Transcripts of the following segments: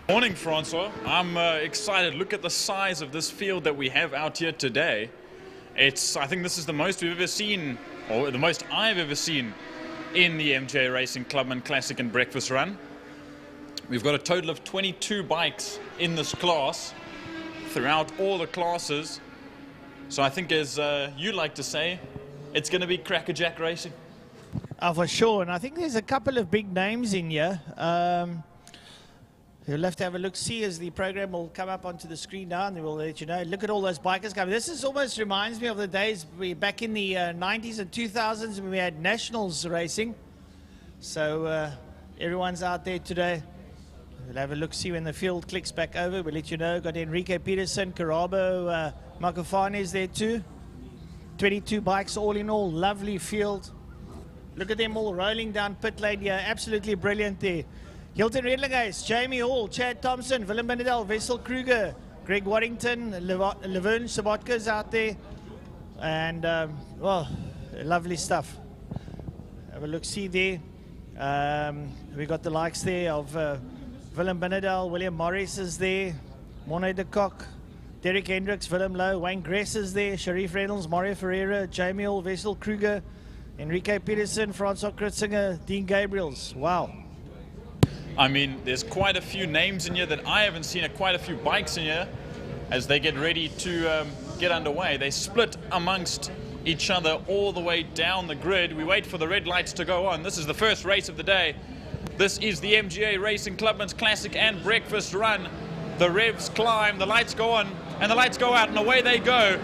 Morning, Francois. I'm excited. Look at the size of this field that we have out here today. I think this is the most we've ever seen, or the most I've ever seen in the MJ Racing Clubman Classic and Breakfast Run. We've got a total of 22 bikes in this class throughout all the classes. So I think, as you like to say, it's going to be crackerjack racing. For sure, and I think there's a couple of big names in here. You'll have to have a look-see as the program will come up onto the screen now, and we'll let you know. Look at all those bikers coming. This almost reminds me of the days back in the 90s and 2000s when we had nationals racing. So everyone's out there today. We'll have a look-see when the field clicks back over. We'll let you know. Got Enrique Peterson, Carabo, Makafane is there too. 22 bikes all in all. Lovely field. Look at them all rolling down pit lane here. Absolutely brilliant there. Hilton Redlinghuyse, Jamie Hall, Chad Thompson, Willem Benedel, Wessel Kruger, Greg Waddington, Laverne Sobotka's out there. And, well, lovely stuff. Have a look-see there. We got the likes there of Willem Benedel, William Morris is there, Monet de Kock, Derek Hendricks, Willem Lowe, Wayne Gress is there, Sharif Reynolds, Mario Ferreira, Jamie Hall, Wessel Kruger, Enrique Peterson, Francois Kritzinger, Dean Gabriels. Wow. I mean, there's quite a few names in here that I haven't seen, quite a few bikes in here as they get ready to get underway. They split amongst each other all the way down the grid. We wait for the red lights to go on. This is the first race of the day. This is the MGA Racing Clubman's Classic and Breakfast Run. The revs climb, the lights go on, and the lights go out, and away they go.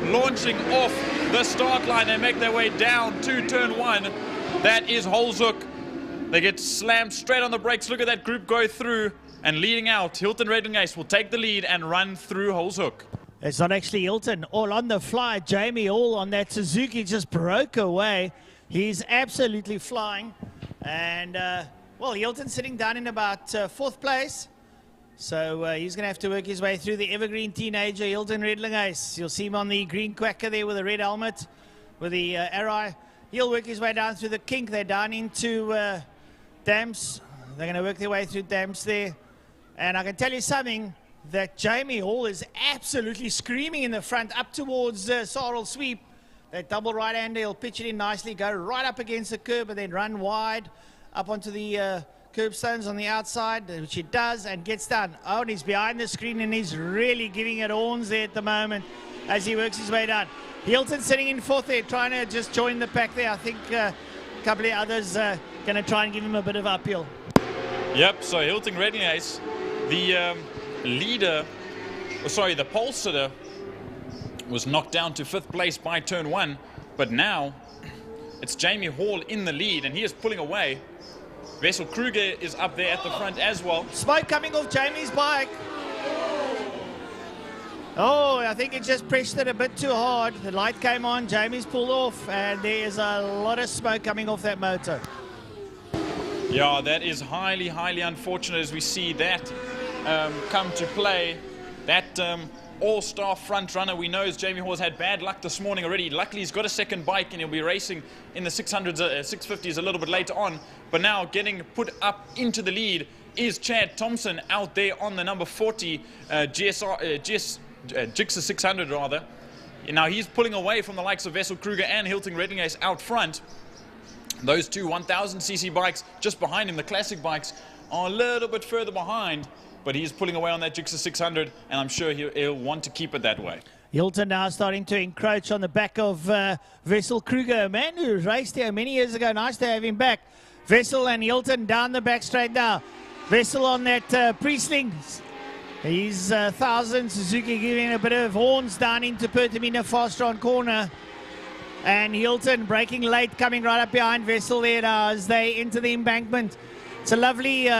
Launching off the start line, they make their way down to turn one. That is Holzhoek. They get slammed straight on the brakes. Look at that group go through, and leading out, Hilton Redlinghuyse will take the lead and run through Holzhoek. It's not actually Hilton. All on the fly, Jamie Hall on that Suzuki just broke away. He's absolutely flying. And, well, Hilton's sitting down in about fourth place. So he's going to have to work his way through the evergreen teenager, Hilton Redlinghuyse. You'll see him on the green quacker there with a red helmet, with the arrow. He'll work his way down through the kink. They're down into Dams. They're going to work their way through Dams there. And I can tell you something, that Jamie Hall is absolutely screaming in the front up towards Sarl Sweep. That double right-hander, he'll pitch it in nicely, go right up against the curb and then run wide up onto the curbstones on the outside, which he does and gets done. Oh, and he's behind the screen and he's really giving it horns there at the moment as he works his way down. Hilton sitting in fourth there, trying to just join the pack there. I think a couple of others going to try and give him a bit of uphill. Yep, so Hilton Redlinghuyse, the leader, the pole sitter, was knocked down to fifth place by turn one, but now it's Jamie Hall in the lead and he is pulling away. Wessel Kruger is up there at the front as well. Smoke coming off Jamie's bike. Oh, I think it just pressed it a bit too hard. The light came on, Jamie's pulled off, and there is a lot of smoke coming off that motor. Yeah, that is highly, highly unfortunate as we see that come to play. That all-star front runner we know as Jamie Hall's had bad luck this morning already. Luckily, he's got a second bike and he'll be racing in the 600s, 650s a little bit later on. But now getting put up into the lead is Chad Thompson out there on the number 40 Gixxer 600 rather. And now he's pulling away from the likes of Wessel Kruger and Hilton Redlinghuyse out front. Those two 1000cc bikes just behind him, the classic bikes, are a little bit further behind, but he's pulling away on that Gixxer 600, and I'm sure he'll want to keep it that way. Hilton now starting to encroach on the back of Wessel Kruger, a man who raced here many years ago. Nice to have him back. Wessel and Hilton down the back straight now. Wessel on that Priestling. He's 1000 Suzuki giving a bit of horns down into Pertamina Fastron corner. And Hilton braking late, coming right up behind Wessel there now as they enter the embankment. It's a lovely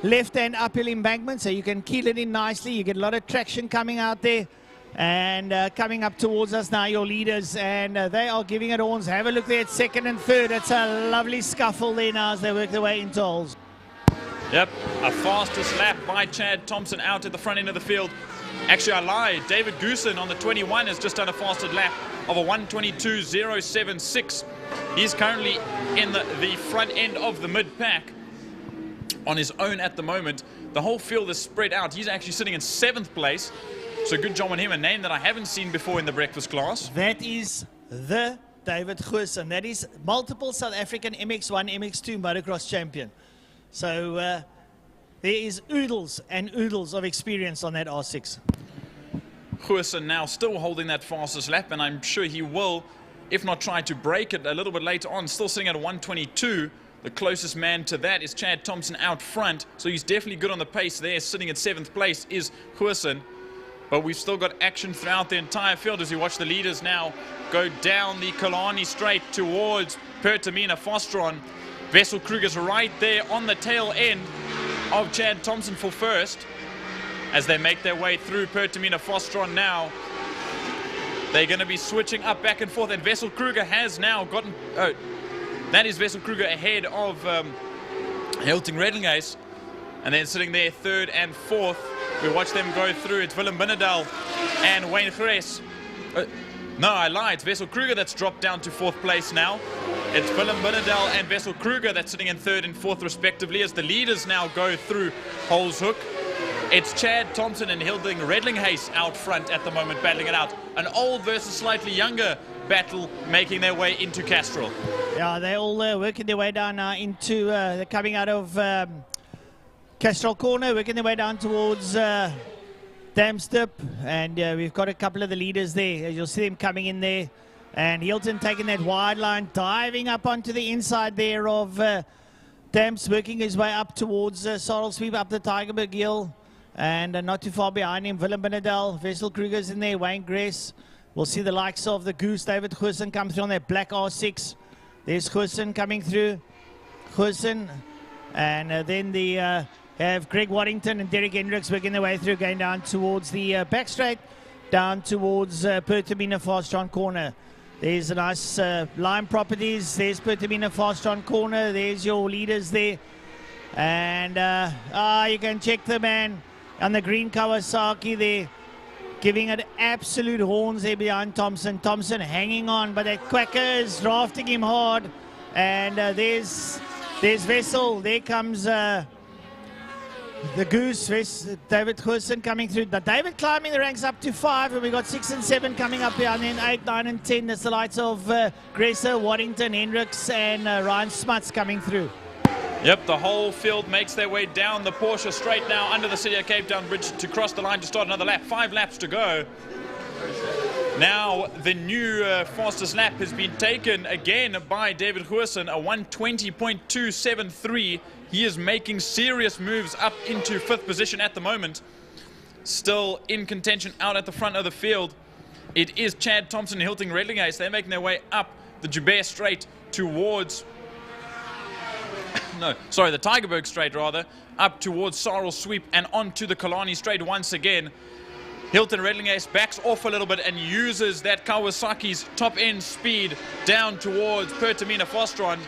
left-hand uphill embankment, so you can keel it in nicely. You get a lot of traction coming out there. And coming up towards us now, your leaders, and they are giving it horns. Have a look there at second and third. It's a lovely scuffle there now as they work their way into holes. Yep, a fastest lap by Chad Thompson out at the front end of the field. Actually, I lied. David Goosen on the 21 has just done a fasted lap of a 1:22.076. He's currently in the front end of the mid-pack. on his own at the moment. The whole field is spread out. He's actually sitting in 7th place. So good job on him, a name that I haven't seen before in the breakfast class. That is the David Goosen. That is multiple South African MX1, MX2 motocross champion. So there is oodles and oodles of experience on that R6. Goosen now still holding that fastest lap, and I'm sure he will, if not try to break it a little bit later on. Still sitting at a 1:22. The closest man to that is Chad Thompson out front, so he's definitely good on the pace there. Sitting at 7th place is Goosen. But we've still got action throughout the entire field as you watch the leaders now go down the Killarney straight towards Pertamina Fostron. Wessel Kruger's right there on the tail end of Chad Thompson for first as they make their way through Pertamina Fostron now. They're going to be switching up back and forth, and Wessel Kruger has now gotten... Oh, that is Wessel Kruger ahead of Hilting Redlingays. And then sitting there 3rd and 4th. We watch them go through. It's Willem Binnendal and Wayne Gres. No, I lied. It's Wessel Kruger that's dropped down to 4th place now. It's Willem Binnendal and Wessel Kruger that's sitting in 3rd and 4th respectively as the leaders now go through Holshoek. It's Chad Thompson and Hilding Redlinghuis out front at the moment, battling it out. An old versus slightly younger battle making their way into Castrol. Yeah, they're all working their way down now into, they're coming out of Castrol Corner, working their way down towards Damstip. And we've got a couple of the leaders there. You'll see them coming in there. And Hilton taking that wide line, diving up onto the inside there of Damps, working his way up towards Sorrel Sweep up the Tigerberg Hill. And not too far behind him, Willem Binnendal, Wessel Kruger's in there, Wayne Gres. We'll see the likes of the Goose, David Goosen, come through on that black R6. There's Goosen coming through. Goosen. And then the have Greg Waddington and Derek Hendricks working their way through, going down towards the back straight, down towards Pertamina Fastron Corner. There's a nice Lime Properties. There's Pertamina Fastron Corner. There's your leaders there. And you can check the man on the green Kawasaki there, giving it absolute horns there behind Thompson. Thompson hanging on, but that Quacker is drafting him hard. And there's Wessel. There comes the Goose, David Goosen coming through. But David climbing the ranks up to 5, and we got 6 and 7 coming up behind, then 8, 9, and 10. That's the lights of Gresser, Waddington, Hendricks, and Ryan Smuts coming through. Yep, the whole field makes their way down the Porsche straight now under the City of Cape Town Bridge to cross the line to start another lap. 5 laps to go. Now the new fastest lap has been taken again by David Goosen, a 1:20.273. He is making serious moves up into 5th position at the moment. Still in contention out at the front of the field. It is Chad Thompson and Hilting Redlinghuis. They're making their way up the Joubert Straight towards... the Tigerberg Straight rather, up towards Sorrel Sweep and onto the Killarney Straight once again. Hilton Redlinghuis backs off a little bit and uses that Kawasaki's top end speed down towards Pertamina Fostron.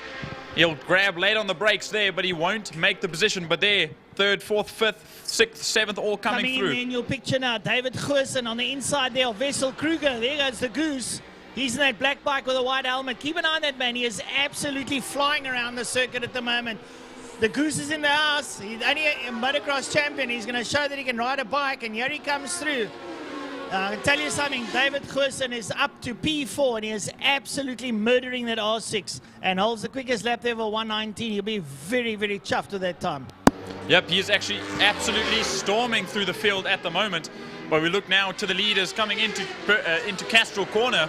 He'll grab late on the brakes there, but he won't make the position. But there, 3rd, 4th, 5th, 6th, 7th, all coming through. In your picture now, David Goosen on the inside there of Wessel Kruger. There goes the Goose. He's in that black bike with a white helmet. Keep an eye on that man. He is absolutely flying around the circuit at the moment. The Goose is in the house. He's only a motocross champion. He's going to show that he can ride a bike, and here he comes through. I can tell you something. David Goosen is up to P4, and he is absolutely murdering that R6 and holds the quickest lap there for 1:19. He'll be very, very chuffed with that time. Yep, he is actually absolutely storming through the field at the moment. But we look now to the leaders coming into Castrol Corner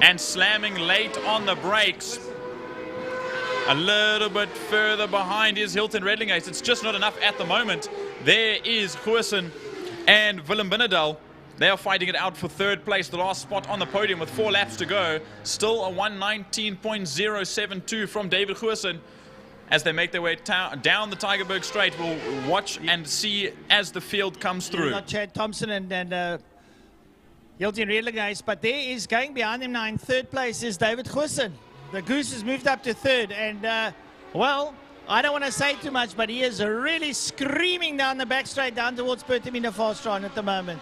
and slamming late on the brakes. A little bit further behind is Hilton Redlinghuis. It's just not enough at the moment. There is Goosen and Willem Binnendal. They are fighting it out for 3rd place, the last spot on the podium with 4 laps to go. Still a 1:19.072 from David Goosen as they make their way down the Tigerberg Straight. We'll watch and see as the field comes through. Not Chad Thompson and Hilton Redlinghuis, but there is going behind him now in 3rd place is David Goosen. The Goose has moved up to 3rd, and well, I don't want to say too much, but he is really screaming down the back straight down towards Pertamina Fastron at the moment.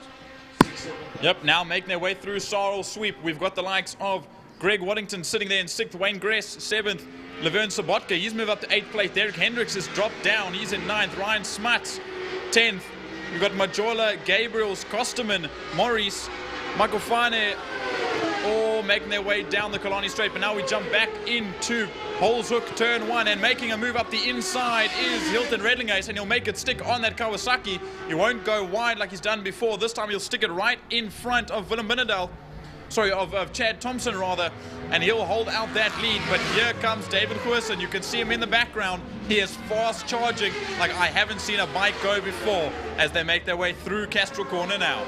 Yep, now making their way through Sorrel Sweep. We've got the likes of Greg Waddington sitting there in 6th. Wayne Gress, 7th. Laverne Sobotka, he's moved up to 8th place. Derek Hendricks has dropped down. He's in 9th. Ryan Smuts, 10th. We've got Majola, Gabriels, Kosterman, Maurice, Michael Fane, all making their way down the Killarney Straight. But now we jump back into Holzhoek, turn 1, and making a move up the inside is Hilton Redlingace, and he'll make it stick on that Kawasaki. He won't go wide like he's done before. This time he'll stick it right in front of Willem Binnendal. Sorry, of Chad Thompson rather, and he'll hold out that lead. But here comes David Goosen. You can see him in the background. He is fast charging like I haven't seen a bike go before as they make their way through Castro Corner now.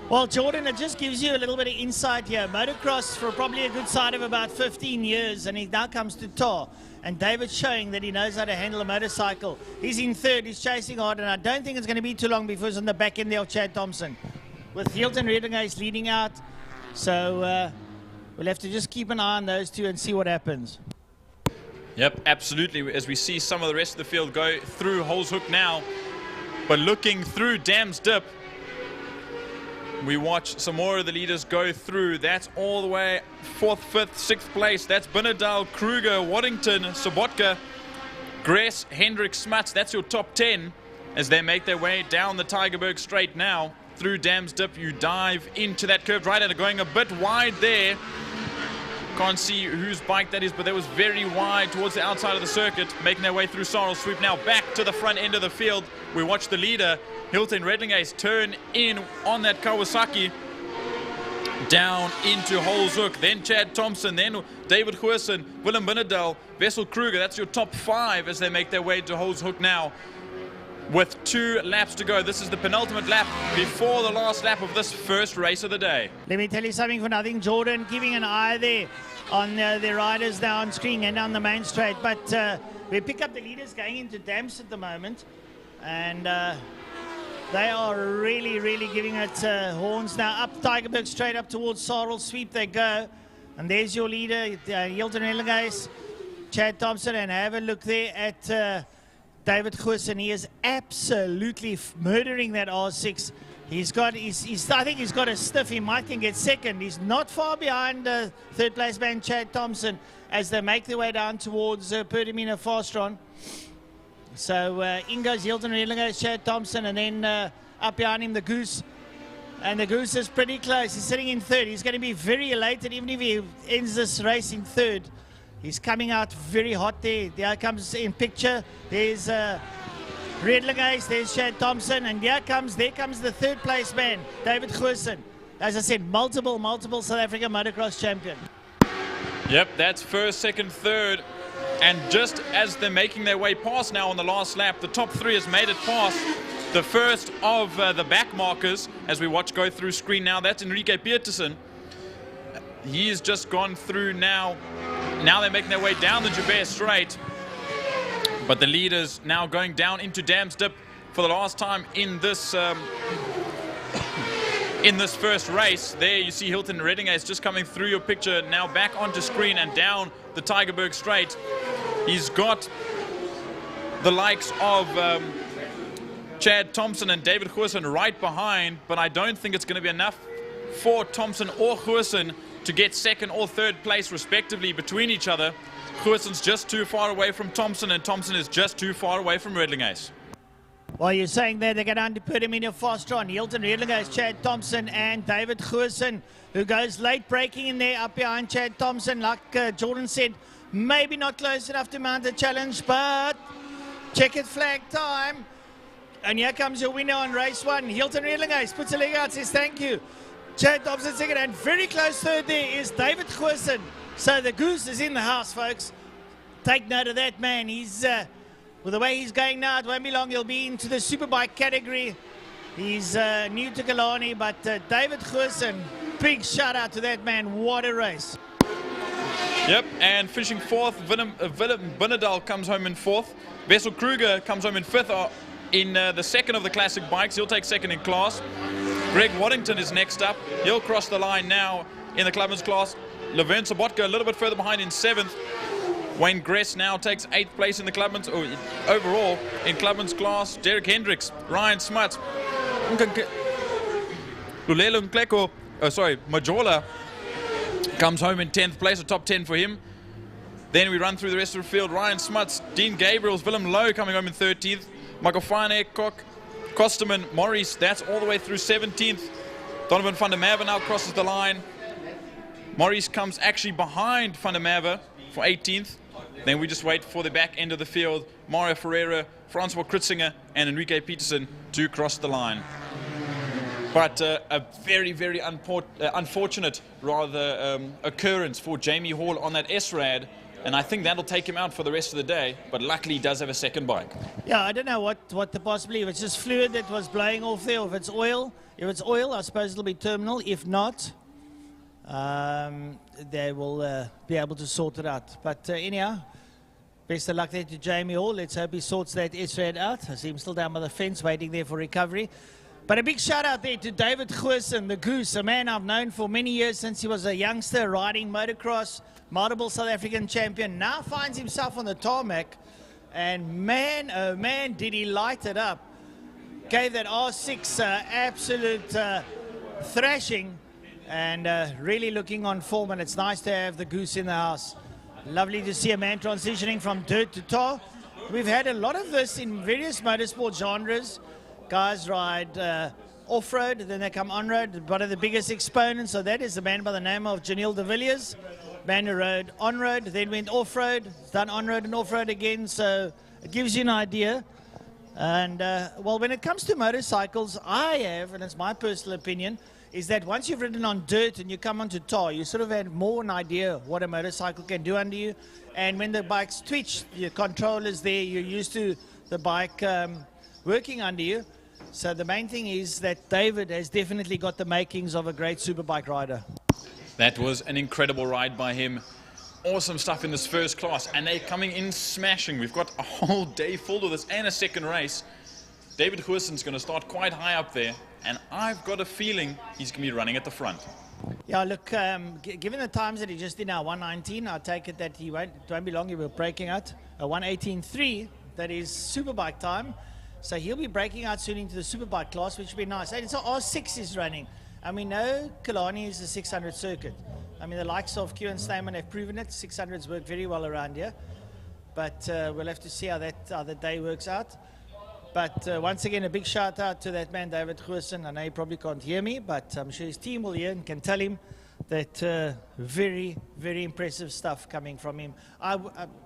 Well, Jordan, it just gives you a little bit of insight here. Motocross for probably a good side of about 15 years, and he now comes to tar. And David's showing that he knows how to handle a motorcycle. He's in 3rd, he's chasing hard, and I don't think it's going to be too long before he's on the back end there of Chad Thompson. With Hilton Redlingace leading out. So we'll have to just keep an eye on those two and see what happens. Yep, absolutely. As we see some of the rest of the field go through Holzhoek now. But looking through Dam's Dip, we watch some more of the leaders go through. That's all the way 4th, 5th, 6th place. That's Binnendal, Kruger, Waddington, Sobotka, Gress, Hendricks, Smuts. That's your top 10 as they make their way down the Tygerberg Straight now. Through Dam's Dip, you dive into that curved right and going a bit wide there. Can't see whose bike that is, but that was very wide towards the outside of the circuit, making their way through Sorrel Sweep. Now back to the front end of the field. We watch the leader, Hilton Redlingace, turn in on that Kawasaki down into Holzhoek. Then Chad Thompson, then David Goosen, Willem Binnendal, Wessel Kruger. That's your top 5 as they make their way to Holzhoek now. With 2 laps to go. This is the penultimate lap before the last lap of this first race of the day. Let me tell you something for nothing, Jordan, keeping an eye there on the riders now on screen and on the main straight. But we pick up the leaders going into Damps at the moment, and they are really, really giving it horns now. Up Tygerberg Straight, up towards Sorrel Sweep they go. And there's your leader, Hilton Redlingace, Chad Thompson, and have a look there at David Goosen. He is absolutely murdering that R6. I think he's got a stiff. He might can get 2nd. He's not far behind 3rd place man Chad Thompson as they make their way down towards Pertamina Fastron. So in goes Hilton Redlingace, Chad Thompson, and then up behind him the Goose. And the Goose is pretty close. He's sitting in 3rd. He's going to be very elated even if he ends this race in 3rd. He's coming out very hot there. There comes in picture. There's Redlingace, there's Chad Thompson, and there comes the 3rd place man, David Goosen. As I said, multiple South African motocross champion. Yep, that's 1st, 2nd, 3rd. And just as they're making their way past now on the last lap, the top 3 has made it past the first of the back markers as we watch go through screen now. That's Enrique Peterson. He's just gone through now. Now they're making their way down the Joubert Straight. But the leaders now going down into Dam's Dip for the last time in this first race. There you see Hilton Redlingace just coming through your picture, now back onto screen and down the Tygerberg Straight. He's got the likes of Chad Thompson and David Goosen right behind, but I don't think it's going to be enough for Thompson or Goosen to get 2nd or 3rd place respectively between each other. Goosen's just too far away from Thompson, and Thompson is just too far away from Redlingace. Well, you're saying that they go down to Pertamina Fastron. Hilton Redlingace, Chad Thompson, and David Goosen, who goes late braking in there up behind Chad Thompson. Like Jordan said, maybe not close enough to mount the challenge, but checkered flag time. And here comes your winner on race 1. Hilton Redlingace puts a leg out, says thank you. Chad Thompson 2nd, and very close 3rd there is David Goosen. So the Goose is in the house, folks. Take note of that, man. He's, with the way he's going now, it won't be long. He'll be into the Superbike category. He's new to Killarney, but David Goosen, big shout out to that man. What a race. Yep, and finishing 4th, Willem Binnendal comes home in 4th. Wessel Kruger comes home in 5th in the 2nd of the classic bikes. He'll take 2nd in class. Greg Waddington is next up. He'll cross the line now in the Clubman's class. Laverne Sobotka a little bit further behind in 7th. Wayne Gress now takes 8th place in the Clubman's, overall in Clubman's class. Derek Hendricks, Ryan Smuts, Lulelo Nkleko, Majola Comes home in 10th place, a top 10 for him. Then we run through the rest of the field. Ryan Smuts, Dean Gabriels, Willem Lowe coming home in 13th. Michael Fine, Kok, Kosterman, Maurice, that's all the way through 17th. Donovan van der Merwe now crosses the line. Maurice comes actually behind van der Merwe for 18th. Then we just wait for the back end of the field. Mario Ferreira, Francois Kritzinger, and Enrique Peterson to cross the line. But a very, very unfortunate, occurrence for Jamie Hall on that S-Rad. And I think that'll take him out for the rest of the day. But luckily, he does have a second bike. Yeah, I don't know what the possibility. If it's just fluid that was blowing off there, or if it's oil. If it's oil, I suppose it'll be terminal. If not, they will be able to sort it out. But anyhow, best of luck there to Jamie Hall. Let's hope he sorts that S-Rad out. I see him still down by the fence, waiting there for recovery. But a big shout out there to David Goosen, the Goose, a man I've known for many years since he was a youngster riding motocross, multiple South African champion. Now finds himself on the tarmac, and man, oh man, did he light it up. Gave that R6 absolute thrashing, and really looking on form, and it's nice to have the Goose in the house. Lovely to see a man transitioning from dirt to tar. We've had a lot of this in various motorsport genres. Guys ride off-road, then they come on-road. One of the biggest exponents of that is a man by the name of Janelle de Villiers. Man who rode on-road, then went off-road, done on-road and off-road again, so it gives you an idea. And, well, when it comes to motorcycles, I have, and it's my personal opinion, is that once you've ridden on dirt and you come onto tar, you sort of have more an idea what a motorcycle can do under you. And when the bikes twitch, your control is there, you're used to the bike working under you. So the main thing is that David has definitely got the makings of a great superbike rider. That was an incredible ride by him. Awesome stuff in this first class, and they're coming in smashing. We've got a whole day full of this and a second race. David Goosen's going to start quite high up there, and I've got a feeling he's going to be running at the front. Yeah, look, given the times that he just did now, 1:19, I take it that it won't be long, he will be breaking out a 1:18.3. That is superbike time. So he'll be breaking out soon into the superbike class, which will be nice. And so R6 is running. And we know Killarney is a 600 circuit. I mean, the likes of Q and Stayman have proven it. 600s work very well around here. But we'll have to see how the day works out. But once again, a big shout out to that man, David Goosen. I know he probably can't hear me, but I'm sure his team will hear and can tell him that very, very impressive stuff coming from him. I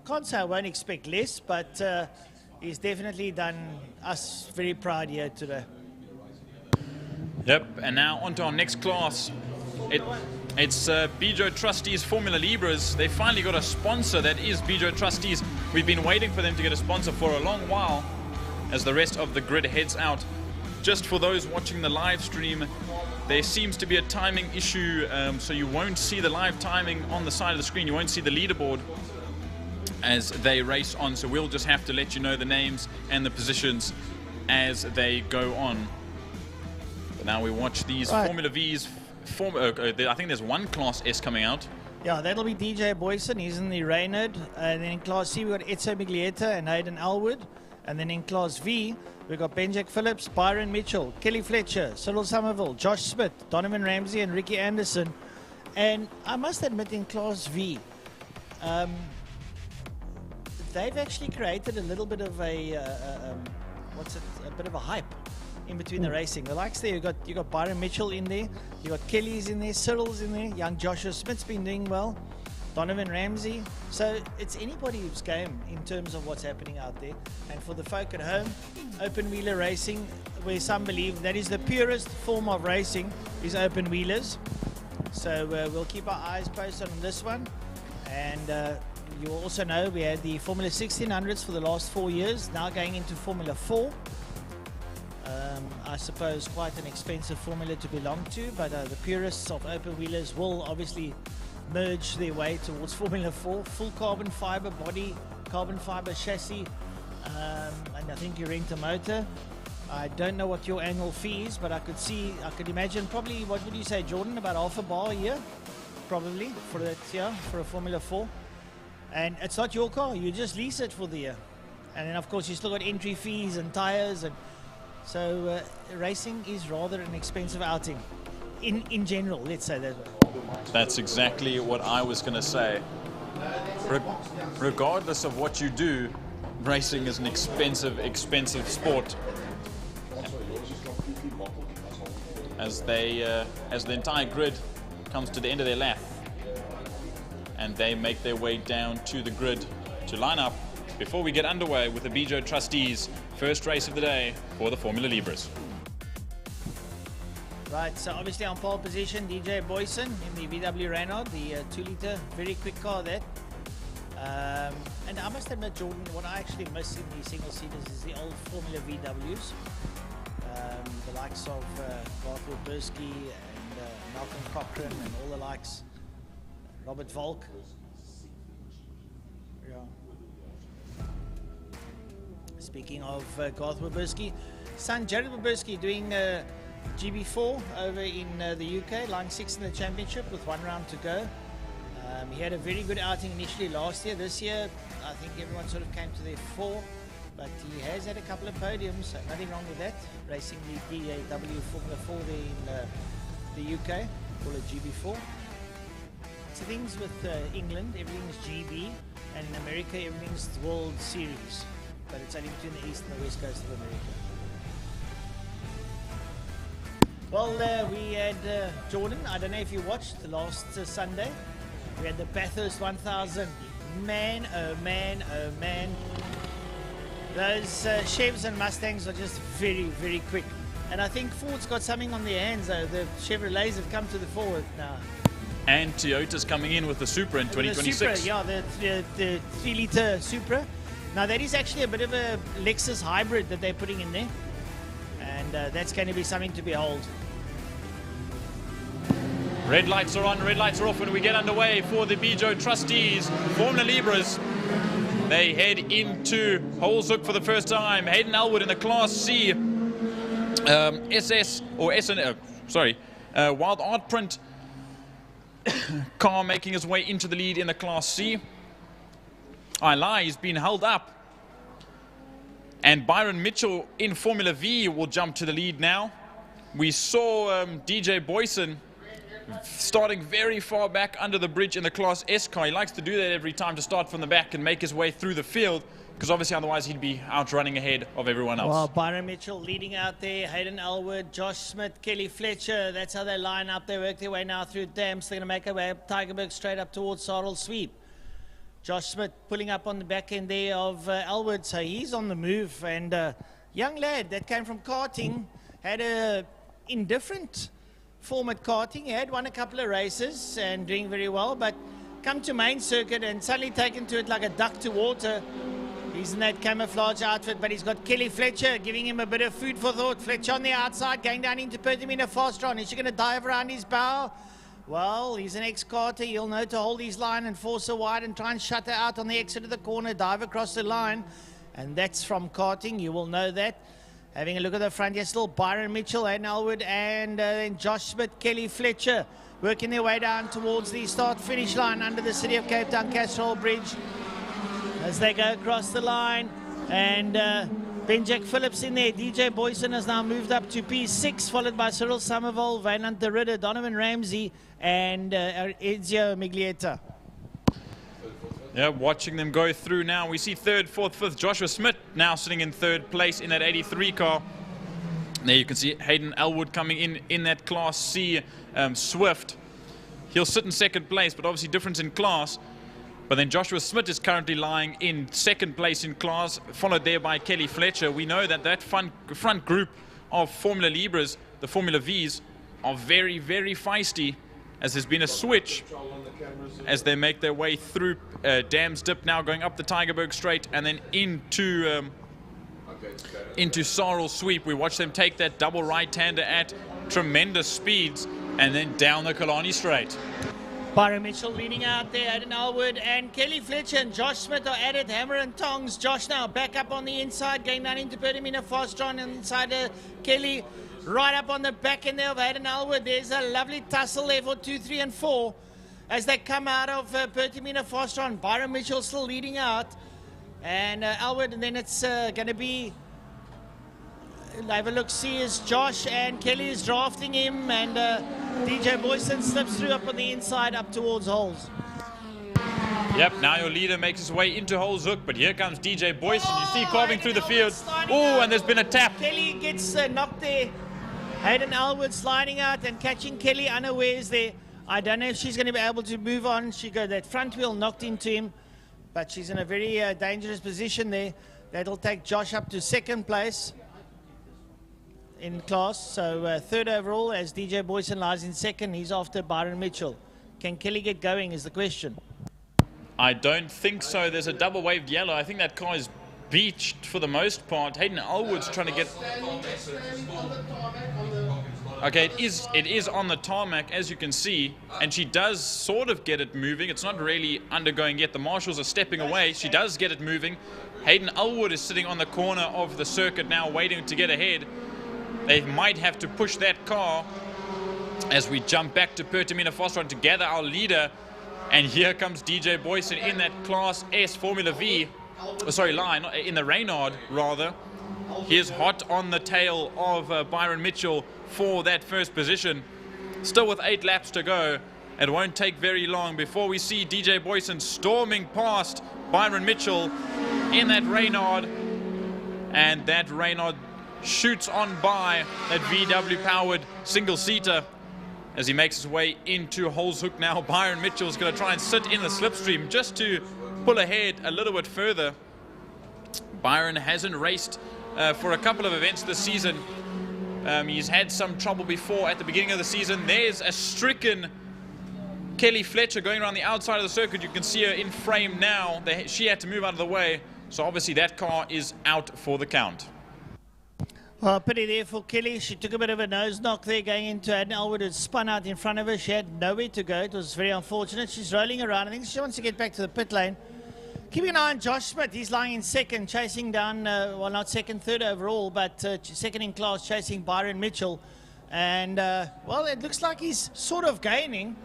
can't say I won't expect less, but he's definitely done us very proud here today. Yep, and now on to our next class. It's Bijo Trustees Formula Libres. They finally got a sponsor. That is Bijo Trustees. We've been waiting for them to get a sponsor for a long while as the rest of the grid heads out. Just for those watching the live stream, there seems to be a timing issue, so you won't see the live timing on the side of the screen. You won't see the leaderboard as they race on, so we'll just have to let you know the names and the positions as they go on. But now we watch these Formula V's. I think there's one Class S coming out. Yeah, that'll be DJ Boyson. He's in the Reynard. And then in Class C, we've got Etso Miglietta and Hayden Elwood. And then in Class V, we've got Benjack Phillips, Byron Mitchell, Kelly Fletcher, Cyril Somerville, Josh Smith, Donovan Ramsey, and Ricky Anderson. And I must admit, in Class V, they've actually created a little bit of a bit of a hype in between the racing. The likes there, you got Byron Mitchell in there, you got Kelly's in there, Cyril's in there, young Joshua Smith's been doing well, Donovan Ramsey. So it's anybody's game in terms of what's happening out there. And for the folk at home, open wheeler racing, where some believe that is the purest form of racing, is open wheelers. So we'll keep our eyes posted on this one. And you also know we had the Formula 1600s for the last 4 years, now going into Formula 4. I suppose quite an expensive formula to belong to, but the purists of open wheelers will obviously merge their way towards Formula 4. Full carbon fiber body, carbon fiber chassis, and I think you rent a motor. I don't know what your annual fee is, but I could imagine probably, what would you say, Jordan, about $500 a year, probably, for that, yeah, for a Formula 4. And it's not your car, you just lease it for the year. And then of course you still got entry fees and tires, and so racing is rather an expensive outing in general, let's say that way. That's exactly what I was going to say. Regardless of what you do, racing is an expensive sport. As the entire grid comes to the end of their lap, and they make their way down to the grid to line up before we get underway with the BJO Trustees' first race of the day for the Formula Libres. Right, so obviously on pole position, DJ Boyson in the VW Renault, the 2-litre, very quick car there. And I must admit, Jordan, what I actually miss in the single-seaters is the old Formula VWs. The likes of Bart Wilburski and Malcolm Cochrane and all the likes, Robert Volk. Yeah. Speaking of Garth Wilburski, son Jared Wilburski doing GB4 over in the UK, lying 6th in the championship with 1 round to go. He had a very good outing initially last year. This year, I think everyone sort of came to their fore, but he has had a couple of podiums, so nothing wrong with that. Racing the BMW Formula 4 there in the UK, call it GB4. So things with England, everything's GB, and in America, everything's World Series, but it's only between the east and the west coast of America. Well, we had Jordan, I don't know if you watched the last Sunday, we had the Bathurst 1000. Man, oh man, oh man. Those Chevs and Mustangs are just very, very quick. And I think Ford's got something on their hands though. The Chevrolets have come to the forward now. And Toyota's coming in with the Supra in 2026. The Supra, yeah, the 3-litre Supra. Now that is actually a bit of a Lexus hybrid that they're putting in there. And that's going to be something to behold. Red lights are on, red lights are off, and we get underway for the BJO Trustees, Formula Libres. They head into Holshoek for the first time. Hayden Elwood in the Class C SS, or SN, Wild Art Print car making his way into the lead in the Class C. Eli has been held up. And Byron Mitchell in Formula V will jump to the lead now. We saw DJ Boyson starting very far back under the bridge in the Class S car. He likes to do that every time, to start from the back and make his way through the field, because obviously otherwise he'd be outrunning ahead of everyone else. Well, Byron Mitchell leading out there, Hayden Elwood, Josh Smith, Kelly Fletcher, that's how they line up. They work their way now through Dams. They're going to make their way up Tigerberg straight up towards Sarl Sweep. Josh Smith pulling up on the back end there of Elwood, so he's on the move. And young lad that came from karting, had a indifferent format karting. He had won a couple of races and doing very well, but come to main circuit and suddenly taken to it like a duck to water. He's in that camouflage outfit, but he's got Kelly Fletcher giving him a bit of food for thought. Fletcher on the outside, going down into Pertamina fast run. Is she going to dive around his bow? Well, he's an ex-karter. He'll know to hold his line and force her wide and try and shut her out on the exit of the corner, dive across the line. And that's from karting. You will know that. Having a look at the front, yes, still Byron Mitchell, Hayden Elwood, and then Josh Smith, Kelly Fletcher, working their way down towards the start-finish line under the City of Cape Town Castrol Bridge as they go across the line. And Ben Jack Phillips in there. DJ Boyson has now moved up to P6, followed by Cyril Somerville, Wynand de Ridder, Donovan Ramsey, and Ezio Miglietta. Yeah, watching them go through now. We see third, fourth, fifth. Joshua Smith now sitting in third place in that 83 car. There you can see Hayden Elwood coming in that Class C Swift. He'll sit in second place, but obviously difference in class. But then Joshua Smith is currently lying in second place in class, followed there by Kelly Fletcher. We know that that front group of Formula Libres, the Formula Vs, are very, very feisty, as there's been a switch as they make their way through Dams Dip, now going up the Tigerberg Straight and then into Sarl Sweep. We watch them take that double right-hander at tremendous speeds and then down the Killarney Straight. Byron Mitchell leading out there, Hayden Elwood and Kelly Fletcher and Josh Smith are at it, hammer and tongs. Josh now back up on the inside, going down into Pertamina fast run inside Kelly. Right up on the back end there of Hayden Elwood. There's a lovely tussle there for 2, 3, and 4 as they come out of Pertamina fast run. Byron Mitchell still leading out, and Elwood, and then it's going to be, have a look, see is Josh, and Kelly is drafting him, and DJ Boyson slips through up on the inside, up towards holes. Yep, now your leader makes his way into Holes Hook, but here comes DJ Boyson. You see carving through the field. Oh, and there's been a tap. Kelly gets knocked there. Hayden Elwood sliding out and catching Kelly unawares there. I don't know if she's going to be able to move on. She got that front wheel knocked into him, but she's in a very dangerous position there. That'll take Josh up to second place in class. So third overall, as DJ Boyson lies in second. He's after Byron Mitchell. Can Kelly get going is the question. I don't think so. There's a double waved yellow. I think that car is beached for the most part. Hayden Elwood's trying to get... Okay, it is on the tarmac, as you can see, and she does sort of get it moving. It's not really undergoing yet. The marshals are stepping away. She does get it moving. Hayden Elwood is sitting on the corner of the circuit now, waiting to get ahead. They might have to push that car as we jump back to Pertamina Fosron to gather our leader. And here comes DJ Boyson in that Class S Formula V, line, in the Reynard rather. He is hot on the tail of Byron Mitchell for that first position. Still with 8 laps to go. It won't take very long before we see DJ Boyson storming past Byron Mitchell in that Reynard. And that Reynard shoots on by that VW powered single-seater. As he makes his way into Holes Hook now, Byron Mitchell's going to try and sit in the slipstream just to pull ahead a little bit further. Byron hasn't raced for a couple of events this season. He's had some trouble before at the beginning of the season. There's a stricken Kelly Fletcher going around the outside of the circuit. You can see her in frame now. She had to move out of the way. So obviously that car is out for the count. Well, pity there for Kelly. She took a bit of a nose knock there going into Hayden Elwood. Had spun out in front of her. She had nowhere to go. It was very unfortunate. She's rolling around. I think she wants to get back to the pit lane. Keeping an eye on Josh Smith. He's lying in second, chasing down, well, not second, third overall, but second in class, chasing Byron Mitchell. And, well, it looks like he's sort of gaining.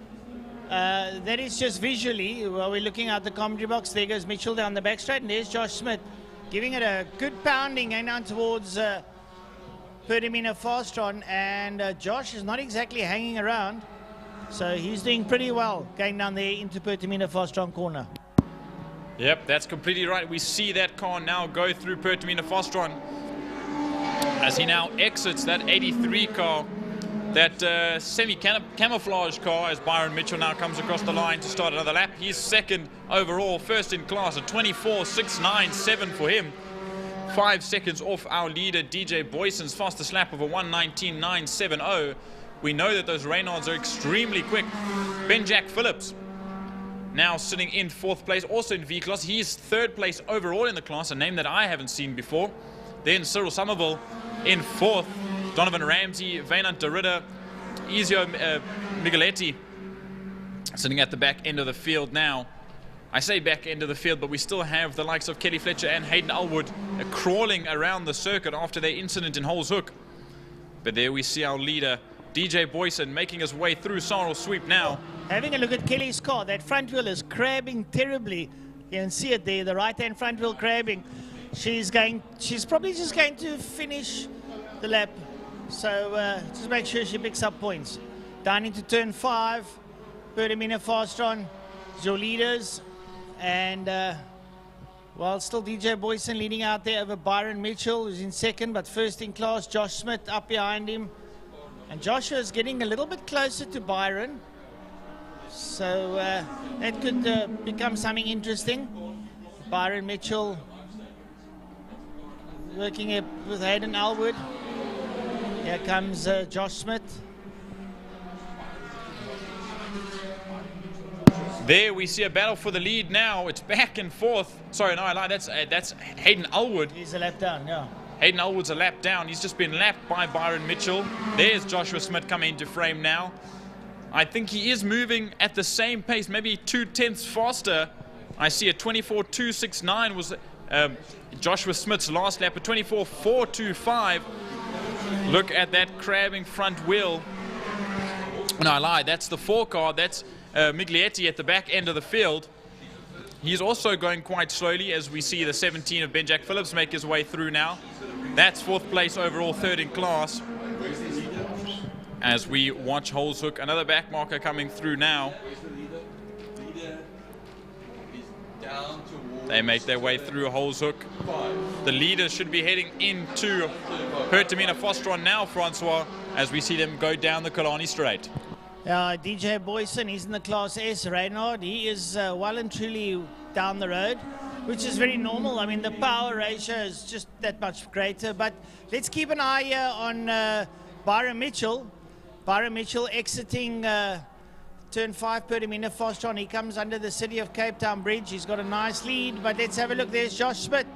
That is just visually. While we're looking at the commentary box, there goes Mitchell down the back straight, and there's Josh Smith giving it a good pounding going down towards Pertamina Fastron, and Josh is not exactly hanging around, so he's doing pretty well going down there into Pertamina Fastron corner. Yep, that's completely right. We see that car now go through Pertamina Fastron as he now exits that 83 car, that semi-camouflage car, as Byron Mitchell now comes across the line to start another lap. He's second overall, first in class, a 24.697 for him. 5 seconds off our leader DJ Boyson's fastest lap of a 1:19.970. We know that those Reynards are extremely quick. Ben Jack Phillips now sitting in 4th place, also in V class. He's 3rd place overall in the class, a name that I haven't seen before. Then Cyril Somerville in 4th. Donovan Ramsey, Vainant Derrida, Ezio Migaletti sitting at the back end of the field now. I say back end of the field, but we still have the likes of Kelly Fletcher and Hayden Elwood crawling around the circuit after their incident in Holes Hook. But there we see our leader, DJ Boyson, making his way through Sorrel Sweep now. Having a look at Kelly's car, that front wheel is crabbing terribly. You can see it there, the right-hand front wheel crabbing. She's probably just going to finish the lap. So just make sure she picks up points. Down into turn 5, Pertamina Fastron, your leaders. And, well, still DJ Boyson leading out there over Byron Mitchell, who's in second, but first in class. Josh Smith up behind him. And Joshua is getting a little bit closer to Byron. So that could become something interesting. Byron Mitchell working with Hayden Elwood. Here comes Josh Smith. There we see a battle for the lead now. It's back and forth. Sorry, no, I lied. That's Hayden Elwood. He's a lap down, yeah. Hayden Elwood's a lap down. He's just been lapped by Byron Mitchell. There's Joshua Smith coming into frame now. I think he is moving at the same pace, maybe 0.2 faster. I see a 24.269 was Joshua Smith's last lap, a 24.425. Look at that crabbing front wheel. No, I lied. That's the 4 car. That's Miglietti at the back end of the field. He's also going quite slowly as we see the 17 of Ben Jack Phillips make his way through now. That's 4th place overall, 3rd in class. as we watch Holzhoek. Another back marker coming through now. They make their way through Holzhoek. The leaders should be heading into Pertamina Fostron now, Francois, as we see them go down the Killarney straight. DJ Boyson, he's in the Class S. Reynard, he is well and truly down the road, which is very normal. I mean, the power ratio is just that much greater. But let's keep an eye here on Byron Mitchell. Byron Mitchell exiting turn 5, Pertamina Fostron. He comes under the City of Cape Town Bridge. He's got a nice lead, but let's have a look. There's Josh Smith.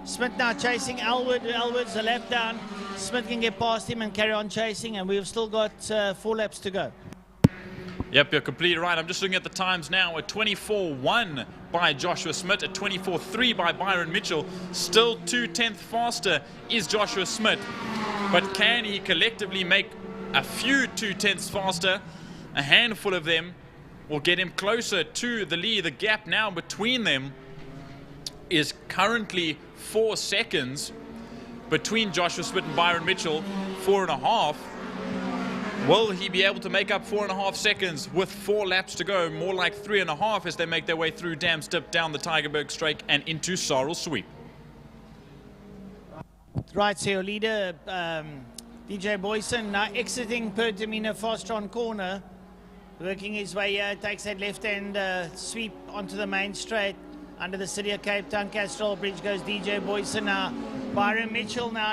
Smith now chasing Elwood. Elwood's a lap down. Smith can get past him and carry on chasing, and we've still got 4 laps to go. Yep, you're completely right. I'm just looking at the times now. A 24.1 by Joshua Smith, a 24.3 by Byron Mitchell. Still 2/10 faster is Joshua Smith. But can he collectively make a few 2/10 faster? A handful of them will get him closer to the lead. The gap now between them is currently 4 seconds between Joshua Smith and Byron Mitchell, 4.5. Will he be able to make up 4.5 seconds with 4 laps to go? More like 3.5 as they make their way through Dams Dip, down the Tygerberg Strike and into Sarel Sweep. Right, so your leader, DJ Boyson, now exiting Pertamina Fostron corner. Working his way here, takes that left-hand sweep onto the main straight. Under the City of Cape Town, Castrol Bridge goes DJ Boyson now. Byron Mitchell now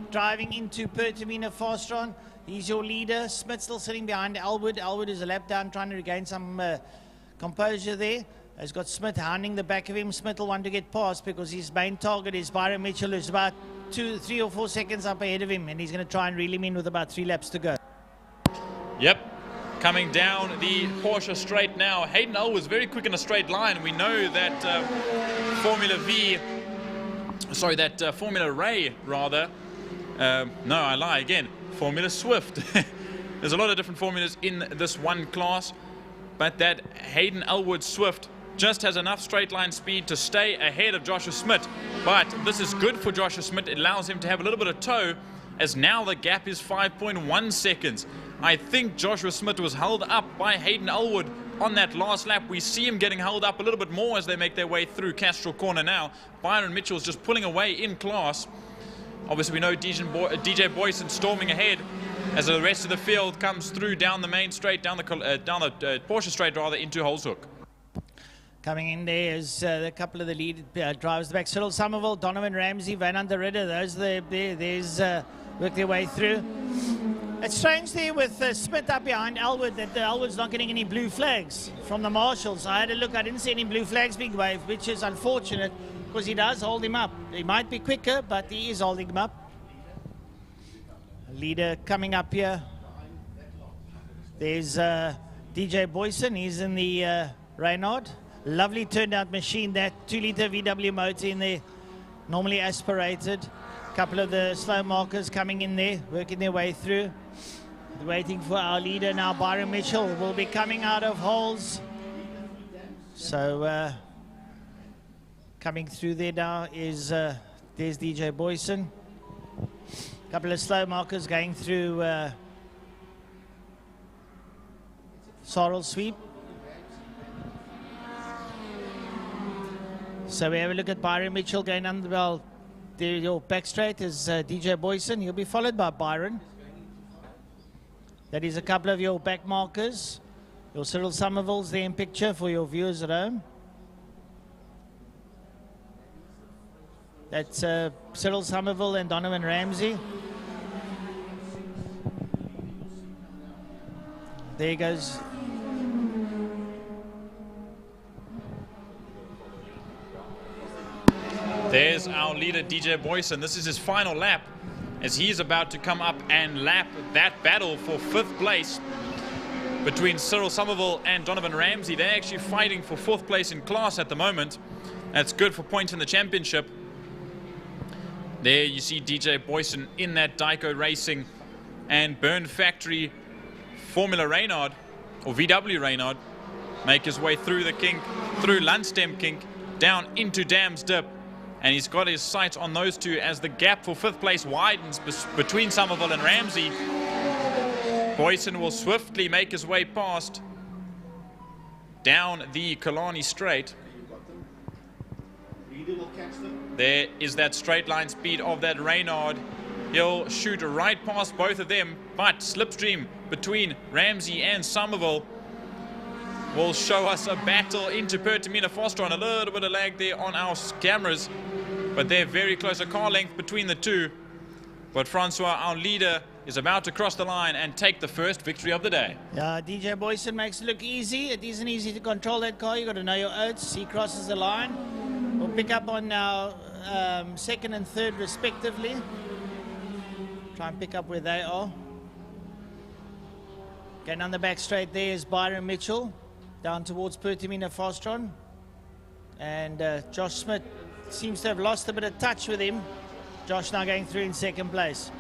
driving into Pertamina Fostron. He's your leader. Smith still sitting behind Elwood. Elwood is a lap down, trying to regain some composure there. He's got Smith hounding the back of him. Smith will want to get past because his main target is Byron Mitchell, who's about 3 or 4 seconds up ahead of him, and he's going to try and reel him in with about 3 laps to go. Yep. Coming down the Porsche straight now. Hayden Elwood's very quick in a straight line. We know that Formula Ray, rather. No, I lie again. Formula Swift. There's a lot of different formulas in this one class, but that Hayden Elwood Swift just has enough straight line speed to stay ahead of Joshua Smith. But this is good for Joshua Smith. It allows him to have a little bit of tow, as now the gap is 5.1 seconds. I think Joshua Smith was held up by Hayden Elwood on that last lap. We see him getting held up a little bit more as they make their way through Castrol Corner now. Byron Mitchell's just pulling away in class. Obviously, we know DJ Boyson storming ahead as the rest of the field comes through down the main straight, down the Porsche straight rather, into Holzhoek. Coming in there is a couple of the lead drivers back. Cyril Somerville, Donovan Ramsey, Van Under Ridder. Those there's work their way through. It's strange there with Smith up behind Elwood that Elwood's not getting any blue flags from the marshals. I had a look, I didn't see any blue flags being waved, which is unfortunate because he does hold him up. He might be quicker, but he is holding him up. Leader coming up here. There's DJ Boyson, he's in the Reynard. Lovely turned out machine, that 2-litre VW motor in there, normally aspirated. A couple of the slow markers coming in there, working their way through. Waiting for our leader now. Byron Mitchell will be coming out of holes. So coming through there now is there's DJ Boyson. A couple of slow markers going through Sarel Sweep. So we have a look at Byron Mitchell going under, well, your back straight is DJ Boyson. He'll be followed by Byron. That is a couple of your back markers. Your Cyril Somerville's there in picture for your viewers at home. That's Cyril Somerville and Donovan Ramsey. There he goes. There's our leader, DJ Boyson. This is his final lap as he's about to come up and lap that battle for 5th place between Cyril Somerville and Donovan Ramsey. They're actually fighting for 4th place in class at the moment. That's good for points in the championship. There you see DJ Boyson in that Dyco Racing and Burn Factory Formula Reynard, or VW Reynard, make his way through the kink, through Lunchtime kink, down into Dams Dip. And he's got his sights on those two as the gap for 5th place widens between Somerville and Ramsey. Boyson will swiftly make his way past down the Killarney straight. There is that straight line speed of that Reynard. He'll shoot right past both of them, but slipstream between Ramsey and Somerville will show us a battle into Pertamina Fostron. A little bit of lag there on our cameras, but they're very close. A car length between the two. But Francois, our leader, is about to cross the line and take the first victory of the day. Yeah, DJ Boyson makes it look easy. It isn't easy to control that car. You've got to know your oats. He crosses the line. We'll pick up on now second and third respectively. Try and pick up where they are. Getting on the back straight there is Byron Mitchell down towards Pertamina Fostron. And Josh Smith seems to have lost a bit of touch with him. Josh now going through in second place.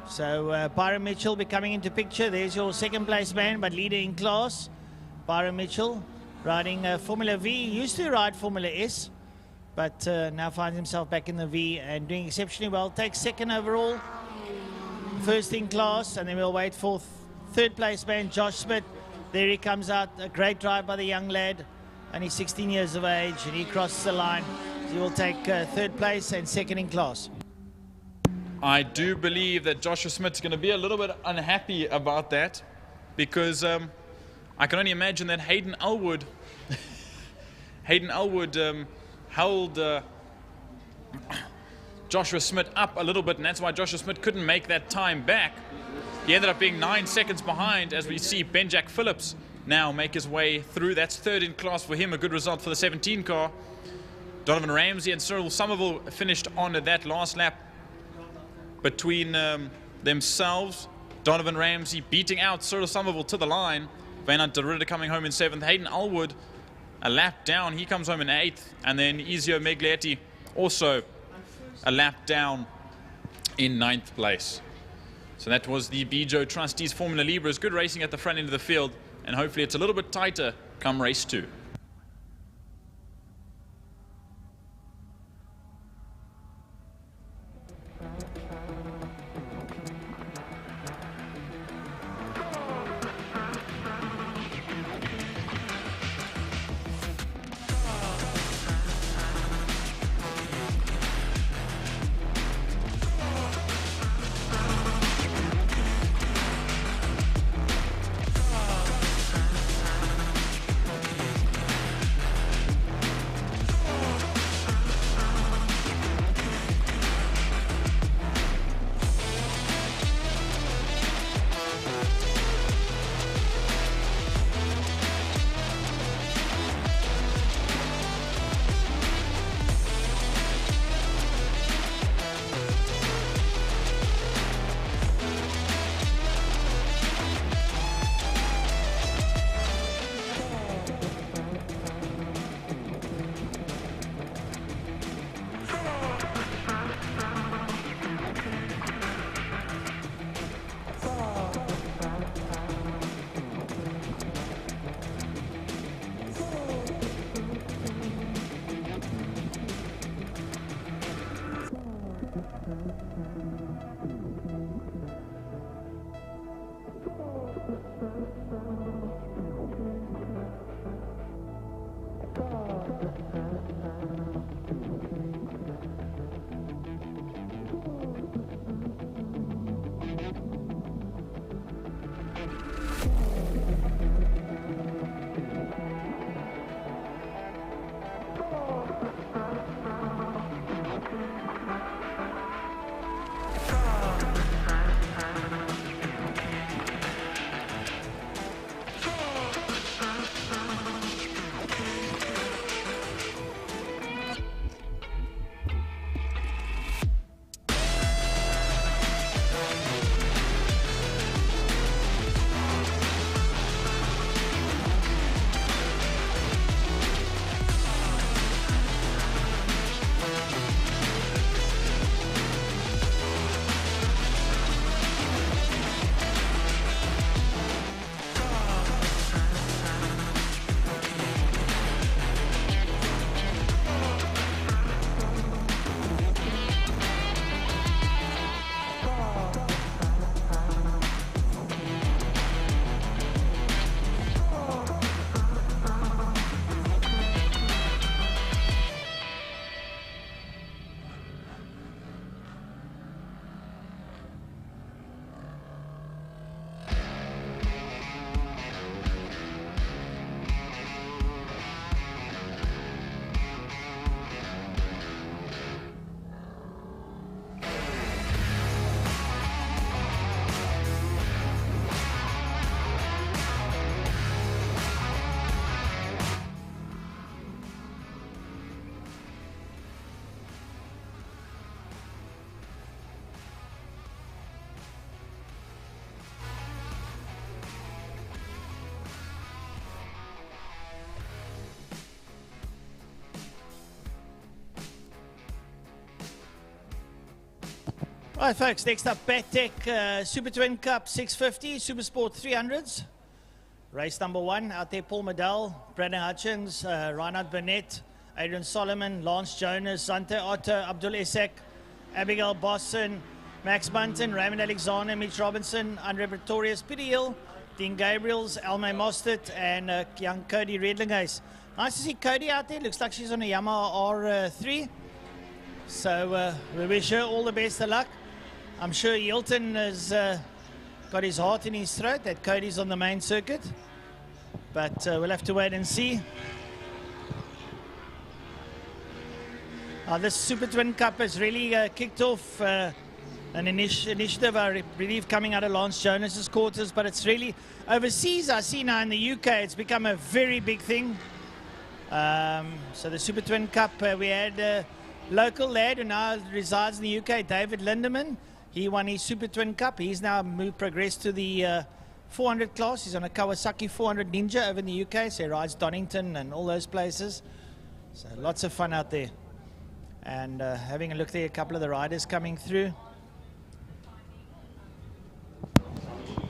So Byron Mitchell be coming into picture. There's your second place man, but leader in class. Byron Mitchell riding Formula V. He used to ride Formula S, but now finds himself back in the V and doing exceptionally well. Takes second overall, first in class, and then we'll wait for third place man Josh Smith. There he comes out. A great drive by the young lad, only 16 years of age, and he crosses the line. So he will take third place and second in class. I do believe that Joshua Smith's going to be a little bit unhappy about that, because I can only imagine that Hayden Elwood held Joshua Smith up a little bit, and that's why Joshua Smith couldn't make that time back. He ended up being 9 seconds behind, as we see Benjack Phillips now make his way through. That's third in class for him, a good result for the 17 car. Donovan Ramsey and Cyril Somerville finished on that last lap between themselves. Donovan Ramsey beating out Cyril Somerville to the line. Wynand de Ridder coming home in 7th. Hayden Elwood a lap down. He comes home in 8th. And then Ezio Meglietti also a lap down in 9th place. So that was the Bijo Trustees Formula Libres. Good racing at the front end of the field. And hopefully it's a little bit tighter come race 2. All right, folks, next up, Battek Super Twin Cup 650, Supersport 300s. Race number 1, out there, Paul Medal, Brandon Hutchins, Reinhard Burnett, Adrian Solomon, Lance Jonas, Zante Otto, Abdul Isaac, Abigail Boston, Max Bunton, Raymond Alexander, Mitch Robinson, Andre Pretorius, Peter Hill, Dean Gabriels, Almay Mostert, and young Cody Redlinghuis. Nice to see Cody out there. Looks like she's on a Yamaha R3. So we wish her all the best of luck. I'm sure Hilton has got his heart in his throat that Cody's on the main circuit. But we'll have to wait and see. This Super Twin Cup has really kicked off an initiative, I believe, coming out of Lance Jonas's quarters, but it's really overseas. I see now in the UK it's become a very big thing. So the Super Twin Cup, we had a local lad who now resides in the UK, David Lindemann. He won his Super Twin Cup. He's now progressed to the 400 class. He's on a Kawasaki 400 Ninja over in the UK, so he rides Donington and all those places. So lots of fun out there. And having a look there, a couple of the riders coming through.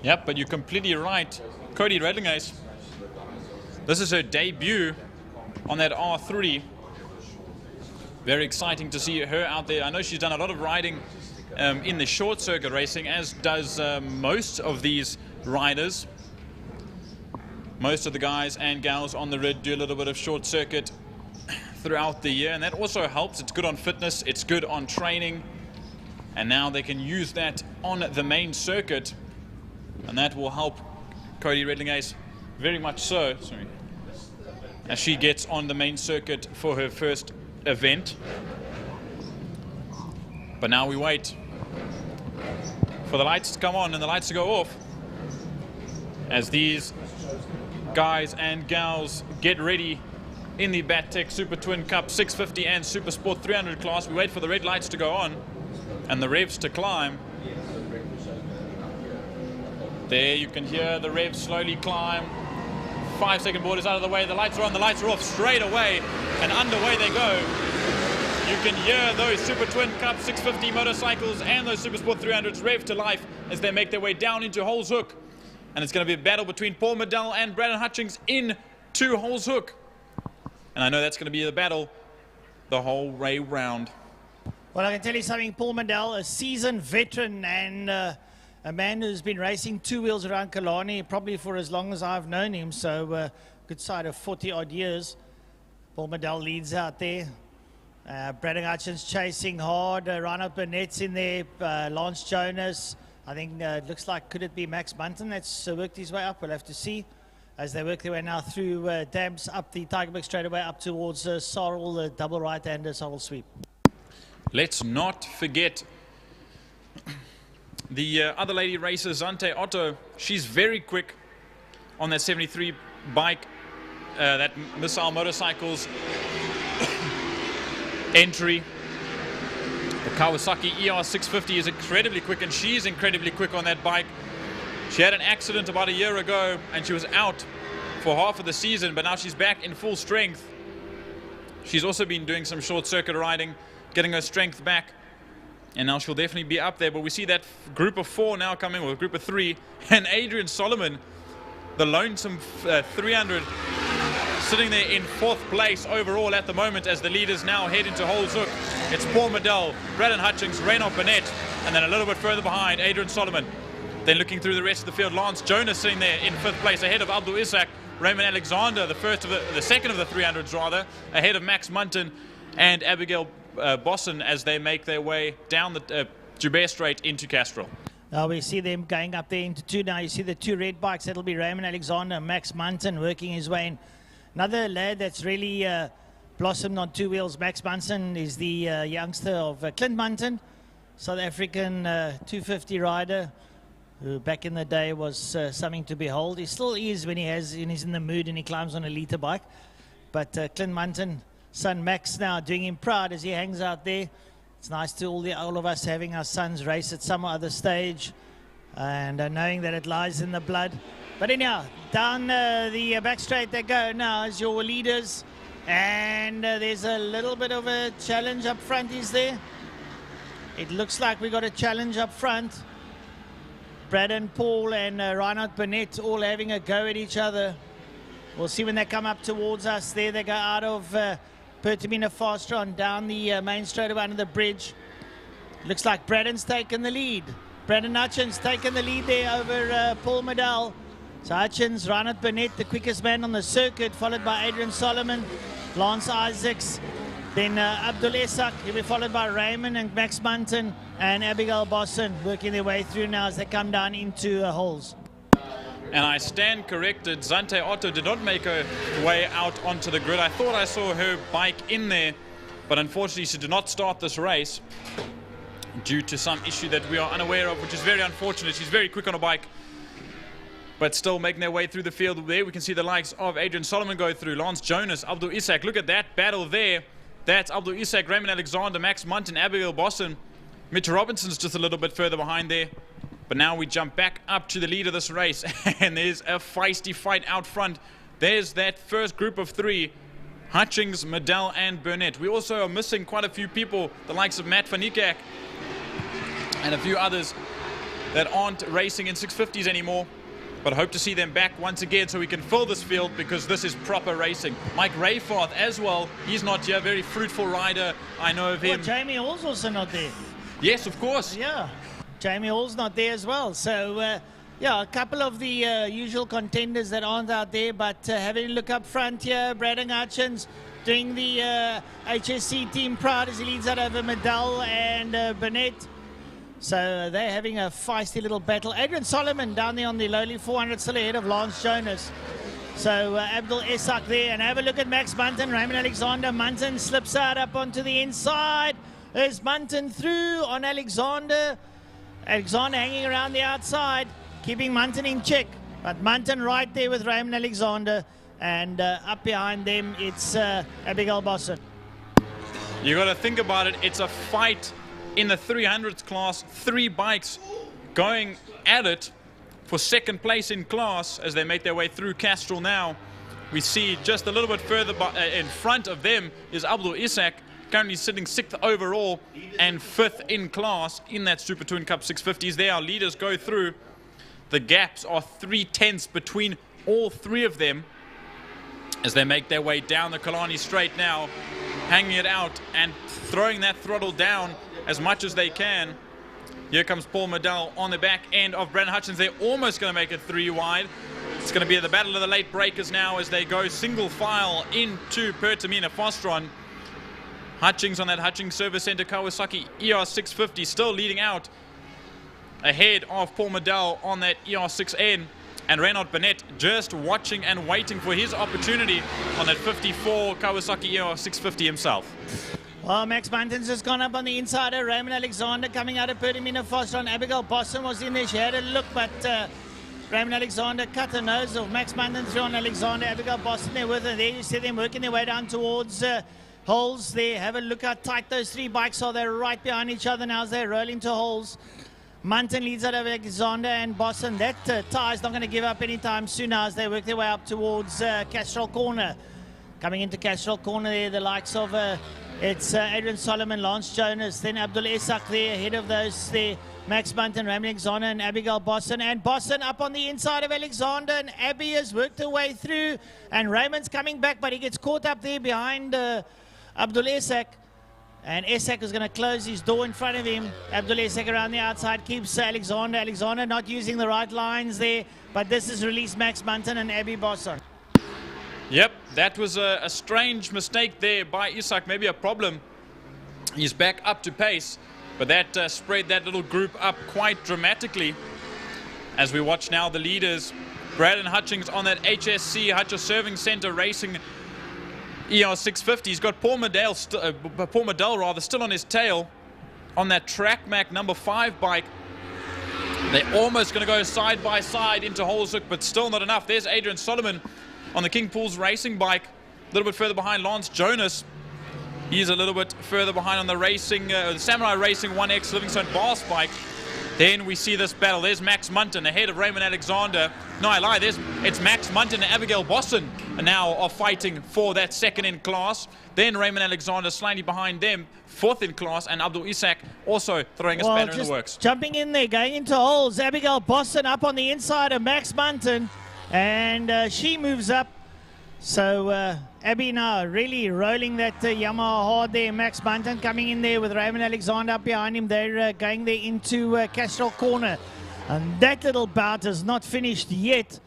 Yep, but you're completely right. Cody Redlinghuis, this is her debut on that R3. Very exciting to see her out there. I know she's done a lot of riding in the short circuit racing, as does most of these riders. Most of the guys and gals on the rid do a little bit of short circuit throughout the year, and that also helps. It's good on fitness, it's good on training, and now they can use that on the main circuit, and that will help Cody Redlinghuis very much so, as she gets on the main circuit for her first event. But now we wait for the lights to come on and the lights to go off as these guys and gals get ready in the Battek Super Twin Cup 650 and Super Sport 300 class. We wait for the red lights to go on and the revs to climb. There you can hear the revs slowly climb. 5-second board is out of the way. The lights are on, the lights are off straight away, and underway they go. You can hear those Super Twin Cup 650 motorcycles and those Super Sport 300s rev to life as they make their way down into Holes Hook. And it's going to be a battle between Paul Medal and Brandon Hutchings into Holes Hook. And I know that's going to be the battle the whole way round. Well, I can tell you something, Paul Medal, a seasoned veteran and a man who's been racing two wheels around Killarney probably for as long as I've known him, so good side of 40-odd years. Paul Medal leads out there. Brandon Hutchins chasing hard. Reinhard Burnett's in there. Lance Jonas. I think it looks like, could it be Max Bunton that's worked his way up? We'll have to see as they work their way now through Dams up the Tigerberg straightaway up towards Sorrel, the double right-hander Sorrel sweep. Let's not forget the other lady racer, Zante Otto. She's very quick on that 73 bike, that Missile Motorcycles entry. The Kawasaki ER650 is incredibly quick, and she's incredibly quick on that bike. She had an accident about a year ago, and she was out for half of the season, but now she's back in full strength. She's also been doing some short circuit riding, getting her strength back, and now she'll definitely be up there. But we see that group of four now coming, or group of three, and Adrian Solomon, the lonesome 300, sitting there in fourth place overall at the moment as the leaders now head into Holes Hook. It's Paul Medal, Brandon Hutchings, Reinhard Burnett, and then a little bit further behind, Adrian Solomon. Then looking through the rest of the field, Lance Jonas sitting there in fifth place ahead of Abdul Isaac, Raymond Alexander, the second of the 300s rather, ahead of Max Munton and Abigail Bosson as they make their way down the Joubert Straight into Castrol. Now we see them going up there into two. Now you see the two red bikes. That'll be Raymond Alexander and Max Munton working his way in. Another lad that's really blossomed on two wheels, Max Munson, is the youngster of Clint Munton, South African 250 rider, who back in the day was something to behold. He still is when he's in the mood and he climbs on a liter bike. But Clint Munton, son Max, now doing him proud as he hangs out there. It's nice to all of us having our sons race at some other stage and knowing that it lies in the blood. But anyhow, down the back straight they go now as your leaders. And there's a little bit of a challenge up front, is there? It looks like we got a challenge up front. Braden Paul and Reinhard Burnett all having a go at each other. We'll see when they come up towards us. There they go out of Pertamina Fastron down the main straight under the bridge. Looks like Braden's taken the lead. Braden Hutchins taken the lead there over Paul Medal. So Hutchins, Reinhard Burnett, the quickest man on the circuit, followed by Adrian Solomon, Lance Isaacs, then Abdul Esak. He'll be followed by Raymond and Max Munton and Abigail Bosson, working their way through now as they come down into holes. And I stand corrected. Zante Otto did not make her way out onto the grid. I thought I saw her bike in there, but unfortunately she did not start this race due to some issue that we are unaware of, which is very unfortunate. She's very quick on a bike, but still making their way through the field. There we can see the likes of Adrian Solomon go through. Lance Jonas, Abdul Isak. Look at that battle there. That's Abdul Isak, Raymond Alexander, Max Munton, Abigail Bosson. Mitch Robinson's just a little bit further behind there. But now we jump back up to the lead of this race, and there's a feisty fight out front. There's that first group of three, Hutchings, Medal, and Burnett. We also are missing quite a few people, the likes of Matt van Niekerk and a few others that aren't racing in 650s anymore. But I hope to see them back once again so we can fill this field, because this is proper racing. Mike Rayforth as well. He's not here. Very fruitful rider. I know of him. Well, Jamie Hall's also not there. Yes, of course. Yeah. Jamie Hall's not there as well. So, yeah, a couple of the usual contenders that aren't out there. But having a look up front here, Braden Hutchins doing the HSC team proud as he leads out over Medal and Burnett. So they're having a feisty little battle. Adrian Solomon down there on the lowly 400, still ahead of Lance Jonas. So Abdul Esak there. And have a look at Max Munton, Raymond Alexander. Munton slips out up onto the inside. There's Munton through on Alexander. Alexander hanging around the outside, keeping Munton in check. But Munton right there with Raymond Alexander. And up behind them, it's Abigail Bosson. You got to think about it. It's a fight in the 300th class. 3 bikes going at it for second place in class as they make their way through Castrol now. We see just a little bit further in front of them is Abdul Isak, currently sitting 6th overall and 5th in class in that Super Twin Cup 650s. There our leaders go through. The gaps are 3/10 between all 3 of them as they make their way down the Killarney straight now, hanging it out and throwing that throttle down as much as they can. Here comes Paul Medal on the back end of Braden Hutchins. They're almost going to make it 3 wide. It's going to be the battle of the late breakers now as they go single file into Pertamina Fastron. Hutchings on that Hutchings Service Center Kawasaki ER650 still leading out ahead of Paul Medal on that ER6N. And Reinhard Burnett just watching and waiting for his opportunity on that 54 Kawasaki ER650 himself. Well, Max Munton's just gone up on the insider. Raymond Alexander coming out of Pertamina Fastron. Abigail Bosson was in there. She had a look, but Raymond Alexander cut the nose of Max Munton through on Alexander. Abigail Bosson there with her. There you see them working their way down towards holes there. Have a look how tight those 3 bikes are. They're right behind each other now as they roll into holes. Munton leads out of Alexander and Bosson. That tie is not going to give up anytime soon now as they work their way up towards Castrol Corner. Coming into Castrol Corner there, the likes of it's Adrian Solomon, Lance Jonas, then Abdul Esak there, ahead of those there, Max Munton, Raymond Alexander and Abigail Bosson. And Bosson up on the inside of Alexander, and Abby has worked her way through, and Raymond's coming back, but he gets caught up there behind Abdul Esak. And Esak is going to close his door in front of him. Abdul Esak around the outside keeps Alexander. Alexander not using the right lines there, but this has released Max Munton and Abby Bosson. Yep, that was a strange mistake there by Isak, maybe a problem. He's back up to pace, but that spread that little group up quite dramatically. As we watch now the leaders, Braden Hutchings on that HSC, Hutcher Serving Center Racing ER650. He's got Paul Medal still on his tail on that Track Mac number 5 bike. They're almost going to go side by side into Holzhoek, but still not enough. There's Adrian Solomon on the King Pools Racing bike, a little bit further behind Lance Jonas. He's a little bit further behind on the racing, the Samurai Racing 1X Livingstone Bass bike. Then we see this battle. There's Max Munton ahead of Raymond Alexander. No, I lie. It's Max Munton and Abigail Bosson now are fighting for that second in class. Then Raymond Alexander slightly behind them, fourth in class, and Abdul Isak also throwing a spanner in the works. Jumping in there, going into holes. Abigail Bosson up on the inside of Max Munton, and she moves up. So Abby now really rolling that Yamaha hard there. Max Munton coming in there with Raymond Alexander up behind him. They're going there into Castrol Corner. And that little bout is not finished yet.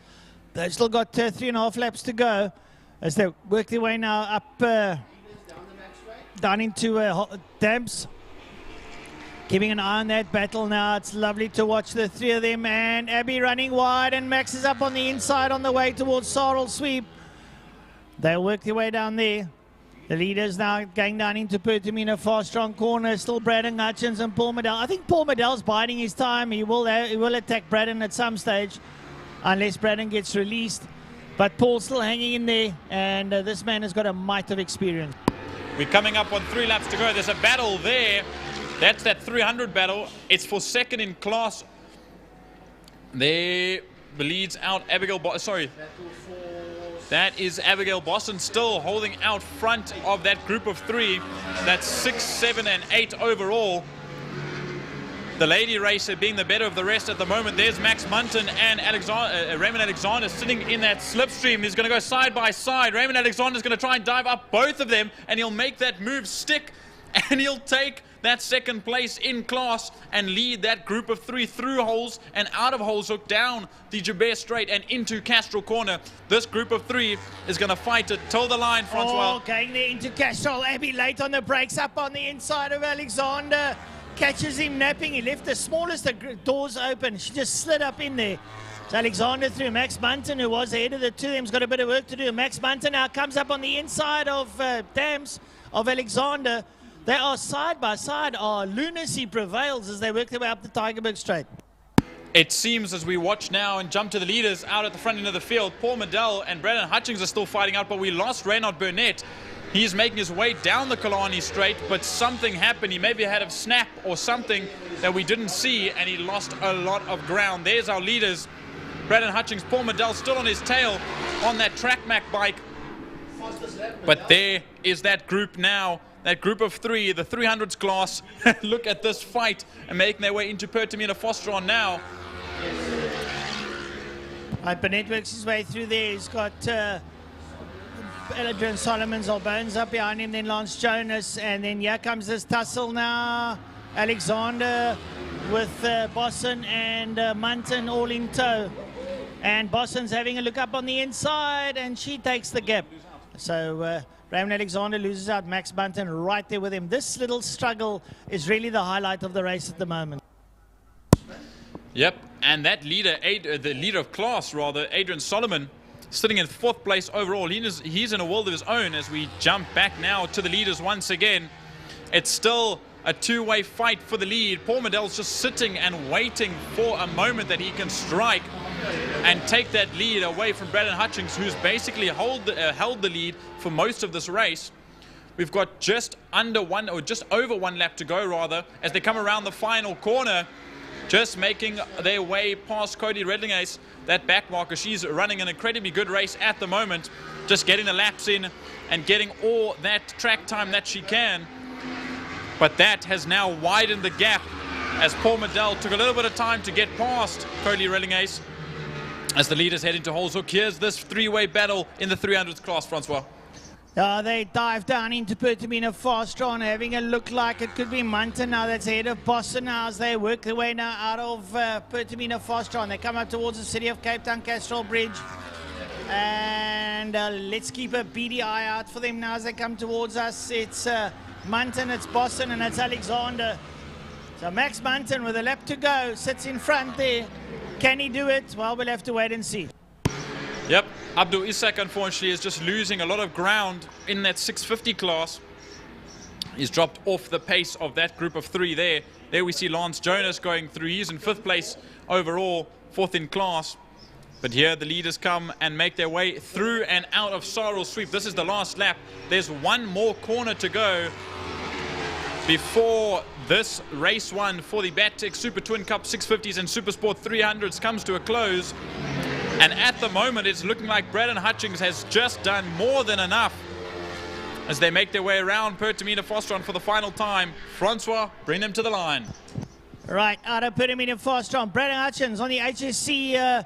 They've still got 3.5 laps to go as they work their way now up down into Damps. Keeping an eye on that battle now. It's lovely to watch the three of them. And Abby running wide, and Max is up on the inside on the way towards Sarl Sweep. They'll work their way down there. The leaders now going down into Pertamina, far strong corner. Still Braden Hutchins and Paul Medell. I think Paul Medell's biding his time. He will attack Braden at some stage, unless Braden gets released. But Paul's still hanging in there, and this man has got a mite of experience. We're coming up on 3 laps to go. There's a battle there. That's that 300 battle. It's for second in class. There leads out Abigail Bosson. That is Abigail Bosson still holding out front of that group of 3. That's 6, 7, and 8 overall. The lady racer being the better of the rest at the moment. There's Max Munton and Raymond Alexander sitting in that slipstream. He's going to go side by side. Raymond Alexander's going to try and dive up both of them, and he'll make that move stick, and he'll take that second place in class and lead that group of 3 through holes and out of holes hook down the Joubert Straight and into Castrol Corner. This group of 3 is going to fight it till the line, Francois. Oh, going there into Castrol. Abby late on the brakes, up on the inside of Alexander. Catches him napping. He left the smallest doors open. She just slid up in there. So Alexander through. Max Munton, who was ahead of the two of them, has got a bit of work to do. Max Munton now comes up on the inside of Dams of Alexander. They are side by side. Lunacy prevails as they work their way up the Tygerberg Straight. It seems as we watch now and jump to the leaders out at the front end of the field, Paul Medell and Braden Hutchings are still fighting out, but we lost Reynard Burnett. He's making his way down the Killarney Straight, but something happened. He maybe had a snap or something that we didn't see, and he lost a lot of ground. There's our leaders. Braden Hutchings, Paul Medell still on his tail on that TrackMac bike. But there is that group now. That group of 3, the 300s class. Look at this fight and making their way into Pertamina Fostron now. Burnett works his way through there. He's got Adrian Solomon's or Bones up behind him, then Lance Jonas, and then here comes this tussle now. Alexander with Bosson and Munton all in tow. And Bosson's having a look up on the inside, and she takes the gap. So Raymond Alexander loses out. Max Munton right there with him. This little struggle is really the highlight of the race at the moment. Yep, and that leader, the leader of class rather, Adrian Solomon, sitting in 4th place overall. He's in a world of his own as we jump back now to the leaders once again. It's still a two-way fight for the lead. Paul Medell's just sitting and waiting for a moment that he can strike and take that lead away from Braden Hutchings, who's basically held the lead for most of this race. We've got just under one, or just over 1 lap to go rather, as they come around the final corner, just making their way past Cody Redlingace, that back marker. She's running an incredibly good race at the moment, just getting the laps in and getting all that track time that she can. But that has now widened the gap as Paul Medell took a little bit of time to get past Cody Redlingace as the leaders head into Holes Hook. Here's this 3-way battle in the 300s class, Francois. They dive down into Pertamina Fastron, having a look like it could be Munton now that's ahead of Boston now as they work their way now out of Pertamina Fastron. They come up towards the city of Cape Town Castrol Bridge. And let's keep a beady eye out for them now as they come towards us. It's Munton, it's Boston, and it's Alexander. So Max Munton with a lap to go sits in front there. Can he do it? Well, we'll have to wait and see. Yep, Abdul Isak unfortunately is just losing a lot of ground in that 650 class. He's dropped off the pace of that group of 3 there. There we see Lance Jonas going through. He's in 5th place overall, 4th in class. But here the leaders come and make their way through and out of Sarl Sweep. This is the last lap. There's one more corner to go. before this race one for the Battec Super Twin Cup 650s and Supersport 300s comes to a close. And at the moment, it's looking like Braden Hutchings has just done more than enough as they make their way around Pertamina Fostron for the final time. Francois, bring them to the line. Right, out of Pertamina Fostron, Braden Hutchins on the HSC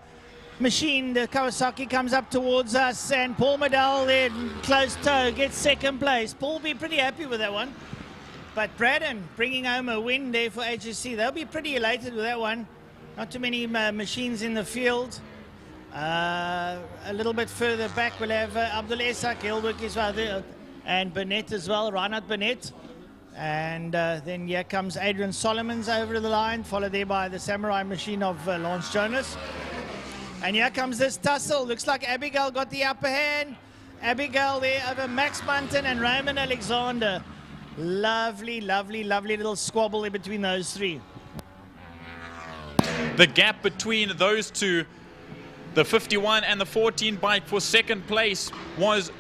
machine. The Kawasaki comes up towards us, and Paul Medal there, close toe, gets second place. Paul will be pretty happy with that one. But Braden bringing home a win there for HSC. They'll be pretty elated with that one. Not too many machines in the field. A little bit further back, we'll have Abdul Esak, Hilbert as well there, and Burnett as well, Reinhard Burnett. And then here comes Adrian Solomons over the line, followed there by the Samurai machine of Lance Jonas. And here comes this tussle. Looks like Abigail got the upper hand. Abigail there over Max Munton and Raymond Alexander. Lovely, lovely, lovely little squabble in between those three. The gap between those two, the 51 and the 14 bike for second place, was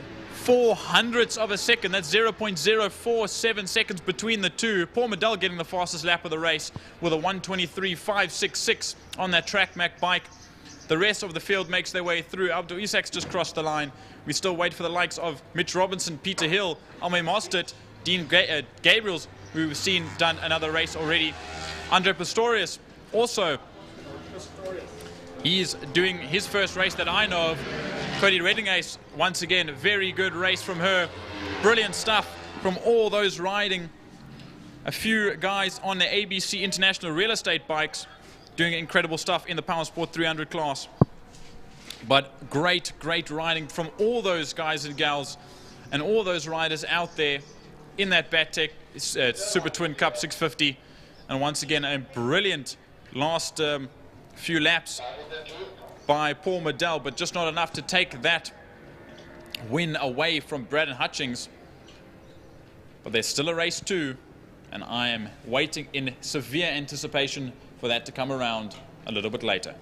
0.04 of a second. That's 0.047 seconds between the two. Paul Medal getting the fastest lap of the race with a 1:23.566 on that track Mac bike. The rest of the field makes their way through. Abdul Isak's just crossed the line. We still wait for the likes of Mitch Robinson, Peter Hill, Alme Mostert, Dean Gabriels, who we've seen done another race already. Andre Pistorius also. He's doing his first race that I know of. Cody Reddingace, once again, very good race from her. Brilliant stuff from all those riding. A few guys on the ABC International Real Estate bikes doing incredible stuff in the Power Sport 300 class. But great, great riding from all those guys and gals and all those riders out there in that Battec Super Twin Cup 650. And once again, a brilliant last few laps by Paul Medal, but just not enough to take that win away from Braden Hutchings. But there's still a race two, and I am waiting in severe anticipation for that to come around a little bit later.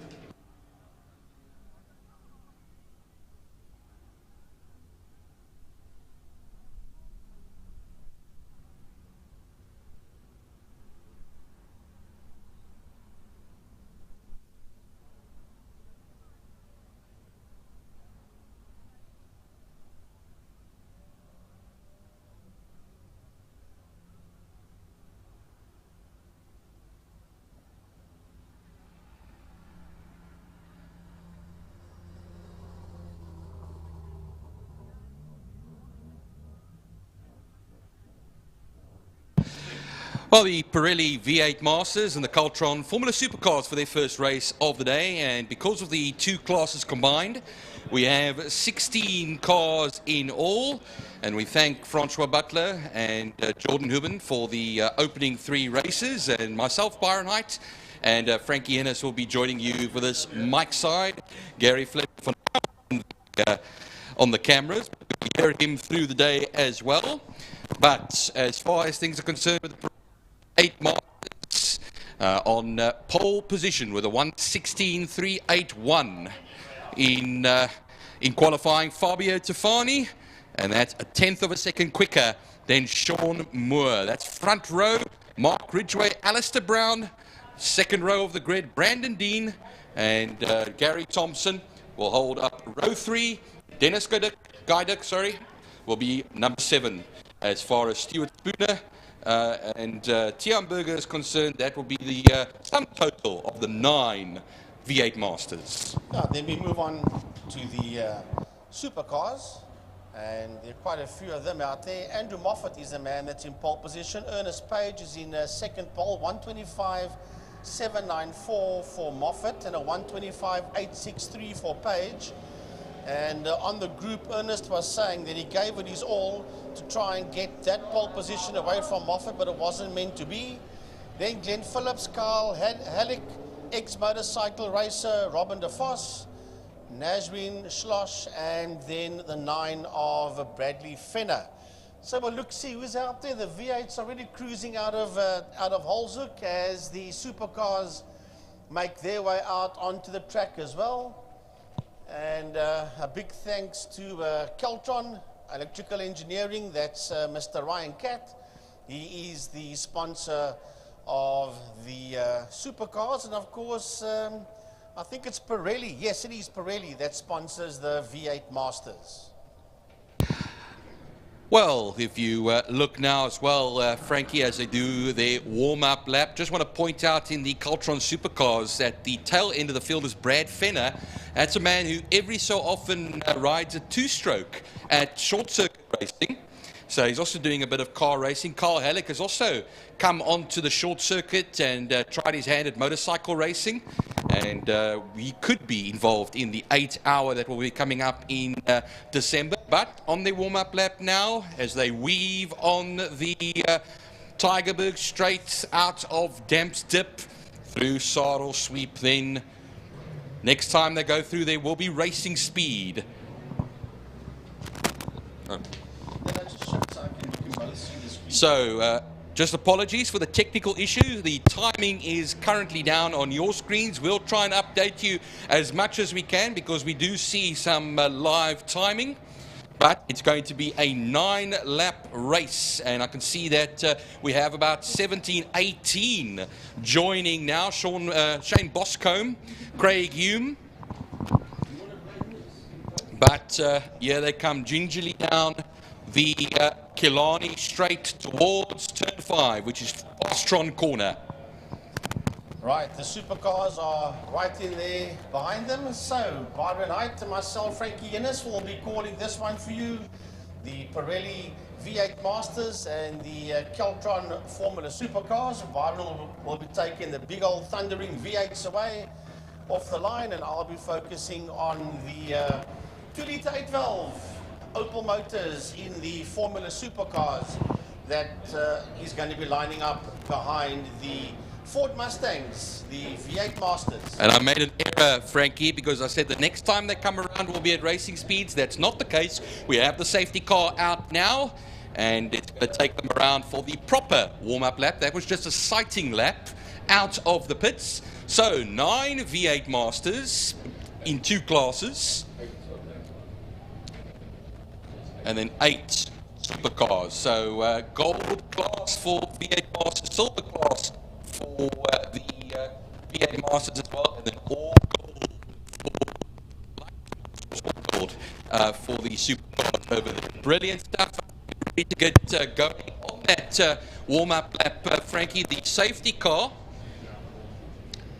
Well, the Pirelli V8 Masters and the Caltron Formula Supercars for their first race of the day, and because of the two classes combined, we have 16 cars in all, and we thank Francois Butler and Jordan Hubin for the opening three races, and myself, Byron Height, and Frankie Ennis will be joining you for this mic side. Gary Flip on the cameras, we hear him through the day as well. But as far as things are concerned with the 8 Masters on pole position with a 1:16.381 in qualifying, Fabio Tofani, and that's a 1/10 of a second quicker than Sean Moore. That's front row, Mark Ridgway, Alistair Brown, second row of the grid, Brandon Dean, and Gary Thompson will hold up row 3. Dennis Guydick, will be number 7. As far as Stuart Spooner and Tian Berger is concerned, that will be the sum total of the 9 V8 Masters. Then we move on to the supercars, and there are quite a few of them out there. Andrew Moffat is the man that's in pole position. Ernest Page is in second pole, 1:25.794 for Moffat and a 1:25.863 for Page. And on the group, Ernest was saying that he gave it his all to try and get that pole position away from Moffat, but it wasn't meant to be. Then Glenn Phillips, Carl Halleck, ex-motorcycle racer Robin de Vos, Nazrin Schloss, and then the 9 of Bradley Fenner. So we'll look, see who's out there. The V8s are really cruising out of Holzhoek as the supercars make their way out onto the track as well. And a big thanks to Caltron Electrical Engineering, that's Mr. Ryan Catt, He is the sponsor of the supercars, and of course, I think it's Pirelli. Yes, it is Pirelli that sponsors the V8 Masters. Well, if you look now as well, Frankie, as they do their warm-up lap, just want to point out in the Cultron Supercars at the tail end of the field is Brad Fenner. That's a man who every so often rides a two-stroke at short circuit racing. So he's also doing a bit of car racing. Carl Halleck has also come onto the short circuit and tried his hand at motorcycle racing. And he could be involved in the 8-hour that will be coming up in December. But on their warm-up lap now, as they weave on the Tygerberg straight out of Damps Dip through Saddle Sweep, then next time they go through there will be racing speed. Oh. So, just apologies for the technical issue. The timing is currently down on your screens. We'll try and update you as much as we can because we do see some live timing. But it's going to be a 9-lap race. And I can see that we have about 17, 18 joining now. Shane Boscombe, Craig Hume. But here they come gingerly down the Killarney straight towards turn 5, which is Ostron corner. Right, the supercars are right in there behind them. So, Byron Height and myself, Frankie Innes, will be calling this one for you. The Pirelli V8 Masters and the Keltron Formula Supercars. Byron will be taking the big old thundering V8s away off the line, and I'll be focusing on the 2-litre 8-valve Opel motors in the Formula Supercars that is going to be lining up behind the Ford Mustangs, the V8 Masters. And I made an error, Frankie, because I said the next time they come around will be at racing speeds. That's not the case. We have the safety car out now, and it's going to take them around for the proper warm-up lap. That was just a sighting lap out of the pits. So 9 V8 Masters in 2 classes. And then 8 supercars. So gold class for V8 Masters, silver class for the V8 Masters as well, and then all gold for the supercars over there. Brilliant stuff. Ready to get going on that warm-up lap, Frankie. The safety car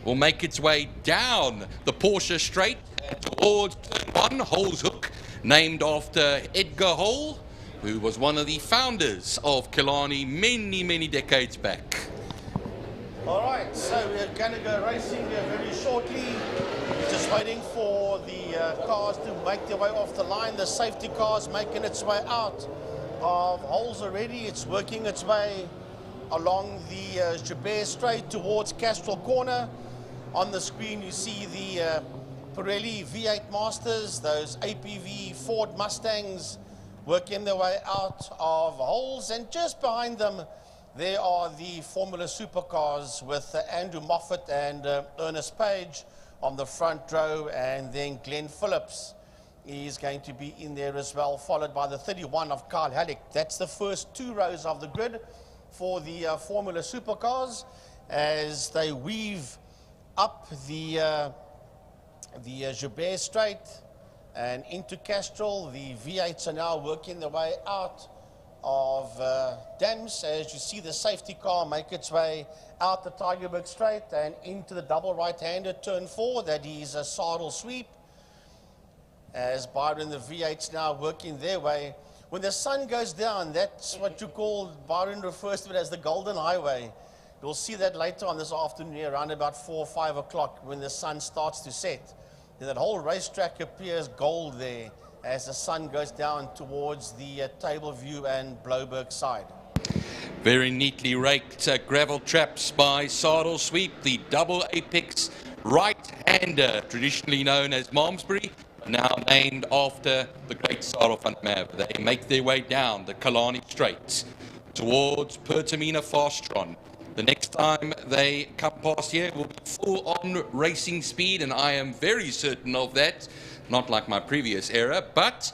will make its way down the Porsche straight towards turn 1, Hole's Hook, named after Edgar Hole, who was one of the founders of Killarney many, many decades back. All right, so we're going to go racing very shortly. Just waiting for the cars to make their way off the line. The safety car's making its way out of holes already. It's working its way along the Joubert Straight towards Castrol Corner. On the screen you see the Pirelli V8 Masters, those APV Ford Mustangs working their way out of holes, and just behind them there are the Formula Supercars with Andrew Moffat and Ernest Page on the front row, and then Glenn Phillips is going to be in there as well, followed by the 31 of Carl Halleck. That's the first 2 rows of the grid for the Formula Supercars as they weave up the Joubert Straight and into Castrol. The V8s are now working their way out of Dams as you see the safety car make its way out the Tygerberg Straight and into the double right-handed turn 4. That is a Saddle Sweep. As Byron, the V8s now working their way. When the sun goes down, that's what you call, Byron refers to it as the Golden Highway. You'll see that later on this afternoon around about 4 or 5 o'clock when the sun starts to set. And that whole racetrack appears gold there as the sun goes down towards the Tableview and Bloberg side. Very neatly raked gravel traps by Saddle Sweep, the double apex right-hander, traditionally known as Malmesbury, now named after the great Saddle van Mav. They make their way down the Killarney Straight towards Pertamina Fastron. The next time they come past here will be full-on racing speed, and I am very certain of that. Not like my previous era, but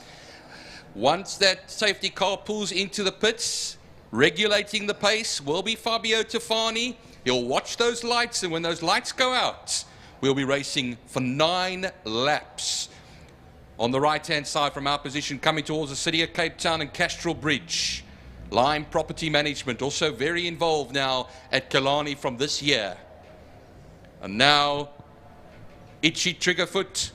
once that safety car pulls into the pits, regulating the pace will be Fabio Tofani. He'll watch those lights, and when those lights go out, we'll be racing for 9 laps. On the right-hand side from our position, coming towards the city of Cape Town and Castrol Bridge, Lime Property Management, also very involved now at Killarney from this year. And now, Itchy Triggerfoot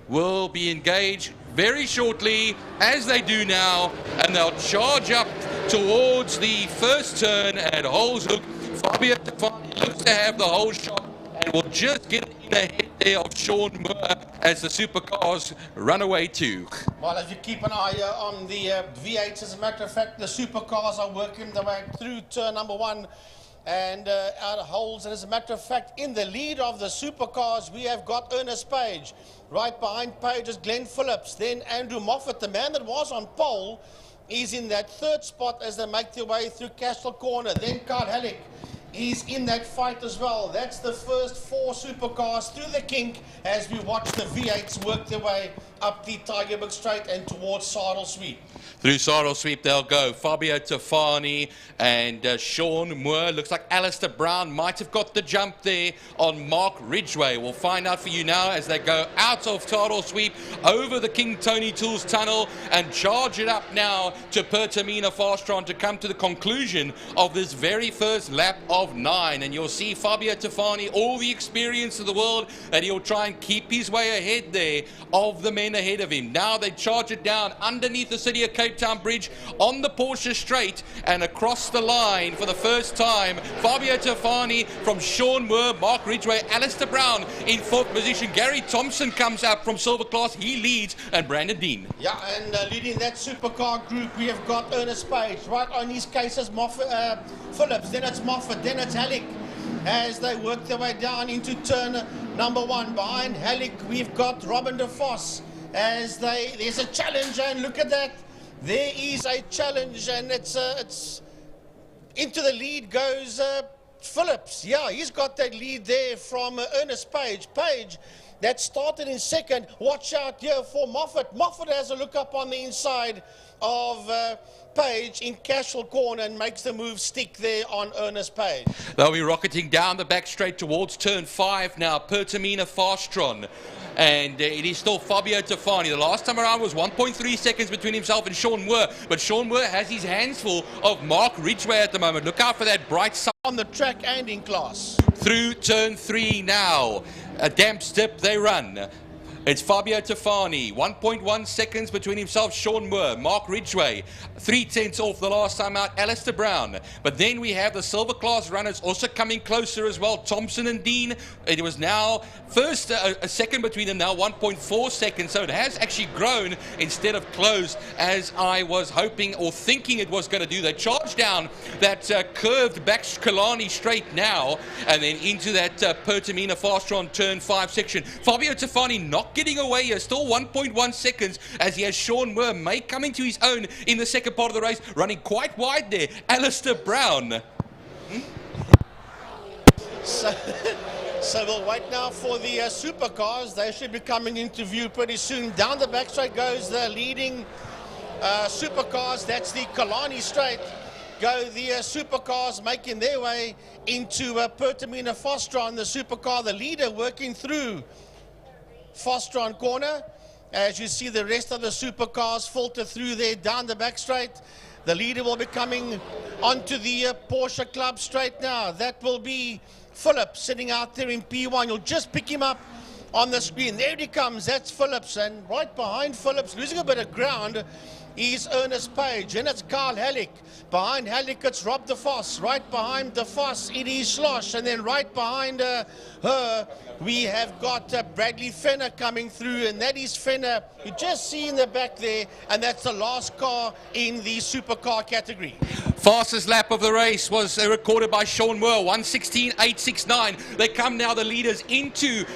will be engaged very shortly, as they do now, and they'll charge up towards the first turn at Holes Hook. Fabio Tofani looks to have the whole shot and will just get in ahead there of Sean Moore as the supercars run away too. Well, if you keep an eye on the V8s, as a matter of fact, the supercars are working their way through turn number 1 and out of holes. And as a matter of fact, in the lead of the supercars, we have got Ernest Page. Right behind Page is Glenn Phillips, then Andrew Moffat, the man that was on pole. He's in that 3rd spot as they make their way through Castle Corner. Then Carl Halleck, he's in that fight as well. That's the first 4 supercars through the kink as we watch the V8s work their way up the Tigerberg Straight and towards Saddle Sweep. Through Saddle Sweep they'll go. Fabio Tofani and Sean Moore. Looks like Alistair Brown might have got the jump there on Mark Ridgway. We'll find out for you now as they go out of Saddle Sweep over the King Tony Tools tunnel and charge it up now to Pertamina Fastron to come to the conclusion of this very first lap of 9. And you'll see Fabio Tofani, all the experience of the world, and he'll try and keep his way ahead there of the men ahead of him. Now they charge it down underneath the city of Cape Town Bridge on the Porsche Straight and across the line for the first time. Fabio Tofani from Sean Moore, Mark Ridgway, Alistair Brown in 4th position. Gary Thompson comes up from Silver Class, he leads, and Brandon Dean. Yeah, and leading that supercar group, we have got Ernest Page. Right on his case is Phillips, then it's Moffat, then it's Halleck as they work their way down into turn number 1. Behind Halleck, we've got Robin de Vos as there's a challenge, and look at that. There is a challenge, and it's into the lead goes Phillips. Yeah, he's got that lead there from Ernest Page. Page, that started in 2nd. Watch out here for Moffat. Moffat has a look up on the inside of Page in Cashel Corner and makes the move stick there on Ernest Page. They'll be rocketing down the back straight towards turn 5 now. Pertamina Fastron. And it is still Fabio Tofani. The last time around was 1.3 seconds between himself and Sean Moore. But Sean Moore has his hands full of Mark Ridgway at the moment. Look out for that bright side. On the track and in class. Through turn 3 now. A damp step they run. It's Fabio Tofani, 1.1 seconds between himself, Sean Moore, Mark Ridgway, 3/10 off the last time out, Alistair Brown. But then we have the silver class runners also coming closer as well, Thompson and Dean. It was now first a second between them, now 1.4 seconds, so it has actually grown instead of closed as I was hoping or thinking it was going to do. They charge down that curved back Killarney straight now, and then into that Pertamina Fastron turn 5 section. Fabio Tofani not getting away here, still 1.1 seconds as he has Sean Moore may come into his own in the second part of the race, running quite wide there. Alistair Brown. So we'll wait now for the supercars. They should be coming into view pretty soon. Down the back straight goes the leading supercars. That's the Killarney Straight. Go the supercars making their way into Pertamina Fastron, the supercar, the leader, working through Fastron Corner. As you see the rest of the supercars filter through there down the back straight. The leader will be coming onto the Porsche Club Straight now. That will be Phillips sitting out there in P1. You'll just pick him up on the screen. There he comes. That's Phillips. And right behind Phillips, losing a bit of ground, is Ernest Page. And it's Carl Halleck. Behind Halleck, it's Rob de Vos. Right behind de Vos, it is Slosh. And then right behind her, we have got Bradley Fenner coming through. And that is Fenner. You just see in the back there. And that's the last car in the supercar category. Fastest lap of the race was recorded by Sean Moore, 1:16.869. They come now, the leaders, into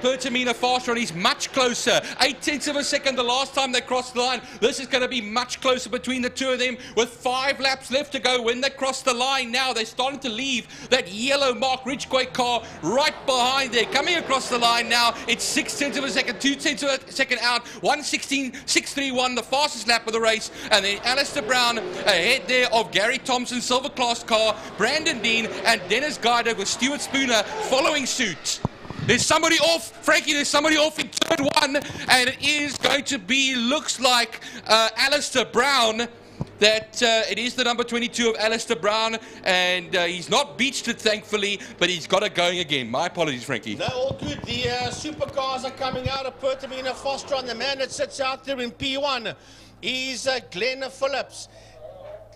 Pertamina Fastron. He's much closer, 0.8 of a second the last time they crossed the line. This is going to be much closer between the two of them with 5 laps left to go. When they cross the line now, they're starting to leave that yellow Mark Ridgway car right behind there. Coming across the line now, it's 0.6 of a second, 0.2 of a second out, 1:16.631, the fastest lap of the race. And then Alistair Brown ahead there of Gary Thompson, silver class car, Brandon Dean, and Dennis Guyder with Stuart Spooner following suit. There's somebody off, Frankie, there's somebody off in turn 1, and it is going to be, looks like Alistair Brown. That it is the number 22 of Alistair Brown, and he's not beached it, thankfully, but he's got it going again. My apologies, Frankie. No, all good. The supercars are coming out of Pertamina Fostron. The man that sits out there in P1 is Glenn Phillips.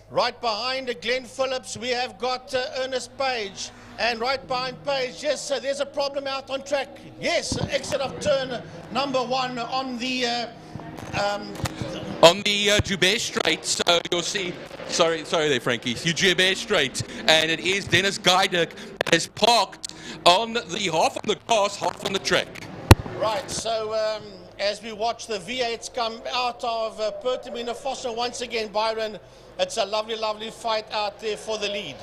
Right behind Glenn Phillips, we have got Ernest Page. And right behind Page, yes, there's a problem out on track. Yes, exit of turn number 1 on the Joubert Straight, so you'll see, sorry there, Frankie, Joubert Straight, and it is Dennis Guyder that is parked on the half on the grass, half on the track. Right, so as we watch the V8s come out of Pertamina Foster once again, Byron, it's a lovely, lovely fight out there for the lead.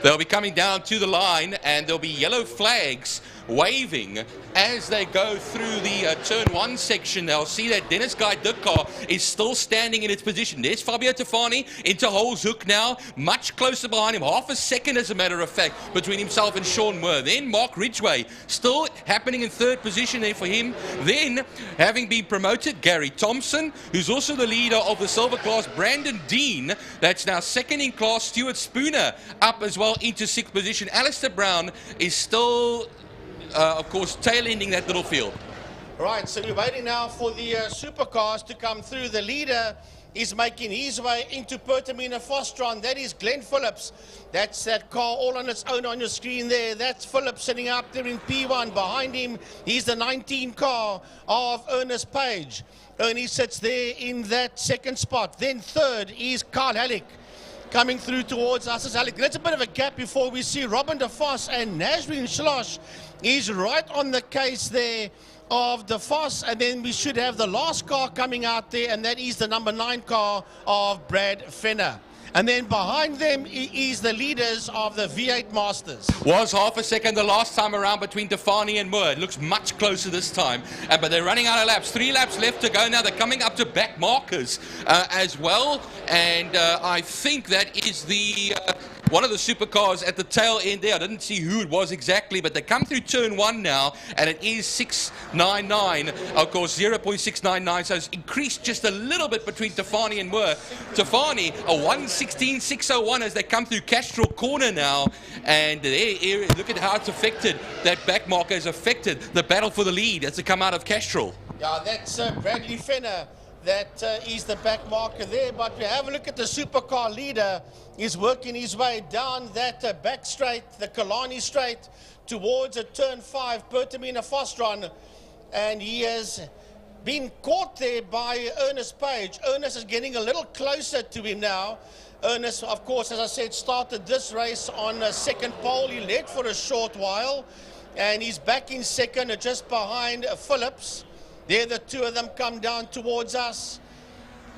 They'll be coming down to the line, and there'll be yellow flags waving as they go through the turn 1 section. They'll see that Dennis Guyder car is still standing in its position. There's Fabio Tafani into Hole's Hook now, much closer behind him, half a second as a matter of fact between himself and Sean Moore. Then Mark Ridgway still happening in 3rd position there for him. Then having been promoted, Gary Thompson, who's also the leader of the silver class, Brandon Dean, that's now 2nd in class. Stuart Spooner up as well into 6th position. Alistair Brown is still of course, tail-ending that little field. Right, so we're waiting now for the supercars to come through. The leader is making his way into Pertamina Fostron. That is Glenn Phillips. That's that car all on its own on your screen there. That's Phillips sitting up there in P1. Behind him, he's the 19 car of Ernest Page. Ernie sits there in that 2nd spot. Then 3rd is Carl Halleck. Coming through towards us is Halleck. That's a bit of a gap before we see Robin de Vos, and Nazrin Schloss is right on the case there of de Vos, and then we should have the last car coming out there, and that is the number 9 car of Brad Fenner. And then behind them is the leaders of the V8 Masters. Was half a second the last time around between Tafani and Moore. It looks much closer this time. But they're running out of laps. 3 laps left to go now. They're coming up to back markers as well. And I think that is the one of the supercars at the tail end there. I didn't see who it was exactly, but they come through turn 1 now, and it is 699, of course, 0.699, so it's increased just a little bit between Tafani and Moore. Tafani, a 1:16.601 as they come through Castrol Corner now, and there, look at how it's affected. That back marker has affected the battle for the lead as they come out of Castrol. Yeah, that's Bradley Fenner. That is the back marker there, but we have a look at the supercar leader. He's working his way down that back straight, the Killarney straight, towards a turn 5, Pertamina Fostron, and he has been caught there by Ernest Page. Ernest is getting a little closer to him now. Ernest, of course, as I said, started this race on 2nd pole. He led for a short while, and he's back in 2nd, just behind Phillips. There, the 2 of them come down towards us.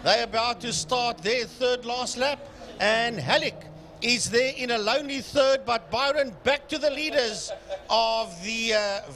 They're about to start their 3rd last lap. And Halleck is there in a lonely 3rd, but Byron back to the leaders of the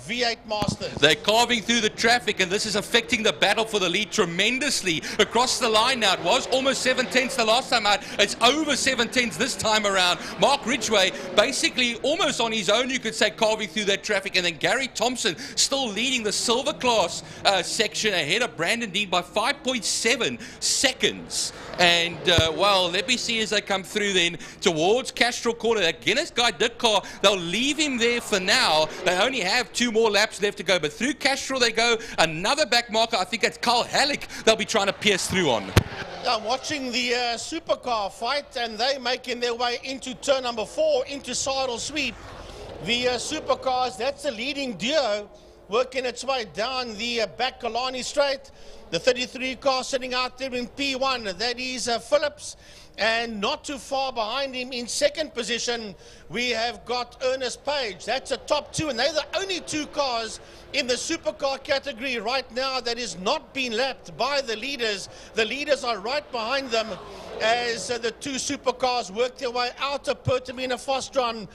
V8 Masters. They're carving through the traffic, and this is affecting the battle for the lead tremendously. Across the line now, it was almost 7/10 the last time out. It's over 7/10 this time around. Mark Ridgway basically almost on his own, you could say, carving through that traffic. And then Gary Thompson still leading the silver class section ahead of Brandon Dean by 5.7 seconds. And, well, let me see as they come through then towards Castrol Corner. That Guinness Guyder car, they'll leave him there for now. They only have 2 more laps left to go. But through Castrol they go. Another back marker, I think that's Carl Halleck, they'll be trying to pierce through on. I'm watching the supercar fight, and they're making their way into turn number 4, into Sidle Sweep. The supercars, that's the leading duo, working its way down the back Killarney straight. The 33 car sitting out there in P1, that is Phillips. And not too far behind him in 2nd position, we have got Ernest Page. That's a top 2, and they're the only 2 cars in the supercar category right now that is not being lapped by the leaders. The leaders are right behind them as the 2 supercars work their way out of Pertamina Fostron.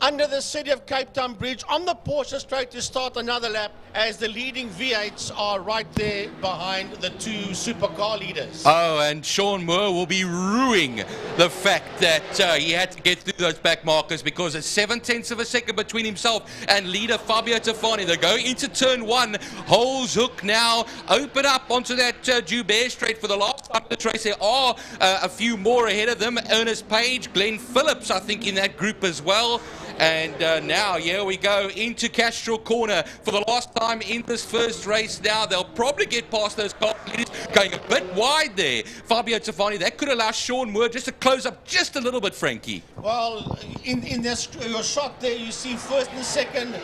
under the City of Cape Town Bridge on the Porsche straight to start another lap as the leading V8s are right there behind the two supercar leaders. Oh, and Sean Moore will be ruining the fact that he had to get through those back markers because it's 7/10 of a second between himself and leader Fabio Tofani. They go into turn one. Holes hook now open up onto that Joubert straight for the last time of the race. There are a few more ahead of them. Ernest Page, Glenn Phillips, I think, in that group as well. And now, here we go into Castro Corner for the last time in this first race. Now, they'll probably get past those car leaders, going a bit wide there. Fabio Tofani, that could allow Sean Moore just to close up just a little bit, Frankie. Well, in this, your shot there, you see first and second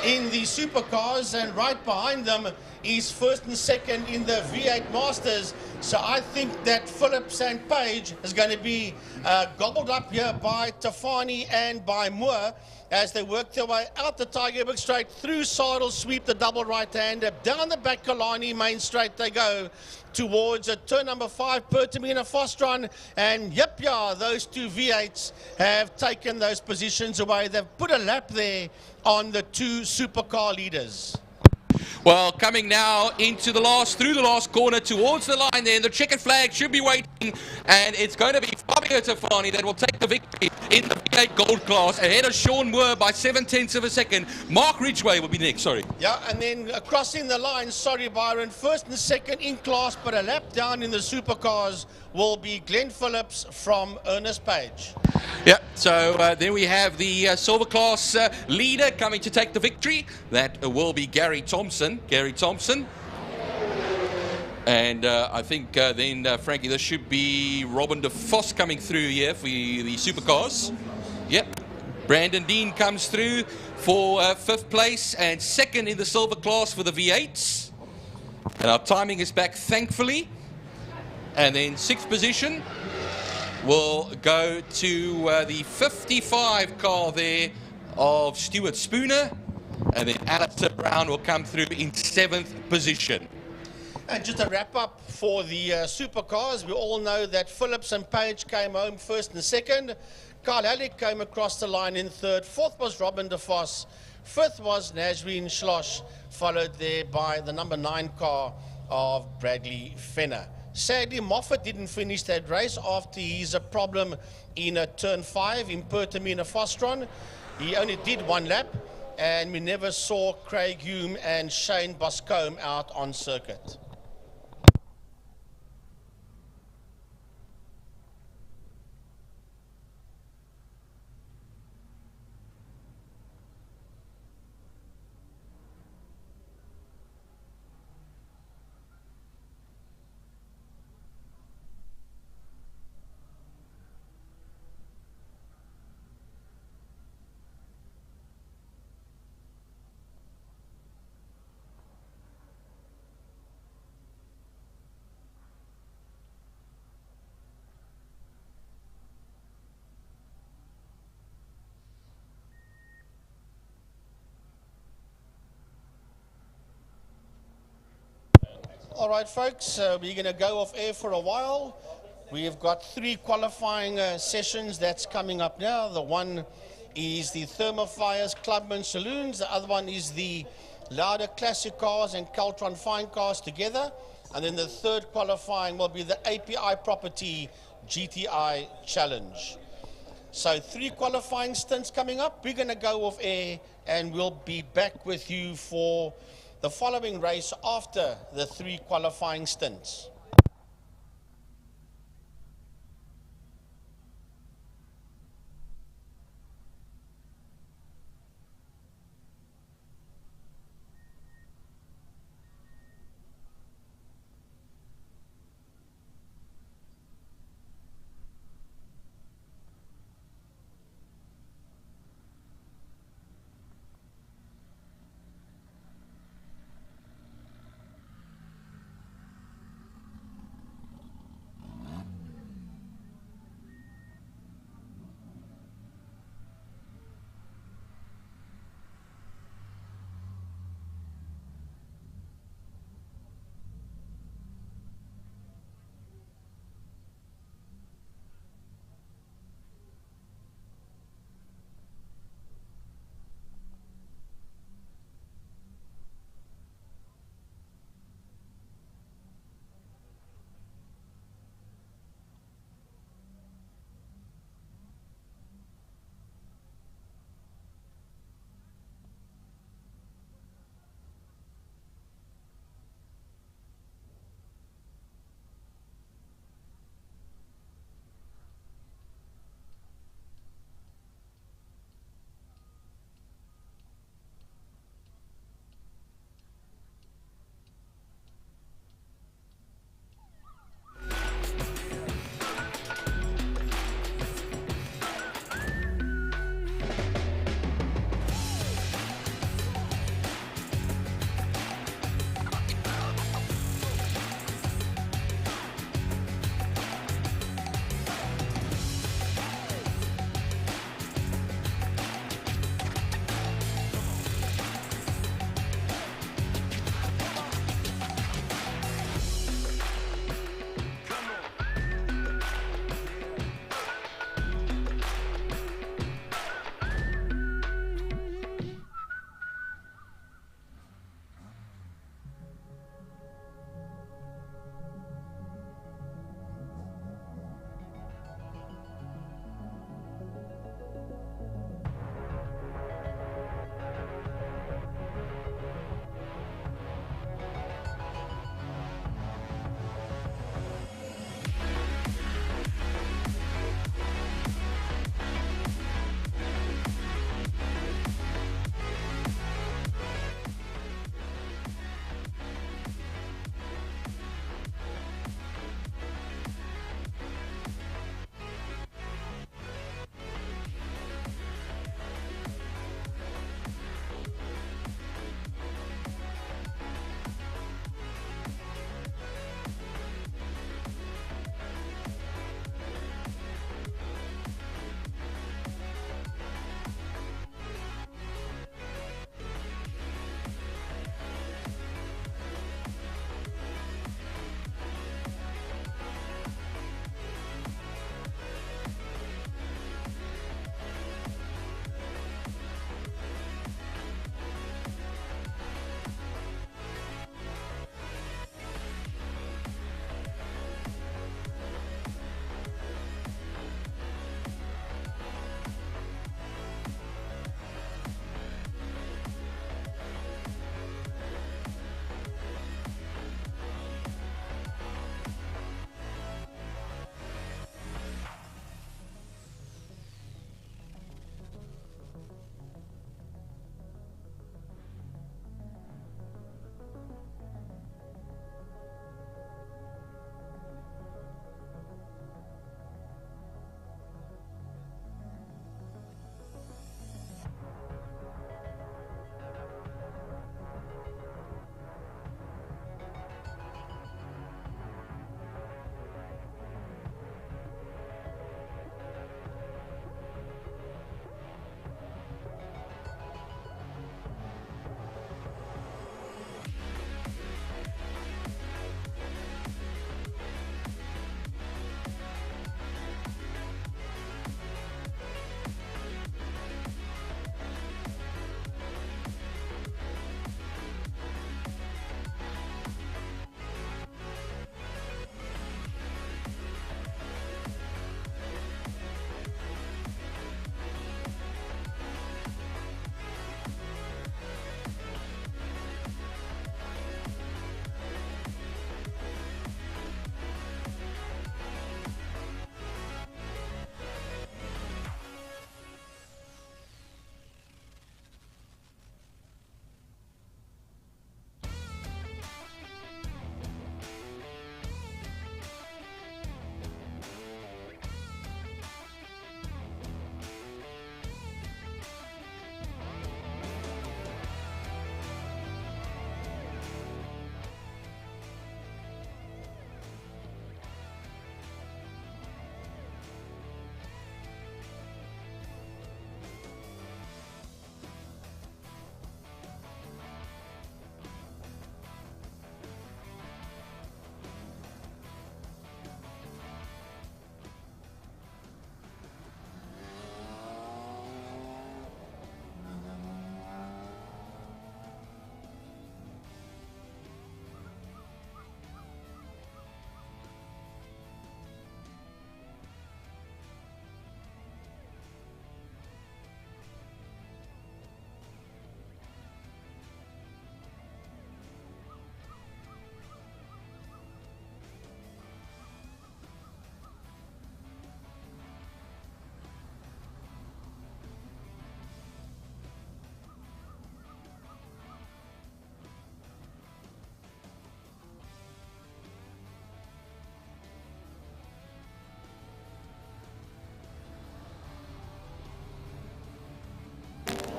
in the supercars, and right behind them is first and second in the V8 Masters. So I think that Phillips and Page is going to be gobbled up here by Tofani and by Moore as they work their way out the Tigerberg straight, through Saddle, sweep the double right-hander, down the back Killarney main straight they go towards turn number 5, Pertamina Fostron, and yep, yeah, those two V8s have taken those positions away. They've put a lap there on the two supercar leaders. Well, coming now into the last, through the last corner towards the line there, the checkered flag should be waiting, and it's going to be Fabio Tofani that will take the victory in the V8 Gold class, ahead of Sean Moore by 7/10 of a second. Mark Ridgway will be next, sorry. Yeah, and then crossing the line, sorry Byron, first and second in class, but a lap down in the supercars will be Glenn Phillips from Ernest Page. Yeah, so then we have the silver class leader coming to take the victory. That will be Gary Thompson. And I think then, Frankie, this should be Robin de Vos coming through here for the supercars. Yep. Brandon Dean comes through for 5th place and 2nd in the silver class for the V8s. And our timing is back, thankfully. And then 6th position will go to the 55 car there of Stuart Spooner. And then Alistair Brown will come through in 7th position. And just a wrap up for the supercars, we all know that Phillips and Page came home 1st and 2nd. Carl Halleck came across the line in 3rd. 4th was Robin de Vos. 5th was Nazreen Schloss, followed there by the number 9 car of Bradley Fenner. Sadly, Moffat didn't finish that race after his problem in turn 5 in Pertamina Fostron. He only did 1 lap, and we never saw Craig Hume and Shane Boscombe out on circuit. All right, folks, we're going to go off air for a while. We've got 3 qualifying sessions that's coming up now. The one is the Thermofires, Clubman, Saloons. The other one is the Lauda Classic Cars and Caltron Fine Cars together. And then the 3rd qualifying will be the API Property GTI Challenge. So 3 qualifying stints coming up. We're going to go off air and we'll be back with you for the following race after the 3 qualifying stints.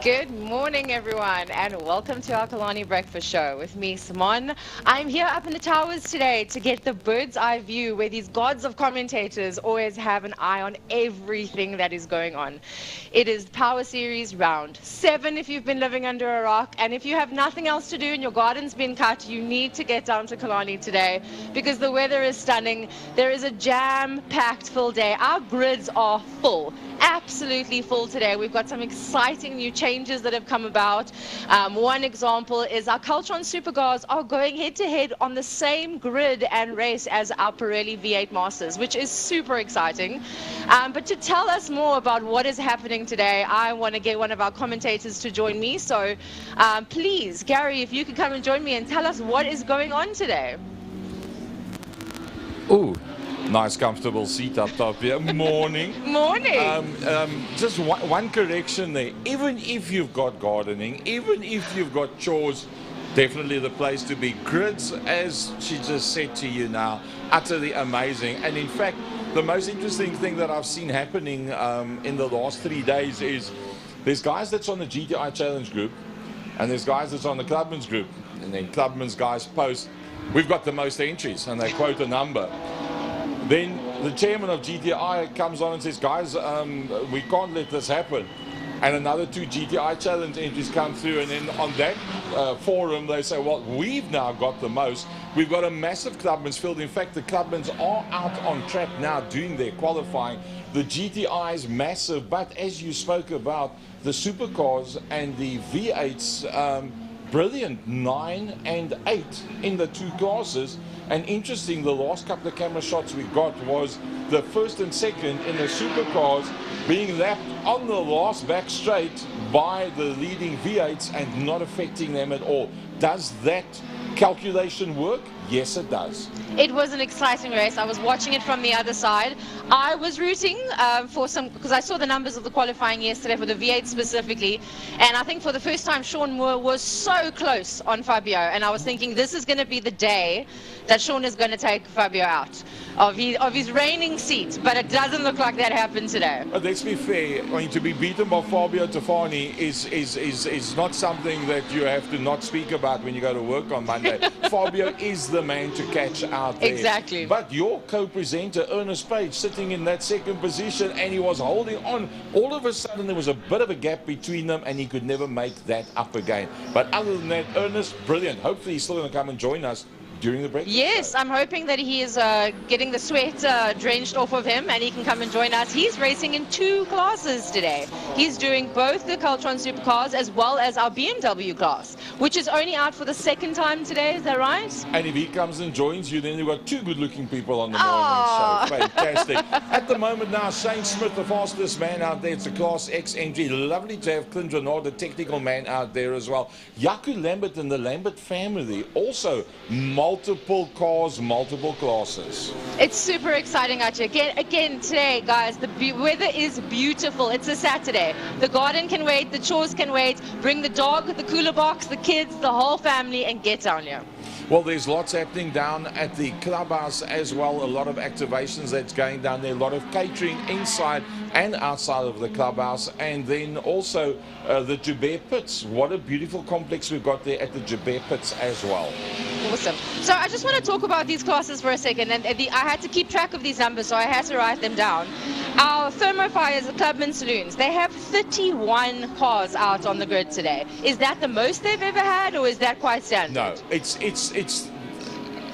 Good morning, everyone, and welcome to our Killarney Breakfast Show with me, Simon. I'm here up in the towers today to get the bird's eye view where these gods of commentators always have an eye on everything that is going on. It is Power Series Round 7 if you've been living under a rock, and if you have nothing else to do and your garden's been cut, you need to get down to Killarney today because the weather is stunning. There is a jam-packed full day. Our grids are full. Absolutely full today. We've got some exciting new changes that have come about. One example is our Cultron Supercars are going head-to-head on the same grid and race as our Pirelli V8 Masters, which is super exciting. But to tell us more about what is happening today, I want to get one of our commentators to join me. So please, Gary, if you could come and join me and tell us what is going on today. Ooh. Nice comfortable seat up top here. Morning. Morning. Just one correction there. Even if you've got gardening, even if you've got chores, definitely the place to be. Grids, as she just said to you now, utterly amazing. And in fact, the most interesting thing that I've seen happening in the last 3 days is there's guys that's on the GTI Challenge group and there's guys that's on the Clubman's group. And then Clubman's guys post, we've got the most entries, and they quote a number. Then the chairman of GTI comes on and says, guys, we can't let this happen. And another 2 GTI Challenge entries come through, and then on that forum they say, well, we've now got the most. We've got a massive Clubman's field. In fact, the Clubmans are out on track now doing their qualifying. The GTI is massive, but as you spoke about, the Supercars and the V8s, brilliant, 9 and 8 in the 2 classes. And interesting, the last couple of camera shots we got was the first and second in the Supercars being lapped on the last back straight by the leading V8s and not affecting them at all. Does that calculation work? Yes, it does. It was an exciting race. I was watching it from the other side. I was rooting for some, because I saw the numbers of the qualifying yesterday for the V8 specifically, and I think for the first time Sean Moore was so close on Fabio, and I was thinking this is going to be the day that Sean is going to take Fabio out of his reigning seat, but it doesn't look like that happened today. But let's be fair, I mean, to be beaten by Fabio Tofani is not something that you have to not speak about when you go to work on Monday. Fabio is the man to catch out there. Exactly. But your co-presenter, Ernest Page, sitting in that second position, and he was holding on. All of a sudden, there was a bit of a gap between them, and he could never make that up again. But other than that, Ernest, brilliant. Hopefully, he's still going to come and join us during the break. Yes, I'm hoping that he is getting the sweat drenched off of him and he can come and join us. He's racing in 2 classes today. He's doing both the Cultron Supercars as well as our BMW class, which is only out for the 2nd time today. Is that right? And if he comes and joins you, then you've got 2 good-looking people on the morning show. Fantastic. At the moment now, Shane Smith, the fastest man out there. It's a Class X entry. Lovely to have Clint Renard, the technical man, out there as well. Jaco Lambert and the Lambert family, also multiple cars, multiple classes. It's super exciting out here. Again today, guys, the weather is beautiful. It's a Saturday. The garden can wait, the chores can wait. Bring the dog, the cooler box, the kids, the whole family, and get down here. Well, there's lots happening down at the clubhouse as well. A lot of activations that's going down there. A lot of catering inside and outside of the clubhouse. And then also the Joubert Pits. What a beautiful complex we've got there at the Joubert Pits as well. Awesome. So I just want to talk about these classes for a second. And I had to keep track of these numbers, so I had to write them down. Our thermophiles, the Clubman Saloons, they have 31 cars out on the grid today. Is that the most they've ever had, or is that quite standard? No,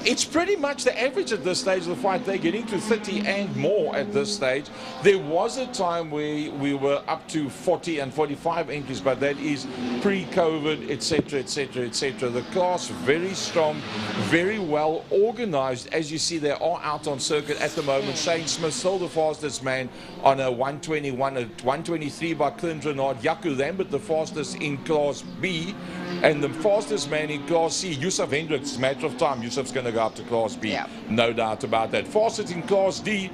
it's pretty much the average at this stage of the fight. They're getting to 30 and more at this stage. There was a time where we were up to 40 and 45 entries, but that is pre-COVID, etc., etc., etc. The class very strong, very well organized. As you see, they are out on circuit at the moment. Shane Smith still the fastest man on a 121, a 123 by Clint Renard. Jaco Lambert the fastest in Class B, and the fastest man in Class C, Yusuf Hendricks. It's a matter of time. Yusuf's going to go up to Class B, no doubt about that. Fastest in Class D,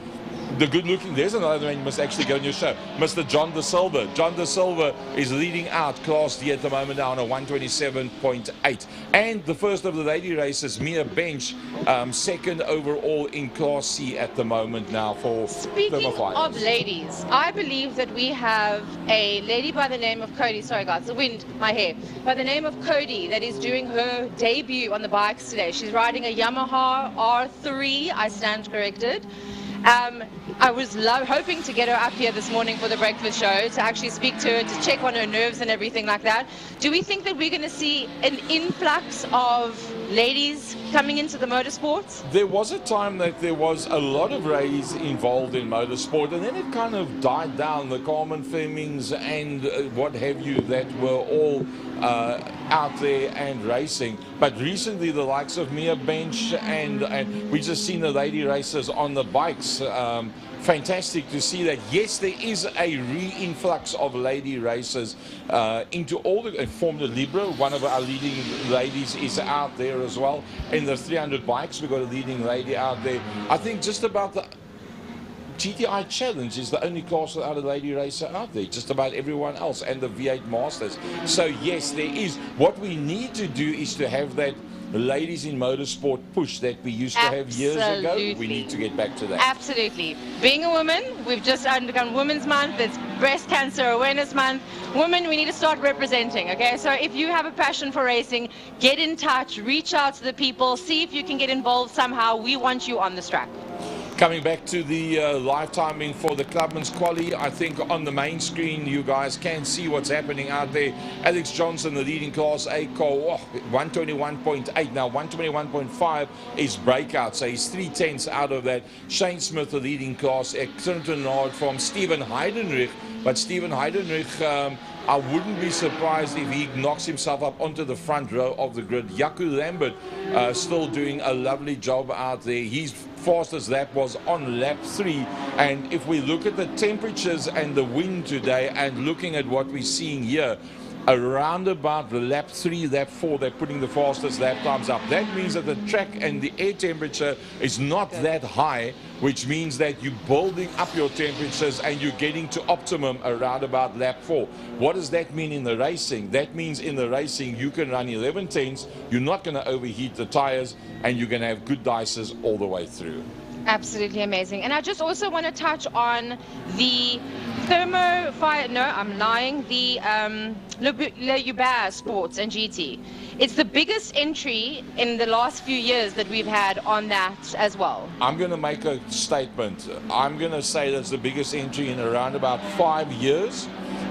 the good-looking, there's another man you must actually go on your show, Mr. John De Silva. John De Silva is leading out Class D at the moment now on a 127.8. And the first of the lady races, Mia Bench, second overall in Class C at the moment now for Speaking of ladies, I believe that we have a lady by the name of Cody, sorry guys, the wind, my hair, by the name of Cody that is doing her debut on the bikes today. She's riding a Yamaha R3, I stand corrected. I was hoping to get her up here this morning for the breakfast show to actually speak to her, to check on her nerves and everything like that. Do we think that we're going to see an influx of ladies coming into the motorsports? There was a time that there was a lot of ladies involved in motorsport, and then it kind of died down. The Carmen Flemings and what have you that were all out there and racing. But recently the likes of Mia Bench and we just seen the lady racers on the bikes. Fantastic to see that. Yes, there is a re-influx of lady racers into all the Formula Libre. One of our leading ladies is out there as well. In the 300 bikes, we've got a leading lady out there. I think just about the GTI Challenge is the only class without a lady racer out there, just about everyone else, and the V8 Masters. So yes, there is. What we need to do is to have that ladies in motorsport push that we used to have years ago. We need to get back to that. Absolutely. Being a woman, we've just undergone Women's Month, it's Breast Cancer Awareness Month. Women, we need to start representing, okay? So if you have a passion for racing, get in touch, reach out to the people, see if you can get involved somehow. We want you on this track. Coming back to the live timing for the Clubman's quali, I think on the main screen you guys can see what's happening out there. Alex Johnson, the leading Class A car, 121.8. Now 121.5 is breakout, so he's 3/10 out of that. Shane Smith, the leading Class A, Clinton Nord from Stephen Heidenrich. But Stephen Heidenrich, I wouldn't be surprised if he knocks himself up onto the front row of the grid. Jaco Lambert still doing a lovely job out there. His fastest lap was on lap 3. And if we look at the temperatures and the wind today and looking at what we're seeing here, around about lap 3, lap 4, they're putting the fastest lap times up. That means that the track and the air temperature is not that high, which means that you're building up your temperatures and you're getting to optimum around about lap 4. What does that mean in the racing? That means in the racing you can run 11/10s, you're not going to overheat the tires, and you're going to have good dices all the way through. Absolutely amazing. And I just also want to touch on the Libre Sports and GT. It's the biggest entry in the last few years that we've had on that as well. I'm going to make a statement. I'm going to say that's the biggest entry in around about 5 years.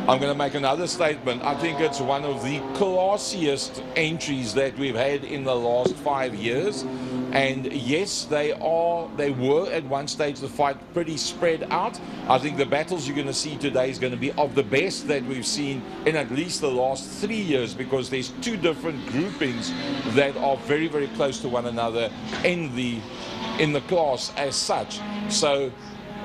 I'm going to make another statement. I think it's one of the classiest entries that we've had in the last 5 years. And yes, they were at one stage the fight pretty spread out. I think the battles you're going to see today is going to be of the best that we've seen in at least the last 3 years, because there's two different groupings that are very, very close to one another in the class as such. So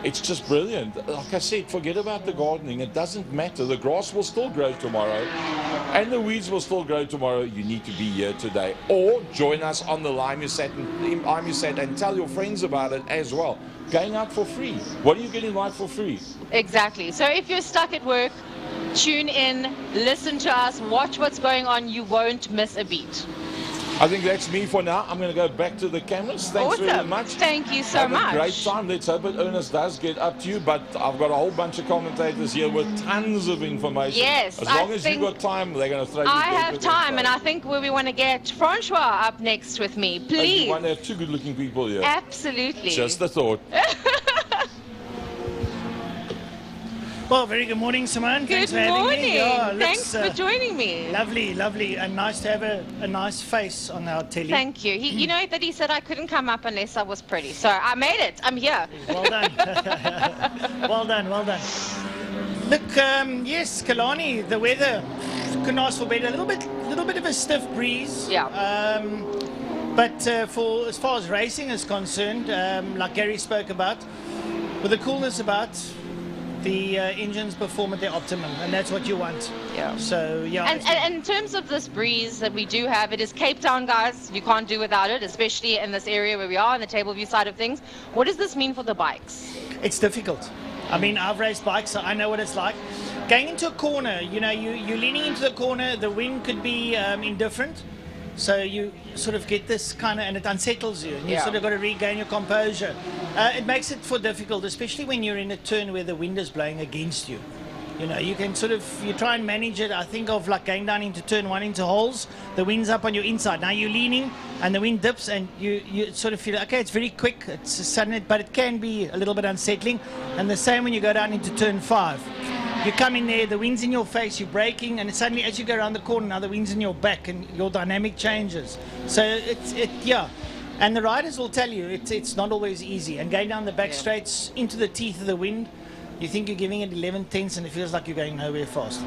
it's just brilliant. Like I said, forget about the gardening. It doesn't matter. The grass will still grow tomorrow and the weeds will still grow tomorrow. You need to be here today. Or join us on the IMUSAT and tell your friends about it as well. Going out for free. What are you getting live for free? Exactly. So if you're stuck at work, tune in, listen to us, watch what's going on. You won't miss a beat. I think that's me for now. I'm going to go back to the cameras. Thanks very much. Thank you so much. Have a great time. Let's hope it Ernest does get up to you. But I've got a whole bunch of commentators here with tons of information. Yes. As long as you've got time, they're going to throw you. I have time, and I think we want to get Francois up next with me. Please. You want to have two good-looking people here. Absolutely. Just a thought. Well, very good morning, Simone. Good Thanks for having me. morning. Thanks for joining me. Lovely, lovely, and nice to have a nice face on our telly. Thank you. You know that he said I couldn't come up unless I was pretty, so I made it. I'm here. Well done. Well done, well done. Look, yes, Killarney, the weather couldn't ask for better. A little bit of a stiff breeze. Yeah. But for as far as racing is concerned, like Gary spoke about, with the coolness about, the engines perform at their optimum, and that's what you want. Yeah. So, yeah. And in terms of this breeze that we do have, it is Cape Town, guys. You can't do without it, especially in this area where we are, on the table view side of things. What does this mean for the bikes? It's difficult. I mean, I've raced bikes, so I know what it's like. Going into a corner, you know, you're leaning into the corner, the wind could be indifferent. So you sort of get this kind of, and it unsettles you, and you sort of got to regain your composure. It makes it for difficult, especially when you're in a turn where the wind is blowing against you. You know, you can sort of, you try and manage it. I think of like going down into turn one into holes, the wind's up on your inside. Now you're leaning and the wind dips and you sort of feel, okay, it's very quick, it's sudden, but it can be a little bit unsettling. And the same when you go down into turn 5. You come in there, the wind's in your face, you're braking, and suddenly as you go around the corner, now the wind's in your back and your dynamic changes. So yeah. And the riders will tell you it's not always easy. And going down the back straights into the teeth of the wind, you think you're giving it 11 tenths and it feels like you're going nowhere fast.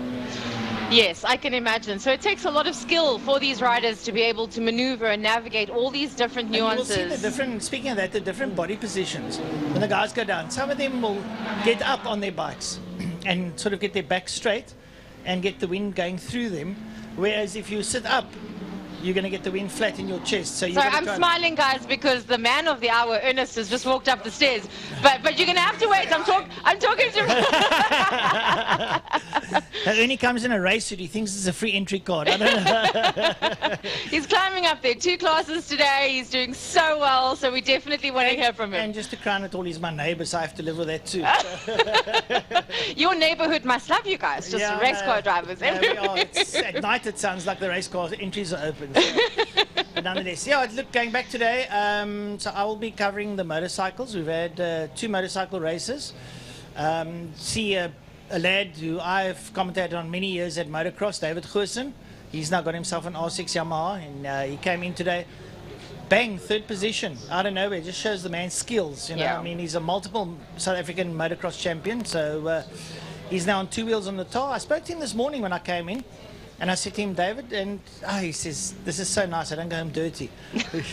Yes, I can imagine. So it takes a lot of skill for these riders to be able to maneuver and navigate all these different nuances. And you will see the different, speaking of that, the different body positions. When the guys go down, some of them will get up on their bikes and sort of get their back straight and get the wind going through them. Whereas if you sit up, you're going to get the wind flat in your chest. So I'm smiling, guys, because the man of the hour, Ernest, has just walked up the stairs. But you're going to have to wait. I'm talking to Ernie comes in a race suit. He thinks it's a free entry card. I don't know. He's climbing up there. 2 classes today. He's doing so well. So we definitely want to hear from him. And just to crown it all, he's my neighbor, so I have to live with that too. Your neighborhood must love you guys, just race car drivers. At night it sounds like the race car entries are open. But nonetheless, yeah, look, going back today, so I will be covering the motorcycles. We've had 2 motorcycle races. See a lad who I've commentated on many years at motocross, David Goosen. He's now got himself an R6 Yamaha, and he came in today. Bang, 3rd position out of nowhere. Just shows the man's skills. You know, I mean, he's a multiple South African motocross champion. So he's now on 2 wheels on the tar. I spoke to him this morning when I came in. And I said to him, David, and he says, this is so nice, I don't go home dirty,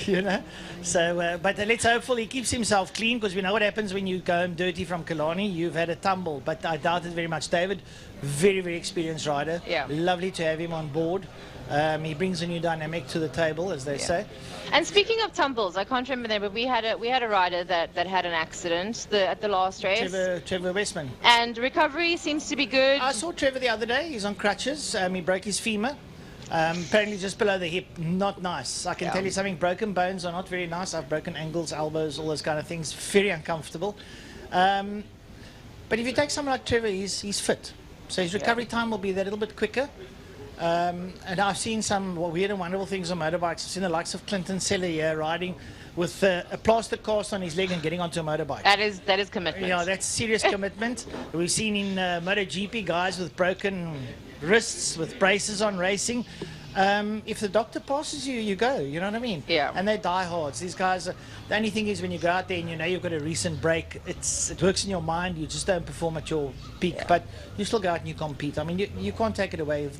you know. So, but let's hopefully he keeps himself clean, because we know what happens when you go home dirty from Killarney. You've had a tumble, but I doubt it very much. David, very, very experienced rider. Yeah. Lovely to have him on board. He brings a new dynamic to the table, as they say. And speaking of tumbles, I can't remember them, but we had a rider that had an accident at the last race. Trevor Westman. And recovery seems to be good. I saw Trevor the other day. He's on crutches. He broke his femur. Apparently just below the hip. Not nice. I can tell you something. Broken bones are not very nice. I've broken ankles, elbows, all those kind of things. Very uncomfortable. But if you take someone like Trevor, he's fit. So his recovery time will be that little bit quicker. And I've seen some weird and wonderful things on motorbikes. I've seen the likes of Clinton Seller here riding with a plaster cast on his leg and getting onto a motorbike. That is commitment. Yeah, that's serious commitment. We've seen in MotoGP guys with broken wrists, with braces on racing. If the doctor passes you, you go. You know what I mean? Yeah. And they're diehards. These guys are, the only thing is when you go out there and you know you've got a recent break, it works in your mind. You just don't perform at your peak, but you still go out and you compete. I mean, you can't take it away. If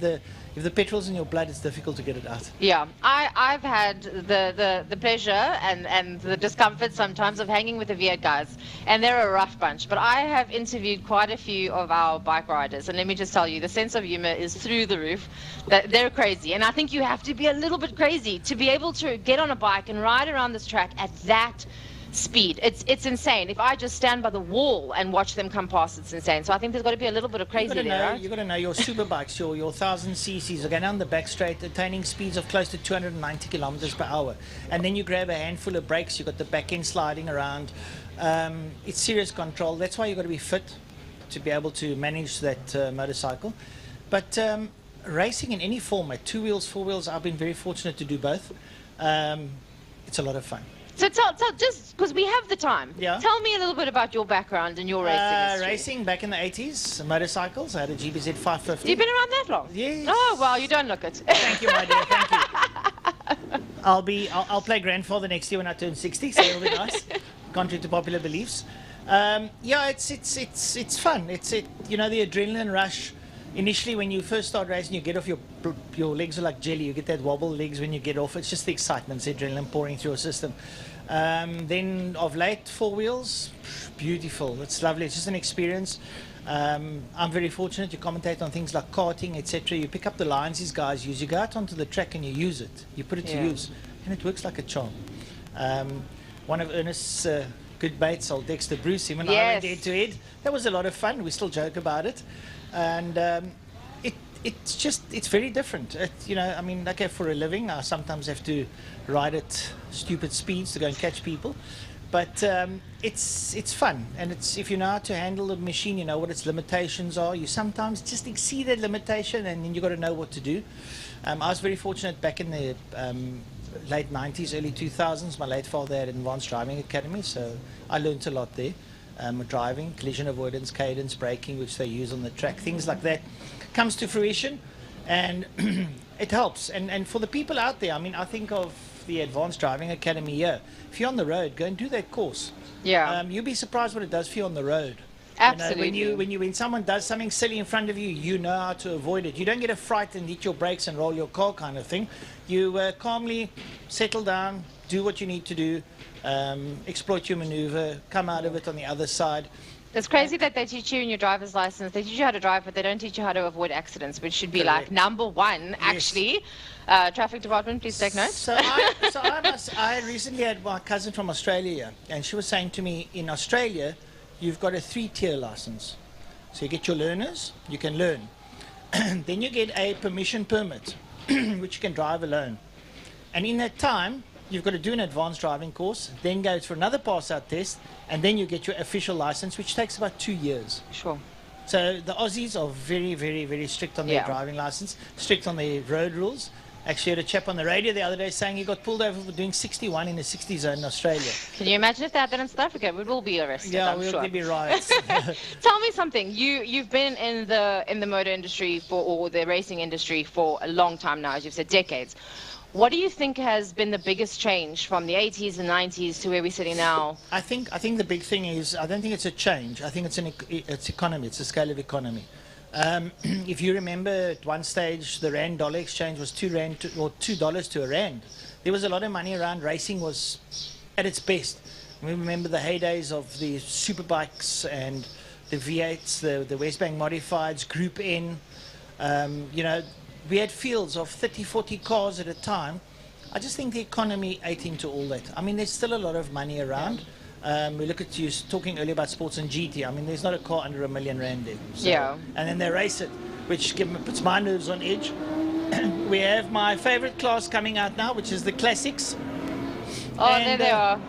the petrol's in your blood, it's difficult to get it out. Yeah, I've had the pleasure and the discomfort sometimes of hanging with the V8 guys, and they're a rough bunch. But I have interviewed quite a few of our bike riders, and let me just tell you, the sense of humor is through the roof. They're crazy, and I think you have to be a little bit crazy to be able to get on a bike and ride around this track at that speed. It's insane. If I just stand by the wall and watch them come past, it's insane. So I think there's got to be a little bit of crazy there, right? You've got to know your superbikes, your 1000 cc's are going down the back straight, attaining speeds of close to 290 kilometers per hour. And then you grab a handful of brakes, you've got the back end sliding around. It's serious control. That's why you've got to be fit to be able to manage that motorcycle. But racing in any format, 2 wheels, 4 wheels, I've been very fortunate to do both. It's a lot of fun. So tell just because we have the time, tell me a little bit about your background and your racing history. Racing back in the 80s, motorcycles. I had a GBZ 550. You've been around that long? Yes. Oh, well, you don't look it. Thank you, my dear. Thank you. I'll play grandfather next year when I turn 60, so it'll be nice, contrary to popular beliefs. Yeah, it's fun. You know, the adrenaline rush. Initially, when you first start racing, you get off, your legs are like jelly. You get that wobble legs when you get off. It's just the excitement, it's the adrenaline pouring through your system. Then of late, 4 wheels, beautiful. It's lovely. It's just an experience. I'm very fortunate to commentate on things like karting, etc. You pick up the lines these guys use. You go out onto the track and you use it. You put it to use, and it works like a charm. One of Ernest's good mates, old Dexter Bruce, him and I went head-to-head. That was a lot of fun. We still joke about it, and it's very different. You know, I mean, okay, for a living, I sometimes have to ride at stupid speeds to go and catch people. But it's fun, and if you know how to handle the machine, you know what its limitations are. You sometimes just exceed that limitation, and then you got to know what to do. I was very fortunate back in the late 90s, early 2000s. My late father had an advanced driving academy, so I learned a lot there. Driving, collision avoidance, cadence, braking, which they use on the track, things like that comes to fruition, and it helps. And for the people out there, I mean, I think of the Advanced Driving Academy here. If you're on the road, go and do that course. Yeah. You'll be surprised what it does for you on the road. Absolutely. You know, when someone does something silly in front of you, you know how to avoid it. You don't get a fright and hit your brakes and roll your car kind of thing. You calmly settle down, do what you need to do, exploit your maneuver, come out of it on the other side. It's crazy that they teach you in your driver's license. They teach you how to drive, but they don't teach you how to avoid accidents, which should be like number one, actually. Traffic department, please take note. So I recently had my cousin from Australia, and she was saying to me, in Australia, you've got a 3-tier license. So you get your learners, you can learn. Then you get a permission permit, which you can drive alone. And in that time, you've got to do an advanced driving course, then go for another pass-out test, and then you get your official license, which takes about 2 years. Sure. So the Aussies are very, very, very strict on their driving license, strict on their road rules. Actually, I had a chap on the radio the other day saying he got pulled over for doing 61 in a 60 zone in Australia. Can you imagine if they had that in South Africa? We will be arrested, yeah, I'm sure. there'll be riots. Tell me something. You've been in the motor industry or the racing industry for a long time now, as you've said, decades. What do you think has been the biggest change from the 80s and 90s to where we're sitting now? I think the big thing is, I don't think it's a change. I think it's economy. It's a scale of economy. If you remember, at one stage, the rand-dollar exchange was $2 to a rand. There was a lot of money around. Racing was at its best. We remember the heydays of the Superbikes and the V8s, the Westbank Modifieds, Group N. You know, we had fields of 30, 40 cars at a time. I just think the economy ate into all that. I mean, there's still a lot of money around. We look at you talking earlier about sports and GT. I mean, there's not a car under R1 million there. So, and then they race it, which puts my nerves on edge. We have my favorite class coming out now, which is the classics. Oh, and there they are.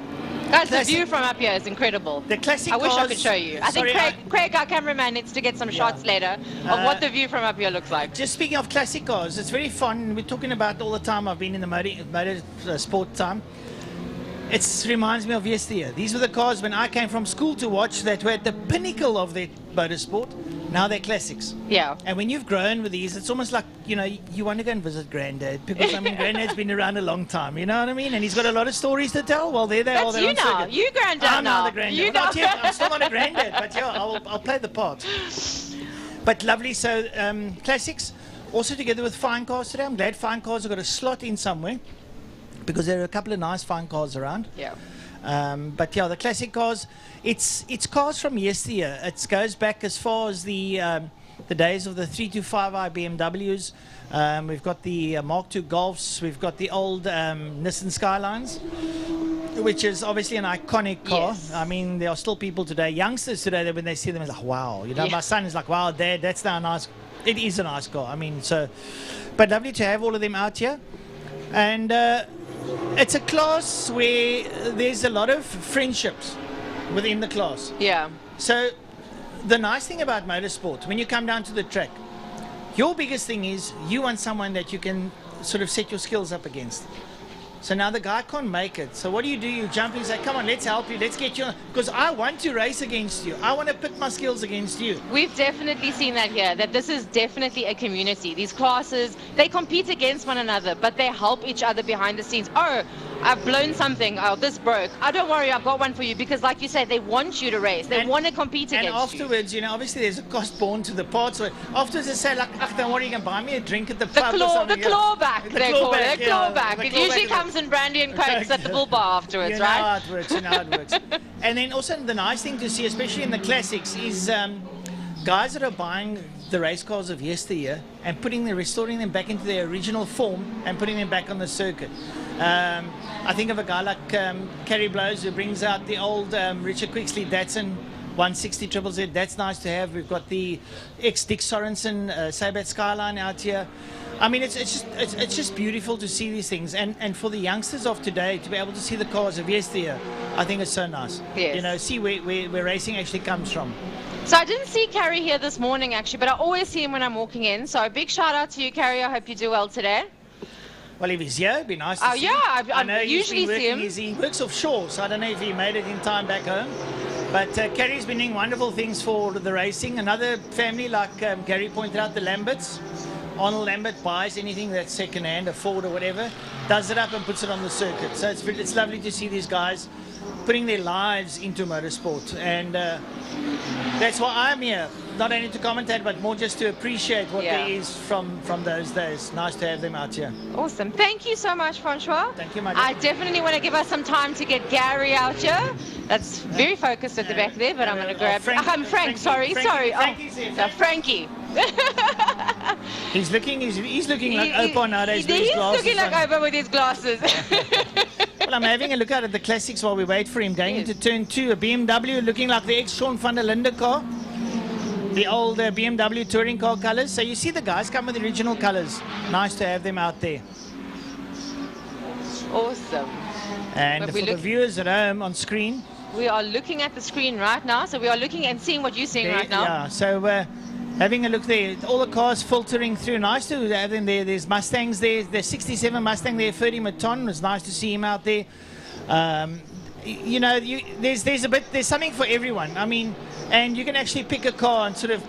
Guys, the view from up here is incredible. The classic I wish cars, I could show you. I think Craig, our cameraman, needs to get some shots later of what the view from up here looks like. Just speaking of classic cars, it's very fun. We're talking about all the time. I've been in the motor sport time. It reminds me of yesteryear. These were the cars when I came from school to watch that were at the pinnacle of their motorsport. Now they're classics. Yeah. And when you've grown with these, it's almost like, you know, you want to go and visit Granddad. Because, I mean, Granddad's been around a long time, you know what I mean? And he's got a lot of stories to tell. Well, there they are. That's you now. You Granddad I'm now. the Granddad. You Not yet. I'm still not a Granddad, but yeah, I'll play the part. But lovely. So, classics. Also together with fine cars today. I'm glad fine cars have got a slot in somewhere, because there are a couple of nice fine cars around. Yeah. But yeah, the classic cars, it's cars from yesteryear. It goes back as far as the days of the 325i BMWs. We've got the Mark II Golfs. We've got the old Nissan Skylines, which is obviously an iconic car. Yes. I mean, there are still people today, youngsters today, that when they see them, it's like, wow. You know, my son is like, wow, Dad, that's now a nice. It is a nice car. I mean, so, but lovely to have all of them out here. And it's a class where there's a lot of friendships within the class. Yeah. So the nice thing about motorsport, when you come down to the track, your biggest thing is you want someone that you can sort of set your skills up against. So now the guy can't make it. So what do? You jump in and say, come on, let's help you, let's get you on. Because I want to race against you. I want to put my skills against you. We've definitely seen that here, that this is definitely a community. These classes, they compete against one another, but they help each other behind the scenes. Oh, I've blown something. Oh, this broke. Oh, don't worry, I've got one for you. Because like you said, they want you to race. They want to compete against you. And afterwards, you know, obviously there's a cost borne to the parts. So afterwards they say, like, don't worry, you can buy me a drink at the pub or something. The clawback, they call it. The clawback. It usually comes in brandy and cokes at the bull bar afterwards, you know right? How it works, you know how it works. And then also the nice thing to see, especially in the classics, is guys that are buying the race cars of yesteryear and restoring them back into their original form and putting them back on the circuit. I think of a guy like Kerry Blows, who brings out the old Richard Quixley Datsun 160 Triple Z. That's nice to have. We've got the ex-Dick Sorensen Sabat Skyline out here. I mean, it's just beautiful to see these things, and for the youngsters of today to be able to see the cars of yesteryear, I think it's so nice. Yes. You know, see where racing actually comes from. So I didn't see Carrie here this morning actually, but I always see him when I'm walking in. So a big shout out to you, Carrie. I hope you do well today. Well, if he's here, it'd be nice to see him. I know usually see him. He works offshore, so I don't know if he made it in time back home. But Carrie's been doing wonderful things for the racing. Another family, like Gary pointed out, the Lamberts. Arnold Lambert buys anything that's second-hand, a Ford or whatever, does it up and puts it on the circuit. So it's lovely to see these guys putting their lives into motorsport. And that's why I'm here. Not only to commentate, but more just to appreciate what there is from those days. Nice to have them out here. Awesome. Thank you so much, Francois. Thank you, my I definitely want to give us some time to get Gary out here. That's very focused at the back there, but I'm going to grab... Frank, sorry. Frankie. He's looking like Opa nowadays with his glasses. He's looking like Opa with his glasses. Well, I'm having a look out at the classics while we wait for him. Going into turn 2, a BMW looking like the ex-Sean van der Linde car. The old BMW touring car colours. So you see the guys come with the original colours. Nice to have them out there. Awesome. And for the viewers at home on screen, we are looking at the screen right now. So we are looking and seeing what you're seeing right now. Yeah, so having a look there. All the cars filtering through. Nice to have them there. There's Mustangs there. There's 67 Mustang there. 30 Maton. It's nice to see him out there. You know, there's something for everyone. I mean, and you can actually pick a car and sort of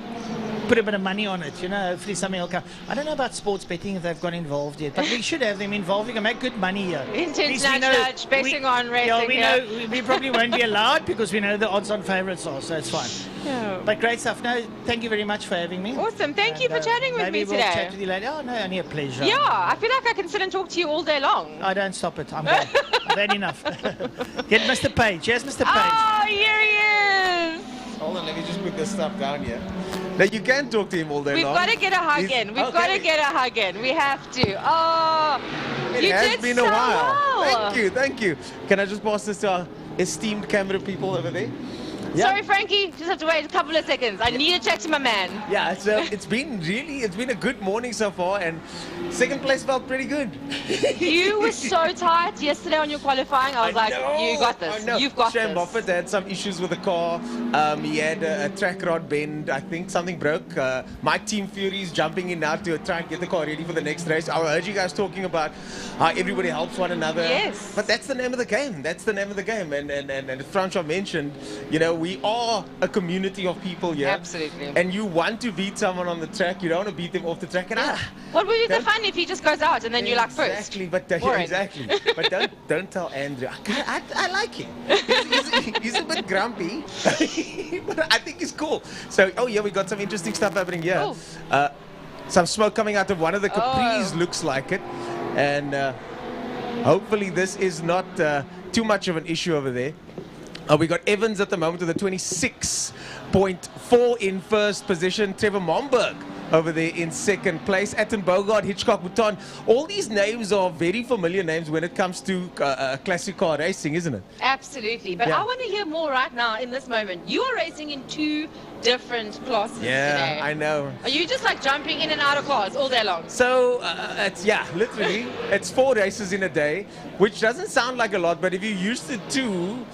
put a bit of money on it, you know, hopefully something will come. I don't know about sports betting if they've got involved yet, but we should have them involved. We can make good money here. Nudge, basing on racing. Yeah, we know we probably won't be allowed because we know the odds-on favourites are, so it's fine. Yeah. But great stuff. No, thank you very much for having me. Awesome. Thank you for chatting with me today. Maybe we'll chat with you later. Oh, no, only a pleasure. Yeah, I feel like I can sit and talk to you all day long. I don't stop it. I'm bad. I've had enough. Get Mr. Page. Yes, Mr. Page. Oh, here he is. Hold on, let me just put this stuff down here. Now, you can talk to him all day long. We've got to get a hug in. We've got to get a hug in. We have to. Oh, it has been a while. Thank you. Can I just pass this to our esteemed camera people over there? Yeah. Sorry, Frankie. Just have to wait a couple of seconds. I need to chat to my man. Yeah, it's been a good morning so far, and second place felt pretty good. You were so tight yesterday on your qualifying. I was like, you got this. You've got this. Shane Moffat had some issues with the car. He had a track rod bend. I think something broke. My team Fury's jumping in now to try and get the car ready for the next race. I heard you guys talking about how everybody helps one another. Yes. But that's the name of the game. That's the name of the game. And as Francois mentioned, you know, we are a community of people here. Absolutely. And you want to beat someone on the track. You don't want to beat them off the track. And what would be the fun if he just goes out and then you're like first? Exactly. But but don't tell Andrew. I like him. He's a bit grumpy, but I think he's cool. So we got some interesting stuff happening here. Some smoke coming out of one of the Capris looks like it, and hopefully this is not too much of an issue over there. We got Evans at the moment with a 26.4 in first position. Trevor Momberg over there in second place. Atten Bogart, Hitchcock, Bhutan. All these names are very familiar names when it comes to classic car racing, isn't it? Absolutely. But I want to hear more right now in this moment. You are racing in 2 different classes today. I know. Are you just like jumping in and out of cars all day long? So, literally, it's 4 races in a day, which doesn't sound like a lot, but if you're used to 2,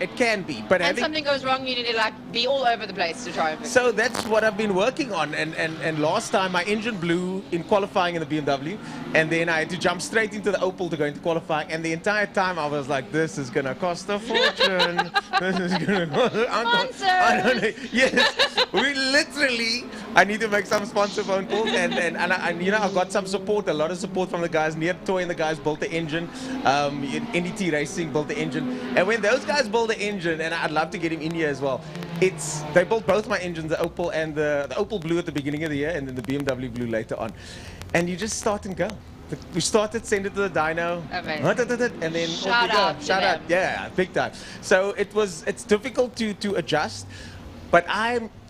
it can be. But something goes wrong, you need to like be all over the place to try and fix it. So that's what I've been working on, and last time my engine blew in qualifying in the BMW, and then I had to jump straight into the Opel to go into qualifying, and the entire time I was like, this is gonna cost a fortune. This is gonna Sponsor! I don't know. Yes, we literally, I need to make some sponsor phone calls, and you know, I got some support, a lot of support from the guys. Near Toy and the guys built the engine. NDT Racing built the engine, and when those guys build the engine, and I'd love to get him in here as well. They built both my engines, the Opel and the Opel blew at the beginning of the year, and then the BMW blew later on. And you just start and go. We started, send it to the dyno, and then shout out, yeah, big time. So it's difficult to adjust. But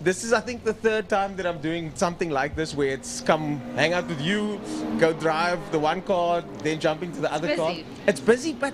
this is, I think, the third time that I'm doing something like this, where it's come hang out with you, go drive the one car, then jump into the other car. busy. It's busy, but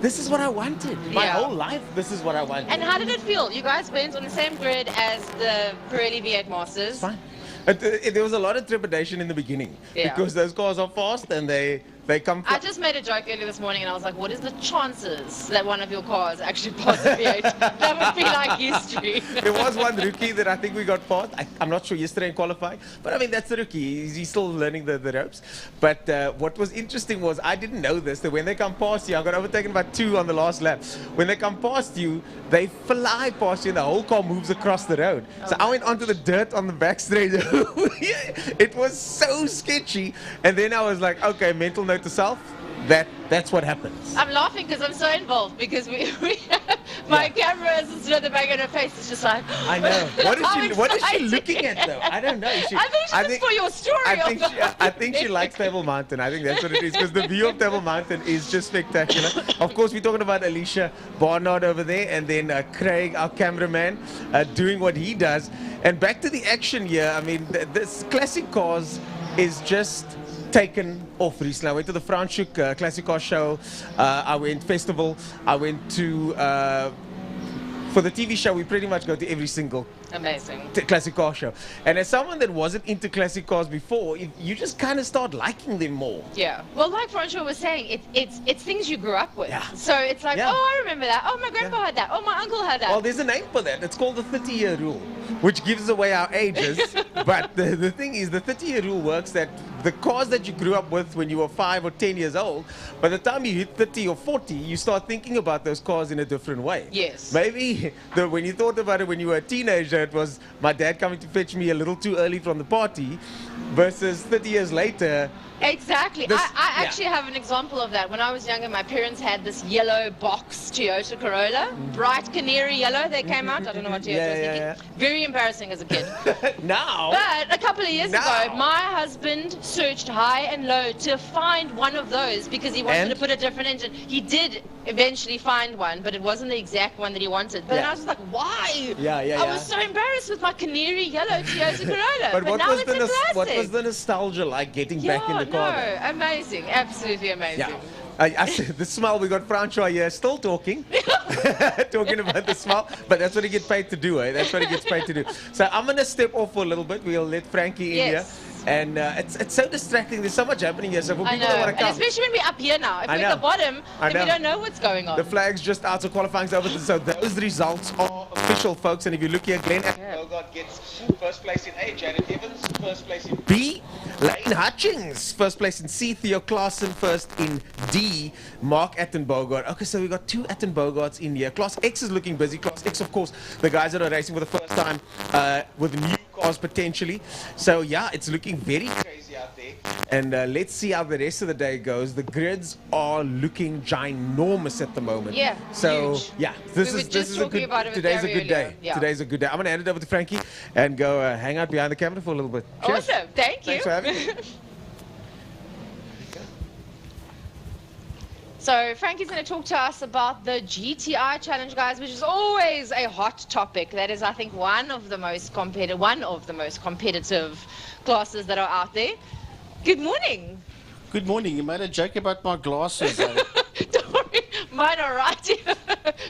this is what I wanted. My Yeah. whole life, this is what I wanted. And how did it feel? You guys went on the same grid as the Pirelli V8 Masters. Fine. There was a lot of trepidation in the beginning, Yeah. because those cars are fast and they come. I just made a joke earlier this morning and I was like, what is the chances that one of your cars actually passed the V8? That would be like history. There was one rookie that I think we got past. I'm not sure yesterday in qualifying, but I mean, that's the rookie. He's still learning the ropes. But what was interesting was, I didn't know this, that when they come past you, I got overtaken by 2 on the last lap. When they come past you, they fly past you and the whole car moves across the road. So I went onto the dirt on the back straight. It was so sketchy. And then I was like, okay, mental note to self, that's what happens. I'm laughing because I'm so involved because my camera is stood at the back of her face. It's just like, I know. What is she exciting. looking at though? I don't know. I think it's for your story. I think she likes Table Mountain. I think that's what it is, because the view of Table Mountain is just spectacular. Of course, we're talking about Alicia Barnard over there, and then Craig, our cameraman, doing what he does. And back to the action here. I mean, this classic cars is just taken off recently. I went to the Franschhoek Classic Car Show. I went festival. I went to for the TV show. We pretty much go to every single Amazing. classic car show. And as someone that wasn't into classic cars before, you just kind of start liking them more. Yeah. Well, like Francois was saying, it's things you grew up with. Yeah. So it's like, Yeah. oh, I remember that. Oh, my grandpa had that. Oh, my uncle had that. Well, there's a name for that. It's called the 30-year rule, which gives away our ages. But the thing is, the 30-year rule works that the cars that you grew up with when you were 5 or 10 years old, by the time you hit 30 or 40, you start thinking about those cars in a different way. Yes. Maybe when you thought about it when you were a teenager, it was my dad coming to fetch me a little too early from the party, versus 30 years later. Exactly. This- I actually have an example of that. When I was younger, my parents had this yellow box Toyota Corolla, bright canary yellow. They came out. I don't know what Toyota was thinking. Very embarrassing as a kid. Now, But a couple of years Now. ago, my husband searched high and low to find one of those because he wanted And? to put a different engine. He did eventually find one, but it wasn't the exact one that he wanted. But then Yeah. I was just like, why? Yeah. I was so embarrassed with my canary yellow Toyota Corolla. But what now was it's a classic. what was the nostalgia like getting back in the car? then? No, amazing, absolutely amazing. Yeah. I said the smell. We got Francois here still talking, talking about the smell. But that's what he gets paid to do, eh? That's what he gets paid to do. So I'm gonna step off for a little bit. We'll let Frankie in Yes. here. And it's so distracting. There's so much happening here. So for I people know, that want and to come, especially when we're up here now. If I we're at know. the bottom, I then we know. don't know what's going on. the flag's just out, so qualifying's over. So those results are official, folks. And if you look here, Glenn Bogart gets first place in A. Janet Evans, first place in B. Lane Hutchings, first place in C. Theo Klaassen, first in D. Mark Attenbogart. Okay, so we got 2 Attenbogarts in here. Class X is looking busy. Class X, of course, the guys that are racing for the first time with new cars potentially. So yeah, it's looking very crazy out there. And let's see how the rest of the day goes. The grids are looking ginormous at the moment. Yeah, So huge. yeah, We this were is just a talking good. about it with Today's a Gary good day. earlier. Yeah. Today's a good day. I'm gonna hand it over to Frankie and go hang out behind the camera for a little bit. Cheers. Awesome, thank you. Thanks for having me. So Frankie's going to talk to us about the GTI Challenge, guys, which is always a hot topic. That is, I think, one of the most competitive classes that are out there. Good morning. Good morning. You made a joke about my glasses. Don't worry, mine are right here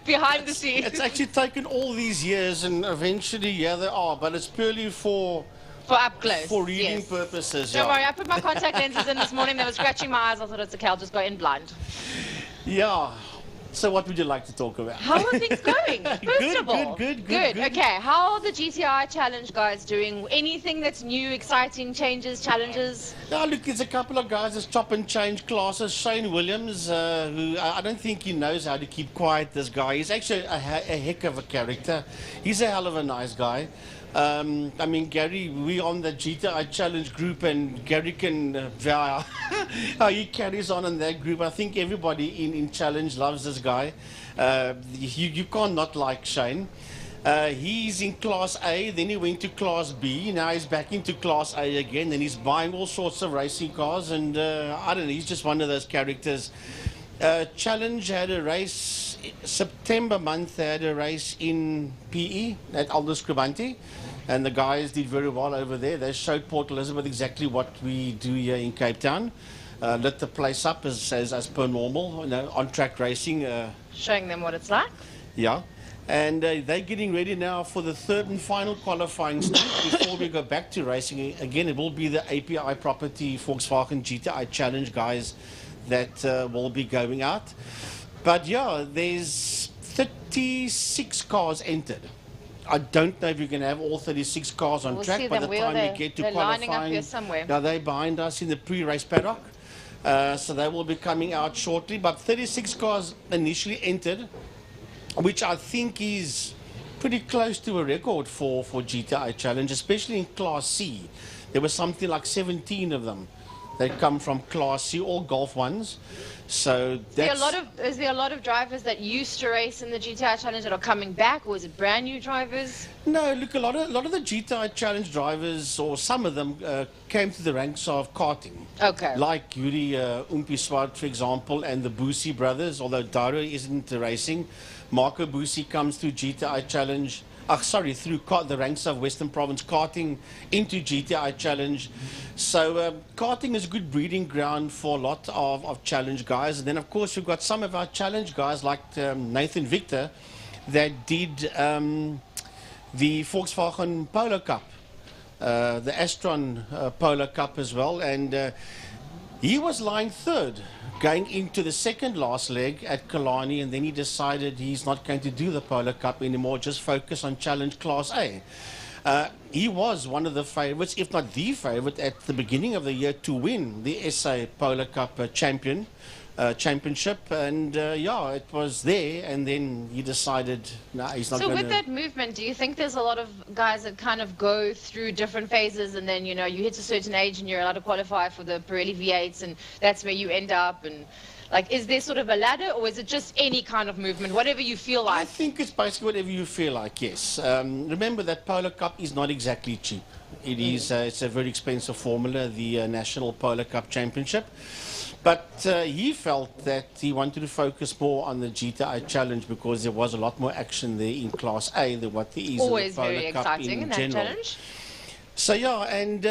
behind the scenes. It's actually taken all these years, and eventually, yeah, they are. But it's purely for up close. reading yes. purposes. Don't yeah. worry, I put my contact lenses in this morning. They were scratching my eyes. I thought it's okay. I'll just go in blind. Yeah. So what would you like to talk about? How are things going? First of all, good. Okay, how are the GTI Challenge guys doing? Anything that's new, exciting, changes, challenges? Yeah, look, there's a couple of guys that chop and change classes. Shane Williams, who I don't think he knows how to keep quiet, this guy. He's actually a heck of a character. He's a hell of a nice guy. I mean, Gary, we're on the GTI Challenge group, and Gary can how he carries on in that group. I think everybody in Challenge loves this guy. You can't not like Shane. He's in Class A, then he went to Class B, now he's back into Class A again, and he's buying all sorts of racing cars, and I don't know, he's just one of those characters. Challenge had a race September month, they had a race in PE at Aldous Crabanti, and the guys did very well over there. They showed Port Elizabeth exactly what we do here in Cape Town. Lit the place up as per normal, you know, on-track racing. Showing them what it's like. Yeah. And they're getting ready now for the third and final qualifying stint before we go back to racing. Again, it will be the API property Volkswagen GTI Challenge guys that will be going out. But yeah, there's 36 cars entered. I don't know if you can have all 36 cars on track by the time you get to they're qualifying. lining up here somewhere. Now they're behind us in the pre-race paddock. So they will be coming out shortly. But 36 cars initially entered, which I think is pretty close to a record for GTI Challenge, especially in Class C. There was something like 17 of them that come from Class C, all Golf ones. So that's... Is there a lot of drivers that used to race in the GTI Challenge that are coming back, or is it brand new drivers? No, look, a lot of the GTI Challenge drivers, or some of them, came to the ranks of karting. Okay. Like Yuri Umpiswart, for example, and the Boosie brothers, although Daro isn't racing. Marco Boosie comes through GTI Challenge, through the ranks of Western Province karting into GTI Challenge. So karting is a good breeding ground for a lot of challenge guys. And then, of course, we've got some of our challenge guys like Nathan Victor that did the Volkswagen Polo Cup, the Astron Polo Cup as well. And he was lying third going into the second last leg at Killarney, and then he decided he's not going to do the Polo Cup anymore, just focus on Challenge Class A. He was one of the favourites, if not the favourite, at the beginning of the year to win the SA Polo Cup championship, and yeah, it was there, and then he decided, no, he's not going to... So with that movement, do you think there's a lot of guys that kind of go through different phases, and then, you know, you hit a certain age and you're allowed to qualify for the Pirelli V8s, and that's where you end up, and like, is there sort of a ladder, or is it just any kind of movement, whatever you feel like? I think it's basically whatever you feel like, yes. Remember that Polo Cup is not exactly cheap. It is, it's a very expensive formula, the National Polo Cup Championship. But he felt that he wanted to focus more on the GTI Challenge because there was a lot more action there in Class A than what there is Always in the Polo very Cup exciting in that general. challenge. So yeah, and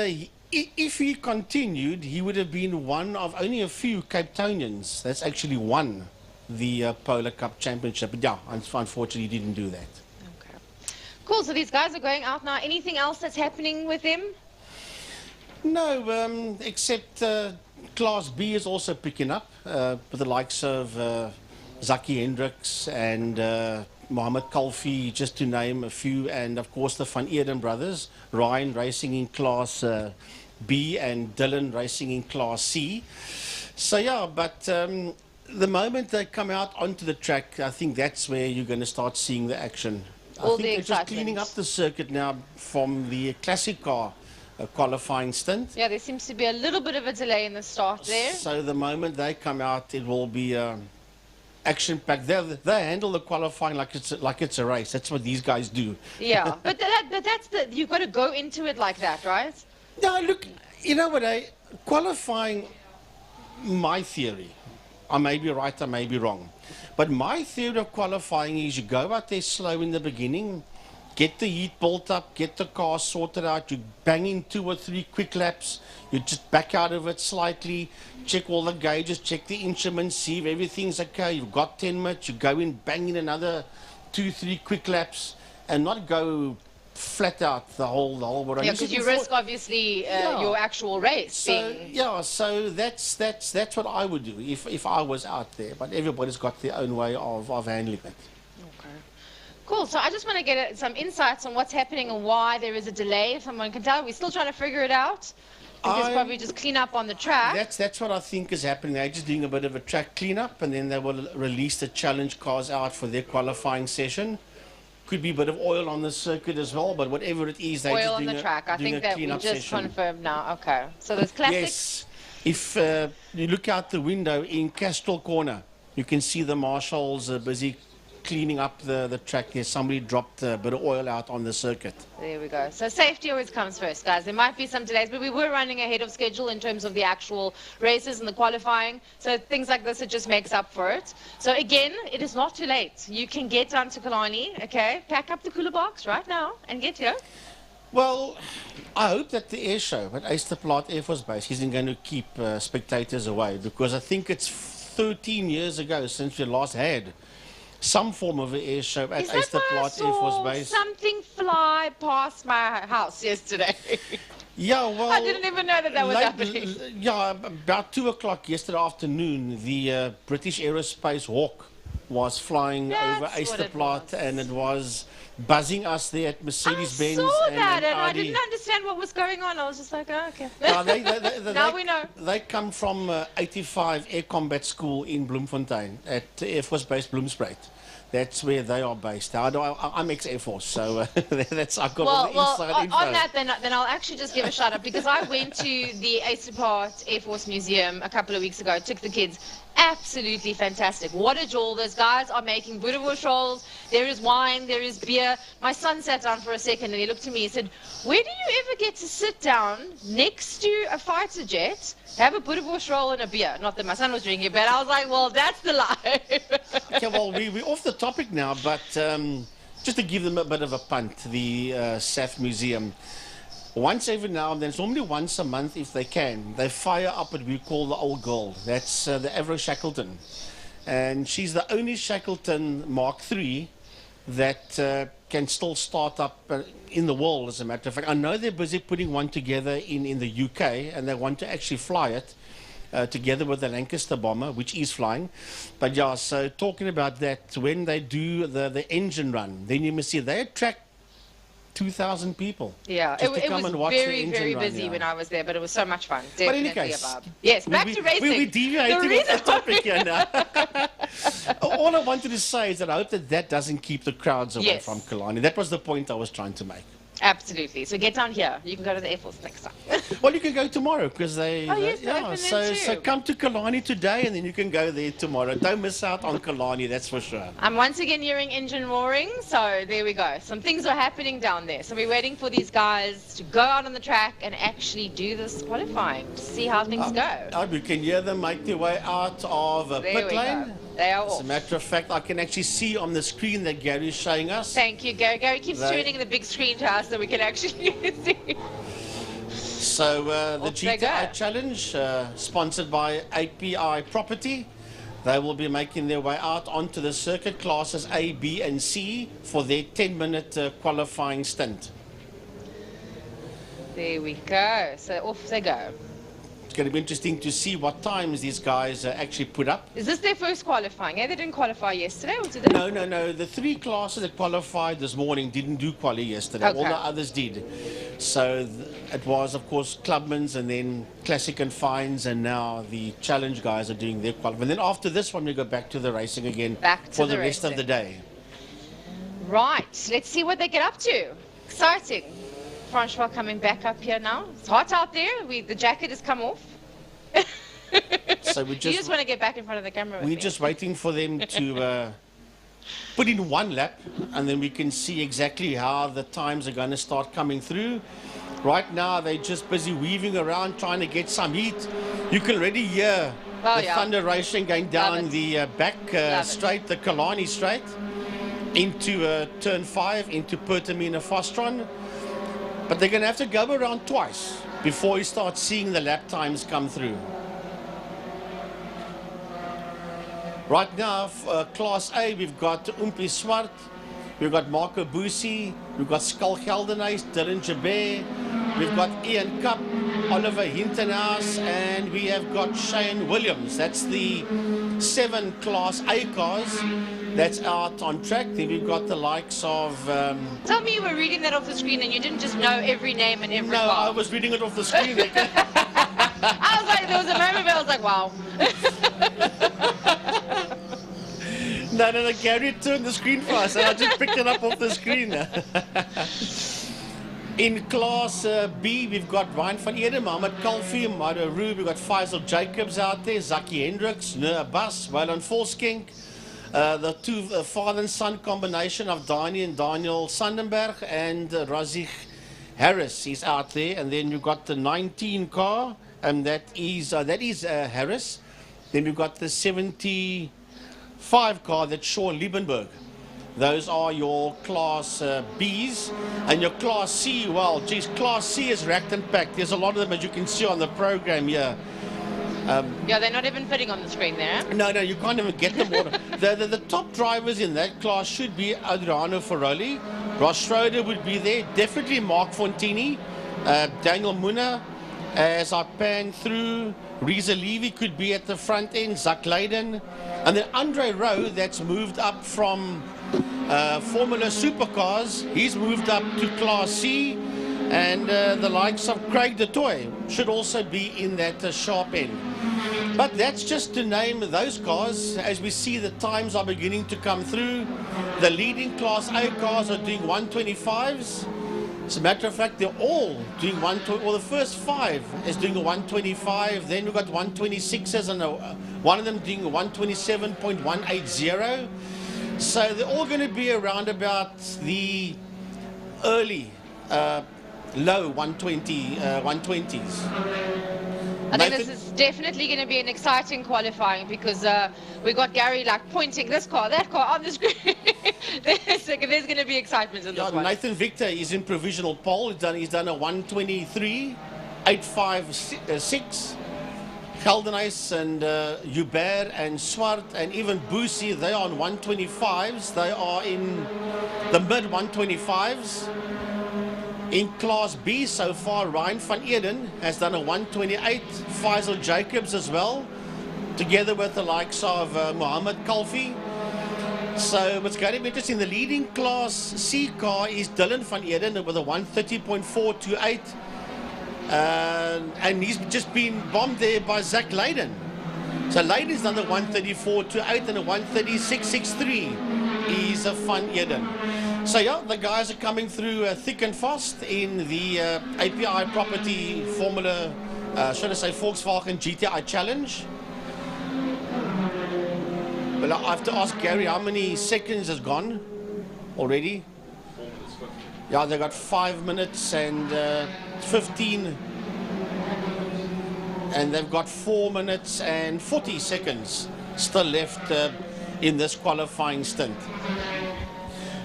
if he continued, he would have been one of only a few Cape Townians that's actually won the Polo Cup Championship. But yeah, unfortunately, he didn't do that. Okay. Cool, so these guys are going out now. Anything else that's happening with them? No, except Class B is also picking up with the likes of Zaki Hendricks and Mohammed Kalfi, just to name a few, and of course the Van Eerden brothers, Ryan racing in Class B and Dylan racing in Class C. So yeah, but the moment they come out onto the track, I think that's where you're going to start seeing the action. I think they're just cleaning up the circuit now from the classic car qualifying stint. Yeah, there seems to be a little bit of a delay in the start there. So the moment they come out, it will be action-packed. They handle the qualifying like it's a race. That's what these guys do. Yeah, but that's you've got to go into it like that, right? No, look, you know what? Qualifying, my theory, I may be right, I may be wrong, but my theory of qualifying is you go out there slow in the beginning, get the heat built up, get the car sorted out, you bang in 2 or 3 quick laps, you just back out of it slightly, check all the gauges, check the instruments, see if everything's okay, you've got 10 minutes, you go in, bang in another 2, 3 quick laps, and not go flat out the whole what I yeah, because you risk obviously your actual race. So yeah, so that's what I would do if I was out there, but everybody's got their own way of handling it. Cool, so I just want to get some insights on what's happening and why there is a delay, if someone can tell. We're still trying to figure it out. Because probably just clean up on the track. That's what I think is happening. They're just doing a bit of a track cleanup, and then they will release the challenge cars out for their qualifying session. Could be a bit of oil on the circuit as well, but whatever it is, they're just doing oil on the track. I think that we just confirmed now. Okay, so there's classics. Yes, if you look out the window in Castrol Corner, you can see the marshals busy cleaning up the track here. Somebody dropped a bit of oil out on the circuit. There we go. So safety always comes first, guys. There might be some delays, but we were running ahead of schedule in terms of the actual races and the qualifying. So things like this, it just makes up for it. So again, it is not too late. You can get down to Killarney, okay? Pack up the cooler box right now and get here. Well, I hope that the air show at Eysterplaat Air Force Base isn't going to keep spectators away, because I think it's 13 years ago since we last had some form of an air show at Eysterplaat Air Force Base. Something fly past my house yesterday. Yeah, well, I didn't even know that was happening. Yeah, about 2 o'clock yesterday afternoon, the British Aerospace Hawk was flying over Eysterplaat, and it was buzzing us there at Mercedes-Benz. I saw that, and I Audi. didn't understand what was going on. I was just like, oh, okay. Now we know. They come from 85 Air Combat School in Bloemfontein at Air Force Base Bloemspruit. That's where they are based. I'm ex-Air Force, so that's I've got all the inside info. On that, then I'll actually just give a shout out, because I went to the Eysterplaat Air Force Museum a couple of weeks ago. Took the kids. Absolutely fantastic. What a jewel. Those guys are making boerewors rolls. There is wine, there is beer. My son sat down for a second and he looked at me and said, where do you ever get to sit down next to a fighter jet, have a boerewors roll and a beer? Not that my son was drinking, but I was like, well, that's the life. Okay, well, we're off the topic now, but just to give them a bit of a punt, the SAF Museum, once every now and then, it's normally once a month if they can, they fire up what we call the old girl. That's the Avro Shackleton. And she's the only Shackleton Mark III that can still start up in the world, as a matter of fact. I know they're busy putting one together in the UK, and they want to actually fly it together with the Lancaster bomber, which is flying. But yeah, so talking about that, when they do the engine run, then you must see they attract 2,000 people. Yeah, it was very, very busy when I was there, but it was so much fun. Definitely but in any case, yes, back to racing. We deviating off the topic here now. All I wanted to say is that I hope that doesn't keep the crowds away from Killarney. That was the point I was trying to make. Absolutely. So get down here. You can go to the Air Force next time. Well, you can go tomorrow because they. So come to Killarney today, and then you can go there tomorrow. Don't miss out on Killarney, that's for sure. I'm once again hearing engine roaring, so there we go. Some things are happening down there. So we're waiting for these guys to go out on the track and actually do this qualifying to see how things go. We can hear them make their way out of pit lane. They are As a matter of fact, I can actually see on the screen that Gary's showing us. Thank you, Gary. Gary keeps turning the big screen to us so we can actually see. So the GTI Challenge, sponsored by API Property, they will be making their way out onto the circuit classes A, B, and C for their 10-minute qualifying stint. There we go. So off they go. It's going to be interesting to see what times these guys actually put up. Is this their first qualifying? Yeah, they didn't qualify yesterday, or did they? No. The 3 classes that qualified this morning didn't do quali yesterday. Okay. All the others did. So it was, of course, Clubman's and then Classic and Fines, and now the Challenge guys are doing their qualifying. And then after this one, we go back to the racing again for the rest of the day. Right. Let's see what they get up to. Exciting. Francois coming back up here now. It's hot out there. The jacket has come off. So you just want to get back in front of the camera with We're me. just waiting for them to put in one lap, and then we can see exactly how the times are going to start coming through. Right now, they're just busy weaving around, trying to get some heat. You can already hear the thunder racing going down the back straight, the Killarney straight, into turn 5, into Pertamina Fostron. But they're going to have to go around twice before you start seeing the lap times come through. Right now, Class A, we've got Umpi Swart, we've got Marco Busi, we've got Skull Geldenhuis, Dylan Jabert, we've got Ian Cup, Oliver Hintenhuis, and we have got Shane Williams. That's the 7 Class A cars that's out on track. Then we've got the likes of... Tell me you were reading that off the screen and you didn't just know every name and every car. No, I was reading it off the screen. I was like, there was a moment where I was like, wow. No, Gary turned the screen for us, and I just picked it up off the screen. In Class B, we've got Ryan van Eden, Mohamed Kalfi, Mado Roo, we've got Faisal Jacobs out there, Zaki Hendricks, Noah Bas, Waylon Volskink, the two father and son combination of Dani and Daniel Sandenberg and Razig Harris is out there. And then you've got the 19 car, and that is Harris. Then we've got the 75 car, that's Sean Liebenberg. Those are your Class Bs. And your Class C, well, geez, Class C is racked and packed. There's a lot of them, as you can see on the program here. Yeah, they're not even fitting on the screen there. No, you can't even get them all. the top drivers in that class should be Adriano Ferroli. Ross Schroeder would be there. Definitely Mark Fontini. Daniel Muna. As I pan through, Reza Levy could be at the front end. Zach Leyden. And then Andre Rowe, that's moved up from Formula Supercars. He's moved up to Class C. And the likes of Craig de Toy should also be in that sharp end. But that's just to name those cars. As we see, the times are beginning to come through. The leading Class A cars are doing 125s. As a matter of fact, they're all doing 120. Well, the first 5 is doing a 125. Then we've got 126s and one of them doing a 127.180. So they're all going to be around about the early, low 120s. I think this is definitely going to be an exciting qualifying because we got Gary like pointing this car, that car on the screen. there's going to be excitement in this one. Nathan Victor is in provisional pole. He's done a 123.856. Geldenhuis and Hubert and Swart and even Boosie, they are on 125s. They are in the mid 125s. In Class B so far, Ryan van Eden has done a 128, Faisal Jacobs as well, together with the likes of Mohammed Kalfi. So it's going to be interesting. The leading Class C car is Dylan van Eden with a 130.428. And he's just been bombed there by Zach Leyden. So Leyden's done the 134.28 and a 136.63. He's a Van Eden. So yeah, the guys are coming through thick and fast in the API property Formula, should I say Volkswagen GTI Challenge. Well, I have to ask Gary, how many seconds has gone already? 4 minutes 50. Yeah, they got 5 minutes and 15. And they've got 4 minutes and 40 seconds still left in this qualifying stint.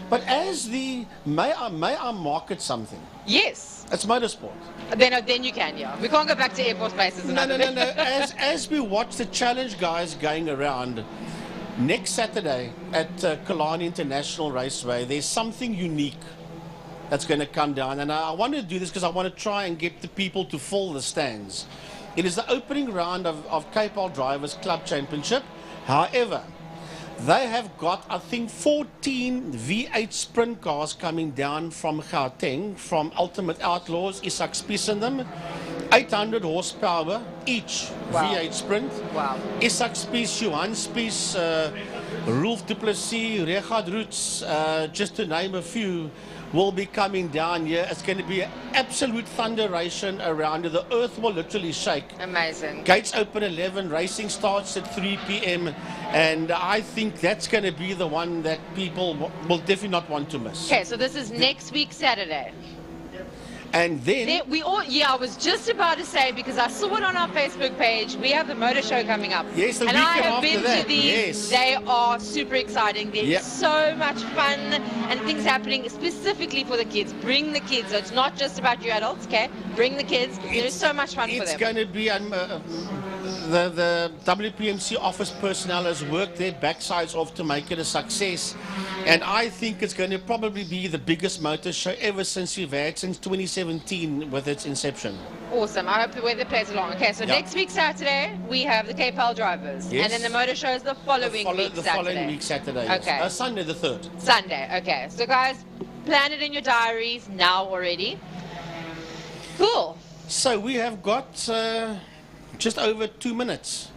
But as may I market something? Yes. It's motorsport. Then you can, yeah. We can't go back to Air Force bases. No. As we watch the challenge guys going around, next Saturday at Killarney International Raceway, there's something unique that's going to come down. And I want to do this because I want to try and get the people to fill the stands. It is the opening round of Cape Al Drivers Club Championship. However, they have got, I think, 14 V8 sprint cars coming down from Gauteng, from Ultimate Outlaws, Isak Spies in them. 800 horsepower each. Wow. V8 sprint. Wow. Isak Spies, Johan Spies, Rolf du Plessis, Richard Roots, just to name a few, will be coming down here. It's going to be an absolute thunderation around here. The earth will literally shake. Amazing. Gates open 11, racing starts at 3 p.m. And I think that's going to be the one that people will definitely not want to miss. Okay, so this is next week Saturday. And then I was just about to say, because I saw it on our Facebook page, we have the motor show coming up. Yes, the and weekend I have after been that. to these. Yes. They are super exciting. There's Yep. so much fun and things happening specifically for the kids. Bring the kids. So it's not just about you adults, okay? Bring the kids. There's so much fun for them. It's going to be the WPMC office personnel has worked their backsides off to make it a success, and I think it's going to probably be the biggest motor show ever since 2017 with its inception. Awesome. I hope the weather plays along. Okay, so next week Saturday we have the Cape Al Drivers, Yes. and then the motor show is the following week The Saturday. following week Saturday. Yes. Okay. Sunday the 3rd. Sunday. Okay. So guys, plan it in your diaries now already. Cool. So we have got just over 2 minutes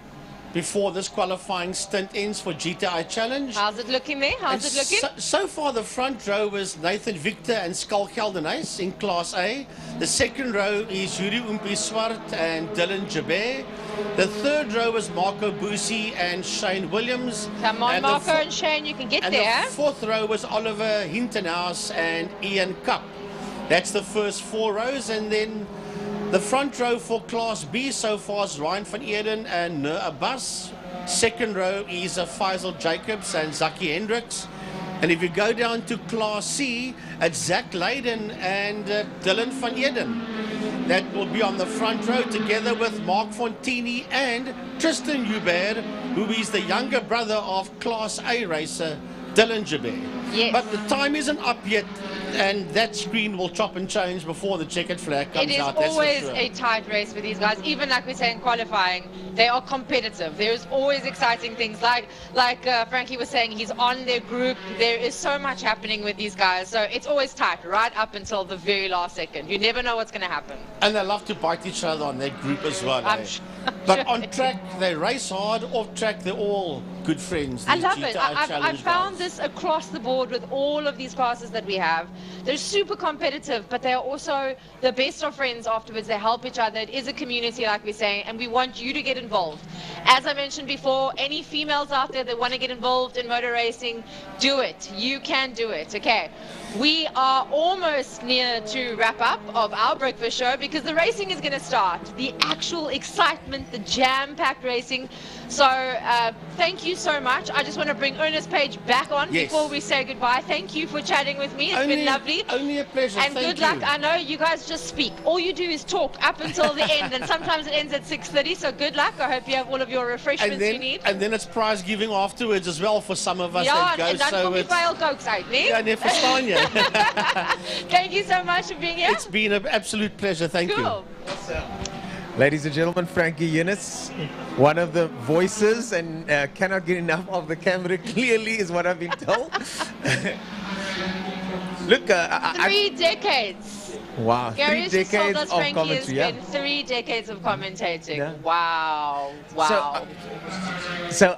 before this qualifying stint ends for GTI Challenge. How's it looking there? How's it looking? So far, the front row is Nathan Victor and Skull Geldenhuis in Class A. The second row is Yuri Umpi Swart and Dylan Jabert. The third row was Marco Bussi and Shane Williams. Come on, And the Marco fo- and Shane, you can get And there. the fourth row was Oliver Hintenhouse and Ian Cup. That's the first 4 rows. And then the front row for Class B so far is Ryan van Eden and Nur Abbas. Second row is Faisal Jacobs and Zaki Hendricks. And if you go down to Class C, it's Zach Leyden and Dylan van Eden. That will be on the front row together with Mark Fontini and Tristan Hubert, who is the younger brother of Class A racer Dylan Joubert. Yes. But the time isn't up yet, and that screen will chop and change before the checkered flag comes It is out. That's for always sure. a tight race with these guys. Even like we say in qualifying, they are competitive. There's always exciting things. Like Frankie was saying, he's on their group. There is so much happening with these guys. So it's always tight, right up until the very last second. You never know what's going to happen. And they love to bite each other on that group as well. I'm eh? sure- But on track, they race hard. Off track, they're all good friends. I these love it. GTI I've Challenge found guys. this across the board with all of these classes that we have. They're super competitive, but they're also the best of friends afterwards. They help each other. It is a community, like we say, and we want you to get involved. As I mentioned before, any females out there that want to get involved in motor racing, do it. You can do it. Okay. We are almost near to wrap up of our breakfast show because the racing is going to start. The actual excitement, the jam-packed racing. So thank you so much. I just want to bring Ernest Page back on Yes. before we say goodbye. Thank you for chatting with me. It's been lovely. Only a pleasure. And Thank good luck. you. I know you guys just speak. All you do is talk up until the end, and sometimes it ends at 6:30. So good luck. I hope you have all of your refreshments you need. And then it's prize giving afterwards as well for some of us Ja, that en go. dan So kom die it's, pijlkooks uit, nee? ja, nee, verstaan je. Thank you so much for being here. It's been an absolute pleasure. Thank you. Cool. Ladies and gentlemen, Frankie Eunice, one of the voices, and cannot get enough of the camera, clearly, is what I've been told. Look, 3 decades. wow, Gary 3 just told decades us of Frankie has commentary. Yeah. been 3 decades of commentating. Yeah. Wow. Wow. So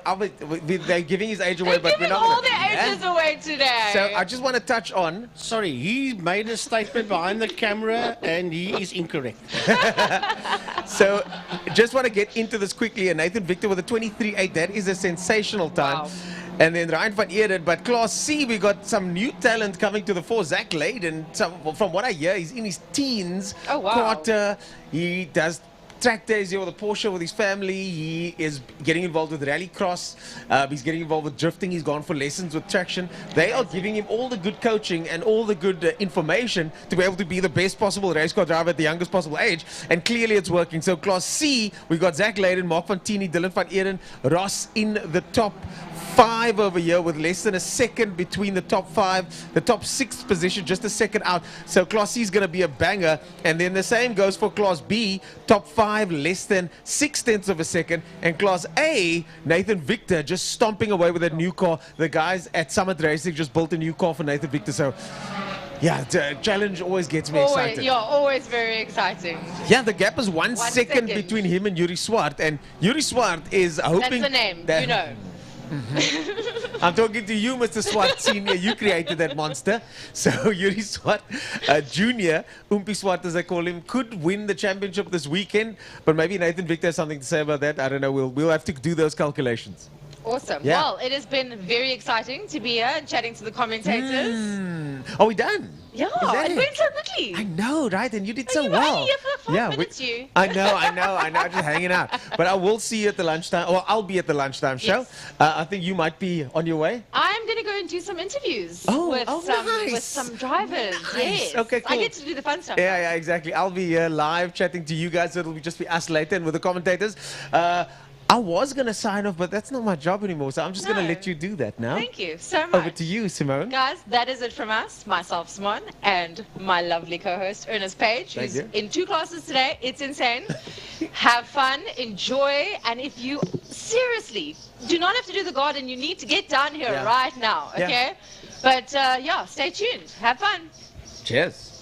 they're giving his age away, They're but we're giving not all gonna- their ages away today. So I just want to touch on. Sorry, he made a statement behind the camera and he is incorrect. So just want to get into this quickly. And Nathan Victor with a 23.8. That is a sensational time. Wow. And then Ryan van Eden. But Class C, we got some new talent coming to the fore. Zach Leyden, from what I hear, he's in his teens. Oh, wow. Quarter. He does track days here with a Porsche with his family. He is getting involved with rallycross. He's getting involved with drifting. He's gone for lessons with traction. They are giving him all the good coaching and all the good information to be able to be the best possible race car driver at the youngest possible age. And clearly it's working. So Class C, we got Zach Leyden, Mark Fontini, Dylan van Eden, Ross in the top 5 over here with less than a second between the top 5, the top 6th position, just a second out. So Class C is going to be a banger. And then the same goes for Class B, top 5, less than 6/10 of a second. And Class A, Nathan Victor just stomping away with that new car. The guys at Summit Racing just built a new car for Nathan Victor. So yeah, the challenge always gets me always, excited. you're always very exciting. Yeah, the gap is 1 1 second second. between him and Yuri Swart. And Yuri Swart is hoping... That's the name, that- you know. I'm talking to you, Mr. Swart Senior. You created that monster. So Yuri Swart Junior, Oompie Swart as I call him, could win the championship this weekend. But maybe Nathan Victor has something to say about that. I don't know. We'll have to do those calculations. Awesome. Yeah. Well, it has been very exciting to be here and chatting to the commentators. Are we done? Yeah, Is that it went so quickly. I know, right? And you did Oh, so you were well. only here for 5 minutes, you. I know. Just hanging out. But I will see you at the lunchtime. Well, I'll be at the lunchtime show. Yes. I think you might be on your way. I'm going to go and do some interviews with nice. some drivers. Nice. Yes. Okay, cool. I get to do the fun stuff. Yeah, exactly. I'll be here live chatting to you guys. It'll just be us later and with the commentators. I was going to sign off, but that's not my job anymore. So I'm just going to No. let you do that now. Thank you so much. Over to you, Simone. Guys, that is it from us, myself, Simon, and my lovely co-host, Ernest Page, Thank who's you. in 2 classes today. It's insane. Have fun, enjoy, and if you seriously do not have to do the garden, you need to get down here Yeah. right now, Yeah. okay? But yeah, stay tuned. Have fun. Cheers.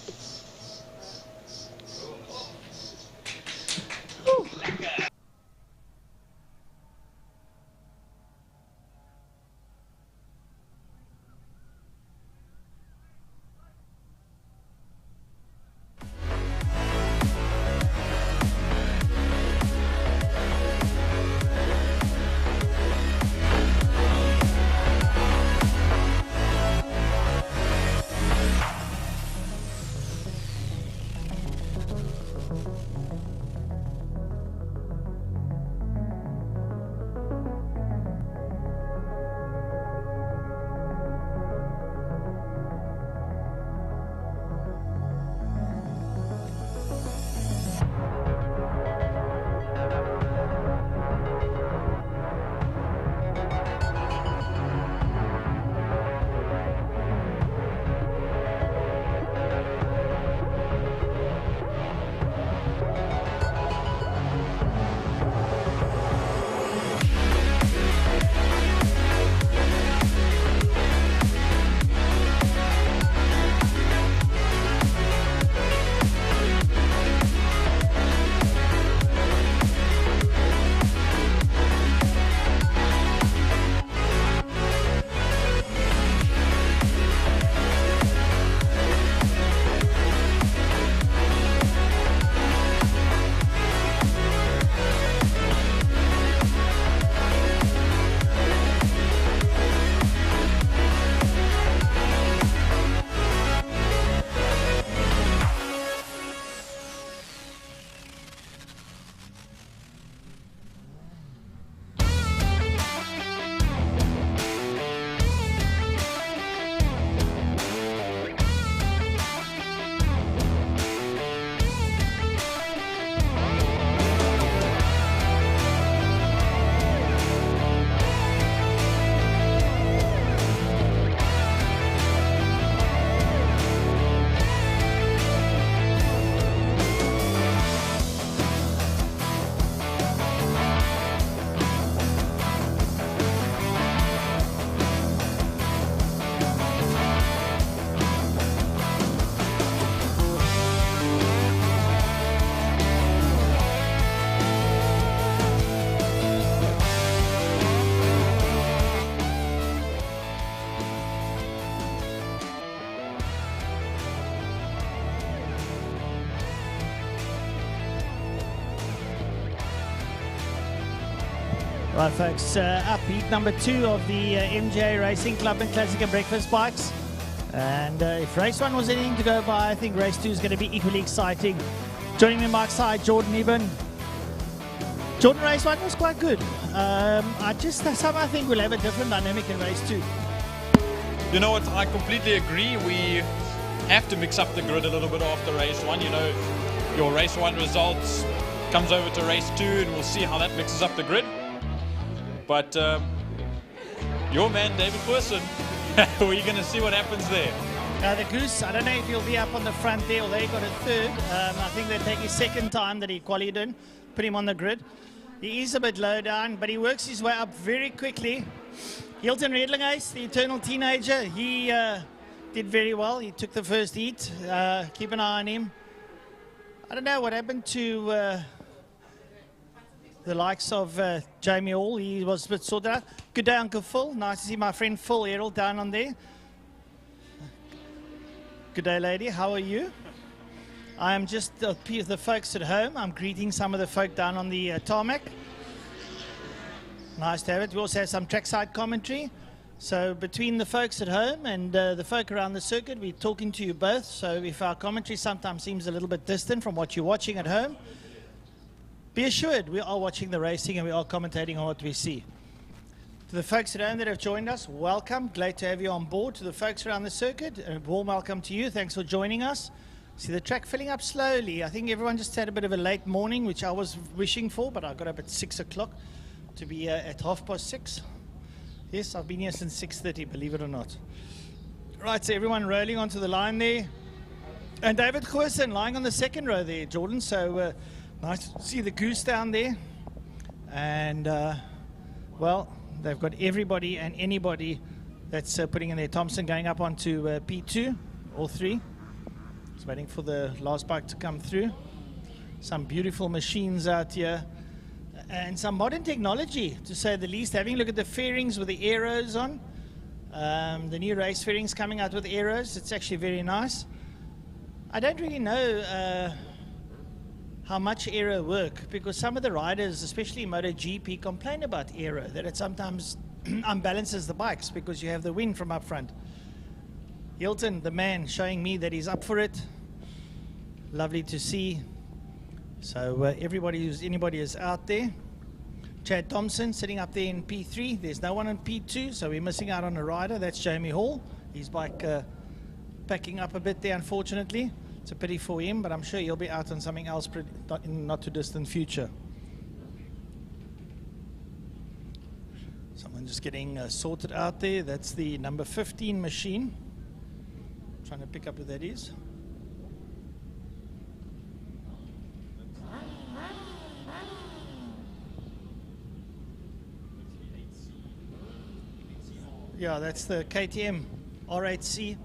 Right, folks, up heat number 2 of the MJ Racing Clubman Classic and Breakfast Bikes. And if race 1 was anything to go by, I think race 2 is going to be equally exciting. Joining me on my side, Jordan Eben. Jordan, race 1 was quite good. I think we'll have a different dynamic in race 2. You know what, I completely agree. We have to mix up the grid a little bit after race 1. You know, your race 1 results comes over to race 2 and we'll see how that mixes up the grid. But your man, David Wilson, we're going to see what happens there. The Goose, I don't know if he'll be up on the front there, although he got a third. I think they take his second time that he qualied in, put him on the grid. He is a bit low down, but he works his way up very quickly. Hilton Redlinghuyse, the eternal teenager, he did very well. He took the first heat. Keep an eye on him. I don't know what happened to the likes of Jamie Hall. He was a bit sorted out. Good day, Uncle Phil. Nice to see my friend Phil Errol down on there. Good day, lady. How are you? I am just the folks at home. I'm greeting some of the folk down on the tarmac. Nice to have it. We also have some trackside commentary. So between the folks at home and the folk around the circuit, we're talking to you both. So if our commentary sometimes seems a little bit distant from what you're watching at home, be assured we are watching the racing and we are commentating on what we see. To the folks at home that have joined us, welcome. Glad to have you on board. To the folks around the circuit, a warm welcome to you. Thanks for joining us. See the track filling up slowly. I think everyone just had a bit of a late morning, which I was wishing for, but I got up at 6 o'clock to be at 6:30. Yes, I've been here since 6:30, believe it or not. Right, so everyone rolling onto the line there. And David Goosen lying on the second row there, Jordan. So nice to see the Goose down there. And, well, they've got everybody and anybody that's putting in their Thompson going up onto P2, all three. Just waiting for the last bike to come through. Some beautiful machines out here. And some modern technology, to say the least. Having a look at the fairings with the arrows on. The new race fairings coming out with arrows. It's actually very nice. I don't really know how much aero work, because some of the riders, especially in MotoGP, complain about aero, that it sometimes unbalances the bikes because you have the wind from up front. Hilton, the man, showing me that he's up for it. Lovely to see. So anybody is out there. Chad Thompson sitting up there in P3. There's no one in P2, so we're missing out on a rider. That's Jamie Hall. His bike packing up a bit there, unfortunately. It's a pity for him, but I'm sure he'll be out on something else in not too distant future. Someone just getting sorted out there. That's the number 15 machine. Trying to pick up who that is. Yeah, that's the KTM R8C.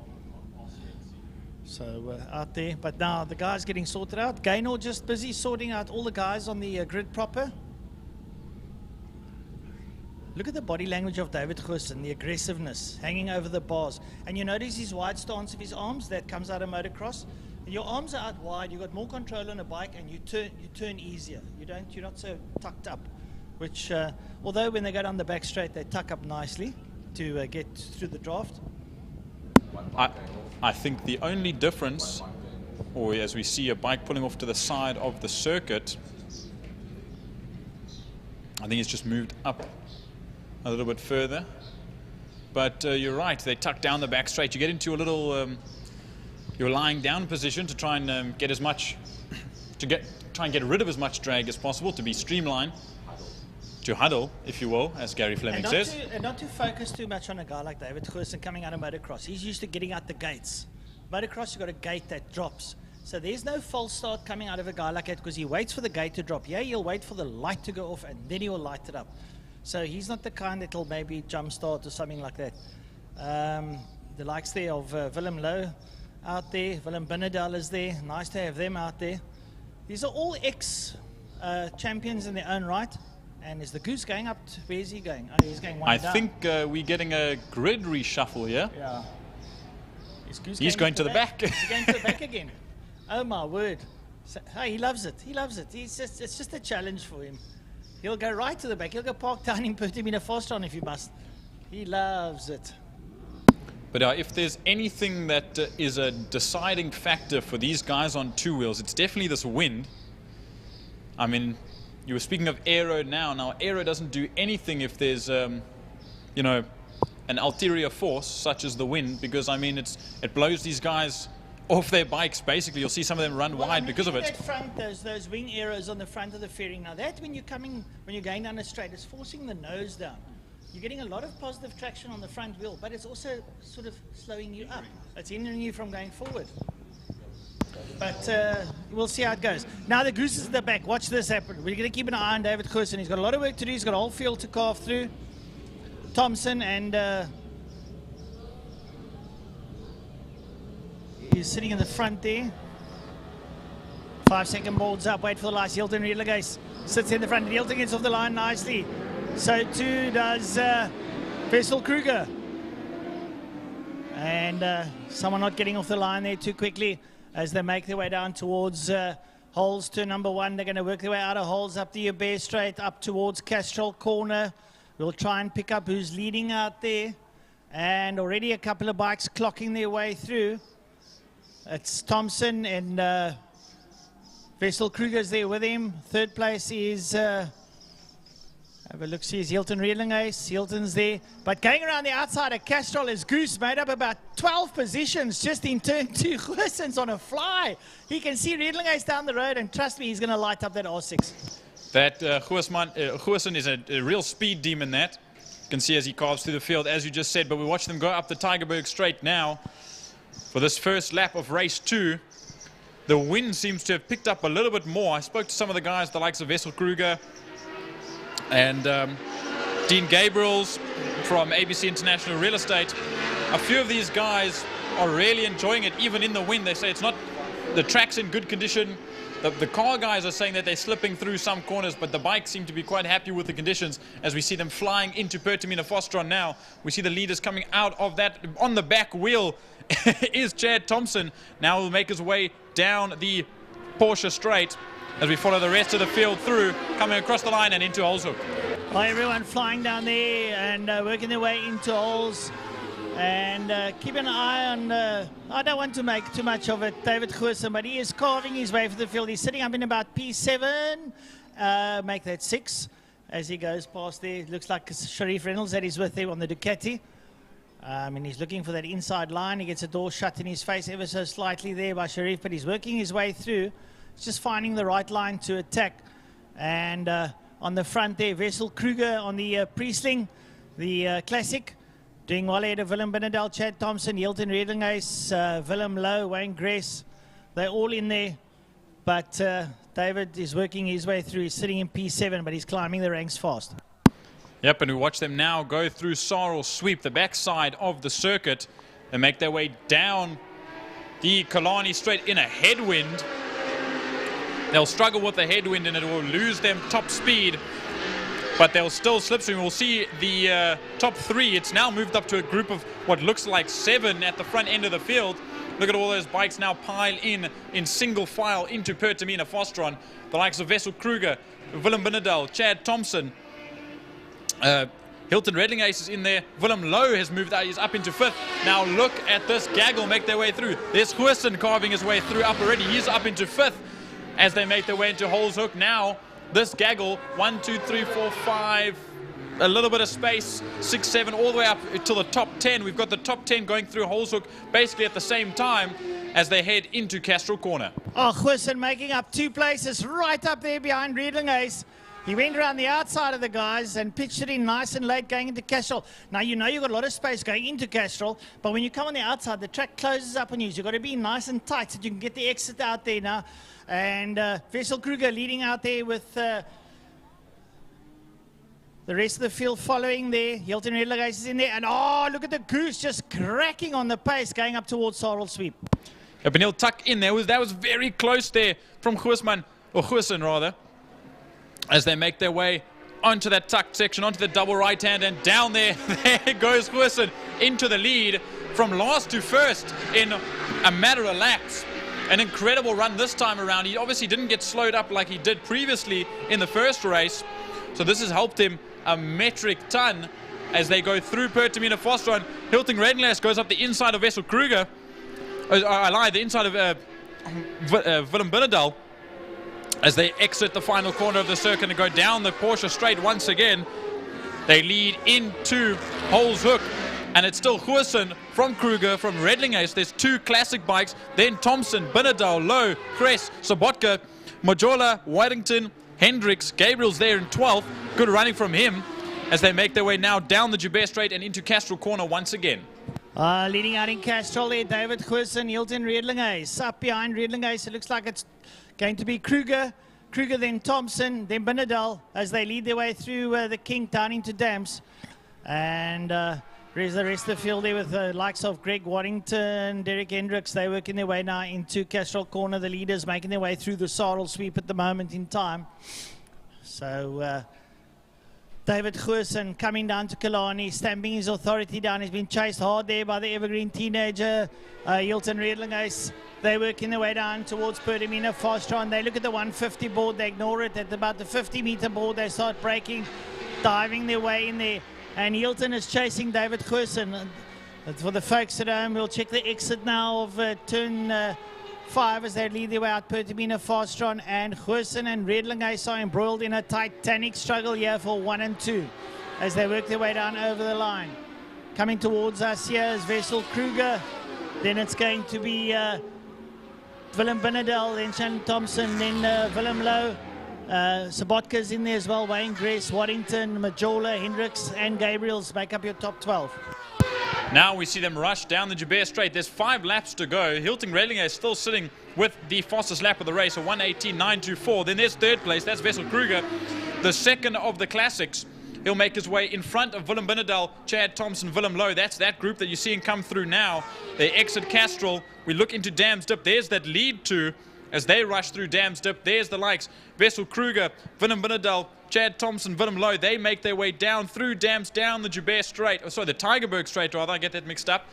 So out there, but now the guy's getting sorted out. Gaynor just busy sorting out all the guys on the grid proper. Look at the body language of David Goosen, the aggressiveness, hanging over the bars. And you notice his wide stance of his arms, that comes out of motocross. And your arms are out wide, you've got more control on a bike, and you turn easier. You're not so tucked up, which, although when they go down the back straight, they tuck up nicely to get through the draft. I think the only difference, or as we see a bike pulling off to the side of the circuit, I think it's just moved up a little bit further. But you're right, they tuck down the back straight. You get into a little, you're lying down position to try and get as much, try and get rid of as much drag as possible, to be streamlined, to huddle, if you will, as Gary Fleming says. And not to focus too much on a guy like David Goosen coming out of motocross. He's used to getting out the gates. Motocross, you've got a gate that drops. So there's no false start coming out of a guy like that, because he waits for the gate to drop. Yeah, he'll wait for the light to go off and then he'll light it up. So he's not the kind that'll maybe jump start or something like that. The likes there of Willem Lowe out there. Willem Binnendal is there. Nice to have them out there. These are all ex-champions in their own right. And is the Goose going up? Where is he going? Oh, he's going one down. I think we're getting a grid reshuffle here. Yeah. He's going to the back. He's going to the back again. Oh my word. So, hey, he loves it. He loves it. It's just a challenge for him. He'll go right to the back. He'll go park down in Pertamina Fostron if he must. He loves it. But if there's anything that is a deciding factor for these guys on two wheels, it's definitely this wind. I mean, you were speaking of aero now. Now, aero doesn't do anything if there's, you know, an ulterior force such as the wind, because I mean, it blows these guys off their bikes. Basically, you'll see some of them run wide because of it. That front, those wing arrows on the front of the fairing. Now, that when you're going down a straight, it's forcing the nose down. You're getting a lot of positive traction on the front wheel, but it's also sort of slowing you up. It's hindering you from going forward. But we'll see how it goes. Now the goose is at the back. Watch this happen. We're going to keep an eye on David Goosen. He's got a lot of work to do. He's got a whole field to carve through. Thompson and he's sitting in the front there. 5-second boards up. Wait for the lights. Hilton Riedlegase sits in the front. Hilton gets off the line nicely. So too does Wessel Kruger. And someone not getting off the line there too quickly as they make their way down towards holes to number 1. They're going to work their way out of holes up the Bear Straight, up towards Castrol Corner. We'll try and pick up who's leading out there. And already a couple of bikes clocking their way through. It's Thompson and Wessel Kruger's there with him. Third place is... have a look, see, is Hilton Riedlegase. Hilton's there. But going around the outside of Castrol is Goose, made up about 12 positions just in turn 2. Goosen's on a fly. He can see Riedlegase down the road, and trust me, he's going to light up that R6. That Goosen is a real speed demon, that. You can see as he carves through the field, as you just said. But we watch them go up the Tygerberg Straight now for this first lap of race 2. The wind seems to have picked up a little bit more. I spoke to some of the guys, the likes of Wessel Kruger and Dean Gabriels from ABC International Real Estate. A few of these guys are really enjoying it, even in the wind. They say it's not, the track's in good condition. The car guys are saying that they're slipping through some corners, but the bikes seem to be quite happy with the conditions as we see them flying into Pertamina Fostron now. We see the leaders coming out of that. On the back wheel is Chad Thompson. Now he'll make his way down the Porsche Straight as we follow the rest of the field through, coming across the line and into Holshoek. Well, everyone flying down there and working their way into holes. And keep an eye on, I don't want to make too much of it, David Goosen, but he is carving his way for the field. He's sitting up in about P7, make that 6 as he goes past there. Looks like Sharif Reynolds that he's with there on the Ducati. And he's looking for that inside line. He gets a door shut in his face ever so slightly there by Sharif, but he's working his way through. He's just finding the right line to attack. And on the front there, Wessel Kruger on the Priestling, the Classic. Doing well ahead of Willem Binnendal, Chad Thompson, Hilton Riedlegase, Willem Lowe, Wayne Gress. They're all in there. But David is working his way through. He's sitting in P7, but he's climbing the ranks fast. Yep, and we watch them now go through Sarl Sweep, the backside of the circuit, and make their way down the Killarney Straight in a headwind. They'll struggle with the headwind and it will lose them top speed, but they'll still slipstream. We'll see the top 3. It's now moved up to a group of what looks like 7 at the front end of the field. Look at all those bikes now pile in single file into Pertamina Fostron. The likes of Wessel Kruger, Willem Binnendal, Chad Thompson, Hilton Riedlegase is in there. Willem Lowe has moved out. He's up into 5th. Now look at this gaggle make their way through. There's Goosen carving his way through up already. He's up into 5th as they make their way into Holshoek. Now this gaggle, 1, 2, 3, 4, 5, a little bit of space, 6, 7, all the way up to the top 10. We've got the top 10 going through Holshoek basically at the same time as they head into Castrol Corner. Oh, Goosen making up 2 places right up there behind Riedlegase. He went around the outside of the guys and pitched it in nice and late going into Castrol. Now, you know you've got a lot of space going into Castrol, but when you come on the outside, the track closes up on you. So you've got to be nice and tight so you can get the exit out there now. And Wessel Kruger leading out there with the rest of the field following there. Hilton Riedlegase is in there. And oh, look at the Goose just cracking on the pace going up towards Sarl Sweep. Yep, and he'll tuck in. That was very close there from Goosen rather, as they make their way onto that tucked section, onto the double right hand, and down there goes Goosen into the lead from last to first in a matter of laps. An incredible run this time around. He obviously didn't get slowed up like he did previously in the first race. So this has helped him a metric ton as they go through Pertamina Fostron. Hilton Redenglass goes up the inside of Wessel Kruger. I lied, the inside of Willem Binnendal as they exit the final corner of the circuit and go down the Porsche straight once again. They lead into Holes Hook, and it's still Goosen from Kruger, from Redlingace. There's two classic bikes, then Thompson, Binnendal, Lowe, Kress, Sobotka, Majola, Whitington, Hendricks, Gabriel's there in 12th. Good running from him as they make their way now down the Joubert Straight and into Castrol Corner once again. Leading out in Castrol there, David Goosen, Hilton Redlingace. Up behind Redlingace, it looks like it's going to be Kruger, then Thompson, then Binnendal as they lead their way through the King down into Dams. And there's the rest of the field there with the likes of Greg Waddington, Derek Hendricks. They're working their way now into Castrol Corner. The leaders making their way through the Sarl sweep at the moment in time. So David Goosen coming down to Killarney, stamping his authority down. He's been chased hard there by the evergreen teenager, Hilton Redlingace. They're working their way down towards Pertamina Fostron. They look at the 150 board, they ignore it. At about the 50-meter board, they start braking, diving their way in there. And Hilton is chasing David Goosen. For the folks at home, we'll check the exit now of turn 5 as they lead their way out Pertamina Fostron. And Goosen and Redlingace are embroiled in a titanic struggle here for 1 and 2 as they work their way down over the line. Coming towards us here is Wessel Kruger. Then it's going to be Willem Binnendal, then Shannon Thompson, then Willem Lowe. Sobotka's in there as well, Wayne Gress, Waddington, Majola, Hendricks and Gabriel's make up your top 12. Now we see them rush down the Joubert Straight. There's 5 laps to go. Hilton Redlinger is still sitting with the fastest lap of the race, a 1:18.924. Then there's third place, that's Wessel Kruger, the second of the classics. He'll make his way in front of Willem Binnendal, Chad Thompson, Willem Lowe. That's that group that you're seeing come through now. They exit Castrol. We look into Dams Dip. There's that lead to as they rush through Dams Dip. There's the likes. Wessel Kruger, Willem Binnendal, Chad Thompson, Willem Lowe. They make their way down through Dams, down the Joubert Straight. Oh, sorry, the Tygerberg Straight, rather. I get that mixed up.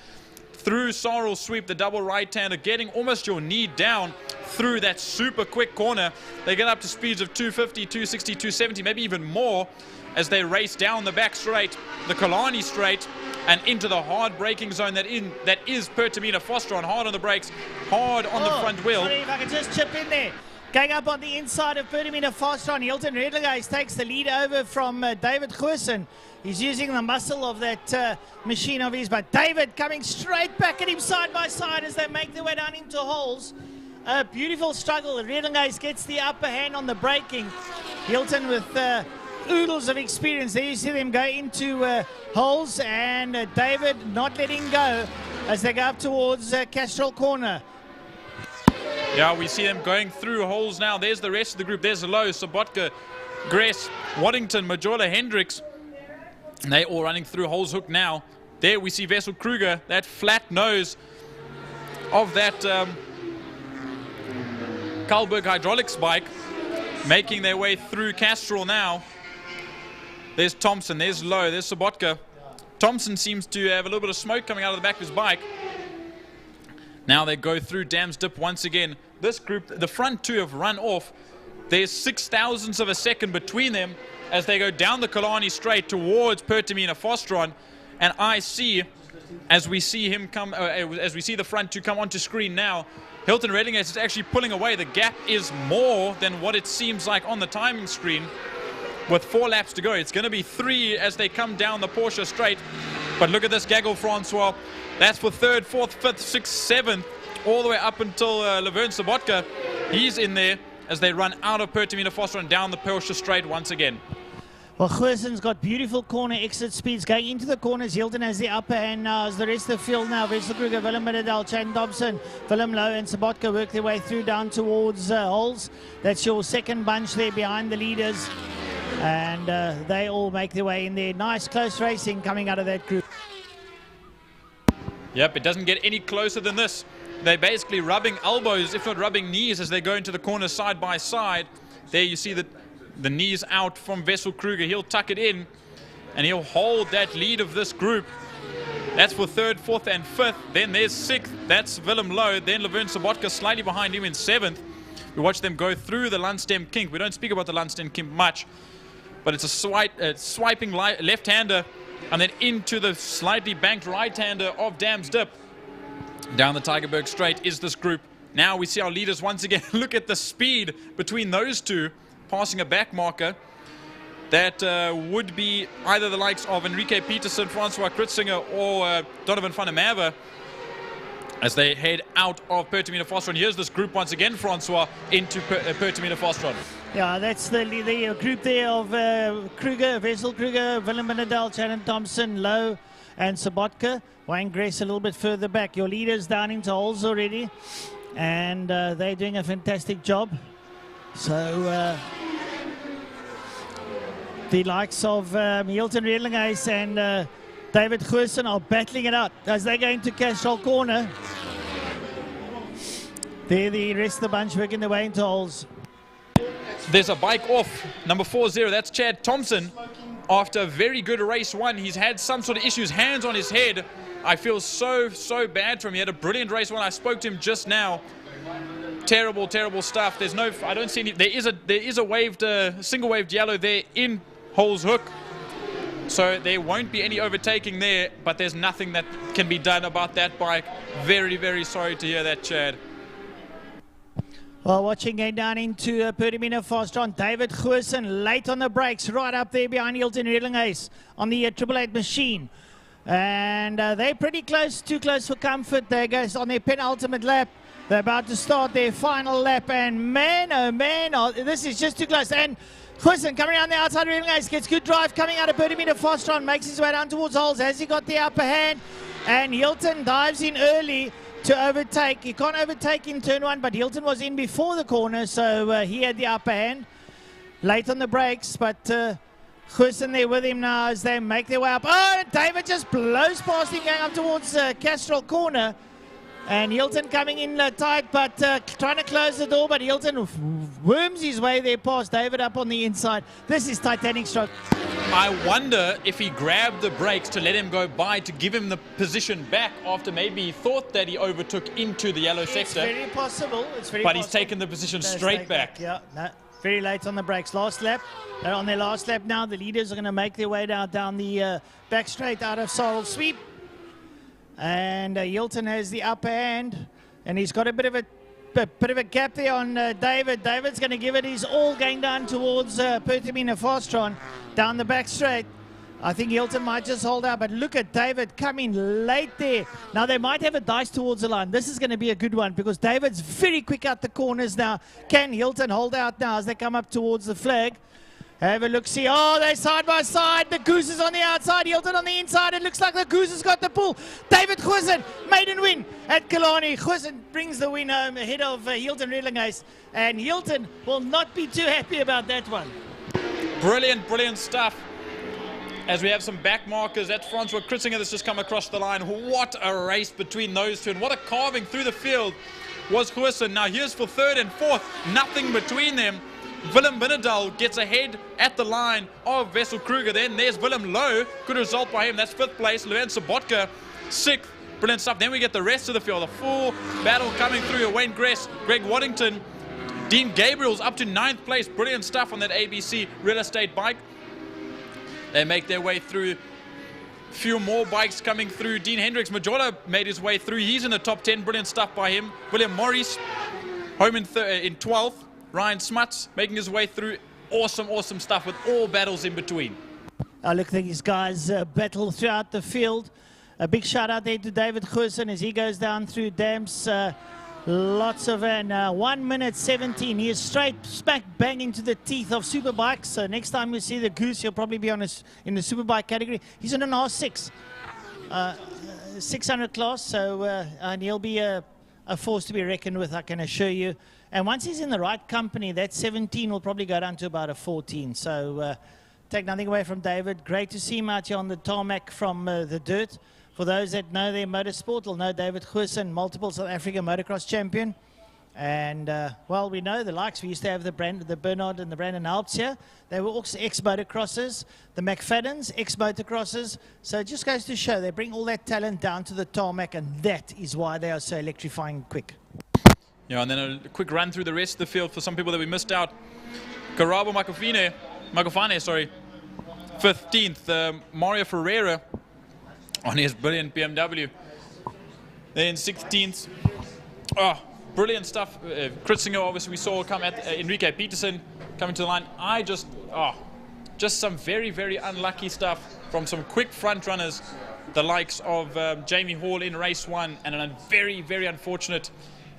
Through Sarl Sweep, the double right-hander, getting almost your knee down through that super quick corner. They get up to speeds of 250, 260, 270, maybe even more as they race down the back straight, the Killarney Straight, and into the hard braking zone that is Pertamina Fostron. Hard on the brakes, hard on the front wheel. Sorry, if I can just chip in there. Going up on the inside of Pertamina Fostron, Hilton Redlingace takes the lead over from David Goosen. He's using the muscle of that machine of his, but David coming straight back at him side by side as they make their way down into holes. A beautiful struggle. Redlingace gets the upper hand on the braking. Hilton with oodles of experience. There you see them go into holes, and David not letting go as they go up towards Castrol Corner. Yeah, we see them going through holes now. There's the rest of the group. There's Lowe, Sobotka, Gress, Waddington, Majola, Hendricks. And they all running through Holes Hook now. There we see Wessel Kruger, that flat nose of that Carlberg Hydraulics bike, making their way through Castrol now. There's Thompson, there's Lowe, there's Sobotka. Thompson seems to have a little bit of smoke coming out of the back of his bike. Now they go through Dams Dip once again. This group, the front two have run off. There's 0.006 of a second between them as they go down the Killarney Straight towards Pertamina Fostron. And I see, as we see him come, as we see the front two come onto screen now, Hilton Redlingace is actually pulling away. The gap is more than what it seems like on the timing screen. With 4 laps to go, it's going to be 3 as they come down the Porsche Straight. But look at this gaggle, Francois. That's for 3rd, 4th, 5th, 6th, 7th, all the way up until Laverne Sobotka. He's in there as they run out of Pertamina Fostron down the Porsche Straight once again. Well, Goosen's got beautiful corner exit speeds. Going into the corners, Hilton has the upper hand now as the rest of the field now. Wessel Kruger, Willem Binnendal, Chan Dobson, Willem Lowe and Sobotka work their way through down towards holes. That's your second bunch there behind the leaders. And they all make their way in there. Nice close racing coming out of that group. Yep, it doesn't get any closer than this. They're basically rubbing elbows, if not rubbing knees, as they go into the corner side by side. There you see the knees out from Wessel Kruger. He'll tuck it in, and he'll hold that lead of this group. That's for 3rd, 4th, and 5th. Then there's 6th. That's Willem Lowe. Then Laverne Sobotka slightly behind him in 7th. We watch them go through the Lunchtime kink. We don't speak about the Lunchtime kink much. but it's a swiping left-hander, and then into the slightly banked right-hander of Dam's Dip. Down the Tygerberg Straight is this group. Now we see our leaders once again. Look at the speed between those two, passing a back marker. That would be either the likes of Enrique Peterson, Francois Kritzinger, or Donovan van der Merwe as they head out of Pertamina Fostron. Here's this group once again, Francois, into Pertamina Fostron. Yeah, that's the group there of Kruger, Wessel Kruger, Willem Benedal, Shannon Thompson, Lowe, and Sabotka. Wayne Grace a little bit further back. Your leaders down into holes already, and they're doing a fantastic job. So the likes of Hilton Redlinghuyse and David Goosen are battling it out as they go into Castrol Corner. There the rest of the bunch working their way into holes. There's a bike off, number 40, that's Chad Thompson. After a very good race one, he's had some sort of issues, hands on his head. I feel so bad for him. He had a brilliant race one. I spoke to him just now. Terrible stuff. There's no, I don't see any, there is a waved, single waved yellow there in Hole's Hook. So there won't be any overtaking there, but there's nothing that can be done about that bike. Very sorry to hear that, Chad. Well, watching going down into Pertamina Fostron, David Goosen late on the brakes, right up there behind Hilton Redlinghuyse on the 888 machine. And they're pretty close, too close for comfort. They go on their penultimate lap. They're about to start their final lap, and man, oh man, this is just too close. And Goosen coming around the outside, Redlinghuyse gets good drive coming out of Pertamina Fostron, makes his way down towards holes. Has he got the upper hand? And Hilton dives in early to overtake. He can't overtake in turn one, but Hilton was in before the corner, so he had the upper hand. Late on the brakes, but Goosen there with him now as they make their way up. Oh, David just blows past him going up towards Castrol Corner. And Hilton coming in tight, but trying to close the door, but Hilton worms his way there past David up on the inside. This is Titanic stroke. I wonder if he grabbed the brakes to let him go by to give him the position back after maybe he thought that he overtook into the yellow sector. It's very possible. But he's taken the position straight back. Yeah, no, very late on the brakes. Last lap. They're on their last lap now. The leaders are going to make their way down the back straight out of Sorrel Sweep. And Hilton has the upper hand, and he's got a bit of a gap there on David. David's going to give it his all going down towards Pertamina Fostron down the back straight. I think Hilton might just hold out, but look at David coming late there. Now they might have a dice towards the line. This is going to be a good one because David's very quick out the corners now. Can Hilton hold out now as they come up towards the flag? Have a look, see. Oh, they're side by side. The Goose is on the outside, Hilton on the inside. It looks like the Goose has got the pull. David Goosen, maiden win at Killarney. Goosen brings the win home ahead of Hilton Redlinghuyse. And Hilton will not be too happy about that one. Brilliant stuff. As we have some back markers, that's Francois Kritzinger that's just come across the line. What a race between those two, and what a carving through the field was Goosen. Now here's for third and fourth, nothing between them. Willem Benedal gets ahead at the line of Wessel Kruger. Then there's Willem Lowe. Good result by him. That's fifth place. Levan Sabotka, sixth. Brilliant stuff. Then we get the rest of the field. A full battle coming through. Wayne Gress, Greg Waddington, Dean Gabriel's up to ninth place. Brilliant stuff on that ABC real estate bike. They make their way through. A few more bikes coming through. Dean Hendricks Majola made his way through. He's in the top 10. Brilliant stuff by him. William Morris home in 12th. Ryan Smuts making his way through. Awesome stuff with all battles in between. Look at these guys battle throughout the field. A big shout out there to David Goosen as he goes down through Dam's. Lots of 1 minute 17. He is straight smack bang into the teeth of Superbikes. So next time we see the Goose, he'll probably be in the Superbike category. He's in an R6, 600 class. So and he'll be a force to be reckoned with, I can assure you. And once he's in the right company, that 17 will probably go down to about a 14. So take nothing away from David. Great to see him out here on the tarmac from the dirt. For those that know their motorsport, will know David Goosen, multiple South African motocross champion. And, well, we know the likes. We used to have the Bernard and the Brandon Alps here. They were also ex-motocrossers. The McFaddens, ex-motocrossers. So it just goes to show they bring all that talent down to the tarmac, and that is why they are so electrifying quick. Yeah, and then a quick run through the rest of the field for some people that we missed out. Karabo Makofine Magofane, sorry, 15th. Mario Ferreira on his brilliant BMW. Then 16th. Oh, brilliant stuff. Kritzinger, obviously, we saw come at Enrique Peterson coming to the line. Just some very, very unlucky stuff from some quick front runners, the likes of Jamie Hall in race 1, and a very, very unfortunate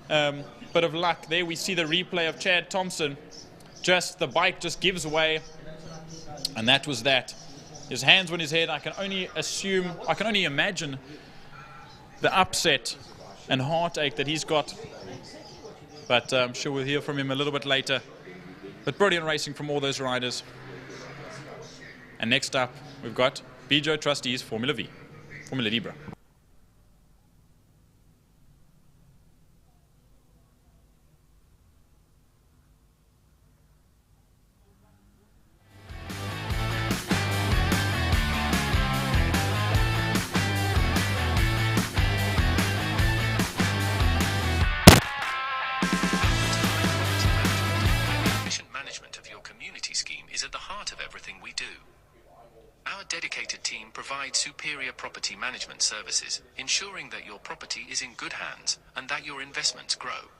bit of luck. There we see the replay of Chad Thompson. Just the bike just gives away, and that was that. His hands on his head. I can only imagine the upset and heartache that he's got. But I'm sure we'll hear from him a little bit later. But brilliant racing from all those riders. And next up, we've got BJO Trustees Formula Libre. Efficient management of your community scheme is at the heart of everything we do. Our dedicated team provides superior property management services, ensuring that your property is in good hands and that your investments grow.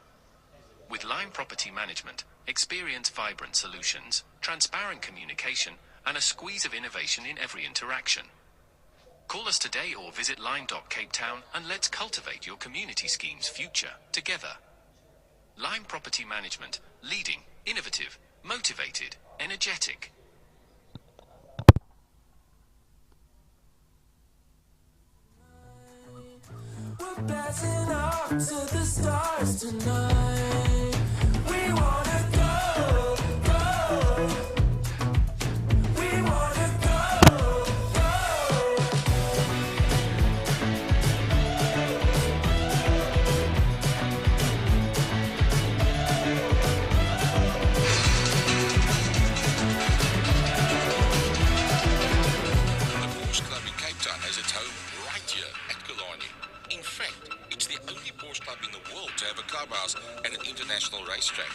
With Lime Property Management, experience vibrant solutions, transparent communication, and a squeeze of innovation in every interaction. Call us today or visit lime.cape Town and let's cultivate your community scheme's future together. Lime Property Management, leading, innovative, motivated, energetic. We're passing off to the stars tonight. We wanna go, go. We wanna go, go. The Porsche Club in Cape Town has its home right here at Killarney. In fact, it's the only Porsche club in the world to have a clubhouse and an international racetrack.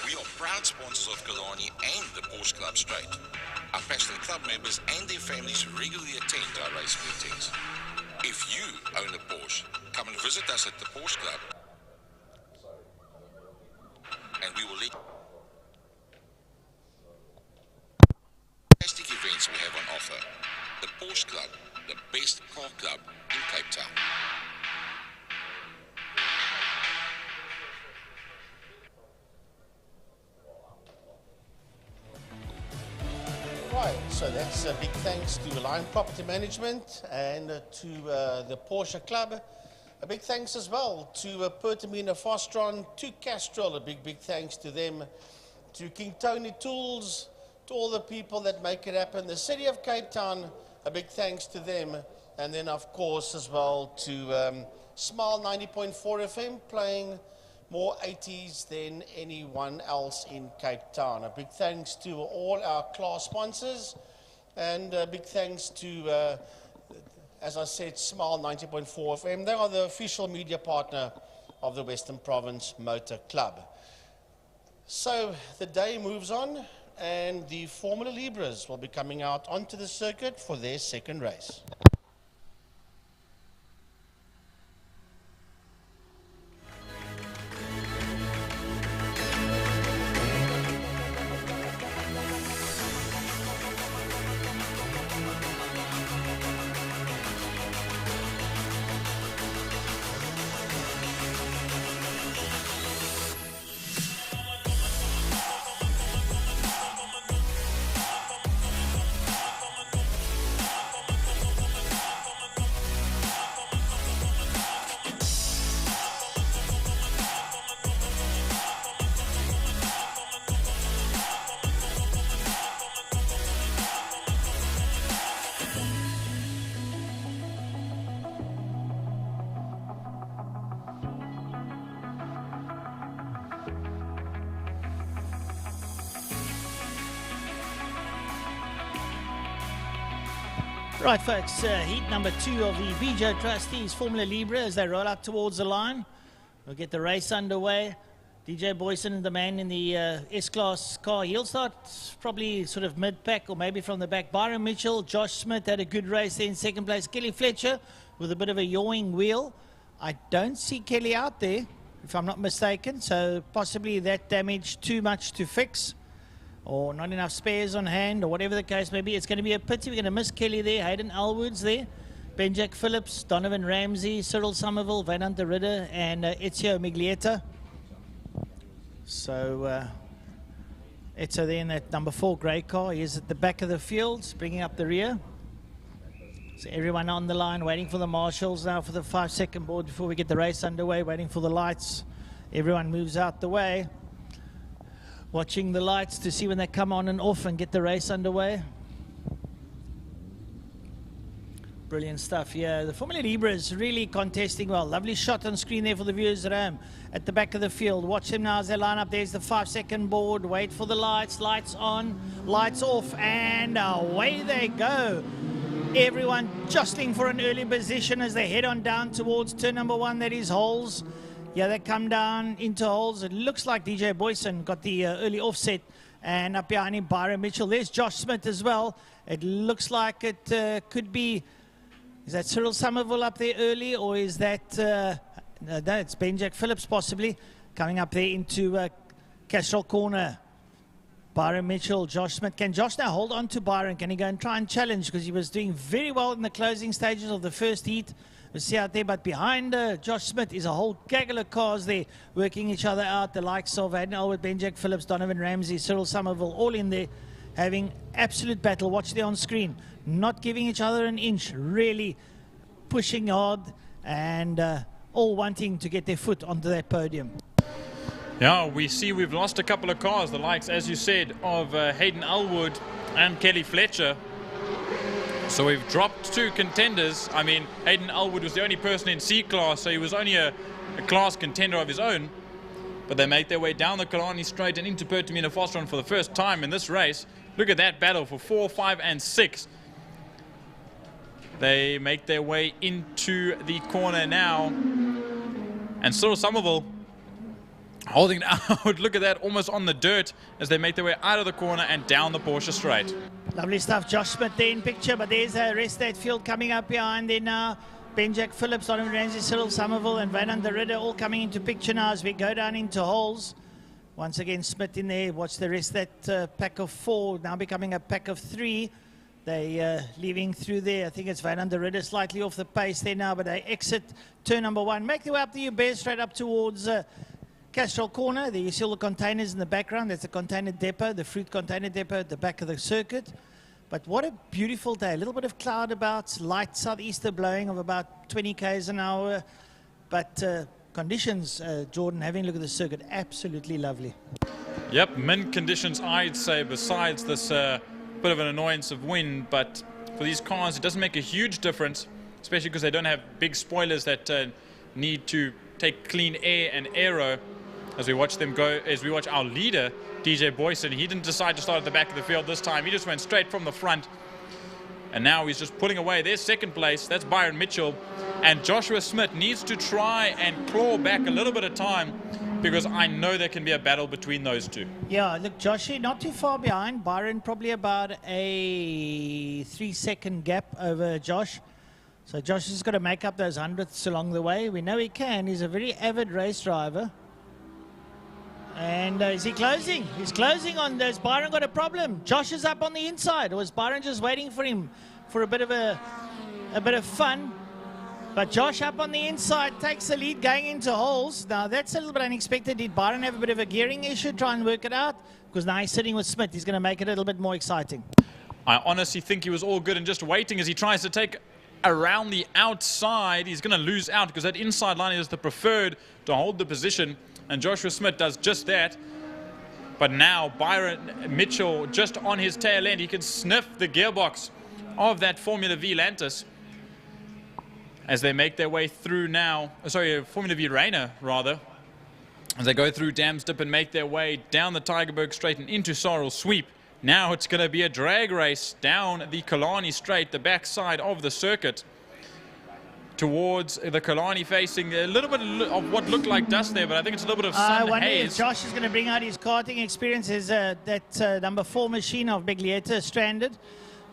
We are proud sponsors of Killarney and the Porsche Club Straight. Our passionate club members and their families regularly attend our race meetings. If you own a Porsche, come and visit us at the Porsche Club, and we will let fantastic events we have on offer. The Porsche Club, the best car club in Cape Town. Right, so that's a big thanks to Line Property Management and to the Porsche Club. A big thanks as well to Pertamina Fostron, to Castrol, a big thanks to them, to King Tony Tools, to all the people that make it happen. The City of Cape Town, a big thanks to them. And then, of course, as well to Smile 90.4 FM, playing more 80s than anyone else in Cape Town. A big thanks to all our class sponsors, and a big thanks to, as I said, Smile 90.4 FM. They are the official media partner of the Western Province Motor Club. So the day moves on, and the Formula Libres will be coming out onto the circuit for their second race. Right, folks, heat number 2 of the BJO Trustees Formula Libre as they roll up towards the line. We'll get the race underway. DJ Boyson, the man in the S-Class car, he'll start probably sort of mid-pack or maybe from the back. Byron Mitchell, Josh Smith had a good race there in second place. Kelly Fletcher with a bit of a yawing wheel. I don't see Kelly out there, if I'm not mistaken, so possibly that damaged too much to fix or not enough spares on hand or whatever the case may be. It's going to be a pity. We're going to miss Kelly there. Hayden Elwood's there. Benjack Phillips, Donovan Ramsey, Cyril Somerville, Van de Ridder and Ezio Miglietta. So Ezio there in that number 4 grey car. He's at the back of the field, bringing up the rear. So everyone on the line waiting for the marshals now for the 5-second board before we get the race underway, waiting for the lights. Everyone moves out the way, watching the lights to see when they come on and off and get the race underway. Brilliant stuff. Yeah, the Formula Libre is really contesting well. Lovely shot on screen there for the viewers at home. At the back of the field. Watch them now as they line up. There's the 5-second board. Wait for the lights. Lights on, lights off, and away they go. Everyone jostling for an early position as they head on down towards turn number 1. That is holes. Yeah, they come down into holes. It looks like DJ Boyson got the early offset. And up behind him, Byron Mitchell. There's Josh Smith as well. It looks like it could be... Is that Cyril Somerville up there early, or is that... no, it's Benjack Phillips possibly coming up there into Castrol Corner. Byron Mitchell, Josh Smith. Can Josh now hold on to Byron? Can he go and try and challenge? Because he was doing very well in the closing stages of the first heat. We'll see out there, but behind Josh Smith is a whole gaggle of cars there working each other out. The likes of Hayden Elwood, Benjack Phillips, Donovan Ramsey, Cyril Somerville, all in there having absolute battle. Watch there on screen. Not giving each other an inch, really pushing hard and all wanting to get their foot onto that podium. Yeah, we see we've lost a couple of cars, the likes, as you said, of Hayden Elwood and Kelly Fletcher. So we've dropped 2 contenders. I mean, Hayden Elwood was the only person in C-Class, so he was only a class contender of his own. But they make their way down the Killarney straight and into Pertamina Fosron for the first time in this race. Look at that battle for 4, 5 and 6. They make their way into the corner now. And Cyril Somerville holding it out. Look at that, almost on the dirt as they make their way out of the corner and down the Porsche straight. Lovely stuff. Josh Smith there in picture, but there's the rest of that field coming up behind there now. Benjack Phillips, Donovan Ramsey, Cyril Somerville and Van der Ridder all coming into picture now as we go down into holes. Once again, Smith in there. Watch the rest of that pack of 4 now becoming a pack of 3. They leaving through there. I think it's Van der Ridder slightly off the pace there now, but they exit turn number 1. Make their way up the U-Bear straight up towards Castrol Corner. There you see all the containers in the background. That's the container depot, the fruit container depot at the back of the circuit. But what a beautiful day. A little bit of cloud about, light southeaster blowing of about 20 k's an hour. But conditions, Jordan, having a look at the circuit, absolutely lovely. Yep, mint conditions, I'd say, besides this bit of an annoyance of wind. But for these cars, it doesn't make a huge difference, especially because they don't have big spoilers that need to take clean air and aero. As we watch them go, as we watch our leader, DJ Boyson, he didn't decide to start at the back of the field this time. He just went straight from the front. And now he's just pulling away. There's second place. That's Byron Mitchell. And Joshua Smith needs to try and claw back a little bit of time, because I know there can be a battle between those 2. Yeah, look, Joshie not too far behind. Byron probably about a 3-second gap over Josh. So Josh has got to make up those hundredths along the way. We know he can. He's a very avid race driver. And is he closing? He's closing on those. Byron got a problem. Josh is up on the inside. Or was Byron just waiting for him for a bit of fun? But Josh up on the inside takes the lead going into holes. Now that's a little bit unexpected. Did Byron have a bit of a gearing issue? Try and work it out. Because now he's sitting with Smith. He's going to make it a little bit more exciting. I honestly think he was all good and just waiting as he tries to take around the outside. He's going to lose out because that inside line is the preferred to hold the position. And Joshua Smith does just that. But now Byron Mitchell just on his tail end. He can sniff the gearbox of that Formula V Lantis as they make their way through now. Sorry, Formula V Rainer rather. As they go through Dams Dip and make their way down the Tygerberg Straight and into Sorrel Sweep. Now it's going to be a drag race down the Killarney Straight, the backside of the circuit. towards the Killarney facing. A little bit of what looked like dust there, but I think it's a little bit of sun I wonder haze. if Josh is going to bring out his karting experience. Is that number 4 machine of Biglietta stranded?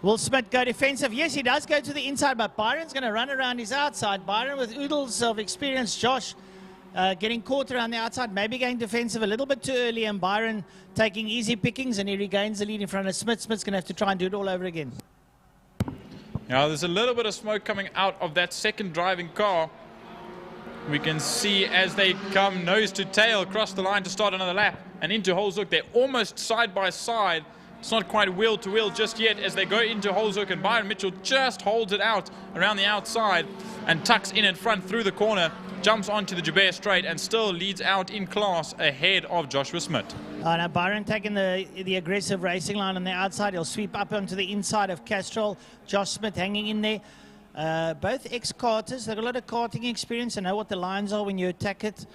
Will Smith go defensive? Yes, he does go to the inside, but Byron's going to run around his outside. Byron with oodles of experience. Josh getting caught around the outside, maybe going defensive a little bit too early, and Byron taking easy pickings, and he regains the lead in front of Smith. Smith's going to have to try and do it all over again. Now there's a little bit of smoke coming out of that second driving car. We can see as they come nose to tail across the line to start another lap and into Holzhoek. They're almost side by side. It's not quite wheel to wheel just yet as they go into Holzhoek, and Byron Mitchell just holds it out around the outside and tucks in front through the corner, jumps onto the Joubert straight and still leads out in class ahead of Joshua Smith. Now Byron taking the aggressive racing line on the outside. He'll sweep up onto the inside of Castrol. Josh Smith hanging in there. Both ex-karters. They've got a lot of karting experience and know what the lines are when you attack it.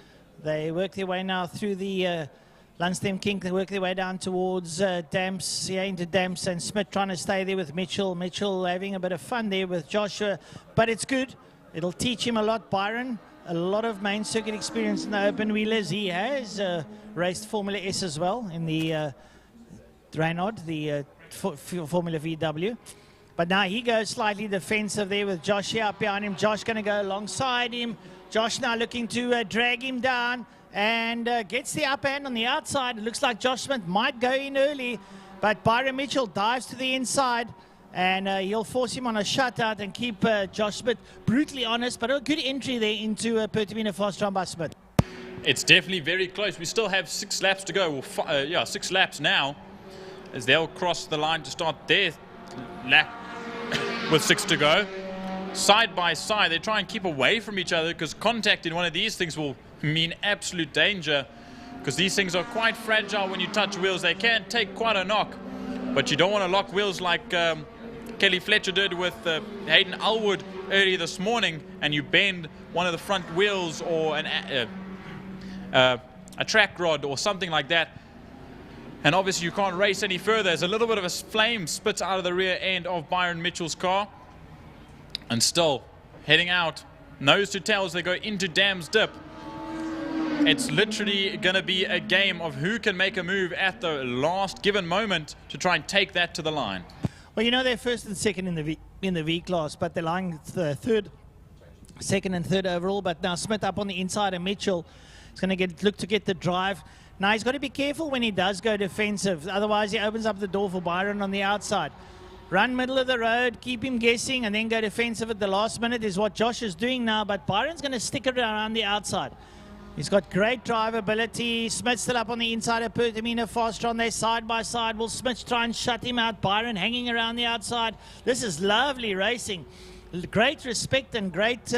They work their way now through the Lunchtime kink. They work their way down towards Damps, into Damps, and Smith trying to stay there with Mitchell. Mitchell having a bit of fun there with Joshua, but it's good. It'll teach him a lot. Byron, a lot of main circuit experience in the open wheelers. He has raced Formula S as well in the Renault, the Formula VW. But now he goes slightly defensive there with Josh here up behind him. Josh going to go alongside him. Josh now looking to drag him down and gets the upper hand on the outside. It looks like Josh Smith might go in early, but Byron Mitchell dives to the inside, and he'll force him on a shutout and keep Josh Smith brutally honest, but a good entry there into Pertamina Fostron by Smith. It's definitely very close. We still have 6 laps to go. Well, 6 laps now as they'll cross the line to start their lap with 6 to go. Side by side, they try and keep away from each other because contact in one of these things will mean absolute danger, because these things are quite fragile when you touch wheels. They can take quite a knock, but you don't want to lock wheels like Kelly Fletcher did with Hayden Alwood early this morning, and you bend one of the front wheels or a track rod or something like that, and obviously you can't race any further. There's a little bit of a flame spits out of the rear end of Byron Mitchell's car, and still heading out nose to tail as they go into Dam's Dip. It's literally going to be a game of who can make a move at the last given moment to try and take that to the line. Well, you know, they're first and second in the V class, but they're lying third, second and third overall. But now Smith up on the inside, and Mitchell is going to look to get the drive. Now he's got to be careful when he does go defensive, otherwise he opens up the door for Byron on the outside. Run middle of the road, keep him guessing, and then go defensive at the last minute is what Josh is doing now. But Byron's going to stick it around the outside. He's got great drivability. Smith still up on the inside of Pertamina Fostron. They're side by side. Will Smith try and shut him out? Byron hanging around the outside. This is lovely racing. Great respect and great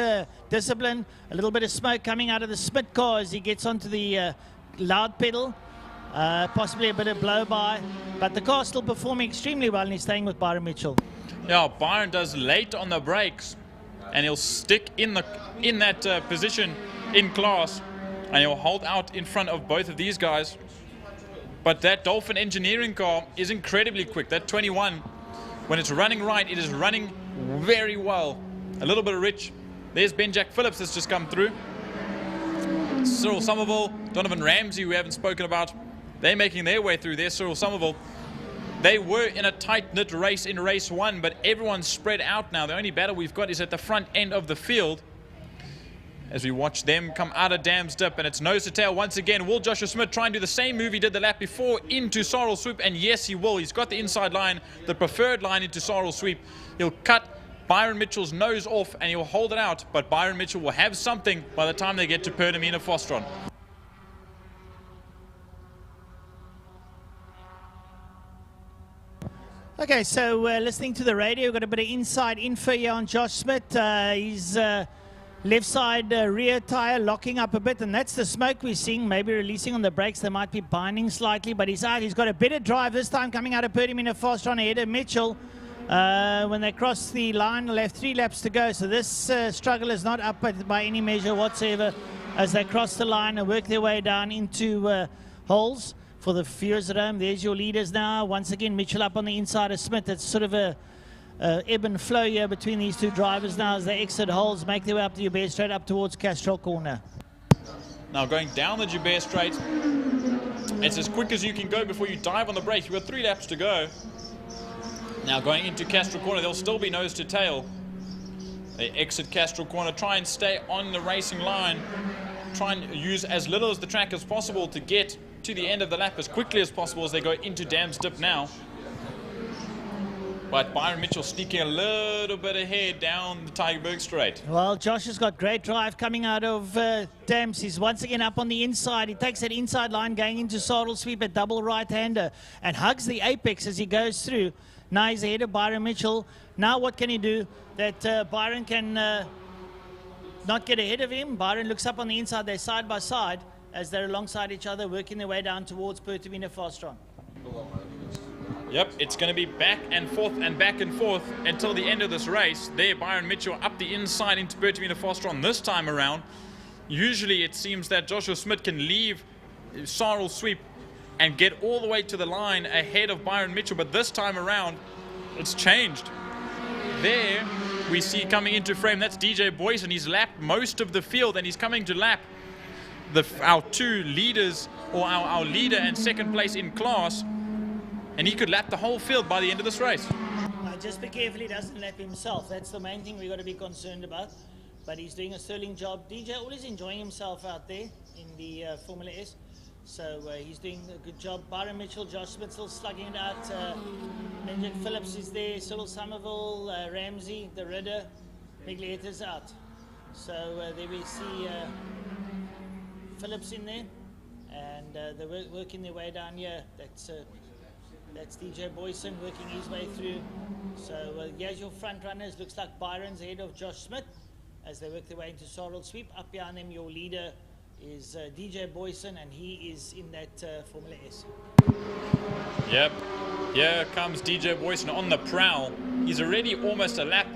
discipline. A little bit of smoke coming out of the Smith car as he gets onto the loud pedal. Possibly a bit of blow-by. But the car's still performing extremely well, and he's staying with Byron Mitchell. Yeah, Byron does late on the brakes, and he'll stick in that position in class. And he'll hold out in front of both of these guys. But that Dolphin Engineering car is incredibly quick. That 21, when it's running right, it is running very well. A little bit of rich. There's Ben Jack Phillips that's just come through. Cyril Somerville, Donovan Ramsey, we haven't spoken about. They're making their way through there. Cyril Somerville. They were in a tight-knit race in race 1, but everyone's spread out now. The only battle we've got is at the front end of the field, as we watch them come out of Dam's Dip, and it's nose to tail once again. Will Joshua Smith try and do the same move he did the lap before into Sorrel Sweep? And yes, he will. He's got the inside line, the preferred line into Sorrel Sweep. He'll cut Byron Mitchell's nose off and he'll hold it out, but Byron Mitchell will have something by the time they get to Pertamina Fostron. Okay, so listening to the radio, we've got a bit of inside info here on Josh Smith. He's left side rear tire locking up a bit, and that's the smoke we're seeing. Maybe releasing on the brakes. They might be binding slightly, but he's out. He's got a better drive this time coming out of Pertamina Fostron ahead of Mitchell. When they cross the line, they'll have 3 laps to go. So this struggle is not up by any measure whatsoever as they cross the line and work their way down into holes. For the viewers at home, there's your leaders now. Once again, Mitchell up on the inside of Smith. It's sort of a ebb and flow here between these two drivers now as they exit holes, make their way up the Joubert straight up towards Castrol Corner. Now going down the Joubert straight, it's as quick as you can go before you dive on the brakes. We've got 3 laps to go. Now going into Castrol Corner, they'll still be nose to tail. They exit Castrol Corner, try and stay on the racing line, try and use as little as the track as possible to get to the end of the lap as quickly as possible as they go into Dam's Dip now. But Byron Mitchell sneaking a little bit ahead down the Tygerberg Straight. Well, Josh has got great drive coming out of Dams. He's once again up on the inside. He takes that inside line going into Saddle Sweep, a double right-hander, and hugs the apex as he goes through. Now he's ahead of Byron Mitchell. Now what can he do that Byron can not get ahead of him? Byron looks up on the inside. They're side by side as they're alongside each other, working their way down towards Pertamina Fastron. Yep, it's going to be back and forth until the end of this race. There, Byron Mitchell up the inside into Pertamina Fastron this time around. Usually it seems that Joshua Smith can leave Sarl Sweep and get all the way to the line ahead of Byron Mitchell, but this time around it's changed. There we see coming into frame, that's DJ Boyson. He's lapped most of the field and he's coming to lap our 2 leaders, or our leader and second place in class, and he could lap the whole field by the end of this race. Just be careful he doesn't lap himself. That's the main thing we've got to be concerned about. But he's doing a sterling job. DJ always enjoying himself out there in the Formula S. So he's doing a good job. Byron Mitchell, Josh Smith still slugging it out. Benjamin Phillips is there. Cyril Somerville, Ramsey, the Ridder. Miglietta's out. So there we see Phillips in there. And they're working their way down here. That's DJ Boyson working his way through. So here's your front runners. Looks like Byron's ahead of Josh Smith as they work their way into Sorrel Sweep. Up behind them, your leader is DJ Boyson, and he is in that Formula S. Yep, here comes DJ Boyson on the prowl. He's already almost a lap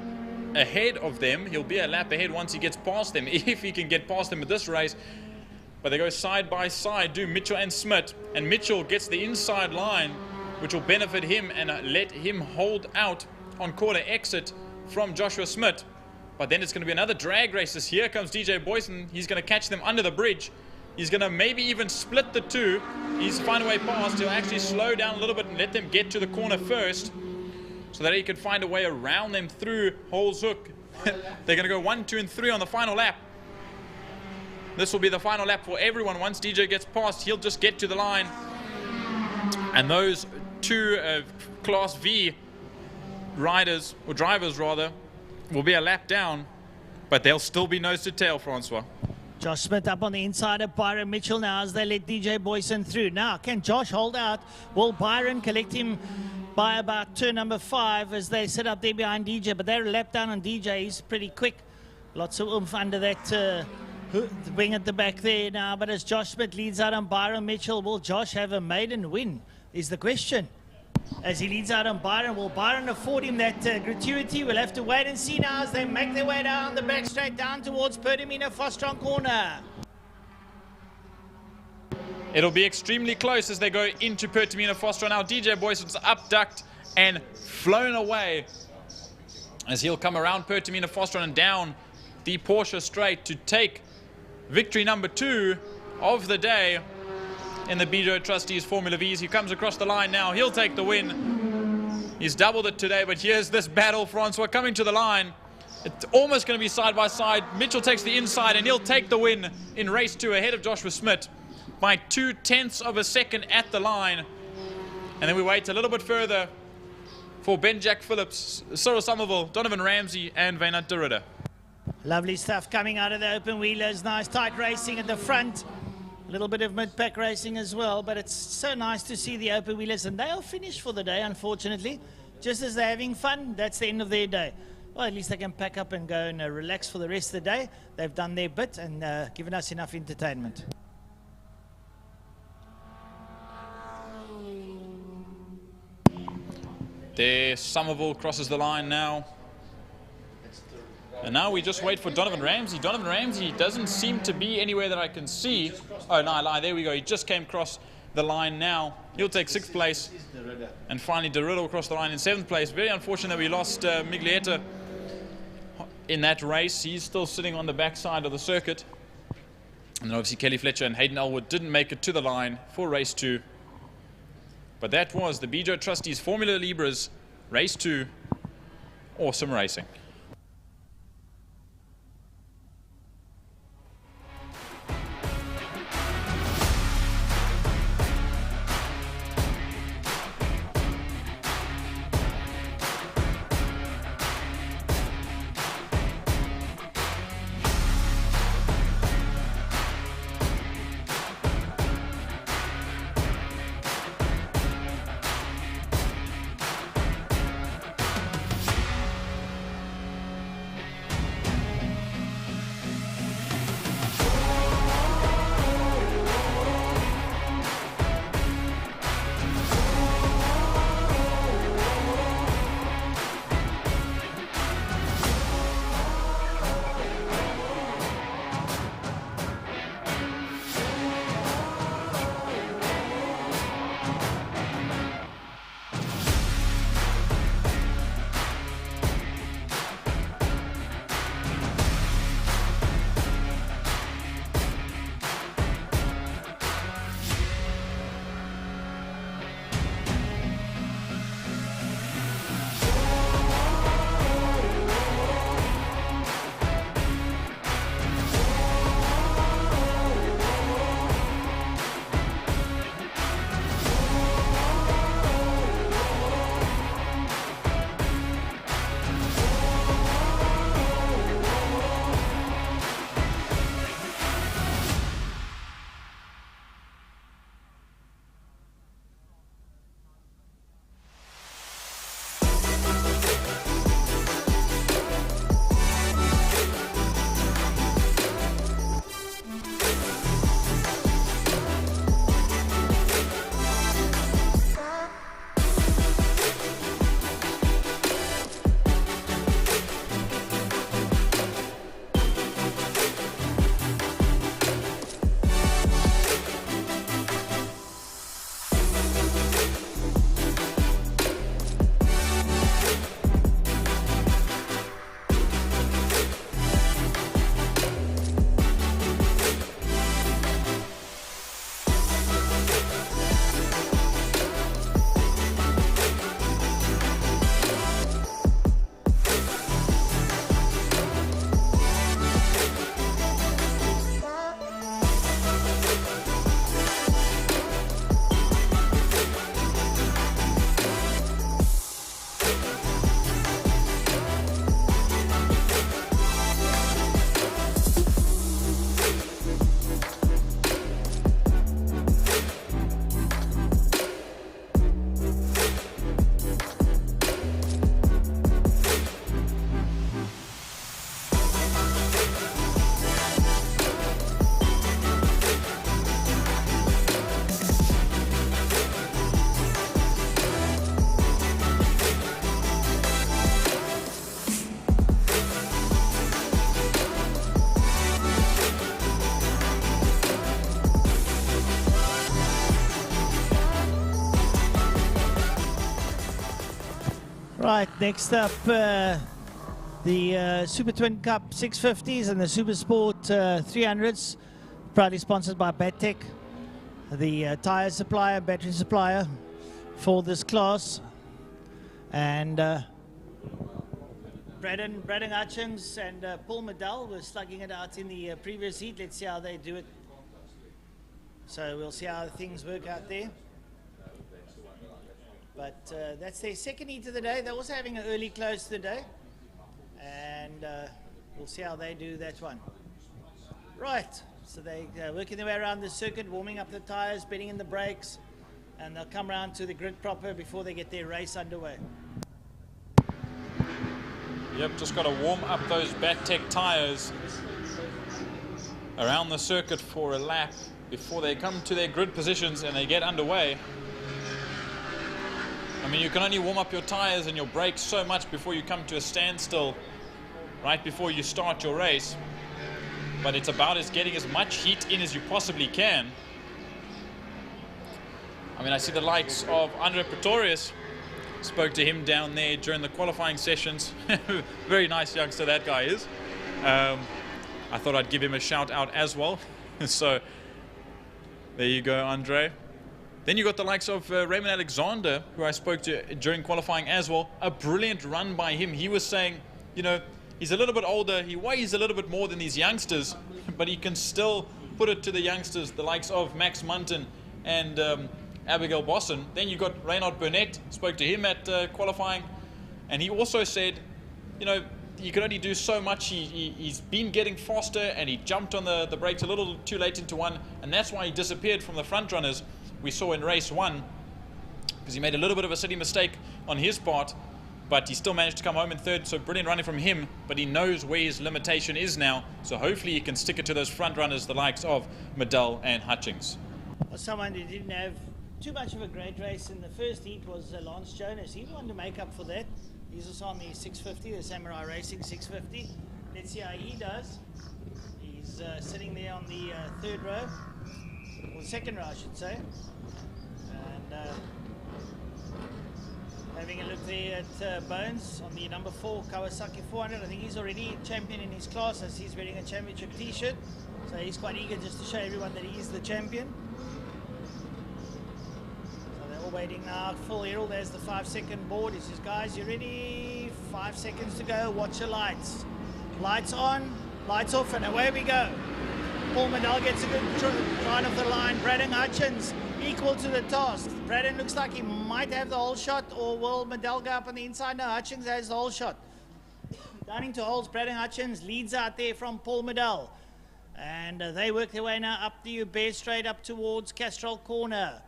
ahead of them. He'll be a lap ahead once he gets past them, if he can get past them at this race. But they go side by side, do Mitchell and Smith, and Mitchell gets the inside line, which will benefit him and let him hold out on corner exit from Joshua Smith. But then it's going to be another drag race. As here comes DJ Boyson. He's going to catch them under the bridge. He's going to maybe even split the 2. He's find a way past. He'll actually slow down a little bit and let them get to the corner first, so that he can find a way around them through Hole's Hook. They're going to go 1, 2, and 3 on the final lap. This will be the final lap for everyone. Once DJ gets past, he'll just get to the line. And those 2 Class V riders, or drivers rather, will be a lap down, but they'll still be nose to tail, Francois. Josh Smith up on the inside of Byron Mitchell now as they let DJ Boyson through. Now, can Josh hold out? Will Byron collect him by about turn number 5 as they set up there behind DJ? But they're a lap down on DJ. He's pretty quick. Lots of oomph under that wing at the back there now. But as Josh Smith leads out on Byron Mitchell, will Josh have a maiden win is the question. As he leads out on Byron, will Byron afford him that gratuity? We'll have to wait and see now as they make their way down the back straight down towards Pertamina Fastron Corner. It'll be extremely close as they go into Pertamina Fastron. Now DJ Boyson's upducked and flown away as he'll come around Pertamina Fastron and down the Porsche straight to take victory number 2 of the day in the Bijo Trustees Formula Vs. He comes across the line now. He'll take the win. He's doubled it today, but here's this battle, Francois, coming to the line. It's almost going to be side by side. Mitchell takes the inside, and he'll take the win in race 2 ahead of Joshua Smith by 0.2 of a second at the line. And then we wait a little bit further for Ben Jack Phillips, Cyril Somerville, Donovan Ramsey, and Wynand de Ridder. Lovely stuff coming out of the open wheelers. Nice tight racing at the front. A little bit of mid-pack racing as well, but it's so nice to see the open wheelers, and they are finished for the day, unfortunately. Just as they're having fun, that's the end of their day. Well, at least they can pack up and go and relax for the rest of the day. They've done their bit and given us enough entertainment. There, Somerville crosses the line now. And now we just wait for Donovan Ramsey. Donovan Ramsey doesn't seem to be anywhere that I can see. Oh, no, there we go. He just came across the line now. He'll take 6th place. And finally, Derillo across the line in 7th place. Very unfortunate we lost Miglietta in that race. He's still sitting on the backside of the circuit. And then obviously Kelly Fletcher and Hayden Elwood didn't make it to the line for race 2. But that was the Bijo Trustees Formula Libres race 2. Awesome racing. Right, next up, the Super Twin Cup 650s and the Super Sport 300s, proudly sponsored by Battec, the tire supplier, battery supplier for this class. And Braden Hutchins and Paul Medell were slugging it out in the previous heat. Let's see how they do it. So we'll see how things work out there. But that's their second heat of the day. They're also having an early close today. And we'll see how they do that one. Right, so they're working their way around the circuit, warming up the tires, bedding in the brakes, and they'll come around to the grid proper before they get their race underway. Yep, just got to warm up those Battec tires around the circuit for a lap before they come to their grid positions and they get underway. I mean, you can only warm up your tires and your brakes so much before you come to a standstill, right before you start your race. But it's about getting as much heat in as you possibly can I mean, I see the likes of Andre Pretorius. Spoke to him down there during the qualifying sessions. Very nice youngster that guy is. I thought I'd give him a shout out as well. So there you go, Andre. Then you got the likes of Raymond Alexander, who I spoke to during qualifying as well. A brilliant run by him. He was saying, you know, he's a little bit older, he weighs a little bit more than these youngsters, but he can still put it to the youngsters, the likes of Max Munton and Abigail Bosson. Then you got Reynard Burnett, spoke to him at qualifying, and he also said, you know, you can only do so much. He's been getting faster, and he jumped on the brakes a little too late into one, and that's why he disappeared from the front runners we saw in race 1, because he made a little bit of a silly mistake on his part, but he still managed to come home in third. So brilliant running from him, but he knows where his limitation is now, so hopefully he can stick it to those front runners, the likes of Medell and Hutchings. Well, someone who didn't have too much of a great race in the first heat was Lance Jonas. He wanted to make up for that. He's also on the 650, the Samurai Racing 650. Let's see how he does. He's sitting there on the third row, or second row I should say. And having a look there at Bones on the number 4 Kawasaki 400. I think he's already champion in his class, as he's wearing a championship t-shirt. So he's quite eager just to show everyone that he is the champion. Waiting now, full Herald. There's the 5-second board. He says, guys, you ready? 5 seconds to go. Watch your lights. Lights on, lights off, and away we go. Paul Medell gets a good run of the line. Braden Hutchins equal to the task. Braden looks like he might have the whole shot, or will Medell go up on the inside? No, Hutchins has the whole shot. Down into holes, Braden Hutchins leads out there from Paul Medell. And they work their way now up the Bear Straight up towards Castrol Corner.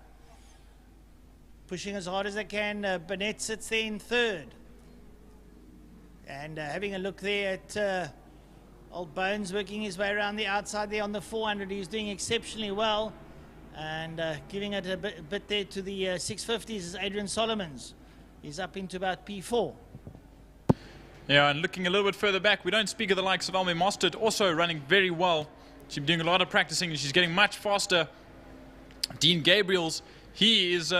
Pushing as hard as they can. Burnett sits there in third. And having a look there at old Bones working his way around the outside there on the 400. He's doing exceptionally well. And giving it a bit there to the 650s is Adrian Solomons. He's up into about P4. Yeah, and looking a little bit further back, we don't speak of the likes of Alme Mostert, also running very well. She's been doing a lot of practicing and she's getting much faster. Dean Gabriels, he is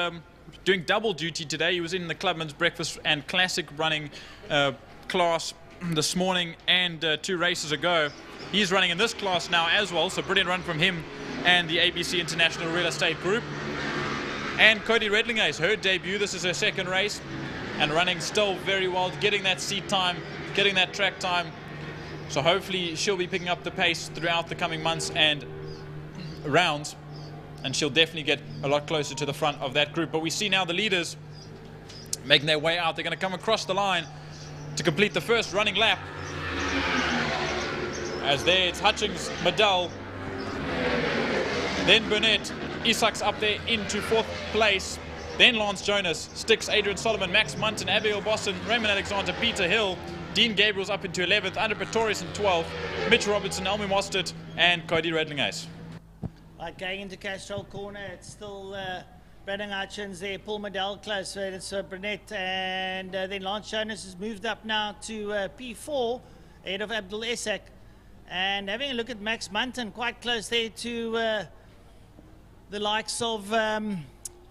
doing double duty today. He was in the Clubman's Breakfast and Classic running class this morning and 2 races ago. He's running in this class now as well, so brilliant run from him and the ABC International Real Estate Group. And Cody Redlinga's her debut. This is her second race and running still very well, getting that seat time, getting that track time. So hopefully she'll be picking up the pace throughout the coming months and rounds, and she'll definitely get a lot closer to the front of that group. But we see now the leaders making their way out. They're going to come across the line to complete the first running lap. As there, it's Hutchings, Medell, then Burnett. Isak's up there into 4th place. Then Lance Jonas, Sticks, Adrian Solomon, Max Munton, Abigail Bosson, Raymond Alexander, Peter Hill, Dean Gabriels up into 11th, Andre Pretorius in 12th, Mitch Robertson, Alme Mostert, and Cody Redlinga's. Right, going into Castrol Corner, it's still Braden Hutchins there, Paul Medell close, it's Burnett, and then Lance Jonas has moved up now to P4, ahead of Abdul Esak. And having a look at Max Munton, quite close there to the likes of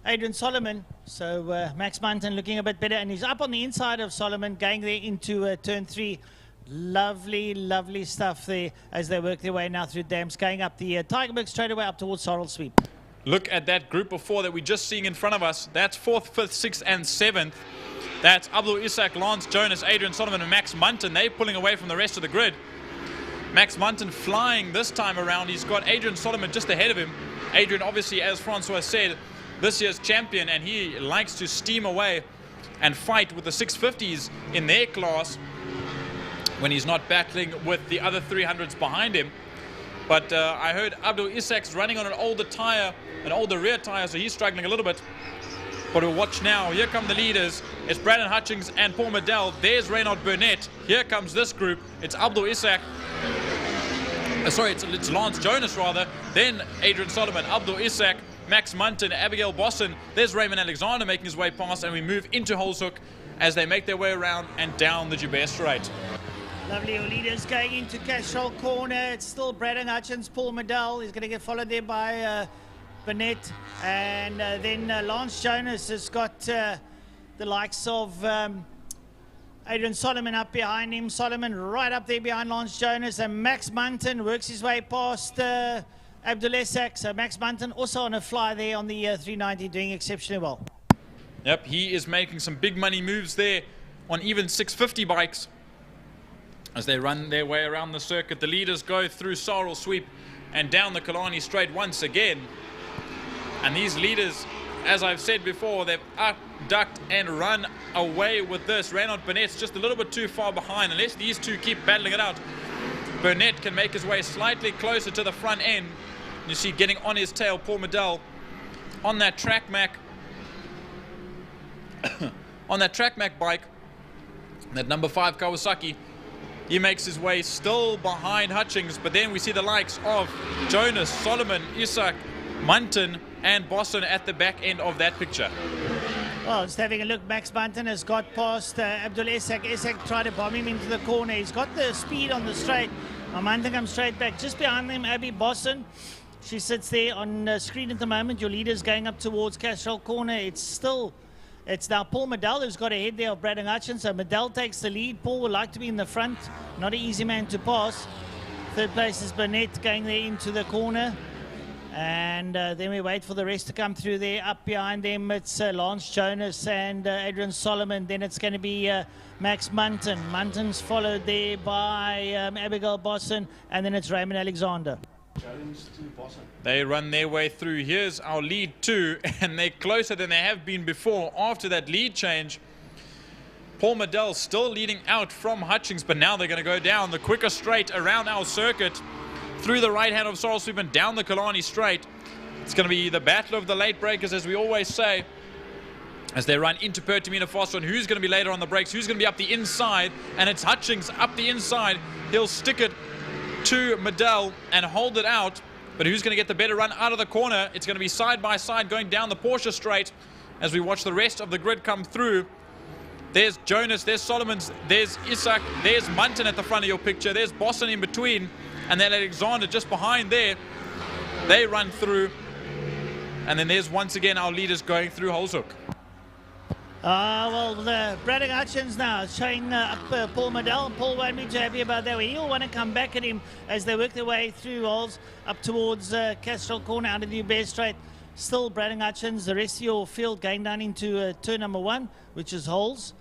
Adrian Solomon. So Max Munton looking a bit better, and he's up on the inside of Solomon, going there into turn 3. Lovely, lovely stuff there as they work their way now through dams, going up the Tigerberg straight away up towards Sorrel Sweep. Look at that group of 4 that we're just seeing in front of us. That's 4th, 5th, 6th, and 7th. That's Abdul Isak, Lance Jonas, Adrian Solomon, and Max Munton. They're pulling away from the rest of the grid. Max Munton flying this time around. He's got Adrian Solomon just ahead of him. Adrian, obviously, as Francois said, this year's champion, and he likes to steam away and fight with the 650s in their class when he's not battling with the other 300s behind him. But I heard Abdul Isak's running on an older tire, an older rear tire, so he's struggling a little bit. But we'll watch now. Here come the leaders. It's Braden Hutchings and Paul Medell. There's Reynard Burnett. Here comes this group. It's Abdul Isak. Sorry, it's Lance Jonas rather. Then Adrian Solomon, Abdul Isak, Max Munton, Abigail Bosson. There's Raymond Alexander making his way past, and we move into Holshoek as they make their way around and down the Joubert Straight. Lovely leaders going into Castrol Corner. It's still Braden Hutchins, Paul Medell. He's going to get followed there by Burnett, and then Lance Jonas has got the likes of Adrian Solomon up behind him. Solomon right up there behind Lance Jonas, and Max Munton works his way past Abdulesek. So Max Munton also on a fly there on the 390, doing exceptionally well. Yep, he is making some big money moves there on even 650 bikes as they run their way around the circuit. The leaders go through Sorrel Sweep and down the Killarney Straight once again. And these leaders, as I've said before, they've ducked and run away with this. Reynard Burnett's just a little bit too far behind. Unless these two keep battling it out, Burnett can make his way slightly closer to the front end. You see getting on his tail, Paul Medell on that Track Mac on that Track Mac bike, that number 5 Kawasaki. He makes his way still behind Hutchings, but then we see the likes of Jonas, Solomon, Isak, Munton and Boston at the back end of that picture. Well, just having a look, Max Munton has got past Abdul Isak. Isak tried to bomb him into the corner. He's got the speed on the straight. Munton comes straight back. Just behind them, Abby Boston. She sits there on screen at the moment. Your leader's going up towards Castrol Corner. It's now Paul Medell who's got ahead there of Braden Hutchins. So Medell takes the lead. Paul would like to be in the front. Not an easy man to pass. Third place is Burnett going there into the corner. And then we wait for the rest to come through there. Up behind them, it's Lance Jonas and Adrian Solomon. Then it's going to be Max Munton. Munton's followed there by Abigail Bosson. And then it's Raymond Alexander. They run their way through. Here's our lead 2, and they're closer than they have been before after that lead change. Paul Medell still leading out from Hutchings, but now they're going to go down the quicker straight around our circuit through the right hand of Sorrel Sweep and down the Killarney Straight. It's going to be the battle of the late breakers, as we always say, as they run into Pertamina Foster, and who's going to be later on the brakes, who's going to be up the inside, and it's Hutchings up the inside. He'll stick it to Medell and hold it out, but who's going to get the better run out of the corner? It's going to be side by side going down the Porsche Straight as we watch the rest of the grid come through. There's Jonas, there's Solomons, there's Isak, there's Munton at the front of your picture, there's Boston in between, and then Alexander just behind there. They run through, and then there's once again our leaders going through Holshoek. Well, Braden Hutchins now showing up Paul Medell. Paul won't be too happy about that. He'll want to come back at him as they work their way through holes up towards Castrol Corner out of the Uber Straight. Still Braden Hutchins. The rest of your field going down into turn number 1, which is holes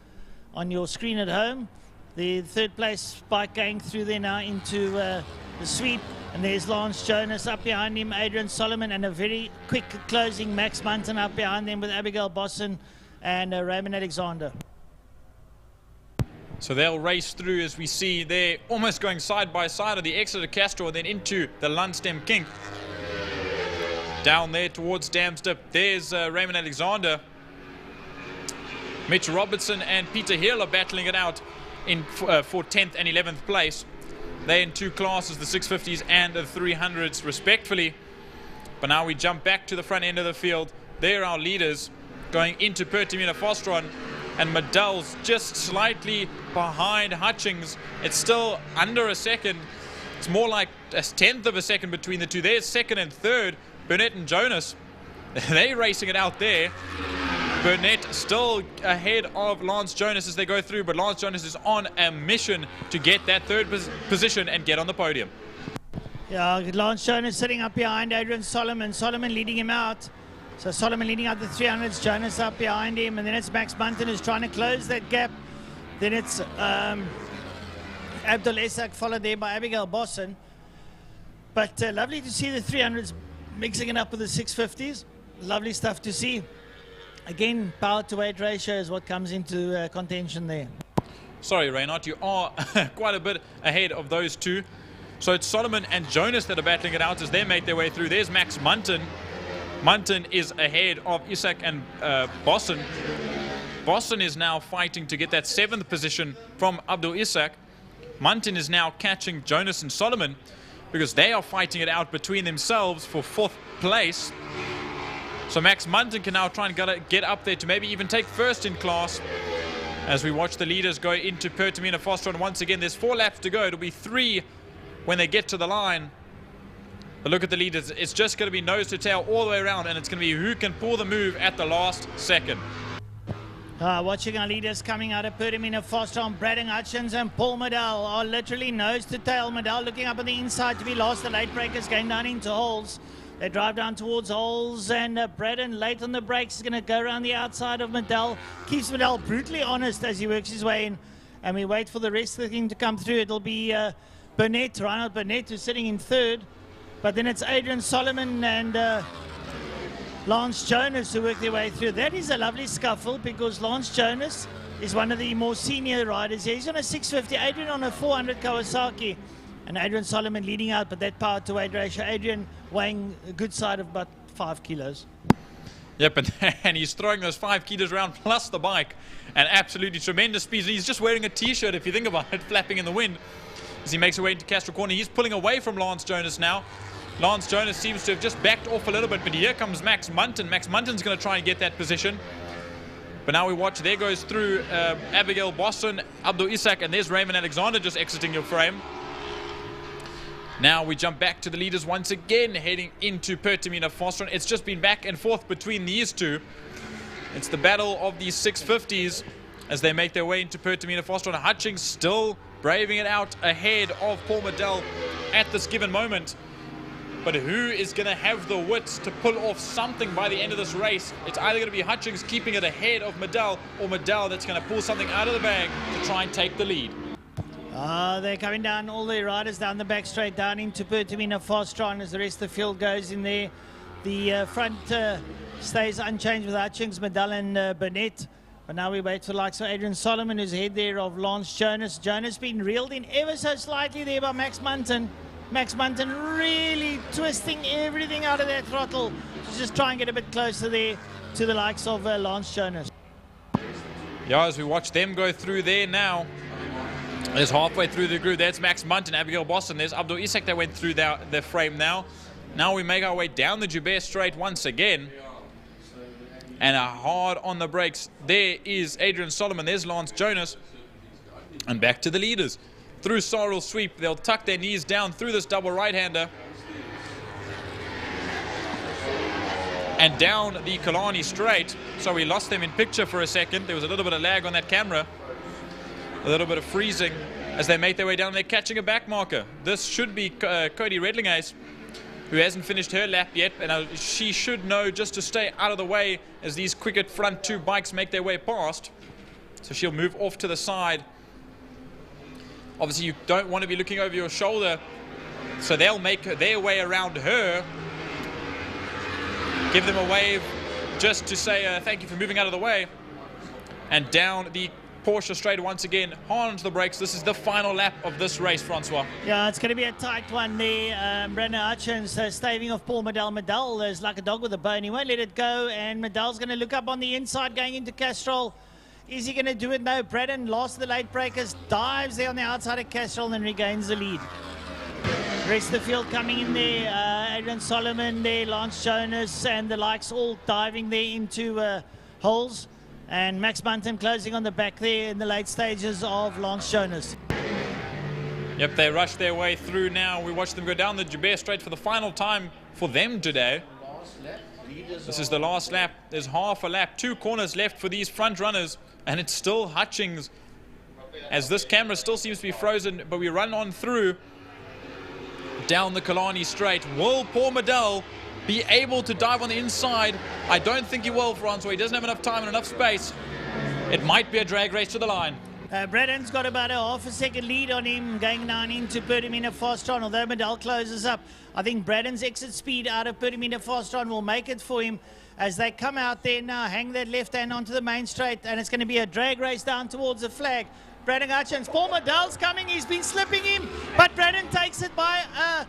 on your screen at home. The third place bike going through there now into the sweep. And there's Lance Jonas up behind him, Adrian Solomon, and a very quick closing Max Munton up behind them with Abigail Bosson and Raymond Alexander. So they'll race through, as we see there, almost going side by side of the exit of Castro and then into the Lunchtime Kink. Down there towards Damsdip, there's Raymond Alexander. Mitch Robertson and Peter Hill are battling it out for 10th and 11th place. They're in 2 classes, the 650s and the 300s respectfully. But now we jump back to the front end of the field. They're our leaders going into Pertamina Fostron, and Medell's just slightly behind Hutchings. It's still under a second. It's more like a 1/10 of a second between the two. There's second and third, Burnett and Jonas. They're racing it out there. Burnett still ahead of Lance Jonas as they go through, but Lance Jonas is on a mission to get that third position and get on the podium. Yeah, Lance Jonas sitting up behind Adrian Solomon. Solomon leading him out. So Solomon leading out the 300s, Jonas up behind him, and then it's Max Munton who's trying to close that gap. Then it's Abdul Isak, followed there by Abigail Bosson. But lovely to see the 300s mixing it up with the 650s. Lovely stuff to see. Again, power to weight ratio is what comes into contention there. Sorry, Reynard, you are quite a bit ahead of those two. So it's Solomon and Jonas that are battling it out as they make their way through. There's Max Munton. Munton is ahead of Isak and Bosson. Bosson is now fighting to get that 7th position from Abdul Isak. Munton is now catching Jonas and Solomon because they are fighting it out between themselves for 4th place. So Max Munton can now try and get up there to maybe even take first in class as we watch the leaders go into Pertamina Foster. And once again, there's 4 laps to go. It'll be 3 when they get to the line. But look at the leaders. It's just going to be nose to tail all the way around, and it's going to be who can pull the move at the last second. Watching our leaders coming out of Pertamina Fostrom, Braden Hutchins and Paul Medal are literally nose to tail. Medal looking up on the inside to be lost. The late breakers going down into holes. They drive down towards holes, and Braden late on the brakes is going to go around the outside of Medal. Keeps Medal brutally honest as he works his way in. And we wait for the rest of the thing to come through. It'll be Burnett, Reinhard Burnett, who's sitting in third. But then it's Adrian Solomon and Lance Jonas who work their way through. That is a lovely scuffle because Lance Jonas is one of the more senior riders here. He's on a 650, Adrian on a 400 Kawasaki, and Adrian Solomon leading out, but that power to weight ratio. Adrian weighing a good side of about 5 kilos. Yep, and he's throwing those 5 kilos around plus the bike, and absolutely tremendous speed. He's just wearing a t-shirt, if you think about it, flapping in the wind as he makes his way into Castro Corner. He's pulling away from Lance Jonas now. Lance Jonas seems to have just backed off a little bit, but here comes Max Munton. Max Munton's going to try and get that position. But now we watch, there goes through Abigail Boston, Abdul Isak, and there's Raymond Alexander just exiting your frame. Now we jump back to the leaders once again, heading into Pertamina Fostron. It's just been back and forth between these two. It's the battle of these 650s as they make their way into Pertamina Fostron. Hutchings still braving it out ahead of Paul Medal at this given moment. But who is going to have the wits to pull off something by the end of this race? It's either going to be Hutchings keeping it ahead of Medal, or Medal that's going to pull something out of the bag to try and take the lead. They're coming down, all the riders down the back straight down into Pertamina Fostron as the rest of the field goes in there. The front stays unchanged with Hutchings, Medal and Burnett. But now we wait for the likes of Adrian Solomon, who's ahead there of Lance Jonas. Jonas being reeled in ever so slightly there by Max Munton. Max Munton really twisting everything out of that throttle to just try and get a bit closer there to the likes of Lance Jonas. Yeah, as we watch them go through there now, there's halfway through the group. That's Max Munton, Abigail Boston. There's Abdul Isak that went through their frame now. Now we make our way down the Joubert Straight once again. And hard on the brakes. There is Adrian Solomon. There's Lance Jonas. And back to the leaders. Through Sorrel Sweep, they'll tuck their knees down through this double right-hander. And down the Killarney Straight. So we lost them in picture for a second. There was a little bit of lag on that camera. A little bit of freezing as they make their way down. They're catching a back marker. This should be Cody Redlingace, who hasn't finished her lap yet. And she should know just to stay out of the way as these quicker front two bikes make their way past. So she'll move off to the side. Obviously, you don't want to be looking over your shoulder, so they'll make their way around her. Give them a wave just to say thank you for moving out of the way. And down the Porsche straight once again, hard onto the brakes. This is the final lap of this race, Francois. Yeah, it's going to be a tight one there. Brendan Hutchins staving off Paul Medal. Medal is like a dog with a bone. He won't let it go, and Medal's going to look up on the inside going into Castrol. Is he going to do it? No. Braden, last of the late breakers, dives there on the outside of Castrol and then regains the lead. Rest of the field coming in there. Adrian Solomon there, Lance Jonas and the likes all diving there into holes. And Max Munton closing on the back there in the late stages of Lance Jonas. Yep, they rush their way through now. We watch them go down the Joubert Straight for the final time for them today. This is the last lap. There's half a lap, 2 corners left for these front runners. And it's still Hutchings, as this camera still seems to be frozen, but we run on through down the Killarney Straight. Will Paul Medal be able to dive on the inside? I don't think he will, Francois. He doesn't have enough time and enough space. It might be a drag race to the line. Braden's got about a half a second lead on him going down into Pertamina Fostron, although Medal closes up. I think Braden's exit speed out of Pertamina Fostron will make it for him as they come out there now, hang that left hand onto the main straight, and it's going to be a drag race down towards the flag. Braden Hutchins, Paul Medal's coming, he's been slipping him, but Braden takes it by a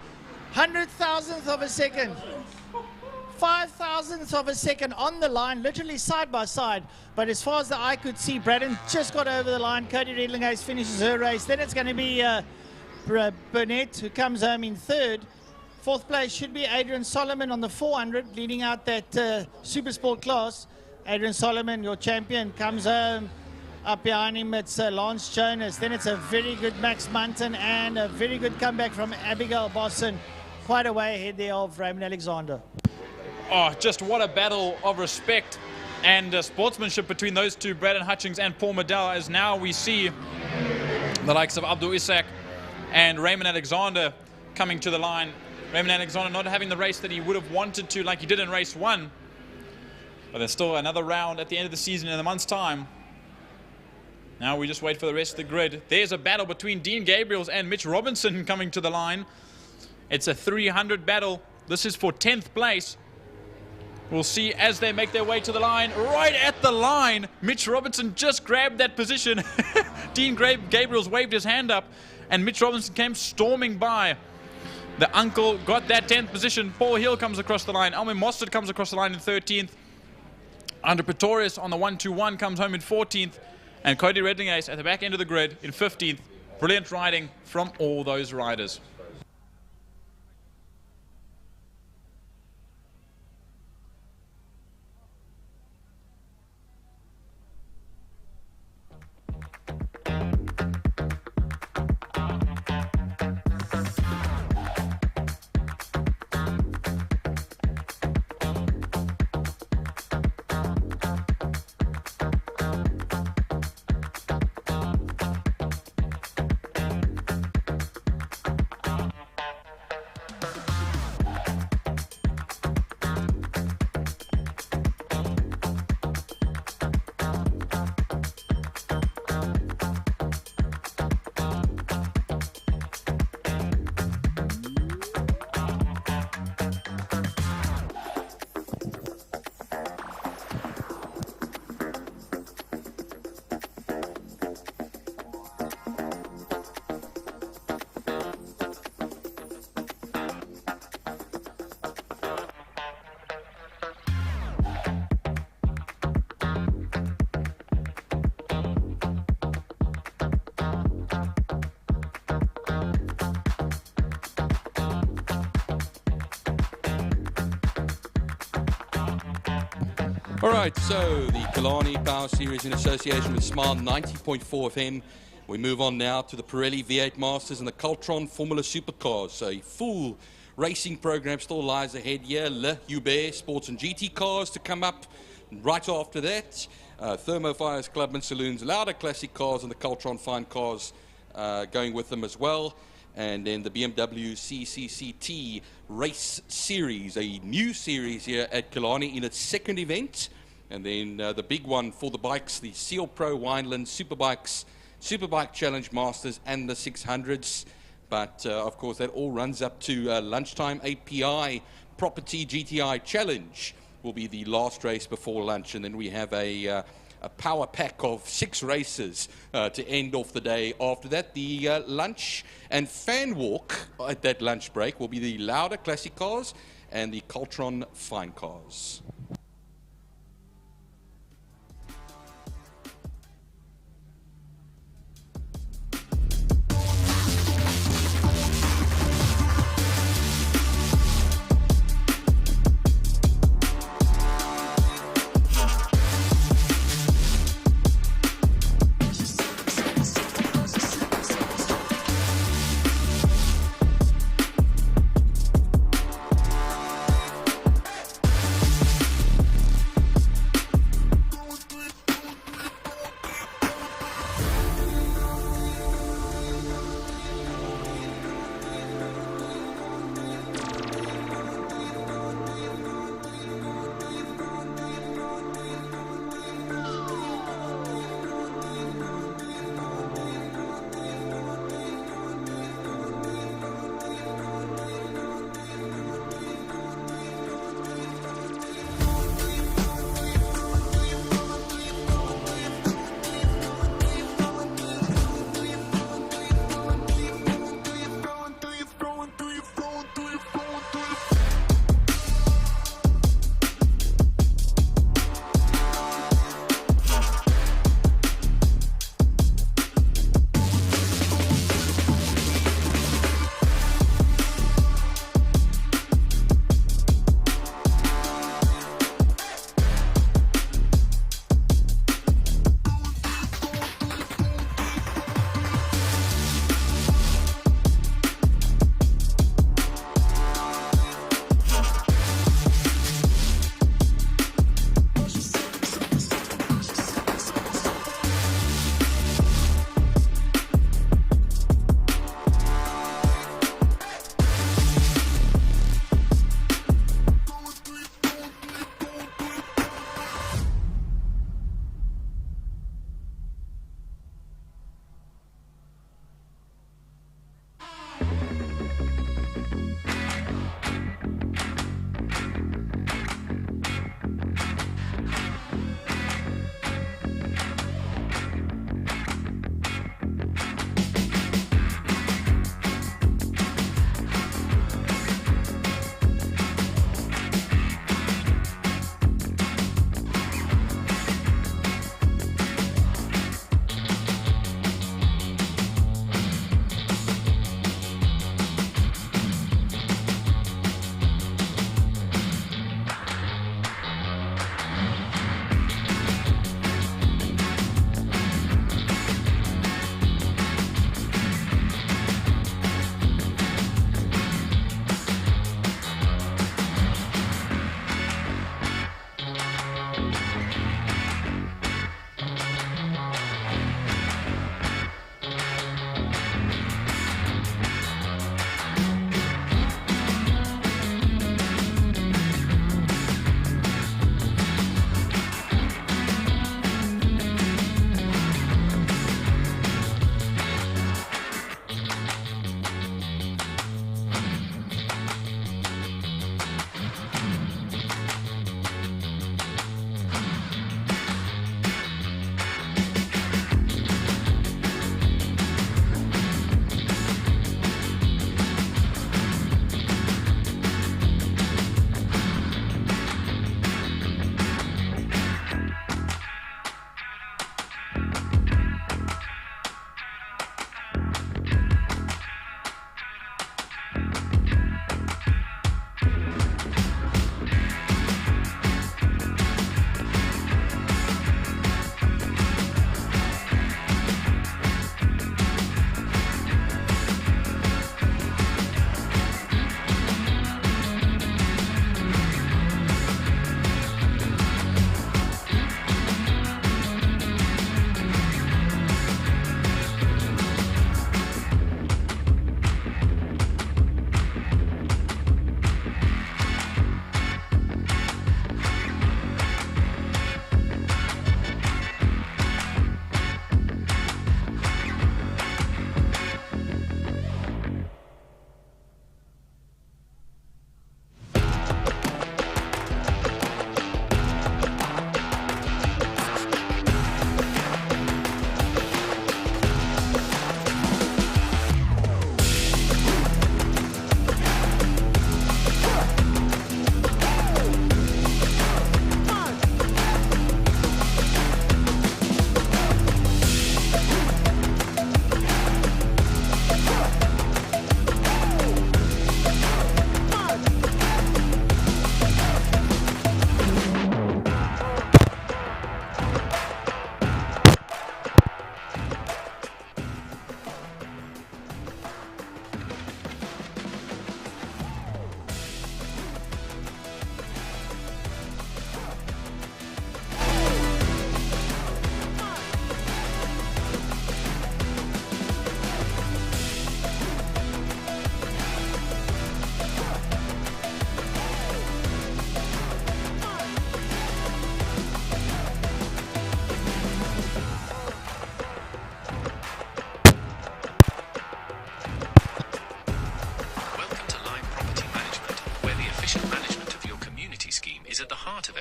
100,000th of a second. 5,000ths of a second on the line, literally side by side. But as far as the eye could see, Braden just got over the line. Cody Redlingace finishes her race. Then it's going to be Burnett, who comes home in third. Fourth place should be Adrian Solomon on the 400, leading out that Super Sport class. Adrian Solomon, your champion, comes home. Up behind him, it's Lance Jonas. Then it's a very good Max Munton and a very good comeback from Abigail Boston. quite a way ahead there of Raymond Alexander. Oh, just what a battle of respect and sportsmanship between those two, Braden Hutchings and Paul Medell, as now we see the likes of Abdul Isak and Raymond Alexander coming to the line. Raymond Alexander not having the race that he would have wanted to, like he did in race 1. But there's still another round at the end of the season in a month's time. Now we just wait for the rest of the grid. There's a battle between Dean Gabriels and Mitch Robinson coming to the line. It's a 300 battle. This is for 10th place. We'll see as they make their way to the line. Right at the line, Mitch Robinson just grabbed that position. Dean Gabriels waved his hand up, and Mitch Robinson came storming by. The uncle got that 10th position. Paul Hill comes across the line. Almin Mostert comes across the line in 13th. Andre Pretorius on the 1-2-1 comes home in 14th. And Cody Redlingace at the back end of the grid in 15th. Brilliant riding from all those riders. All right, so the Killarney Power Series in association with Smile 90.4 FM. We move on now to the Pirelli V8 Masters and the Cultron Formula Supercars. So a full racing program still lies ahead here. Le Hubert Sports and GT cars to come up right after that. Thermofires, Clubman, Saloons, Lauda Classic cars and the Cultron Fine cars going with them as well. And then the BMW CCCT Race Series, a new series here at Killarney in its second event. And then the big one for the bikes, the Seal Pro Wineland Superbikes, Superbike Challenge Masters and the 600s. But of course that all runs up to lunchtime. API Property GTI Challenge will be the last race before lunch. And then we have a power pack of 6 races to end off the day. After that, the lunch and fan walk at that lunch break will be the Lauda Classic cars and the Cultron Fine cars.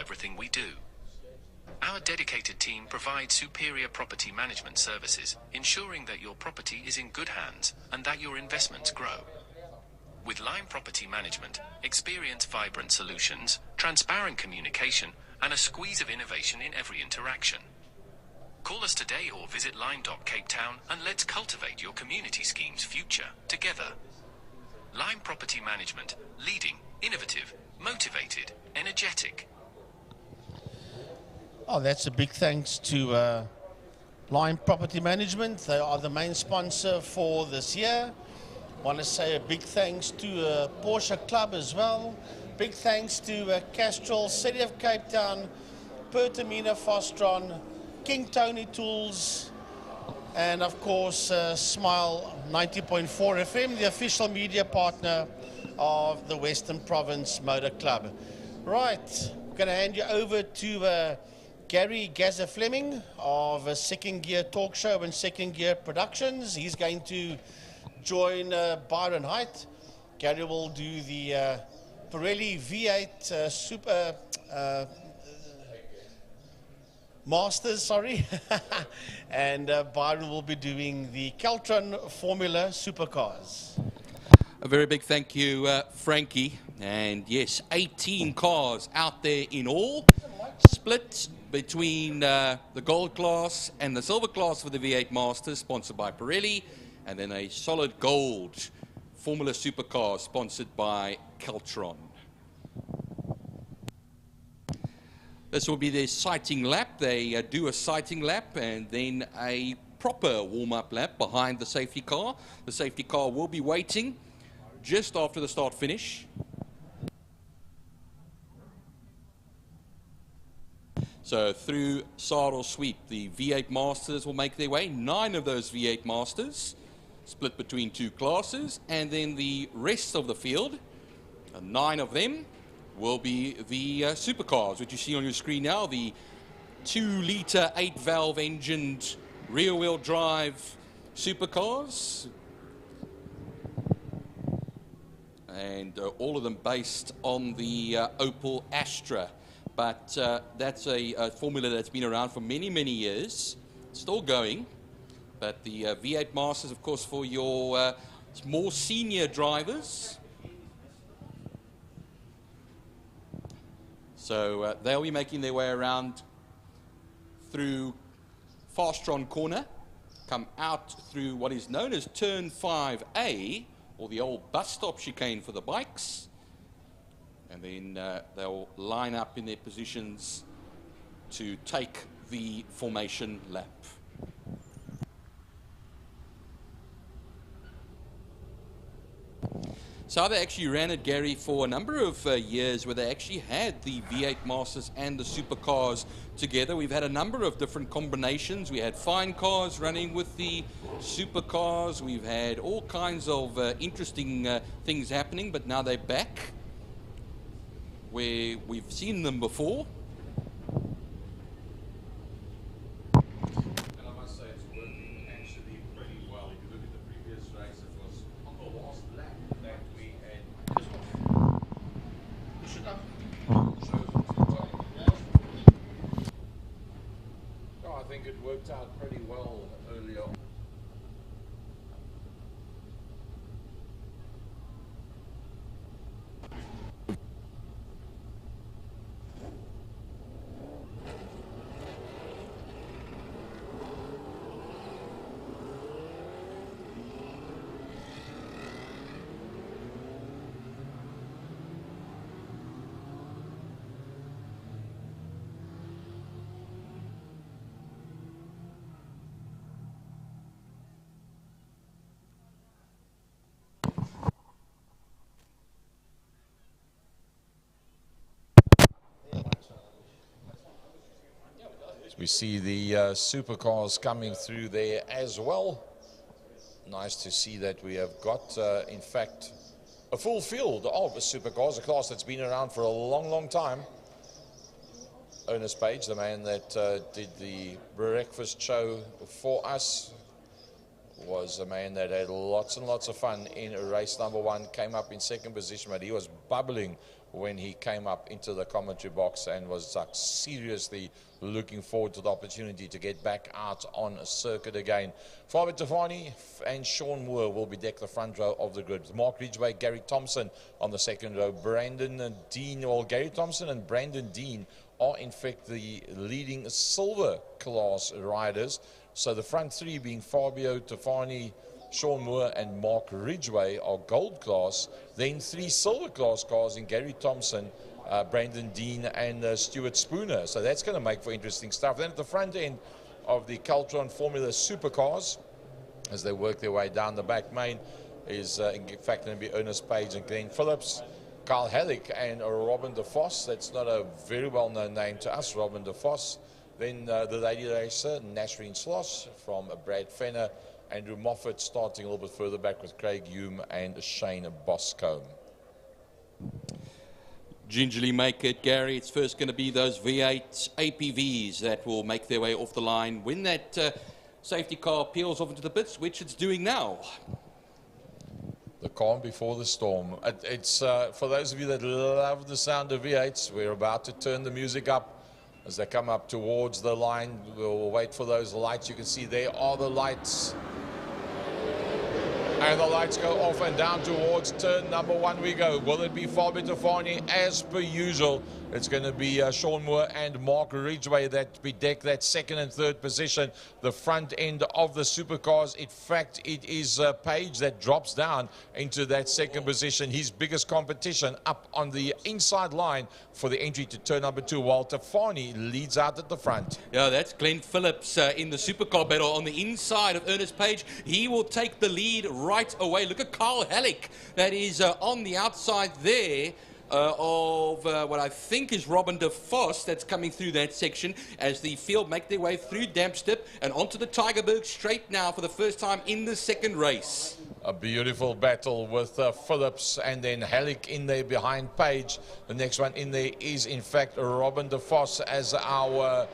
everything we do. Our dedicated team provides superior property management services, ensuring that your property is in good hands and that your investments grow. With Lime Property Management, experience vibrant solutions, transparent communication, and a squeeze of innovation in every interaction. Call us today or visit Lime.Cape Town and let's cultivate your community scheme's future together. Lime Property Management, leading, innovative, motivated, energetic. Oh, that's a big thanks to Lime Property Management. They are the main sponsor for this year. Want to say a big thanks to Porsche Club as well. Big thanks to Castrol, City of Cape Town, Pertamina Fostron, King Tony Tools, and of course Smile 90.4 FM, the official media partner of the Western Province Motor Club. Right, I'm going to hand you over to Gary Gaza Fleming of Second Gear Talk Show and Second Gear Productions. He's going to join Byron Height. Gary will do the Pirelli V8 Super Masters, sorry. And Byron will be doing the Keltron Formula Supercars. A very big thank you, Frankie. And yes, 18 cars out there in all, split between the gold class and the silver class for the V8 Masters, sponsored by Pirelli, and then a solid gold Formula Supercar sponsored by Keltron. This will be their sighting lap. They do a sighting lap and then a proper warm-up lap behind the safety car. The safety car will be waiting just after the start-finish. So through start or sweep, the V8 Masters will make their way. 9 of those V8 Masters split between 2 classes, and then the rest of the field, 9 of them, will be the supercars, which you see on your screen now, the 2-litre 8-valve engined rear-wheel drive supercars, and all of them based on the Opel Astra. But that's a formula that's been around for many, many years, still going. But the V8 Masters, of course, for your more senior drivers. So they'll be making their way around through Fastron Corner, come out through what is known as Turn 5A, or the old bus stop chicane for the bikes. And then they'll line up in their positions to take the formation lap. So they actually ran it, Gary, for a number of years where they actually had the V8 Masters and the supercars together. We've had a number of different combinations. We had fine cars running with the supercars. We've had all kinds of interesting things happening, but now they're back where we've seen them before. And I must say it's working actually pretty well. If you look at the previous race, it was on the last lap that we had. Push it up. Oh, I think it worked out pretty well early on. We see the supercars coming through there as well. Nice to see that we have got, in fact, a full field of supercars, a class that's been around for a long, long time. Ernest Page, the man that did the breakfast show for us, was a man that had lots and lots of fun in race number 1, came up in 2nd position, but he was bubbling when he came up into the commentary box and was like seriously looking forward to the opportunity to get back out on a circuit again. Fabio Tafani and Sean Moore will be decked the front row of the grid. Mark Ridgway, Gary Thompson on the second row. Brandon Dean, well, Gary Thompson and Brandon Dean are in fact the leading silver class riders. So the front three being Fabio Tafani, Sean Moore and Mark Ridgway are gold class. Then three silver class cars in Gary Thompson, Brandon Dean and Stuart Spooner. So that's going to make for interesting stuff. Then at the front end of the Caltron Formula Supercars, as they work their way down the back main, is in fact going to be Ernest Page and Glenn Phillips, Carl Halleck and Robin de Vos. That's not a very well-known name to us, Robin de Vos. Then the lady racer, Nasreen Sloss from Brad Fenner. Andrew Moffat starting a little bit further back with Craig Hume and Shane Boscombe. Gingerly make it, Gary. It's first going to be those V8 APVs that will make their way off the line when that safety car peels off into the pits, which it's doing now. The calm before the storm. It's for those of you that love the sound of V8s, we're about to turn the music up. As they come up towards the line, we'll wait for those lights. You can see there are the lights. And the lights go off and down towards turn number one we go. Will it be Fabio Tafani as per usual? It's going to be Sean Moore and Mark Ridgway that bedeck that second and third position. The front end of the supercars. In fact, it is Page that drops down into that second position. His biggest competition up on the inside line for the entry to turn number two, while Tafani leads out at the front. Yeah, that's Glenn Phillips in the supercar battle on the inside of Ernest Page. He will take the lead right away. Look at Carl Halleck that is on the outside there. Of what I think is Robin de Vos that's coming through that section as the field make their way through Dampstip and onto the Tigerberg straight now for the first time in the second race. A beautiful battle with Phillips and then Halleck in there behind Page. The next one in there is in fact Robin de Vos as our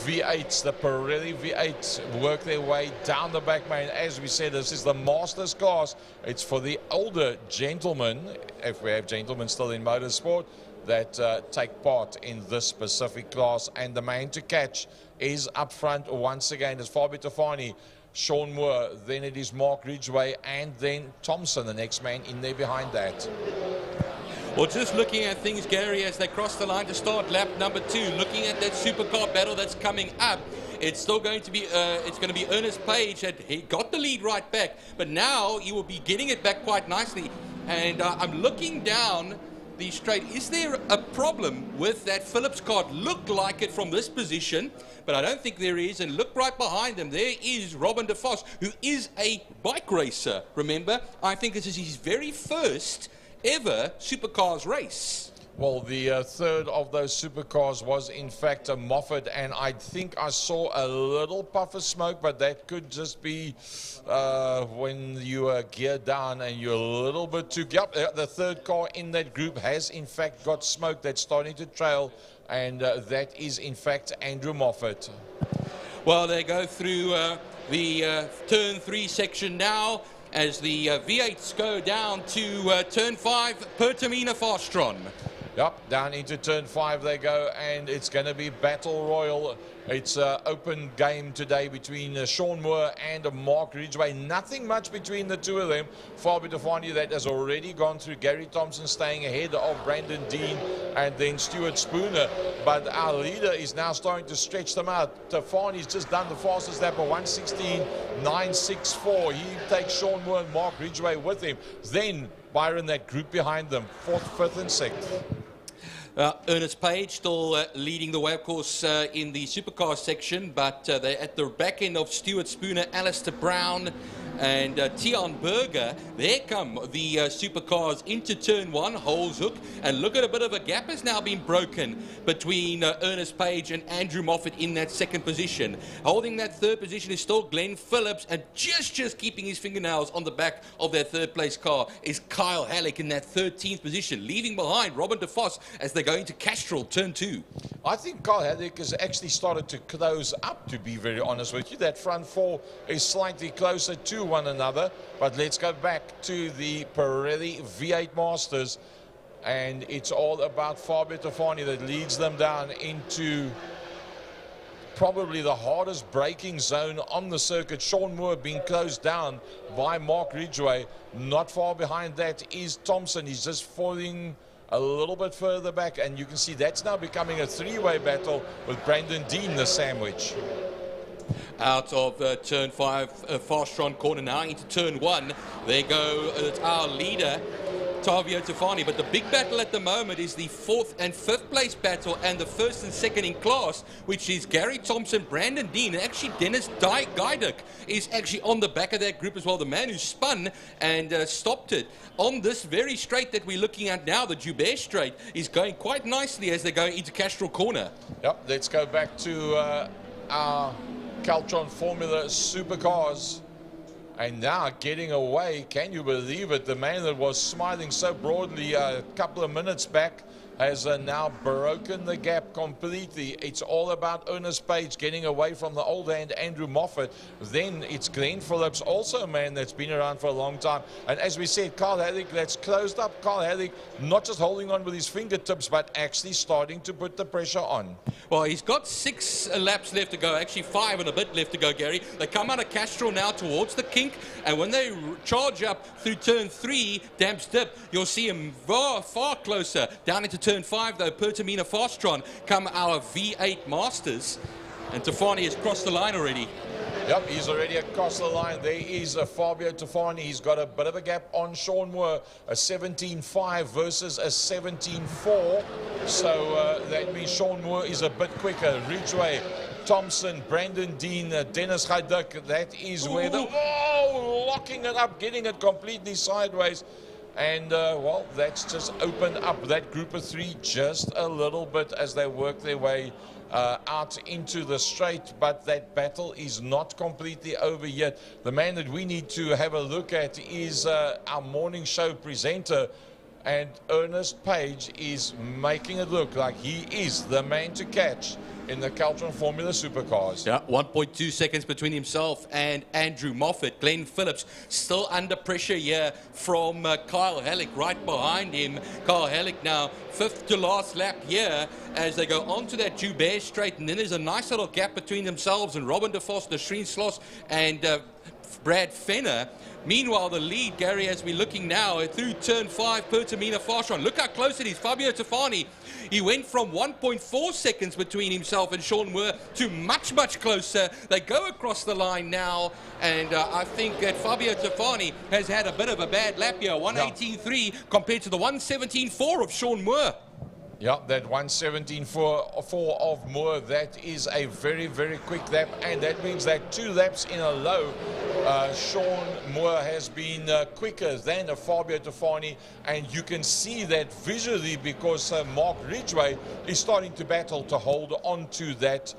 V8s, the Pirelli V8s, work their way down the back main. As we said, this is the Masters class. It's for the older gentlemen, if we have gentlemen still in motorsport, that take part in this specific class. And the man to catch is up front once again. It's Fabio Tafani, Sean Moore, then it is Mark Ridgway, and then Thompson, the next man in there behind that. Well, just looking at things, Gary, as they cross the line to start lap number two, looking at that supercar battle that's coming up, it's still going to be Ernest Page that he got the lead right back, but now he will be getting it back quite nicely. And I'm looking down the straight. Is there a problem with that Phillips car? Looked like it from this position, but I don't think there is. And look right behind him. There is Robin de Vos, who is a bike racer. Remember, I think this is his very first ever Supercars race. Well, the third of those supercars was in fact a Moffat, and I think I saw a little puff of smoke, but that could just be when you are geared down and you're a little bit too... Yep, the third car in that group has in fact got smoke that's starting to trail, and that is in fact Andrew Moffat. Well, they go through the turn 3 section now, as the V8s go down to turn 5, Pertamina Fastron. Yep, down into turn 5 they go, and it's going to be battle royal. It's an open game today between Sean Moore and Mark Ridgway. Nothing much between the two of them. Fabio Tafani that has already gone through. Gary Thompson staying ahead of Brandon Dean and then Stuart Spooner. But our leader is now starting to stretch them out. Tafani's just done the fastest lap of 1:16.964. He takes Sean Moore and Mark Ridgway with him. Then Byron, that group behind them, 4th, 5th and 6th. Ernest Page still leading the way, of course, in the supercar section, but they're at the back end of Stuart Spooner, Alistair Brown, and Tion Berger. There come the supercars into turn 1, Holes Hook, and look at a bit of a gap has now been broken between Ernest Page and Andrew Moffat in that second position. Holding that third position is still Glenn Phillips, and just keeping his fingernails on the back of that third place car is Kyle Halleck in that 13th position, leaving behind Robin de Vos as they go into Castrol turn 2. I think Kyle Halleck has actually started to close up, to be very honest with you. That front 4 is slightly closer to one another, but let's go back to the Pirelli V8 Masters. and it's all about Fabio Tofani that leads them down into probably the hardest braking zone on the circuit. Sean Moore being closed down by Mark Ridgway. Not far behind that is Thompson. He's just falling a little bit further back, and you can see that's now becoming a three-way battle with Brandon Dean, the sandwich. Out of turn 5, Fastron corner now into turn 1. There go our leader, Fabio Tofani. But the big battle at the moment is the 4th and 5th place battle, and the 1st and 2nd in class, which is Gary Thompson, Brandon Dean, and actually Dennis Guyduk is actually on the back of that group as well. The man who spun and stopped it on this very straight that we're looking at now, the Joubert straight, is going quite nicely as they go into Castrol corner. Yep, let's go back to our Caltron Formula Supercars. And now getting away, can you believe it? The man that was smiling so broadly a couple of minutes back has now broken the gap completely. It's all about Ernest Page getting away from the old hand Andrew Moffat. Then it's Glenn Phillips, also a man that's been around for a long time. And as we said, Carl Halleck, that's closed up. Carl Halleck not just holding on with his fingertips, but actually starting to put the pressure on. Well, he's got 6 laps left to go, actually 5 and a bit left to go, Gary. They come out of Castrol now towards the kink, and when they charge up through turn 3, Damps Dip, you'll see him far closer. Down into turn 5, though, Pertamina Fastron come our V8 Masters, and Tofani has crossed the line already. Yep, he's already across the line. There is Fabio Tofani. He's got a bit of a gap on Sean Moore, a 17.5 versus a 17.4. So that means Sean Moore is a bit quicker. Ridgway, Thompson, Brandon Dean, Dennis Guyduk. That is where the... Oh, locking it up, getting it completely sideways. And, well, that's just opened up that group of 3 just a little bit as they work their way out into the straight, but that battle is not completely over yet. The man that we need to have a look at is our morning show presenter, and Ernest Page is making it look like he is the man to catch in the Caltron Formula Supercars. Yeah, 1.2 seconds between himself and Andrew Moffat. Glenn Phillips still under pressure here from Kyle Halleck right behind him. Kyle Halleck now 5th to last lap here as they go onto that Joubert straight, and then there's a nice little gap between themselves and Robin de Vos, Shreen Sloss, and Brad Fenner. Meanwhile, the lead, Gary, as we're looking now through turn 5, Pertamina Fastron. Look how close it is. Fabio Tofani, he went from 1.4 seconds between himself and Sean Moore to much closer. They go across the line now, and I think that Fabio Tofani has had a bit of a bad lap here. 118.3 compared to the 117.4 of Sean Moore. Yeah, that 117.4 of Moore, that is a very quick lap, and that means that 2 laps in a row, Sean Moore has been quicker than Fabio Tofani, and you can see that visually because Mark Ridgway is starting to battle to hold on to that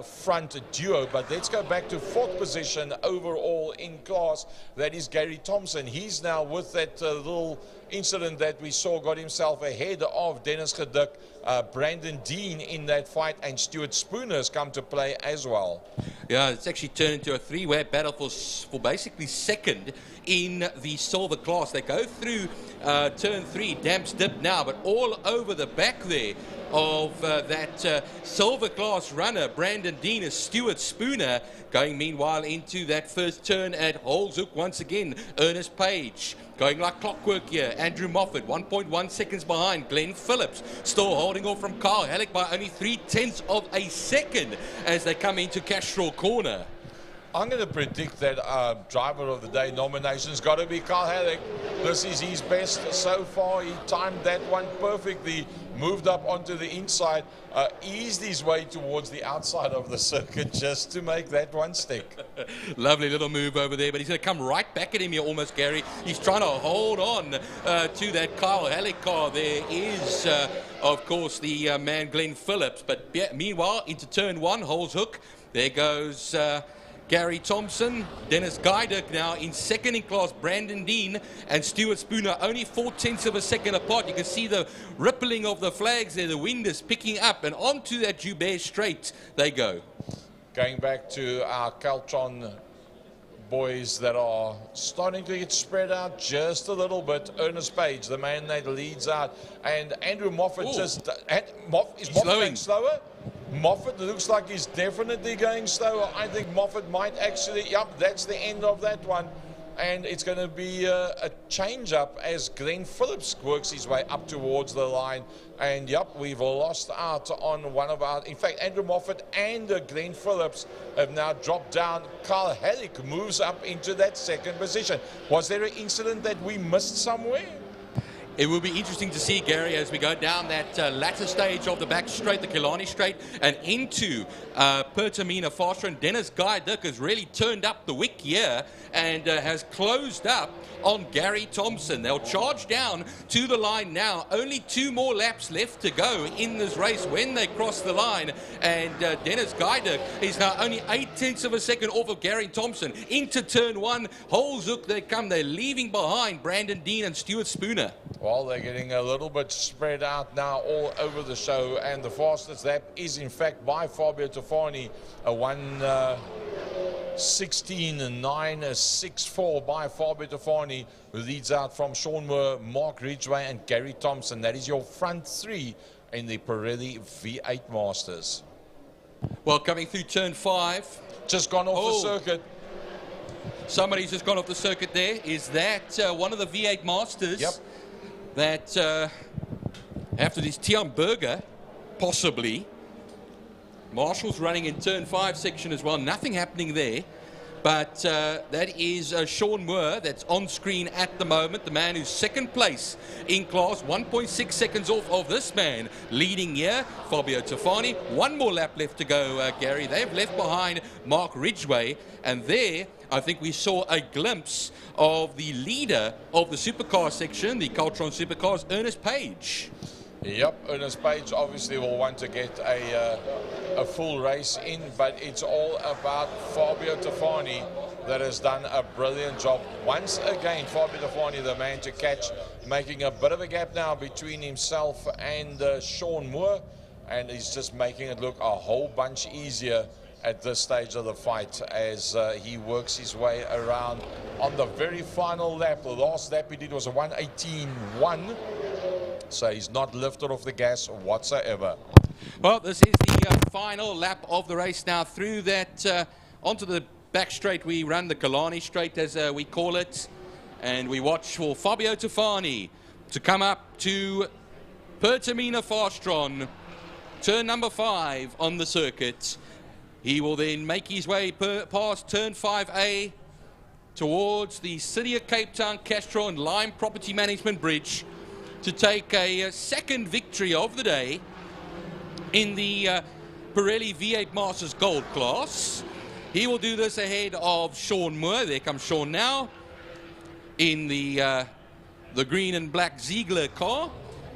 front duo. But let's go back to 4th position overall in class. That is Gary Thompson. He's now with that little incident that we saw, got himself ahead of Dennis Guyduk, Brandon Dean in that fight, and Stuart Spooner has come to play as well. Yeah, it's actually turned into a 3-way battle for basically 2nd in the silver class. They go through turn 3, Damps Dip now, but all over the back there of that silver class runner, Brandon Dean, is Stuart Spooner, going meanwhile into that first turn at Holzhoek once again. Ernest Page going like clockwork here. Andrew Moffat 1.1 seconds behind. Glenn Phillips still holding off from Carl Halleck by only 0.3 of a second as they come into Castrol corner. I'm going to predict that driver of the day nomination's got to be Carl Halleck. This is his best so far. He timed that one perfectly, moved up onto the inside, eased his way towards the outside of the circuit just to make that one stick. Lovely little move over there, but he's going to come right back at him here almost, Gary. He's trying to hold on to that Carl Halleck car. There is, of course, the man Glenn Phillips. But yeah, meanwhile, into turn 1, Holzhoek. There goes... Gary Thompson, Dennis Guyduk now in 2nd in class, Brandon Dean and Stuart Spooner only 0.4 of a second apart. You can see the rippling of the flags there. The wind is picking up, and onto that Joubert straight they go. Going back to our Caltron boys that are starting to get spread out just a little bit. Ernest Page, the man that leads out, and Andrew Moffat is Moffat going slower? Moffat looks like he's definitely going slower. I think Moffat might actually, yep, that's the end of that one. And it's going to be a change-up as Glenn Phillips works his way up towards the line. And, yep, we've lost out on one of our... In fact, Andrew Moffat and Glenn Phillips have now dropped down. Carl Halleck moves up into that second position. Was there an incident that we missed somewhere? It will be interesting to see, Gary, as we go down that latter stage of the back straight, the Killarney straight, and into Pertamina Foster. And Dennis Guy-Dick has really turned up the wick here and has closed up on Gary Thompson. They'll charge down to the line now. Only 2 more laps left to go in this race when they cross the line. And Dennis Guy-Dick is now only 0.8 of a second off of Gary Thompson. Into turn 1, Holzoek they come. They're leaving behind Brandon Dean and Stuart Spooner. Well, they're getting a little bit spread out now all over the show, and the fastest lap is in fact by Fabio Tofani, a 1:16.964 by Fabio Tofani, who leads out from Sean Moore, Mark Ridgway and Gary Thompson. That is your front 3 in the Pirelli V8 Masters. Well, coming through turn 5. Just gone off the circuit. Somebody's just gone off the circuit there. Is that one of the V8 Masters? Yep. That after this Tian Berger, possibly. Marshall's running in turn 5 section as well. Nothing happening there. But that is Sean Moore that's on screen at the moment. The man who's second place in class. 1.6 seconds off of this man leading here, Fabio Tofani. 1 more lap left to go, Gary. They've left behind Mark Ridgway. And there, I think we saw a glimpse of the leader of the supercar section, the Caltron Supercars, Ernest Page. Yep, Ernest Page obviously will want to get a full race in, but it's all about Fabio Tofani that has done a brilliant job. Once again, Fabio Tofani, the man to catch, making a bit of a gap now between himself and Sean Moore, and he's just making it look a whole bunch easier at this stage of the fight as he works his way around on the very final lap. The last lap he did was a 1:18.1, so he's not lifted off the gas whatsoever. Well, this is the final lap of the race now. Through that, onto the back straight, we run the Killarney straight, as we call it, and we watch for Fabio Tofani to come up to Pertamina Fastron, turn number 5 on the circuit. He will then make his way past turn 5A towards the City of Cape Town Castro and Lime Property Management Bridge to take a second victory of the day in the Pirelli V8 Masters Gold class. He will do this ahead of Sean Moore. There comes Sean now in the green and black Ziegler car.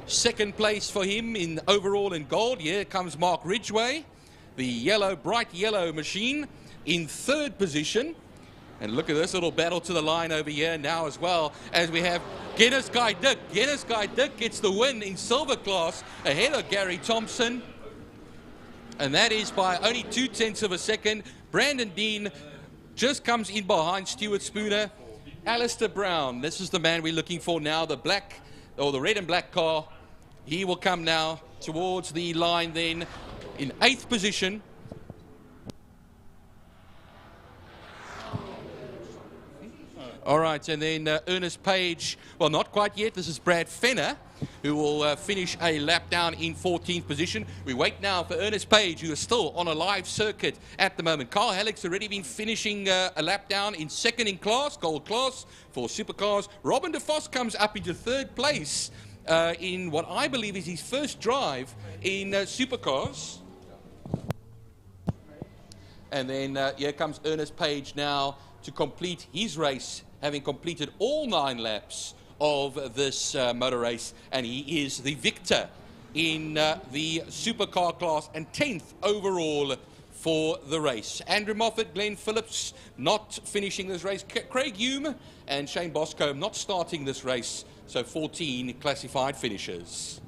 Second place for him in overall in gold. Here comes Mark Ridgway, the yellow, bright yellow machine, in third position. And look at this little battle to the line over here now as well, as we have Dennis Guy-Dick. Dennis Guy-Dick gets the win in silver class ahead of Gary Thompson. And that is by only 0.2 of a second. Brandon Dean just comes in behind Stuart Spooner. Alistair Brown, this is the man we're looking for now, the black, or the red and black car. He will come now towards the line then in 8th position. All right, and then Ernest Page, well, not quite yet. This is Brad Fenner, who will finish a lap down in 14th position. We wait now for Ernest Page, who is still on a live circuit at the moment. Carl Halleck's already been finishing a lap down in second in class, gold class, for supercars. Robin de Vos comes up into 3rd place in what I believe is his first drive in supercars. And then here comes Ernest Page now to complete his race, having completed all 9 laps of this motor race, and he is the victor in the supercar class and 10th overall for the race. Andrew Moffat, Glenn Phillips not finishing this race. Craig Hume and Shane Boscombe not starting this race, so 14 classified finishers.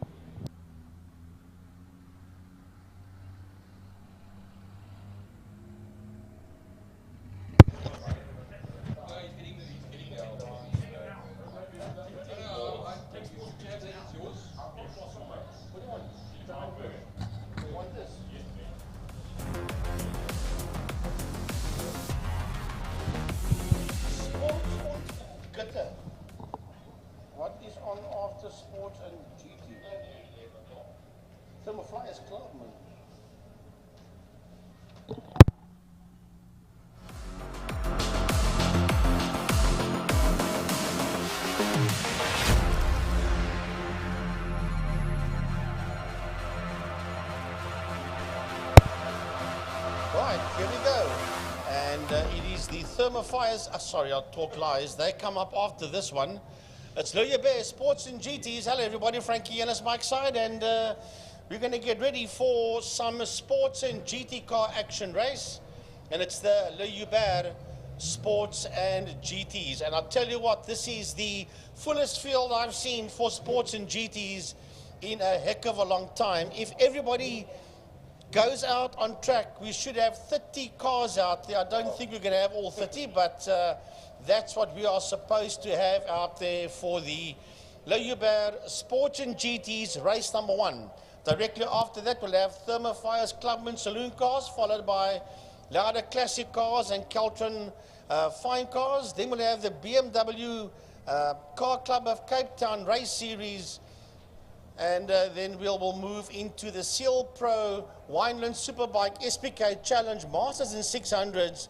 fly is Clubman. Right, here we go. And it is the thermofiers. Sorry, I'll talk lies. They come up after this one. It's Libre Sports and GTs. Hello, everybody. Frankie Ellis, Mike side. And we're going to get ready for some sports and GT car action race. And it's the Libre Sports and GTs. And I'll tell you what, this is the fullest field I've seen for sports and GTs in a heck of a long time. If everybody goes out on track, we should have 30 cars out there. I don't think we're going to have all 30, but that's what we are supposed to have out there for the Libre Sports and GTs race number 1. Directly after that, we'll have Thermofire's Clubman Saloon cars, followed by Libre Classic cars and Caltron fine cars. Then we'll have the BMW Car Club of Cape Town Race Series. And then we'll move into the Seal Pro Wineland Superbike SPK Challenge Masters and 600s,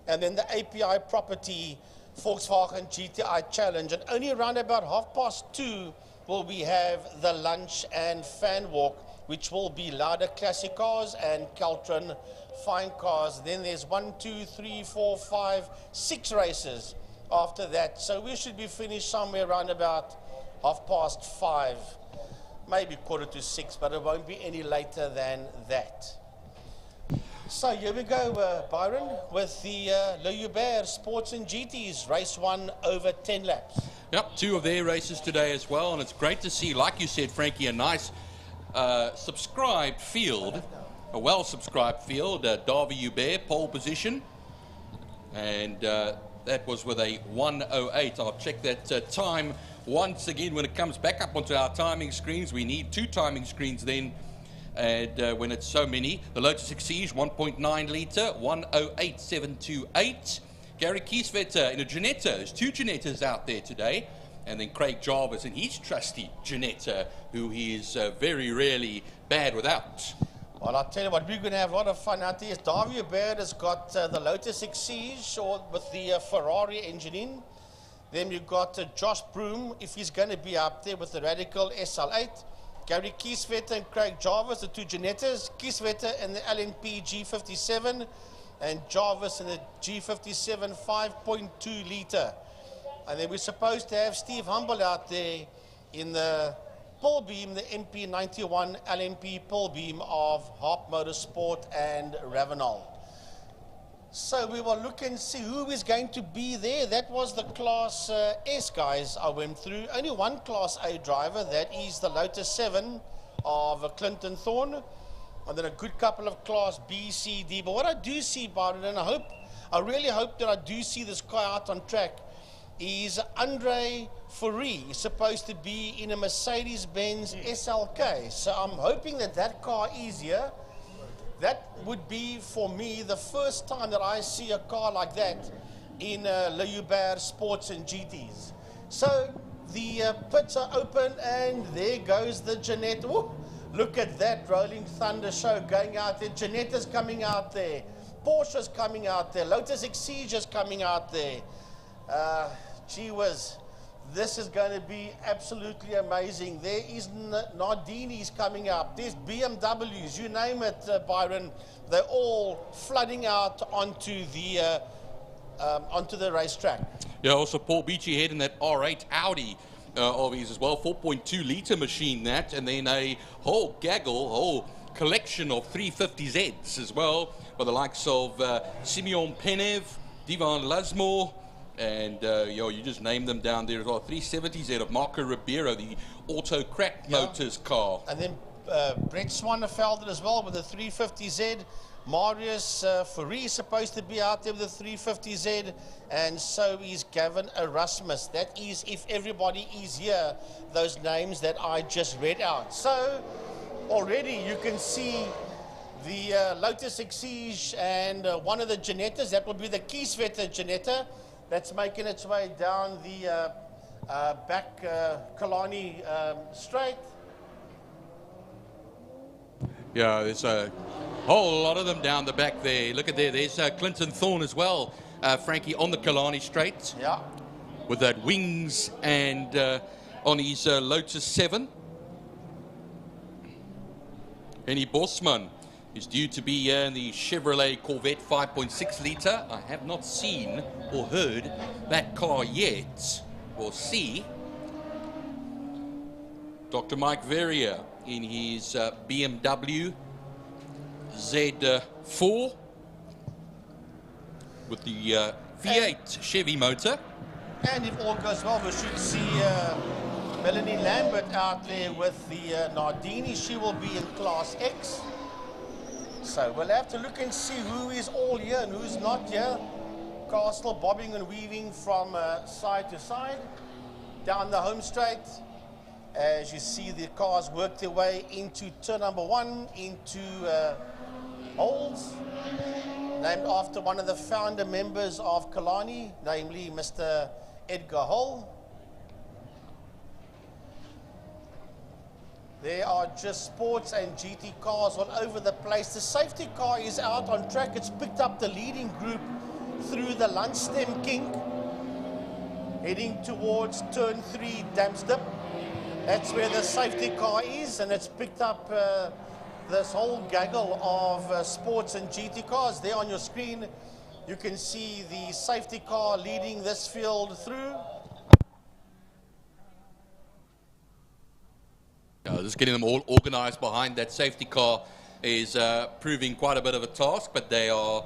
and then the API Property Volkswagen GTI Challenge. And only around about 2:30 will we have the lunch and fan walk, which will be Libre Classic cars and Caltron fine cars. Then there's 1, 2, 3, 4, 5, 6 races after that. So we should be finished somewhere around about 5:30. Maybe 5:45, but it won't be any later than that. So here we go, Byron, with the Libre Sports and GTs, race 1 over 10 laps. Yep, 2 of their races today as well, and it's great to see, like you said, Frankie, a nice subscribed field, a well-subscribed field. Davy Hubert, pole position, and that was with a 1:08. I'll check that time once again when it comes back up onto our timing screens. We need 2 timing screens then, and when it's so many. The Lotus Exige 1.9 litre, 1:08.728. Gary Kieswetter in a Ginetta. There's 2 Ginettas out there today, and then Craig Jarvis in his trusty Ginetta, who is very rarely bad without. Well, I'll tell you what, we're going to have a lot of fun out there. Davy Hubert has got the Lotus Exige with the Ferrari engine in. Then you've got Josh Broom, if he's going to be up there, with the Radical SL8. Gary Kieswetter and Craig Jarvis, the 2 Ginettas. Kieswetter in the LNP G57, and Jarvis in the G57 5.2 litre. And then we're supposed to have Steve Humble out there in the pull beam, the MP91 LMP pull beam of Harp Motorsport and Ravenel. So we will look and see who is going to be there. That was the Class S guys I went through. Only one Class A driver, that is the Lotus 7 of Clinton Thorne. And then a good couple of Class B, C, D. But what I do see, Byron, and I really hope that I do see this guy out on track, is Andre Fourie. He's supposed to be in a Mercedes-Benz SLK. So I'm hoping that that car is here. That would be, for me, the first time that I see a car like that in Libre Sports and GTs. So the pits are open, and there goes the Ginetta. Woo, look at that Rolling Thunder show going out there. Ginetta's coming out there. Porsche's coming out there. Lotus Exige is coming out there. Gee whiz. This is going to be absolutely amazing. There is Nardini's coming up. There's BMWs, you name it, Byron. They're all flooding out onto the racetrack. Yeah, also Paul Beachy head in that R8 Audi of his as well, 4.2 litre machine that, and then a whole collection of 350Zs as well, by the likes of Simeon Penev, Divan Lasmore, and you just named them down there as well. 370Z of Marco Ribeiro, the Auto Crack Motors car. And then Brett Swanefelder as well with the 350Z. Marius Fourie is supposed to be out there with the 350Z, and so is Gavin Erasmus. That is, if everybody is here, those names that I just read out. So already you can see the Lotus Exige and one of the Ginettas. That will be the Kieswetter Ginetta. That's making its way down the back Killarney straight. Yeah, there's a whole lot of them down the back there. Look at there. There's Clinton Thorne as well, Frankie, on the Killarney Straight. Yeah. With that wings and on his Lotus 7. Henny Bosman is due to be in the Chevrolet Corvette 5.6 litre. I have not seen or heard that car yet. We'll see. Dr. Mike Verrier in his BMW Z4 with the V8 Chevy motor. And if all goes well, we should see Melanie Lambert out there with the Nardini. She will be in Class X. So we'll have to look and see who is all here and who's not here. Cars still bobbing and weaving from side to side. Down the home straight, as you see the cars work their way into turn number 1, into holes, named after one of the founder members of Killarney, namely Mr. Edgar Hull. There are just sports and GT cars all over the place. The safety car is out on track. It's picked up the leading group through the Lunchtime kink, heading towards turn 3 Damstip. That's where the safety car is, and it's picked up this whole gaggle of sports and GT cars. There on your screen, you can see the safety car leading this field through. Just getting them all organized behind that safety car is proving quite a bit of a task, but they are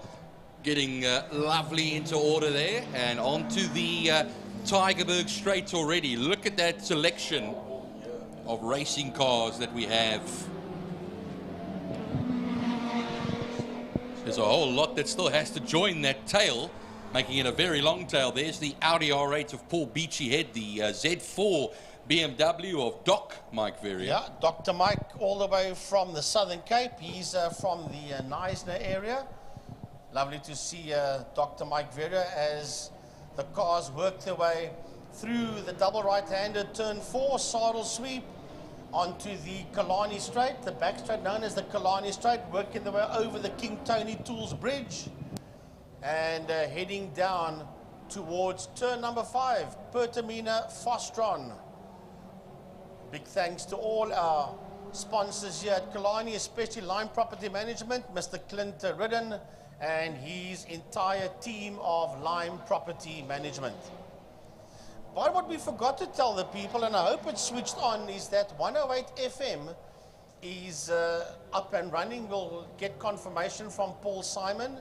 getting lovely into order there and onto the Tygerberg Straight already. Look at that selection of racing cars that we have. There's a whole lot that still has to join that tail, making it a very long tail. There's the Audi R8 of Paul Beachy Head, the Z4 BMW of Doc Mike Verrier. Yeah, Dr. Mike, all the way from the Southern Cape. He's from the Neisner area. Lovely to see Dr. Mike Verrier as the cars work their way through the double right-handed turn 4 saddle sweep onto the Killarney Straight, the back straight known as the Killarney Straight, working their way over the King Tony Tools Bridge and heading down towards turn number 5, Pertamina Fostron. Big thanks to all our sponsors here at Killarney, especially Lime Property Management, Mr. Clint Ridden and his entire team of Lime Property Management. But what we forgot to tell the people, and I hope it's switched on, is that 108 FM is up and running. We'll get confirmation from Paul Simon.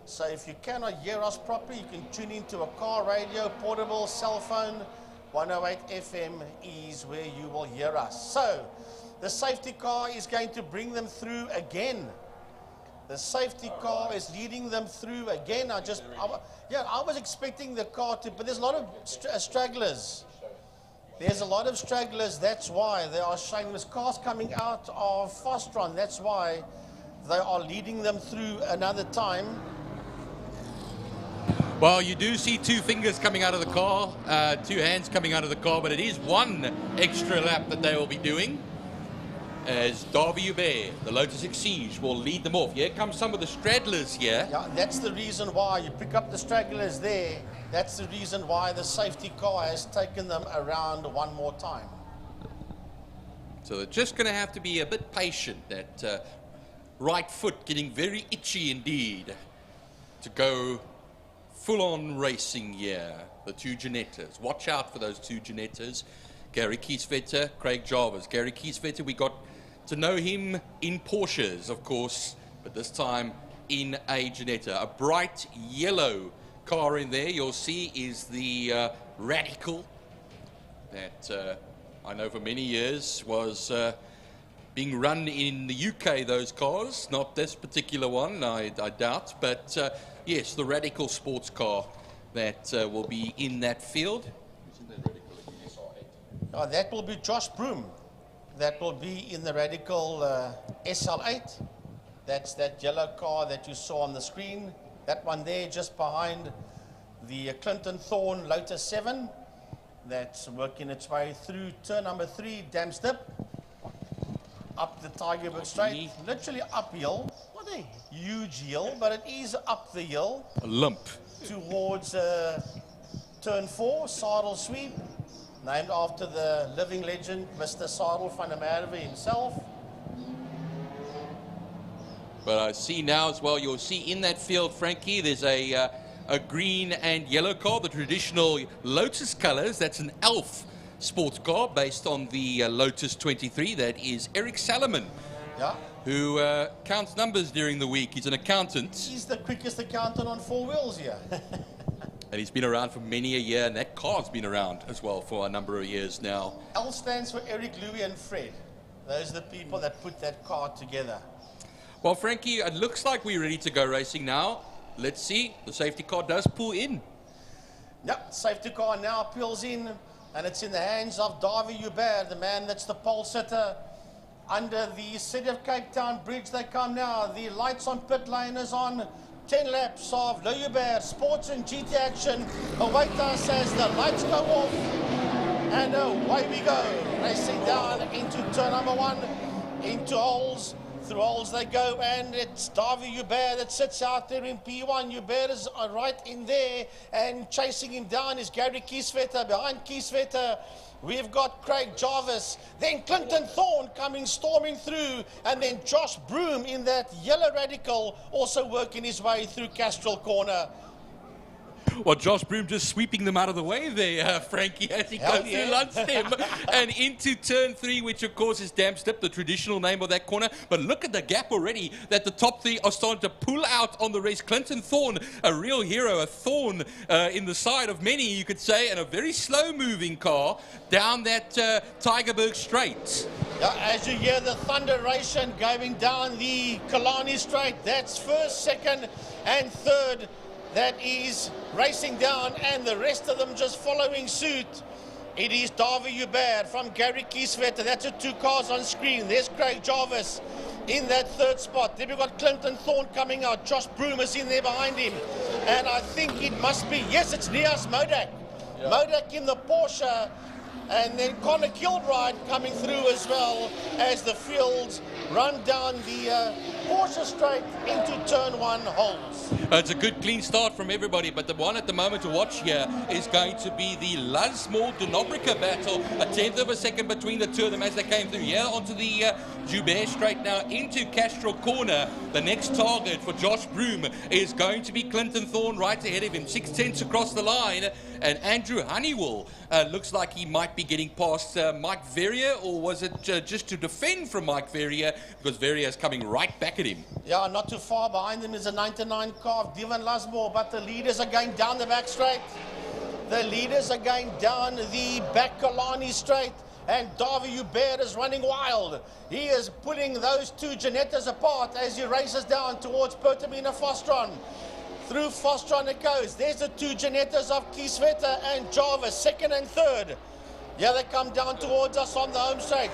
So if you cannot hear us properly, you can tune into a car radio, portable, cell phone. 108 FM is where you will hear us. So the safety car is going to bring them through again. The safety car is leading them through again. I was expecting the car to, but there's a lot of stragglers. There's a lot of stragglers. That's why they are showing this cars coming out of Fostron. That's why they are leading them through another time. Well, you do see 2 fingers coming out of the car, 2 hands coming out of the car, but it is 1 extra lap that they will be doing, as Davy Hubert, the Lotus Exige, will lead them off. Here comes some of the stragglers here. Yeah, that's the reason why you pick up the stragglers there. That's the reason why the safety car has taken them around one more time. So they're just going to have to be a bit patient. That right foot getting very itchy indeed to go full-on racing here. The 2 Janettas. Watch out for those 2 Janettas. Gary Kieswetter, Craig Jarvis. Gary Kieswetter, we got to know him in Porsches, of course, but this time in a Janetta. A bright yellow car in there, you'll see, is the Radical that I know for many years was being run in the UK, those cars. Not this particular one, I doubt, but yes, the Radical sports car that will be in that field. That will be Josh Broom. That will be in the Radical SL8. That's that yellow car that you saw on the screen. That one there just behind the Clinton Thorne Lotus 7. That's working its way through turn number 3, Damstip. up the Tigerberg Straight, literally uphill. Not a huge hill, but it is up the hill. A lump. Towards turn 4, Sadel Sweep, named after the living legend, Mr. Sadel van der Merwe himself. But I see now as well, you'll see in that field, Frankie, there's a green and yellow car, the traditional Lotus colors. That's an Elf sports car based on the Lotus 23. That is Eric Salomon, Yeah. who counts numbers during the week. He's an accountant. He's the quickest accountant on 4 wheels here. And he's been around for many a year, and that car's been around as well for a number of years now. L stands for Eric, Louis, and Fred. Those are the people that put that car together. Well, Frankie, it looks like we're ready to go racing now. Let's see. The safety car does pull in. Yep, safety car now pulls in, and it's in the hands of Davy Hubert, the man that's the pole sitter. Under the City of Cape Town Bridge they come now. The lights on pit lane is on. 10 laps of Le Hubert Sports and GT action await us as the lights go off. And away we go. Racing down into turn number 1, into holes. Through holes they go, and it's Davy Hubert that sits out there in P1. Hubert is right in there, and chasing him down is Gary Kieswetter. Behind Kieswetter, we've got Craig Jarvis, then Clinton Thorne coming storming through, and then Josh Broom in that yellow Radical also working his way through Castrol Corner. Well, Josh Broom just sweeping them out of the way there, Frankie, as he goes through Lunchtime and into turn 3, which of course is Dam Stip, the traditional name of that corner. But look at the gap already that the top 3 are starting to pull out on the race. Clinton Thorne, a real hero, a thorn in the side of many, you could say, and a very slow-moving car down that Tigerberg Straight. Yeah, as you hear the thunderation going down the Killarney Straight, that's first, second, and third. That is racing down, and the rest of them just following suit. It is Davy Hubert from Gary Kieswetter. That's the 2 cars on screen. There's Craig Jarvis in that 3rd spot. Then we've got Clinton Thorne coming out. Josh Broom is in there behind him. And I think it must be, yes, it's Nias Modak. Yeah. Modak in the Porsche. And then Connor Kilbride coming through as well as the fields run down the Porsche Straight into turn 1 holes. It's a good clean start from everybody, but the one at the moment to watch here is going to be the Lusmore-Denobrica battle. A 10th of a second between the two of them as they came through here onto the Joubert Straight now into Castrol Corner. The next target for Josh Broom is going to be Clinton Thorne right ahead of him. 6/10 across the line, and Andrew Honeywell looks like he might be getting past Mike Verrier, or was it just to defend from Mike Verrier, because Verrier is coming right back at him. Yeah, not too far behind them is a 99 car of Divan Lusmore, but the leaders are going down the back straight. The leaders are going down the back Killarney Straight, and Davy Hubert is running wild. He is putting those 2 Janettas apart as he races down towards Pertamina Fostron. Through Fostron it goes. There's the 2 Janettas of Kieswetter and Jarvis, 2nd and 3rd. Yeah, they come down towards us on the home straight.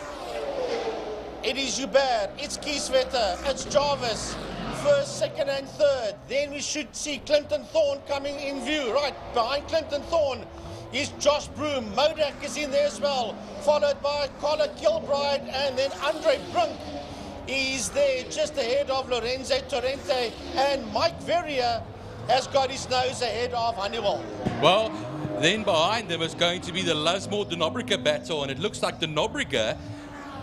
It is Hubert, it's Kieswetter, it's Jarvis, 1st, 2nd and 3rd. Then we should see Clinton Thorne coming in view. Right behind Clinton Thorne is Josh Broom. Modak is in there as well, followed by Colin Kilbride, and then Andre Brink is there just ahead of Lorenzo Torrente, and Mike Verrier has got his nose ahead of Honeywell. Well, then behind them is going to be the Lusmore-Denobrica battle, and it looks like Denobrica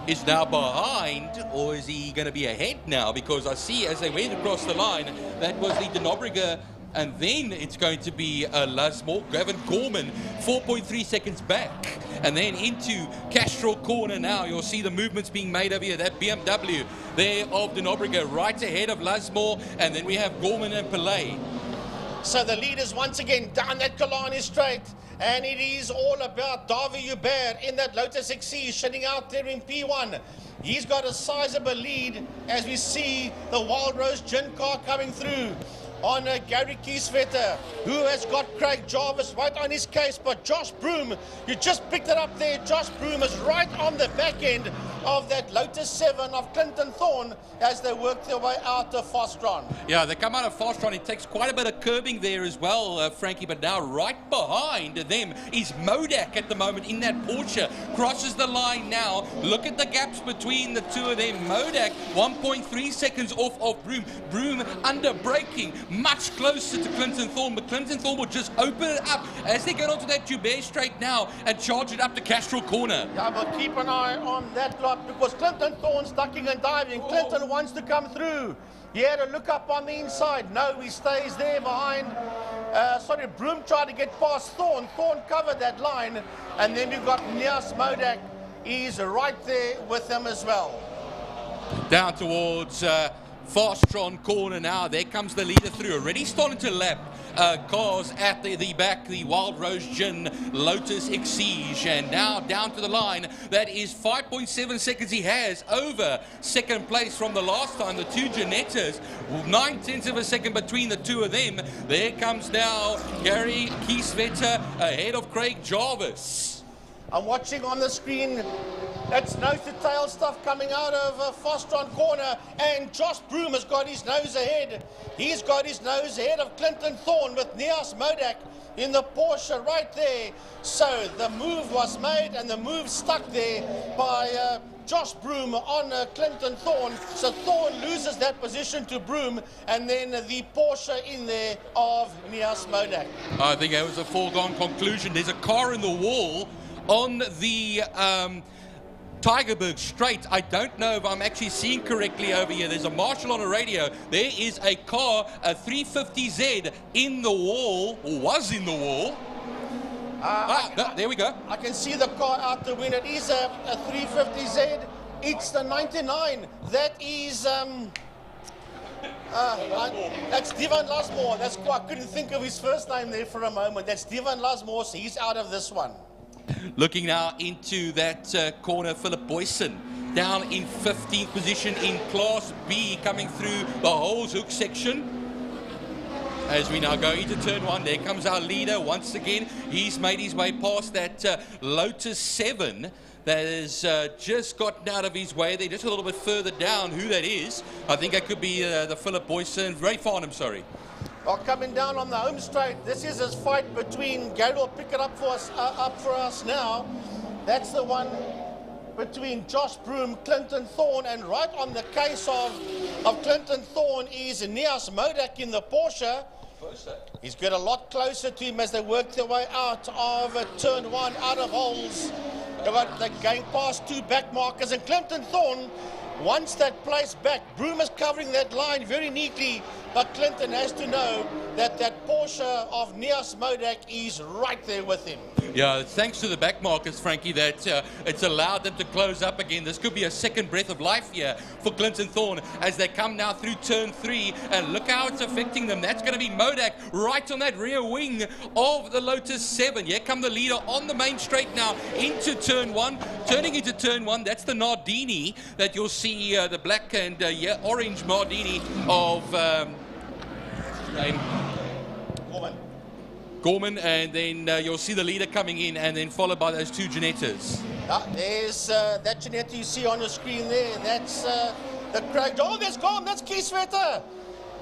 is now behind, or is he going to be ahead now? Because I see as they went across the line, that was the Denobrica, and then it's going to be Lusmore. Gavin Gorman, 4.3 seconds back. And then into Castrol Corner now. You'll see the movements being made over here. That BMW there of Denobrica right ahead of Lusmore. And then we have Gorman and Pillay. So the leaders once again down that Killarney Straight, and it is all about Davy Hubert in that Lotus XC shutting out there in P1. He's got a sizable lead as we see the Wild Rose Gin car coming through on Gary Kieswetter, who has got Craig Jarvis right on his case, but Josh Broom, you just picked it up there. Josh Broom is right on the back end of that Lotus 7 of Clinton Thorne as they work their way out of Fostron. Yeah, they come out of Fostron. It takes quite a bit of curbing there as well, Frankie, but now right behind them is Modak at the moment in that Porsche. Crosses the line now. Look at the gaps between the two of them. Modak 1.3 seconds off of Broom. Broom under braking, much closer to Clinton Thorne, but Clinton Thorne will just open it up as they get onto that Joubert straight now and charge it up to Castrol Corner. Yeah, but keep an eye on that lot because Clinton Thorne's ducking and diving. Clinton wants to come through. He had a look up on the inside. No, he stays there behind. Broom tried to get past Thorne. Thorne covered that line. And then you've got Nias Modak. He's right there with them as well. Down towards Fastron Corner now. There comes the leader through. Already starting to lap cars at the back. The Wild Rose Gin Lotus Exige. And now down to the line. That is 5.7 seconds he has over second place from the last time. The two Janettas. 9/10 of a second between the two of them. There comes now Gary Kieswetter ahead of Craig Jarvis. I'm watching on the screen. That's nose-to-tail stuff coming out of Fostron Corner, and Josh Broom has got his nose ahead. He's got his nose ahead of Clinton Thorne with Nias Modak in the Porsche right there. So the move was made, and the move stuck there by Josh Broom on Clinton Thorne. So Thorne loses that position to Broom, and then the Porsche in there of Nias Modak. I think that was a foregone conclusion. There's a car in the wall on the Tigerberg Straight. I don't know if I'm actually seeing correctly over here. There's a marshal on a radio. There is a car, a 350Z, in the wall, or was in the wall. There we go. I can see the car out the window. It is a 350Z. It's the 99. That is... that's Divan Lasmore. That's I couldn't think of his first name there for a moment. That's Divan Lasmore, so he's out of this one. Looking now into that corner, Philip Boyson down in 15th position in Class B, coming through the Holeshoek section. As we now go into turn one, there comes our leader once again. He's made his way past that Lotus 7 that has just gotten out of his way. They're just a little bit further down. Who that is, I think that could be the Philip Boyson, Ray Farnham, sorry. Well, coming down on the home straight, this is his fight between, Gary will pick it up for us now. That's the one between Josh Broom, Clinton Thorne, and right on the case of Clinton Thorne is Nias Modak in the Porsche. He's got a lot closer to him as they work their way out of turn one, out of holes. They're going past two back markers, and Clinton Thorne wants that place back. Broom is covering that line very neatly, but Clinton has to know that that Porsche of Nias Modak is right there with him. Yeah, thanks to the back markers, Frankie, that it's allowed them to close up again. This could be a second breath of life here for Clinton Thorne as they come now through turn 3, and look how it's affecting them. That's going to be Modak right on that rear wing of the Lotus 7. Here come the leader on the main straight now into turn 1. Turning into turn 1, that's the Nardini that you'll see, the black and orange Nardini of name Gorman, and then you'll see the leader coming in, and then followed by those two Janettas. There's that Janetta you see on the screen there. That's the Craig. Oh, there's Gorman. That's Kieswetter.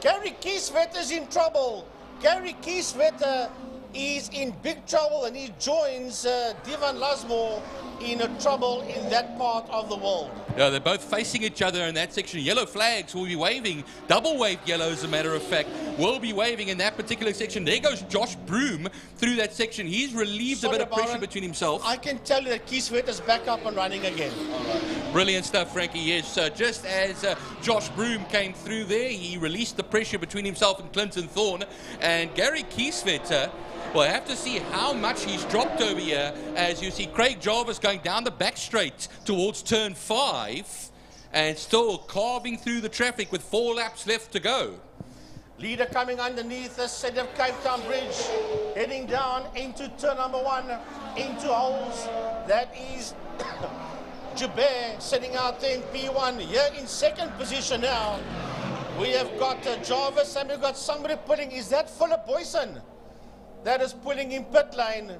Gary Kieswetter's in trouble. Gary Kieswetter is in big trouble, and he joins Divan Lasmore in trouble in that part of the world. Yeah, they're both facing each other in that section. Yellow flags will be waving. Double wave yellow, as a matter of fact, will be waving in that particular section. There goes Josh Broom through that section. He's relieved a bit of pressure between himself. I can tell you that Kieswetter's back up and running again. Brilliant stuff, Frankie. Yes, just as Josh Broom came through there, he released the pressure between himself and Clinton Thorne. And Gary Kieswetter, we'll have to see how much he's dropped over here, as you see Craig Jarvis going down the back straight towards turn 5 and still carving through the traffic with 4 laps left to go. Leader coming underneath the set of Cape Town Bridge, heading down into turn number 1, into holes. That is Joubert sitting out there in P1, here in second position now. We have got Jarvis, and we've got somebody pulling. Is that Philip Boyson that is pulling in pit lane?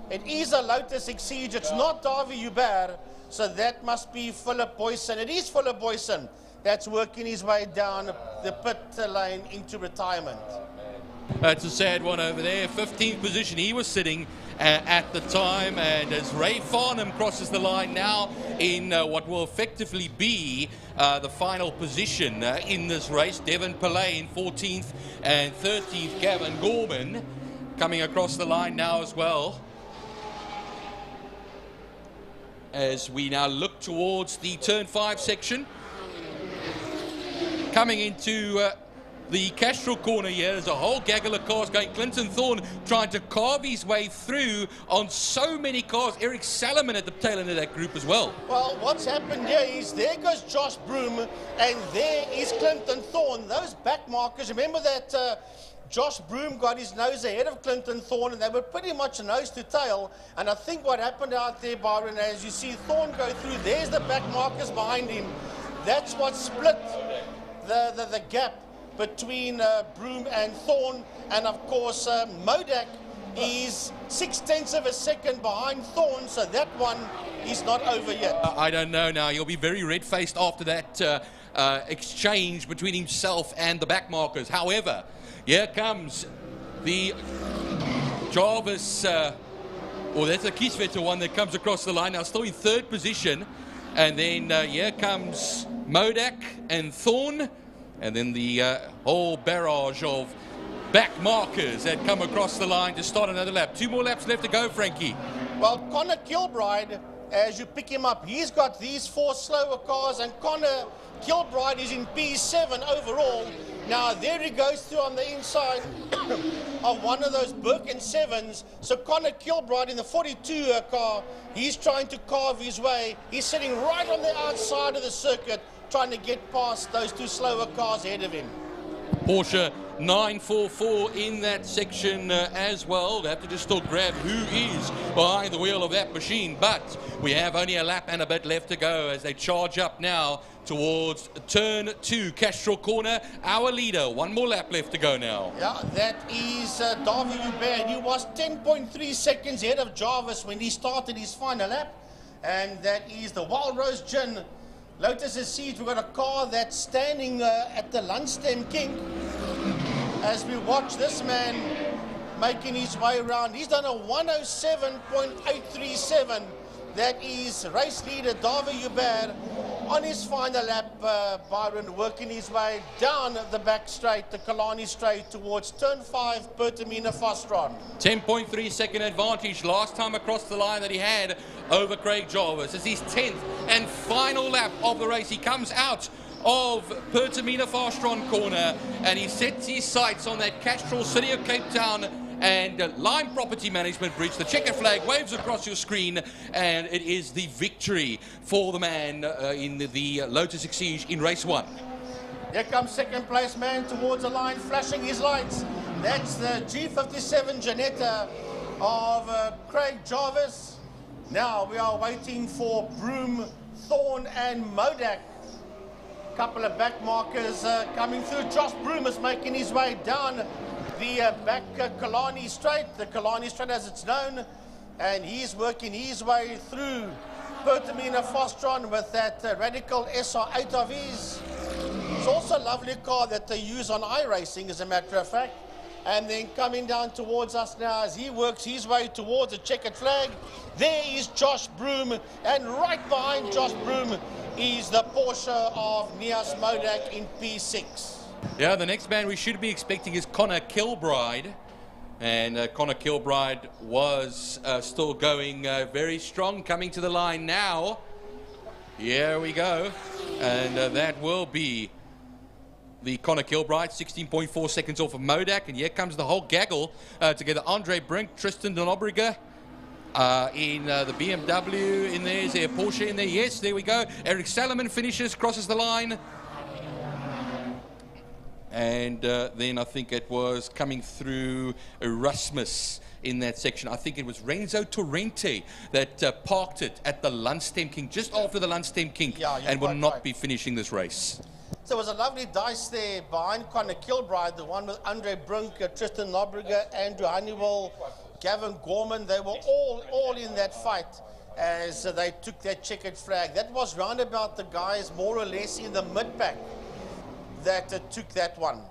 It is a Lotus Exige. It's not Davi Hubert, so that must be Philip Boyson. It is Philip Boyson that's working his way down the pit lane into retirement. That's a sad one over there. 15th position he was sitting at the time, and as Ray Farnham crosses the line now in what will effectively be the final position in this race, Devon Pillay in 14th and 13th, Gavin Gorman coming across the line now as well. As we now look towards the turn 5 section. Coming into the Castro corner here, there's a whole gaggle of cars going. Clinton Thorne trying to carve his way through on so many cars. Eric Salomon at the tail end of that group as well. Well, what's happened here is there goes Josh Broom and there is Clinton Thorne. Those back markers, remember that Josh Broom got his nose ahead of Clinton Thorne and they were pretty much nose to tail. And I think what happened out there, Byron, as you see Thorne go through, there's the back markers behind him. That's what split the gap between Broom and Thorne, and of course Modak is 0.6 of a second behind Thorne, so that one is not over yet. I don't know now. He'll be very red-faced after that exchange between himself and the back markers. However, here comes the Jarvis, or that's a Kieswetter one that comes across the line now, still in 3rd position, and then here comes Modak and Thorne. And then the whole barrage of back markers that come across the line to start another lap. 2 more laps left to go, Frankie. Well, Connor Kilbride, as you pick him up, he's got these 4 slower cars, and Connor Kilbride is in P7 overall. Now, there he goes through on the inside of one of those Birkin 7s. So Connor Kilbride in the 42 car, he's trying to carve his way. He's sitting right on the outside of the circuit, trying to get past those 2 slower cars ahead of him. Porsche 944 in that section as well. They have to just still grab who is behind the wheel of that machine. But we have only a lap and a bit left to go as they charge up now towards turn 2, Castro corner. Our leader, 1 more lap left to go now. Yeah, that is Davi Hubert. He was 10.3 seconds ahead of Jarvis when he started his final lap. And that is the Wild Rose Gin Lotus Exige. We've got a car that's standing at the Lunchtime King as we watch this man making his way around. He's done a 107.837. That is race leader Davi Hubert on his final lap, Byron, working his way down the back straight, the Killarney straight, towards turn 5, Pertamina Fastron. 10.3 second advantage last time across the line that he had over Craig Jarvis. It's his 10th and final lap of the race. He comes out of Pertamina Fastron corner and he sets his sights on that Castrol City of Cape Town and Lime Property Management Bridge. The checker flag waves across your screen, and it is the victory for the man in the Lotus Exige in race 1. Here comes second place man towards the line, flashing his lights. That's the G57 Janetta of Craig Jarvis. Now we are waiting for Broom, Thorne and Modak. Couple of back markers coming through. Josh Broom is making his way down the back Killarney straight, the Killarney straight as it's known, and he's working his way through Pertamina Fastron with that Radical SR8 of his. It's also a lovely car that they use on iRacing, as a matter of fact. And then coming down towards us now as he works his way towards the checkered flag, there is Josh Broom, and right behind Josh Broom is the Porsche of Nias Modak in P6. Yeah, the next man we should be expecting is Connor Kilbride. And Connor Kilbride was still going very strong, coming to the line now. Here we go. And that will be the Connor Kilbride, 16.4 seconds off of Modak. And here comes the whole gaggle together. Andre Brink, Tristan Denobriger in the BMW in there. Is there a Porsche in there? Yes, there we go. Eric Salomon finishes, crosses the line. And then I think it was coming through Erasmus in that section. I think it was Renzo Torrente that parked it at the Lunchtime King, just after the Lunchtime King, and will not be finishing this race. So it was a lovely dice there behind Connor Kilbride, the one with Andre Brink, Tristan Nobriger, Andrew Honeywell, Gavin Gorman, they were all in that fight as they took that checkered flag. That was round about the guys more or less in the mid-pack that took that one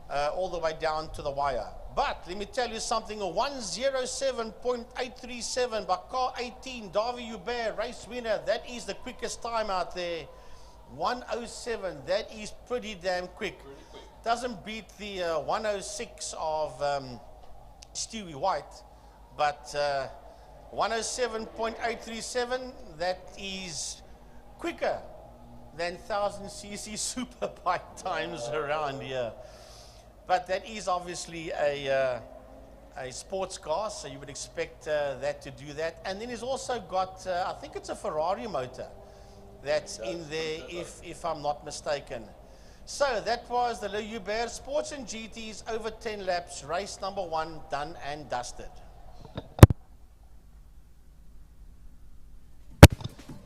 all the way down to the wire. But let me tell you something, a 107.837 by car 18, Davi Hubert, race winner. That is the quickest time out there. 107, that is pretty damn quick. Doesn't beat the 106 of Stewie White, but 107.837, that is quicker than 1000cc superbike times around here. But that is obviously a sports car, so you would expect that to do that. And then he's also got, I think it's a Ferrari motor that's in there, if I'm not mistaken. So that was the Le Hubert Sports and GT's over 10 laps, race number 1 done and dusted.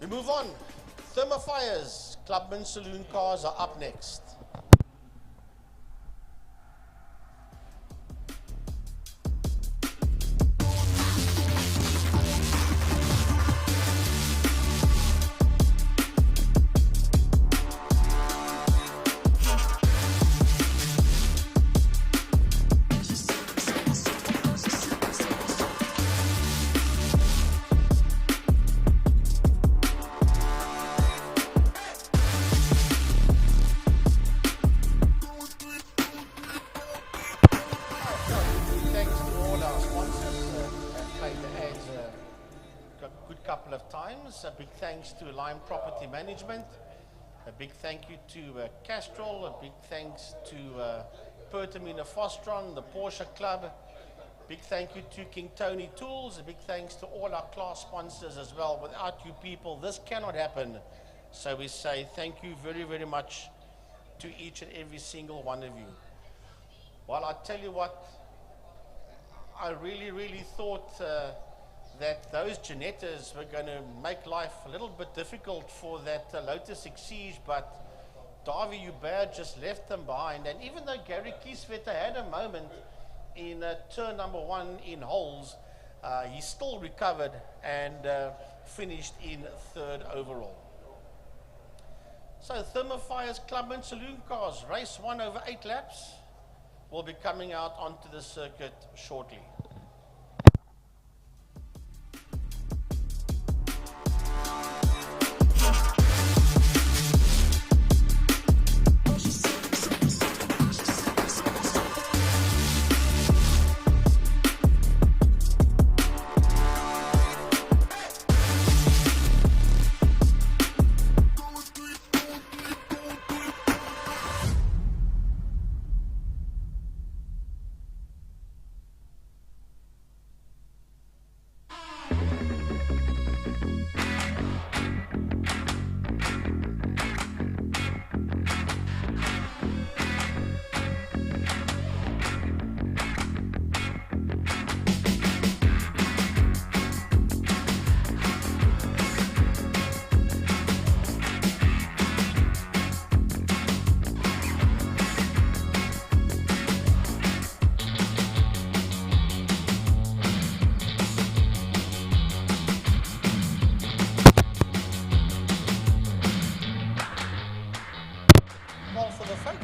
We move on. Thermofires, Clubman Saloon cars are up next. A big thanks to Lime Property Management, a big thank you to Castrol, a big thanks to Pertamina Fostron, the Porsche Club, big thank you to King Tony Tools, a big thanks to all our class sponsors as well. Without you people, this cannot happen. So we say thank you very, very much to each and every single one of you. Well, I tell you what, I really, really thought that those Genettas were going to make life a little bit difficult for that Lotus Exige, but Davi Hubert just left them behind. And even though Gary Kieswetter had a moment in turn number 1 in holes, he still recovered and finished in 3rd overall. So Thermofires Clubman Saloon cars, race 1 over 8 laps, will be coming out onto the circuit shortly.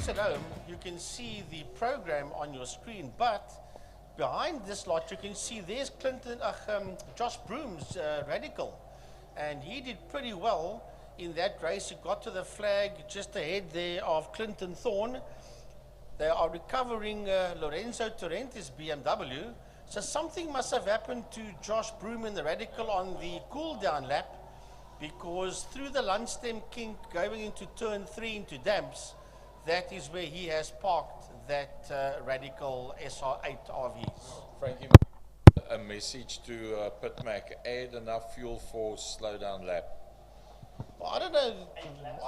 At home, you can see the program on your screen, but behind this lot you can see there's Josh Broom's Radical, and he did pretty well in that race. He got to the flag just ahead there of Clinton Thorne. They are recovering Lorenzo Torrenti's BMW, so something must have happened to Josh Broom in the Radical on the cool down lap, because through the Lunchtime kink going into turn 3 into damps, that is where he has parked that Radical SR8 of his. Frankie, a message to Pitmac, add enough fuel for slow down lap. Well, I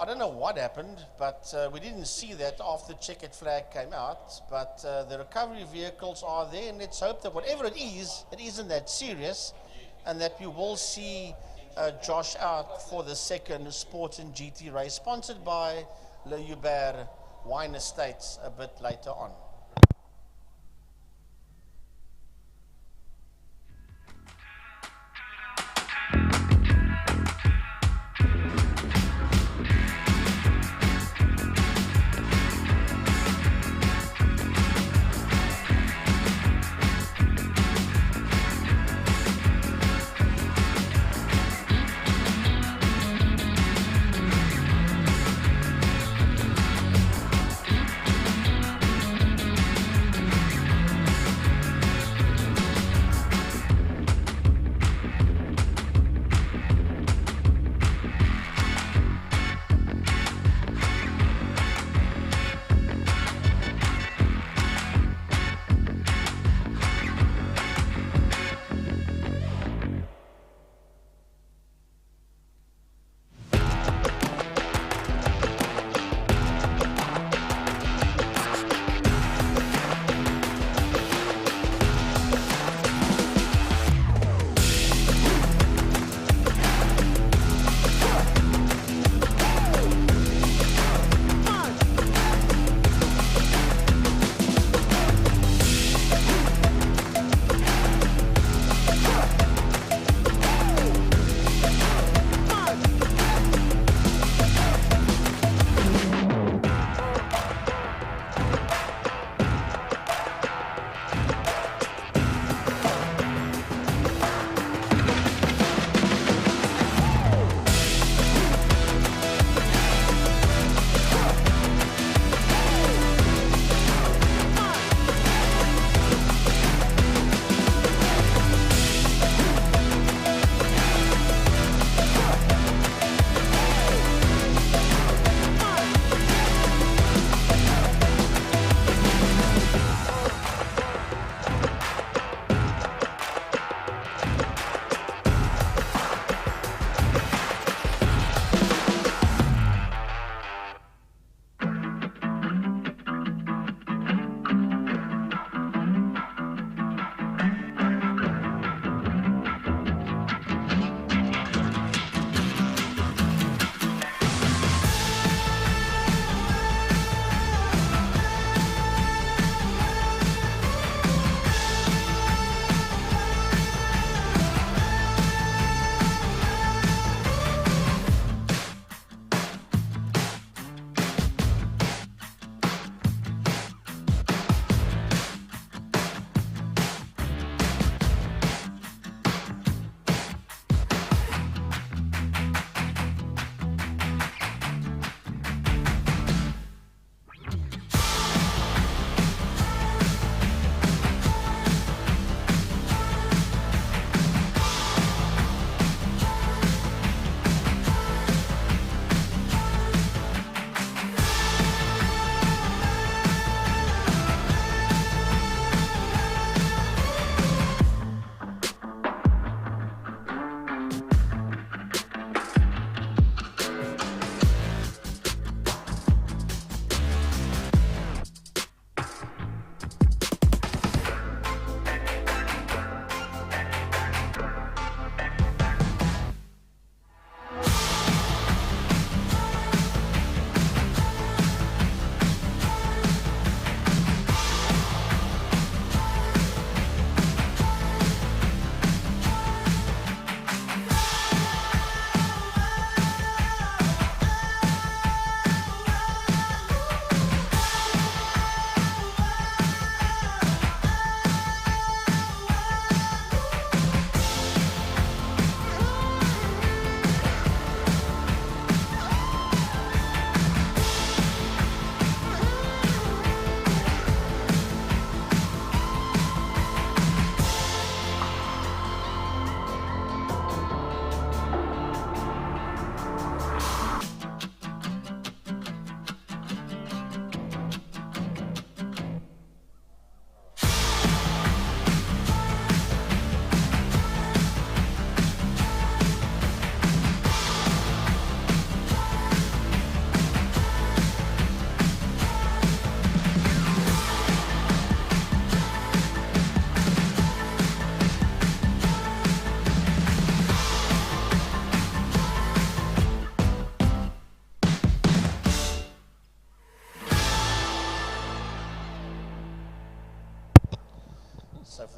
don't know what happened, but we didn't see that after the checkered flag came out. But the recovery vehicles are there, and let's hope that whatever it isn't that serious, and that we will see Josh out for the second Sports and GT race, sponsored by Le Hubert Wine Estates a bit later on.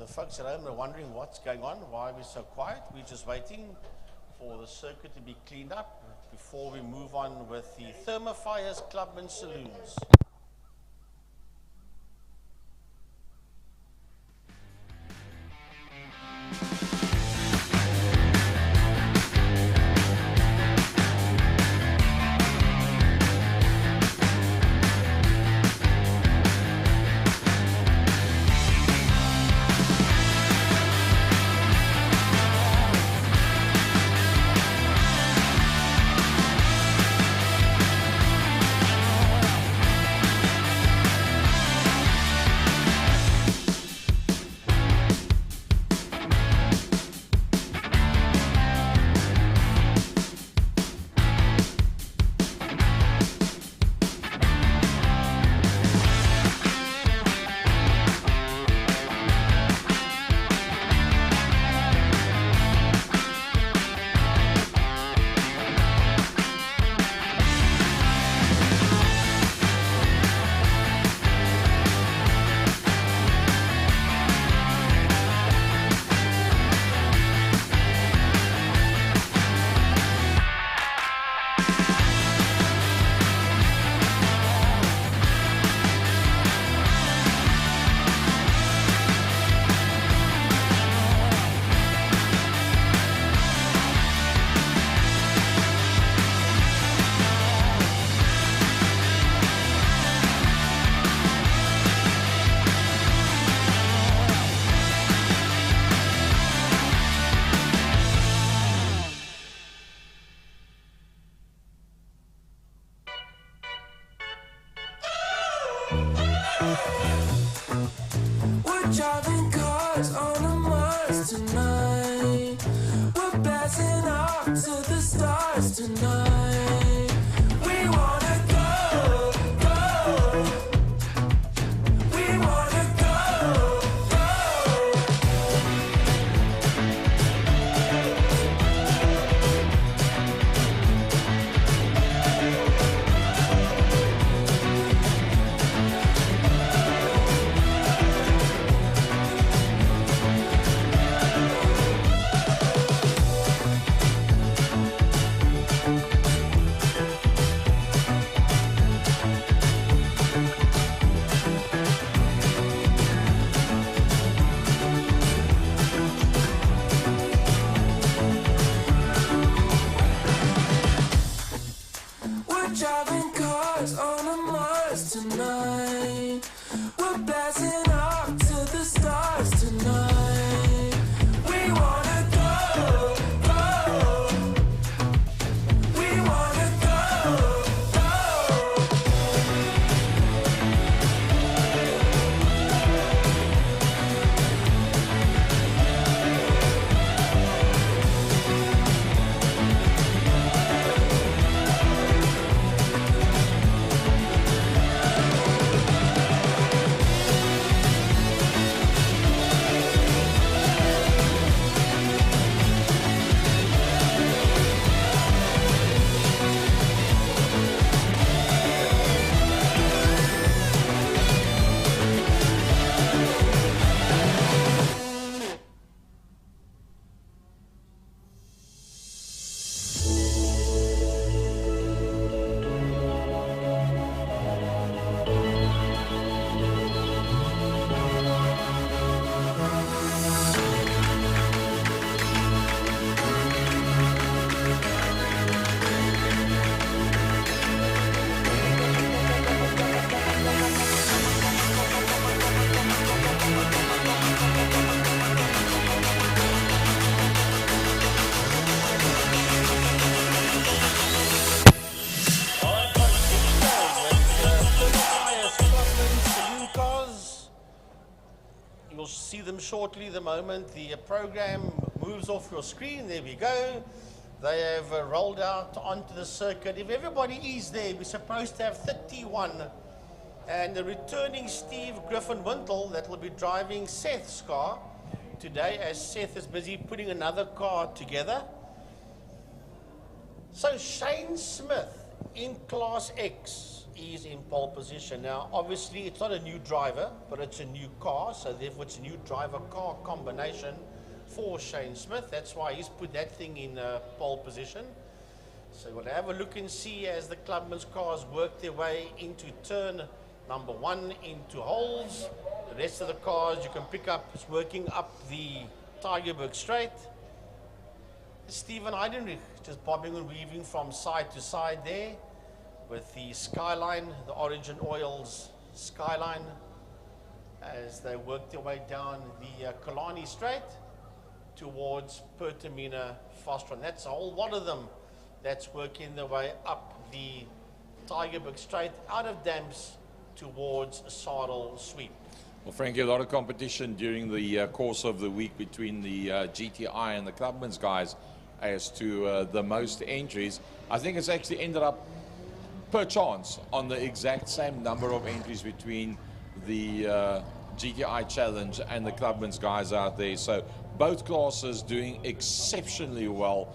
the folks at home are wondering what's going on, why we're so quiet. We're just waiting for the circuit to be cleaned up before we move on with the thermofires, Clubman Saloons. We're driving cars on a Mars tonight. We're blasting off to the stars tonight. We wanna go, go. We wanna go, go. We're driving cars on a Mars tonight. We're blasting off to the stars tonight. We wanna go, go. We wanna go, go. You'll see them shortly the moment the program moves off your screen. There we go. They have rolled out onto the circuit. If everybody is there, we're supposed to have 31. And the returning Steve Griffin-Wintle that will be driving Seth's car today, as Seth is busy putting another car together. So Shane Smith in Class X is in pole position. Now, obviously, it's not a new driver, but it's a new car, so therefore it's a new driver-car combination for Shane Smith. That's why he's put that thing in pole position. So we'll have a look and see as the Clubman's cars work their way into turn number 1 into holes. The rest of the cars you can pick up is working up the Tygerberg straight. Stephen Heidenreich just bobbing and weaving from side to side there with the Skyline, the Origin Oils Skyline, as they work their way down the Killarney straight towards Pertamina Fostron. That's a whole lot of them that's working their way up the Tygerberg straight out of Damps towards Saddle Sweep. Well, Frankie, a lot of competition during the course of the week between the GTI and the Clubman's guys as to the most entries. I think it's actually ended up per chance on the exact same number of entries between the GTI Challenge and the Clubman's guys out there. So both classes doing exceptionally well,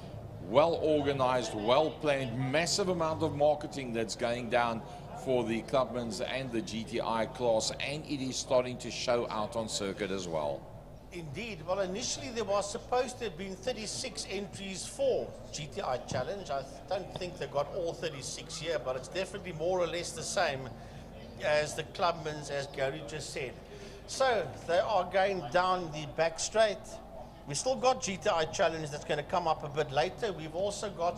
well organized, well planned, massive amount of marketing that's going down for the Clubman's and the GTI class, and it is starting to show out on circuit as well. Indeed. Well, initially there was supposed to have been 36 entries for GTI Challenge. I don't think they got all 36 here, but it's definitely more or less the same as the Clubman's, as Gary just said. So they are going down the back straight. We still got GTI Challenge that's going to come up a bit later. We've also got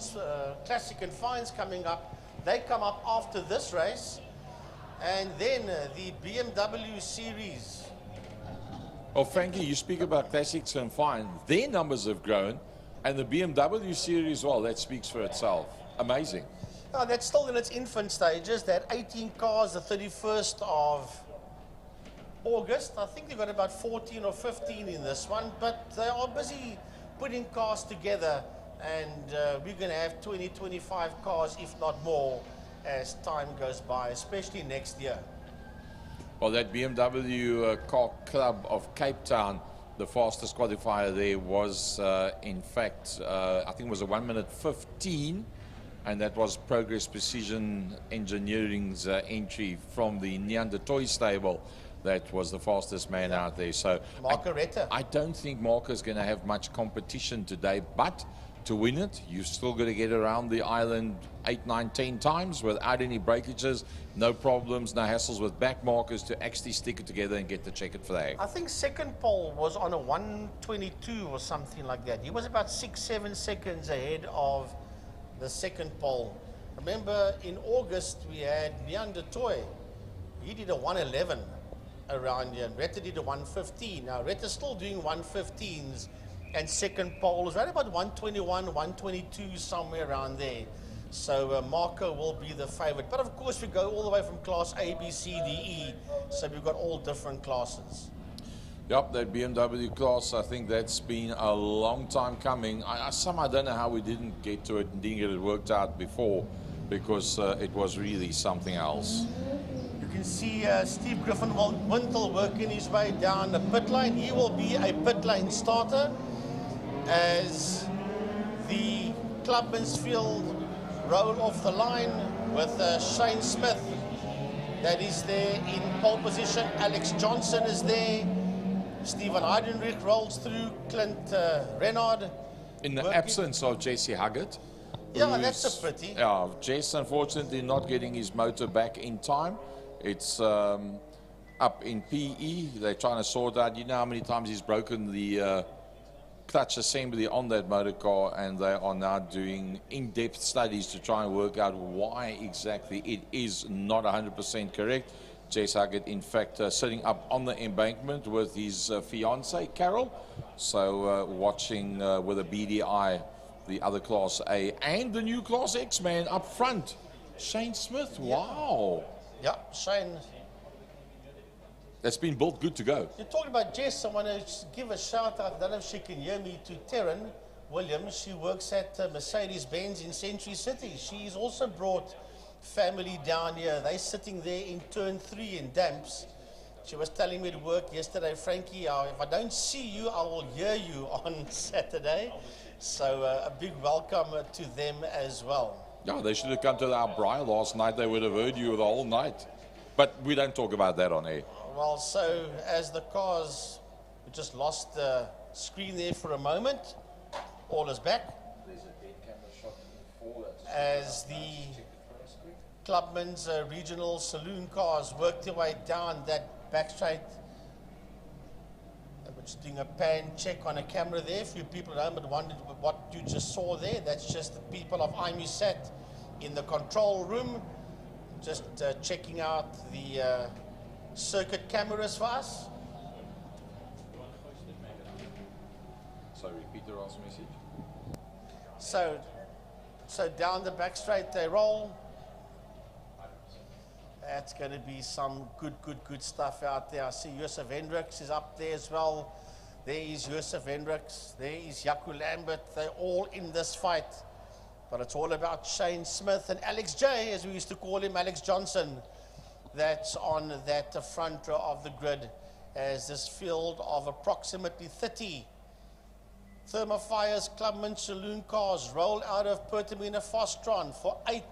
Classic and Fines coming up. They come up after this race. And then the BMW Series. Well, Frankie, you speak about Classics and Fine. Their numbers have grown, and the BMW Series, well, that speaks for itself. Amazing. No, that's still in its infant stages. That 18 cars, the 31st of August. I think they've got about 14 or 15 in this one, but they are busy putting cars together, and we're going to have 20, 25 cars, if not more, as time goes by, especially next year. Well, that BMW Car Club of Cape Town, the fastest qualifier there was, in fact, I think it was a 1:15, and that was Progress Precision Engineering's entry from the Neanderthal stable. That was the fastest man out there. So I don't think Marco's going to have much competition today, but to win it, you've still got to get around the island 8, 9, 10 times without any breakages, no problems, no hassles with back markers to actually stick it together and get the checkered flag. I think second pole was on a 1:22 or something like that. He was about 6, 7 seconds ahead of the second pole. Remember, in August, we had Neanderthal. He did a 1:11 around here, and Retta did a 1:15. Now, Retta's still doing 1:15s, and second pole is right about 1:21, 1:22, somewhere around there. So Marco will be the favorite. But of course, we go all the way from class A, B, C, D, E. So we've got all different classes. Yep, that BMW class, I think that's been a long time coming. I don't know how we didn't get to it and didn't get it worked out before, because it was really something else. You can see Steve Griffin-Wintle working his way down the pit lane. He will be a pit lane starter as the Clubman's field roll off the line with Shane Smith. That is there in pole position. Alex Johnson is there. Stephen Heidenreich rolls through. Clint Renard. In the absence of Jesse Huggett. Yeah, that's a pity. Yeah, Jess unfortunately not getting his motor back in time. It's up in PE. They're trying to sort out, you know how many times he's broken the clutch assembly on that motor car, and they are now doing in-depth studies to try and work out why exactly it is not 100% correct. Jess Huggett, in fact, sitting up on the embankment with his fiancée, Carol. So watching with a beady eye the other Class A and the new Class X man up front, Shane Smith. Wow. Yeah, Shane. That's been built good to go. You're talking about Jess. I want to give a shout out, I don't know if she can hear me, to Taryn Williams. She works at Mercedes-Benz in Century City. She's also brought family down here. They're sitting there in turn 3 in Damps. She was telling me to work yesterday, Frankie, if I don't see you, I will hear you on Saturday. So a big welcome to them as well. Yeah, they should have come to our Briar last night. They would have heard you the whole night. But we don't talk about that on air. Well, so as the cars, we just lost the screen there for a moment. All is back. As the Clubman's regional saloon cars work their way down that back straight. We're just doing a pan check on a camera there. A few people at home had wondered what you just saw there. That's just the people of IMUSAT in the control room, just checking out the circuit cameras for us. So repeat the last message. So down the back straight they roll. That's going to be some good stuff out there. I see Joseph Hendricks is up there as well. There is Joseph Hendricks. There is Jaco Lambert. They're all in this fight. But it's all about Shane Smith and Alex J, as we used to call him, Alex Johnson. That's on that front row of the grid as this field of approximately 30 Thermofires Clubman saloon cars roll out of Pertamina Fostron for 8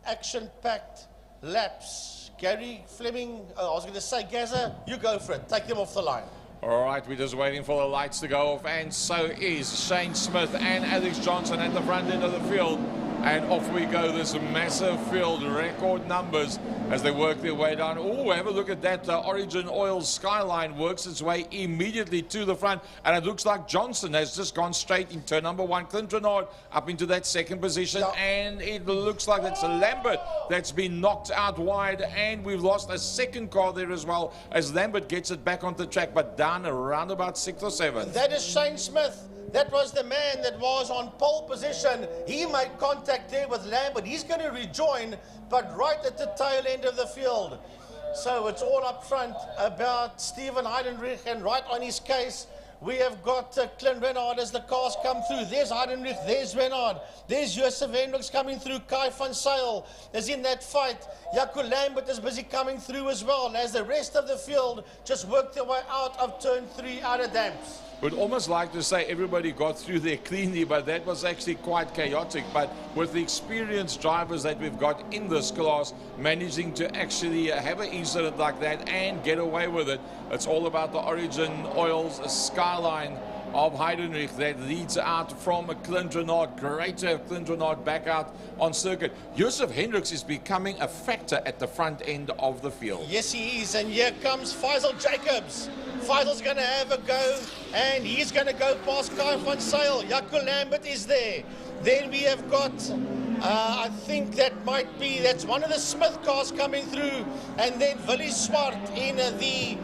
action-packed laps. Gary Fleming, I was going to say, Gaza, you go for it. Take them off the line. All right, we're just waiting for the lights to go off, and so is Shane Smith and Alex Johnson at the front end of the field. And off we go, this massive field, record numbers as they work their way down. Oh, have a look at that. Origin Oil Skyline works its way immediately to the front. And it looks like Johnson has just gone straight in turn number 1. Clint Renard up into that second position. Yeah. And it looks like it's Lambert that's been knocked out wide. And we've lost a second car there as well as Lambert gets it back onto the track, but down around about 6th or 7th. That is Shane Smith. That was the man that was on pole position. He made contact there with Lambert. He's going to rejoin, but right at the tail end of the field. So it's all up front about Stephen Heidenreich, and right on his case, we have got Clint Renard as the cars come through. There's Heidenreich, there's Renard, there's Joseph Hendricks coming through. Kai van Zyl is in that fight. Jaco Lambert is busy coming through as well, as the rest of the field just work their way out of turn 3 out of damps. Would almost like to say everybody got through there cleanly, but that was actually quite chaotic. But with the experienced drivers that we've got in this class, managing to actually have an incident like that and get away with it, it's all about the Origin Oils Skyline of Heidenreich that leads out from Clint Renard. Great to have Clint Renard back out on circuit. Joseph Hendricks is becoming a factor at the front end of the field. Yes, he is, and here comes Faisal Jacobs. Faisal's going to have a go, and he's going to go past Kai van Zyl. Jaco Lambert is there. Then we have got, I think that's one of the Smith cars coming through, and then Willie Swart in the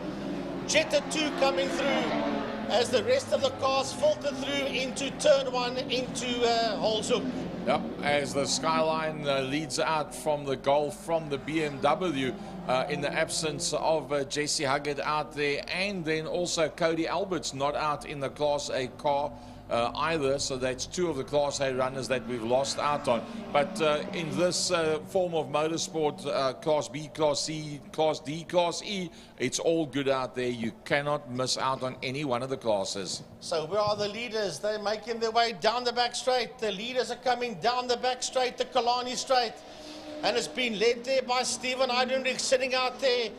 Jetta 2 coming through, as the rest of the cars filter through into turn 1 into Holzhoek. Yep, as the Skyline leads out from the Golf from the BMW in the absence of Jesse Huggard out there, and then also Cody Alberts not out in the Class A car either, so that's 2 of the Class A runners that we've lost out on. But in this form of motorsport, Class B, Class C, Class D, Class E, it's all good out there. You cannot miss out on any one of the classes. So where are the leaders? They're making their way down the back straight. The leaders are coming down the back straight, the Killarney straight. And it's been led there by Stephen Heidenreich sitting out there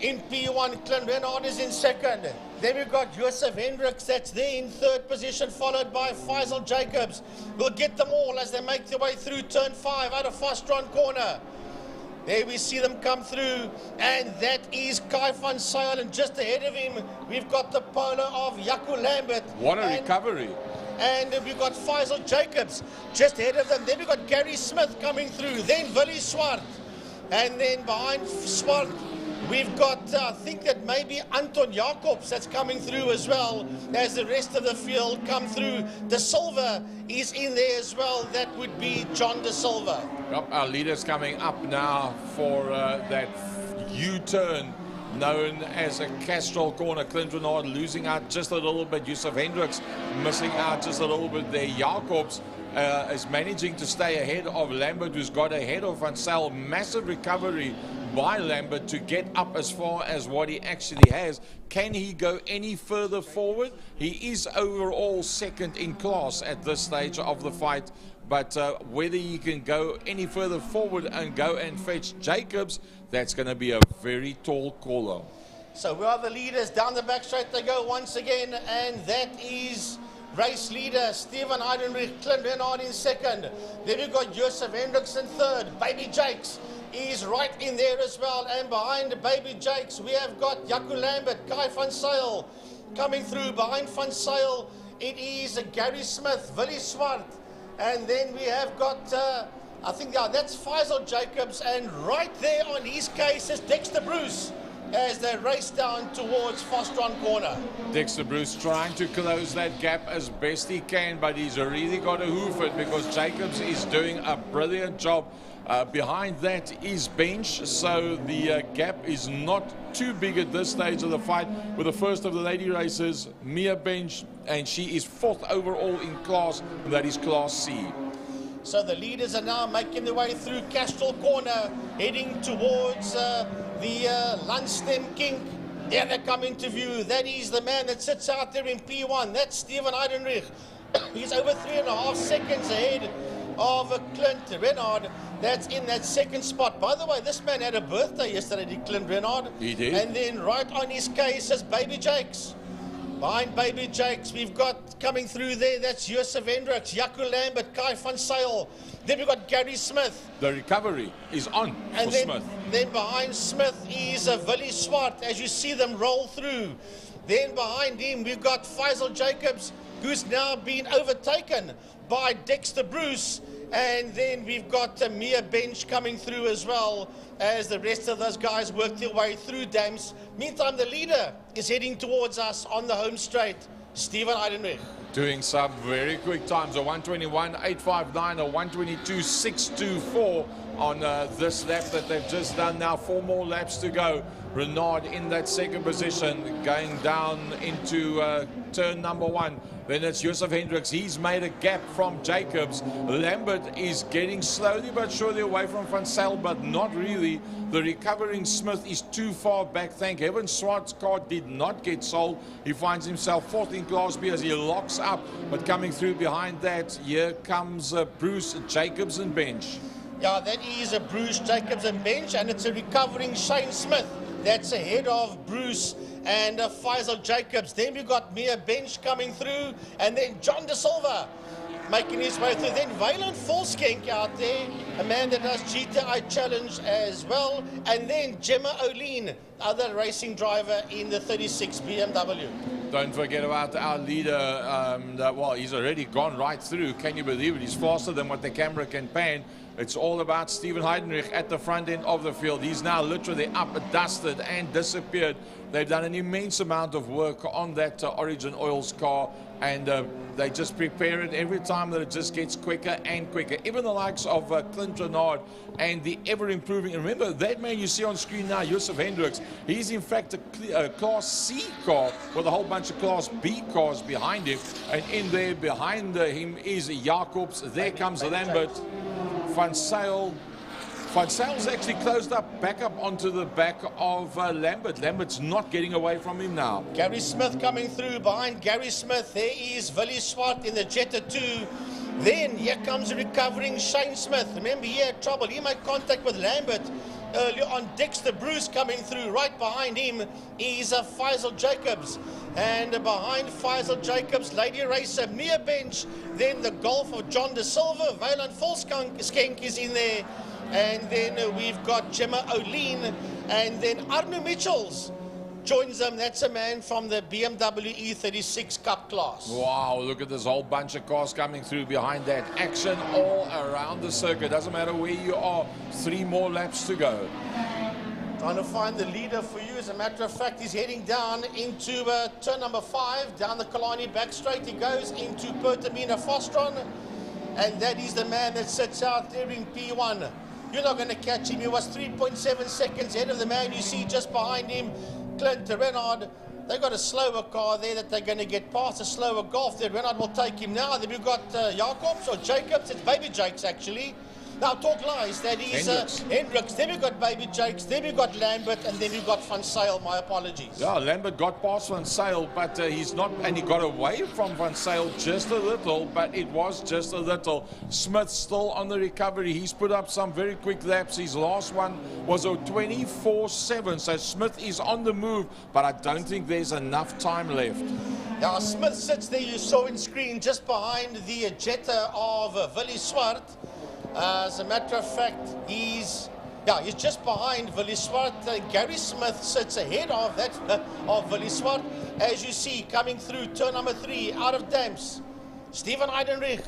in P1. Clint Renard is in second. Then we've got Joseph Hendricks that's there in third position, followed by Faisal Jacobs. We'll get them all as they make their way through turn 5 out of Fostron corner. There we see them come through, and that is Kai van Zyl, and just ahead of him we've got the polo of Jaco Lambert. What a recovery. And we've got Faisal Jacobs just ahead of them. Then we've got Gary Smith coming through, then Willie Swart, and then behind Swart we've got, I think that maybe Anton Jacobs that's coming through as well, as the rest of the field come through. De Silva is in there as well. That would be John De Silva. Yep, our leader's coming up now for that U-turn known as a Castrol corner. Clint Renard losing out just a little bit. Joseph Hendricks missing out just a little bit there. Jacobs is managing to stay ahead of Lambert, who's got ahead of Van Zyl. Massive recovery by Lambert to get up as far as what he actually has. Can he go any further forward? He is overall second in class at this stage of the fight, but whether he can go any further forward and go and fetch Jacobs, that's going to be a very tall caller. So we are the leaders. Down the back straight they go once again, and that is race leader Stephen Heidenreich, Clint Renard in second. Then we've got Joseph Hendricks in third. Baby Jakes is right in there as well, and behind Baby Jakes we have got Jaco Lambert, Kai van Zyl coming through. Behind van Zyl it is Gary Smith, Willie Swart, and then we have got I think that's Faisal Jacobs, and right there on his case is Dexter Bruce as they race down towards Fostron Corner. Dexter Bruce trying to close that gap as best he can, but he's really got to hoof it because Jacobs is doing a brilliant job. Behind that is Bench, so the gap is not too big at this stage of the fight with the first of the lady races, Mia Bench, and she is 4th overall in class, and that is Class C. So the leaders are now making their way through Castrol Corner, heading towards the Lunchtime King. There they come into view. That is the man that sits out there in P1. That's Stephen Heidenreich. He's over 3.5 seconds ahead of Clint Renard. That's in that second spot. By the way, this man had a birthday yesterday, did Clint Renard? He did. And then right on his case is Baby Jakes. Behind Baby Jakes, we've got coming through there, that's Joseph Hendricks, Jaco Lambert, Kai van Zyl. Then we've got Gary Smith. The recovery is on for Smith. Then behind Smith is Willie Swart, as you see them roll through. Then behind him, we've got Faisal Jacobs, who's now been overtaken by Dexter Bruce. And then we've got Mia Bench coming through as well, as the rest of those guys work their way through dams. Meantime, the leader is heading towards us on the home straight, Stephen Heidenreich. Doing some very quick times, a 121.859, a 122.624 on this lap that they've just done. Now 4 more laps to go. Renard in that second position, going down into turn number 1. Then it's Joseph Hendricks. He's made a gap from Jacobs. Lambert is getting slowly but surely away from Van Zyl, but not really. The recovering Smith is too far back. Thank heaven Swart's car did not get sold. He finds himself 4th in Class B as he locks up. But coming through behind that, here comes Bruce, Jacobs and Bench. Yeah, that is a Bruce, Jacobs and Bench, and it's a recovering Shane Smith. That's ahead of Bruce and Faisal Jacobs. Then we've got Mia Bench coming through, and then John De Silva making his way through. Then Wayland Volskenk out there, a man that does GTI Challenge as well. And then Gemma O'Lean, other racing driver in the 36 BMW. Don't forget about our leader. Well, he's already gone right through. Can you believe it? He's faster than what the camera can pan. It's all about Stephen Heidenreich at the front end of the field. He's now literally up, dusted, and disappeared. They've done an immense amount of work on that Origin Oils car, and they just prepare it every time that it just gets quicker and quicker. Even the likes of Clint Renard and the ever-improving. Remember, that man you see on screen now, Joseph Hendricks, he's in fact a Class C car with a whole bunch of Class B cars behind him. And in there behind him is Jacobs. There comes Lambert. Van Zyl. Van Zyl's actually closed up, back up onto the back of Lambert. Lambert's not getting away from him now. Gary Smith coming through. Behind Gary Smith, there is Willie Swart in the Jetta 2. Then here comes a recovering Shane Smith. Remember, he had trouble. He made contact with Lambert earlier on. Dexter Bruce coming through. Right behind him is Faisal Jacobs. And behind Faisal Jacobs, Lady Racer, Mia Bench. Then the Golf of John De Silva. Wayland Volskenk is in there. And then we've got Gemma O'Lean. And then Arno Mitchells joins them. That's a man from the BMW E36 Cup class. Wow, look at this whole bunch of cars coming through behind that. Action all around the circuit. Doesn't matter where you are. 3 more laps to go. Trying to find the leader for you. As a matter of fact, he's heading down into turn number 5, down the Killarney back straight. He goes into Pertamina Fostron, and that is the man that sits out there in P1. You're not going to catch him. He was 3.7 seconds ahead of the man you see just behind him, Clint Renard. They've got a slower car there that they're going to get past, a slower Golf there. Renard will take him now. Then we've got Jacobs or Jacobs. It's Baby Jakes, actually. Now, talk lies. That is Hendricks. Then we got Baby Jakes. Then we got Lambert, and then we got Van Zyl. My apologies. Yeah, Lambert got past Van Zyl, but he's not, and he got away from Van Zyl just a little, but it was just a little. Smith still on the recovery. He's put up some very quick laps. His last one was a 24-7, so Smith is on the move, but I don't think there's enough time left. Now, Smith sits there, you saw in screen, just behind the Jetta of Willie Swart. As a matter of fact, he's just behind Willie Swart. Gary Smith sits ahead of that of Willie Swart. As you see, coming through turn number 3, out of damps, Steven Heidenreich.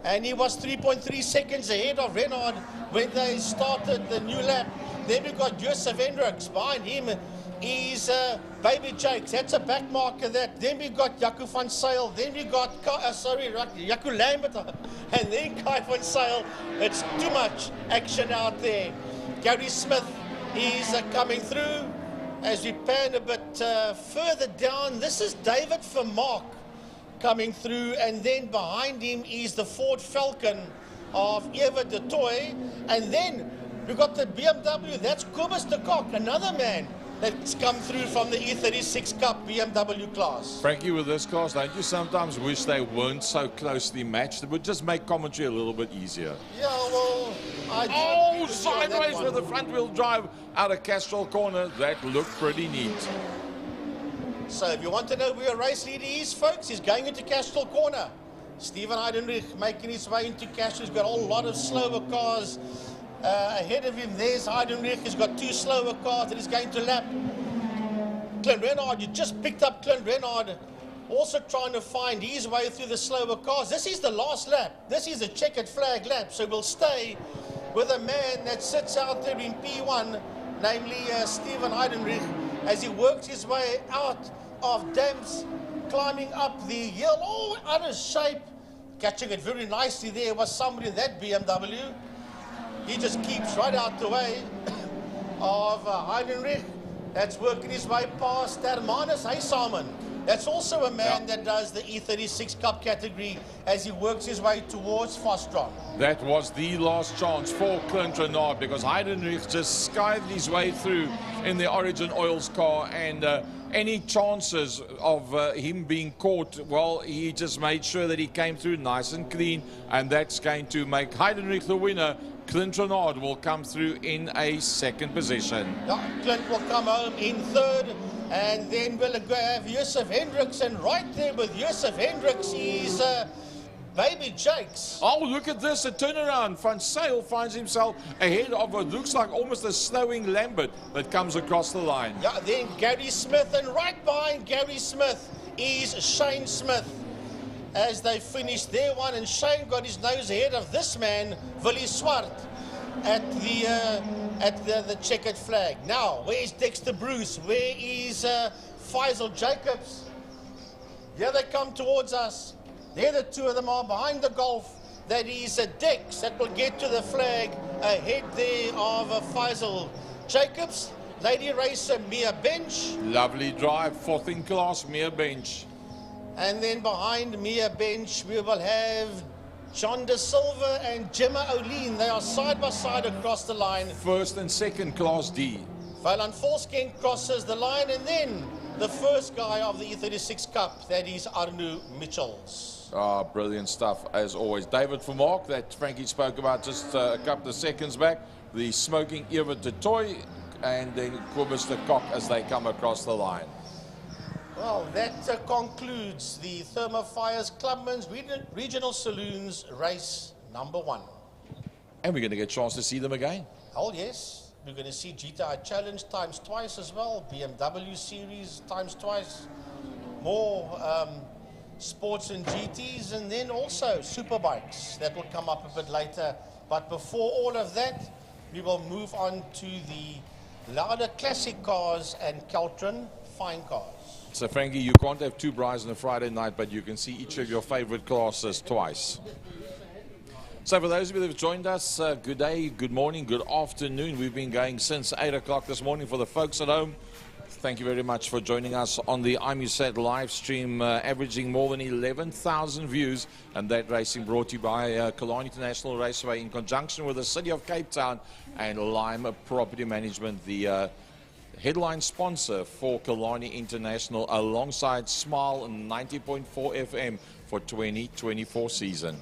And he was 3.3 seconds ahead of Renaud when they started the new lap. Then we got Joseph Hendricks. Behind him is Baby Jakes. That's a back marker that. Then we got Jaco van Zyl. Then we got, Jaco Lambert. And then Kai van Zyl. It's too much action out there. Gary Smith is coming through. As we pan a bit further down, this is David Vermaak coming through. And then behind him is the Ford Falcon of Eva de Toy. And then we got the BMW. That's Kobus de Kok, another man that's come through from the E36 Cup BMW class. Frankie, with this class, don't you sometimes wish they weren't so closely matched? It would just make commentary a little bit easier. Yeah, well, sideways with the front wheel drive out of Castrol Corner. That looked pretty neat. So if you want to know where a race leader is, folks, he's going into Castrol Corner. Steven Heidenreich making his way into Castrol. He's got a lot of slower cars ahead of him. There's Heidenreich. He's got 2 slower cars that he's going to lap. Clint Renaud, you just picked up Clint Renaud, also trying to find his way through the slower cars. This is the last lap. This is a checkered flag lap. So we'll stay with a man that sits out there in P1, namely Steven Heidenreich, as he works his way out of damps, climbing up the hill, all out of shape. Catching it very nicely there was somebody in that BMW. He just keeps right out the way of Heidenreich. That's working his way past Hermanus Heisamen. That's also a man that does the E36 Cup category as he works his way towards Fostron. That was the last chance for Clint Renaud, because Heidenreich just skived his way through in the Origin Oils car, and any chances of him being caught, well, he just made sure that he came through nice and clean, and that's going to make Heidenreich the winner. Clint Renaud will come through in a second position. Yeah, Clint will come home in third, and then we'll have Joseph Hendricks, and right there with Joseph Hendricks is Baby Jakes. Oh, look at this, a turnaround. Van Zyl finds himself ahead of what looks like almost a slowing Lambert that comes across the line. Yeah, then Gary Smith, and right behind Gary Smith is Shane Smith. As they finished their one, and Shane got his nose ahead of this man, Willie Swart, at the checkered flag. Now, where's Dexter Bruce? Where is Faisal Jacobs? Here they come towards us. There the two of them are behind the Golf. That is Dex that will get to the flag ahead there of Faisal Jacobs. Lady racer Mia Bench. Lovely drive, 4th in class, Mia Bench. And then behind Mia Bench, we will have John De Silva and Gemma O'Lean. They are side by side across the line. 1st and 2nd class D. Valan Volsken crosses the line, and then the first guy of the E36 Cup, that is Arno Mitchells. Ah, brilliant stuff, as always. David Vermaak, that Frankie spoke about just a couple of seconds back. The smoking Eva de Toy, and then Kobus de Kok as they come across the line. Well, that concludes the Thermofires Clubman's Regional Saloons Race number 1. And we're going to get a chance to see them again. Oh, yes. We're going to see GTI Challenge times twice as well. BMW Series times twice. More sports and GTs, and then also Superbikes. That will come up a bit later. But before all of that, we will move on to the Lauda Classic cars and Caltron Fine cars. So, Frankie, you can't have 2 brides on a Friday night, but you can see each of your favorite classes twice. So, for those of you that have joined us, good day, good morning, good afternoon. We've been going since 8 o'clock this morning. For the folks at home, thank you very much for joining us on the IMUSAT live stream, averaging more than 11,000 views. And that racing brought to you by Killarney International Raceway in conjunction with the City of Cape Town and Libre Property Management, the headline sponsor for Killarney International, alongside Smile 90.4 FM for 2024 season.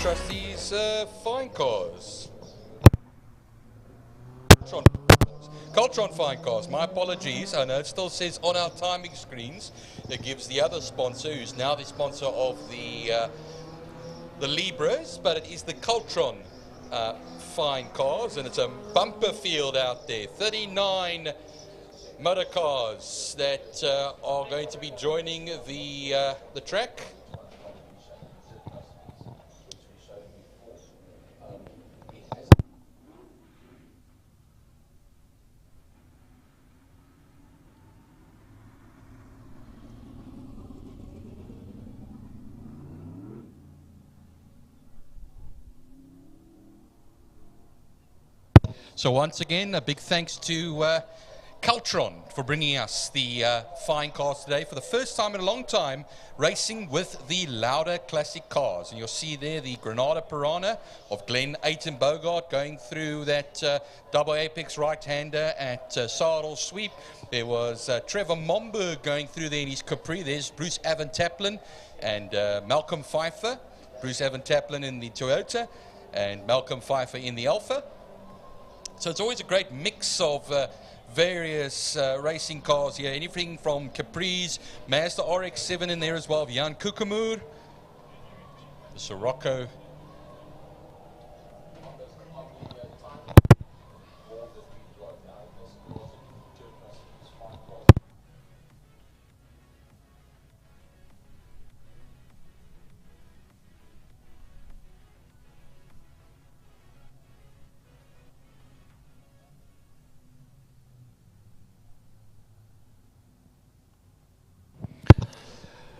trust these fine cars. Cultron Fine Cars, my apologies. I know it still says on our timing screens. It gives the other sponsor, who's now the sponsor of the Libres, but it is the Cultron Fine Cars, and it's a bumper field out there. 39 motor cars that are going to be joining the track. So once again, a big thanks to Cultron for bringing us the fine cars today for the first time in a long time, racing with the louder classic cars. And you'll see there the Granada Piranha of Glenn Ayton Bogart going through that double apex right-hander at Sarl Sweep. There was Trevor Momberg going through there in his Capri. There's Bruce Evan Taplin and Malcolm Pfeiffer. Bruce Evan Taplin in the Toyota and Malcolm Pfeiffer in the Alfa. So it's always a great mix of various racing cars here. Anything from Capri's, Mazda RX-7 in there as well, Jan Kukumur, the Sirocco.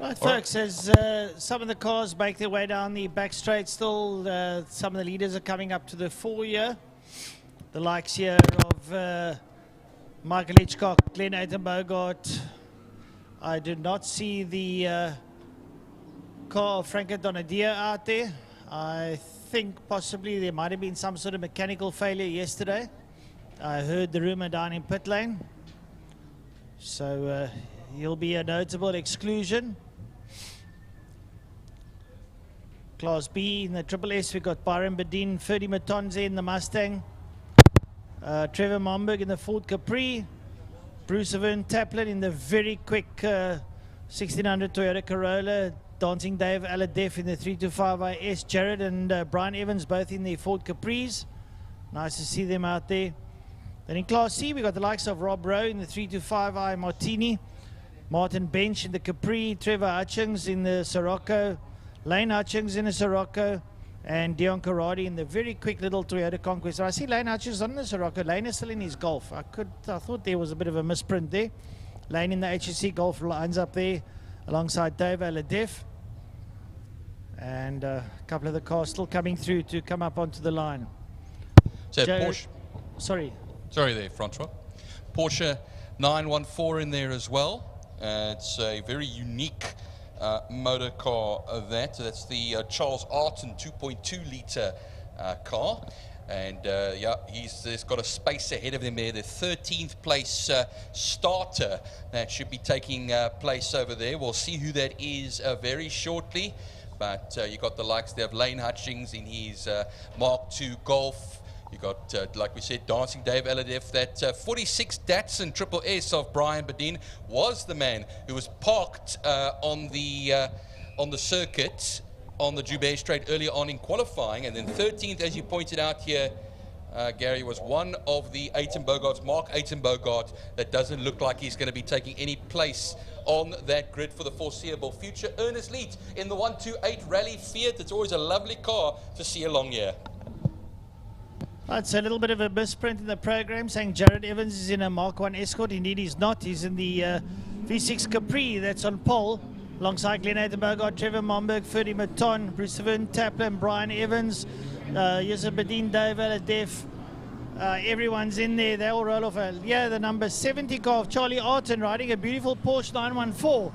Right, folks, as some of the cars make their way down the back straight, still some of the leaders are coming up to the foyer. The likes here of Michael Hitchcock, Glenn Ayton Bogart. I did not see the car of Franco Donadio out there. I think possibly there might have been some sort of mechanical failure yesterday. I heard the rumor down in pit lane. So he'll be a notable exclusion. Class B in the Triple S, we've got Byron Bedin, Ferdy Matonze in the Mustang, Trevor Momberg in the Ford Capri, Bruce Evan Taplin in the very quick 1600 Toyota Corolla, Dancing Dave Aladef in the 325IS, Jared and Brian Evans both in the Ford Capris. Nice to see them out there. Then in Class C, we've got the likes of Rob Rowe in the 325i Martini, Martin Bench in the Capri, Trevor Hutchings in the Sirocco, Lane Hutchings in the Sirocco, and Dion Karadi in the very quick little Toyota Conquest. I see Lane Hutchings on the Sirocco. Lane is still in his Golf. I thought there was a bit of a misprint there. Lane in the HSC Golf lines up there alongside Dave Aladef. And a couple of the cars still coming through to come up onto the line. So Porsche. Sorry there, Francois. Porsche 914 in there as well. It's a very unique motor car of that. So that's the Charles Arton 2.2 litre car. And yeah, he's got a space ahead of him there. The 13th place starter that should be taking place over there. We'll see who that is very shortly. But you got the likes there of Lane Hutchings in his Mark II Golf. You got, like we said, Dancing Dave Aladef. That 46 Datsun Triple S of Brian Bedin was the man who was parked on the circuit on the Joubert Straight earlier on in qualifying. And then 13th, as you pointed out here, Gary, was one of the Ayton Bogarts, Mark Ayton Bogart, that doesn't look like he's going to be taking any place on that grid for the foreseeable future. Ernest Leet in the 128 Rally Fiat. It's always a lovely car to see along here. Right, so a little bit of a misprint in the program saying Jared Evans is in a Mark I Escort. Indeed, he's not. He's in the V6 Capri that's on pole alongside Glenn Ayton Bogart, Trevor Momberg, Ferdy Maton, Bruce Evan Taplin, Brian Evans, Yusuf Bedin, Dave Aladef. Everyone's in there. They all roll off. Yeah, the number 70 car of Charlie Arton riding a beautiful Porsche 914.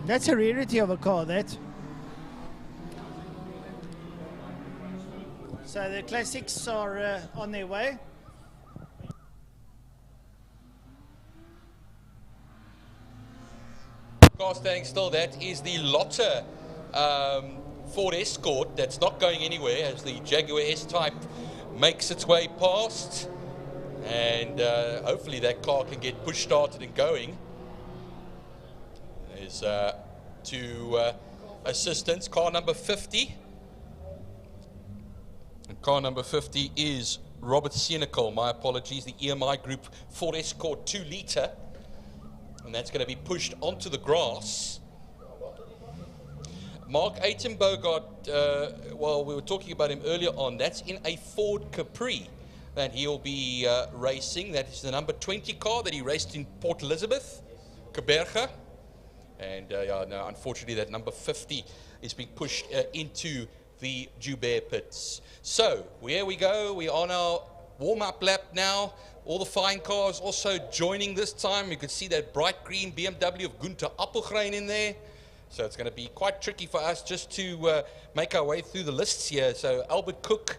That's a rarity of a car, that. So the classics are on their way. Car standing still, that is the Lotte Ford Escort that's not going anywhere as the Jaguar S-Type makes its way past. And hopefully that car can get push started and going. There's two assistants, car number 50. And car number 50 is Robert Senecal, my apologies, the EMI Group Ford Escort 2 litre. And that's going to be pushed onto the grass. Mark Bogart, well, we were talking about him earlier on. That's in a Ford Capri that he'll be racing. That is the number 20 car that he raced in Port Elizabeth, Kaberga. And yeah, no, unfortunately, that number 50 is being pushed into the Joubert pits. So, here we go. We're on our warm-up lap now. All the fine cars also joining this time. You can see that bright green BMW of Gunther Appelgren in there. So it's going to be quite tricky for us just to make our way through the lists here. So Albert Cook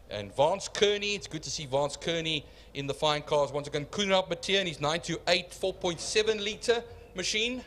and Vance Kearney. It's good to see Vance Kearney in the fine cars. Once again, Koenraad Mathieu and his 928 4.7 litre machine.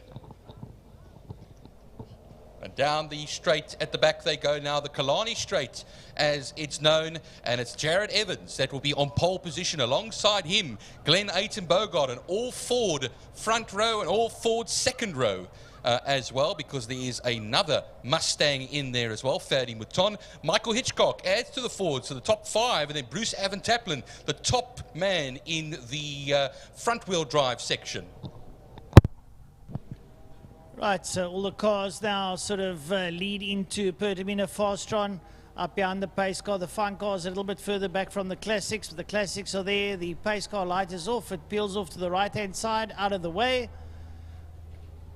And down the straight at the back they go now, the Killarney straight as it's known, and it's Jared Evans that will be on pole position. Alongside him, Glenn Bogart, and all Ford front row and all Ford second row as well, because there is another Mustang in there as well, Ferdy Mouton. Michael Hitchcock adds to the Fords, to the top 5, and then Bruce Avon-Taplin, the top man in the front-wheel drive section. Right, so all the cars now sort of lead into Pertamina Fastron up behind the pace car. The fun cars a little bit further back from the classics, but the classics are there. The pace car light is off. It peels off to the right-hand side, out of the way.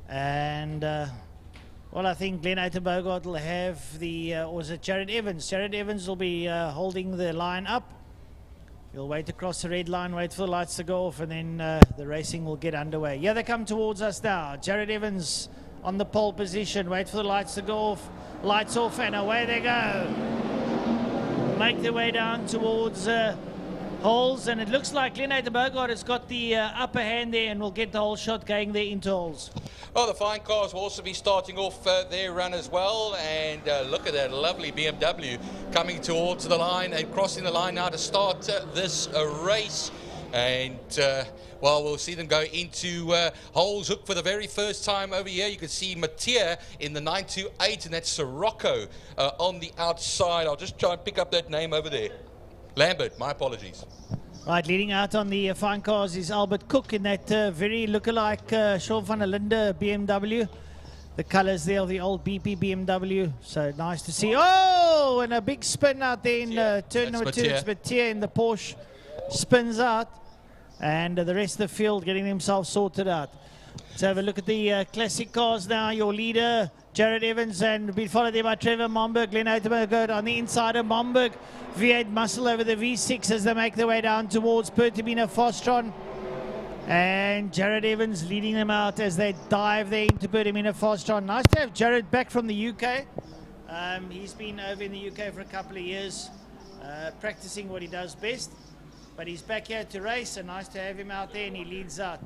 And, well, I think Glenn Bogart will have the, or is it Jared Evans? Jared Evans will be holding the line up. He'll wait across the red line, wait for the lights to go off, and then the racing will get underway. Yeah, they come towards us now. Jared Evans on the pole position. Wait for the lights to go off. Lights off, and away they go. Make their way down towards holes, and it looks like Glenn Bogart has got the upper hand there and will get the whole shot going there into holes. Well, the fine cars will also be starting off their run as well, and look at that lovely BMW coming towards the line and crossing the line now to start this race. And well, we'll see them go into Holes Hook for the very first time over here. You can see Mathieu in the 928, and that's Sirocco on the outside. I'll just try and pick up that name over there. Lambert, my apologies. Right, leading out on the fine cars is Albert Cook in that very lookalike Sean van der Linde BMW. The colors there of the old BP BMW. So nice to see. Oh, and a big spin out there in turn number 2. It's Mathieu in the Porsche. Spins out. And the rest of the field getting themselves sorted out. Let's have a look at the classic cars now. Your leader, Jared Evans, and be followed there by Trevor Momberg. Glenn Bogart on the inside of Momberg. V8 muscle over the V6 as they make their way down towards Pertamina Fastron. And Jared Evans leading them out as they dive there into Pertamina Fastron. Nice to have Jared back from the UK. He's been over in the UK for a couple of years, practicing what he does best. But he's back here to race, and nice to have him out there, and he leads out.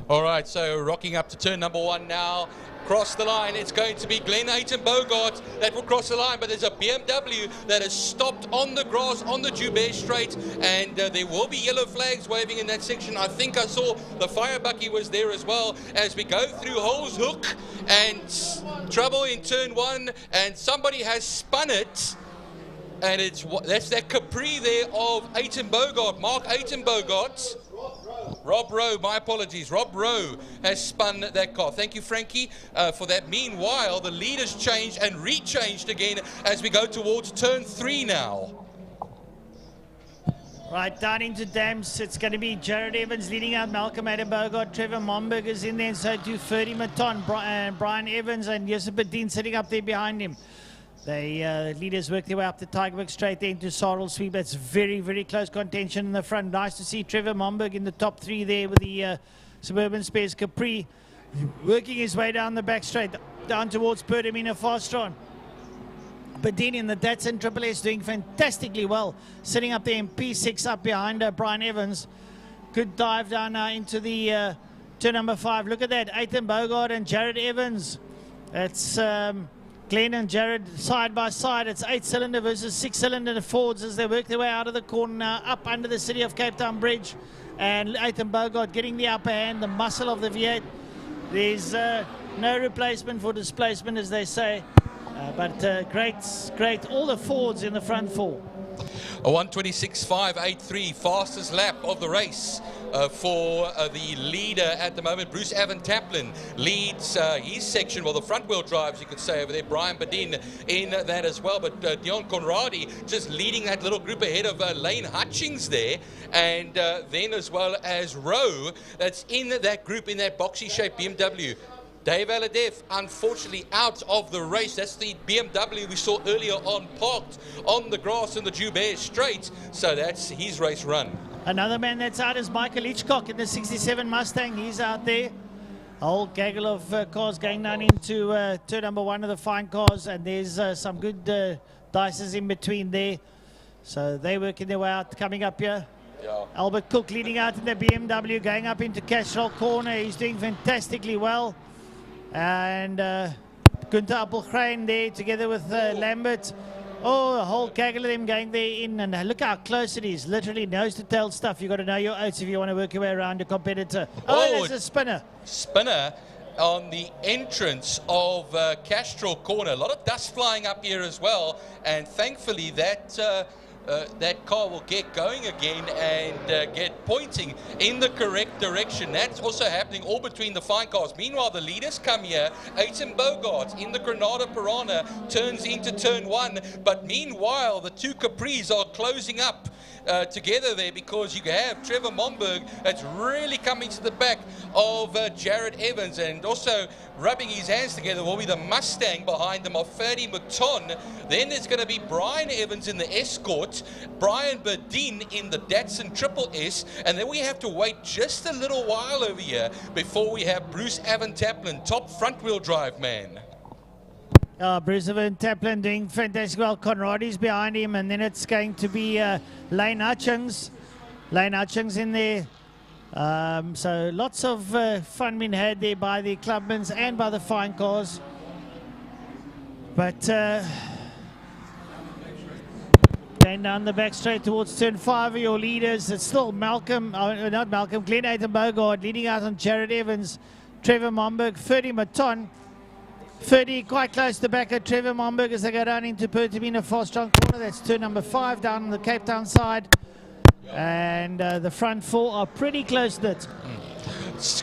All right, so rocking up to turn number 1 now. Cross the line, it's going to be Glenn Bogart that will cross the line, but there's a BMW that has stopped on the grass on the Joubert straight, and there will be yellow flags waving in that section. I think I saw the fire bucky was there as well as we go through Holes Hook, and trouble in turn 1, and somebody has spun it. And that's that Capri there of Bogart, Mark Bogart. Rob Rowe, my apologies. Rob Rowe has spun that car. Thank you, Frankie, for that. Meanwhile, the leaders changed and rechanged again as we go towards turn 3 now. Right, down into Dams. It's going to be Jared Evans leading out Malcolm Bogart. Trevor Momberg is in there, and so do Ferdy Mouton, Brian Evans, and Josip Bedin sitting up there behind him. The leaders work their way up the Tigerberg straight there into Sarl Sweep. That's very, very close contention in the front. Nice to see Trevor Momberg in the top 3 there with the Suburban Spares Capri. Working his way down the back straight, down towards Pertamina Fastron. Bedin in the Datsun Triple S doing fantastically well. Sitting up there in P6 up behind Brian Evans. Good dive down now into the turn number 5. Look at that, Bogart and Jared Evans. That's... Glenn and Jared side by side. It's 8-cylinder versus 6-cylinder Fords as they work their way out of the corner now, up under the City of Cape Town Bridge. And Ethan Bogart getting the upper hand, the muscle of the V8. There's no replacement for displacement, as they say. But great. All the Fords in the front four. A 1:26.583, fastest lap of the race for the leader at the moment. Bruce Evan Taplin leads his section, well, the front wheel drives, you could say over there. Brian Badin in that as well, but Dion Conradi just leading that little group ahead of Lane Hutchings there, and then as well as Rowe, that's in that group in that boxy shaped BMW. Dave Aladev, unfortunately, out of the race. That's the BMW we saw earlier on, parked on the grass in the Joubert Straight. So that's his race run. Another man that's out is Michael Hitchcock in the 67 Mustang. He's out there. A whole gaggle of cars going down into turn number 1 of the fine cars. And there's some good dices in between there. So they're working their way out, coming up here. Yeah. Albert Cook leading out in the BMW, going up into Castro Corner. He's doing fantastically well. And Gunther Appelgrein there together with Lambert. Oh, a whole gaggle of them going there in. And look how close it is. Literally nose to tail stuff. You've got to know your oats if you want to work your way around your competitor. Oh, there's a spinner. Spinner on the entrance of Castro Corner. A lot of dust flying up here as well. And thankfully that car will get going again and get pointing in the correct direction. That's also happening all between the fine cars. Meanwhile, the leaders come here. Aiton Bogart in the Granada Piranha turns into turn 1. But meanwhile, the two Capris are closing up together there, because you have Trevor Momberg that's really coming to the back of Jared Evans, and also rubbing his hands together will be the Mustang behind them of Ferdy Mouton. Then there's going to be Brian Evans in the Escort, Brian Badin in the Datsun Triple S, and then we have to wait just a little while over here before we have Bruce Evan Taplin, top front wheel drive man. Bruce Evan Taplin doing fantastic well. Conradi's behind him, and then it's going to be Lane Hutchings. Lane Hutchings in there. So lots of fun being had there by the Clubmans and by the fine cars. But going down the back straight towards turn 5 of your leaders. It's still Malcolm, not Malcolm, Glenn Aiton Bogart leading out on Jared Evans, Trevor Momberg, Ferdy Mouton. Ferdy quite close to the back of Trevor Momberg as they go down into Pertamina fast strong corner. That's turn number 5 down on the Cape Town side. And the front 4 are pretty close to it.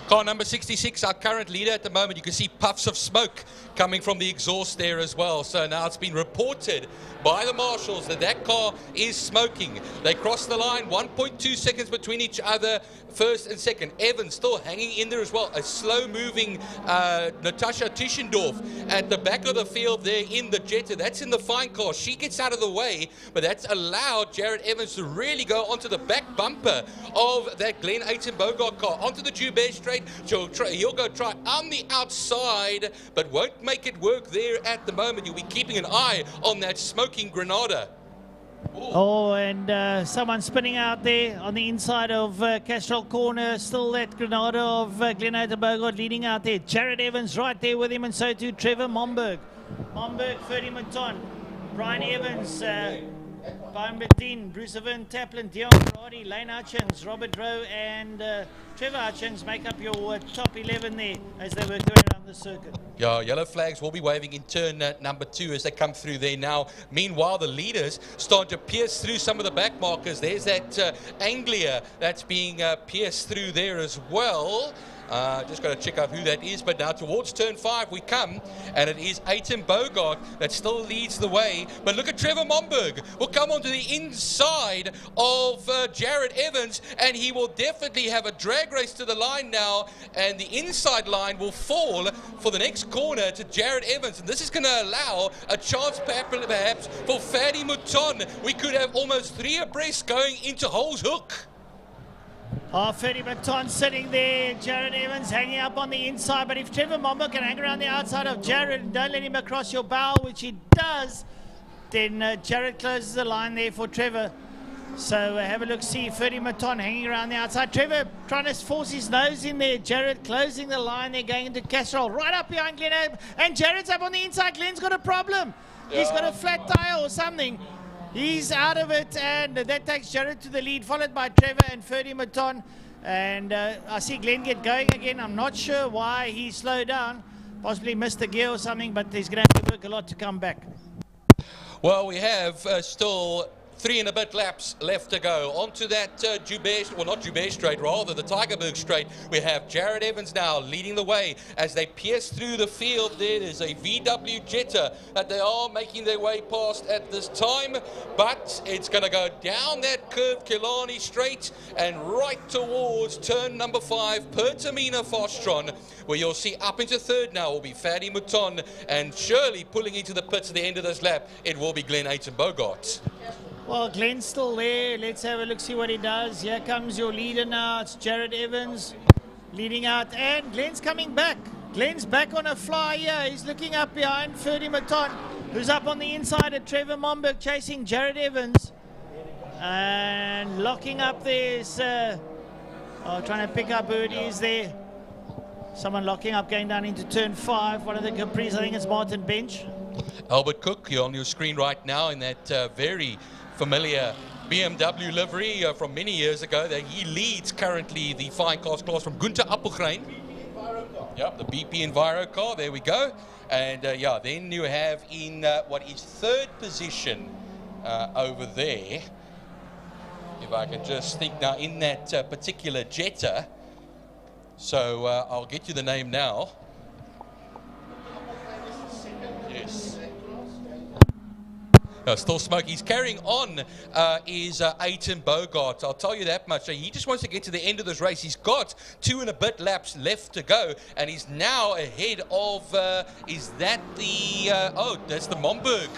Car number 66, our current leader at the moment. You can see puffs of smoke coming from the exhaust there as well. So now it's been reported by the marshals that that car is smoking. They cross the line, 1.2 seconds between each other, first and second. Evans still hanging in there as well. A slow-moving Natasha Tischendorf at the back of the field there in the Jetta. That's in the fine car. She gets out of the way, but that's allowed Jared Evans to really go onto the back bumper of that Glenn Aiton Bogart car, onto the Joubert Straight. He'll go try on the outside, but won't make it work there at the moment. You'll be keeping an eye on that smoking Granada. Ooh. Oh, and someone spinning out there on the inside of Castrol Corner. Still that Granada of Glenn Aiton Bogart leading out there. Jared Evans right there with him, and so too Trevor Momberg. Momberg, Ferdy Mouton, Brian Evans, Brian Bedin, Bruce Evan Taplin, Dion Roddy, Lane Hutchings, Robert Rowe, and Trevor Hutchings make up your top 11 there as they work their way around the circuit. Yeah, yellow flags will be waving in turn number 2 as they come through there now. Meanwhile, the leaders start to pierce through some of the back markers. There's that Anglia that's being pierced through there as well. Just got to check out who that is, but now towards turn 5 we come, and it is Aiton Bogart that still leads the way. But look at Trevor Momberg, will come onto the inside of Jared Evans, and he will definitely have a drag race to the line now, and the inside line will fall for the next corner to Jared Evans, and this is going to allow a chance perhaps for Ferdy Mouton. We could have almost 3 abreast going into Hole's Hook. Oh, Ferdy Mouton sitting there, Jared Evans hanging up on the inside, but if Trevor Momberg can hang around the outside of Jared and don't let him across your bow, which he does, then Jared closes the line there for Trevor. So have a look, see Ferdy Maton hanging around the outside. Trevor trying to force his nose in there. Jared closing the line. They're going into Castrol. Right up behind Glenn. And Jared's up on the inside. Glenn's got a problem. Yeah. He's got a flat tire or something. He's out of it, and that takes Jared to the lead, followed by Trevor and Ferdy Maton. And I see Glenn get going again. I'm not sure why he slowed down. Possibly missed the gear or something, but he's going to have to work a lot to come back. Well, we have still 3 and a bit laps left to go. Onto that Joubert, well, not Joubert straight, rather the Tygerberg straight. We have Jared Evans now leading the way as they pierce through the field. There is a VW Jetta that they are making their way past at this time, but it's going to go down that curve, Killarney straight, and right towards turn number 5, Pertamina Fostron, where you'll see up into third now will be Ferdy Mouton, and surely pulling into the pits at the end of this lap, it will be Glenn Ayton Bogart. Well, Glenn's still there. Let's have a look, see what he does. Here comes your leader now. It's Jared Evans leading out. And Glenn's coming back. Glenn's back on a fly here. He's looking up behind Ferdy Maton, who's up on the inside at Trevor Momberg, chasing Jared Evans. And locking up there's... trying to pick up who it is there. Someone locking up going down into turn 5. One of the Capris, I think it's Martin Bench. Albert Cook, you're on your screen right now in that very familiar BMW livery from many years ago. He leads currently the fine cars class from Gunther Appelgren. Yep, the BP Enviro car, there we go. And yeah, then you have in what is third position over there. If I can just think now, in that particular Jetta. So I'll get you the name now. Yes. No, still smoke. He's carrying on is Ayton Bogart. I'll tell you that much. So he just wants to get to the end of this race. He's got 2 and a bit laps left to go, and he's now ahead of, is that the, oh, that's the Momberg.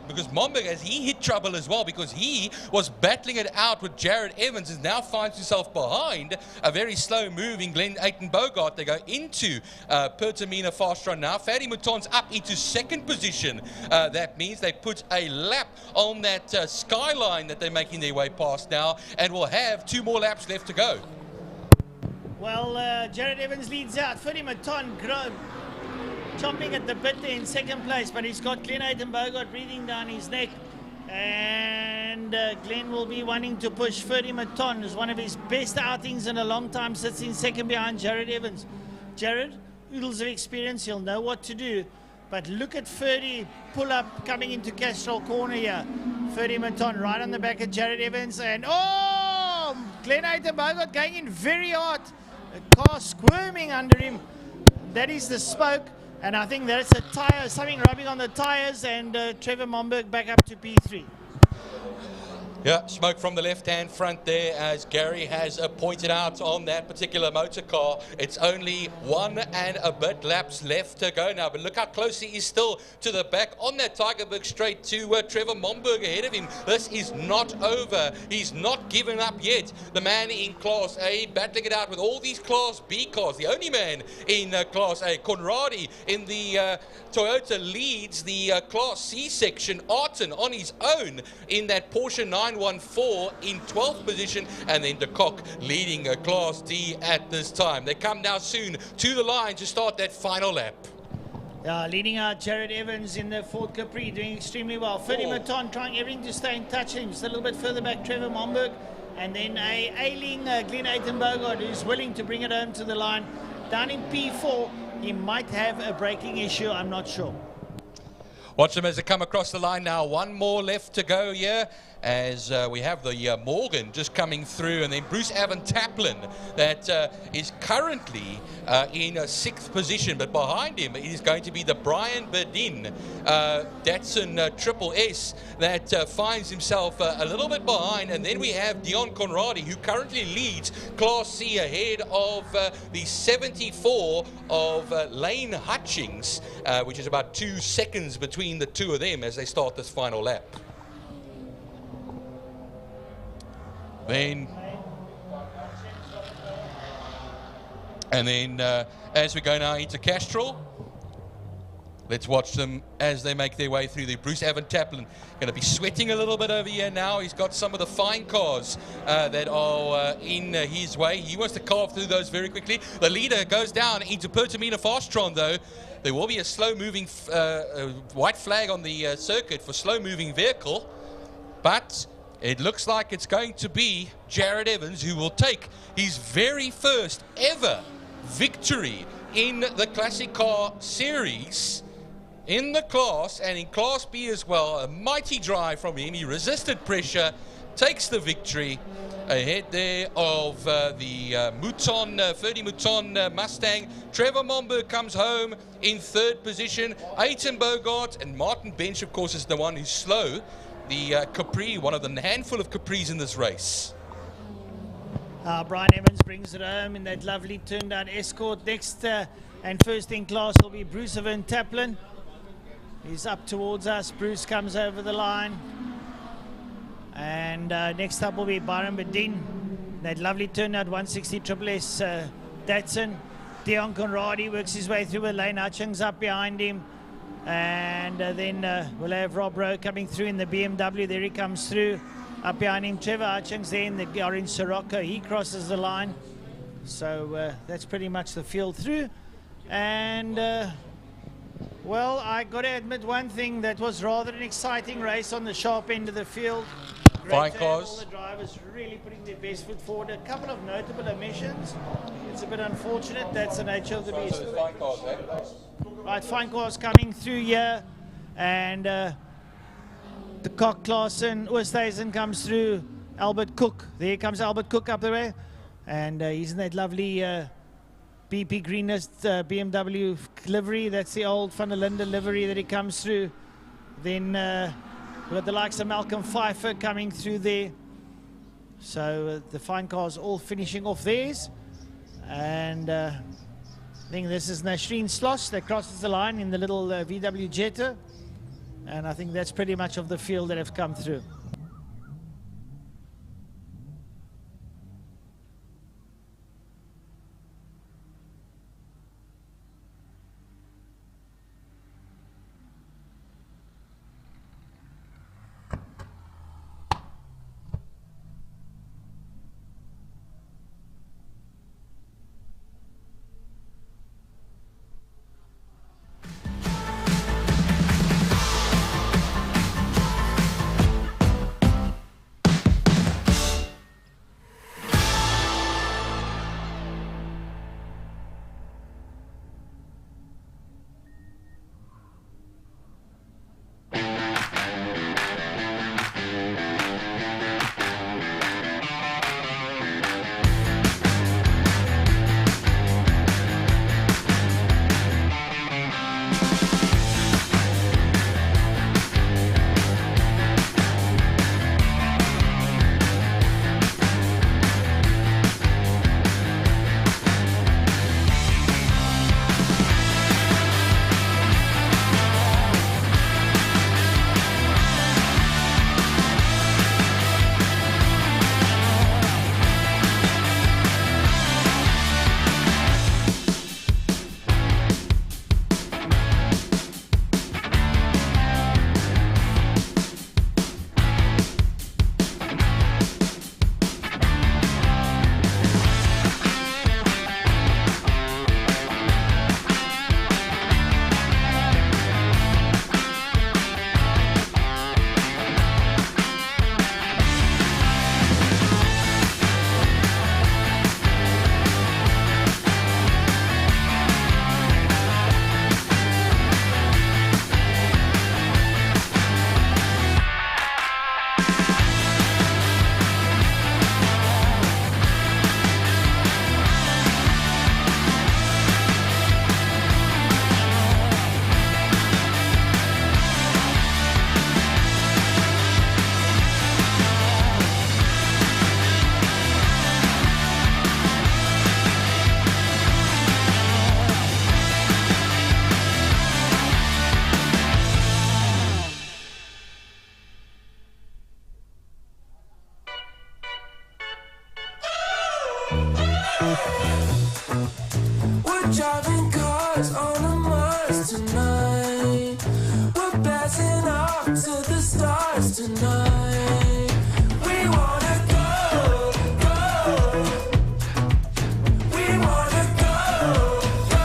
Because Momberg, as he hit trouble as well, because he was battling it out with Jared Evans, and now finds himself behind a very slow moving Glenn Ayton Bogart. They go into Pertamina Fastron now. Ferdy Mouton's up into second position. That means they put a lap on that skyline that they're making their way past now, and will have 2 more laps left to go. Well, Jared Evans leads out. Ferdy Mouton chomping at the bit there in second place, but he's got Glenn Ayton Bogart breathing down his neck, and Glenn will be wanting to push Ferdy Mouton, who's one of his best outings in a long time, sits in second behind Jared Evans. Jared, oodles of experience, he'll know what to do, but look at Ferdy pull up coming into Castrol corner here. Ferdy Mouton right on the back of Jared Evans, and oh, Glenn Ayton Bogart going in very hard, a car squirming under him. That is the smoke. And I think that's a tire, something rubbing on the tires, and Trevor Momberg back up to P3. Yeah, smoke from the left-hand front there, as Gary has pointed out on that particular motor car. It's only 1 and a bit laps left to go now, but look how close he is still to the back on that Tygerberg straight to Trevor Momberg ahead of him. This is not over. He's not given up yet. The man in Class A battling it out with all these Class B cars. The only man in Class A, Conradi in the Toyota, leads the Class C section. Arten on his own in that Porsche 914 in 12th position, and then De Kock leading Class D at this time. They come now soon to the line to start that final lap. Leading out Jared Evans in the Ford Capri, doing extremely well. Ferdy Mouton trying everything to stay in touch with him. Just a little bit further back, Trevor Momberg, and then a ailing Glenn Ayton Bogart, who's willing to bring it home to the line. Down in P4, he might have a braking issue, I'm not sure. Watch them as they come across the line now. 1 more left to go here, as we have the Morgan just coming through, and then Bruce Avon Taplin that is currently in 6th position, but behind him is going to be the Brian Bedin Datsun Triple S that finds himself a little bit behind, and then we have Dion Conradi, who currently leads Class C ahead of the 74 of Lane Hutchings, which is about 2 seconds between the two of them as they start this final lap. Then as we go now into Castrol, Let's watch them as they make their way through there. Bruce Evan Taplin going to be sweating a little bit over here now. He's got some of the fine cars that are in his way. He wants to carve through those very quickly. The leader goes down into Pertamina Fastron, though. There will be a slow-moving white flag on the circuit for slow-moving vehicle, but it looks like it's going to be Jared Evans who will take his very first ever victory in the Classic Car Series in the class, and in Class B as well. A mighty drive from him. He resisted pressure, takes the victory ahead there of the Ferdy Mouton Mustang. Trevor Momberg comes home in third position. Aiton Bogart and Martin Bench, of course, is the one who's slow. The Capri, one of the handful of Capris in this race. Brian Evans brings it home in that lovely turned out Escort. Next and first in class will be Bruce Van Taplin. He's up towards us. Bruce comes over the line. And next up will be Byron Bedin. That lovely turnout 160 Triple S Datsun. Dion Conradi works his way through with Lane Hutchings up behind him. And then we'll have Rob Rowe coming through in the BMW. There he comes through. Up behind him, Trevor Hutchings there in the orange Sirocco. He crosses the line. So that's pretty much the field through. And, well, I got to admit one thing. That was rather an exciting race on the sharp end of the field. Fine cars. All the drivers really putting their best foot forward. A couple of notable omissions. It's a bit unfortunate. That's the nature of the beast. Right, fine cars coming through here. And the Cock Claassen, Oosthuizen comes through. Albert Cook. There comes Albert Cook up the way. And he's in that lovely BP greenest BMW livery. That's the old Van der Linde livery that he comes through. Then we've got the likes of Malcolm Pfeiffer coming through there. So the fine cars all finishing off theirs. And I think this is Nasreen Sloss that crosses the line in the little VW Jetta. And I think that's pretty much of the field that have come through. We're driving cars on a Mars tonight. to the stars tonight. We wanna go, go. We wanna go, go.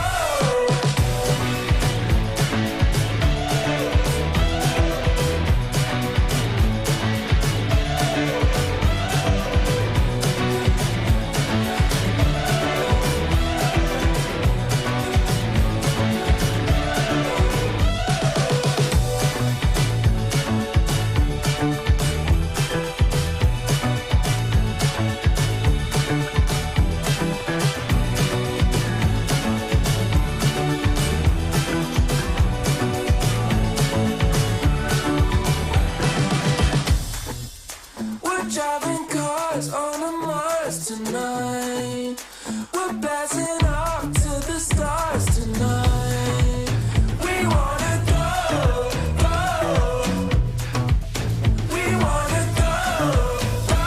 We're driving cars on a Mars tonight. We're blasting off to the stars tonight. We wanna go, go. We wanna go, go.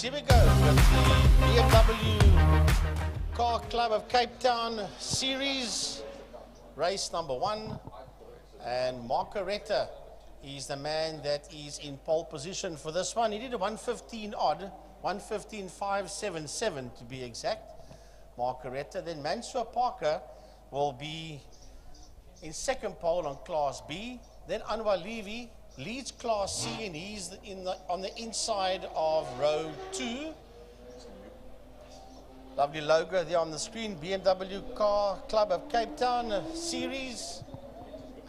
here we go with the BMW Car Club of Cape Town Series Race number 1. And Mark Coretta is the man that is in pole position for this one. He did a 1:15 odd, 1:15.577 to be exact. Mark Coretta. Then Mansour Parker will be in second pole on Class B. Then Anwar Levy leads Class C, and he's on the inside of row 2. Lovely logo there on the screen, BMW Car Club of Cape Town Series.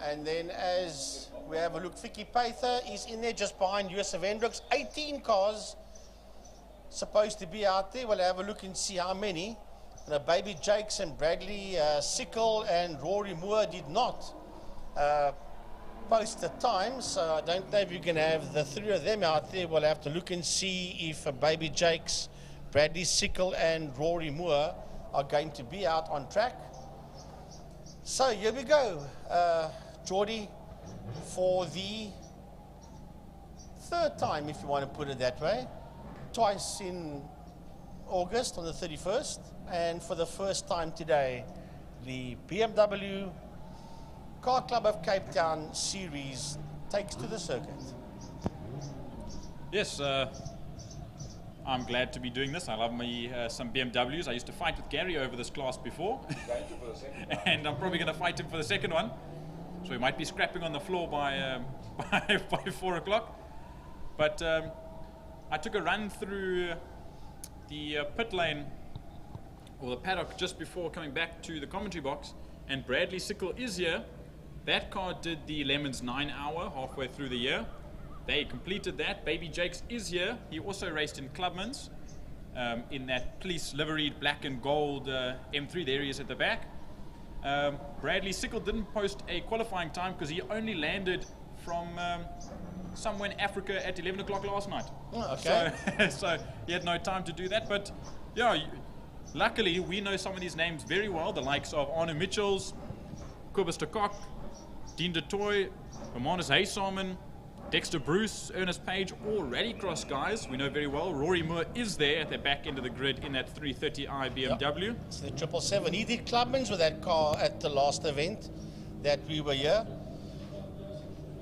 And then as we have a look, Vicky Paither is in there just behind US of Hendricks. 18 cars supposed to be out there. We'll have a look and see how many. Baby Jakes and Bradley Sickle and Rory Moore did not post the time, so I don't know if you can have the 3 of them out there. We'll have to look and see if Baby Jakes, Bradley Sickle and Rory Moore are going to be out on track. So here we go, Geordie, for the 3rd time, if you want to put it that way. Twice in August on the 31st, and for the first time today, the BMW Car Club of Cape Town Series takes to the circuit. Yes, I'm glad to be doing this. I love me some BMWs. I used to fight with Gary over this class before. And I'm probably going to fight him for the second one. So we might be scrapping on the floor by 4 o'clock. But I took a run through the pit lane, or the paddock, just before coming back to the commentary box. And Bradley Sickle is here. That car did the Lemons 9 hour halfway through the year. They completed that. Baby Jakes is here. He also raced in Clubman's in that police liveried black and gold M3. There he is at the back. Bradley Sickle didn't post a qualifying time because he only landed from somewhere in Africa at 11 o'clock last night. Oh, okay. So he had no time to do that. But yeah, luckily we know some of these names very well. The likes of Arno Mitchells, Kobus de Kock, Dean de Toy, Romanus Haysalman, Dexter Bruce, Ernest Page, all rallycross guys we know very well. Rory Moore is there at the back end of the grid in that 330i BMW. Yep. It's the 777. He did Clubman's with that car at the last event that we were here.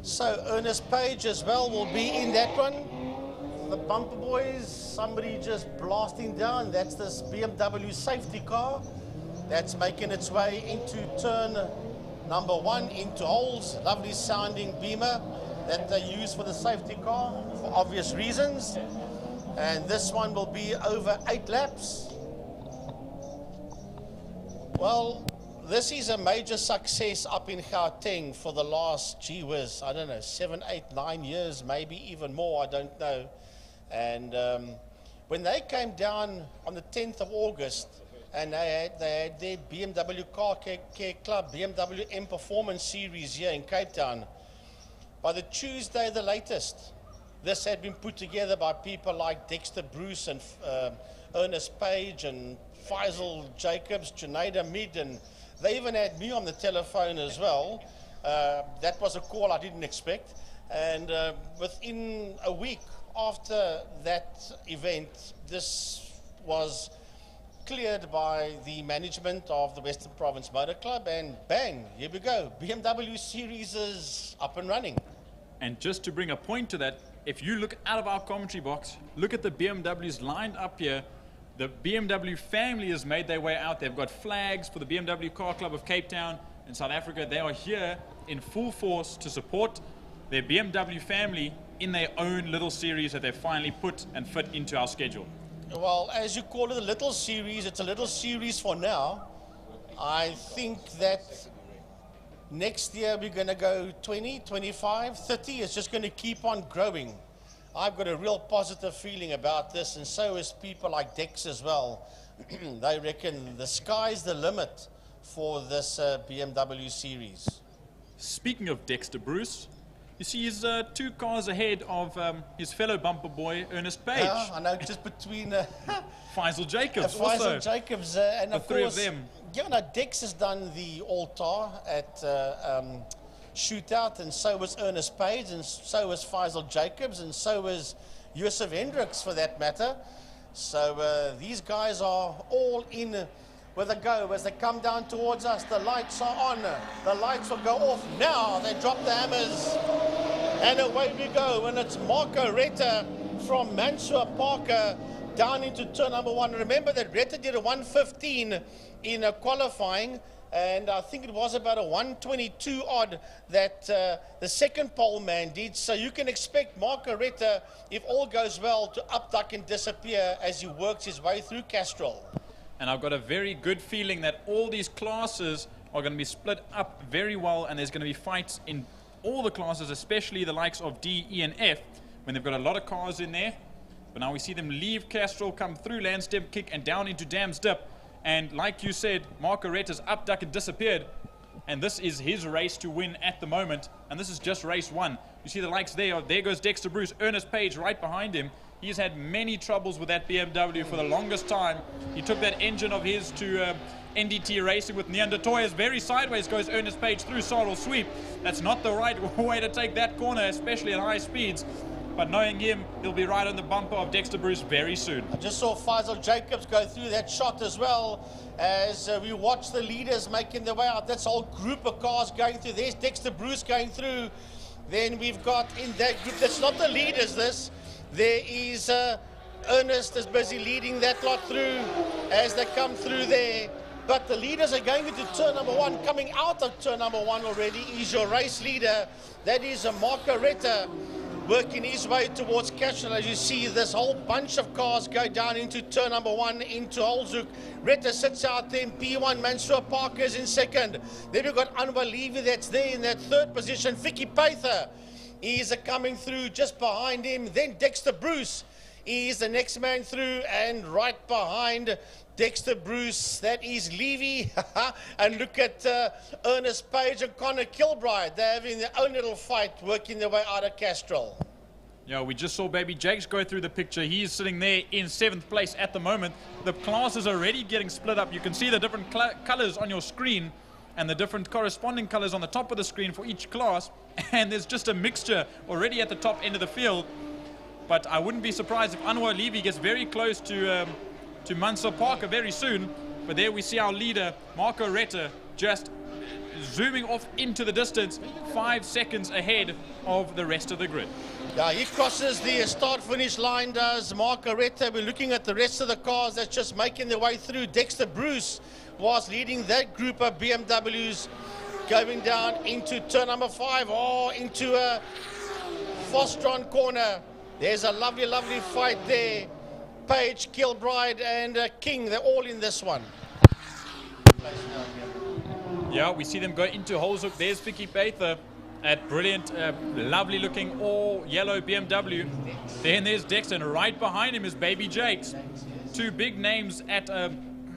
So Ernest Page as well will be in that one. The bumper boys, somebody just blasting down. That's this BMW safety car that's making its way into turn number 1 into holes. Lovely sounding Beamer that they use for the safety car for obvious reasons. And this one will be over 8 laps. Well, this is a major success up in Gauteng for the last, gee whiz, I don't know, 7, 8, 9 years, maybe even more, I don't know. And when they came down on the 10th of August, and they had their BMW Car Care Club, BMW M Performance Series here in Cape Town. By the Tuesday, the latest, this had been put together by people like Dexter Bruce and Ernest Page and Faisal Jacobs, Junaida Mid, and they even had me on the telephone as well. That was a call I didn't expect. And within a week after that event, this was cleared by the management of the Western Province Motor Club, and bang, here we go. BMW Series is up and running. And just to bring a point to that, if you look out of our commentary box, look at the BMWs lined up here. The BMW family has made their way out. They've got flags for the BMW Car Club of Cape Town in South Africa. They are here in full force to support their BMW family in their own little series that they've finally put and fit into our schedule. Well, as you call it, a little series, it's a little series for now. I think that next year we're going to go 20, 25, 30. It's just going to keep on growing. I've got a real positive feeling about this, and so is people like Dex as well. They reckon the sky's the limit for this BMW series. Speaking of Dexter Bruce, you see he's 2 cars ahead of his fellow bumper boy, Ernest Page. Yeah, I know, just between Faisal Jacobs Faisal also. Jacobs and the of 3 course, of them. Yeah, no, Dex has done the all-tar at Shootout, and so was Ernest Page, and so was Faisal Jacobs, and so was Josef Hendricks for that matter. So these guys are all in with a go as they come down towards us. The lights are on. The lights will go off now. They drop the hammers. And away we go. And it's Marco Retta from Mansour Parker down into turn number 1. Remember that Retta did a 1:15 in qualifying. And I think it was about a 1:22 odd that the second pole man did. So you can expect Marco Retta, if all goes well, to up, duck and disappear as he works his way through Castrol. And I've got a very good feeling that all these classes are going to be split up very well, and there's going to be fights in all the classes, especially the likes of D, E, and F, when they've got a lot of cars in there. But now we see them leave Castrol, come through Landstep Kick and down into Dam's Dip. And like you said, Marco Retta's up, duck, and disappeared. And this is his race to win at the moment. And this is just race 1. You see the likes there. There goes Dexter Bruce, Ernest Page right behind him. He's had many troubles with that BMW for the longest time. He took that engine of his to NDT Racing with Neanderthals. Very sideways goes Ernest Page through Sorrel Sweep. That's not the right way to take that corner, especially at high speeds. But knowing him, he'll be right on the bumper of Dexter Bruce very soon. I just saw Faisal Jacobs go through that shot as well as we watch the leaders making their way out. That's a whole group of cars going through. There's Dexter Bruce going through. Then we've got in that group, that's not the leaders, this. There is Ernest is busy leading that lot through as they come through there. But the leaders are going into turn number 1. Coming out of turn number 1 already is your race leader. That is Marco Retta, working his way towards Castrol. As you see, this whole bunch of cars go down into turn number 1 into Holzoek. Retta sits out there in P1. Mansour Parker is in second. Then we've got Anwar Levy that's there in that third position. Vicky Paither is coming through just behind him. Then Dexter Bruce is the next man through, and right behind Dexter Bruce, that is Levy. And look at Ernest Page and Connor Kilbride. They're having their own little fight, working their way out of Castrol. Yeah, we just saw Baby Jakes go through the picture. He's sitting there in 7th place at the moment. The classes are already getting split up. You can see the different colors on your screen and the different corresponding colors on the top of the screen for each class. And there's just a mixture already at the top end of the field. But I wouldn't be surprised if Anwar Levy gets very close to Mansour Parker very soon. But there we see our leader, Marco Retta, just zooming off into the distance, 5 seconds ahead of the rest of the grid. Yeah, he crosses the start-finish line, does Marco Retta. We're looking at the rest of the cars that's just making their way through. Dexter Bruce was leading that group of BMWs going down into turn number 5 or into a Fostron corner. There's a lovely, lovely fight there. Page, Kilbride, and King, they're all in this one. Yeah, we see them go into Holzoek. There's Vicky Paither, that brilliant, lovely looking all yellow BMW. Then there's Dexter, and right behind him is Baby Jakes. 2 big names at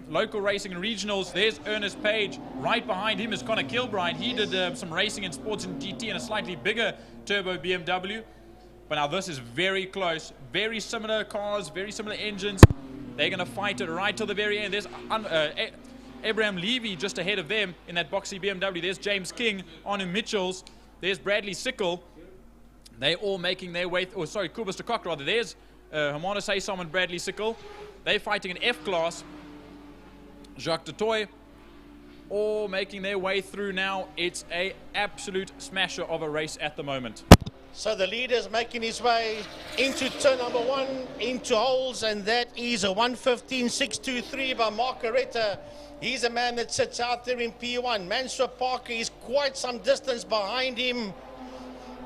local racing and regionals. There's Ernest Page. Right behind him is Connor Kilbride. He did some racing in sports and GT in a slightly bigger turbo BMW. But now this is very close. Very similar cars, very similar engines. They're going to fight it right till the very end. There's Abraham Levy just ahead of them in that boxy BMW. There's James King, Arno Mitchells. There's Bradley Sickle. They're all making their way, Kubus de Kock rather. There's Hermanus Haysom and Bradley Sickle. They're fighting an F class. Jacques de Toy, all making their way through now. It's a absolute smasher of a race at the moment. So the leader's making his way into turn number 1, into holes, and that is a 1:15.623 by Marco Retta. He's a man that sits out there in P1. Mansour Parker is quite some distance behind him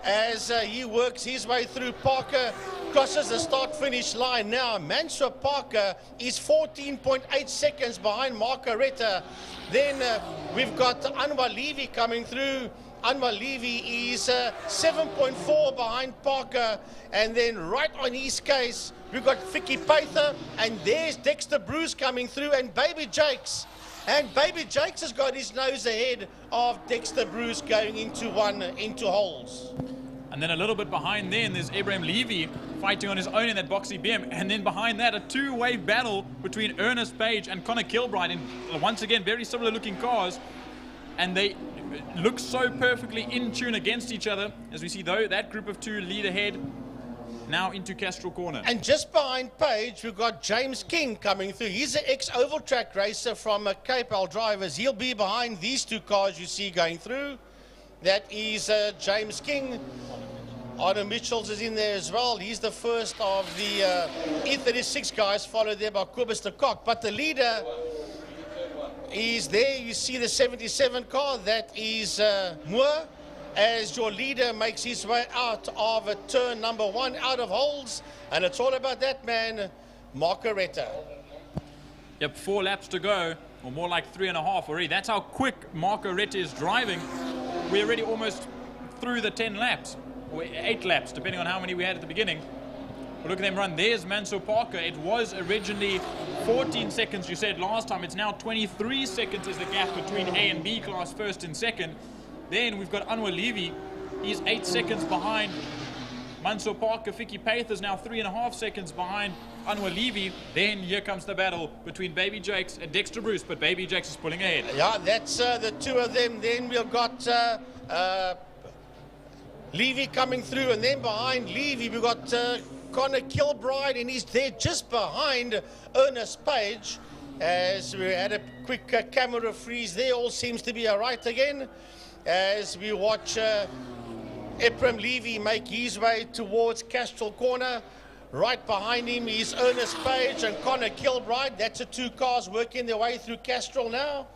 as he works his way through. Parker crosses the start-finish line now. Mansour Parker is 14.8 seconds behind Marco Retta. Then we've got Anwar Levy coming through. Anwar Levy is 7.4 behind Parker, and then right on his case we've got Vicky Paither, and there's Dexter Bruce coming through, and Baby Jakes. And Baby Jakes has got his nose ahead of Dexter Bruce going into holes. And then a little bit behind there's Abraham Levy fighting on his own in that boxy BM. And then behind that, a 2-way battle between Ernest Page and Connor Kilbride. And once again, very similar looking cars. And they look so perfectly in tune against each other. As we see, though, that group of 2 lead ahead. now into Castrol Corner. And just behind Page, we've got James King coming through. He's an ex-oval track racer from Cape Al Drivers. He'll be behind these two cars you see going through. That is James King. Arno Mitchells is in there as well. He's the first of the E36 guys, followed there by Kobus de Kok. But the leader is there. You see the 77 car. That is Moore, as your leader makes his way out of turn number 1, out of holes. And it's all about that man, Margaretta. Yep, 4 laps to go, or more like 3.5 already. That's how quick Margaretta is driving. We're already almost through the 10 laps, or 8 laps, depending on how many we had at the beginning. But look at them run. There's Mansour Parker. It was originally 14 seconds, you said last time. It's now 23 seconds is the gap between A and B class, first and second. Then we've got Anwar Levy. He's 8 seconds behind Mansour Parker. Vicky Paith is now 3.5 seconds behind Anwar Levy. Then here comes the battle between Baby Jakes and Dexter Bruce, but Baby Jakes is pulling ahead. Yeah, that's the two of them. Then we've got Levy coming through, and then behind Levy we've got Connor Kilbride, and he's there just behind Ernest Page. As we had a quick camera freeze there, all seems to be all right again. As we watch Ephraim Levy make his way towards Castrol Corner. Right behind him is Ernest Page and Connor Kilbride. That's the 2 cars working their way through Castrol now.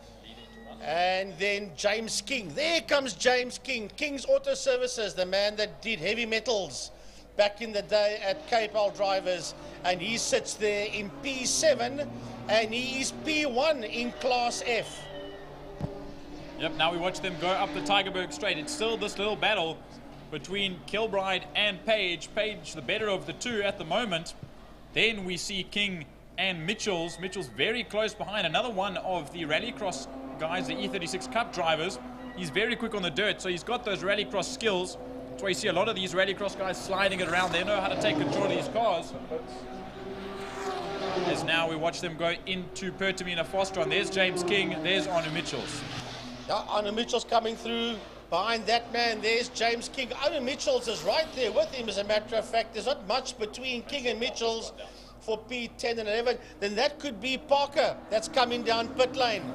And then James King. There comes James King. King's Auto Services, the man that did heavy metals back in the day at Cape Al Drivers. And he sits there in P7, and he is P1 in Class F. Yep, now we watch them go up the Tygerberg straight. It's still this little battle between Kilbride and Page. Page, the better of the two at the moment. Then we see King and Mitchells. Mitchells very close behind. Another one of the Rallycross guys, the E36 Cup drivers. He's very quick on the dirt, so he's got those Rallycross skills. That's why you see a lot of these Rallycross guys sliding it around. They know how to take control of these cars. As now we watch them go into Pertamina Foster. There's James King, there's Arno Mitchells. Yeah, Arno Mitchells coming through. Behind that man, there's James King. Arno Mitchells is right there with him, as a matter of fact. There's not much between King and Mitchells for P10 and 11. Then that could be Parker that's coming down pit lane.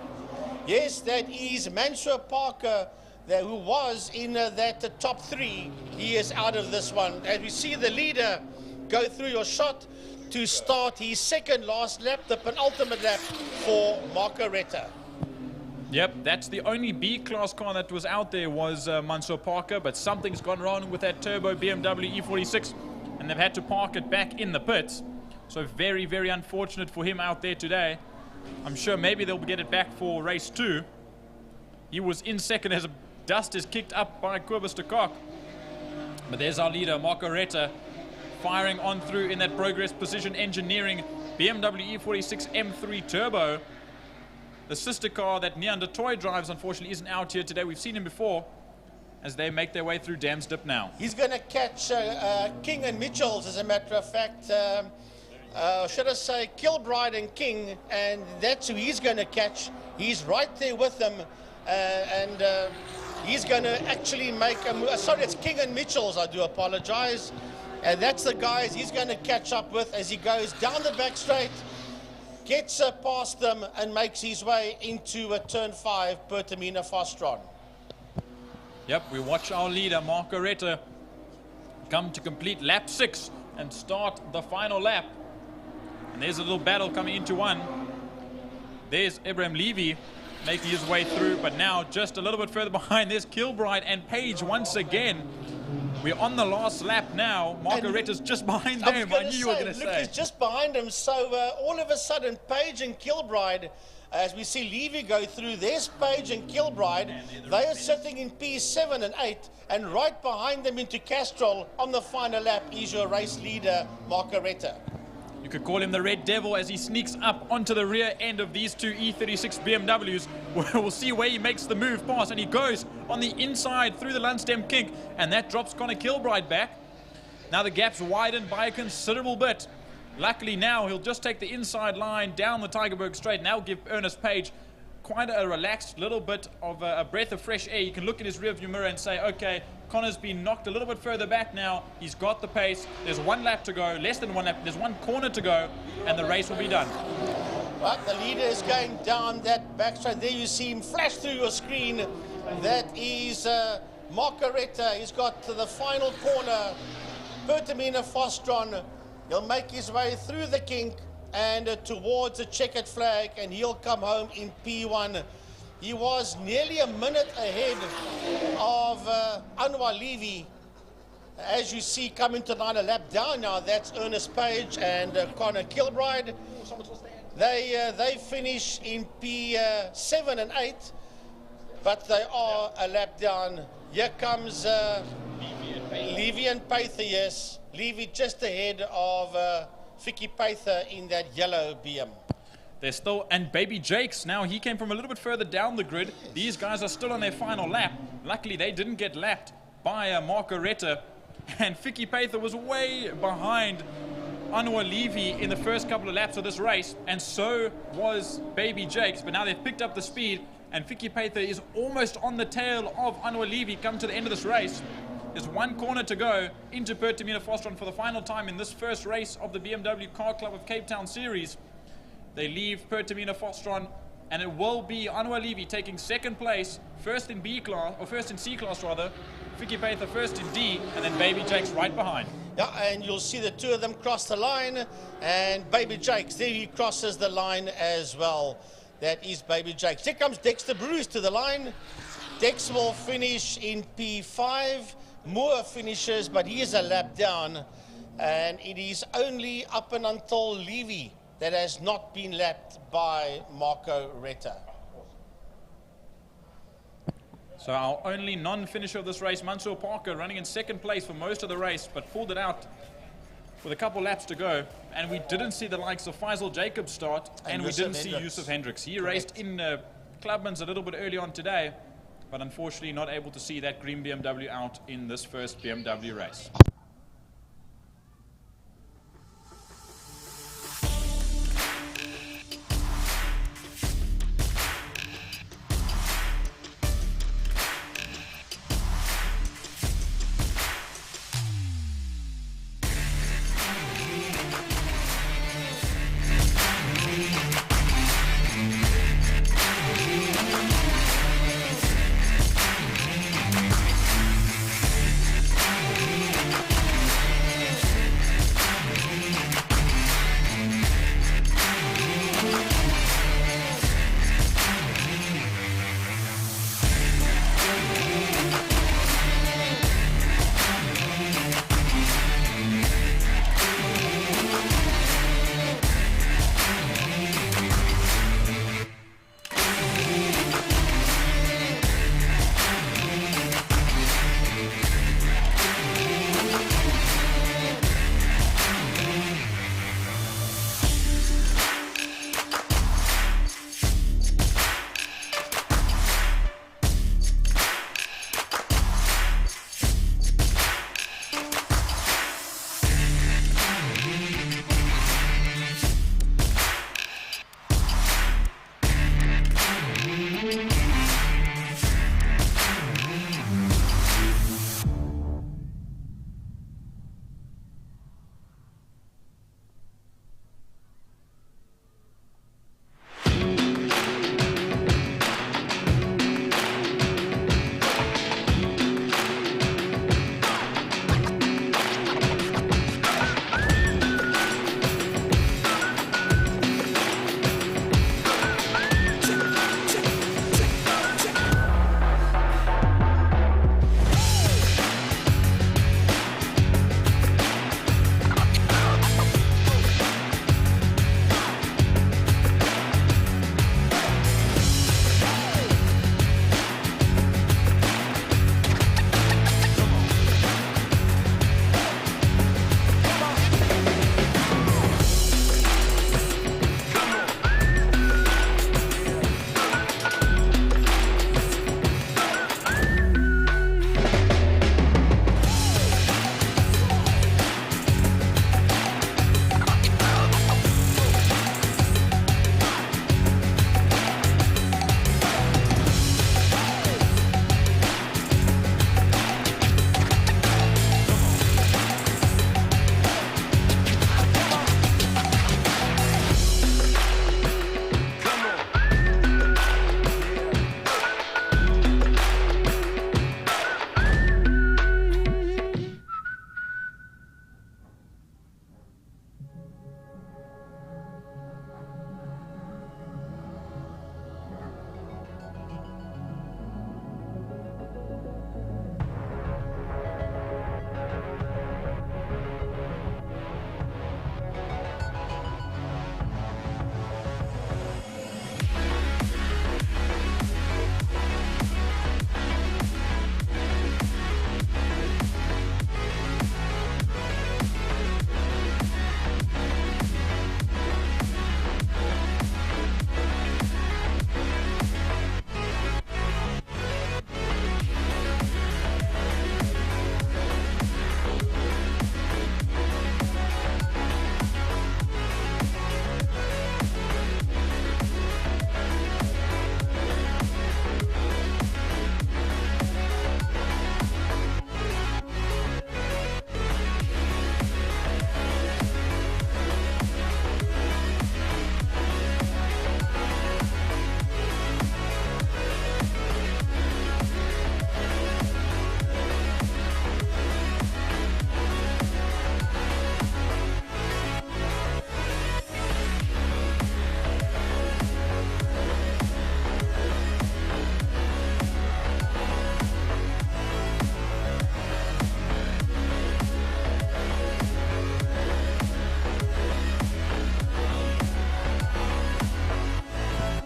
Yes, that is Mansour Parker, who was in that top 3. He is out of this one. As we see the leader go through your shot to start his second last lap, the penultimate lap for Margaretta. Yep, that's the only B-class car that was out there was Mansour Parker, but something's gone wrong with that turbo BMW E46, and they've had to park it back in the pits. So very, very unfortunate for him out there today. I'm sure maybe they'll get it back for race 2. He was in second as dust is kicked up by Kobus de Kok. But there's our leader, Margaretta, firing on through in that Progress Precision Engineering BMW E46 M3 Turbo. The sister car that Neander Toy drives, unfortunately, isn't out here today. We've seen him before as they make their way through Dam's Dip now. He's going to catch King and Mitchells, as a matter of fact. Should I say Kilbride and King, and that's who he's going to catch. He's right there with them, and he's going to actually make a sorry, it's King and Mitchells, I do apologize. And that's the guys he's going to catch up with as he goes down the back straight, gets past them, and makes his way into turn 5, Pertamina Fostron. Yep, we watch our leader, Margaretta, come to complete lap 6 and start the final lap. And there's a little battle coming into one. There's Ephraim Levy making his way through, but now just a little bit further behind, there's Kilbride and Page once again. We're on the last lap now. Margaretta's just behind them. I knew you were going to say. Look, he's just behind him. So all of a sudden, Page and Kilbride, as we see Levy go through, there's Page and Kilbride. They are sitting in P7 and 8, and right behind them into Castrol on the final lap is your race leader, Margaretta. You could call him the Red Devil as he sneaks up onto the rear end of these two E36 BMWs. We'll see where he makes the move past, and he goes on the inside through the Lunchtime kink, and that drops Connor Kilbride back. Now the gap's widened by a considerable bit. Luckily now he'll just take the inside line down the Tygerberg straight, and that'll give Ernest Page quite a relaxed little bit of a breath of fresh air. You can look in his rearview mirror and say, okay, Connor's been knocked a little bit further back now. He's got the pace. There's 1 lap to go, less than 1 lap. There's 1 corner to go, and the race will be done. But the leader is going down that backstraight. There you see him flash through your screen. That is Margaretta. He's got to the final corner. Pertamina Fostron. He'll make his way through the kink and towards the checkered flag, and he'll come home in P1. He was nearly a minute ahead of Anwar Levy. As you see, coming to line a lap down now, that's Ernest Page and Connor Kilbride. They finish in P7 and 8, but they are a lap down. Here comes Levy and Paither, yes. Levy just ahead of Vicky Paither in that yellow BM. They're still, and Baby Jakes, now he came from a little bit further down the grid. These guys are still on their final lap. Luckily, they didn't get lapped by Margaretta, and Vicky Paither was way behind Anwar Levy in the first couple of laps of this race, and so was Baby Jakes, but now they've picked up the speed, and Vicky Paither is almost on the tail of Anwar Levy come to the end of this race. There's 1 corner to go into Pertamina Fostron for the final time in this first race of the BMW Car Club of Cape Town Series. They leave Pertamina Fostron, and it will be Anwar Levy taking 2nd place, first in B class, or first in C class rather, Vicky Paither first in D, and then Baby Jakes right behind. Yeah, and you'll see the 2 of them cross the line, and Baby Jakes, there he crosses the line as well. That is Baby Jakes. Here comes Dexter Bruce to the line. Dex will finish in P5. Moore finishes, but he is a lap down, and it is only up and until Levy that has not been lapped by Marco Retta. So our only non-finisher of this race, Mansour Parker, running in 2nd place for most of the race, but pulled it out with a couple laps to go. And we didn't see the likes of Faisal Jacobs start, and we didn't see Yusuf Hendricks. He raced in Clubman's a little bit early on today, but unfortunately not able to see that green BMW out in this first BMW race.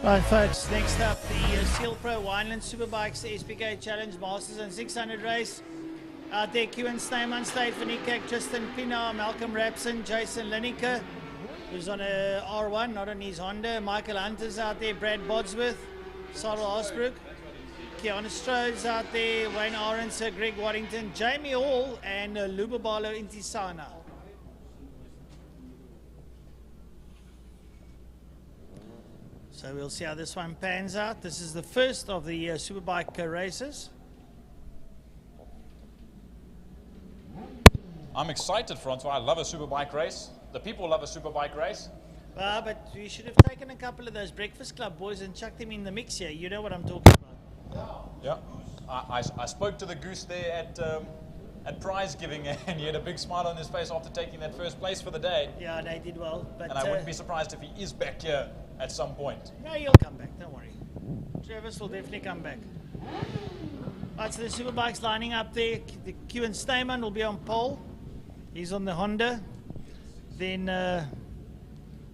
Right, folks, next up the Steel Pro Wineland Superbikes, the SPK Challenge Masters and 600 race. Out there, Kieran Snyman, Slade Van Niekerk, Tristan Pienaar, Malcolm Rapson, Jason Lineker, who's on a R1, not on his Honda. Michael Hunter's out there, Brad Bodsworth, Cyril Osbrook, Keanu Strode's out there, Wayne Arends, Greg Waddington, Jamie Hall, and Lubabalo Intisana. So we'll see how this one pans out. This is the first of the Superbike races. I'm excited, Francois. I love a Superbike race. The people love a Superbike race. But we should have taken a couple of those Breakfast Club boys and chucked them in the mix here. You know what I'm talking about. Yeah. I spoke to the goose there at prize giving, and he had a big smile on his face after taking that first place for the day. Yeah, they did well. But, and I wouldn't be surprised if he is back here at some point. No, he'll come back. Don't worry. Travis will definitely come back. Right, so the Superbikes lining up there. The Kieran Snyman will be on pole. He's on the Honda. Then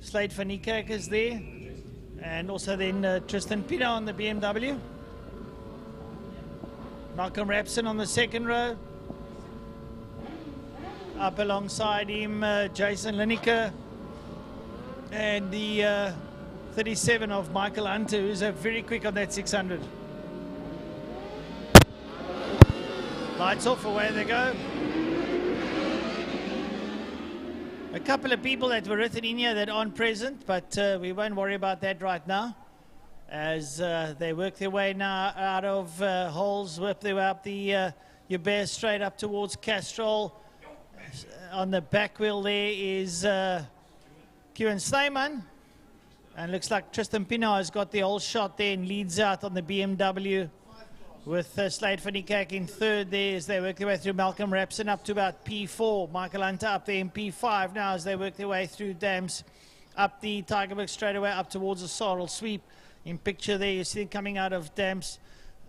Slade Van Niekerk is there. And also then Tristan Pienaar on the BMW. Malcolm Rapson on the second row. Up alongside him, Jason Lineker. And the 37 of Michael Hunter, who's very quick on that 600. Lights off, away they go. A couple of people that were written in here that aren't present, but we won't worry about that right now, as they work their way now out of holes, whip their way up the Uber straight up towards Castrol. On the back wheel there is Kieran Snyman, and looks like Tristan Pienaar has got the whole shot there and leads out on the BMW, with Slade Van Niekerk in third there as they work their way through. Malcolm Rapson up to about P4. Michael Hunter up there in P5 now as they work their way through dams. Up the Tigerberg straightaway up towards the Sorrel sweep. In picture there, you see them coming out of dams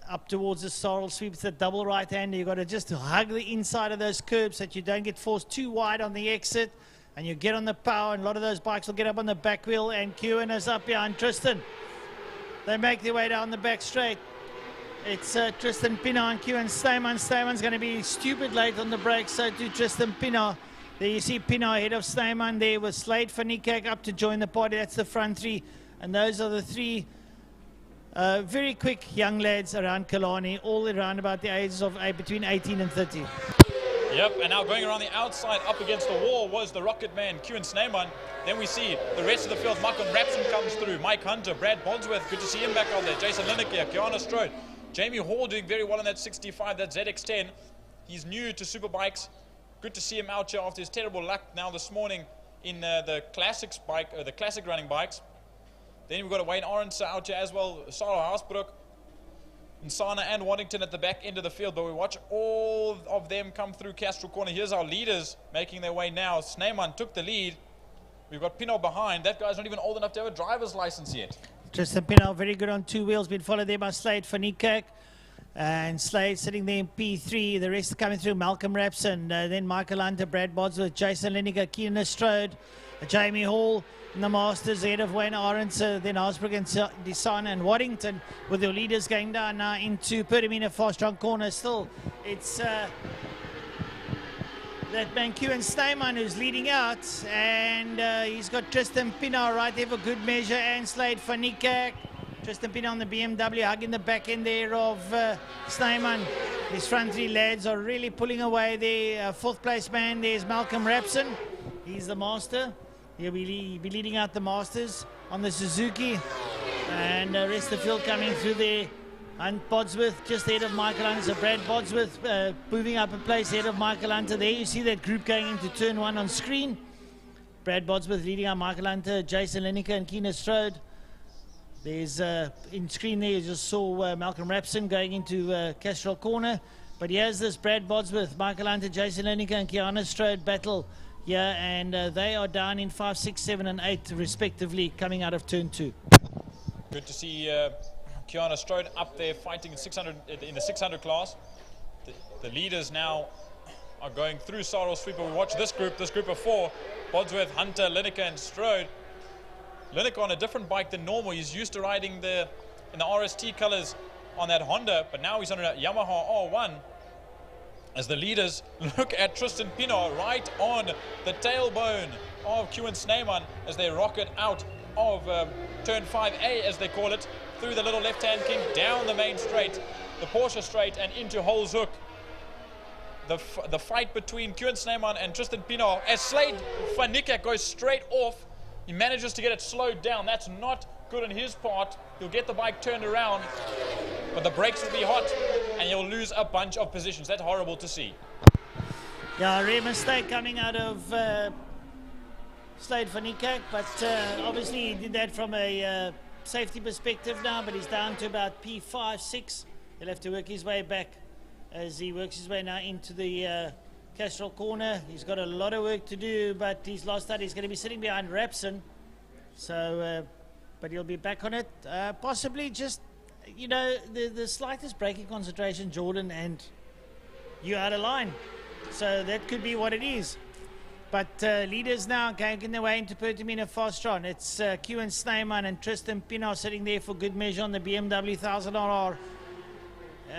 up towards the Sorrel sweep. It's a double right-hander. You've got to just hug the inside of those curbs so that you don't get forced too wide on the exit. And you get on the power, and a lot of those bikes will get up on the back wheel. And Kieran is up behind Tristan. They make their way down the back straight. It's Tristan Pienaar and Kieran Snyman. Snyman's going to be stupid late on the brakes, so to Tristan Pienaar. There you see Pienaar ahead of Snyman there with Slade Van Niekerk up to join the party. That's the front three. And those are the three very quick young lads around Killarney, all around about the ages of between 18 and 30. Yep, and now going around the outside up against the wall was the rocket man, Kieran Snyman. Then we see the rest of the field. Malcolm Rapson comes through, Mike Hunter, Brad Bodsworth, good to see him back out there, Jason Lineker, Keanu Strode. Jamie Hall doing very well on that 65, that ZX10. He's new to Superbikes. Good to see him out here after his terrible luck now this morning in the classics bike, the classic running bikes. Then we've got a Wayne Arends out here as well, Sarah Haasbroek, Insana and Waddington at the back end of the field. But we watch all of them come through Castro Corner. Here's our leaders making their way now. Snyman took the lead. We've got Pienaar behind. That guy's not even old enough to have a driver's license yet. Tristan Pienaar very good on two wheels, been followed there by Slade Van Niekerk. And Slade sitting there in P3. The rest coming through. Malcolm Rapson, then Michael Hunter, Brad Bodsworth, Jason Lineker, Keanu Strode, Jamie Hall in the Masters ahead of Wayne Arends, then Osbrook and Desana and Waddington, with their leaders going down now into Pertamina fast strong corner. Still, it's that man Kieran Snyman who's leading out, and he's got Tristan Pienaar right there for good measure, and Slade Van Niekerk. Tristan Pienaar on the BMW, hugging the back end there of Snyman. His front three lads are really pulling away there. Fourth place man, there's Malcolm Rapson. He's the master. He'll be leading out the Masters on the Suzuki. And the rest of the field coming through there. And Bodsworth just ahead of Michael Hunter. So Brad Bodsworth moving up a place ahead of Michael Hunter. There you see that group going into turn one on screen. Brad Bodsworth leading out Michael Hunter, Jason Lineker and Keanu Strode. There's in screen there you just saw Malcolm Rapson going into Castrol Corner. But here's this Brad Bodsworth, Michael Hunter, Jason Lineker and Keanu Strode battle. Yeah, and they are down in 5, 6, 7 and 8 respectively coming out of turn 2. Good to see Keanu Strode up there fighting in 600 in the 600 class. The leaders now are going through Sorrel Sweep. We watch this group of four, Bodsworth, Hunter, Lineker and Strode. Lineker on a different bike than normal. He's used to riding in the RST colors on that Honda, but now he's on a Yamaha R1. As the leaders look at Tristan Pinot right on the tailbone of Koen Snyman as they rocket out of turn 5A, as they call it, through the little left-hand kink, down the main straight, the Porsche straight, and into Holzhoek. The fight between Koen Snyman and Tristan Pinot, as Slade van Niekerk goes straight off, he manages to get it slowed down. That's not good on his part. He'll get the bike turned around, but the brakes will be hot, and he'll lose a bunch of positions. That's horrible to see. Yeah, a rare mistake coming out of Slade van Niekerk, but obviously he did that from a safety perspective now, but he's down to about P5, 6. He'll have to work his way back as he works his way now into the Castrol corner. He's got a lot of work to do, but he's lost out. He's going to be sitting behind Rapson, so but he'll be back on it. Possibly just, you know, the slightest braking concentration, Jordan, and you're out of line. So that could be what it is. But leaders now making their way into Pertamina Fastron. It's Koen Snyman and Tristan Pinot sitting there for good measure on the BMW 1000RR.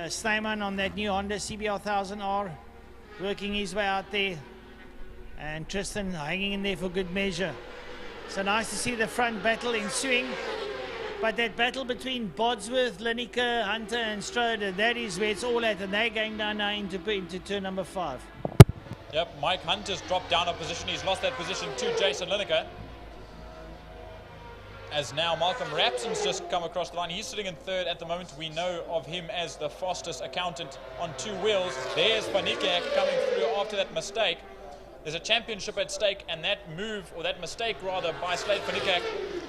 Snyman on that new Honda CBR 1000R, working his way out there. And Tristan hanging in there for good measure. So nice to see the front battle ensuing. But that battle between Bodsworth, Lineker, Hunter and Strode, that is where it's all at. And they're going down now into turn number 5. Yep, Mike Hunter's dropped down a position. He's lost that position to Jason Lineker. As now Malcolm Rapson's just come across the line. He's sitting in third at the moment. We know of him as the fastest accountant on 2 wheels. There's Van Niekerk coming through after that mistake. There's a championship at stake, and that move, or that mistake rather, by Slade van Niekerk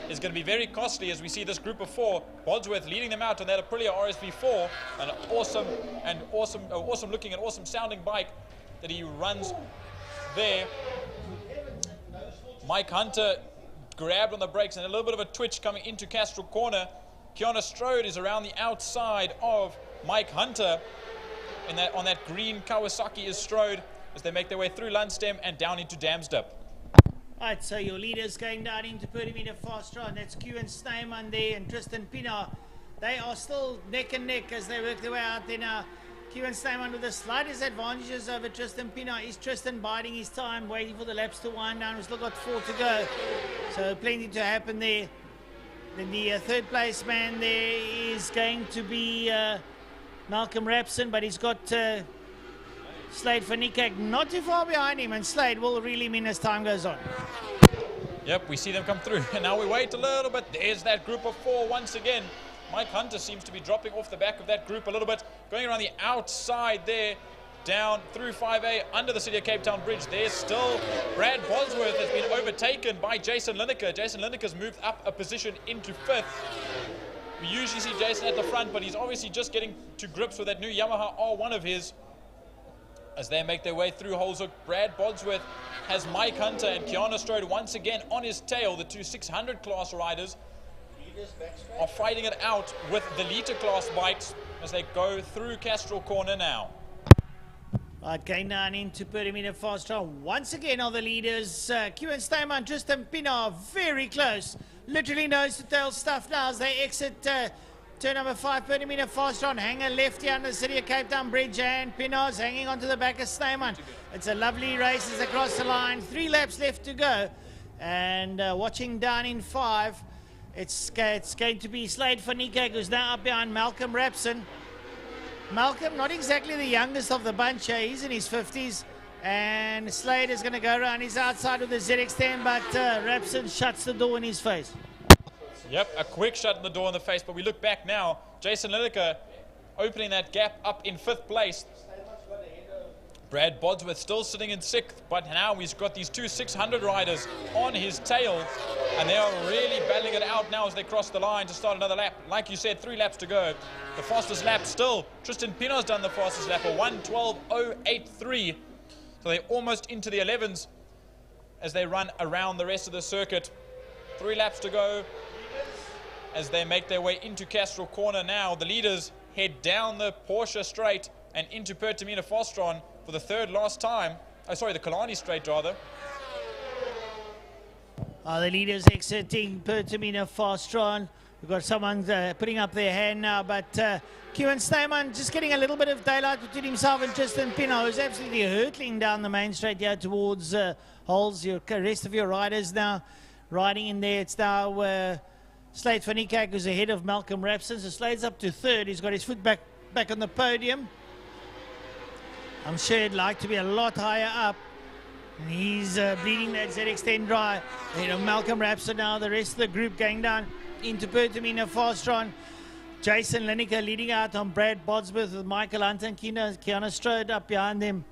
is going to be very costly as we see this group of 4. Bodsworth leading them out on that Aprilia RSV4, an awesome looking and awesome sounding bike that he runs there. Mike Hunter grabbed on the brakes and a little bit of a twitch coming into Castrol corner. Kiana Strode is around the outside of Mike Hunter on that green Kawasaki is Strode as they make their way through Lunchtime and down into Damsdip. Right, so your leaders going down into Pertamina Fastron. That's Koen Snyman there and Tristan Pinot. They are still neck and neck as they work their way out there now. Koen Snyman with the slightest advantages over Tristan Pinot. Is Tristan biding his time, waiting for the laps to wind down? We've still got 4 to go. So plenty to happen there. Then the third place man there is going to be Malcolm Rapson, but he's got Slade van Niekerk not too far behind him, and Slade will really mean as time goes on. Yep, we see them come through, and now we wait a little bit. There's that group of 4 once again. Mike Hunter seems to be dropping off the back of that group a little bit, going around the outside there, down through 5A, under the City of Cape Town Bridge. There's still Brad Bosworth has been overtaken by Jason Lineker. Jason Lineker's moved up a position into 5th. We usually see Jason at the front, but he's obviously just getting to grips with that new Yamaha R1 of his. As they make their way through Holzhoek, Brad Bodsworth has Mike Hunter and Kiana Strode once again on his tail. The 2 600 class riders are fighting it out with the liter class bikes as they go through Castrol corner now. Right, going down into Pertamina Fastron. Once again are the leaders. Koen Snyman and Tristan Pinot very close. Literally nose to tail stuff now as they exit turn number 5, Pertamina Fastron. Hanger left here under the City of Cape Town Bridge, and Pinot's hanging onto the back of Snyman. It's a lovely race as they cross the line. 3 laps left to go. And watching down in 5, it's going to be Slade van Niekerk, who's now up behind Malcolm Rapson. Malcolm, not exactly the youngest of the bunch here. He's in his 50s. And Slade is going to go around his outside with the ZX-10, but Rapson shuts the door in his face. Yep, a quick shut in the door in the face, but we look back now. Jason Lineker opening that gap up in 5th place. Brad Bodsworth still sitting in 6th, but now he's got these 2 600 riders on his tail, and they are really battling it out now as they cross the line to start another lap. Like you said, 3 laps to go. The fastest lap still, Tristan Pinot's done the fastest lap, a 1:12.083. So they're almost into the 11s as they run around the rest of the circuit. 3 laps to go as they make their way into Castrol corner now. The leaders head down the Porsche straight and into Pertamina Fastron for the 3rd last time. Oh, sorry, the Killarney straight rather. The leaders exiting Pertamina Fastron. We've got someone putting up their hand now, but Kieran Steyman just getting a little bit of daylight between himself and Tristan Pino, who's absolutely hurtling down the main straight here towards Holes. Your rest of your riders now riding in there. It's now Slade van Niekerk who's ahead of Malcolm Rapson. So Slade's up to third. He's got his foot back on the podium. I'm sure he'd like to be a lot higher up. And he's bleeding that ZX-10 dry. You know, Malcolm Rapson now, the rest of the group going down into Pertamina Fastron. Jason Lineker leading out on Brad Bodsworth with Michael Hunter and Keanu Strode up behind them.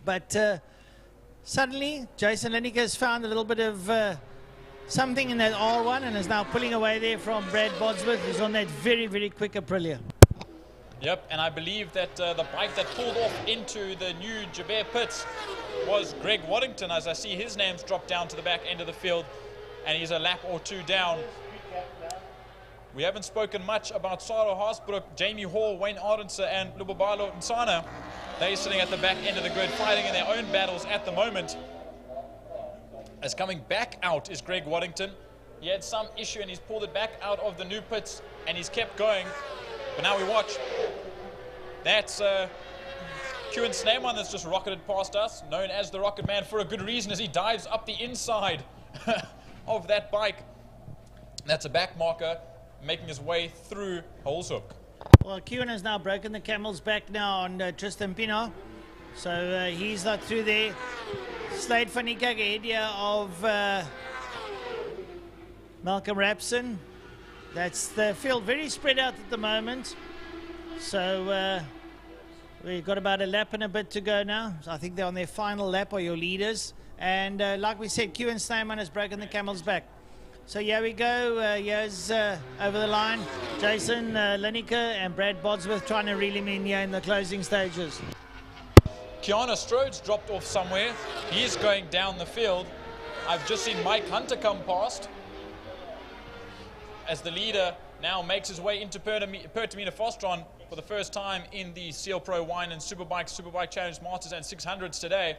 But suddenly, Jason Lineker has found a little bit of something in that R1 and is now pulling away there from Brad Bodsworth, who's on that very, very quick Aprilia. Yep, and I believe that the bike that pulled off into the new Jabert pits was Greg Waddington, as I see his name's dropped down to the back end of the field, and he's a lap or two down. We haven't spoken much about Saro Haasbroek, Jamie Hall, Wayne Arendse, and Lubabalo Nsana. They're sitting at the back end of the grid, fighting in their own battles at the moment. As coming back out is Greg Waddington. He had some issue and he's pulled it back out of the new pits, and he's kept going. But now we watch. That's Kieran Sneyman that's just rocketed past us, known as the Rocket Man for a good reason, as he dives up the inside of that bike. That's a back marker making his way through Holshoek. Well, Kieran has now broken the camel's back now on Tristan Pino. So he's not through there. Slade van Niekerk ahead here of Malcolm Rapson. That's the field very spread out at the moment. So we've got about a lap and a bit to go now. So I think they're on their final lap, are your leaders. And like we said, Kieran Sneyman has broken the camel's back. So here we go. Here's over the line, Jason Lineker and Brad Bodsworth trying to reel him in here in the closing stages. Keanu Strode's dropped off somewhere. He's going down the field. I've just seen Mike Hunter come past as the leader now makes his way into Pertamina Fastron for the first time in the Seal Pro Wine and Superbike Challenge Masters and 600s today.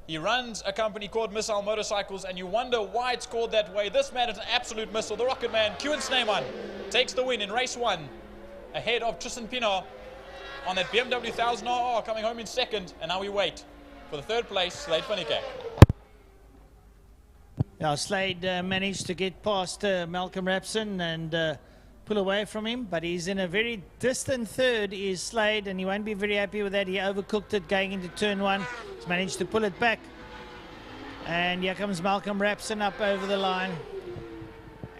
He runs a company called Missile Motorcycles, and you wonder why it's called that way. This man is an absolute missile. The Rocket Man, Kieran Sneyman, takes the win in race 1 ahead of Tristan Pino on that BMW 1000RR, coming home in second. And now we wait for the third place, Slade van Niekerk. Now Slade managed to get past Malcolm Rapson and pull away from him, but he's in a very distant third is Slade, and he won't be very happy with that. He overcooked it going into turn 1. He's managed to pull it back. And here comes Malcolm Rapson up over the line.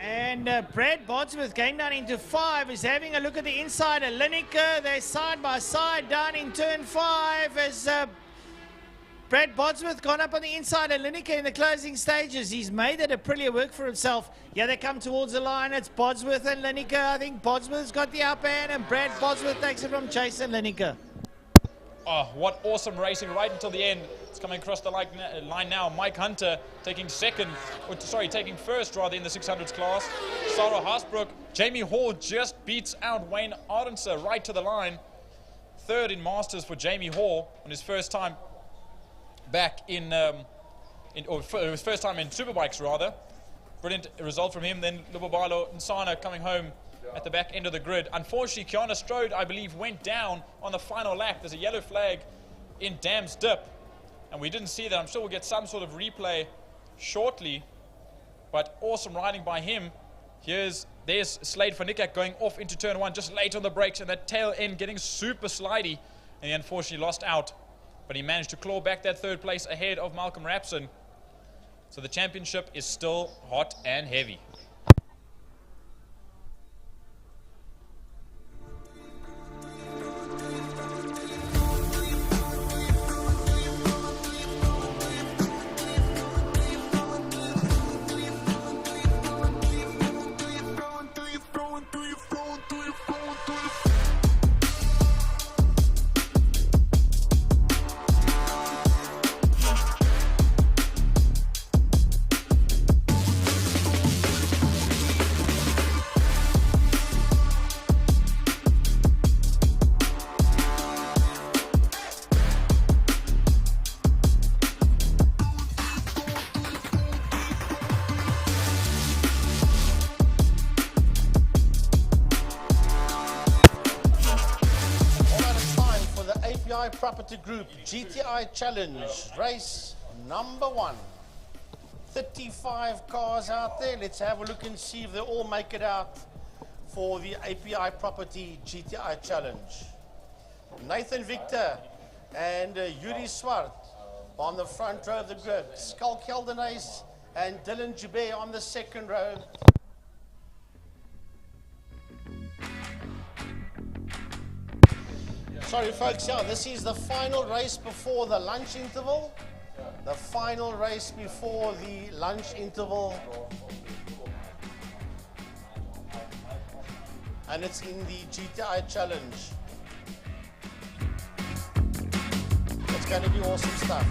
And Brad Bodsworth going down into 5 is having a look at the inside of Lineker. They're side by side down in turn 5 as Brad Bodsworth gone up on the inside of Lineker in the closing stages. He's made it a Aprilia work for himself. Yeah, they come towards the line. It's Bodsworth and Lineker. I think Bodsworth's got the upper hand, and Brad Bodsworth takes it from Jason Lineker. Oh, what awesome racing right until the end. It's coming across the line now. Mike Hunter taking taking first rather in the 600s class. Saro Haasbroek. Jamie Hall just beats out Wayne Arendse right to the line. Third in Masters for Jamie Hall on his first time back in his first time in Superbikes rather. Brilliant result from him. Then Lubabalo Nsana coming home at the back end of the grid. Unfortunately, Keanu Strode, I believe, went down on the final lap. There's a yellow flag in Dam's Dip, and we didn't see that. I'm sure we'll get some sort of replay shortly, but awesome riding by him. There's Slade van Niekerk going off into turn 1 just late on the brakes, and that tail end getting super slidey, and he unfortunately lost out. But he managed to claw back that third place ahead of Malcolm Rapson. So the championship is still hot and heavy. Property Group GTI Challenge Race number 1. 35 cars out there. Let's have a look and see if they all make it out for the API Property GTI Challenge. Nathan Victor and Yuri Swart on the front row of the grid. Skull Keldenace and Dylan Joubert on the second row. Sorry folks, yeah, this is the final race before the lunch interval. The final race before the lunch interval. And it's in the GTI Challenge. It's going to be awesome stuff.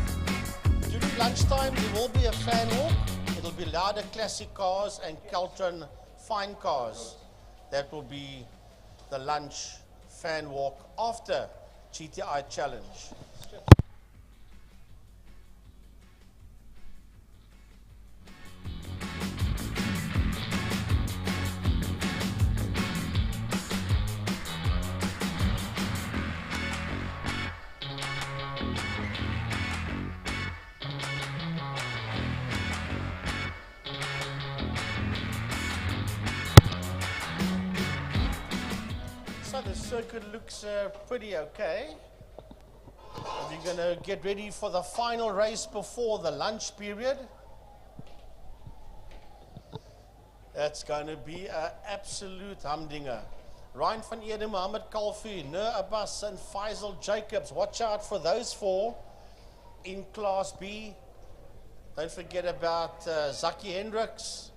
During lunchtime, there will be a fan walk. It'll be Louder classic cars and Keltron fine cars. That will be the lunch fan walk after GTI Challenge. So the circuit looks pretty okay. We're going to get ready for the final race before the lunch period. That's going to be an absolute humdinger. Ryan van Eden, Mohammed Kalfi, Nur Abbas and Faisal Jacobs. Watch out for those 4 in Class B. Don't forget about Zaki Hendricks.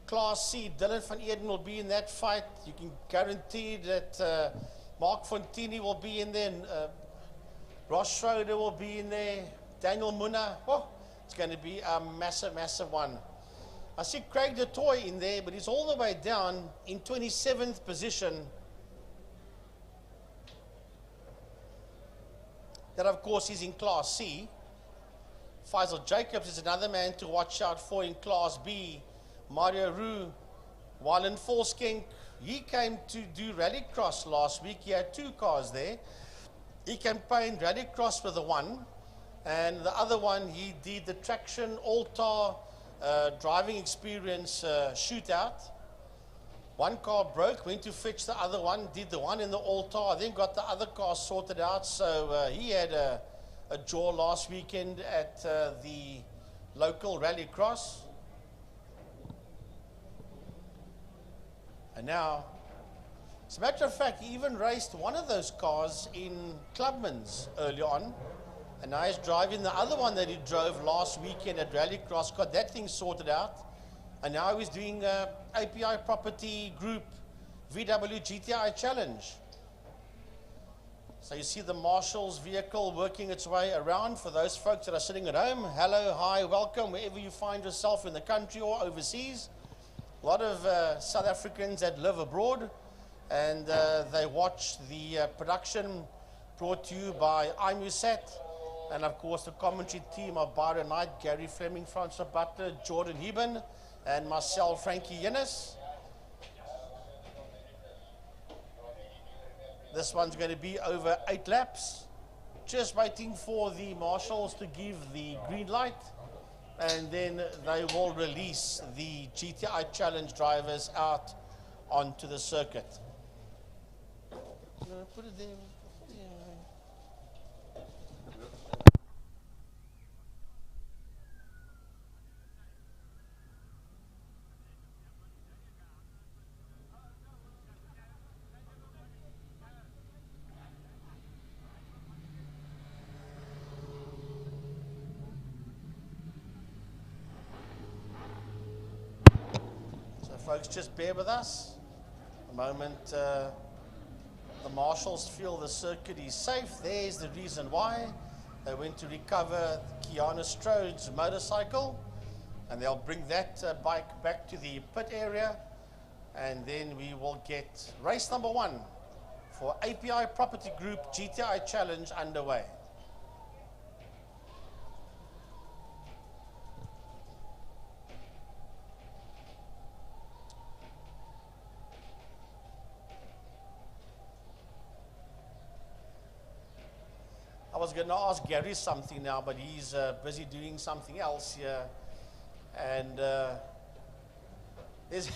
Class C, Dylan van Eden will be in that fight. You can guarantee that Mark Fontini will be in there. Ross Schroeder will be in there. Daniel Munna. Oh, it's going to be a massive, massive one. I see Craig de Toy in there, but he's all the way down in 27th position. That, of course, is in Class C. Faisal Jacobs is another man to watch out for in Class B. Mario Roux, Wallen Volskenk, he came to do rallycross last week. He had 2 cars there. He campaigned rallycross with the 1, and the other one he did the traction all-tar driving experience shootout. 1 car broke, went to fetch the other one, did the one in the all-tar, then got the other car sorted out. So he had a draw last weekend at the local rallycross. And now, as a matter of fact, he even raced one of those cars in Clubman's early on. And now he's driving the other one that he drove last weekend at Rallycross, got that thing sorted out. And now he's doing API Property Group VW GTI Challenge. So you see the Marshal's vehicle working its way around. For those folks that are sitting at home, hello, hi, welcome, wherever you find yourself in the country or overseas. A lot of South Africans that live abroad, and they watch the production brought to you by IMUSAT, and of course the commentary team of Byron Knight, Gary Fleming, Francois Butler, Jordan Heben, and myself, Frankie Yennis. This one's going to be over 8 laps. Just waiting for the marshals to give the green light, and then they will release the GTI Challenge drivers out onto the circuit. Put it there. Folks, just bear with us. The moment the marshals feel the circuit is safe, there's the reason why. They went to recover Kiana Strode's motorcycle, and they'll bring that bike back to the pit area, and then we will get race number 1 for API Property Group GTI Challenge underway. going to ask Gary something now, but he's busy doing something else here. And there's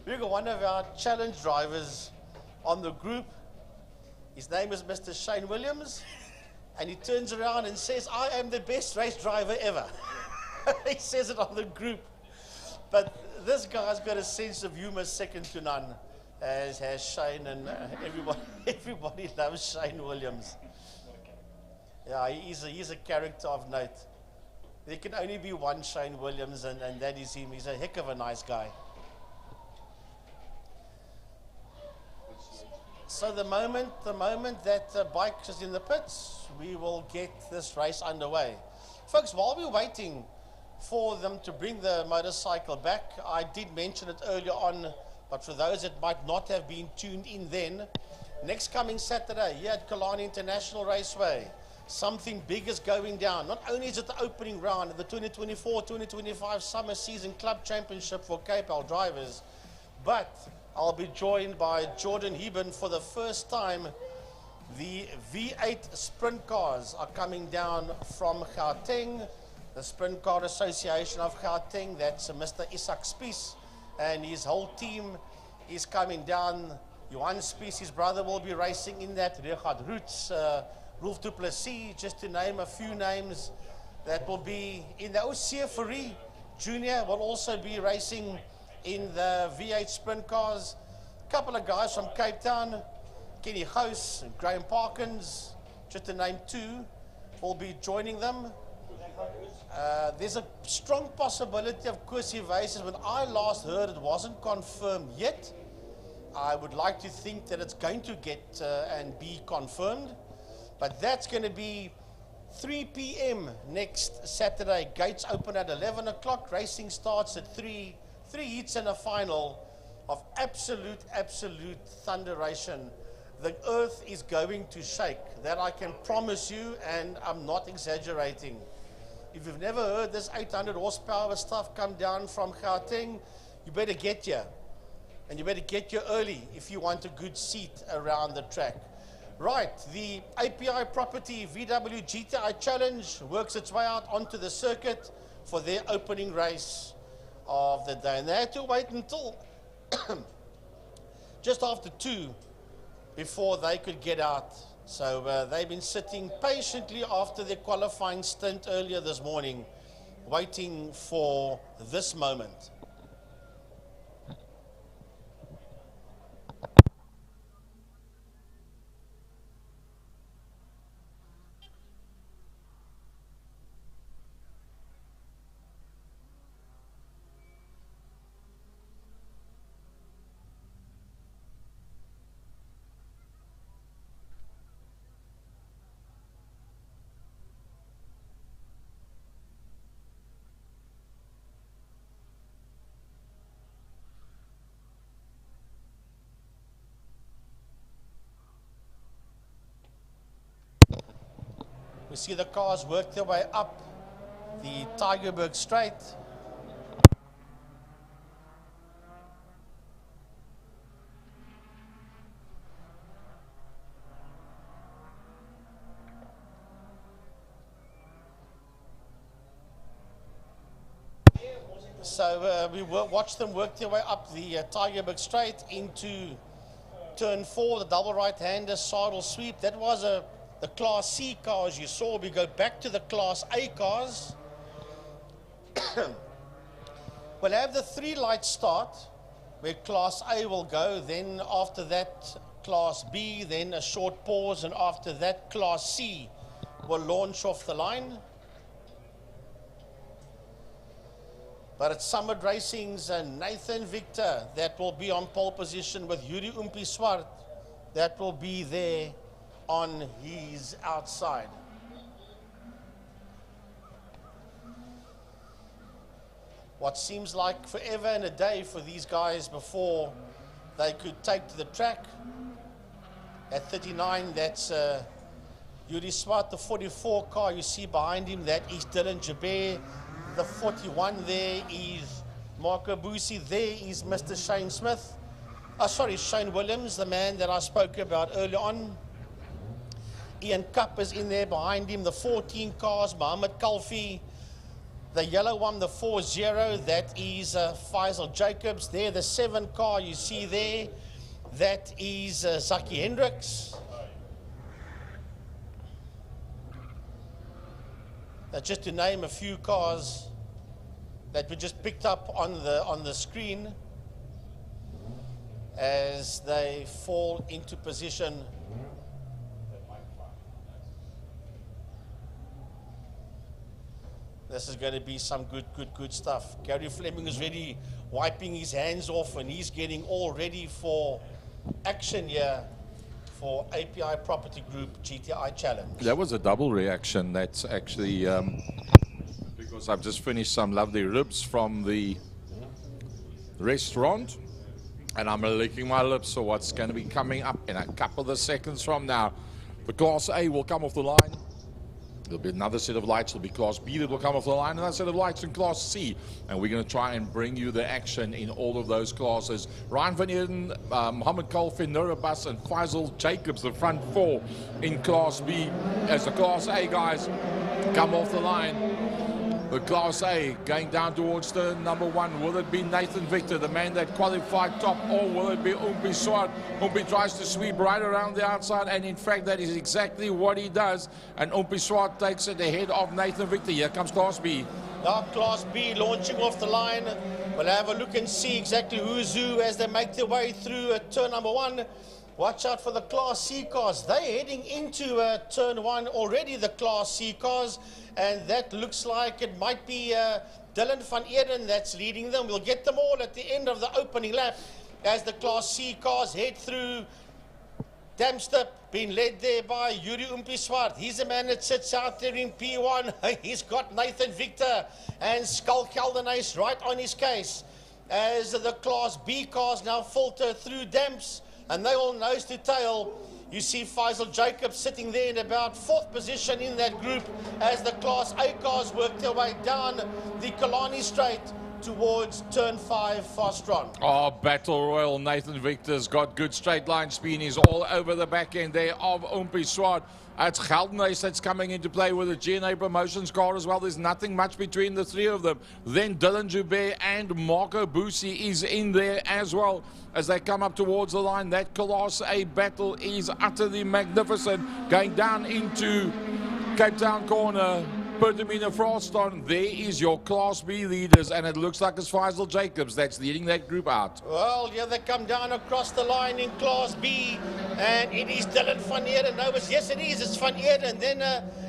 we've got one of our challenge drivers on the group. His name is Mr. Shane Williams. And he turns around and says, I am the best race driver ever. He says it on the group. But this guy's got a sense of humor second to none, as has Shane, and everybody loves Shane Williams. Yeah, he's a character of note. There can only be one Shane Williams, and that is him. He's a heck of a nice guy. So the moment that the bike is in the pits, we will get this race underway. Folks, while we're waiting for them to bring the motorcycle back, I did mention it earlier on, but for those that might not have been tuned in then, next coming Saturday here at Killarney International Raceway, something big is going down. Not only is it the opening round of the 2024-2025 Summer Season Club Championship for KPL drivers, but I'll be joined by Jordan Heben for the first time. The V8 sprint cars are coming down from Gauteng. The Sprint Car Association of Gauteng, that's Mr. Isak Spies, and his whole team is coming down. Johan Spies, his brother, will be racing in that. Richard Roots, Rolf du Plessis, just to name a few names that will be in the Fourie Junior, will also be racing in the V8 sprint cars. A couple of guys from Cape Town, Kenny House and Graham Parkins, just to name two, will be joining them. There's a strong possibility of Kosi Vases. When I last heard, it wasn't confirmed yet. I would like to think that it's going to get and be confirmed. But that's going to be 3 p.m. next Saturday. Gates open at 11 o'clock. Racing starts at 3. 3 heats and a final of absolute thunderation. The earth is going to shake. That I can promise you, and I'm not exaggerating. If you've never heard this 800 horsepower stuff come down from Gauteng, you better get here. And you better get here early if you want a good seat around the track. Right, the API property VW GTI Challenge works its way out onto the circuit for their opening race of the day. And they had to wait until just after 2 before they could get out. So they've been sitting patiently after their qualifying stint earlier this morning, waiting for this moment. We see the cars work their way up the Tygerberg Straight. So we watch them work their way up the Tygerberg Straight into turn 4, the double right-hander saddle sweep. That was the Class C cars you saw. We go back to the Class A cars. We'll have the 3-light start where Class A will go. Then after that, Class B, then a short pause, and after that, Class C will launch off the line. But it's Summit Racing's Nathan Victor that will be on pole position with Yuri Umpi Swart. That will be there on his outside. What seems like forever and a day for these guys before they could take to the track. At 39, that's Yuri Swart, the 44 car you see behind him. That is Dylan Jabir. The 41 there is Marco Busi. There is Mr. Shane Smith. Shane Williams, the man that I spoke about earlier on. Ian Cup is in there behind him. The 14 cars, Mohammed Kalfi. The yellow one, the 4-0, that is Faisal Jacobs. There, the 7 car you see there, that is Zaki Hendricks. Just to name a few cars that we just picked up on the screen as they fall into position. This is going to be some good stuff. Gary Fleming is ready, wiping his hands off, and he's getting all ready for action here for API Property Group GTI Challenge. That was a double reaction. That's actually because I've just finished some lovely ribs from the restaurant, and I'm licking my lips for what's going to be coming up in a couple of seconds from now. The Class A will come off the line. There'll be another set of lights. There'll be Class B that will come off the line, another set of lights in Class C. And we're going to try and bring you the action in all of those classes. Ryan van Eden, Mohammed Kalfi, Nur Abbas, and Faisal Jacobs, the front 4 in Class B. As the Class A guys come off the line. The Class A going down towards the number 1. Will it be Nathan Victor, the man that qualified top, or will it be Umpi Swart? Umpi tries to sweep right around the outside, and in fact that is exactly what he does. And Umpi Swart takes it ahead of Nathan Victor. Here comes Class B. Now Class B launching off the line. We'll have a look and see exactly who's who as they make their way through turn number 1. Watch out for the Class C cars. They're heading into turn 1 already, the Class C cars. And that looks like it might be Dylan van Eden that's leading them. We'll get them all at the end of the opening lap as the Class C cars head through Damstep, being led there by Yuri Umpiswart. He's the man that sits out there in P1. He's got Nathan Victor and Skull Caldenace right on his case as the Class B cars now filter through Damps, and they all nose to tail. You see Faisal Jacobs sitting there in about 4th position in that group as the Class A cars work their way down the Killarney Straight towards turn 5 fast run. Oh, Battle Royal. Nathan Victor's got good straight line speed. He's all over the back end there of Umpi Swart. It's Geldenhuis that's coming into play with a GNA Promotions car as well. There's nothing much between the 3 of them. Then Dylan Joubert and Marco Busi is in there as well as they come up towards the line. That Class A battle is utterly magnificent. Going down into Cape Town corner, Pertamina Froston, there is your Class B leaders, and it looks like it's Faisal Jacobs that's leading that group out. Well, yeah, they come down across the line in Class B, and it is Dylan van Eden. No, yes, it is. It's van Eden. Then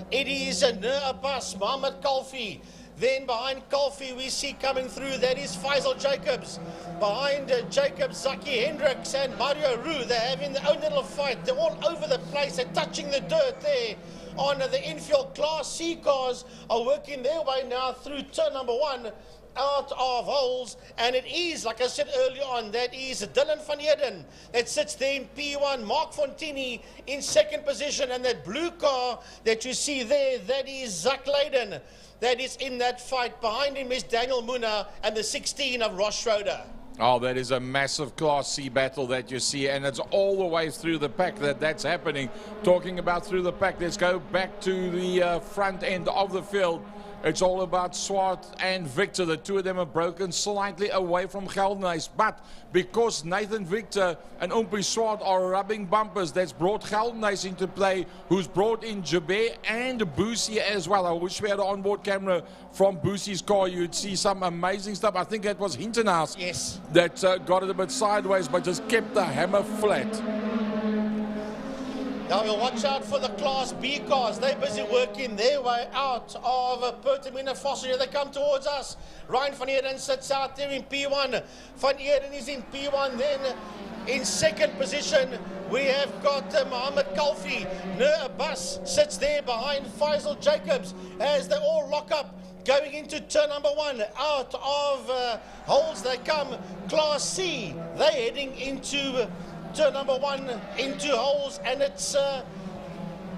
it is Nur Abbas, Mohammed Kalfi. Then behind Kalfi, we see coming through, that is Faisal Jacobs. Behind Jacobs, Zaki Hendricks and Mario Roux. They're having their own little fight. They're all over the place. They're touching the dirt there. On the infield, Class C cars are working their way now through turn number 1 out of holes, and it is, like I said earlier on, that is Dylan van Eden that sits there in P1, Mark Fontini in 2nd position, and that blue car that you see there, that is Zach Leyden that is in that fight. Behind him is Daniel Muna and the 16 of Ross Schroeder. Oh, that is a massive Class C battle that you see, and it's all the way through the pack that's happening. Talking about through the pack, let's go back to the front end of the field. It's all about Swart and Victor. The 2 of them have broken slightly away from Geldenhuis. But because Nathan Victor and Umpi Swart are rubbing bumpers, that's brought Geldenhuis into play, who's brought in Joubert and Busi as well. I wish we had an onboard camera from Busi's car. You'd see some amazing stuff. I think that was Hintenhaus. Yes. That got it a bit sideways, but just kept the hammer flat. Now we'll watch out for the Class B cars. They're busy working their way out of Pertamina Foster. Here they come towards us. Ryan van Eden sits out there in P1. Van Eden is in P1. Then in 2nd position, we have got Mohammed Kalfi. Nur Abbas sits there behind Faisal Jacobs as they all lock up. Going into turn number 1, out of holes they come. Class C, they're heading into turn number 1 into holes, and it's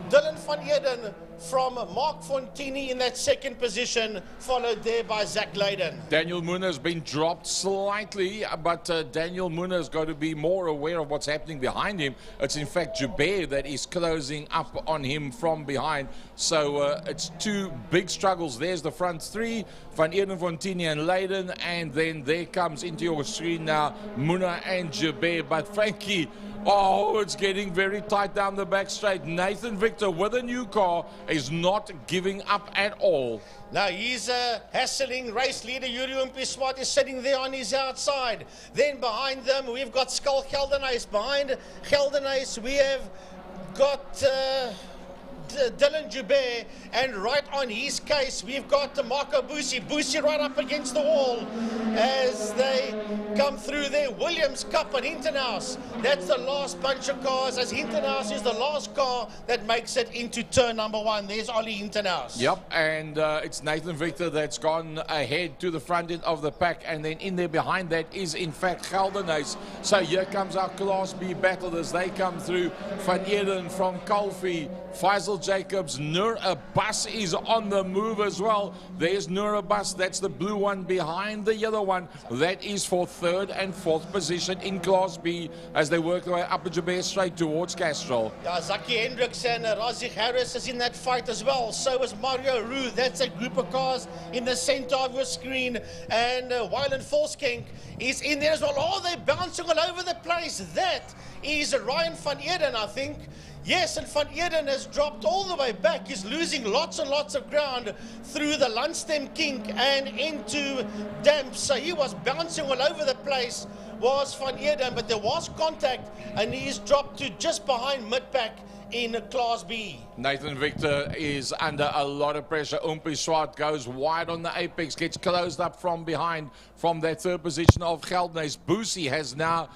Dylan van Eden from Mark Fontini in that second position, followed there by Zach Leyden. Daniel Moon has been dropped slightly, but Daniel Moon has got to be more aware of what's happening behind him. It's in fact Joubert that is closing up on him from behind. So it's two big struggles. There's the front three, Van Eerden, Fontini and Leyden, and then there comes into your screen now Muna and Joubert. But Frankie, oh, it's getting very tight down the back straight. Nathan Victor with a new car is not giving up at all. Now he's hassling race leader Yuri Umpiswat is sitting there on his outside. Then behind them we've got Skull Geldenhuis. Behind Geldenhuis we have got Dylan Joubert, and right on his case we've got Marco Busi. Busi right up against the wall as they come through there. Williams, Cup and Hintenhouse. That's the last bunch of cars, as Hintenhouse is the last car that makes it into turn number one. There's Ollie Hintenhouse. Yep, and it's Nathan Victor that's gone ahead to the front end of the pack, and then in there behind that is in fact Geldenhuis. So here comes our Class B battle as they come through. Van Eerden from Kalfi, Faisal Jacobs, Nur Abbas is on the move as well. There's Nur Abbas, that's the blue one behind the yellow one. That is for third and fourth position in Class B as they work their way up a Joubert straight towards Castrol. Yeah, Zaki Hendricks and Razik Harris is in that fight as well. So is Mario Roux. That's a group of cars in the center of your screen. And Wyland Volskenk is in there as well. Oh, they're bouncing all over the place. That is Ryan van Eerden, I think. Yes, and Van Eerden has dropped all the way back. He's losing lots and lots of ground through the Lunchtime kink and into damps. So he was bouncing all over the place, was Van Eerden, but there was contact and he's dropped to just behind mid-pack in Class B. Nathan Victor is under a lot of pressure. Umpi Swart goes wide on the apex, gets closed up from behind from that third position of Geldenhuis. Busi has now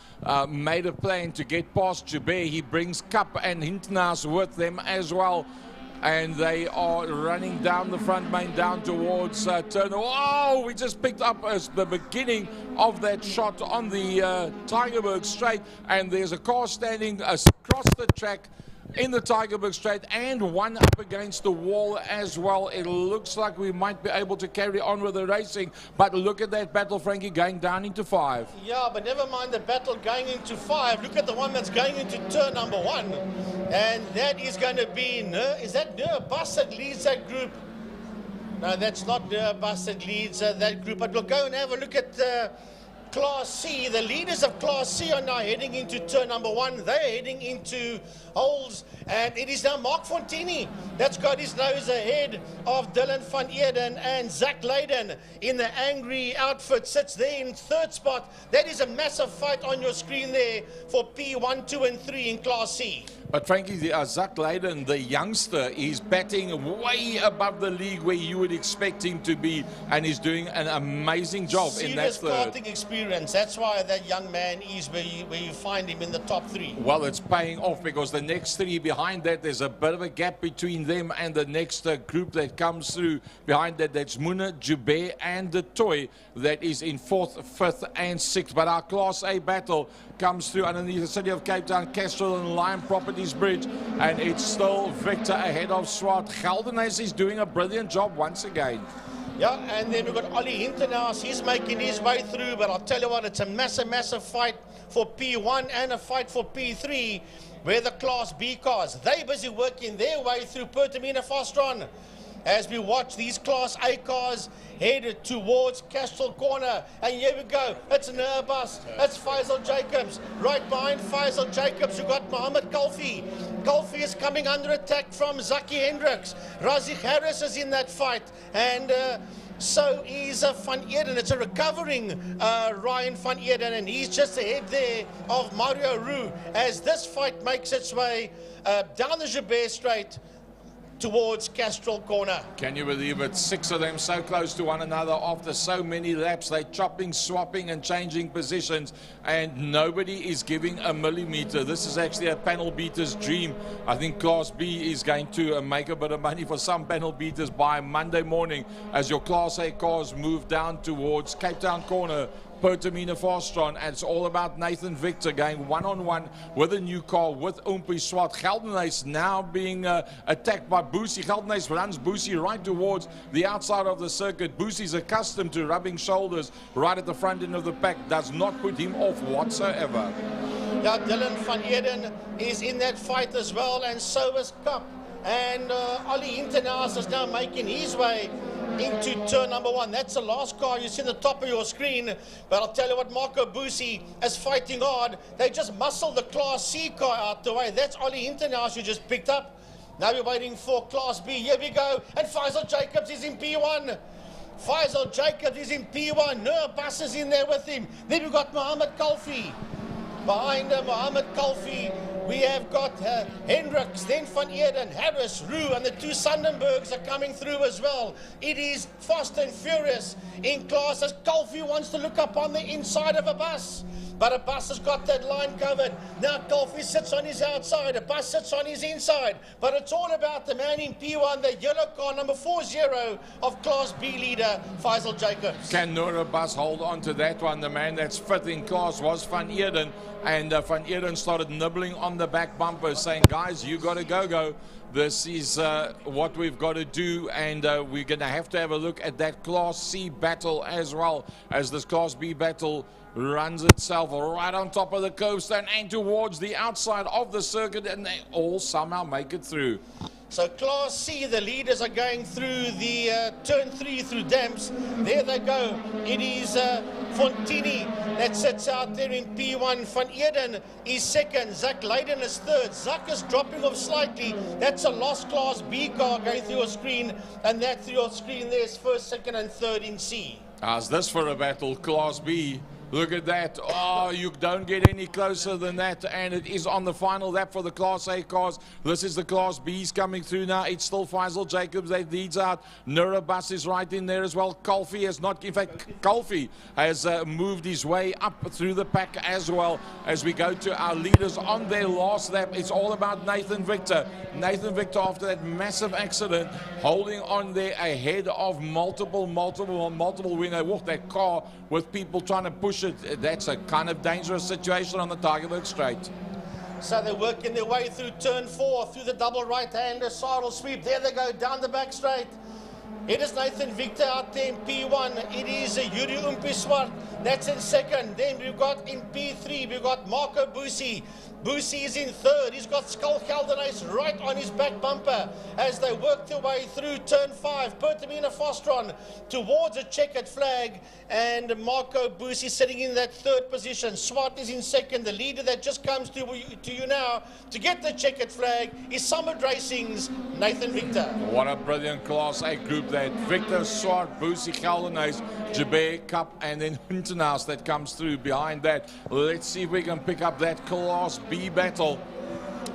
made a plan to get past Joubert. He brings Cup and Hintenhouse with them as well. And they are running down the front main, down towards turn. Oh, we just picked up as the beginning of that shot on the Tygerberg straight. And there's a car standing across the track in the Tygerberg straight and one up against the wall as well. It looks like we might be able to carry on with the racing, but look at that battle, Frankie, going down into 5. Yeah, but never mind the battle going into 5. Look at the one that's going into turn number 1, and that is going to be is that Nur Abbas that leads that group? No, that's not Nur Abbas that leads that group, but we'll go and have a look at Class C. The leaders of Class C are now heading into turn number 1. They're heading into holes, and it is now Mark Fontini that's got his nose ahead of Dylan van Eerden, and Zach Leyden in the angry outfit sits there in third spot. That is a massive fight on your screen there for P1, 2 and 3 in Class C. But Frankie, Zach Leyden, the youngster, is batting way above the league where you would expect him to be, and he's doing an amazing job in that third. Serious karting experience. That's why that young man is where you find him in the top 3. Well, it's paying off because the next 3 behind that, there's a bit of a gap between them and the next group that comes through behind that. That's Muna, Joubert and the Toy that is in 4th, 5th and 6th. But our Class A battle comes through underneath the city of Cape Town, Castrol and Lion Properties Bridge, and it's still Victor ahead of Swart. Geldenhuis is doing a brilliant job once again. Yeah, and then we've got Ollie Hintenhouse. He's making his way through, but I'll tell you what, it's a massive, massive fight for P1 and a fight for P3, where the Class B cars, they're busy working their way through Pertamina Fostron as we watch these Class A cars headed towards Castrol Corner. And here we go, it's Nur Abbas, it's Faisal Jacobs. Right behind Faisal Jacobs, you've got Mohammed Kalfi. Kalfi is coming under attack from Zaki Hendricks. Razik Harris is in that fight, and so is Van Eerden. It's a recovering Ryan van Eerden, and he's just ahead there of Mario Roux as this fight makes its way down the Joubert straight towards Castrol Corner. Can you believe it? 6 of them so close to one another after so many laps. They're chopping, swapping and changing positions, and nobody is giving a millimeter. This is actually a panel beater's dream. I think Class B is going to make a bit of money for some panel beaters by Monday morning as your Class A cars move down towards Cape Town Corner, Pertamina Fastron, and it's all about Nathan Victor going one-on-one with a new car with Umpi Swart. Geldenhuis now being attacked by Boosie. Geldenhuis runs Boosie right towards the outside of the circuit. Boosie's accustomed to rubbing shoulders right at the front end of the pack. Does not put him off whatsoever. Yeah, Dylan van Eden is in that fight as well, and so is Cup. And Ollie Internaas is now making his way into turn number 1. That's the last car you see at the top of your screen. But I'll tell you what, Marco Boosie is fighting hard. They just muscled the Class C car out the way. That's Ollie Internaas who just picked up. Now we're waiting for Class B. Here we go. And Faisal Jacobs is in P1. Faisal Jacobs is in P1. Noah Bus is in there with him. Then we've got Mohammed Kalfi. Behind Mohammed Kalfi, we have got Hendricks, then Van Eden, Harris, Roux, and the two Sundenbergs are coming through as well. It is fast and furious in class as Kalfi wants to look up on the inside of a bus. But a bus has got that line covered. Now Kalfi sits on his outside, a bus sits on his inside. But it's all about the man in P1, the yellow car, number 40 of Class B leader, Faisal Jacobs. Can Nora Bus hold on to that one? The man that's fifth in class was Van Eden. And Van Eden started nibbling on the back bumper, saying, guys, you got to go. This is what we've got to do, and we're going to have a look at that Class C battle as well, as this Class B battle runs itself right on top of the curbstone and towards the outside of the circuit, and they all somehow make it through. So Class C, the leaders are going through the turn 3 through Damps. There they go. It is Fontini that sits out there in P1. Van Eden is second. Zach Leiden is third. Zach is dropping off slightly. That's a lost Class B car going through your screen. And that through your screen there's first, second and third in C. How's this for a battle, Class B? Look at that. Oh, you don't get any closer than that. And it is on the final lap for the Class A cars. This is the Class B's coming through now. It's still Faisal Jacobs that leads out. Nurabus is right in there as well. Kalfi has not, in fact, Kalfi has moved his way up through the pack as well. As we go to our leaders on their last lap, it's all about Nathan Victor. Nathan Victor, after that massive accident, holding on there ahead of multiple when they walk that car with people trying to push it. That's a kind of dangerous situation on the Tigerberg straight. So they're working their way through turn 4, through the double right-hander saddle sweep. There they go, down the back straight. It is Nathan Victor out there in P1. It is Yuri Umpiswart. That's in second. Then we've got in P3, we've got Marco Boosie. Boosie is in third. He's got Skull Geldenhuis right on his back bumper as they work their way through turn 5. Pertamina Fastron towards a checkered flag, and Marco Boosie sitting in that third position. Swart is in second. The leader that just comes to you now to get the checkered flag is Summit Racing's Nathan Victor. What a brilliant Class A group that. Victor, Swart, Boosie, Geldenhuis, Jabé, Cup, and then Huntenaars that comes through behind that. Let's see if we can pick up that Class B battle.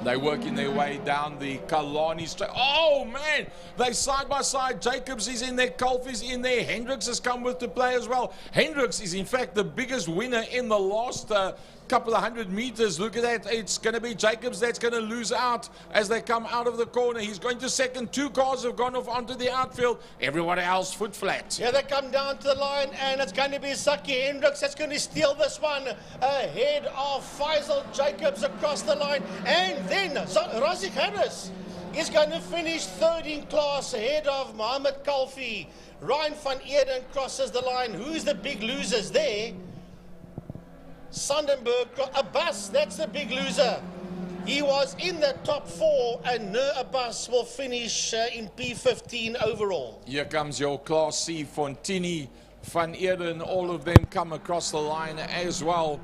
They're working their way down the Killarney straight. Oh man, they side by side. Jacobs is in there, Kolf is in there, Hendricks has come with the play as well. Hendricks is in fact the biggest winner in the last couple of 100 meters. Look at that. It's going to be Jacobs that's going to lose out as they come out of the corner. He's going to second. Two cars have gone off onto the outfield. Everyone else foot flat. Yeah, they come down to the line, and it's going to be Zaki Hendricks that's going to steal this one ahead of Faisal Jacobs across the line. And then Razik Harris is going to finish third in class ahead of Mohammed Kalfi. Ryan van Eden crosses the line. Who's the big losers there? Sundenberg, Abbas, that's the big loser. He was in the top 4, and Abbas will finish in P15 overall. Here comes your Class C, Fontini, Van Eden, all of them come across the line as well.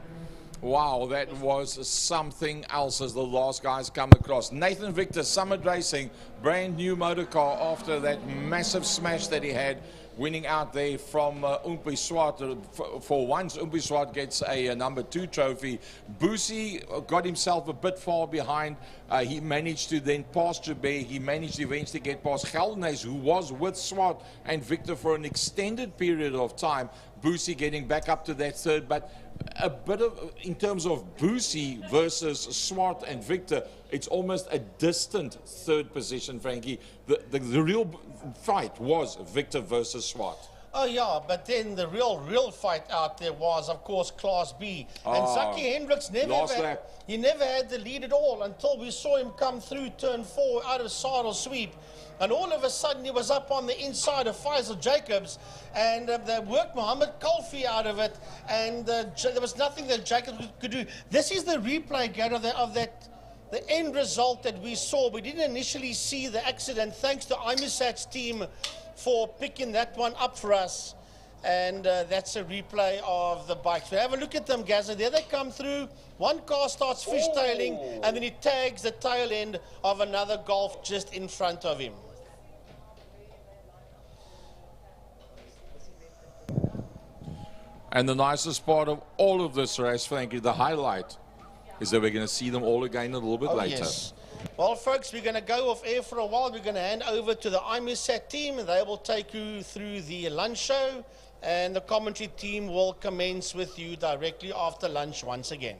Wow, that was something else as the last guys come across. Nathan Victor, Summit Racing, brand new motor car after that massive smash that he had, winning out there from Umpi Swart. For once, Umpi Swart gets a number 2 trophy. Boosie got himself a bit far behind. He managed to then pass Jabé. He managed to eventually get past Geldenhuis, who was with Swart and Victor for an extended period of time. Boosie getting back up to that third, but a bit of, in terms of Boosie versus Swart and Victor, it's almost a distant third position, Frankie. The real fight was Victor versus Swart. Oh yeah, but then the real fight out there was, of course, Class B. And Zaki Hendricks last lap. he never had the lead at all until we saw him come through turn 4 out of saddle sweep. And all of a sudden he was up on the inside of Faisal Jacobs, and they worked Mohammed Kolfi out of it, and there was nothing that Jacobs could do. This is the replay, Gary, of the end result that we saw. We didn't initially see the accident, thanks to IMUSAT's team for picking that one up for us. And that's a replay of the bikes. So have a look at them, Gazza. There they come through. One car starts fishtailing, and then he tags the tail end of another Golf just in front of him. And the nicest part of all of this race, Frankie, the highlight, is that we're going to see them all again a little bit later. Yes. Well, folks, we're going to go off air for a while. We're going to hand over to the IMUSAT team, and they will take you through the lunch show, and the commentary team will commence with you directly after lunch once again.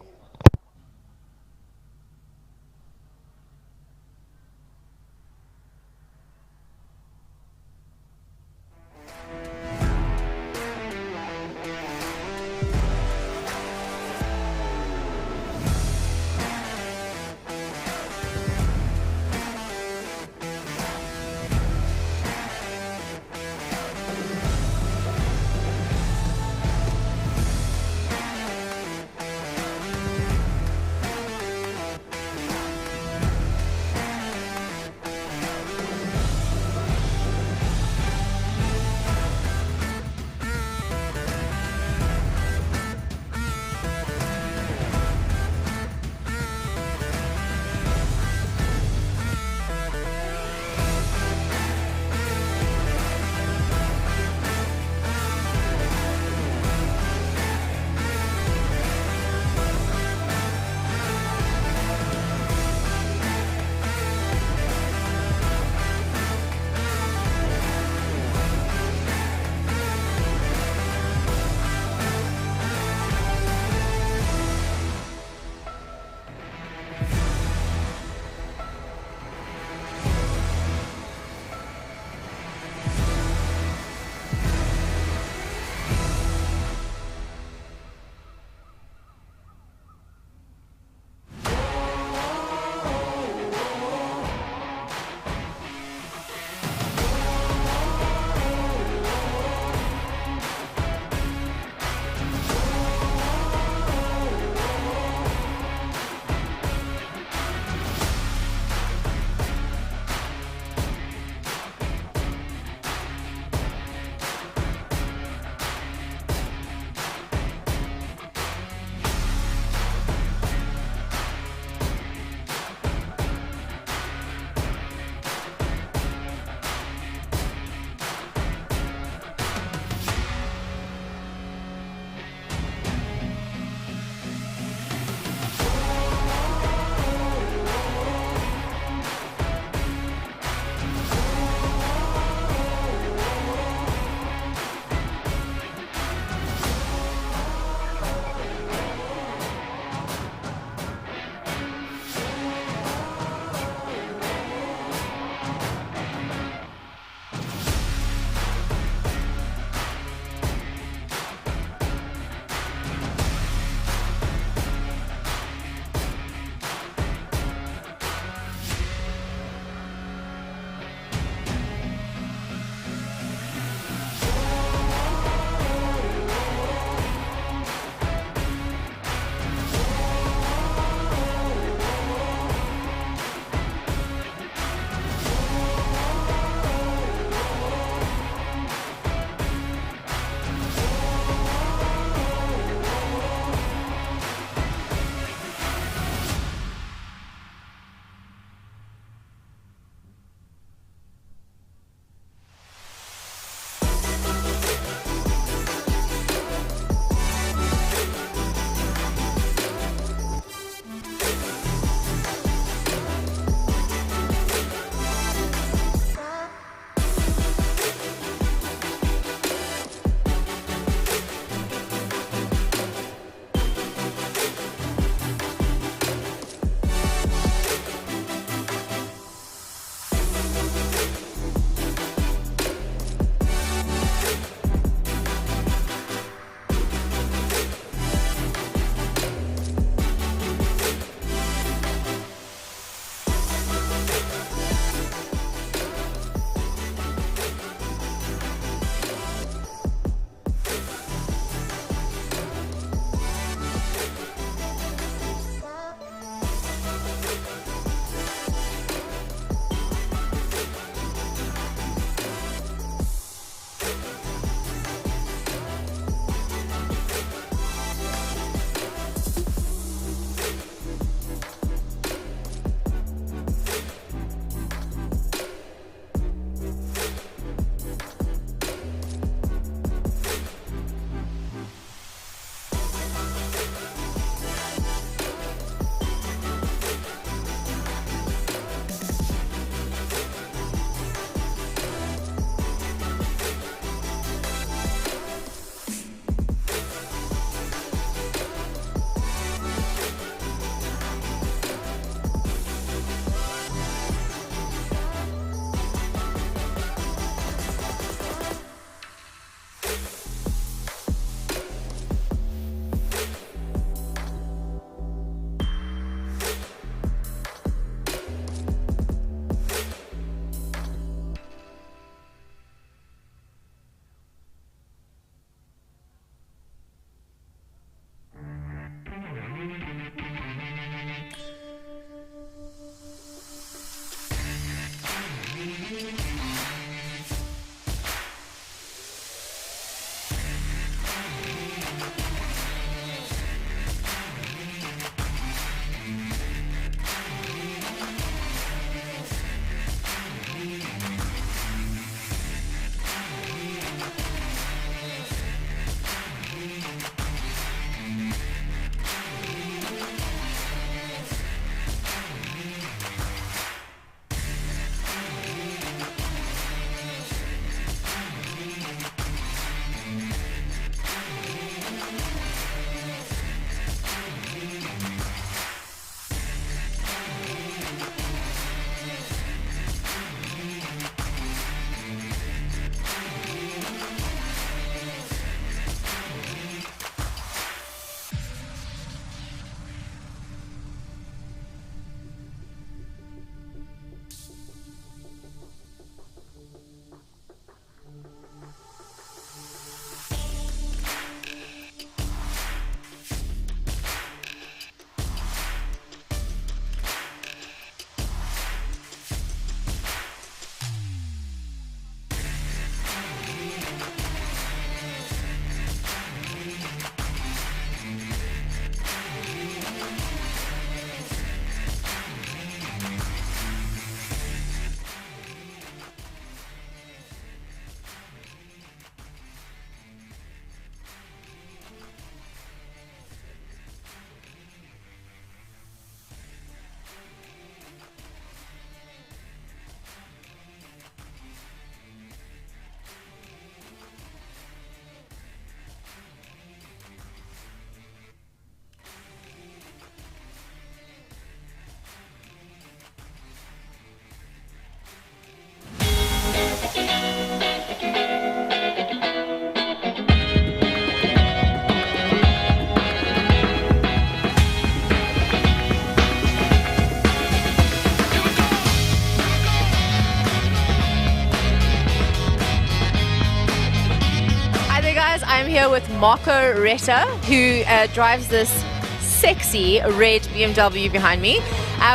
guys, I'm here with Marco Retta, who drives this sexy red BMW behind me,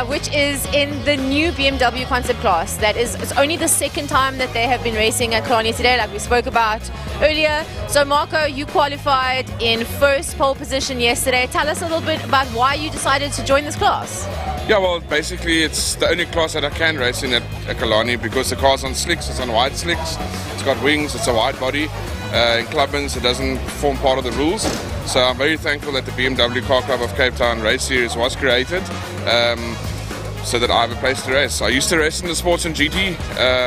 which is in the new BMW concept class. It's only the second time that they have been racing at Killarney today, like we spoke about earlier. So Marco, you qualified in first pole position yesterday. Tell us a little bit about why you decided to join this class. Yeah, well, basically it's the only class that I can race in at Killarney because the car's on slicks, it's on wide slicks, it's got wings, it's a wide body. In Clubman, it doesn't form part of the rules. So I'm very thankful that the BMW Car Club of Cape Town Race Series was created so that I have a place to race. I used to race in the Sports and GT,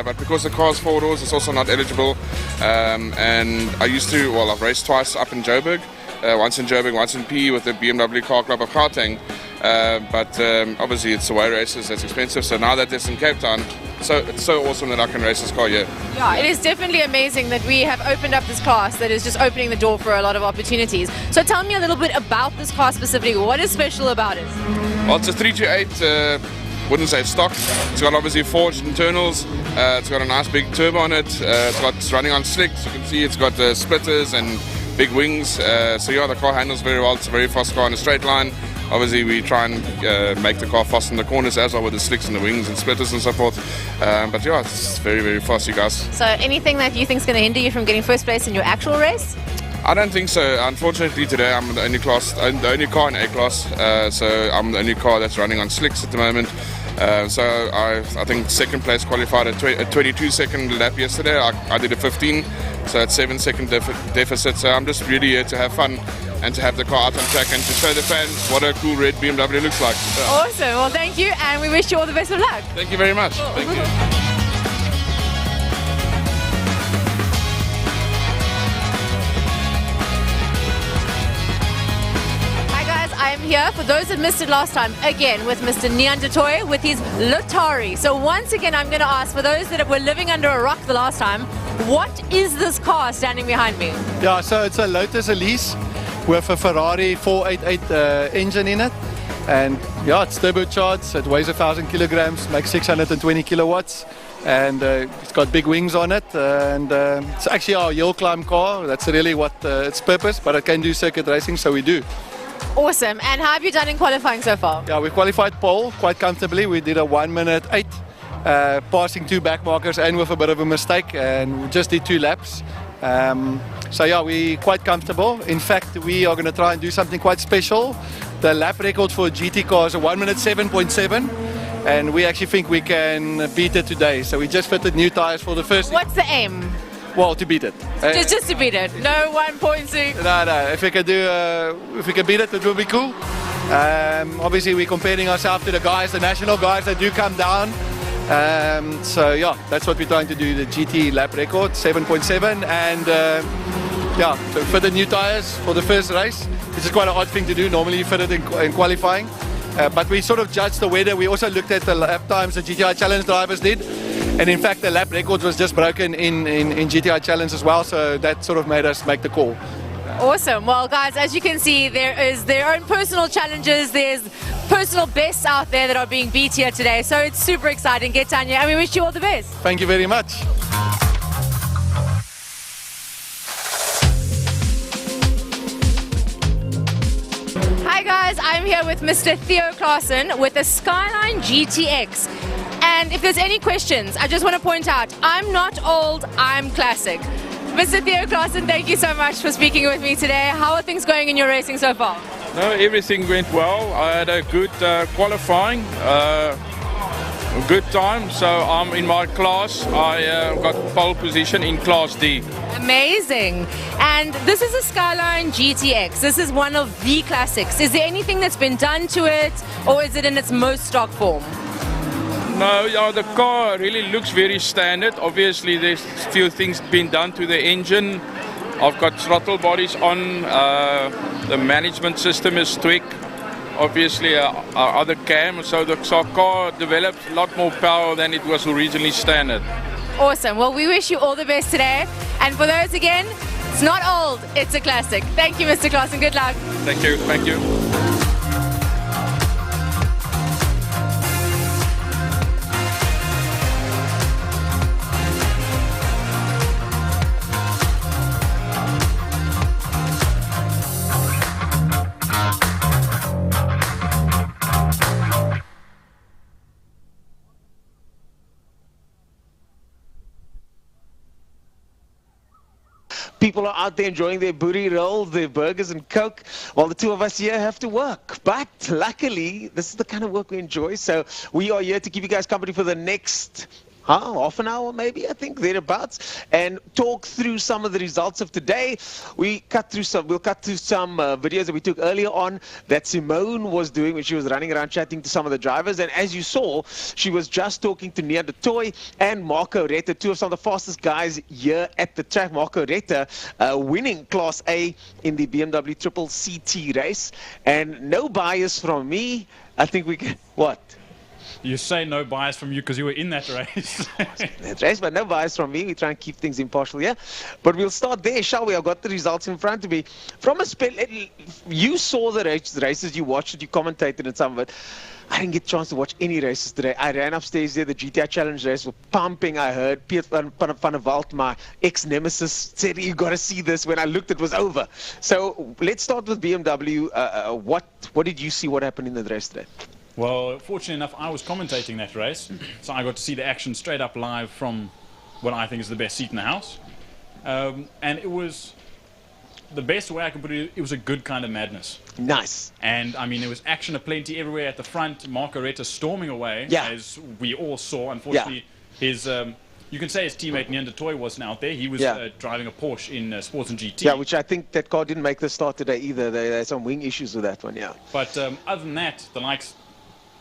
but because the car's 4 doors, it's also not eligible. And I've raced twice up in Joburg, once in Joburg, once in PE with the BMW Car Club of Gauteng. But obviously it's away races, that's expensive. So now that it's in Cape Town, it's so awesome that I can race this car here. Yeah, it is definitely amazing that we have opened up this class that is just opening the door for a lot of opportunities. So tell me a little bit about this car specifically. What is special about it? Well, it's a 328, wouldn't say stock. It's got obviously forged internals. It's got a nice big turbo on it. It's running on slicks. You can see it's got splitters and big wings. So yeah, the car handles very well. It's a very fast car in a straight line. Obviously, we try and make the car fast in the corners as well with the slicks and the wings and splitters and so forth. But yeah, it's very, very fast, you guys. So anything that you think is going to hinder you from getting first place in your actual race? I don't think so. Unfortunately, today I'm the only car in A class. So I'm the only car that's running on slicks at the moment. So I think second place qualified at 22-second lap yesterday. I did a 15, so it's 7-second deficit. So I'm just really here to have fun and to have the car out on track and to show the fans what a cool red BMW looks like. Yeah. Awesome. Well, thank you, and we wish you all the best of luck. Thank you very much. Thank you. I'm here, for those that missed it last time, again with Mr. Neon Detoy with his Lotari. So once again, I'm going to ask, for those that were living under a rock the last time, what is this car standing behind me? Yeah, so it's a Lotus Elise with a Ferrari 488 engine in it. And yeah, it's turbocharged, it weighs 1,000 kilograms, makes 620 kilowatts. And it's got big wings on it, and it's actually our hill climb car. That's really what its purpose, but it can do circuit racing, so we do. Awesome. And how have you done in qualifying so far? Yeah, we qualified pole quite comfortably. We did a 1:08, passing 2 back markers and with a bit of a mistake, and we just did 2 laps. So yeah, we're quite comfortable. In fact, we are going to try and do something quite special. The lap record for a GT car is a 1:07.7, and we actually think we can beat it today. So we just fitted new tires for the first. What's the aim? Well, to beat it. Just to beat it. No 1.6. No. If we can beat it, it will be cool. Obviously, we're comparing ourselves to the national guys that do come down. So yeah, that's what we're trying to do. The GT lap record 7.7, and yeah, so fit the new tires for the first race. This is quite an odd thing to do. Normally, you fit it in qualifying, but we sort of judged the weather. We also looked at the lap times the GTI Challenge drivers did. And in fact, the lap record was just broken in GTI Challenge as well, so that sort of made us make the call. Awesome. Well, guys, as you can see, there is their own personal challenges. There's personal bests out there that are being beat here today. So it's super exciting. Get down here, and we wish you all the best. Thank you very much. Hi guys, I'm here with Mr. Theo Claassen with the Skyline GTX. And if there's any questions, I just want to point out, I'm not old, I'm classic. Mr. Theo Claassen, thank you so much for speaking with me today. How are things going in your racing so far? No, everything went well. I had a good qualifying, a good time. So I'm in my class. I got pole position in Class D. Amazing. And this is a Skyline GTX. This is one of the classics. Is there anything that's been done to it, or is it in its most stock form? No, yeah, the car really looks very standard. Obviously, there's few things been done to the engine. I've got throttle bodies on. The management system is tweaked. Obviously, our other cam. So the car developed a lot more power than it was originally standard. Awesome. Well, we wish you all the best today. And for those again, it's not old, it's a classic. Thank you, Mr. Claassen. Good luck. Thank you. Thank you. people are out there enjoying their booty rolls, their burgers and Coke, while the two of us here have to work. But luckily, this is the kind of work we enjoy. So we are here to give you guys company for the next half an hour, maybe, I think, thereabouts, and talk through some of the results of today. We'll cut through some videos that we took earlier on that Simone was doing when she was running around chatting to some of the drivers. And as you saw, she was just talking to Nia de Toy and Marco Retta, two of some of the fastest guys here at the track. Marco Retta winning Class A in the BMW Triple CT race. And no bias from me. I think we can... What? You say no bias from you because you were in that race. That race, but no bias from me. We try and keep things impartial, yeah. But we'll start there, shall we? I've got the results in front of me. From a you saw the races, you watched it, you commentated on some of it. I didn't get a chance to watch any races today. I ran upstairs there, the GTI Challenge Race was pumping. I heard Piet van der Walt, my ex-nemesis, said, you got to see this. When I looked, it was over. So let's start with BMW. What did you see? What happened in the race today? Well, fortunately enough, I was commentating that race, so I got to see the action straight up live from what I think is the best seat in the house. And it was, the best way I can put it, it was a good kind of madness. Nice. And, I mean, there was action aplenty everywhere at the front. Marco Retta storming away, as we all saw. Unfortunately, his... you can say his teammate Nia de Toy wasn't out there. He was driving a Porsche in Sports and GT. Yeah, which I think that car didn't make the start today either. They had some wing issues with that one, yeah. But other than that, the likes...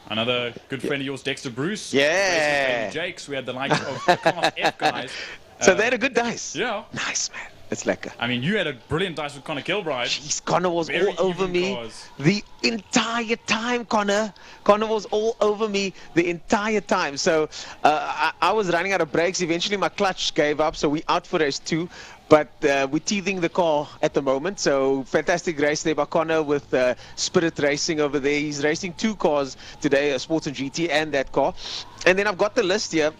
Another good friend of yours, Dexter Bruce. Yeah. Jakes. We had the likes of the Class F guys. So they had a good dice. Yeah. Nice, man. It's lekker. I mean, you had a brilliant dice with Connor Kilbride. Jeez, Connor was all over me the entire time, Connor. Connor was all over me the entire time. So I was running out of brakes. Eventually, my clutch gave up, so we out for race 2. But we're teething the car at the moment. So fantastic race there by Connor with Spirit Racing over there. He's racing 2 cars today, a Sports and GT and that car. And then I've got the list here.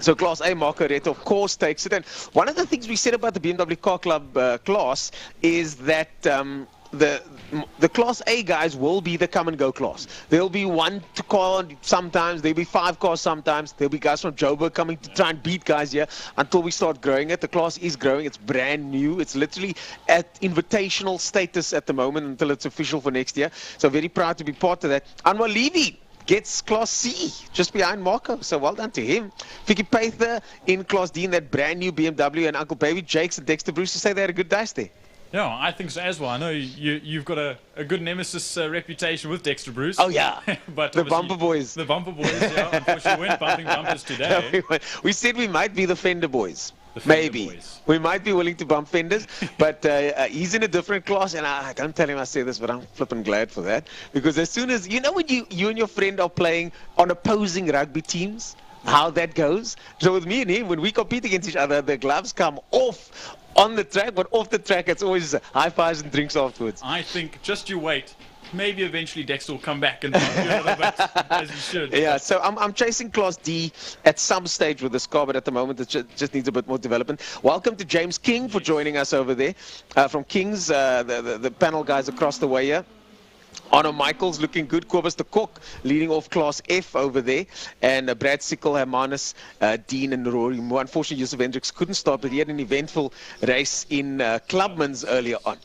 So Class A, Marco Retta, of course, takes it. And one of the things we said about the BMW Car Club class is that the Class A guys will be the come-and-go class. There'll be 1 car sometimes, there'll be 5 cars sometimes, there'll be guys from Joburg coming to try and beat guys here until we start growing it. The class is growing, it's brand new, it's literally at invitational status at the moment until it's official for next year. So very proud to be part of that. Anwar Levy gets Class C, just behind Marco, so well done to him. Vicky Pather in Class D in that brand new BMW, and Uncle Baby Jakes and Dexter Bruce to say they had a good dice there. Yeah, I think so as well. I know you've got a good nemesis reputation with Dexter Bruce. Oh, yeah. But the Bumper Boys. The Bumper Boys, yeah. Unfortunately, we weren't bumping bumpers today. No, we said we might be the Fender Boys. Maybe. We might be willing to bump fenders, but he's in a different class, and I don't tell him I say this, but I'm flipping glad for that. Because as soon as, you know when you and your friend are playing on opposing rugby teams, how that goes? So with me and him, when we compete against each other, the gloves come off on the track, but off the track, it's always high fives and drinks afterwards. I think just you wait. Maybe eventually Dexter will come back and bump you a little bit, as he should. Yeah, so I'm chasing Class D at some stage with this car, but at the moment it just needs a bit more development. Welcome to James King for joining us over there. From King's, the panel guys across the way here. Arno Michaels looking good. Kobus de Kok leading off Class F over there. And Brad Sickle, Hermanus, Dean and Rory. Unfortunately, Joseph Hendricks couldn't start, but he had an eventful race in Clubman's earlier on.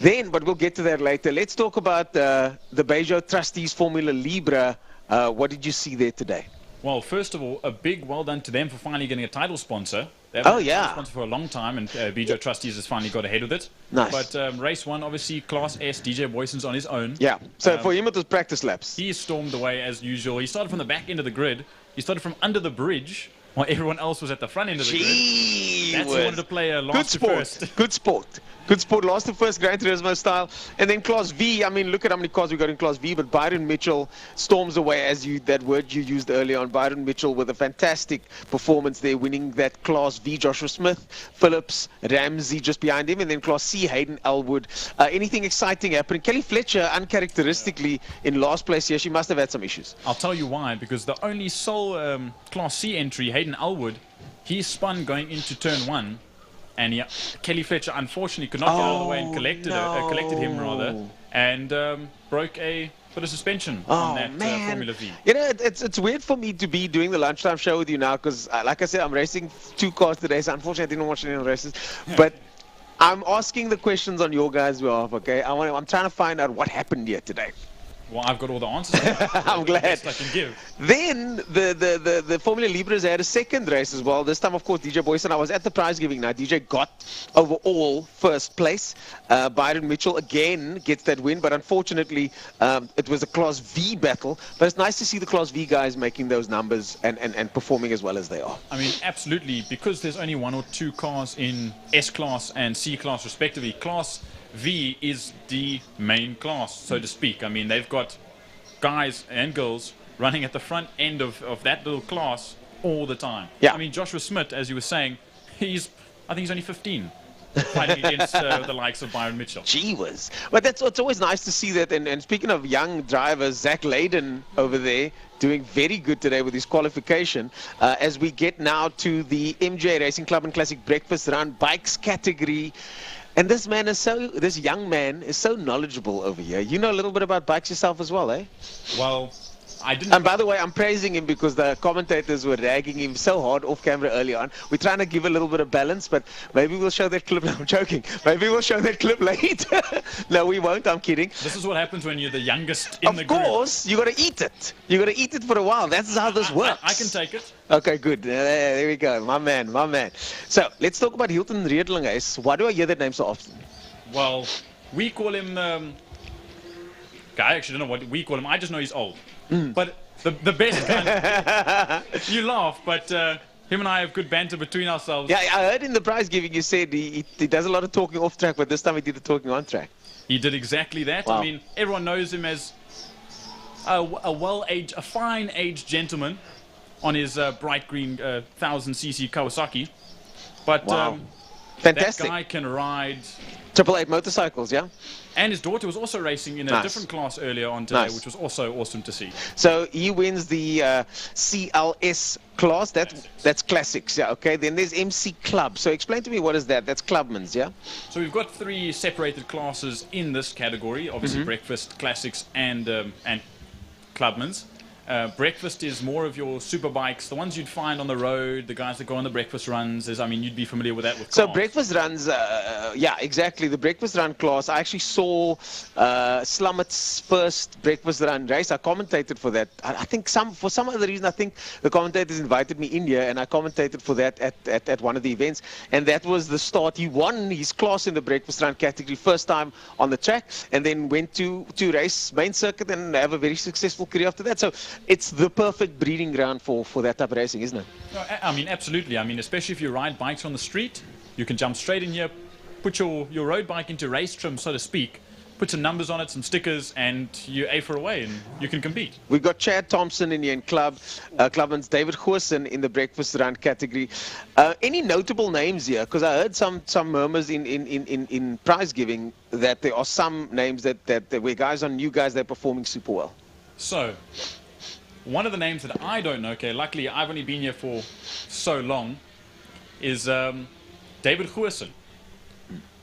Then, but we'll get to that later. Let's talk about the Peugeot Trustees Formula Libre. What did you see there today? Well, first of all, a big well done to them for finally getting a title sponsor. They've had a title sponsor for a long time, and Peugeot Trustees has finally got ahead with it. Nice. But race 1, obviously, Class S, DJ Boyson's on his own. Yeah, so for him it was practice laps. He stormed away as usual. He started from the back end of the grid. He started from under the bridge, while everyone else was at the front end of the grid. That's who wanted to play a last to first. Good sport. Good sport, last to first, Gran Turismo style. And then Class V, I mean, look at how many cars we got in Class V, but Byron Mitchell storms away, as that word you used earlier on. Byron Mitchell with a fantastic performance there, winning that Class V. Joshua Smith, Phillips, Ramsey just behind him, and then Class C, Hayden Elwood. Anything exciting happening? Kelly Fletcher, uncharacteristically in last place here. She must have had some issues. I'll tell you why, because the only sole Class C entry, Hayden Elwood, he spun going into turn 1. And Kelly Fletcher unfortunately could not get out of the way and collected him rather, and broke a bit of suspension on that Formula V. You know, it's weird for me to be doing the lunchtime show with you now because, like I said, I'm racing 2 cars today, so unfortunately I didn't watch any of the races. But I'm asking the questions on your guys' behalf, okay? I'm trying to find out what happened here today. Well, I've got all the answers. I'm glad. Best I can give. Then the Formula Libres had a second race as well. This time, of course, DJ Boyson. I was at the prize giving night. DJ got overall first place. Byron Mitchell again gets that win, but unfortunately, it was a Class V battle. But it's nice to see the Class V guys making those numbers and performing as well as they are. I mean, absolutely, because there's only 1 or 2 cars in S class and C class respectively. Class V is the main class, so to speak. I mean, they've got guys and girls running at the front end of that little class all the time. Yeah. I mean, Joshua Smith, as you were saying, I think he's only 15, fighting against the likes of Byron Mitchell. Gee whiz. But it's always nice to see that. And speaking of young drivers, Zach Layden over there doing very good today with his qualification. As we get now to the MJ Racing Club and Classic Breakfast Run Bikes category. And this young man is so knowledgeable over here. You know a little bit about bikes yourself as well, eh? Well, I didn't. And by the way, I'm praising him because the commentators were ragging him so hard off camera early on. We're trying to give a little bit of balance, but maybe we'll show that clip. No, I'm joking. Maybe we'll show that clip later. No, we won't. I'm kidding. This is what happens when you're the youngest in the group. Of course, you got to eat it. You got to eat it for a while. That's how this works. I can take it. Okay, good. There we go. My man, my man. So, let's talk about Hilton Riedlinga. Why do I hear that name so often? Well, we call him... I actually don't know what we call him. I just know he's old. But the best kind... You laugh, but him and I have good banter between ourselves. Yeah, I heard in the prize giving you said he does a lot of talking off track, but this time he did the talking on track. He did exactly that. Wow. I mean, everyone knows him as a fine-aged gentleman on his bright green 1000cc Kawasaki. But wow. Fantastic. That guy can ride... 888 motorcycles, yeah? And his daughter was also racing in a different class earlier on today, which was also awesome to see. So he wins the CLS class. That's classics, yeah, okay? Then there's MC Club. So explain to me, what is that? That's Clubman's, yeah? So we've got 3 separated classes in this category, obviously breakfast, classics, and Clubman's. Breakfast is more of your super bikes, the ones you'd find on the road, the guys that go on the breakfast runs. I mean, you'd be familiar with that with cars. So breakfast runs, yeah, exactly. The breakfast run class, I actually saw Slummet's first breakfast run race. I commentated for that. I think for some other reason, I think the commentators invited me in here, and I commentated for that at one of the events. And that was the start. He won his class in the breakfast run category first time on the track, and then went to race main circuit and have a very successful career after that. So it's the perfect breeding ground for that type of racing, isn't it? No, I mean, absolutely. I mean, especially if you ride bikes on the street, you can jump straight in here, put your road bike into race trim, so to speak, put some numbers on it, some stickers, and you A for away, and you can compete. We've got Chad Thompson in here in Clubman's, David Goosen in the breakfast run category. Any notable names here? Because I heard some murmurs in prize giving that there are some names that where guys are new guys, they're performing super well. So, one of the names that I don't know, okay, luckily I've only been here for so long, is David Goosen.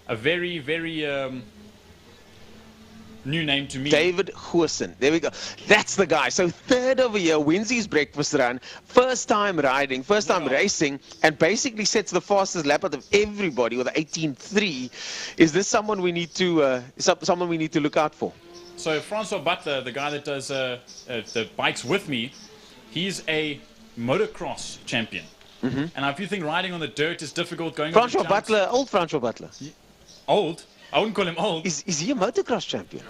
A very, very new name to me. David Goosen. There we go. That's the guy. So third over here, wins his breakfast run, first time riding, first time racing, and basically sets the fastest lap out of everybody with an 18.3. Is this someone we need to look out for? So Francois Butler, the guy that does the bikes with me, he's a motocross champion. And if you think riding on the dirt is difficult, going Francois Butler, old Francois Butler. Old? I wouldn't call him old. Is he a motocross champion?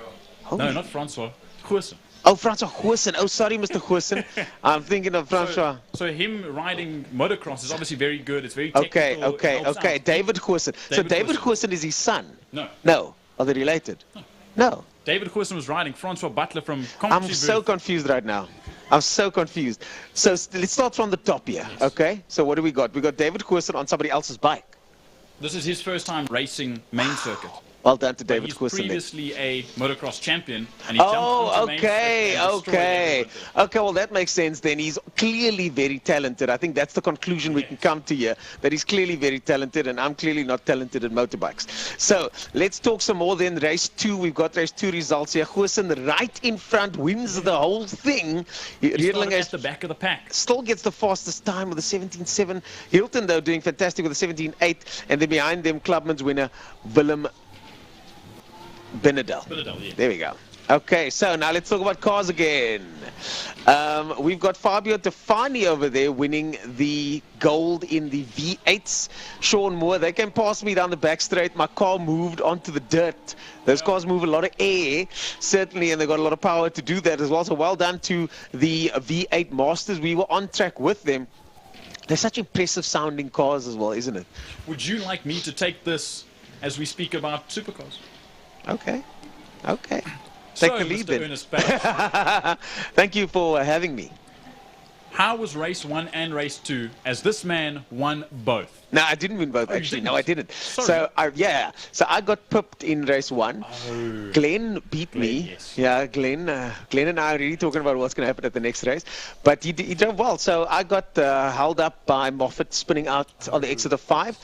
No, not Francois. Goosen. Oh, Francois Goosen. Oh, sorry, Mr. Goosen. I'm thinking of Francois. So him riding motocross is obviously very good. It's very technical. Okay. David Goosen. So David Goosen is his son? No. No. Are they related? No. David Goosen was riding Francois Butler from I'm so confused right now. I'm so confused. So let's start from the top here, okay? So what do we got? We got David Goosen on somebody else's bike. This is his first time racing main circuit. Well done to But David he's Goosen. previously a motocross champion, and he jumped onto main track and destroyed everyone. Okay, well, that makes sense then. He's clearly very talented. I think that's the conclusion we can come to here, that he's clearly very talented, and I'm clearly not talented at motorbikes. So, let's talk some more then. Race 2, we've got race 2 results here. Goosen right in front, wins the whole thing. He started at the back of the pack. Still gets the fastest time with a 17.7. Hilton, though, doing fantastic with a 17.8. And then behind them, Clubman's winner, Willem Benedel. Yeah. There we go. Okay, so now let's talk about cars again. We've got Fabio Tefani over there winning the gold in the V8s. Sean Moore, they came past me down the back straight. My car moved onto the dirt. Those cars move a lot of air, certainly, and they've got a lot of power to do that as well. So well done to the V8 Masters. We were on track with them. They're such impressive sounding cars as well, isn't it? Would you like me to take this as we speak about supercars? Okay. Take the lead then. Ernest Page, Thank you for having me. how was race 1 and race 2 as this man won both? No, I didn't win both, actually. No, I didn't. Sorry. So, I got pipped in race 1. Oh. Glenn beat me. Yes. Yeah, Glenn and I are really talking about what's going to happen at the next race. But he drove well. So I got held up by Moffat spinning out on the exit of 5.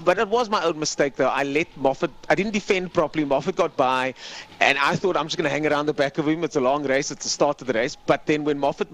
But it was my own mistake, though. I didn't defend properly. Moffat got by, and I thought I'm just going to hang around the back of him. It's a long race. It's the start of the race. But then when Moffat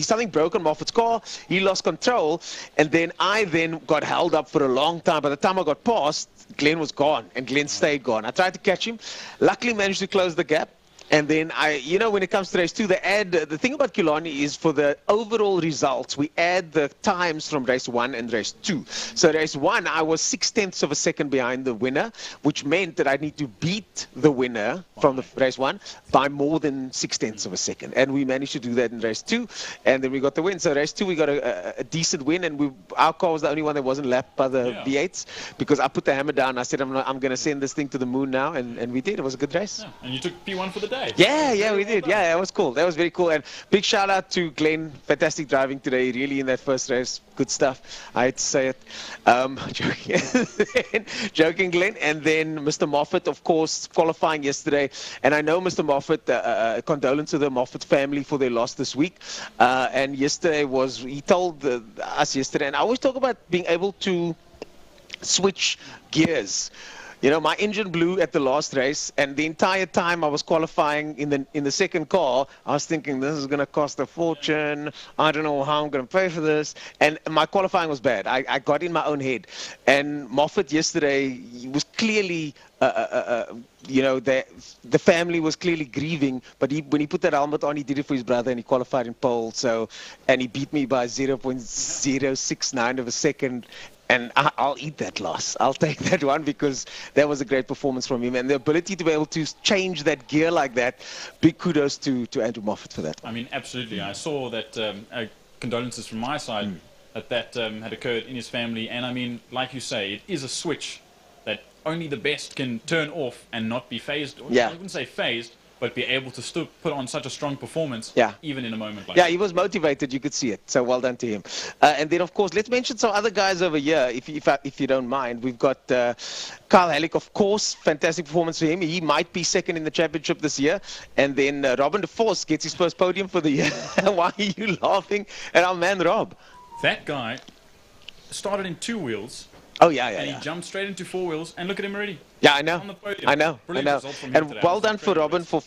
something broke on Moffat's car, he lost control, and then I got held up for a long time. By the time I got past, Glenn was gone, and Glenn stayed gone. I tried to catch him. Luckily, managed to close the gap. And then when it comes to race 2, they add, the thing about Killarney is for the overall results, we add the times from race 1 and race 2. So race 1, I was 0.6 of a second behind the winner, which meant that I need to beat the winner from the race 1 by more than 0.6 of a second. And we managed to do that in race 2, and then we got the win. So race 2, we got a decent win, and our car was the only one that wasn't lapped by the V8s, because I put the hammer down. I said, I'm going to send this thing to the moon now, and we did. It was a good race. Yeah. And you took P1 for the day. Yeah, we did. Yeah, that was cool. That was very cool. And big shout out to Glenn. Fantastic driving today, really, in that first race. Good stuff. I hate to say it. Joking, Glenn. And then Mr. Moffat, of course, qualifying yesterday. And I know Mr. Moffat, condolence to the Moffat family for their loss this week. And yesterday he told us yesterday, and I always talk about being able to switch gears. My engine blew at the last race, and the entire time I was qualifying in the second car, I was thinking, this is going to cost a fortune. I don't know how I'm going to pay for this. And my qualifying was bad. I got in my own head. And Moffat yesterday was clearly, the family was clearly grieving. But when he put that helmet on, he did it for his brother, and he qualified in pole. And he beat me by 0.069 of a second. And I'll eat that loss. I'll take that one, because that was a great performance from him. And the ability to be able to change that gear like that, big kudos to Andrew Moffat for that. I mean, absolutely. I saw that condolences from my side that had occurred in his family. And I mean, like you say, it is a switch that only the best can turn off and not be phased. Yeah. I wouldn't say phased, but be able to still put on such a strong performance, even in a moment like that. that. He was motivated. You could see it. So well done to him. And then, of course, let's mention some other guys over here, if you don't mind. We've got Kyle Halleck, of course. Fantastic performance for him. He might be second in the championship this year. And then Robin de Vos gets his first podium for the year. Why are you laughing at our man, Rob? That guy started in 2 wheels. Oh, yeah. And he jumped straight into 4 wheels, and look at him already. Yeah, I know. On the podium. I know. And well done for Robin for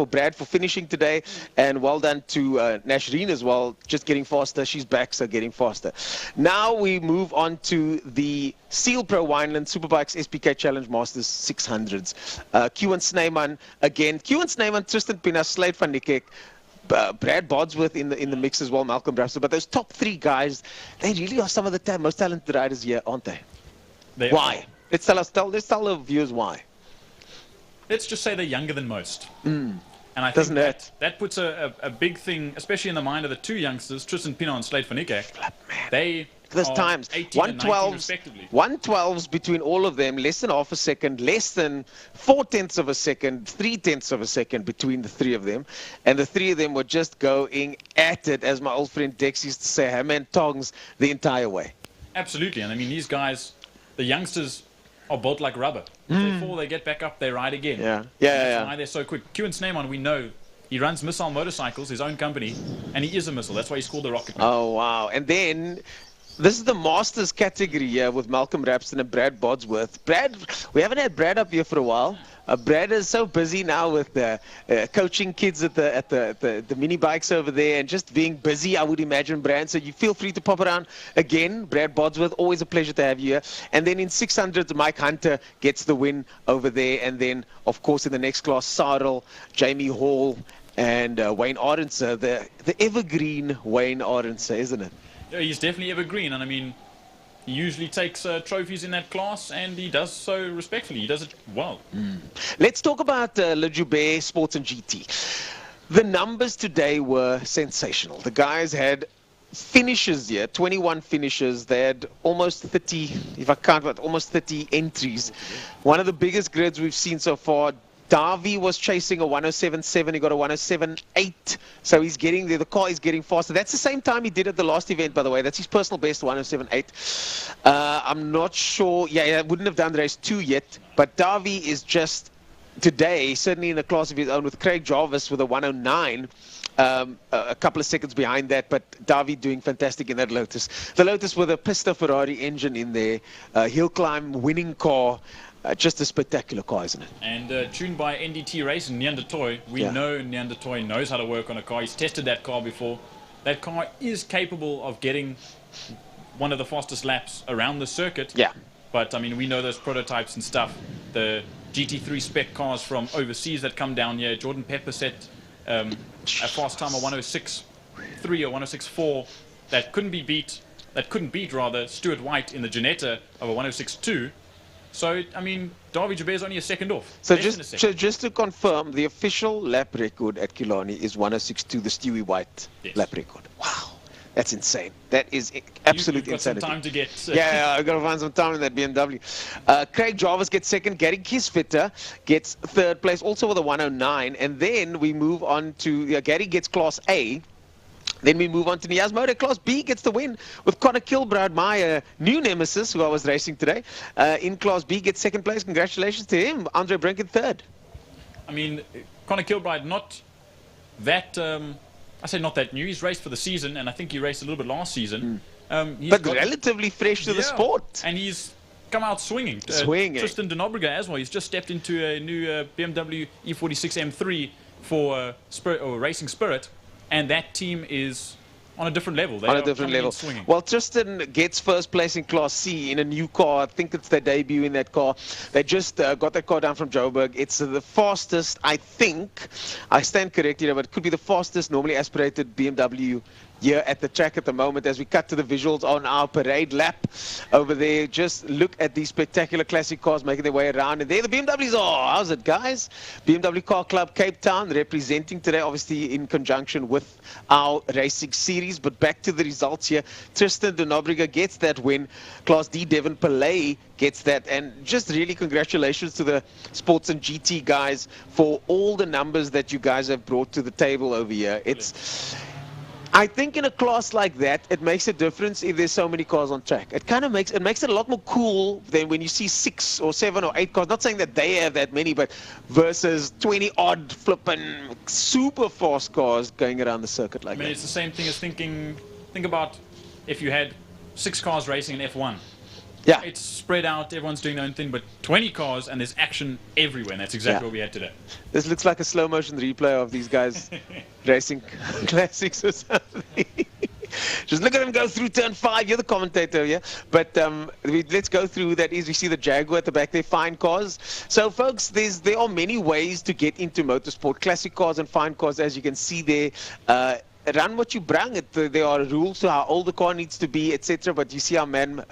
Brad for finishing today, and well done to Nashreen as well, just getting faster. She's back, so getting faster. Now we move on to the Seal Pro Wineland Superbikes SPK Challenge Masters 600s. Kewan Snyman again. Kewan Snyman, Tristan Pina, Slade van Niekerk, Brad Bodsworth in the mix as well, Malcolm Brewster. But those top 3 guys, they really are some of the most talented riders here, aren't they? Why? Are. Let's tell the viewers why. Let's just say they're younger than most. And I think that puts a big thing, especially in the mind of the 2 youngsters, Tristan Pina and Slade van Niekerk. They There's times 112s between all of them, less than half a second, less than 0.4 of a second, 0.3 of a second between the 3 of them, and the 3 of them were just going at it, as my old friend Dex used to say, hammer and tongs the entire way. Absolutely, and I mean these guys, the youngsters, are built like rubber. If they fall, they get back up, they ride again. Yeah. Why they're so quick. Q and Sneyman, we know he runs Missile Motorcycles, his own company, and he is a missile. That's why he's called the Rocket Man. Oh, wow. And then this is the Masters category here with Malcolm Rapston and Brad Bodsworth. Brad, we haven't had Brad up here for a while. Brad is so busy now with coaching kids at the mini bikes over there and just being busy, I would imagine, Brad. So you feel free to pop around again. Brad Bodsworth, always a pleasure to have you here. And then in 600, Mike Hunter gets the win over there. And then, of course, in the next class, Sarel, Jamie Hall, and Wayne Arendse, the evergreen Wayne Arendse, isn't it? Yeah, he's definitely evergreen, and I mean, he usually takes trophies in that class, and he does so respectfully. He does it well. Let's talk about Le Joubert Sports and GT. The numbers today were sensational. The guys had finishes here, 21 finishes. They had almost 30, if I count, almost 30 entries. One of the biggest grids we've seen so far. Davi was chasing a 107.7. He got a 107.8. So he's getting there. The car is getting faster. That's the same time he did at the last event, by the way. That's his personal best, 107.8. I'm not sure. Yeah, he wouldn't have done the race 2 yet. But Davi is just today, certainly in a class of his own, with Craig Jarvis with a 109. A couple of seconds behind that, but Davi doing fantastic in that Lotus. The Lotus with a Pista Ferrari engine in there. Hill climb winning car. Just a spectacular car, isn't it? And tuned by NDT Race and Neandertoy. We know Neandertoy knows how to work on a car. He's tested that car before. That car is capable of getting one of the fastest laps around the circuit. Yeah. But, I mean, we know those prototypes and stuff. The GT3 spec cars from overseas that come down here. Jordan Pepper set a fast time of 106.3 or 106.4 that couldn't beat Stuart White in the Ginetta of a 106.2. So, I mean, Davi Joubert is only a second off. So just to confirm, the official lap record at Killarney is 106.2, the Stewie White lap record. Wow, that's insane. That is absolute insanity. You've got some time to get... yeah, I've got to find some time in that BMW. Craig Jarvis gets second. Gary Kisfitter gets third place, also with a 109. And then we move on to... Gary gets Class A. Then we move on to Niaz Motor. Class B gets the win with Connor Kilbride, my new nemesis, who I was racing today. In Class B, gets second place. Congratulations to him. Andre Brinken third. I mean, Connor Kilbride, not that... I say not that new. He's raced for the season, and I think he raced a little bit last season. But relatively fresh to the sport. And he's come out swinging. Tristan de Nobrega as well. He's just stepped into a new BMW E46 M3 for Racing Spirit. And that team is on a different level. They on a different level. Well, Tristan gets first place in Class C in a new car. I think it's their debut in that car. They just got that car down from Joburg. It's the fastest, I think, I stand corrected here, but it could be the fastest normally aspirated BMW here at the track at the moment. As we cut to the visuals on our parade lap over there, just look at these spectacular classic cars making their way around. And there the BMWs are. How's it, guys? BMW Car Club Cape Town representing today, obviously in conjunction with our racing series. But back to the results here. Tristan de Nobrega gets that win. Class D, Devon Pillay gets that. And just really congratulations to the Sports and GT guys for all the numbers that you guys have brought to the table over here. I think in a class like that, it makes a difference if there's so many cars on track. It kind of makes it a lot more cool than when you see 6 or 7 or 8 cars. Not saying that they have that many, but versus 20 odd flipping super fast cars going around the circuit like that. I mean, it's the same thing as think about if you had 6 cars racing in F1. Yeah. It's spread out, everyone's doing their own thing, but 20 cars and there's action everywhere, and that's exactly what we had today. This looks like a slow motion replay of these guys racing classics or something. Just look at him go through turn 5. You're the commentator here. But let's go through that. We see the Jaguar at the back there, fine cars. So, folks, there are many ways to get into motorsport. Classic cars and fine cars, as you can see there. Run what you bring. There are rules to how old the car needs to be, etc. But you see our man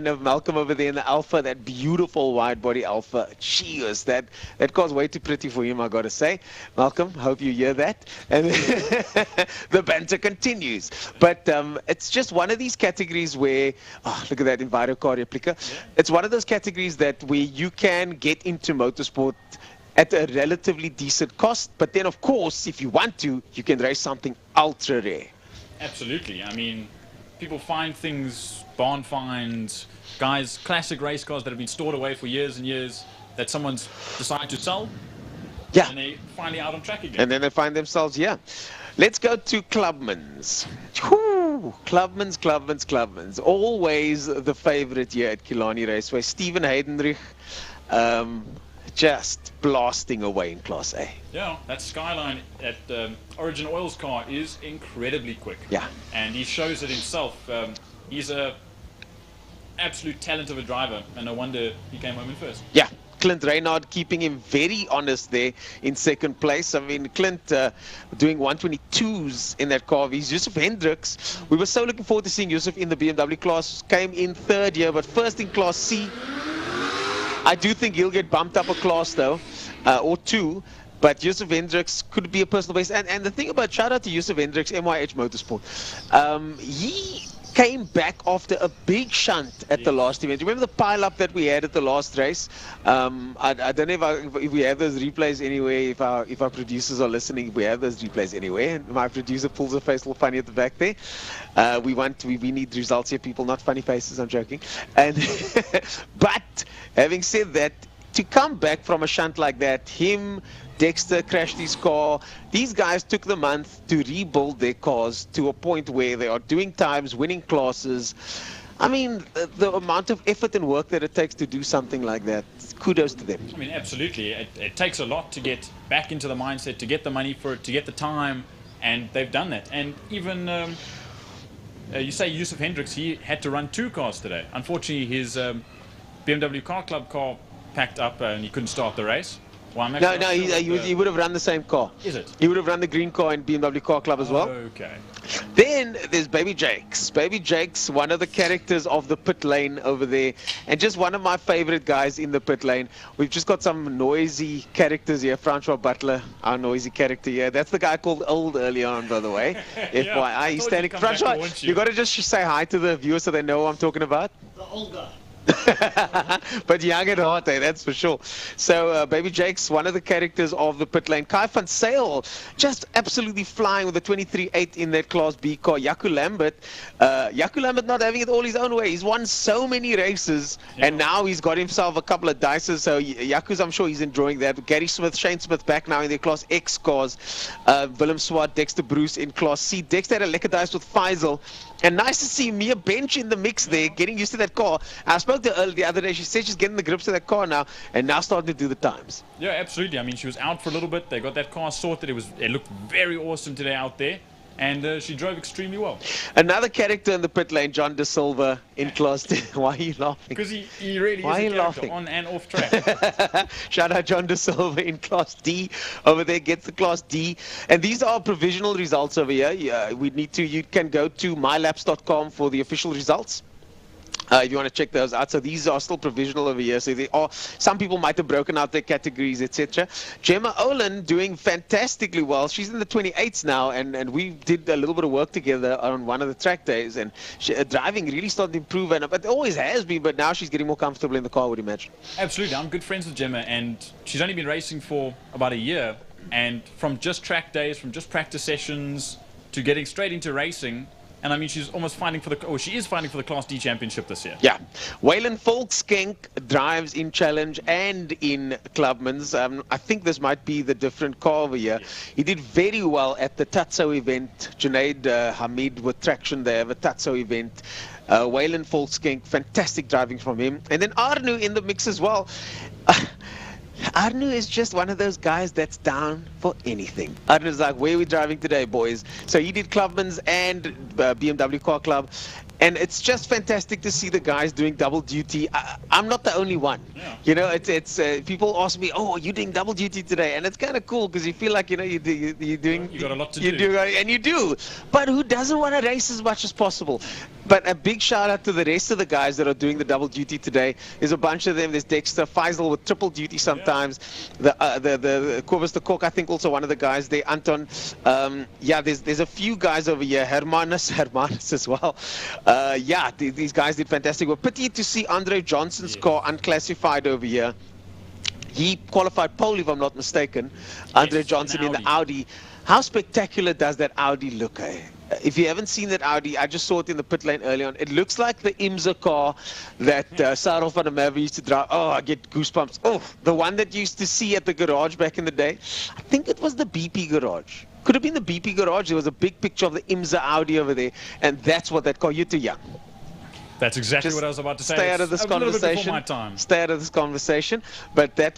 of Malcolm over there in the Alpha, that beautiful wide body Alpha. Cheers, that car's way too pretty for him, I gotta say. Malcolm, hope you hear that. And the banter continues. But it's just one of these categories where, look at that Enviro car replica. Yeah. It's one of those categories where you can get into motorsport at a relatively decent cost, but then of course if you want to, you can race something ultra rare. Absolutely. I mean, people find things, barn finds, guys, classic race cars that have been stored away for years and years that someone's decided to sell. Yeah. And they finally out on track again. And then they find themselves here. Let's go to Clubman's. Whew, Clubman's. Always the favorite here at Killarney Raceway. Stephen Heidenrich, just blasting away in Class A. Yeah, that Skyline at Origin Oil's car is incredibly quick. Yeah. And he shows it himself. He's a absolute talent of a driver, and no wonder he came home in first. Yeah. Clint Reynard keeping him very honest there in second place. I mean, Clint doing 122s in that car. He's Yusuf Hendricks. We were so looking forward to seeing Yusuf in the BMW class. Came in third here, but first in Class C. I do think he'll get bumped up a class though, or two. But Yusuf Hendricks could be a personal best. And the thing about, shout out to Yusuf Hendricks, MYH Motorsport. He came back after a big shunt at the last event. Remember the pile-up that we had at the last race? I don't know if we have those replays anyway, if our producers are listening, if we have those replays anyway. And my producer pulls a face a little funny at the back there. We need results here, people, not funny faces, I'm joking. And but having said that, to come back from a shunt like that, him, Dexter crashed his car. These guys took the month to rebuild their cars to a point where they are doing times, winning classes. I mean, the amount of effort and work that it takes to do something like that, kudos to them. I mean, absolutely. It takes a lot to get back into the mindset, to get the money for it, to get the time, and they've done that. And even, you say Yusuf Hendricks, he had to run 2 cars today. Unfortunately, his BMW Car Club car packed up and he couldn't start the race. Well, no, he would have run the same car. Is it? He would have run the green car in BMW Car Club as well. Okay. Then there's Baby Jakes. Baby Jakes, one of the characters of the pit lane over there, and just one of my favorite guys in the pit lane. We've just got some noisy characters here. Francois Butler, our noisy character here. That's the guy called Old earlier on, by the way. FYI, he's standing. Francois, you got to just say hi to the viewers so they know what I'm talking about. The old guy. But young at heart, that's for sure. So Baby Jake's one of the characters of the pit lane. Kai van Sale just absolutely flying with a 23.8 in that Class B car. Jaco Lambert not having it all his own way. He's won so many races, and now he's got himself a couple of dices. So Jaco's, I'm sure he's enjoying that. Gary Smith, Shane Smith back now in their Class X cars. Willem Swart, Dexter Bruce in Class C. Dexter had a lekker dice with Faisal. And nice to see Mia Bench in the mix there, getting used to that car. I spoke to her the other day. She said she's getting the grips of that car now, and now starting to do the times. Yeah, absolutely. I mean, she was out for a little bit. They got that car sorted. It looked very awesome today out there. And she drove extremely well. Another character in the pit lane, John De Silva in Class D. Why are you laughing? Because he really Why is a character laughing? on and off track. Shout out John De Silva in Class D over there, gets the Class D. And these are provisional results over here. You can go to mylaps.com for the official results. If you want to check those out. So these are still provisional over here. So they are, some people might have broken out their categories, etc. Gemma Olin doing fantastically well. She's in the 28s now, and we did a little bit of work together on one of the track days, and driving really started to improve, but it always has been, but now she's getting more comfortable in the car, I would imagine. Absolutely. I'm good friends with Gemma, and she's only been racing for about a year, and from just track days, from just practice sessions to getting straight into racing. And I mean, she's almost fighting for she is fighting for the Class D championship this year. Yeah. Waylon Volkskenk drives in Challenge and in Clubman's. I think this might be the different car over here. Yes. He did very well at the Tatso event. Junaid Hamid with traction there, the Tatso event. Waylon Volkskenk, fantastic driving from him. And then Arnu in the mix as well. Arnu is just one of those guys that's down for anything. Arnu's like, where are we driving today, boys? So he did Clubman's and BMW Car Club. And it's just fantastic to see the guys doing double duty. I'm not the only one. Yeah. You know, it's people ask me, oh, are you doing double duty today? And it's kind of cool because you feel like, you know, you're doing... You got a lot to do. And you do. But who doesn't want to race as much as possible? But a big shout out to the rest of the guys that are doing the double duty today. There's a bunch of them. There's Dexter, Faisal with triple duty sometimes. Yeah. The Corvus de Kok, I think also one of the guys there. Anton. Yeah, there's a few guys over here. Hermanus as well. Yeah, these guys did fantastic. We're pity to see Andre Johnson's car unclassified over here. He qualified pole, if I'm not mistaken. Andre Johnson in the Audi. How spectacular does that Audi look, eh? if you haven't seen that Audi, I just saw it in the pit lane early on. It looks like the IMSA car that Cyril van der Merwe used to drive. Oh, I get goosebumps. Oh, the one that you used to see at the garage back in the day. I think it was the BP garage. Could have been the BP garage. There was a big picture of the IMSA Audi over there, and that's what that car. You're too young. That's exactly what I was about to say. Stay out of this conversation. My time. Stay out of this conversation. But that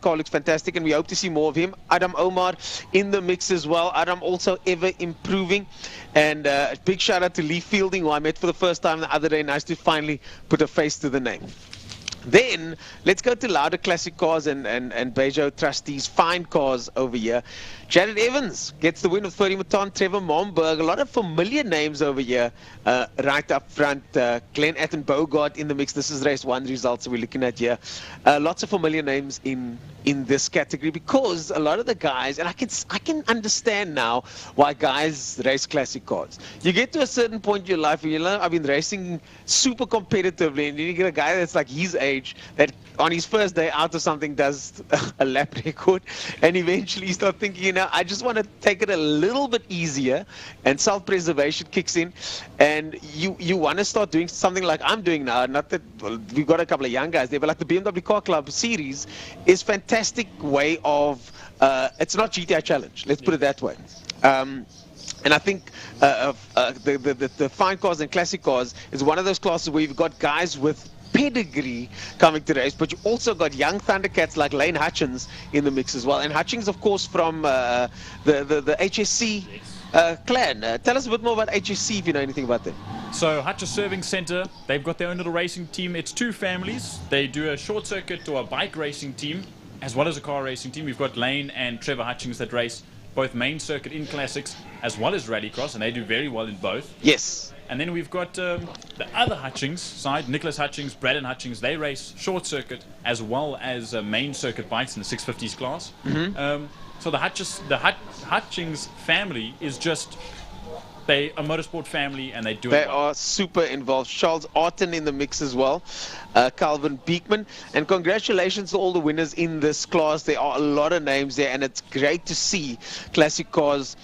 car looks fantastic, and we hope to see more of him. Adam Omar in the mix as well. Adam also ever improving. And a big shout out to Lee Fielding, who I met for the first time the other day. Nice to finally put a face to the name. Then let's go to louder classic cars and Bejo Trustees fine cars over here. Jared Evans gets the win with Ferdy Mouton, Trevor Momberg, a lot of familiar names over here right up front. Glenn Attenbogart in the mix. This is race 1 results that we're looking at here. Lots of familiar names in this category because a lot of the guys, and I can understand now why guys race classic cars. You get to a certain point in your life where you know I've been racing super competitively, and then you get a guy that's like his age that on his first day out or something does a lap record, and eventually you start thinking, you know, I just want to take it a little bit easier, and self-preservation kicks in, and you want to start doing something like I'm doing now. Not that we've got a couple of young guys there, but like the BMW Car Club Series is fantastic way of it's not GTI Challenge, let's put it that way. And I think the fine cars and classic cars is one of those classes where you've got guys with pedigree coming to race, but you also got young Thundercats like Lane Hutchins in the mix as well. And Hutchins, of course, from the HSC clan. Tell us a bit more about HSC if you know anything about them. So Hutchins Serving Center, they've got their own little racing team. It's 2 families. They do a short circuit or a bike racing team as well as a car racing team. We've got Lane and Trevor Hutchins that race both main circuit in classics as well as rallycross, and they do very well in both. Yes. And then we've got the other Hutchings side, Nicholas Hutchings, Braden Hutchings. They race short circuit as well as main circuit bikes in the 650s class. So the Hutchings family is just a motorsport family, and they do it well. They are super involved. Charles Arton in the mix as well. Calvin Beekman. And congratulations to all the winners in this class. There are a lot of names there, and it's great to see classic cars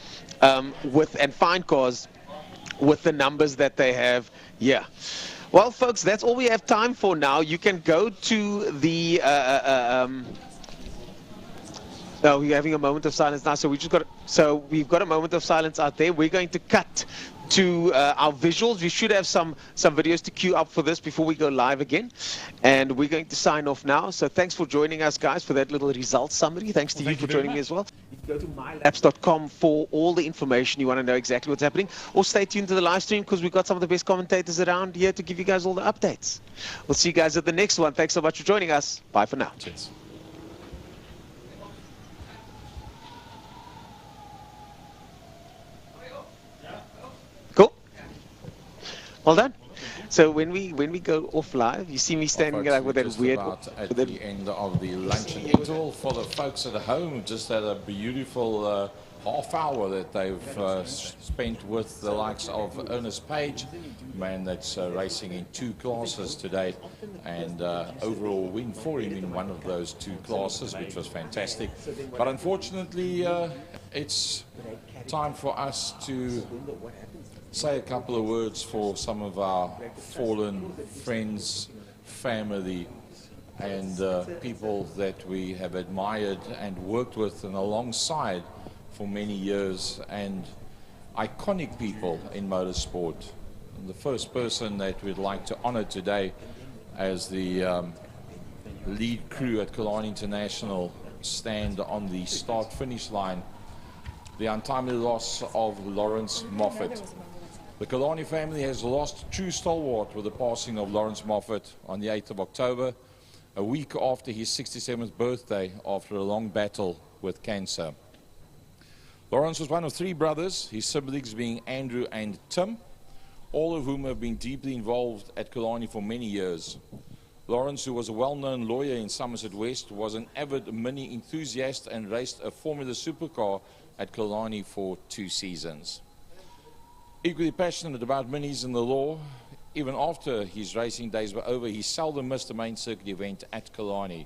and fine cars with the numbers that they have. Yeah. Well, folks, that's all we have time for now. You can go to the no, we're having a moment of silence now, so we've got a moment of silence out there. We're going to cut to our visuals. We should have some videos to queue up for this before we go live again, and we're going to sign off now. So thanks for joining us, guys, for that little results summary. Thanks to you for joining me as well. You can go to mylaps.com for all the information you want to know exactly what's happening, or stay tuned to the live stream because we've got some of the best commentators around here to give you guys all the updates. We'll see you guys at the next one. Thanks so much for joining us. Bye for now. Cheers. Well done. So when we go off live, you see me standing like with that weird. At the end of the lunch and interval for the folks at home, just had a beautiful half hour that they've spent with the likes of Ernest Page, man that's racing in 2 classes today, and overall win for him in one of those 2 classes, which was fantastic. But unfortunately, it's time for us to say a couple of words for some of our fallen friends, family, and people that we have admired and worked with and alongside for many years, and iconic people in motorsport. And the first person that we'd like to honor today as the lead crew at Killarney International stand on the start-finish line, the untimely loss of Lawrence Moffat. The Killarney family has lost a true stalwart with the passing of Lawrence Moffat on the 8th of October, a week after his 67th birthday after a long battle with cancer. Lawrence was one of 3 brothers, his siblings being Andrew and Tim, all of whom have been deeply involved at Killarney for many years. Lawrence, who was a well-known lawyer in Somerset West, was an avid Mini enthusiast and raced a Formula Supercar at Killarney for 2 seasons. Equally passionate about minis and the law, even after his racing days were over, he seldom missed a main circuit event at Killarney.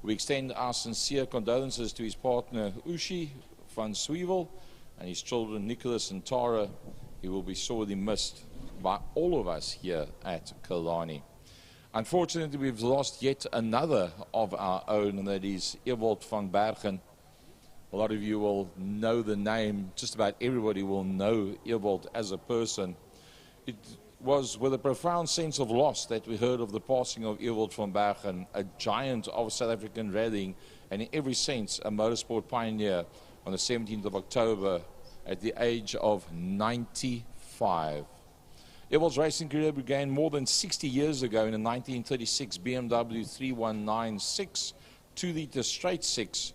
We extend our sincere condolences to his partner Ushi van Swevel and his children Nicholas and Tara. He will be sorely missed by all of us here at Killarney. Unfortunately, we've lost yet another of our own, and that is Ewald van Bergen. A lot of you will know the name. Just about everybody will know Ewald as a person. It was with a profound sense of loss that we heard of the passing of Ewald van Bergen, a giant of South African rallying, and in every sense a motorsport pioneer, on the 17th of October at the age of 95. Ewald's racing career began more than 60 years ago in a 1936 BMW 3196 2-liter straight six,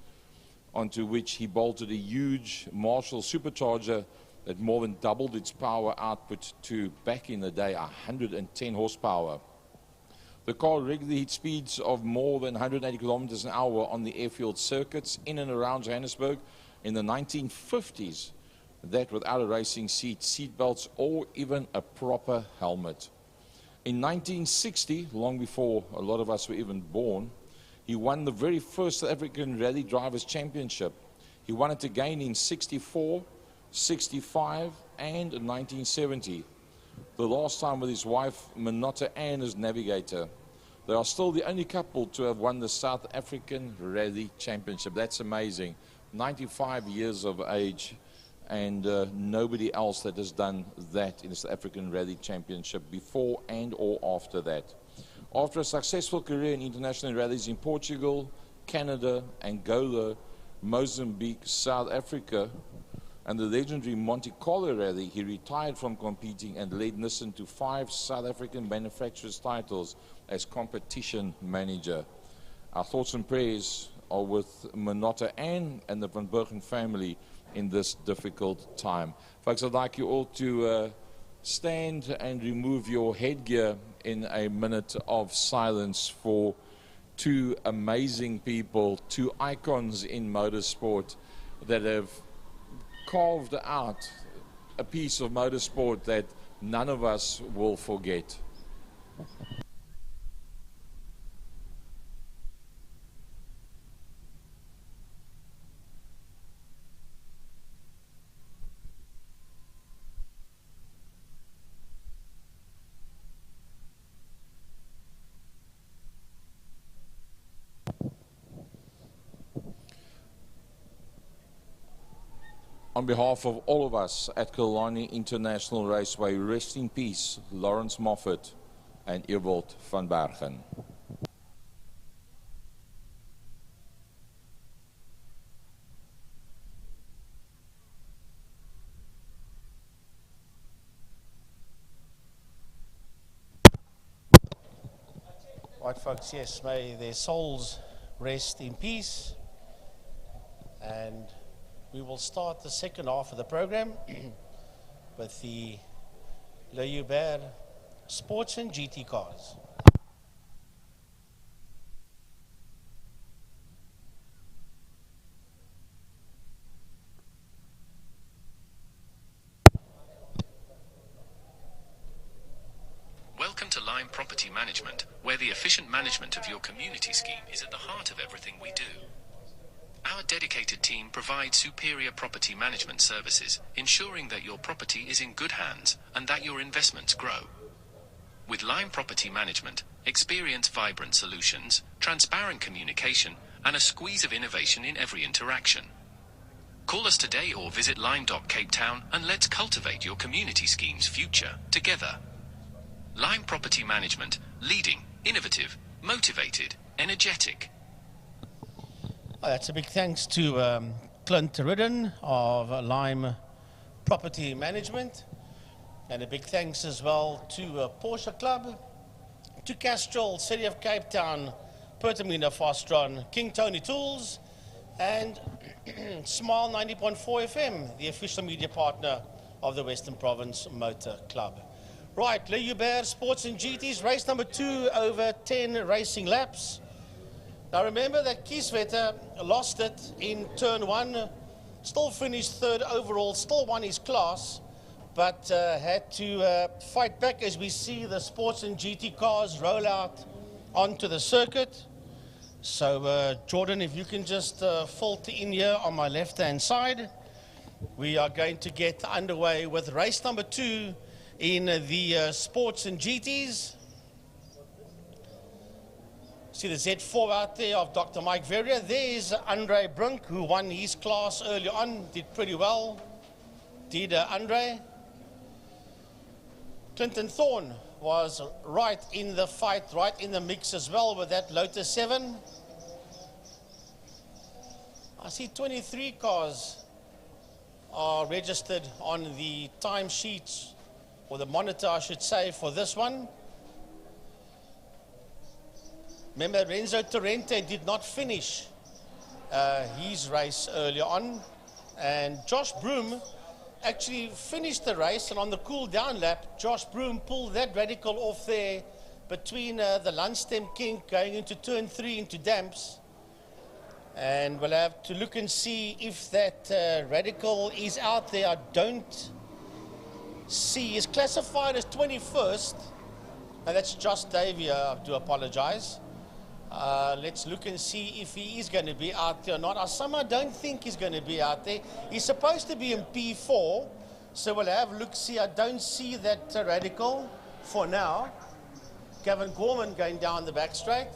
onto which he bolted a huge Marshall supercharger that more than doubled its power output to, back in the day, 110 horsepower. The car regularly hit speeds of more than 180 kilometers an hour on the airfield circuits in and around Johannesburg in the 1950s, that without a racing seat, seat belts, or even a proper helmet. In 1960, long before a lot of us were even born, he won the very first South African Rally Drivers' Championship. He won it again in 64, 65 and 1970. The last time with his wife Minotta Ann as navigator. They are still the only couple to have won the South African Rally Championship. That's amazing. 95 years of age, and nobody else that has done that in the South African Rally Championship before and or after that. After a successful career in international rallies in Portugal, Canada, Angola, Mozambique, South Africa, and the legendary Monte Carlo Rally, he retired from competing and led Nissan to 5 South African manufacturers' titles as competition manager. Our thoughts and prayers are with Minotta Ann and the Van Bergen family in this difficult time. Folks, I'd like you all to stand and remove your headgear in a minute of silence for two amazing people, two icons in motorsport that have carved out a piece of motorsport that none of us will forget. On behalf of all of us at Killarney International Raceway, rest in peace, Lawrence Moffat and Ewald van Bergen. Right, folks, yes, may their souls rest in peace. And we will start the second half of the program with the Libre Sports and GT cars. Welcome to Lime Property Management, where the efficient management of your community scheme is at the heart of everything we do. Our dedicated team provides superior property management services, ensuring that your property is in good hands and that your investments grow. With Lime Property Management, experience vibrant solutions, transparent communication, and a squeeze of innovation in every interaction. Call us today or visit lime.cape town and let's cultivate your community scheme's future together. Lime Property Management, leading, innovative, motivated, energetic. That's a big thanks to Clint Ridden of Lime Property Management, and a big thanks as well to Porsche Club, to Castrol, City of Cape Town, Pertamina Fastron, King Tony Tools, and Smile 90.4 FM, the official media partner of the Western Province Motor Club. Right, Libre Sports and GT's race number 2 over 10 racing laps. Now remember that Kieswetter lost it in turn 1, still finished 3rd overall, still won his class, but had to fight back as we see the sports and GT cars roll out onto the circuit. So Jordan, if you can just filter in here on my left hand side. We are going to get underway with race number 2 in the sports and GTs. See the Z4 out there of Dr. Mike Verrier. There's Andre Brink, who won his class early on, did pretty well. Did Andre. Clinton Thorne was right in the fight, right in the mix as well with that Lotus 7. I see 23 cars are registered on the timesheets, or the monitor I should say, for this one. Remember, Renzo Torrente did not finish his race earlier on, and Josh Broom actually finished the race, and on the cool down lap, Josh Broom pulled that radical off there between the Lunchtime kink going into turn 3 into damps. And we'll have to look and see if that radical is out there. I don't see. It's classified as 21st. And that's Josh Davey, I do apologize. Let's look and see if he is going to be out there or not. I somehow don't think he's going to be out there. He's supposed to be in P4, so we'll have a look, see. I don't see that radical for now. Gavin Gorman going down the back straight.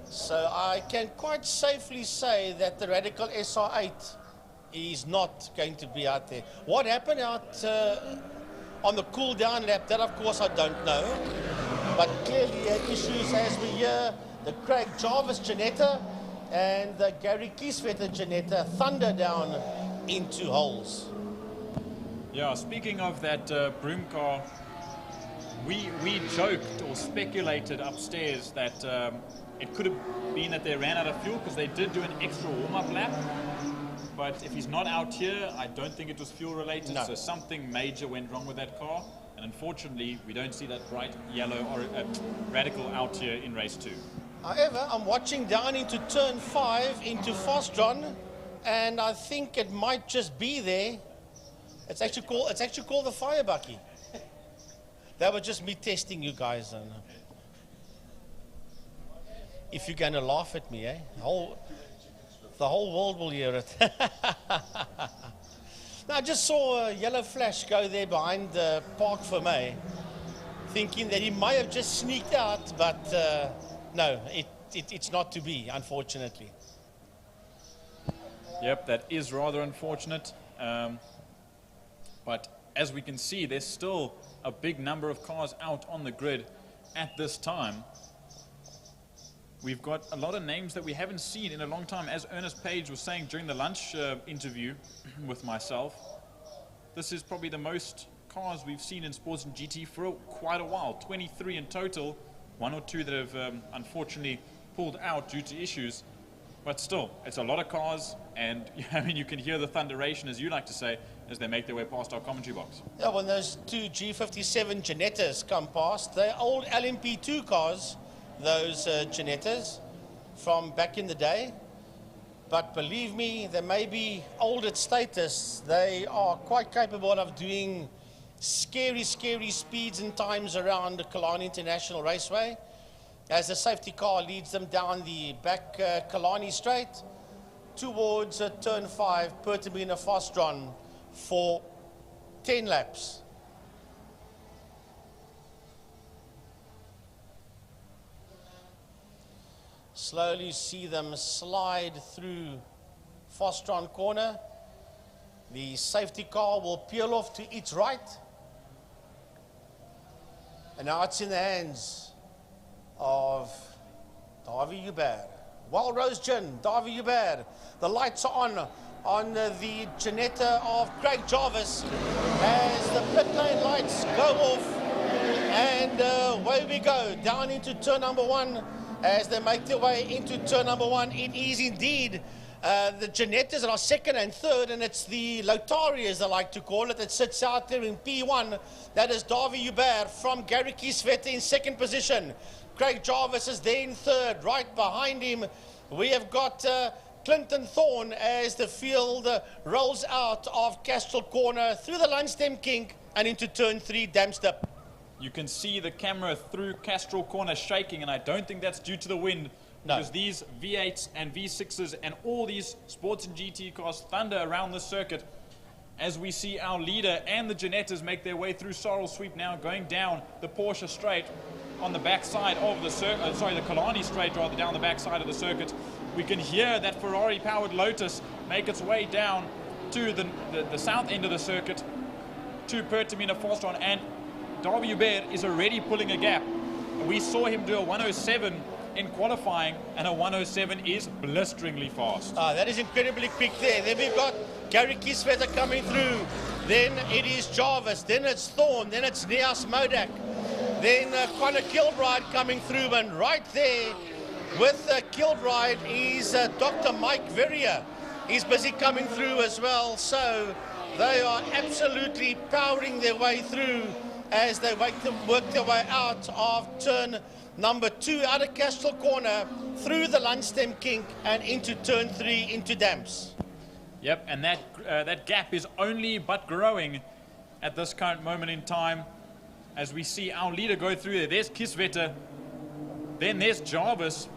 So I can quite safely say that the radical SR8 is not going to be out there. What happened out on the cool down lap, that of course I don't know. But clearly he had issues, as we hear the Craig Jarvis Janetta and the Gary Kieswetter Janetta thunder down into holes. Yeah, speaking of that Broom car, we joked or speculated upstairs that it could have been that they ran out of fuel, because they did do an extra warm-up lap. But if he's not out here, I don't think it was fuel related. No. So something major went wrong with that car. And unfortunately, we don't see that bright yellow or radical out here in race 2. However, I'm watching down into turn 5 into Fostron, and I think it might just be there. It's actually called the fire bucky. That was just me testing you guys. And if you're going to laugh at me, the whole world will hear it. Now, I just saw a yellow flash go there behind Park for May, thinking that he might have just sneaked out, but no, it's not to be, unfortunately. Yep, that is rather unfortunate. But as we can see, there's still a big number of cars out on the grid at this time. We've got a lot of names that we haven't seen in a long time. As Ernest Page was saying during the lunch interview with myself, this is probably the most cars we've seen in sports and GT for quite a while. 23 in total, 1 or 2 that have unfortunately pulled out due to issues. But still, it's a lot of cars, and I mean, you can hear the thunderation, as you like to say, as they make their way past our commentary box. Yeah, when those 2 G57 Janettas come past, they're old LMP2 cars, those Janettas from back in the day. But believe me, they may be old at status. They are quite capable of doing scary, scary speeds and times around the Killarney International Raceway, as the safety car leads them down the back Killarney straight towards turn 5, Pertamina Fostron, for 10 laps. Slowly see them slide through Fostron corner. The safety car will peel off to its right. And now it's in the hands of Davy Hubert. Wild Rose Gin, Davy Hubert. The lights are on the Janetta of Craig Jarvis as the pit lane lights go off. And away we go, down into turn number 1. As they make their way into turn number 1, it is indeed the Janettas that are 2nd and 3rd, and it's the Lotari, as they like to call it, that sits out there in P1. That is Davy Hubert from Gary Kieswetter in 2nd position. Craig Jarvis is there in 3rd. Right behind him, we have got Clinton Thorne as the field rolls out of Castrol Corner through the Lunchtime kink and into turn 3, Damstep. You can see the camera through Castrol Corner shaking, and I don't think that's due to the wind. No. Because these V8s and V6s and all these sports and GT cars thunder around the circuit as we see our leader and the Ginettas make their way through Sorrel Sweep now, going down the Porsche straight on the backside of the circuit, the Killarney straight rather, down the backside of the circuit. We can hear that Ferrari-powered Lotus make its way down to the south end of the circuit, to Pertamina Fostron, and Davi Hubert is already pulling a gap. We saw him do a 107 in qualifying, and a 107 is blisteringly fast. That is incredibly quick there. Then we've got Gary Kieswetter coming through. Then it is Jarvis. Then it's Thorne. Then it's Nias Modak. Then Connor Kilbride coming through. And right there with Kilbride is Dr. Mike Verrier. He's busy coming through as well. So they are absolutely powering their way through as they work their way out of turn number 2 out of Castro Corner, through the Lunchtime kink and into turn 3 into Dams. Yep, and that gap is only but growing at this current moment in time as we see our leader go through there. There's Kieswetter, then there's Jarvis.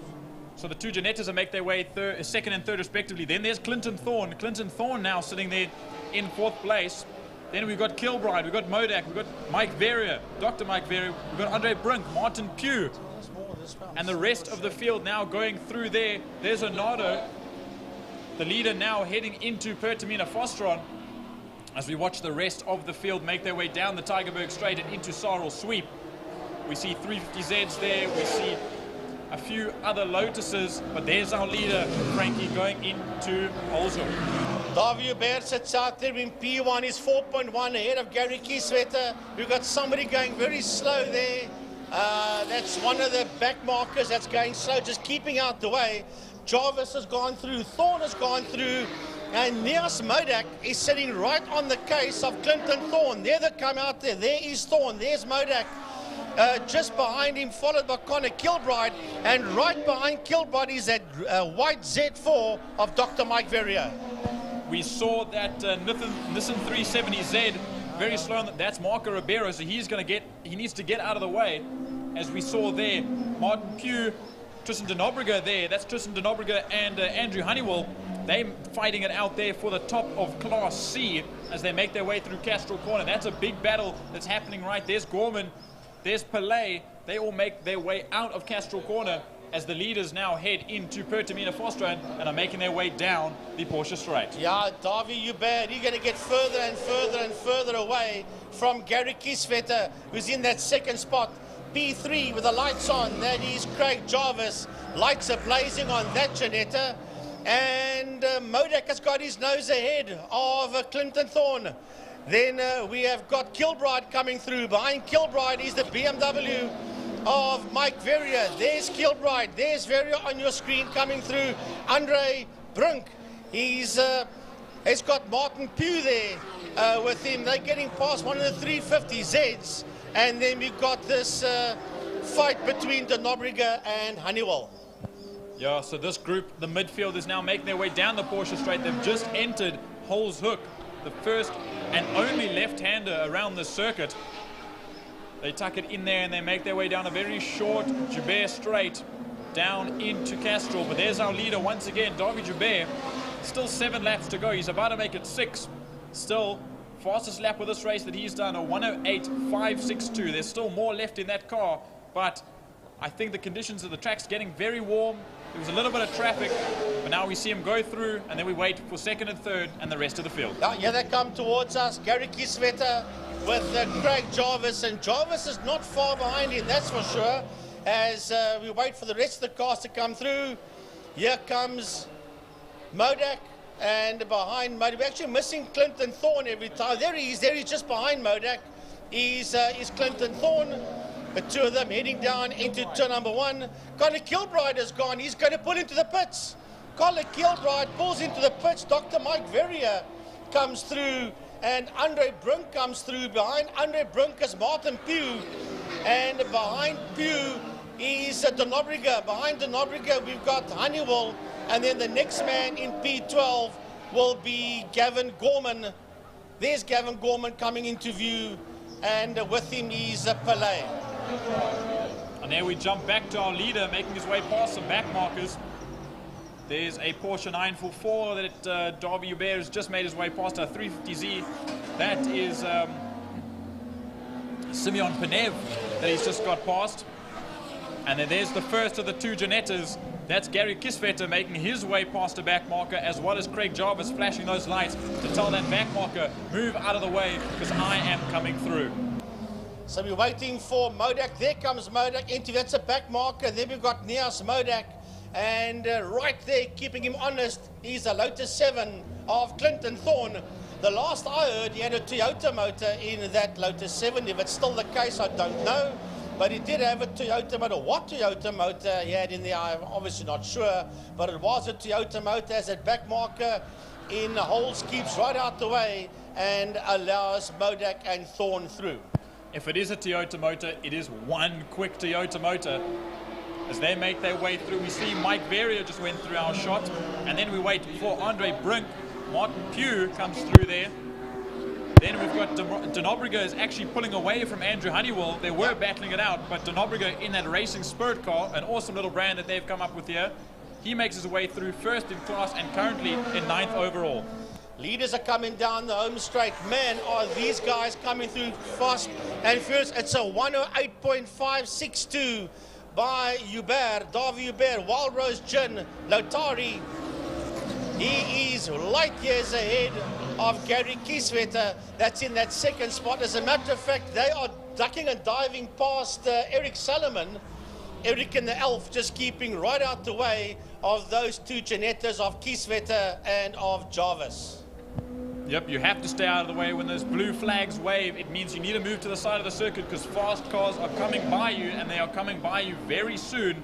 So the two Ginettas will make their way second and third respectively. Then there's Clinton Thorne. Clinton Thorne now sitting there in 4th place. Then we've got Kilbride, we've got Modak, we've got Mike Verrier, Dr. Mike Verrier, we've got Andre Brink, Martin Pugh. And the rest of the field now going through there. There's Onado, the leader, now heading into Pertamina Fostron as we watch the rest of the field make their way down the Tygerberg Straight and into Sorrel Sweep. We see 350Zs there, we see a few other Lotuses, but there's our leader, Frankie, going into Holzhoek. Davi Hubert sits out there in P1, is 4.1 ahead of Gary Kieswetter. We've got somebody going very slow there. That's one of the back markers that's going slow, just keeping out the way. Jarvis has gone through, Thorne has gone through, and Nias Modak is sitting right on the case of Clinton Thorne. There they come out there. There is Thorne, there's Modak. Just behind him, followed by Connor Kilbride, and right behind Kilbride is that white Z4 of Dr. Mike Verrier. We saw that Nissan 370Z very slow on that's Marco Ribeiro, so he needs to get out of the way. As we saw there, Martin Pugh, Tristan de Nobrega there, that's Tristan de Nobrega and Andrew Honeywell. They fighting it out there for the top of Class C as they make their way through Castro Corner. That's a big battle that's happening right. There's Gorman, there's Pelé. They all make their way out of Castro Corner as the leaders now head into Pertamina Fostron and are making their way down the Porsche Straight. Yeah, Davi Hubert, you're going to get further and further and further away from Gary Kieswetter, who's in that second spot. P3 with the lights on, that is Craig Jarvis. Lights are blazing on that Ginetta. And Modak has got his nose ahead of Clinton Thorne. Then we have got Kilbride coming through. Behind Kilbride is the BMW of Mike Verrier. There's Kilbride, there's Verrier on your screen coming through. Andre Brink, he's got Martin Pugh there with him. They're getting past one of the 350Zs. And then we've got this fight between de Nobrega and Honeywell. Yeah, so this group, the midfield, is now making their way down the Porsche Straight. They've just entered Holzhoek, the first and only left-hander around the circuit. They tuck it in there and they make their way down a very short Joubert Straight down into Castrol. But there's our leader once again, Davi Joubert. Still 7 laps to go. He's about to make it 6. Still, fastest lap of this race that he's done, a 108.562. There's still more left in that car, but I think the conditions of the track's getting very warm. There was a little bit of traffic, but now we see him go through, and then we wait for second and third and the rest of the field. Yeah, they come towards us. Gary Kieswetter with Craig Jarvis, and Jarvis is not far behind him, that's for sure, as we wait for the rest of the cars to come through. Here comes Modak, and behind Modak, we're actually missing Clinton Thorne every time. There he is, just behind Modak is Clinton Thorne. The two of them heading down into turn number 1. Connor Kilbride has gone. He's going to pull into the pits. Connor Kilbride pulls into the pits. Dr. Mike Verrier comes through, and Andre Brink comes through. Behind Andre Brink is Martin Pugh, and behind Pugh is de Nobrega. Behind de Nobrega, we've got Honeywell, and then the next man in P12 will be Gavin Gorman. There's Gavin Gorman coming into view, and with him is Pelé. And there we jump back to our leader, making his way past some back markers. There's a Porsche 944 that Davy Hubert has just made his way past, a 350Z. That is Simeon Penev that he's just got past. And then there's the first of the two Janettas. That's Gary Kisvetter making his way past the back marker, as well as Craig Jarvis flashing those lights to tell that back marker, move out of the way because I am coming through. So we're waiting for Modak. There comes Modak into, that's a back marker. Then we've got Nias Modak. And right there, keeping him honest, is a Lotus 7 of Clinton Thorne. The last I heard, he had a Toyota motor in that Lotus 7. If it's still the case, I don't know. But he did have a Toyota motor. What Toyota motor he had in there, I'm obviously not sure. But it was a Toyota motor, as that back marker in holes keeps right out the way and allows Modak and Thorne through. If it is a Toyota motor, it is one quick Toyota motor. As they make their way through, we see Mike Verrier just went through our shot. And then we wait for Andre Brink. Martin Pugh comes through there. Then we've got Denobriger is actually pulling away from Andrew Honeywell. They were battling it out, but Denobriger in that racing Spirit car, an awesome little brand that they've come up with here. He makes his way through first in class and currently in 9th overall. Leaders are coming down the home straight. Man, are these guys coming through fast and fierce. It's a 108.562 by Hubert, Davy Hubert, Walrose Gin, Lotari. He is light years ahead of Gary Kieswetter. That's in that second spot. As a matter of fact, they are ducking and diving past Eric Solomon. Eric and the Elf just keeping right out the way of those two Janettas of Kieswetter and of Jarvis. Yep, you have to stay out of the way when those blue flags wave. It means you need to move to the side of the circuit because fast cars are coming by you, and they are coming by you very soon.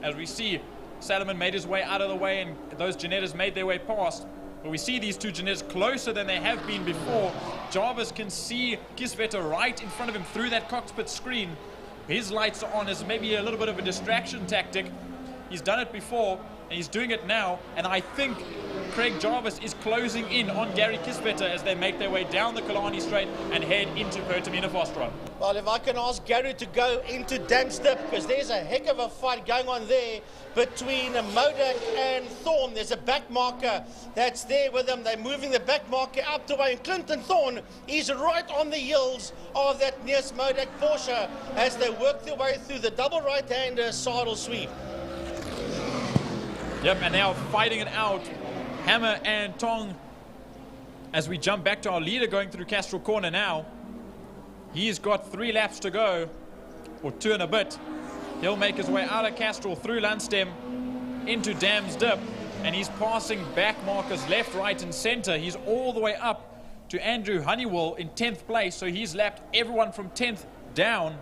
As we see, Salomon made his way out of the way and those Janettas made their way past. But we see these two Janettas closer than they have been before. Jarvis can see Kieswetter right in front of him through that cockpit screen. His lights are on as maybe a little bit of a distraction tactic. He's done it before and he's doing it now. And I think Craig Jarvis is closing in on Gary Kieswetter as they make their way down the Killarney Straight and head into Pertamina Vosdron. Well, if I can ask Gary to go into Damstip, because there's a heck of a fight going on there between Modak and Thorne. There's a back marker that's there with them. They're moving the back marker out the way, and Clinton Thorne is right on the heels of that Nias Modak Porsche as they work their way through the double right-hander saddle sweep. Yep, and they are fighting it out, hammer and tong. As we jump back to our leader going through Castrol Corner now. He's got 3 laps to go, or 2 and a bit. He'll make his way out of Castrol through Lunchtime into Dam's Dip, and he's passing back markers left, right, and center. He's all the way up to Andrew Honeywell in 10th place, so he's lapped everyone from 10th down.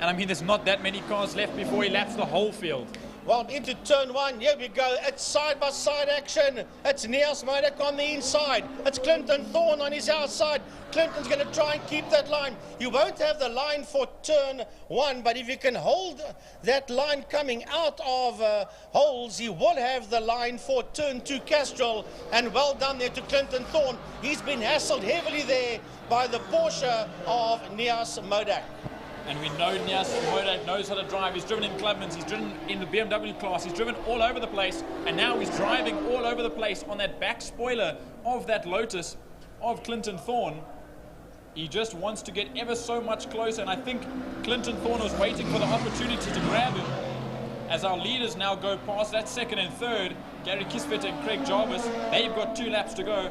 And I mean, there's not that many cars left before he laps the whole field. Well, into turn 1, here we go. It's side-by-side action. It's Nias Modak on the inside. It's Clinton Thorne on his outside. Clinton's going to try and keep that line. You won't have the line for turn 1, but if you can hold that line coming out of holes, you will have the line for turn 2 Castrol. And well done there to Clinton Thorne. He's been hassled heavily there by the Porsche of Nias Modak. And we know Nias Modak knows how to drive. He's driven in Clubmans, he's driven in the BMW class, he's driven all over the place, and now he's driving all over the place on that back spoiler of that Lotus of Clinton Thorne. He just wants to get ever so much closer, and I think Clinton Thorne was waiting for the opportunity to grab him. As our leaders now go past that second and third, Gary Kieswetter and Craig Jarvis, they've got 2 laps to go.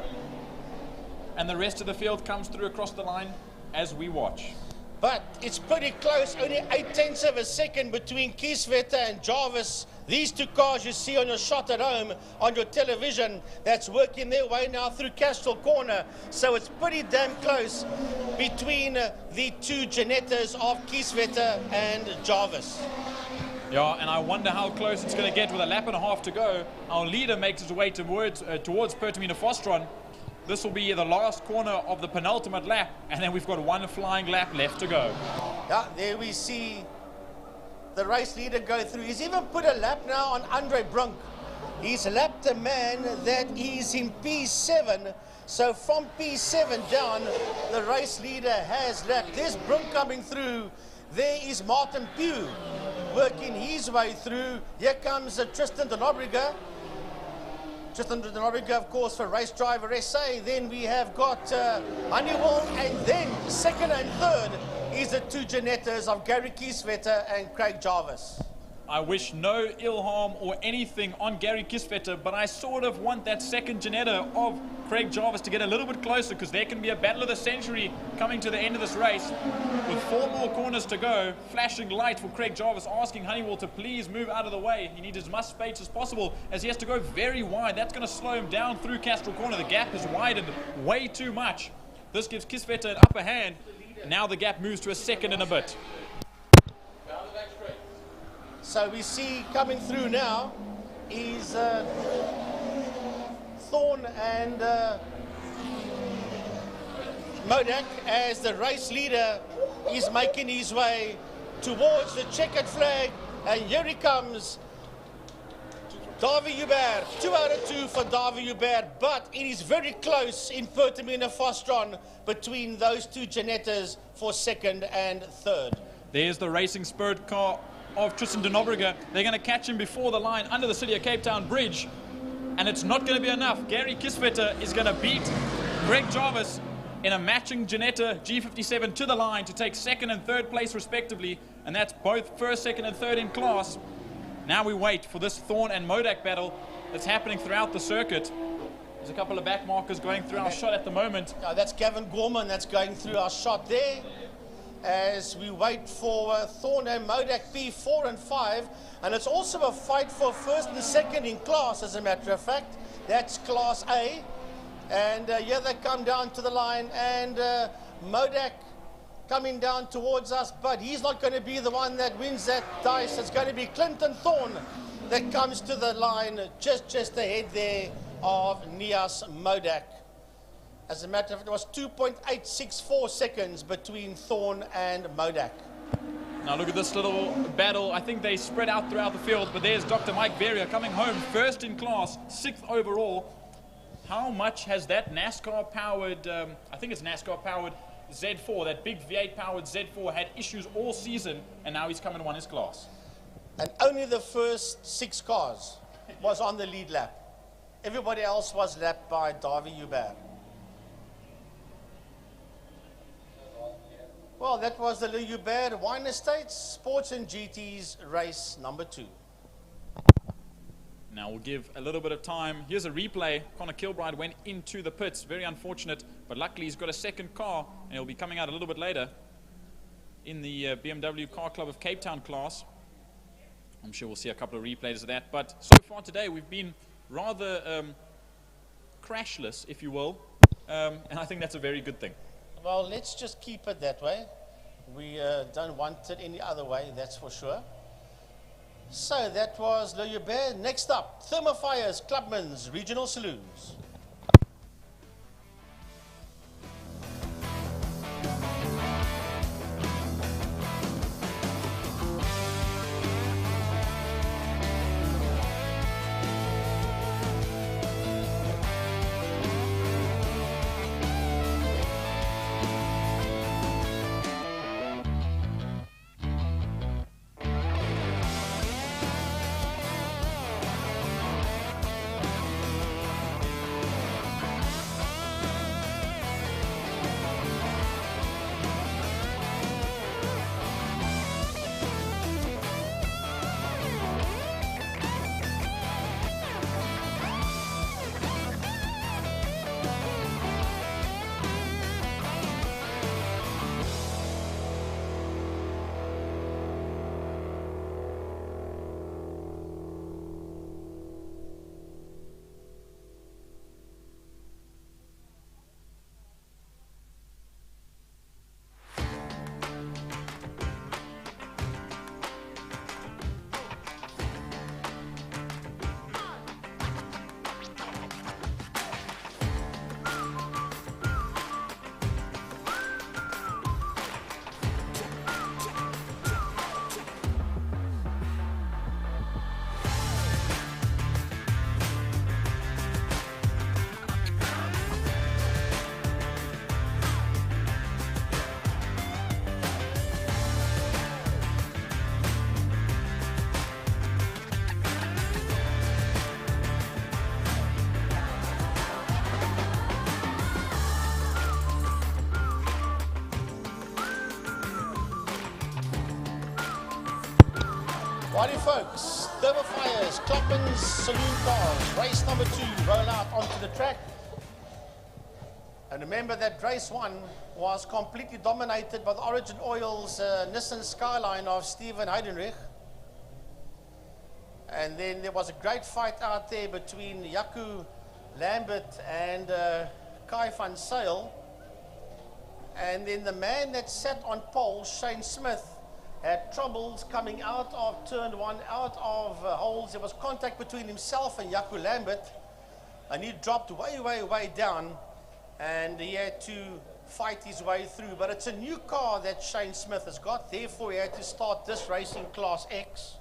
And the rest of the field comes through across the line as we watch. But it's pretty close, only 0.8 of a second between Kieswetter and Jarvis. These 2 cars you see on your shot at home, on your television, that's working their way now through Castrol Corner. So it's pretty damn close between the 2 Janettas of Kieswetter and Jarvis. Yeah, and I wonder how close it's going to get with a lap and a half to go. Our leader makes his way towards Pertamina Vosdron. This will be the last corner of the penultimate lap, and then we've got 1 flying lap left to go. Yeah, there we see the race leader go through. He's even put a lap now on Andre Brunk. He's lapped a man that is in P7. So from P7 down, the race leader has lapped. There's Brunk coming through There is Martin Pugh working his way through. Here comes Tristan de Nobrega. Tristan de Nobrega, of course, for race driver SA. Then we have got Honeywell, and then second and third is the two Janettas of Gary Kieswetter and Craig Jarvis. I wish no ill harm or anything on Gary Kieswetter, but I sort of want that second Janetta of Craig Jarvis to get a little bit closer, because there can be a battle of the century coming to the end of this race. With 4 more corners to go, flashing light for Craig Jarvis, asking Honeywell to please move out of the way. He needs as much space as possible, as he has to go very wide. That's going to slow him down through Castrol Corner. The gap is widened way too much. This gives Kieswetter an upper hand. Now the gap moves to a second and a bit. So we see coming through now is Thorne and Modak, as the race leader is making his way towards the checkered flag, and here he comes, Dawie Hubert. 2 out of 2 for Dawie Hubert, but it is very close in Pertamina Fostron between those two Janettas for second and third. There's the racing spirit car of Tristan de Nobrega. They're going to catch him before the line under the City of Cape Town Bridge, and it's not going to be enough. Gary Kieswetter is going to beat Greg Jarvis in a matching Janetta G57 to the line to take second and third place respectively, and that's both first, second and third in class. Now we wait for this Thorne and Modak battle that's happening throughout the circuit. There's a couple of back markers going through our shot at the moment. That's Gavin Gorman that's going through our shot there, as we wait for Thorne and Modak P4 and 5, and it's also a fight for first and second in class, as a matter of fact. That's Class A, and here they come down to the line, and Modak coming down towards us, but he's not going to be the one that wins that dice. It's going to be Clinton Thorne that comes to the line just ahead there of Nias Modak. As a matter of fact, it was 2.864 seconds between Thorne and Modak. Now look at this little battle. I think they spread out throughout the field, but there's Dr. Mike Verrier coming home first in class, 6th overall. How much has that NASCAR-powered, I think it's NASCAR-powered Z4, that big V8-powered Z4, had issues all season, and now he's come and won his class? And only the first 6 cars was on the lead lap. Everybody else was lapped by Dawie Hubert. Well, that was the Le Hubert Wine Estates Sports and GT's race number 2. Now we'll give a little bit of time. Here's a replay. Connor Kilbride went into the pits. Very unfortunate, but luckily he's got a second car, and he'll be coming out a little bit later in the BMW Car Club of Cape Town class. I'm sure we'll see a couple of replays of that. But so far today, we've been rather crashless, if you will, and I think that's a very good thing. Well, let's just keep it that way. We don't want it any other way, that's for sure. So that was Le Hubert. Next up, Thermofires Clubman's Regional Saloons. Alrighty folks, Thermofires, Clubman's Saloon Cars, race number 2, roll out onto the track. And remember that race 1 was completely dominated by the Origin Oil's Nissan Skyline of Steven Heidenreich. And then there was a great fight out there between Jaco Lambert and Kai van Zyl. And then the man that sat on pole, Shane Smith, had troubles coming out of turn 1, out of holes. There was contact between himself and Jaco Lambert, and he dropped way, way, way down, and he had to fight his way through. But it's a new car that Shane Smith has got, therefore he had to start this race in Class X.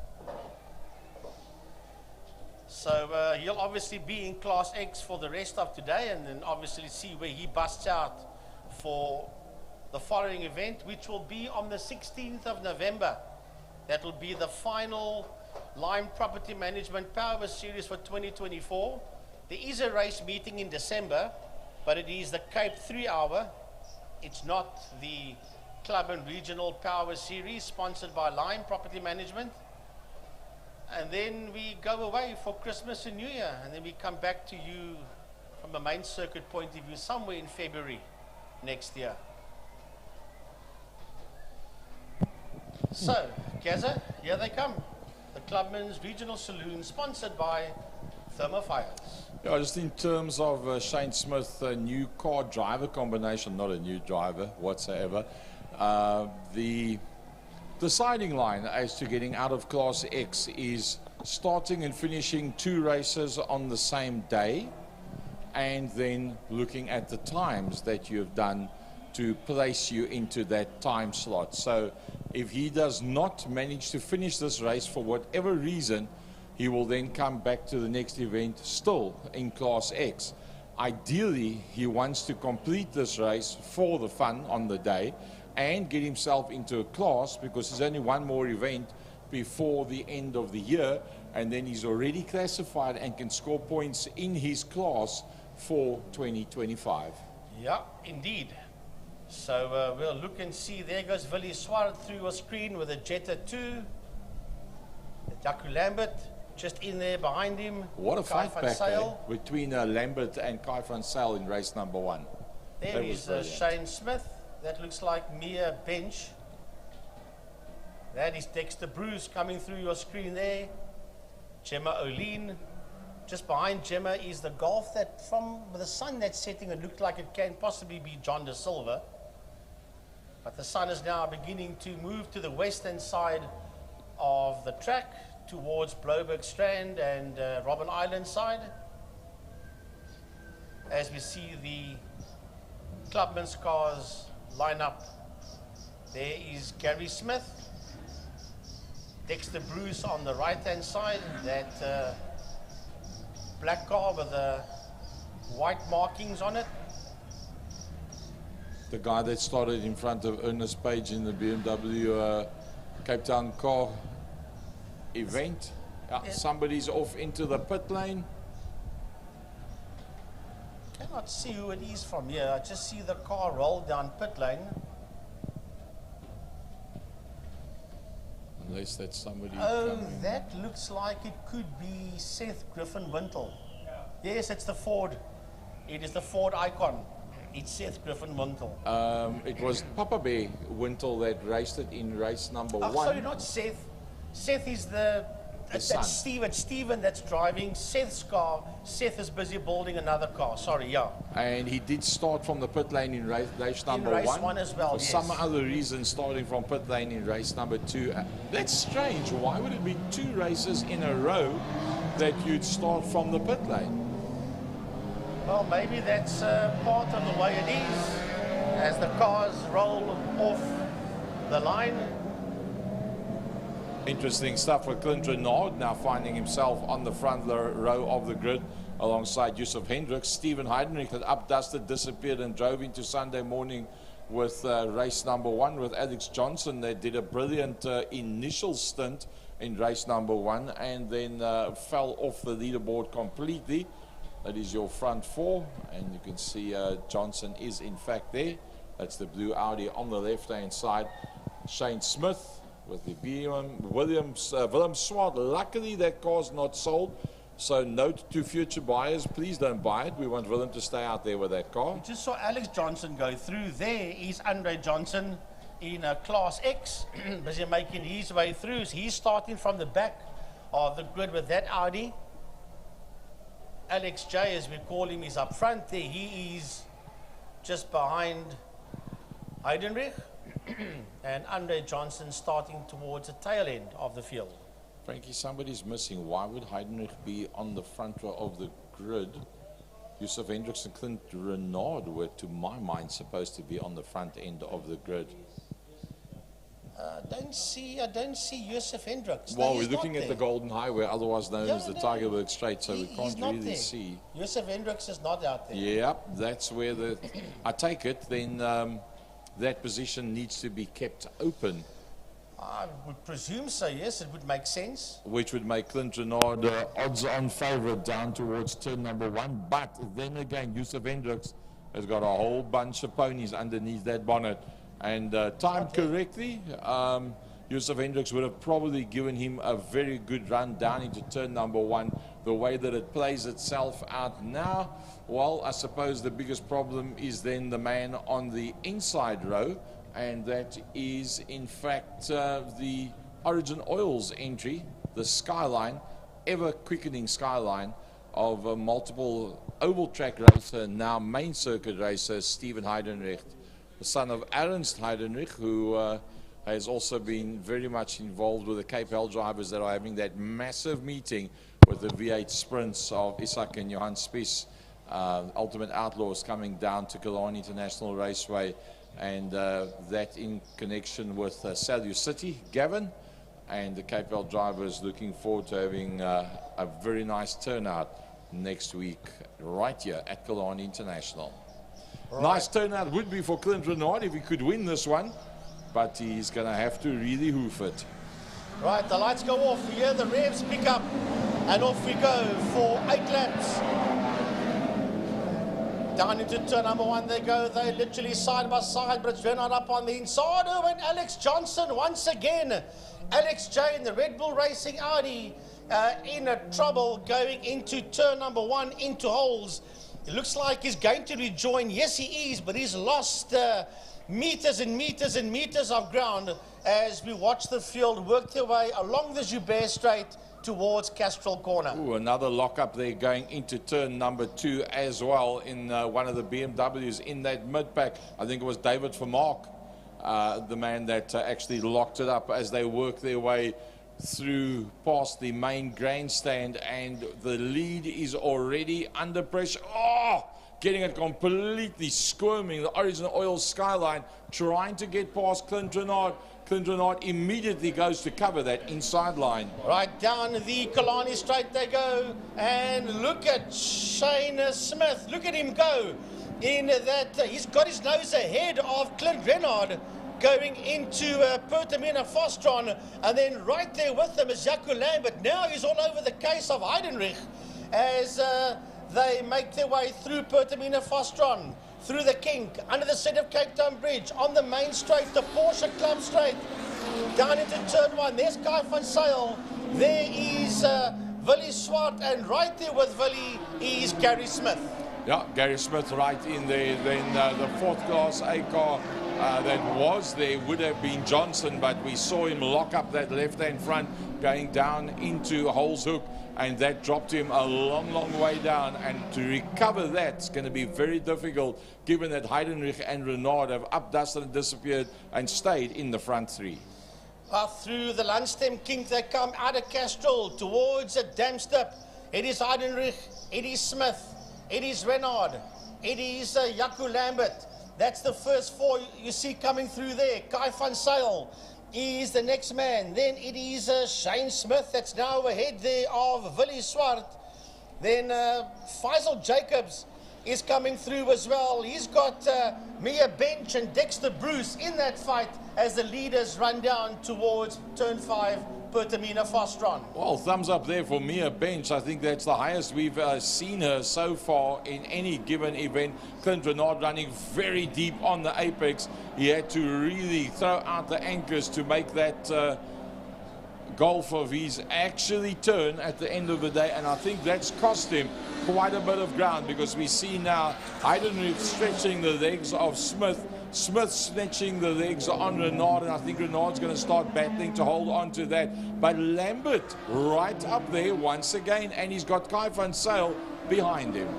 So he'll obviously be in Class X for the rest of today, and then obviously see where he busts out for the following event, which will be on the 16th of November. That will be the final Lime Property Management Power Series for 2024. There is a race meeting in December, but it is the Cape 3-hour. It's not the Clubman Regional Power Series sponsored by Lime Property Management. And then we go away for Christmas and New Year, and then we come back to you from a main circuit point of view somewhere in February next year. So, Gaza, here they come. The Clubman's Regional Saloon, sponsored by Thermofires. Yeah, just in terms of Shane Smith, a new car driver combination, not a new driver whatsoever. The deciding line as to getting out of Class X is starting and finishing 2 races on the same day, and then looking at the times that you have done to place you into that time slot. So if he does not manage to finish this race for whatever reason, he will then come back to the next event still in Class X. Ideally, he wants to complete this race for the fun on the day and get himself into a class, because there's only one more event before the end of the year, and then he's already classified and can score points in his class for 2025. Yeah, indeed. So we'll look and see. There goes Willie Swart through a screen with a Jetta 2. Jaco Lambert just in there behind him. What a Kai fight van back there Zyl. between Lambert and Kai van Zyl in race number 1. There is Shane Smith. That looks like Mia Bench. That is Dexter Bruce coming through your screen there. Gemma O'Lean. Just behind Gemma is the Golf that, from the sun that's setting, it looked like it can possibly be John De Silva. But the sun is now beginning to move to the western side of the track towards Bloberg Strand and Robben Island side. As we see the Clubman's cars line up. There is Gary Smith. Dexter Bruce on the right-hand side. That black car with the white markings on it. The guy that started in front of Ernest Page in the BMW Cape Town car event. Yeah, somebody's off into the pit lane. Cannot see who it is from here. I just see the car roll down pit lane. Unless that's somebody coming. That looks like it could be Seth Griffin-Wintle. Yes, it's the Ford. It is the Ford Icon. It's Seth Griffin-Wintle. It was Papa Bear Wintle that raced it in race number 1. Sorry, not Seth. Seth is that's Steven that's driving Seth's car. Seth is busy building another car. Sorry, yeah. And he did start from the pit lane in race number 1. In race 1 as well, For some other reason, starting from pit lane in race number 2. That's strange. Why would it be 2 races in a row that you'd start from the pit lane? Well, maybe that's part of the way it is. As the cars roll off the line. Interesting stuff for Clint Renard, now finding himself on the front row of the grid alongside Yusuf Hendricks. Steven Heidenreich had updusted, disappeared, and drove into Sunday morning with race number 1 with Alex Johnson. They did a brilliant initial stint in race number 1 and then fell off the leaderboard completely. That is your front 4, and you can see Johnson is in fact there. That's the blue Audi on the left-hand side. Shane Smith with the Willem Swart. Luckily, that car's not sold. So note to future buyers, please don't buy it. We want Willem to stay out there with that car. We just saw Alex Johnson go through. There is Andre Johnson in a Class X, busy making his way through. So he's starting from the back of the grid with that Audi. Alex J, as we call him, is up front there. He is just behind Heidenreich. And Andre Johnson starting towards the tail end of the field. Frankie, somebody's missing. Why would Heidenreich be on the front row of the grid? Yusuf Hendricks and Clint Renard were, to my mind, supposed to be on the front end of the grid. I don't see Yusuf Hendricks. Well, we're looking at the Golden Highway, otherwise known as the Tigerberg Straight, so we can't really there. see. Yusuf Hendricks is not out there. Yep, that's where I take it, then that position needs to be kept open. I would presume so, yes, it would make sense. Which would make Clint Renard odds-on favourite down towards turn number 1. But then again, Yusuf Hendricks has got a whole bunch of ponies underneath that bonnet. And timed correctly, Yusuf Hendricks would have probably given him a very good run down into turn number 1. The way that it plays itself out now, well, I suppose the biggest problem is then the man on the inside row. And that is, in fact, the Origin Oils entry, the Skyline, ever-quickening Skyline of multiple oval track racer, now main circuit racer, Steven Heidenreich, the son of Ernst Heidenreich, who has also been very much involved with the Cape Hell drivers that are having that massive meeting with the V8 sprints of Isak and Johan Spies, Ultimate Outlaws coming down to Killarney International Raceway. And that in connection with Saloon City, Gavin, and the Cape Hell drivers looking forward to having a very nice turnout next week right here at Killarney International. Right. Nice turnout would be for Clint Renard if he could win this one, but he's going to have to really hoof it. Right, the lights go off. We hear the revs pick up, and off we go for 8 laps. Down into turn number 1 they go. They're literally side by side, but it's Renard up on the inside. Oh, and Alex Johnson once again. Alex J in the Red Bull Racing Audi in trouble going into turn number 1 into holes. It looks like he's going to rejoin. Yes, he is, but he's lost meters and meters and meters of ground as we watch the field work their way along the Joubert Straight towards Castrol Corner. Ooh, another lockup there going into turn number 2 as well in one of the BMWs in that mid-pack. I think it was David Vermaak, the man that actually locked it up as they work their way through past the main grandstand, and the lead is already under pressure. Oh, getting it completely squirming. The Origin Oil Skyline trying to get past Clint Renard. Clint Renard immediately goes to cover that inside line. Right down the Killarney Straight they go, and look at Shane Smith. Look at him go in that. He's got his nose ahead of Clint Renard going into Pertamina Fostron, and then right there with them is Jaco Lambert. Now he's all over the case of Heidenreich as they make their way through Pertamina Fostron, through the kink, under the set of Cape Town Bridge, on the main straight, the Porsche Club Straight, down into turn 1. There's Guy van Zyl. There is Willie Swart, and right there with Willie is Gary Smith. Yeah, Gary Smith right in there. Then the 4th class A car that was there would have been Johnson, but we saw him lock up that left-hand front going down into Holes Hook, and that dropped him a long, long way down. And to recover that's going to be very difficult, given that Heidenreich and Renard have updusted and disappeared and stayed in the front 3. Through the Lunchtime kink they come out of Castrol towards Damstep. It is Heidenreich, it is Smith, it is Renard, it is Jaco Lambert. That's the first 4 you see coming through there. Guy van Zyl is the next man. Then it is Shane Smith that's now ahead there of Willie Swart. Then Faisal Jacobs is coming through as well. He's got Mia Bench and Dexter Bruce in that fight as the leaders run down towards turn 5 Pertamina Fostron. Well, thumbs up there for Mia Bench. I think that's the highest we've seen her so far in any given event. Clint Renard running very deep on the apex. He had to really throw out the anchors to make that golf of his actually turn at the end of the day, and I think that's cost him quite a bit of ground, because we see now Heidenreich stretching the legs of Smith, Smith snatching the legs on Renard, and I think Renard's going to start battling to hold on to that. But Lambert right up there once again, and he's got Kai van Zyl behind him.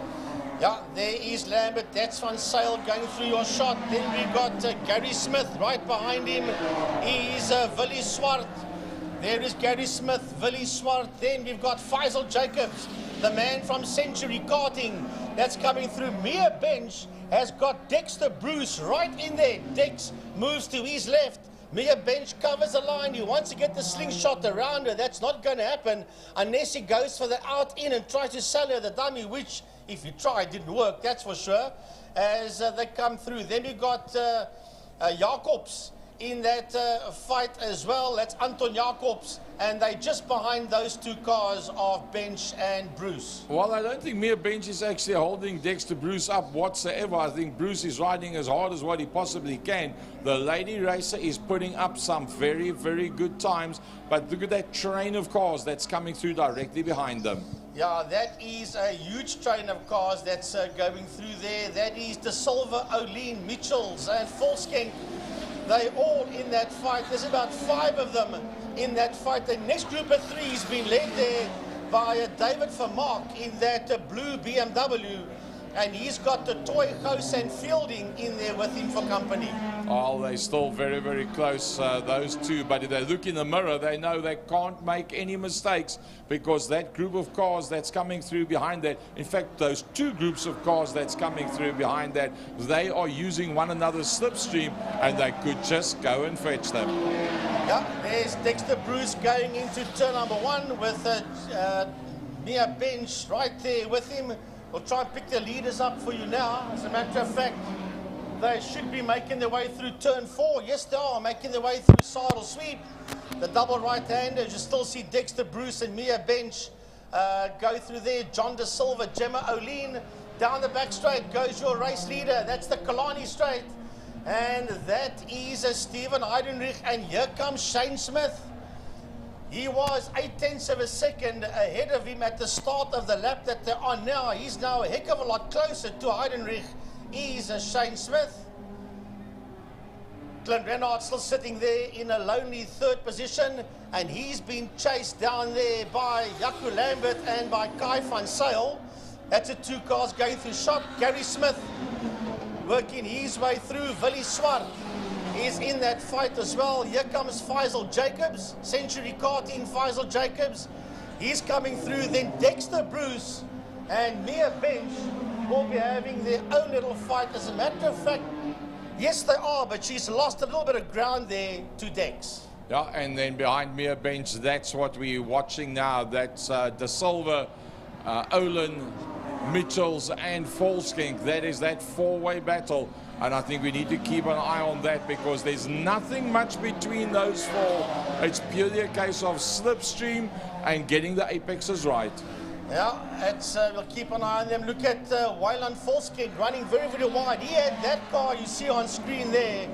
Yeah, there is Lambert. That's Van Zyl going through your shot. Then we've got Gary Smith right behind him. He's Willie Swart. There is Gary Smith, Willie Swart. Then we've got Faisal Jacobs, the man from Century Karting, that's coming through. Mia Bench has got Dexter Bruce right in there. Dex moves to his left. Mia Bench covers the line. He wants to get the slingshot around her. That's not going to happen unless he goes for the out in and tries to sell her the dummy, which, if you try, didn't work, that's for sure, as they come through. Then we've got Jacobs in that fight as well. That's Anton Jacobs, and they're just behind those two cars of Bench and Bruce. Well, I don't think Mia Bench is actually holding Dexter Bruce up whatsoever. I think Bruce is riding as hard as what he possibly can. The lady racer is putting up some very, very good times, but look at that train of cars that's coming through directly behind them. Yeah, that is a huge train of cars that's going through there. That is De Silva, O'Lean, Mitchells, and Volskenk. They're all in that fight. There's about 5 of them in that fight. The next group of 3 has been led there by David Vermaak in that blue BMW. And he's got the toy house and Fielding in there with him for company. Oh, they're still very, very close, those two. But if they look in the mirror, they know they can't make any mistakes, because that group of cars that's coming through behind that, in fact, those 2 groups of cars that's coming through behind that, they are using one another's slipstream, and they could just go and fetch them. Yeah, there's Dexter Bruce going into turn number 1 with Mia Bench right there with him. We'll try and pick the leaders up for you now. As a matter of fact, they should be making their way through turn 4. Yes, they are making their way through saddle sweep. The double right-handers, you still see Dexter Bruce and Mia Bench go through there. John De Silva, Gemma O'Lean. Down the back straight goes your race leader. That's the Killarney straight. And that is Stephen Heidenreich. And here comes Shane Smith. He was 0.8 of a second ahead of him at the start of the lap that they're on now. He's now a heck of a lot closer to Heidenreich. He's Shane Smith. Clint Renard still sitting there in a lonely 3rd position, and he's been chased down there by Jaco Lambert and by Kai van Zyl. That's the 2 cars going through shot. Gary Smith working his way through. Willie Swart is in that fight as well. Here comes Faisal Jacobs, Century Karting Faisal Jacobs. He's coming through. Then Dexter Bruce and Mia Bench will be having their own little fight. As a matter of fact, yes, they are, but she's lost a little bit of ground there to Dex. Yeah, and then behind Mia Bench, that's what we're watching now. That's De Silva, Olin, Mitchells, and Volskenk. That is that 4-way battle. And I think we need to keep an eye on that, because there's nothing much between those 4. It's purely a case of slipstream and getting the apexes right. Yeah, we'll keep an eye on them. Look at Wyland Volskenk running very, very wide. He had that car you see on screen there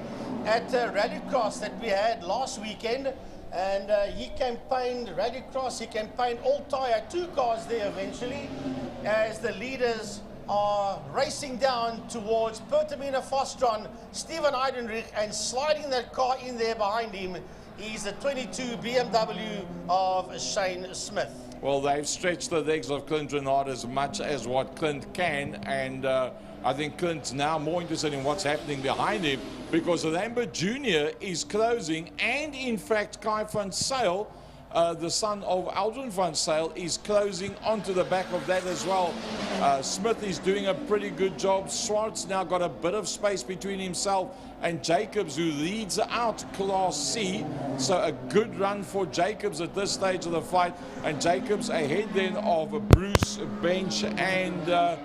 at Rallycross that we had last weekend. And he campaigned Rallycross, he campaigned all tire, 2 cars there eventually, as the leaders are racing down towards Pertamina Fostron, Stephen Heidenreich, and sliding that car in there behind him is the 22 BMW of Shane Smith. Well, they've stretched the legs of Clint Renard as much as what Clint can, and I think Clint's now more interested in what's happening behind him, because Lambert Jr. is closing, and in fact Kai van Zyl, the son of Aldrin van Zyl, is closing onto the back of that as well. Smith is doing a pretty good job. Swartz now got a bit of space between himself and Jacobs, who leads out Class C. So a good run for Jacobs at this stage of the fight. And Jacobs ahead then of Bruce, Bench, and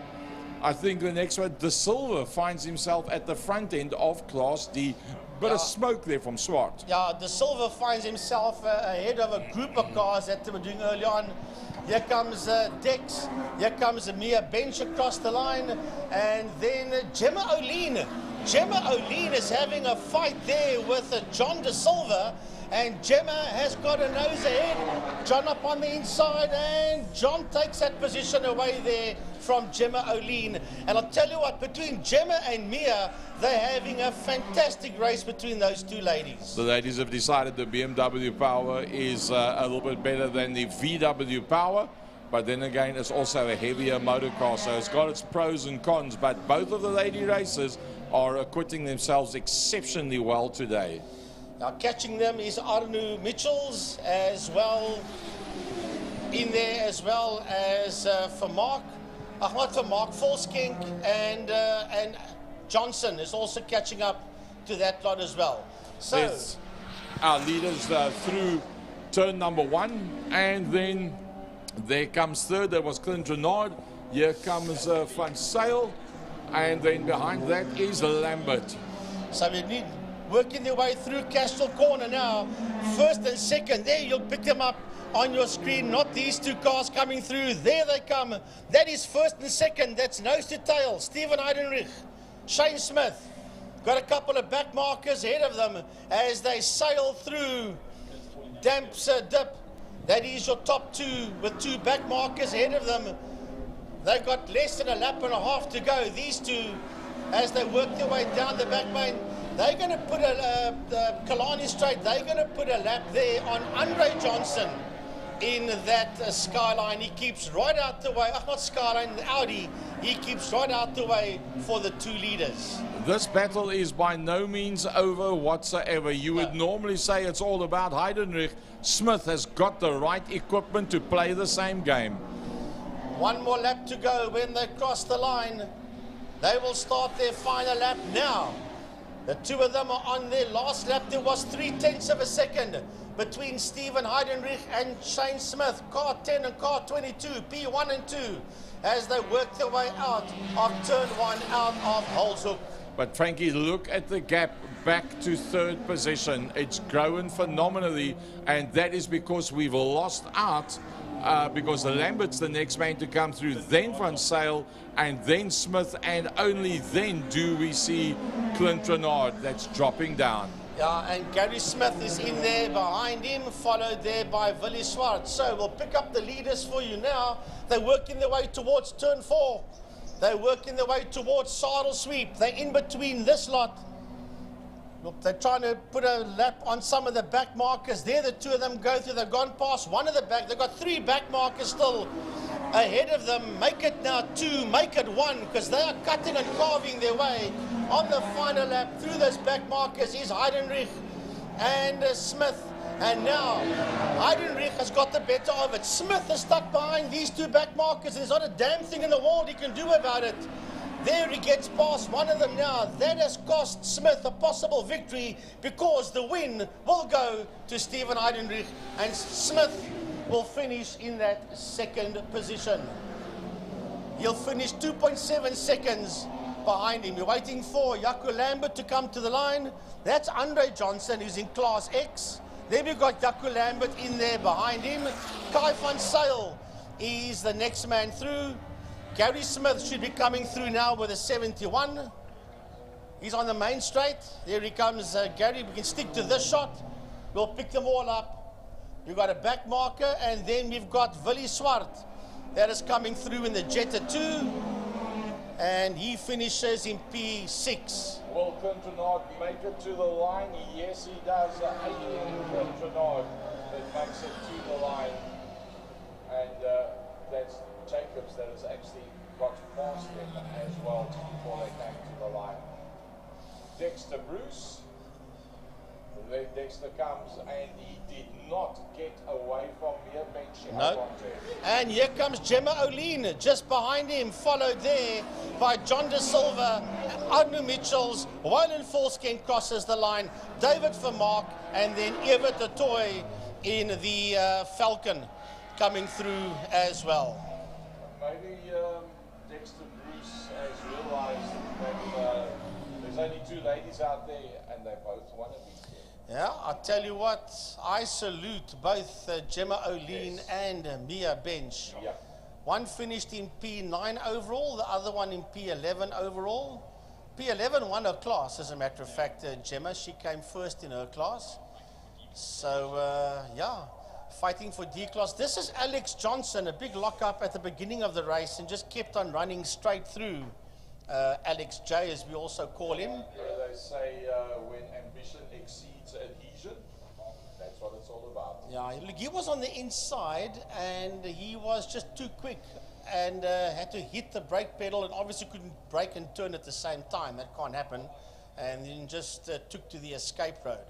I think the next one, De Silva, finds himself at the front end of Class D. Bit of smoke there from Swart. Yeah, De Silva finds himself ahead of a group of cars that they were doing early on. Here comes Dex, here comes Mia Bench across the line, and then Gemma O'Lean. Gemma O'Lean is having a fight there with John De Silva, and Gemma has got a nose ahead. John up on the inside, and John takes that position away there from Gemma O'Lean. And I'll tell you what, between Gemma and Mia, they're having a fantastic race between those two ladies. The ladies have decided the BMW Power is a little bit better than the VW Power, but then again, it's also a heavier motor car, so it's got its pros and cons, but both of the lady racers are acquitting themselves exceptionally well today. Now catching them is Arnu Mitchells as well, in there as well as for Mark, not for Mark, Volskink and Johnson is also catching up to that lot as well. So there's our leaders through turn number 1, and then there comes third. There was Clint Renard. Here comes Van Sale, and then behind that is Lambert. So we need working their way through Castro Corner now. First and second, there you'll pick them up on your screen, not these two cars coming through. There they come. That is first and second. That's nose to tail. Stephen Heidenrich, Shane Smith. Got a couple of back markers ahead of them as they sail through Damps Dip. That is your top two with two back markers ahead of them. They've got less than a lap and a half to go. These two, as they work their way down the back main, they're going to put the Killarney straight. They're going to put a lap there on Andre Johnson in that Skyline. He keeps right out the way. Not Skyline, the Audi. He keeps right out the way for the two leaders. This battle is by no means over whatsoever. You would normally say it's all about Heidenrich. Smith has got the right equipment to play the same game. One more lap to go when they cross the line. They will start their final lap now. The two of them are on their last lap. There was 0.3 of a second between Stephen Heidenrich and Shane Smith. Car 10 and car 22, P1 and 2, as they work their way out of turn 1 out of Holzhoek. But Frankie, look at the gap back to third position. It's growing phenomenally, and that is because we've lost out because the Lambert's the next man to come through, then Van Sale, and then Smith, and only then do we see Clint Renard. That's dropping down. Yeah, and Gary Smith is in there behind him, followed there by Willie Swart. So we'll pick up the leaders for you now. They're working their way towards turn 4. They're working their way towards Saddle Sweep. They're in between this lot. Look, they're trying to put a lap on some of the back markers. There, the two of them go through. They've gone past one of the back. They've got 3 back markers still ahead of them. Make it now 2, make it 1, because they are cutting and carving their way on the final lap through those back markers. Is Heidenrich and Smith. And now Heidenrich has got the better of it. Smith is stuck behind these 2 back markers. There's not a damn thing in the world he can do about it. There he gets past one of them now. That has cost Smith a possible victory, because the win will go to Stephen Heidenrich, and Smith will finish in that second position. He'll finish 2.7 seconds behind him. You're waiting for Jaco Lambert to come to the line. That's Andre Johnson, who's in Class X. Then we've got Jaco Lambert in there behind him. Kai van Sale is the next man through. Gary Smith should be coming through now with a 71. He's on the main straight. There he comes, Gary. We can stick to this shot. We'll pick them all up. We've got a back marker, and then we've got Willie Swart. That is coming through in the Jetta 2. And he finishes in P6. Will Clint Renard make it to the line? Yes, he does. 18 Clint Renard that makes it to the line. And that's Jacobs that has actually got past them as well before they came to the line. Dexter Bruce. Then Dexter comes, and he did not get away from Mia Bench. No. And here comes Gemma O'Lean just behind him, followed there by John De Silva, Arnu Mitchells. Waylon Volskink crosses the line, David Vermaak, and then Evert de Toy in the Falcon coming through as well. Maybe Dexter Bruce ladies out there, and they both want to be there. Yeah, I tell you what, I salute both Gemma O'Lean and Mia Bench. Yeah. One finished in P9 overall, the other one in P11 overall. P11 won her class, as a matter of fact, Gemma. She came first in her class. So, yeah, fighting for D class. This is Alex Johnson, a big lockup at the beginning of the race, and just kept on running straight through Alex J, as we also call him. They say when ambition exceeds adhesion, that's what it's all about. Yeah, look, he was on the inside, and he was just too quick, and had to hit the brake pedal, and obviously couldn't brake and turn at the same time. That can't happen. And then just took to the escape road.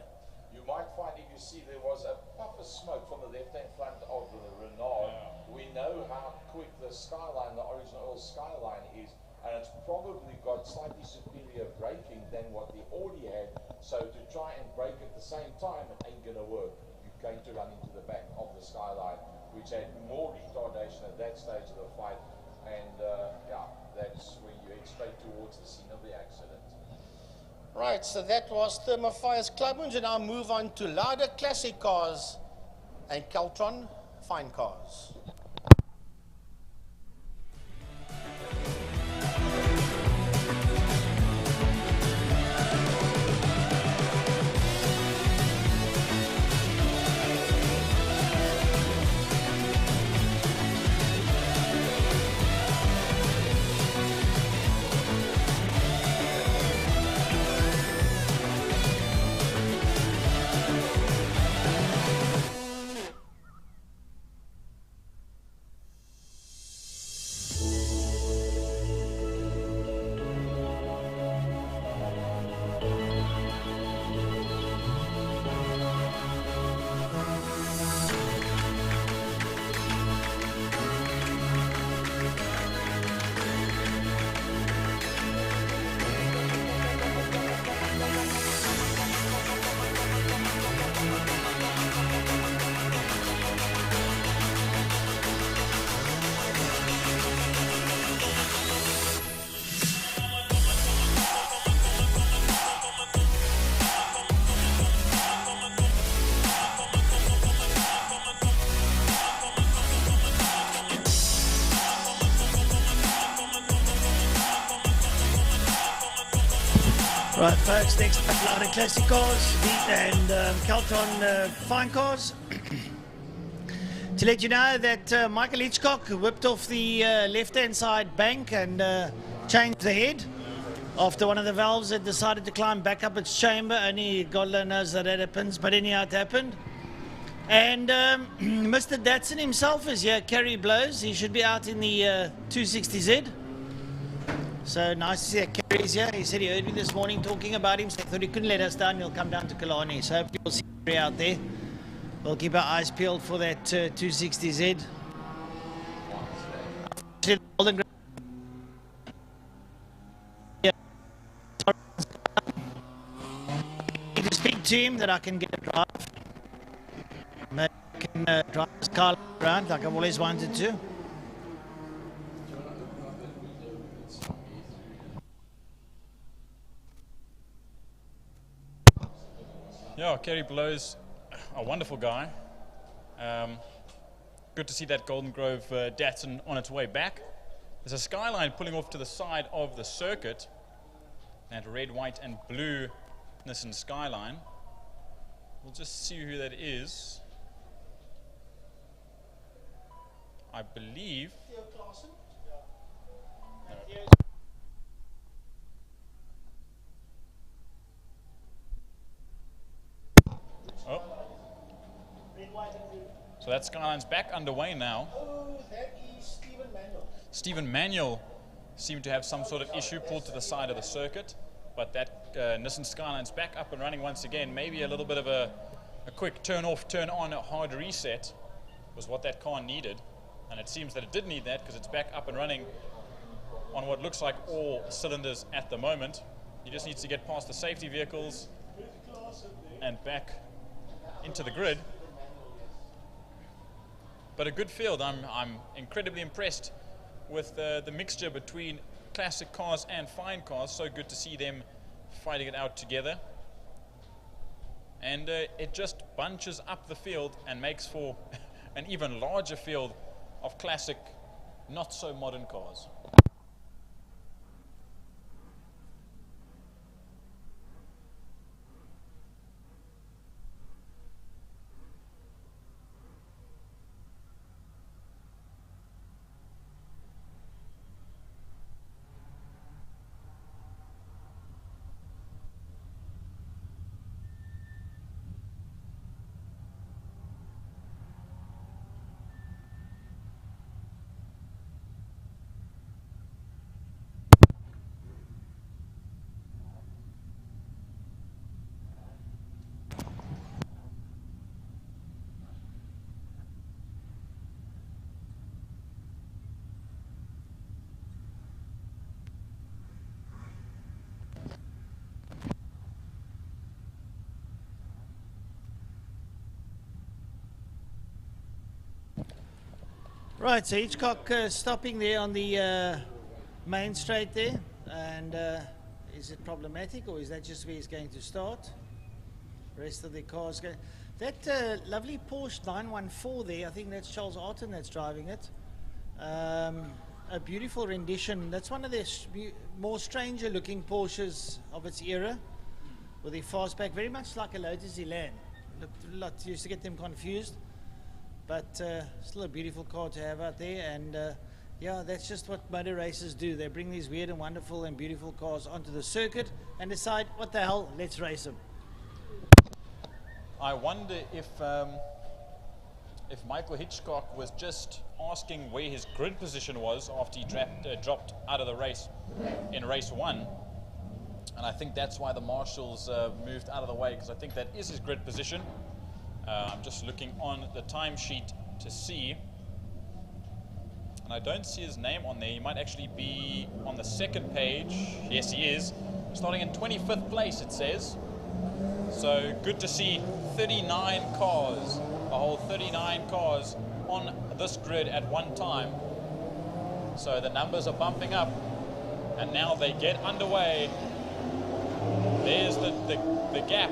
You might find, if you see, there was a puff of smoke from the left-hand front of the Renault. We know how quick the Skyline, the original Skyline is, and it's probably got slightly superior braking than what the Audi had. So to try and brake at the same time, it ain't going to work. You're going to run into the back of the Skyline, which had more retardation at that stage of the fight. And yeah, that's when you head straight towards the scene of the accident. Right, so that was Thermofire's Clubman, and now move on to Libre Classic Cars and Keltron Fine Cars. Right, folks, next up, Libre Classic Cars and Keltron Fine Cars. To let you know that Michael Hitchcock whipped off the left-hand side bank and changed the head after one of the valves had decided to climb back up its chamber. Only God knows that happens, but anyhow, it happened. And Mr. Datsun himself is here, Kerry Blows. He should be out in the 260Z. So nice to see that Kerry's here. He said he heard me this morning talking about him, so he thought he couldn't let us down. He'll come down to Killarney. So hopefully we'll see Kerry out there. We'll keep our eyes peeled for that 260Z. Need to speak to him that I can get a drive. I can drive this car around like I've always wanted to. Yeah, Kerry Blows, a wonderful guy. Good to see that Golden Grove Datsun on its way back. There's a Skyline pulling off to the side of the circuit. That red, white and blue Nissan Skyline. We'll just see who that is. I believe... Oh. So that Skyline's back underway now. Oh, that is Stephen Manuel. Stephen Manuel seemed to have some sort of issue, pulled to the side of the circuit, but that Nissan Skyline's back up and running once again. Maybe a little bit of a quick turn off, turn on, a hard reset was what that car needed, and it seems that it did need that because it's back up and running on what looks like all cylinders at the moment. He just needs to get past the safety vehicles and back into the grid. But a good field. I'm incredibly impressed with the mixture between classic cars and fine cars. So good to see them fighting it out together. And it just bunches up the field and makes for an even larger field of classic, not so modern cars. Right, so Hitchcock stopping there on the main straight there, and is it problematic, or is that just where he's going to start? Rest of the cars go. That lovely Porsche 914 there, I think that's Charles Arton that's driving it. A beautiful rendition. That's one of the more stranger looking Porsches of its era, with the fastback, very much like a Lotus Elan. Used to get them confused. But still a beautiful car to have out there, and yeah, that's just what motor racers do. They bring these weird and wonderful and beautiful cars onto the circuit and decide, what the hell, let's race them. I wonder if Michael Hitchcock was just asking where his grid position was after he dropped out of the race in race 1, and I think that's why the marshals moved out of the way, because I think that is his grid position. I'm just looking on the timesheet to see, and I don't see his name on there. He might actually be on the second page. Yes, he is. Starting in 25th place, it says. So good to see 39 cars, a whole 39 cars on this grid at one time. So the numbers are bumping up, and now they get underway. There's the gap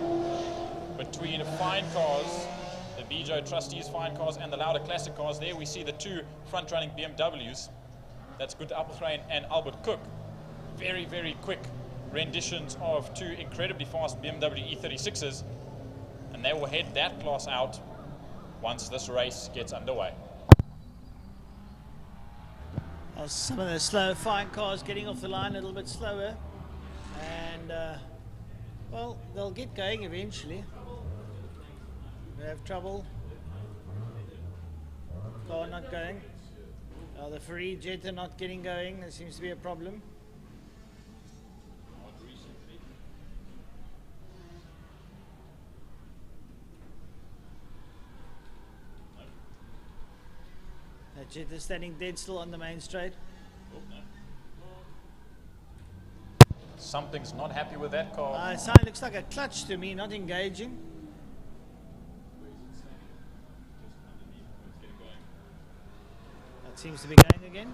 between fine cars, the Bijo Trustees fine cars, and the Lauda Classic cars. There we see the two front-running BMWs. That's Gunther Appelgren and Albert Cook. Very, very quick renditions of two incredibly fast BMW E36s, and they will head that class out once this race gets underway. Some of the slow fine cars getting off the line a little bit slower, and well, they'll get going eventually. They have trouble. Car not going. The Ferrari Jetta not getting going. There seems to be a problem. That Jetta standing dead still on the main straight. Something's not happy with that car. It looks like a clutch to me, not engaging. That seems to be going again.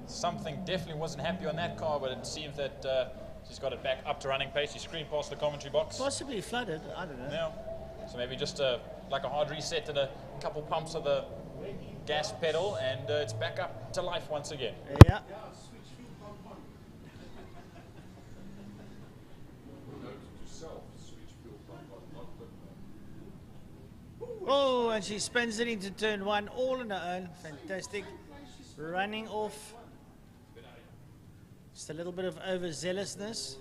Something definitely wasn't happy on that car, but it seems that she's got it back up to running pace. He screamed past the commentary box. Possibly flooded, I don't know. Yeah. So maybe just like a hard reset and a couple pumps of the gas pedal, and it's back up to life once again. Yeah. Oh, and she spins it into turn 1 all on her own. Fantastic. Running off. Just a little bit of overzealousness.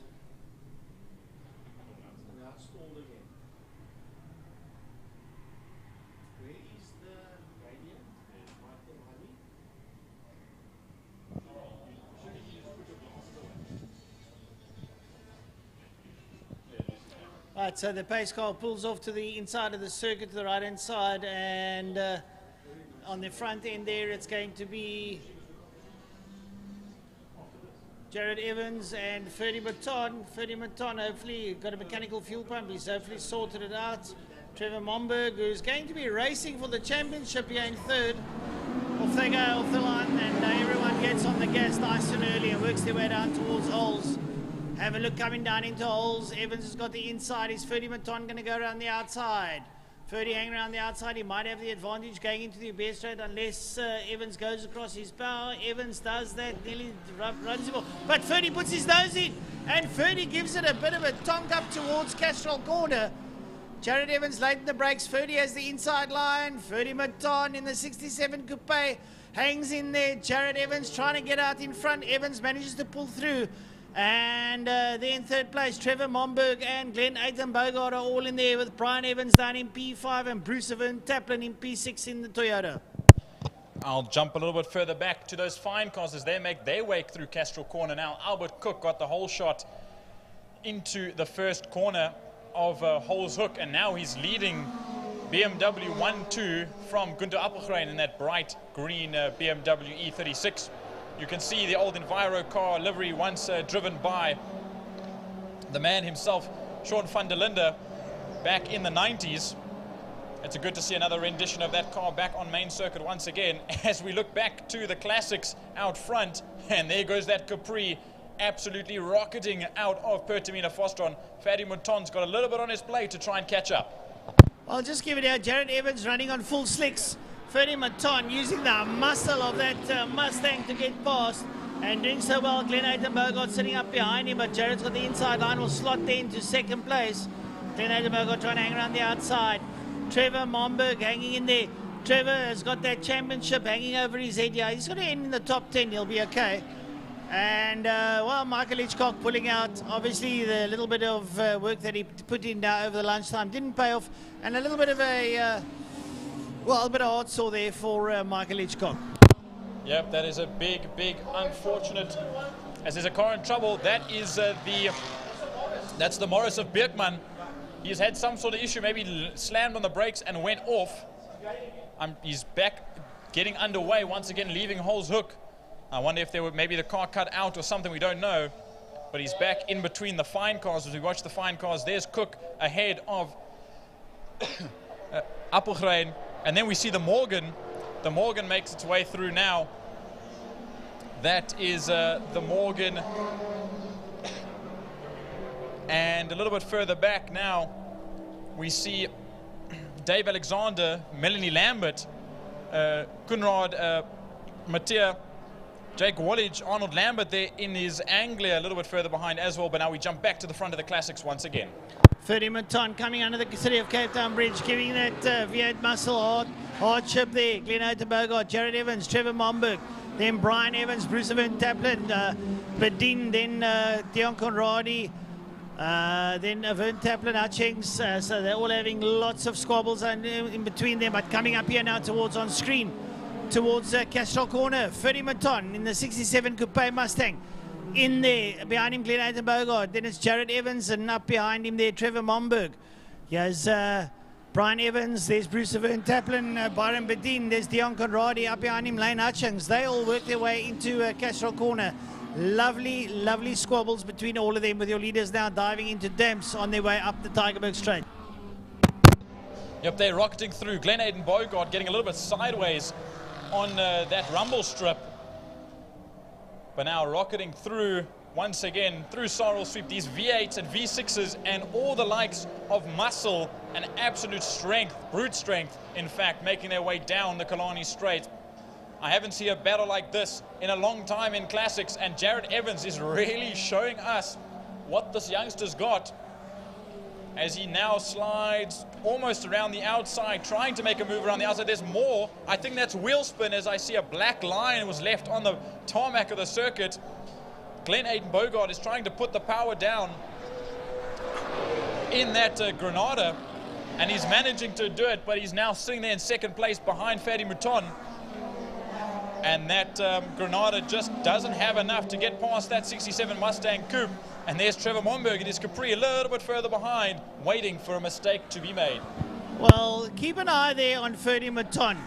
Right, so the pace car pulls off to the inside of the circuit, to the right-hand side, and on the front end there, it's going to be Jared Evans and Ferdy Maton. Ferdy Maton hopefully got a mechanical fuel pump. He's hopefully sorted it out. Trevor Momberg, who's going to be racing for the championship here in third. Off they go, off the line, and everyone gets on the gas nice and early and works their way down towards holes. Have a look coming down into holes. Evans has got the inside. Is Ferdy Maton going to go around the outside? Ferdy hanging around the outside. He might have the advantage going into the bare straight unless Evans goes across his power. Evans does that, nearly runs him off. But Ferdy puts his nose in, and Ferdy gives it a bit of a tonk up towards Castrol Corner. Jared Evans late in the brakes. Ferdy has the inside line. Ferdy Maton in the 67 Coupe hangs in there. Jared Evans trying to get out in front. Evans manages to pull through. And then in third place, Trevor Momberg and Glenn Aiton Bogart are all in there with Brian Evans down in P5 and Bruce Van Taplin in P6 in the Toyota. I'll jump a little bit further back to those fine cars as they make their way through Castrol Corner now. Albert Cook got the whole shot into the first corner of Holes Hook, and now he's leading BMW 1-2 from Gunther Appelgren in that bright green BMW E36. You can see the old Enviro car livery once driven by the man himself, Sean van der Linde, back in the 90s. It's good to see another rendition of that car back on main circuit once again as we look back to the classics out front, and there goes that Capri absolutely rocketing out of Pertamina Fostron. Ferdy Maton's got a little bit on his plate to try and catch up. I'll just give it out. Jared Evans running on full slicks. Ferdy Maton using the muscle of that Mustang to get past and doing so well. Glenn Aiton Bogart sitting up behind him, but Jared's got the inside line, will slot there into second place. Glenn Aiton Bogart trying to hang around the outside. Trevor Momberg hanging in there. Trevor has got that championship hanging over his head. Yeah, he's going to end in the top 10. He'll be okay. And, well, Michael Hitchcock pulling out. Obviously, the little bit of work that he put in over the lunchtime didn't pay off. And a little bit of a, well, a bit of heart sore there for Michael Hitchcock. Yep, that is a big, big unfortunate. As there's a car in trouble, that is that's the Morris of Birkman. He's had some sort of issue, maybe slammed on the brakes and went off. He's back getting underway once again, leaving Holes Hook. I wonder if there were maybe the car cut out or something, we don't know. But he's back in between the fine cars. As we watch the fine cars, there's Cook ahead of Appelgren. And then we see the Morgan. The Morgan makes its way through now. That is the Morgan. And a little bit further back now, we see Dave Alexander, Melanie Lambert, Kunrad Mattia, Jake Wallage, Arnold Lambert there in his Anglia a little bit further behind as well. But now we jump back to the front of the classics once again. Ferdy Maton coming under the City of Cape Town Bridge, giving that V8 muscle hardship there. Glenn Aiton Bogart, Jared Evans, Trevor Momberg, then Brian Evans, Bruce Van Taplin, Bedin, then Dion Conradi, then Van Taplin, Hutchings. So they're all having lots of squabbles in between them. But coming up here now towards on screen, towards Castrol Corner, Ferdy Maton in the 67 Coupe Mustang. In there, behind him, Glenn Aiton Bogart. Then it's Jared Evans, and up behind him there, Trevor Momberg. Here's Brian Evans. There's Bruce Van Taplin, Byron Bedin. There's Dion Conradi. Up behind him, Lane Hutchings. They all work their way into Castrol Corner. Lovely, lovely squabbles between all of them, with your leaders now diving into damps on their way up the Tygerberg Straight. Yep, they're rocketing through. Glenn Aiton Bogart getting a little bit sideways on that rumble strip. But now rocketing through once again through Sorrel Sweep, these V8s and V6s and all the likes of muscle and absolute strength, brute strength, in fact, making their way down the Killarney Straight. I haven't seen a battle like this in a long time in classics, and Jared Evans is really showing us what this youngster's got as he now slides almost around the outside, trying to make a move around the outside. There's more. I think that's wheel spin, as I see a black line was left on the tarmac of the circuit. Glenn Aiton Bogart is trying to put the power down in that Granada, and he's managing to do it, but he's now sitting there in second place behind Ferdy Maton. And that Granada just doesn't have enough to get past that 67 Mustang Coupe. And there's Trevor Momberg in his Capri a little bit further behind, waiting for a mistake to be made. Well, keep an eye there on Ferdy Maton.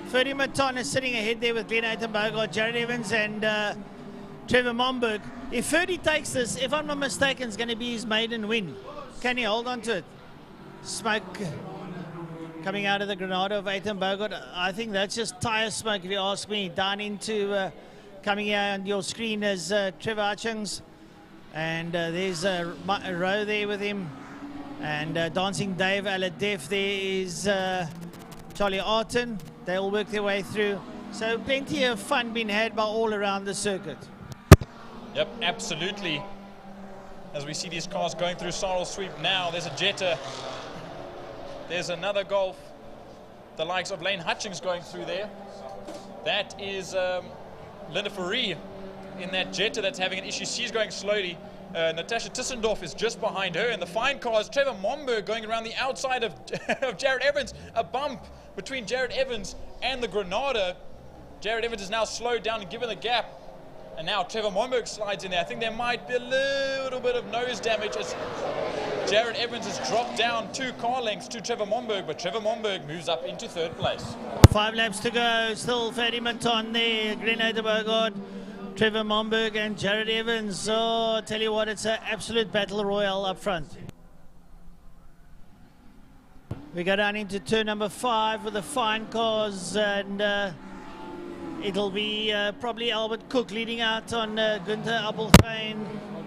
Ferdy Maton is sitting ahead there with Glenn Aiton Bogart, Jared Evans and Trevor Momberg. If Ferdy takes this, if I'm not mistaken, it's going to be his maiden win. Can he hold on to it? Smoke. coming out of the Granada of Ethan Bogart. I think that's just tyre smoke, if you ask me. Down into coming here on your screen is Trevor Hutchings, and there's Rowe there with him, and Dancing Dave Aladef. There is Charlie Arton. They all work their way through. So plenty of fun being had by all around the circuit. Yep, absolutely. As we see these cars going through Sorrel Sweep now, there's a Jetta. There's another Golf. The likes of Lane Hutchings going through there. That is Linda Fourie in that Jetta that's having an issue. She's going slowly. Natasha Tissendorf is just behind her. And the fine cars, Trevor Momberg going around the outside of, of Jared Evans. A bump between Jared Evans and the Granada. Jared Evans is now slowed down and given the gap. And now Trevor Momberg slides in there. I think there might be a little bit of nose damage as Jared Evans has dropped down 2 car lengths to Trevor Momberg, but Trevor Momberg moves up into 3rd place. 5 laps to go. Still Ferdy Maton there. Grenada Bogart, Trevor Momberg and Jared Evans. Oh, I tell you what, it's an absolute battle royale up front. We go down into turn number 5 with the fine cars, and it'll be probably Albert Cook leading out on Gunther Appelfein.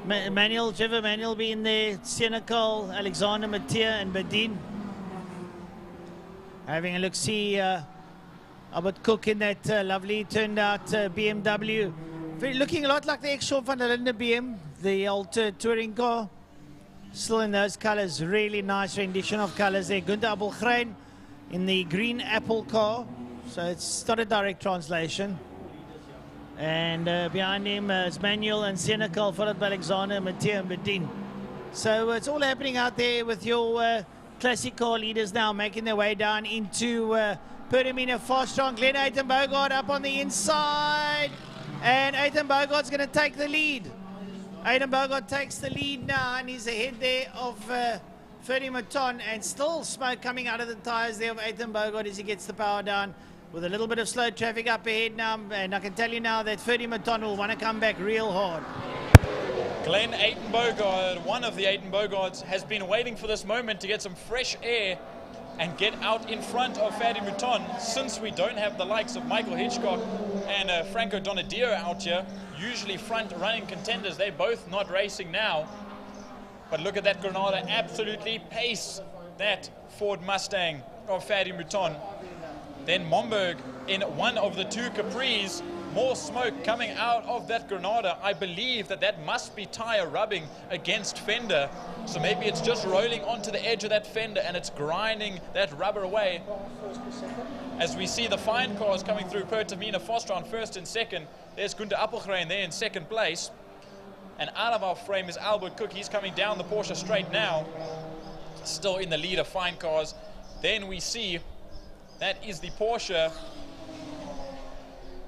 Manuel, Trevor Manuel be in there, Senekal, Alexander Mattia and Badin. Having a look, see Albert Cook in that lovely turned out BMW. Looking a lot like the ex-Sean van der Linde BM, the old touring car. Still in those colors, really nice rendition of colors there. Gunther Appelgrein in the green Apple car. So it's not a direct translation. And behind him is Manuel and Senekal, followed by Alexander, Mathieu and Bedin. So it's all happening out there with your classic car leaders now making their way down into Pertamina Fast Strong. Glenn Ethan Bogart up on the inside. And Ethan Bogart's going to take the lead. Ethan Bogart takes the lead now, and he's ahead there of Ferdy Maton, and still smoke coming out of the tires there of Ethan Bogart as he gets the power down. With a little bit of slow traffic up ahead now, and I can tell you now that Ferdy Maton will want to come back real hard. Glenn Ethan Bogart, one of the Ethan Bogarts, has been waiting for this moment to get some fresh air and get out in front of Ferdy Maton, since we don't have the likes of Michael Hitchcock and Franco Donadio out here, usually front running contenders. They're both not racing now. But look at that Granada absolutely pace that Ford Mustang of Ferdy Maton. Then Momberg in one of the 2 Capris. More smoke coming out of that Granada. I believe that that must be tire rubbing against fender. So maybe it's just rolling onto the edge of that fender and it's grinding that rubber away. As we see the fine cars coming through Pertamina Fostron 1st and 2nd. There's Gunther Appelgrein there in 2nd place. And out of our frame is Albert Cook. He's coming down the Porsche straight now. Still in the lead of fine cars. Then we see that is the Porsche.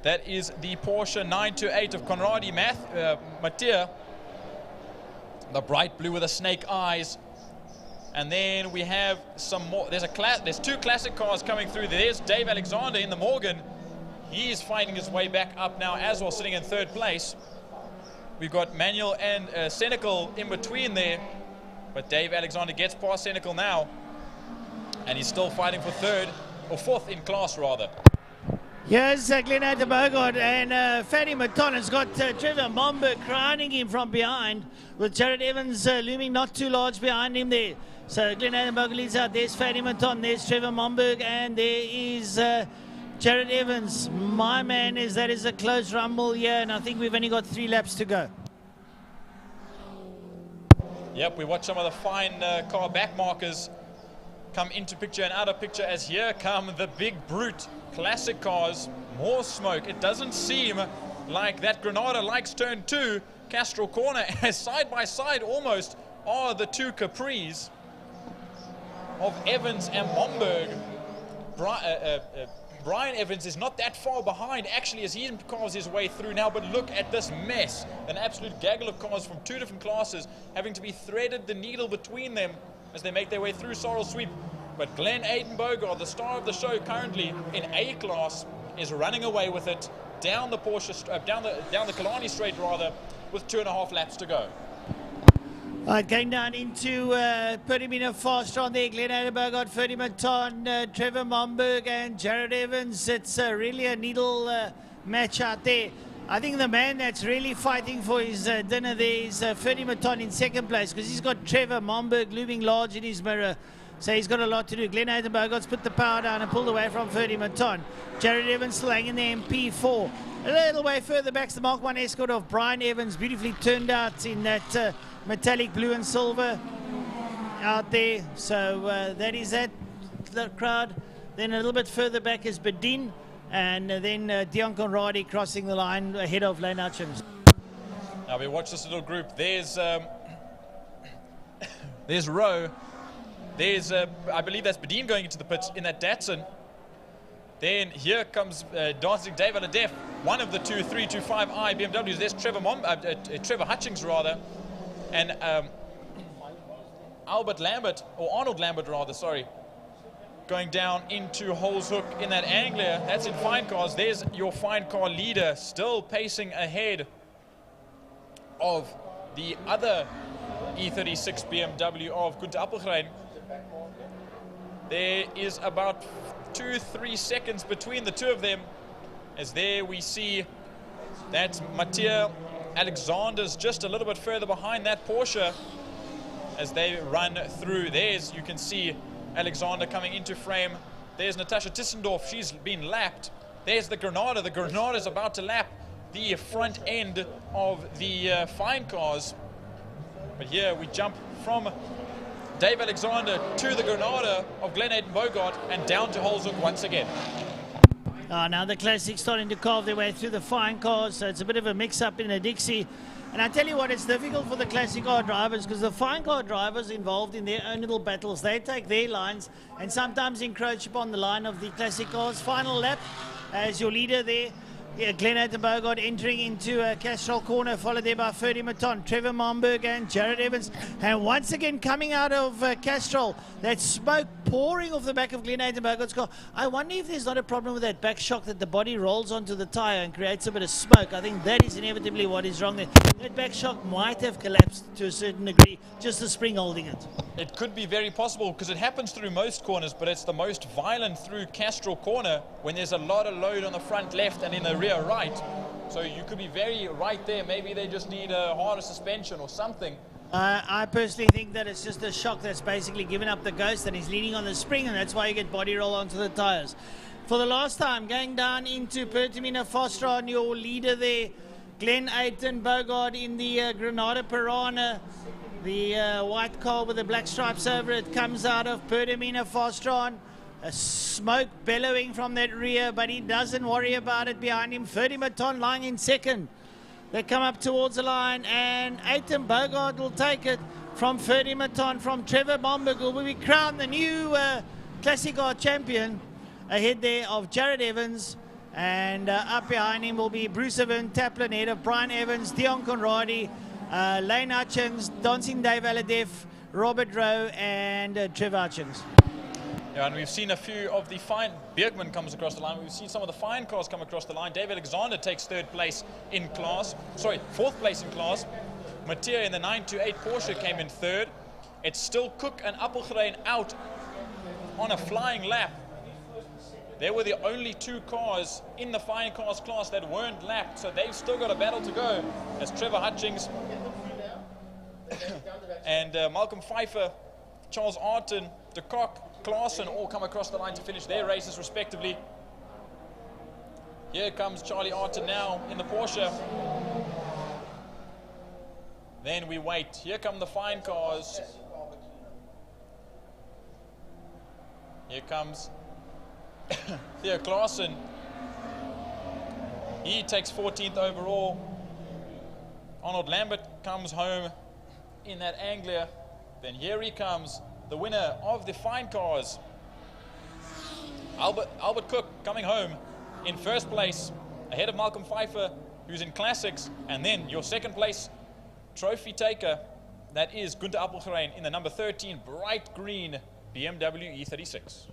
That is the Porsche 928 of Conradi Mattia. The bright blue with the snake eyes. And then we have some more. There's 2 classic cars coming through. There's Dave Alexander in the Morgan. He's fighting his way back up now as well, sitting in 3rd place. We've got Manuel and Senekal in between there. But Dave Alexander gets past Senekal now. And he's still fighting for 3rd, or 4th in class rather. Here's Glenn Ethan Bogart, and Ferdy Maton has got Trevor Momberg crowning him from behind, with Jared Evans looming not too large behind him there. So Glenn Ethan Bogart leads out. There's Ferdy Maton, there's Trevor Momberg, and there is Jared Evans. My man, that is a close rumble here, and I think we've only got 3 laps to go. Yep, we watch some of the fine car back markers come into picture and out of picture, as here come the big brute classic cars. More smoke. It doesn't seem like that Granada likes turn 2, Castro Corner, as side by side almost are the 2 Capris of Evans and Momberg. Brian Evans is not that far behind actually as he carves his way through now, but look at this mess. An absolute gaggle of cars from 2 different classes having to be threaded the needle between them as they make their way through Sorrel Sweep. But Glenn Ethan Bogart, the star of the show currently in A class, is running away with it down the Porsche, down the Killarney straight rather, with 2.5 laps to go. Going down into Pertamina fast on there. Glenn Adenberg, Ferdy Maton, Trevor Momberg and Jared Evans. It's really a needle match out there. I think the man that's really fighting for his dinner there is Ferdy Maton in second place, because he's got Trevor Momberg looming large in his mirror. So he's got a lot to do. Glenn Adenberg put the power down and pulled away from Ferdy Maton. Jared Evans still hanging there in P4. A little way further back, the Mark 1 escort of Brian Evans, beautifully turned out in that metallic blue and silver out there. So that is that the crowd. Then a little bit further back is Bedin, and then Dion Conradi crossing the line ahead of Lane Hutchins. Now we watch this little group. There's there's Rowe. There's I believe that's Bedin going into the pits in that Datsun. Then here comes Dancing Dave Aladef, one of the 325i BMWs. There's Trevor Hutchings rather, and Albert Lambert, or Arnold Lambert rather, sorry, going down into Holes Hook in that Anglia. That's in fine cars. There's your fine car leader, still pacing ahead of the other E36 BMW of Gunther Appelgren. There is about 2-3 seconds between the two of them, as there we see that Mattia Alexander's just a little bit further behind that Porsche as they run through. There's, you can see Alexander coming into frame. There's Natasha Tissendorf, she's been lapped. There's the Granada. The Granada is about to lap the front end of the fine cars. But here we jump from Dave Alexander to the Granada of Glenn Aidan Bogart and down to Holzhoek once again. Now the Classics starting to carve their way through the fine cars, so it's a bit of a mix-up in a Dixie. And I tell you what, it's difficult for the classic car drivers, because the fine car drivers involved in their own little battles, they take their lines and sometimes encroach upon the line of the classic cars. Final lap as your leader there. Glenn Aidan Bogart entering into Castrol corner, followed there by Ferdy Maton, Trevor Momberg and Jared Evans. And once again coming out of Castrol, that smoke pouring off the back of Glenn Aidan Bogart's car. I wonder if there's not a problem with that back shock, that the body rolls onto the tyre and creates a bit of smoke. I think that is inevitably what is wrong there. That back shock might have collapsed to a certain degree, just the spring holding it. It could be very possible, because it happens through most corners, but it's the most violent through Castrol corner when there's a lot of load on the front left and in the rear right. So you could be very right there. Maybe they just need a harder suspension or something. I personally think that it's just a shock that's basically given up the ghost and he's leaning on the spring, and that's why you get body roll onto the tyres. For the last time, going down into Pertamina Fostra, your leader there, Glenn Aidan Bogart in the Granada Piranha. The white car with the black stripes over it comes out of Pertamina Fostron. A smoke bellowing from that rear, but he doesn't worry about it. Behind him, Ferdy Maton lying in second. They come up towards the line, and Aidan Bogart will take it from Ferdy Maton, from Trevor Momberg, who will be crowned the new Classic Car champion, ahead there of Jared Evans. And up behind him will be Bruce Van Taplin, ahead of Brian Evans, Dion Conradi, Lane Hutchins, Dancing Dave Aladef, Robert Rowe, and Trevor Hutchins. Yeah, and we've seen a few of the fine. Bjergman comes across the line. We've seen some of the fine cars come across the line. Dave Alexander takes fourth place in class. Mattia in the 928 Porsche came in third. It's still Cook and Appelgren out on a flying lap. They were the only two cars in the fine cars class that weren't lapped, so they've still got a battle to go. As Trevor Hutchings and Malcolm Pfeiffer, Charles Arton, De Kock, Klaassen all come across the line to finish their races respectively. Here comes Charlie Arton now in the Porsche. Then we wait. Here come the fine cars. Here comes Theo Klaassen. He takes 14th overall. Arnold Lambert comes home in that Anglia. Then here he comes, the winner of the fine cars. Albert Cook coming home in first place, ahead of Malcolm Pfeiffer, who's in classics. And then your second place trophy taker, that is Gunther Appelgren in the number 13 bright green BMW E36.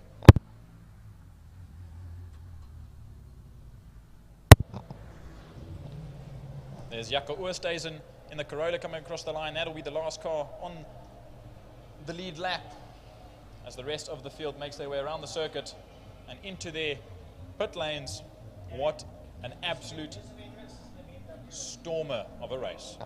There's Jaco Oosthuizen in the Corolla coming across the line. That'll be the last car on the lead lap as the rest of the field makes their way around the circuit and into their pit lanes. What an absolute stormer of a race.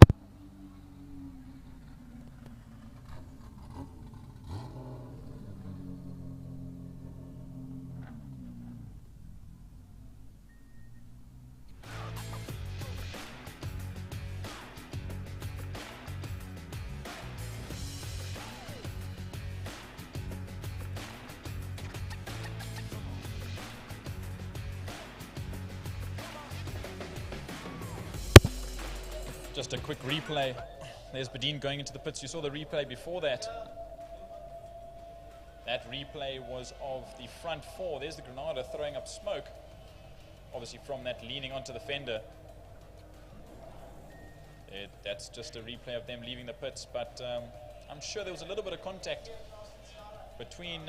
Just a quick replay. There's Badin going into the pits. You saw the replay before that. That replay was of the front four. There's the Granada throwing up smoke, obviously from that leaning onto the fender. That's just a replay of them leaving the pits, but I'm sure there was a little bit of contact between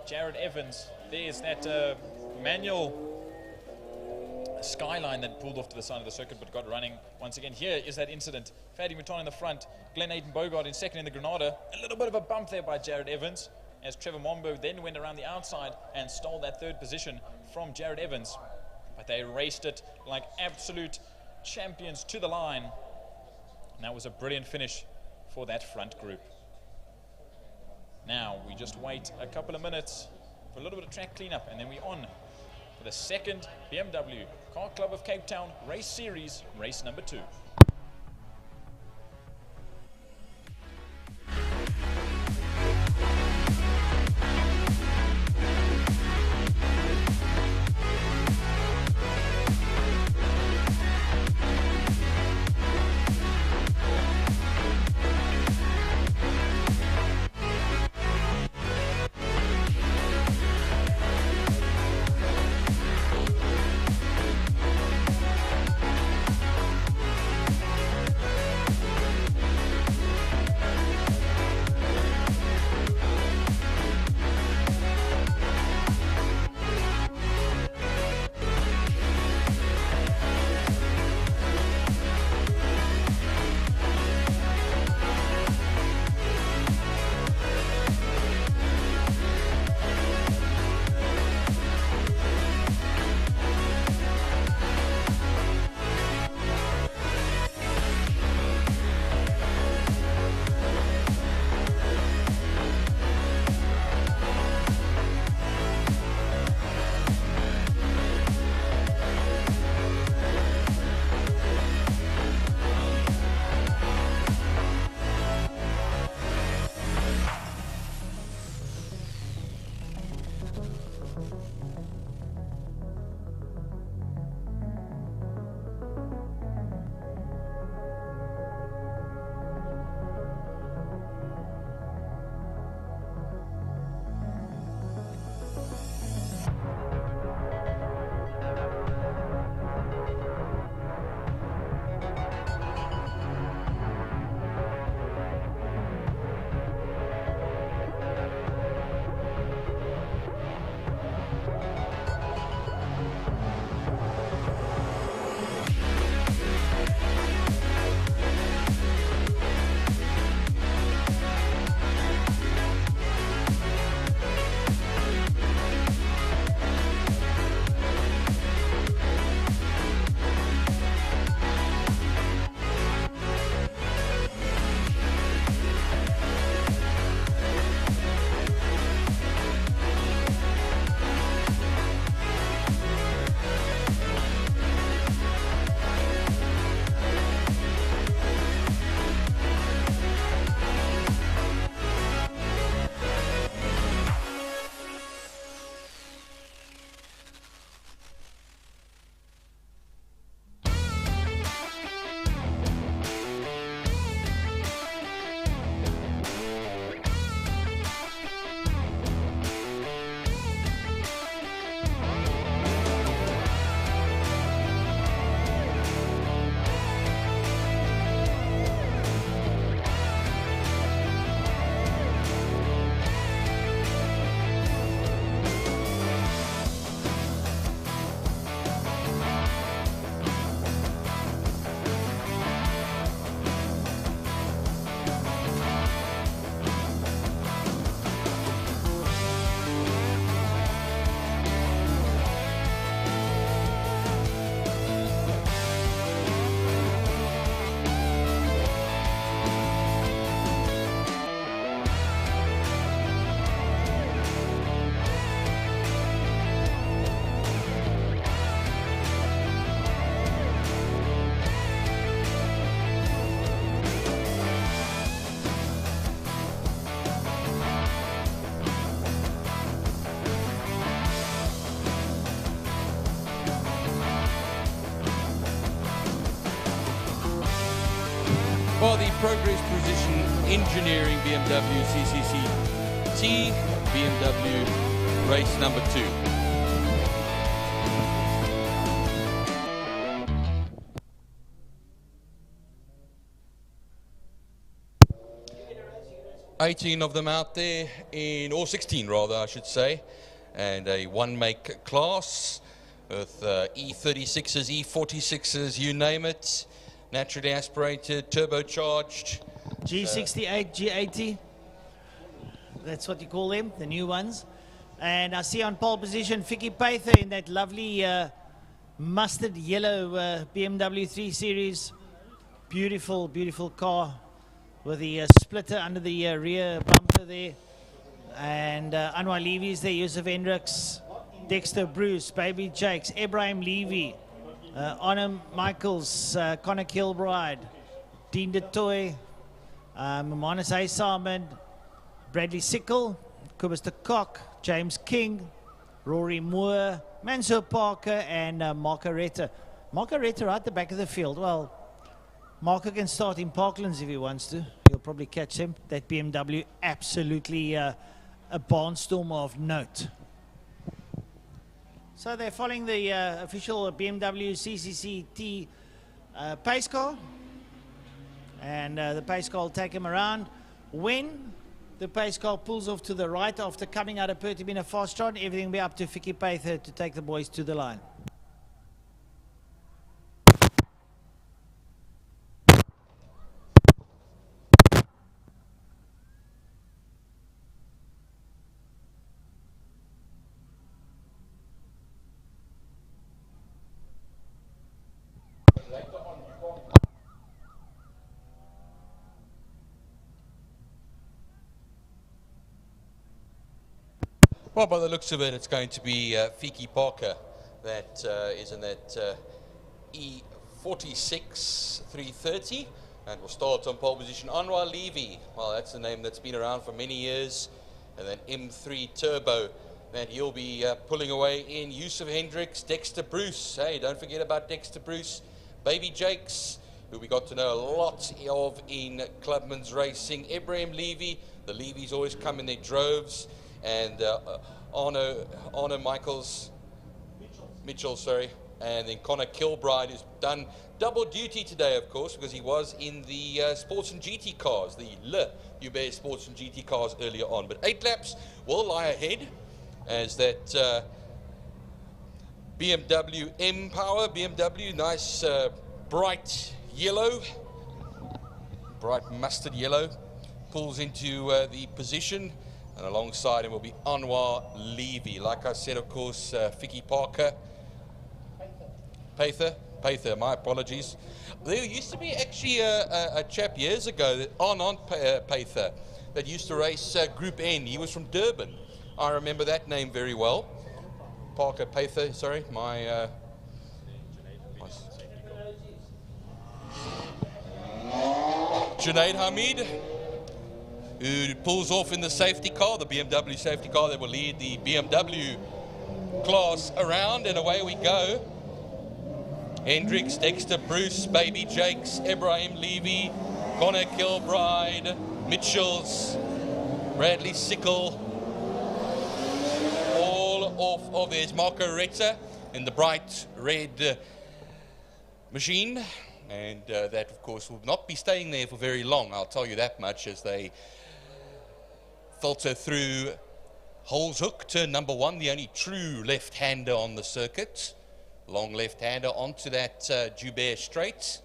Jared Evans. There's that manual Skyline that pulled off to the side of the circuit but got running once again. Here is that incident. Fadi Mouton in the front, Glenn Aidan Bogart in second in the Granada. A little bit of a bump there by Jared Evans as Trevor Mombo then went around the outside and stole that third position from Jared Evans. But they raced it like absolute champions to the line. And that was a brilliant finish for that front group. Now we just wait a couple of minutes for a little bit of track cleanup and then we're on for the second BMW Car Club of Cape Town Race Series, race number 2. for the Progress Precision Engineering BMW CCC-T BMW Race number 2. $18 of them out there, or 16 rather I should say, and a one-make class with E36s, E46s, you name it, naturally aspirated, turbocharged. G68, G80, that's what you call them, the new ones. And I see on pole position Vicky Paether in that lovely mustard yellow BMW 3 Series. Beautiful, beautiful car with the splitter under the rear bumper there. And Anwar Levy's there, Yusuf Hendricks, Dexter Bruce, Baby Jakes, Ibrahim Levy, Honor Michaels, Connor Kilbride, Dean DeToy, Mamanus Aysaman, Bradley Sickle, Cobus de Kock, James King, Rory Moore, Mansour Parker, and Marco Retta. Marco Retta right at the back of the field. Well, Marco can start in Parklands if he wants to. You'll probably catch him. That BMW, absolutely a barnstormer of note. So they're following the official BMW CCC-T pace car. And the pace car will take him around. When the pace car pulls off to the right after coming out of Pertamina Fastron, everything will be up to Vicky Paether to take the boys to the line. Well, by the looks of it, it's going to be Vicky Parker that is in that E46 330, and will start on pole position. Anwar Levy, well, that's a name that's been around for many years, and then M3 Turbo that he'll be pulling away in. Yusuf Hendricks, Dexter Bruce, hey, don't forget about Dexter Bruce, Baby Jakes, who we got to know a lot of in Clubman's racing, Ibrahim Levy, the Levys always come in their droves, and Arno Michaels, Mitchell, sorry, and then Connor Kilbride, who's done double duty today, of course, because he was in the Sports and GT cars, the Libre Sports and GT cars earlier on. But 8 laps will lie ahead as that BMW M Power, BMW, nice bright yellow, bright mustard yellow, pulls into the position. And alongside him will be Anwar Levy. Like I said, of course, Vicky Parker. Paether, my apologies. There used to be actually a chap years ago, Arnon Paether, that used to race Group N. He was from Durban. I remember that name very well. Parker Paether, sorry, my Junaid Hamid, who pulls off in the safety car, the BMW safety car that will lead the BMW class around, and away we go. Hendricks, Dexter Bruce, Baby Jakes, Ibrahim Levy, Connor Kilbride, Mitchells, Bradley Sickle, all off of there's Marco Retta in the bright red machine, and that of course will not be staying there for very long, I'll tell you that much, as they filter through Holshoek, turn number 1, the only true left-hander on the circuit. Long left-hander onto that Joubert straight.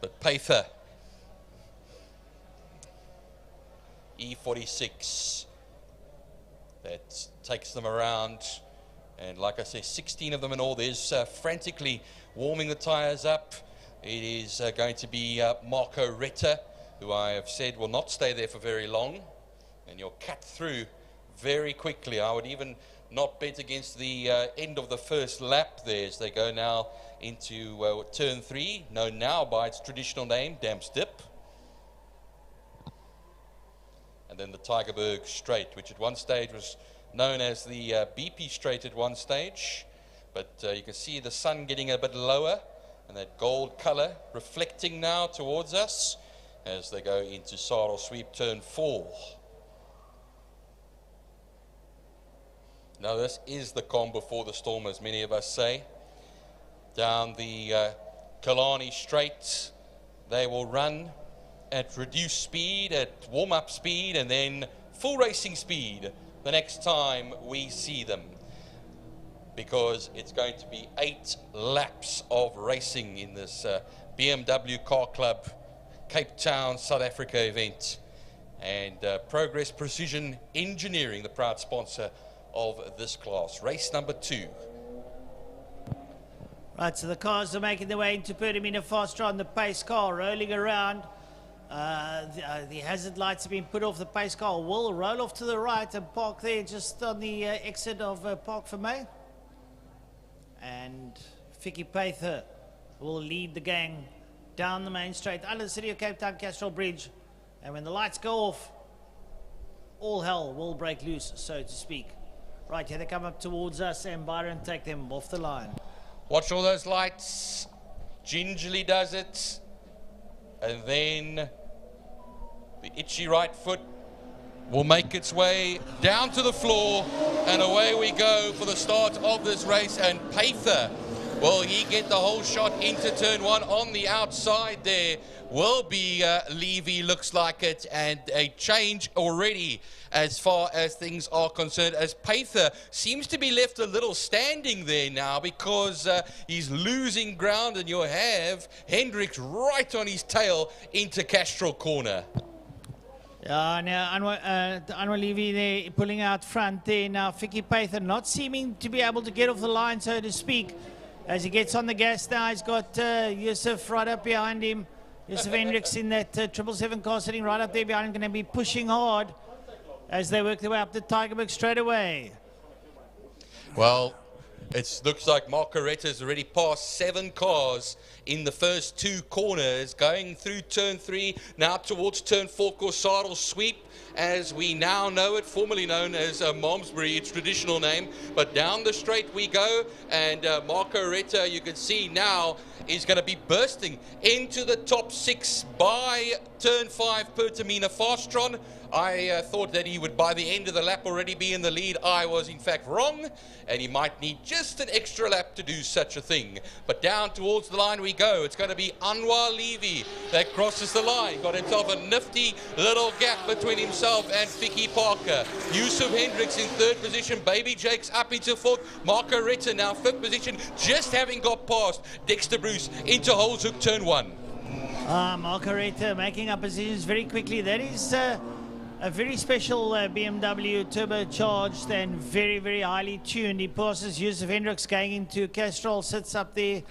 But Paether, E46, that takes them around. And like I say, 16 of them in all. There's frantically warming the tyres up. It is going to be Marco Retta, who I have said will not stay there for very long. And you'll cut through very quickly. I would even not bet against the end of the first lap there, as they go now into turn 3, known now by its traditional name, Damstip. And then the Tygerberg Straight, which at one stage was known as the BP Straight at one stage. But you can see the sun getting a bit lower and that gold color reflecting now towards us as they go into Saddle Sweep turn 4. Now this is the calm before the storm, as many of us say. Down the Killarney straight, they will run at reduced speed, at warm-up speed, and then full racing speed the next time we see them, because it's going to be 8 laps of racing in this BMW Car Club Cape Town, South Africa event. And Progress Precision Engineering, the proud sponsor of this class. Race number 2. Right, so the cars are making their way into Pertamina faster on the pace car, rolling around. The hazard lights have been put off. The pace car will roll off to the right and park there just on the exit of Park for May. And Vicky Pather will lead the gang down the main straight under the City of Cape Town Castrol Bridge. And when the lights go off, all hell will break loose, so to speak. Right, here they come up towards us, and Byron take them off the line. Watch all those lights. Gingerly does it. And then the itchy right foot will make its way down to the floor, and away we go for the start of this race. And Pather, will he get the whole shot into turn 1 on the outside there? Will be Levy, looks like it, and a change already as far as things are concerned, as Pather seems to be left a little standing there now because he's losing ground, and you'll have Hendricks right on his tail into Castrol corner. Yeah, now Anwar Levy there pulling out front there. Now Vicky Pather not seeming to be able to get off the line, so to speak. As he gets on the gas now, he's got Yusuf right up behind him. Yusuf Hendricks in that 777 car sitting right up there behind him, going to be pushing hard as they work their way up to Tigerberg straight away. Well, it looks like Mark Coretta's already passed 7 cars in the first 2 corners, going through turn 3, now towards turn 4, Saddle Sweep, as we now know it, formerly known as Malmesbury, its traditional name. But down the straight we go, and Mark Coretta, you can see now, is going to be bursting into the top 6 by turn 5, Pertamina Fastron. I thought that he would, by the end of the lap, already be in the lead. I was, in fact, wrong, and he might need just an extra lap to do such a thing. But down towards the line we go. It's going to be Anwar Levy that crosses the line. Got himself a nifty little gap between himself and Vicky Parker. Yusuf Hendricks in 3rd position. Baby Jakes up into 4th. Marco Ritter now 5th position, just having got past Dexter Bruce into Holeshoek turn 1. Marco Ritter making up positions very quickly. That is a very special BMW turbocharged and very, very highly tuned. He passes Yusuf Hendricks going into Castrol, sits up there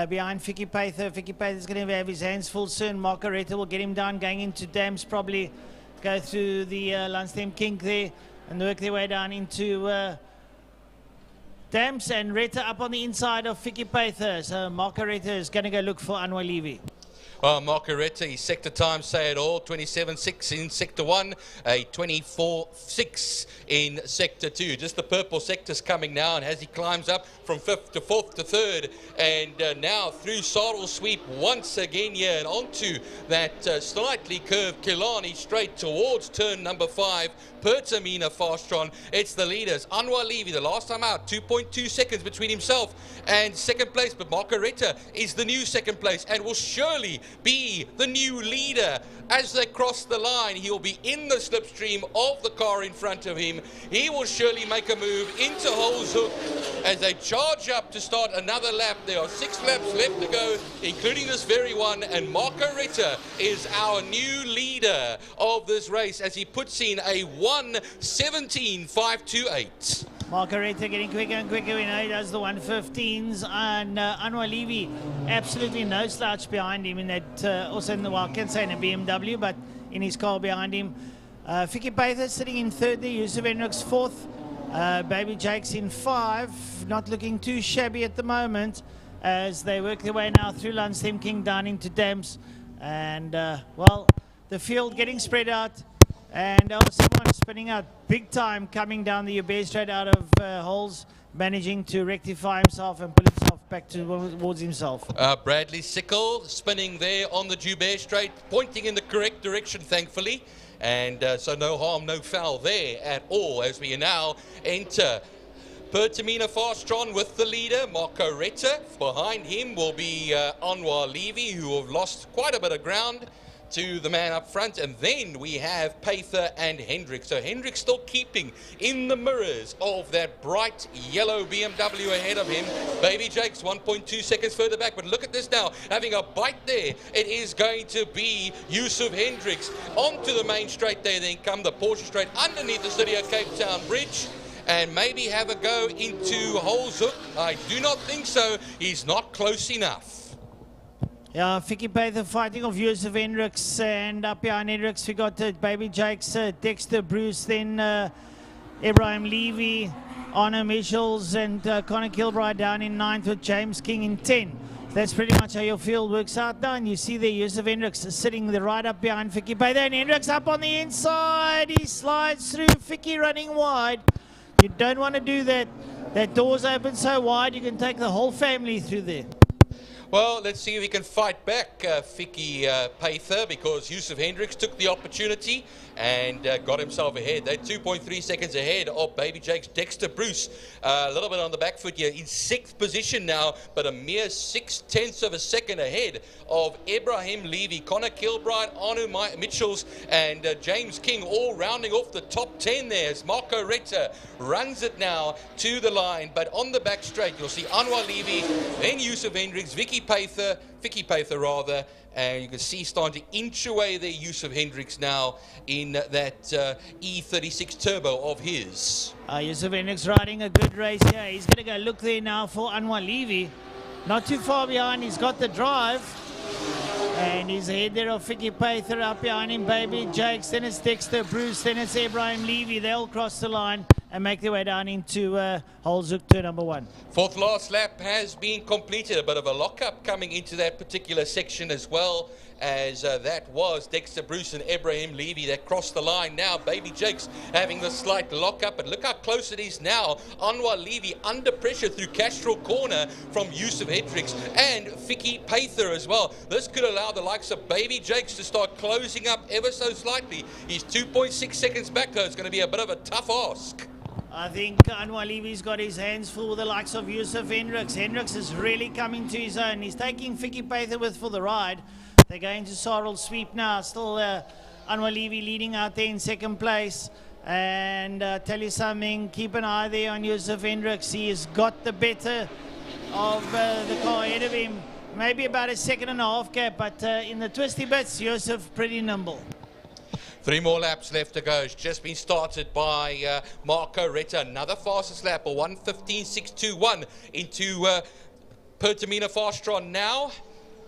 behind Vicky Pather. Vicky Pather is going to have his hands full soon. Marco Ritter will get him down going into Dams, probably go through the Lunchtime kink there and work their way down into Dams, and Ritter up on the inside of Vicky Pather. So Marco Ritter is going to go look for Anwar Levy. Well, Marco Ritter, his sector time say it all. 27.6 in sector 1, a 24.6 in sector 2. Just the purple sectors coming now, and as he climbs up from 5th to 4th to 3rd, and now through Saddle Sweep once again here, and onto that slightly curved Killarney straight towards turn number 5, Pertamina Fastron. It's the leaders. Anwar Levy, the last time out, 2.2 seconds between himself and second place, but Marco Ritter is the new second place and will surely be the new leader. As they cross the line, he'll be in the slipstream of the car in front of him. He will surely make a move into Holeshoek as they charge up to start another lap. There are 6 laps left to go, including this very one, and Marco Ritter is our new leader of this race as he puts in a 1:17.528. Marco Ritter getting quicker and quicker. We know he does the 1:15s, and Anwar Levy absolutely no slouch behind him in that, also in the, well, I can't say in a BMW, but in his car behind him. Vicky Pather sitting in 3rd there, Yusuf Hendricks 4th, Baby Jakes in 5, not looking too shabby at the moment as they work their way now through Lunchtime King down into Dams, and well, the field getting spread out. And someone spinning out big time coming down the Uber straight out of Holes. managing to rectify himself and put himself back towards himself. Bradley Sickle spinning there on the Joubert Straight, pointing in the correct direction, thankfully. And so no harm, no foul there at all as we now enter Pertamina Fastron with the leader, Marco Retta. Behind him will be Anwar Levy, who have lost quite a bit of ground to the man up front. And then we have Payther and Hendricks. So Hendricks still keeping in the mirrors of that bright yellow BMW ahead of him. Baby Jake's 1.2 seconds further back. But look at this now, having a bite there. It is going to be Yusuf Hendricks onto the main straight there. Then come the Porsche Straight underneath the City of Cape Town Bridge. And maybe have a go into Holzhoek. I do not think so. He's not close enough. Yeah, Vicky Payther fighting off Yusuf Hendricks, and up behind Hendricks we got Baby Jakes, Dexter Bruce, then Ibrahim Levy, Arno Michels, and Connor Kilbride down in 9th with James King in 10. That's pretty much how your field works out now. And you see there Yusuf Hendricks sitting right up behind Vicky Payther, and Hendricks up on the inside. He slides through, Vicky running wide. You don't want to do that. That door's open so wide you can take the whole family through there. Well, let's see if he can fight back Vicky Payther, because Yusuf Hendricks took the opportunity and got himself ahead. They're 2.3 seconds ahead of Baby Jake's Dexter Bruce. A little bit on the back foot here in 6th position now, but a mere 0.6 of a second ahead of Ibrahim Levy, Connor Kilbride, Arno Michels, and James King, all rounding off the top 10 there as Marco Retta runs it now to the line. But on the back straight, you'll see Anwar Levy, then Yusuf Hendricks, Vicky Payther rather, and you can see starting to inch away there Yusuf Hendricks now in that E36 Turbo of his. Yusuf Hendricks riding a good race here. He's going to go look there now for Anwar Levy. Not too far behind, he's got the drive. And he's ahead there of Vicky Payther, up behind him Baby Jakes, then it's Dexter Bruce, then it's Ibrahim Levy. They'll cross the line and make their way down into Holzhoek turn number 1. 4th last lap has been completed. A bit of a lockup coming into that particular section as well, as that was Dexter Bruce and Ibrahim Levy that crossed the line. Now Baby Jakes having the slight lockup, but look how close it is now. Anwar Levy under pressure through Castro Corner from Yusuf Hendricks and Vicky Payther as well. This could allow the likes of Baby Jakes to start closing up ever so slightly. He's 2.6 seconds back though. It's going to be a bit of a tough ask. I think Anwar Levy's got his hands full with the likes of Yusuf Hendricks. Hendricks is really coming to his own. He's taking Vicky Payther for the ride. They're going to Sorrel Sweep now. Still Anwar Levy leading out there in 2nd place. And tell you something, keep an eye there on Yusuf Hendricks. He has got the better of the car ahead of him. Maybe about a 1.5 gap, but in the twisty bits, Yusuf pretty nimble. 3 more laps left to go. It's just been started by Marco Retta. Another fastest lap, a 1:15.621 into Pertamina Fastron now.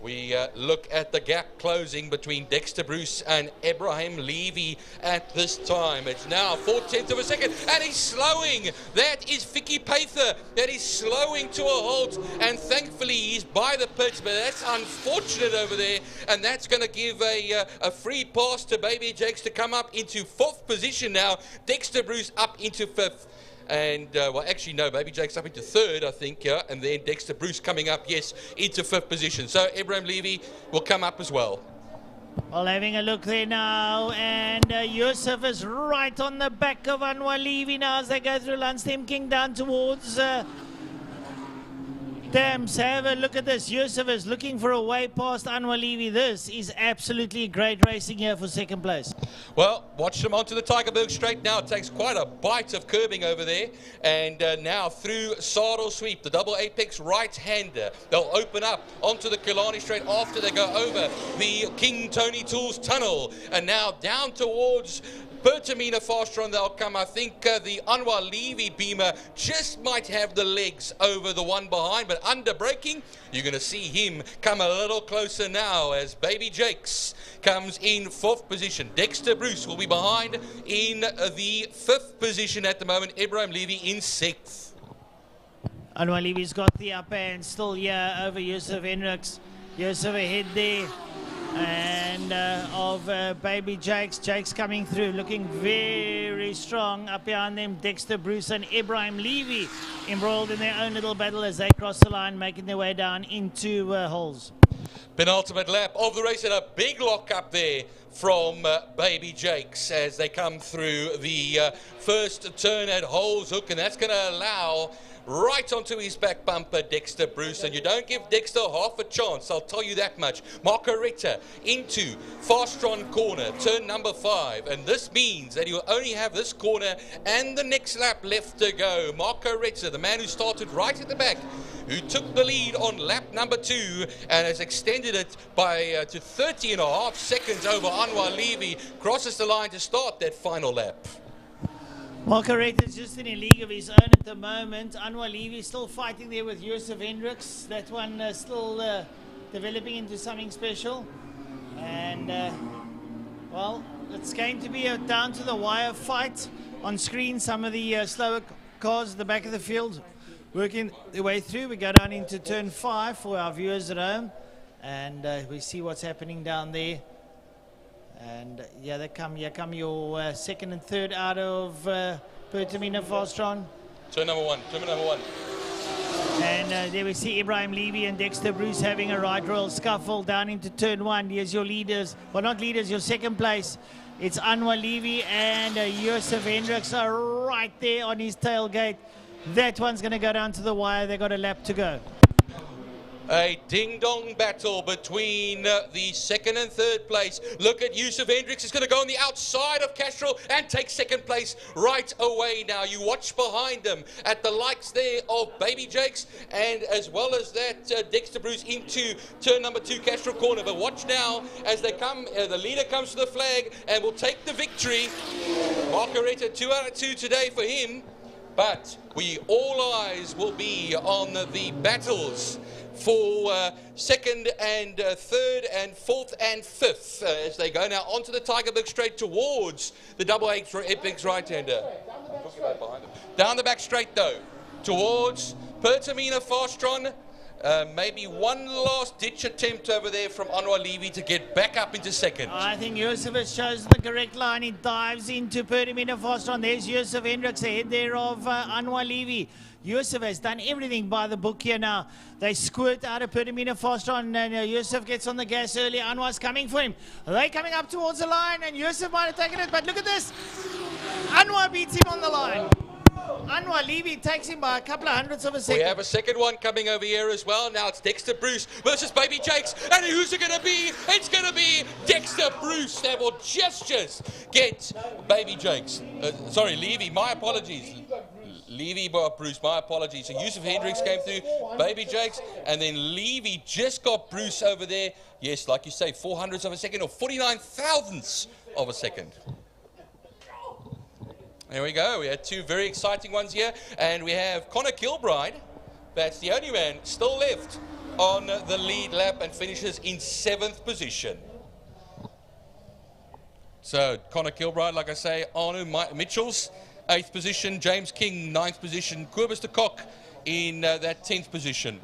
We look at the gap closing between Dexter Bruce and Ibrahim Levy at this time. It's now 0.4 of a second, and he's slowing. That is Vicky Payther that is slowing to a halt, and thankfully he's by the pits, but that's unfortunate over there, and that's going to give a free pass to Baby Jakes to come up into 4th position now. Dexter Bruce up into 5th. And, well, actually, no, Baby Jake's up into 3rd, I think, yeah. And then Dexter Bruce coming up, yes, into 5th position. So Ibrahim Levy will come up as well. Well, having a look there now, and Yusuf is right on the back of Anwar Levy now as they go through Lunchtime King down towards Dams. Have a look at this. Yusuf is looking for a way past Anwar Levy. This is absolutely great racing here for 2nd place. Well, watch them onto the Tygerberg Straight now. It takes quite a bite of curbing over there. And now through Sardo Sweep, the double apex right-hander. They'll open up onto the Killarney Straight after they go over the King Tony Tools Tunnel. And now down towards Pertamina Fastron they'll come. I think the Anwar Levy Beamer just might have the legs over the one behind, but under braking, you're going to see him come a little closer now as Baby Jakes comes in 4th position. Dexter Bruce will be behind in the 5th position at the moment. Ibrahim Levy in 6th. Anwar Levy's got the upper hand still here over Yusuf Hendricks. Yusuf ahead there. and of Baby Jakes. Jakes coming through, looking very strong. Up behind them, Dexter Bruce and Ibrahim Levy embroiled in their own little battle as they cross the line, making their way down into holes. Penultimate lap of the race, and a big lock up there from Baby Jakes as they come through the first turn at Holes Hook, and that's going to allow right onto his back bumper Dexter Bruce, and you don't give Dexter half a chance, I'll tell you that much. Margaretta into Fastron corner, turn number 5, and this means that he'll only have this corner and the next lap left to go. Margaretta, the man who started right at the back, who took the lead on lap number 2 and has extended it by to 30.5 seconds over Anwar Levy, crosses the line to start that final lap. Margaret is just in a league of his own at the moment. Anwar Levy still fighting there with Josef Hendricks. That one still developing into something special. And, well, it's going to be a down-to-the-wire fight. On screen, some of the slower cars at the back of the field working their way through. We go down into turn 5 for our viewers at home. And we see what's happening down there. And here come your second and third out of Pertamina Fastron. Turn number 1, turn number 1. And there we see Ibrahim Levy and Dexter Bruce having a right royal scuffle down into turn 1. Here's your leaders, well not leaders, your second place. It's Anwar Levy and Josef Hendricks are right there on his tailgate. That one's going to go down to the wire. They've got a lap to go. A ding-dong battle between the second and third place. Look at Josef Hendricks. He's going to go on the outside of Castrol and take second place right away now. You watch behind him at the likes there of Baby Jakes, and as well as that, Dexter Bruce into turn number 2, Castrol corner. But watch now as they come, the leader comes to the flag and will take the victory. Margaretta 2 out of 2 today for him. But all eyes will be on the battles for second and third and fourth and fifth as they go now onto the Tigerberg straight towards the double apex right-hander. Down the back straight though, towards Pertamina Fastron. Maybe one last ditch attempt over there from Anwar Levy to get back up into second. I think Josef has chosen the correct line. He dives into Pertamina Fastron. There's Josef Hendricks ahead there of Anwar Levy. Josef has done everything by the book here now. They squirt out of Pertamina Fastron, and Josef gets on the gas early. Anwar's coming for him. They're coming up towards the line, and Josef might have taken it, but look at this. Anwar beats him on the line. Anwar Levy takes him by a couple of hundredths of a second. We have a second one coming over here as well. Now it's Dexter Bruce versus Baby Jakes. And who's it going to be? It's going to be Dexter Bruce that will just get Baby Jakes. Sorry, Levy, my apologies. Levy, Bruce, my apologies. So Josef Hendricks came through, Baby Jakes, and then Levy just got Bruce over there. Yes, like you say, 400ths of a second or 49 thousandths of a second. There we go. We had two very exciting ones here. And we have Connor Kilbride. That's the only man still left on the lead lap and finishes in 7th position. So Connor Kilbride, like I say, Arno Mitchells, 8th position. James King, 9th position. Kobus de Kok in that 10th position.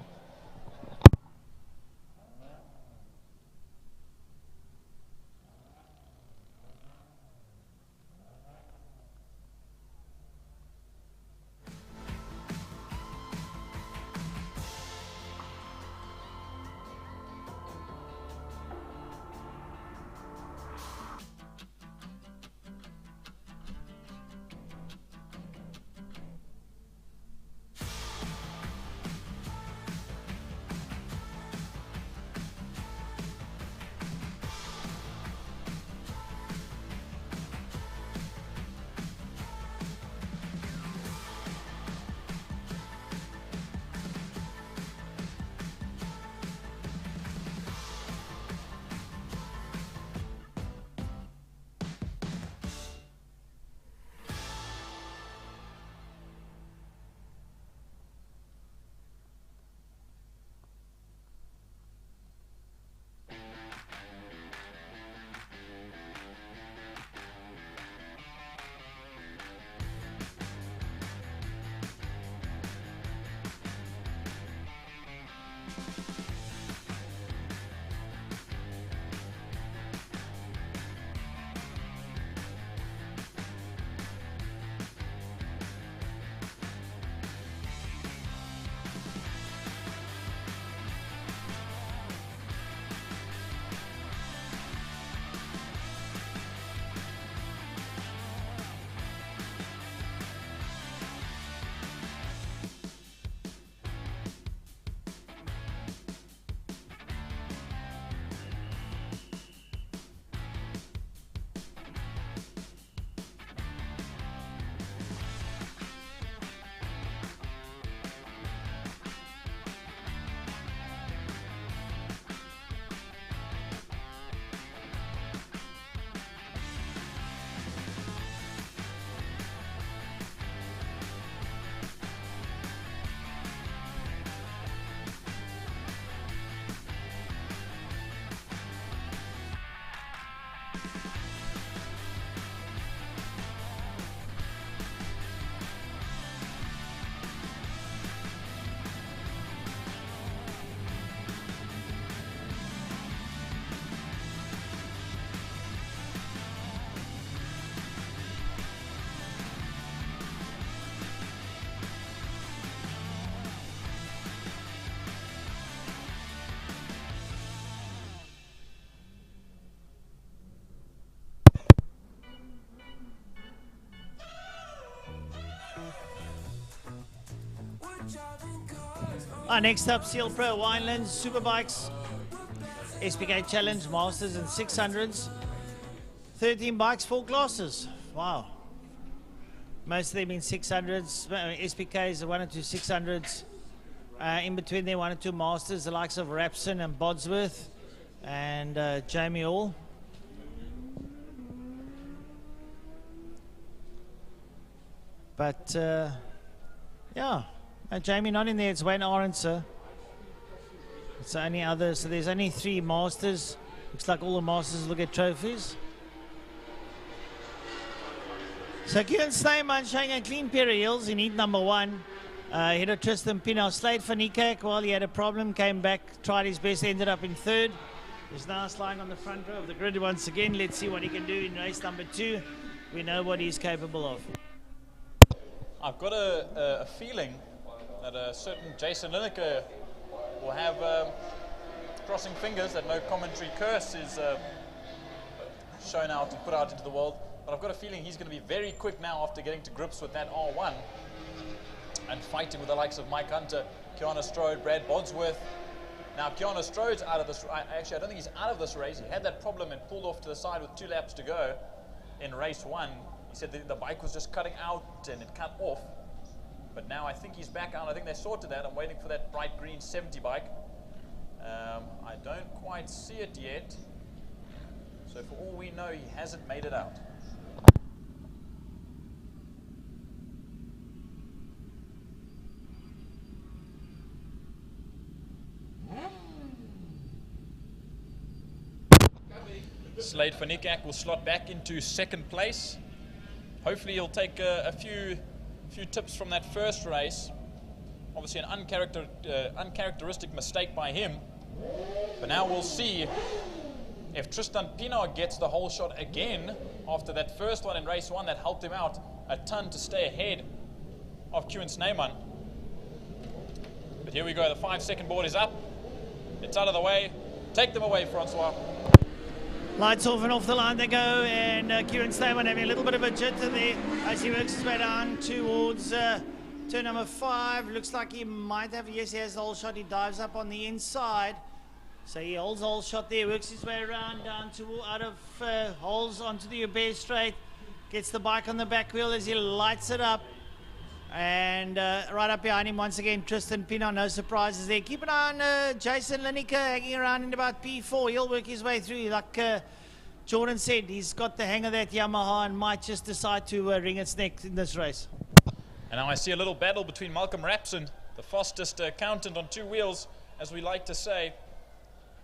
Next up, Seal Pro Winelands, Superbikes, SPK Challenge, Masters and 600s. 13 bikes, 4 classes. Wow. Most of them in 600s. SPKs, 1 or 2 600s. In between there, 1 or 2 Masters, the likes of Rapson and Bodsworth and Jamie Hall. But, yeah. Jamie not in there, it's Wayne Aronson. It's the only other, so there's only 3 Masters. Looks like all the Masters will get trophies. So Kieran Snyman showing a clean pair of heels in heat number 1. Ahead of Tristan Pienaar. Slade van Niekerk, well, he had a problem, came back, tried his best, ended up in 3rd. He's now lying on the front row of the grid once again. Let's see what he can do in race number 2. We know what he's capable of. I've got a feeling that a certain Jason Lineker will have, crossing fingers that no commentary curse is shown out and put out into the world. But I've got a feeling he's going to be very quick now after getting to grips with that R1 and fighting with the likes of Mike Hunter, Keanu Strode, Brad Bodsworth. Now Keanu Strode's out of this. Actually, I don't think he's out of this race. He had that problem and pulled off to the side with 2 laps to go in race 1. He said the bike was just cutting out and it cut off. But now I think he's back out. I think they sorted that. I'm waiting for that bright green 70 bike. I don't quite see it yet. So for all we know, he hasn't made it out. Slade van Niekerk will slot back into 2nd place. Hopefully he'll take a few tips from that first race. Obviously an uncharacteristic mistake by him. But now we'll see if Tristan Pienaar gets the whole shot again after that first one in race 1 that helped him out a ton to stay ahead of Kieran Snyman. But here we go, the 5-second board is up. It's out of the way. Take them away, Francois. Lights off and off the line they go, and Kieran Snyman having a little bit of a jitter there as he works his way down towards turn number 5. Looks like he might have, yes, he has the whole shot. He dives up on the inside. So he holds the whole shot there, works his way around down to out of holes onto the Uber straight. Gets the bike on the back wheel as he lights it up. And right up behind him once again, Tristan Pienaar, no surprises there. Keep an eye on Jason Lineker hanging around in about P4. He'll work his way through. Like Jordan said, he's got the hang of that Yamaha and might just decide to wring its neck in this race. And now I see a little battle between Malcolm Rapson, the fastest accountant on 2 wheels, as we like to say,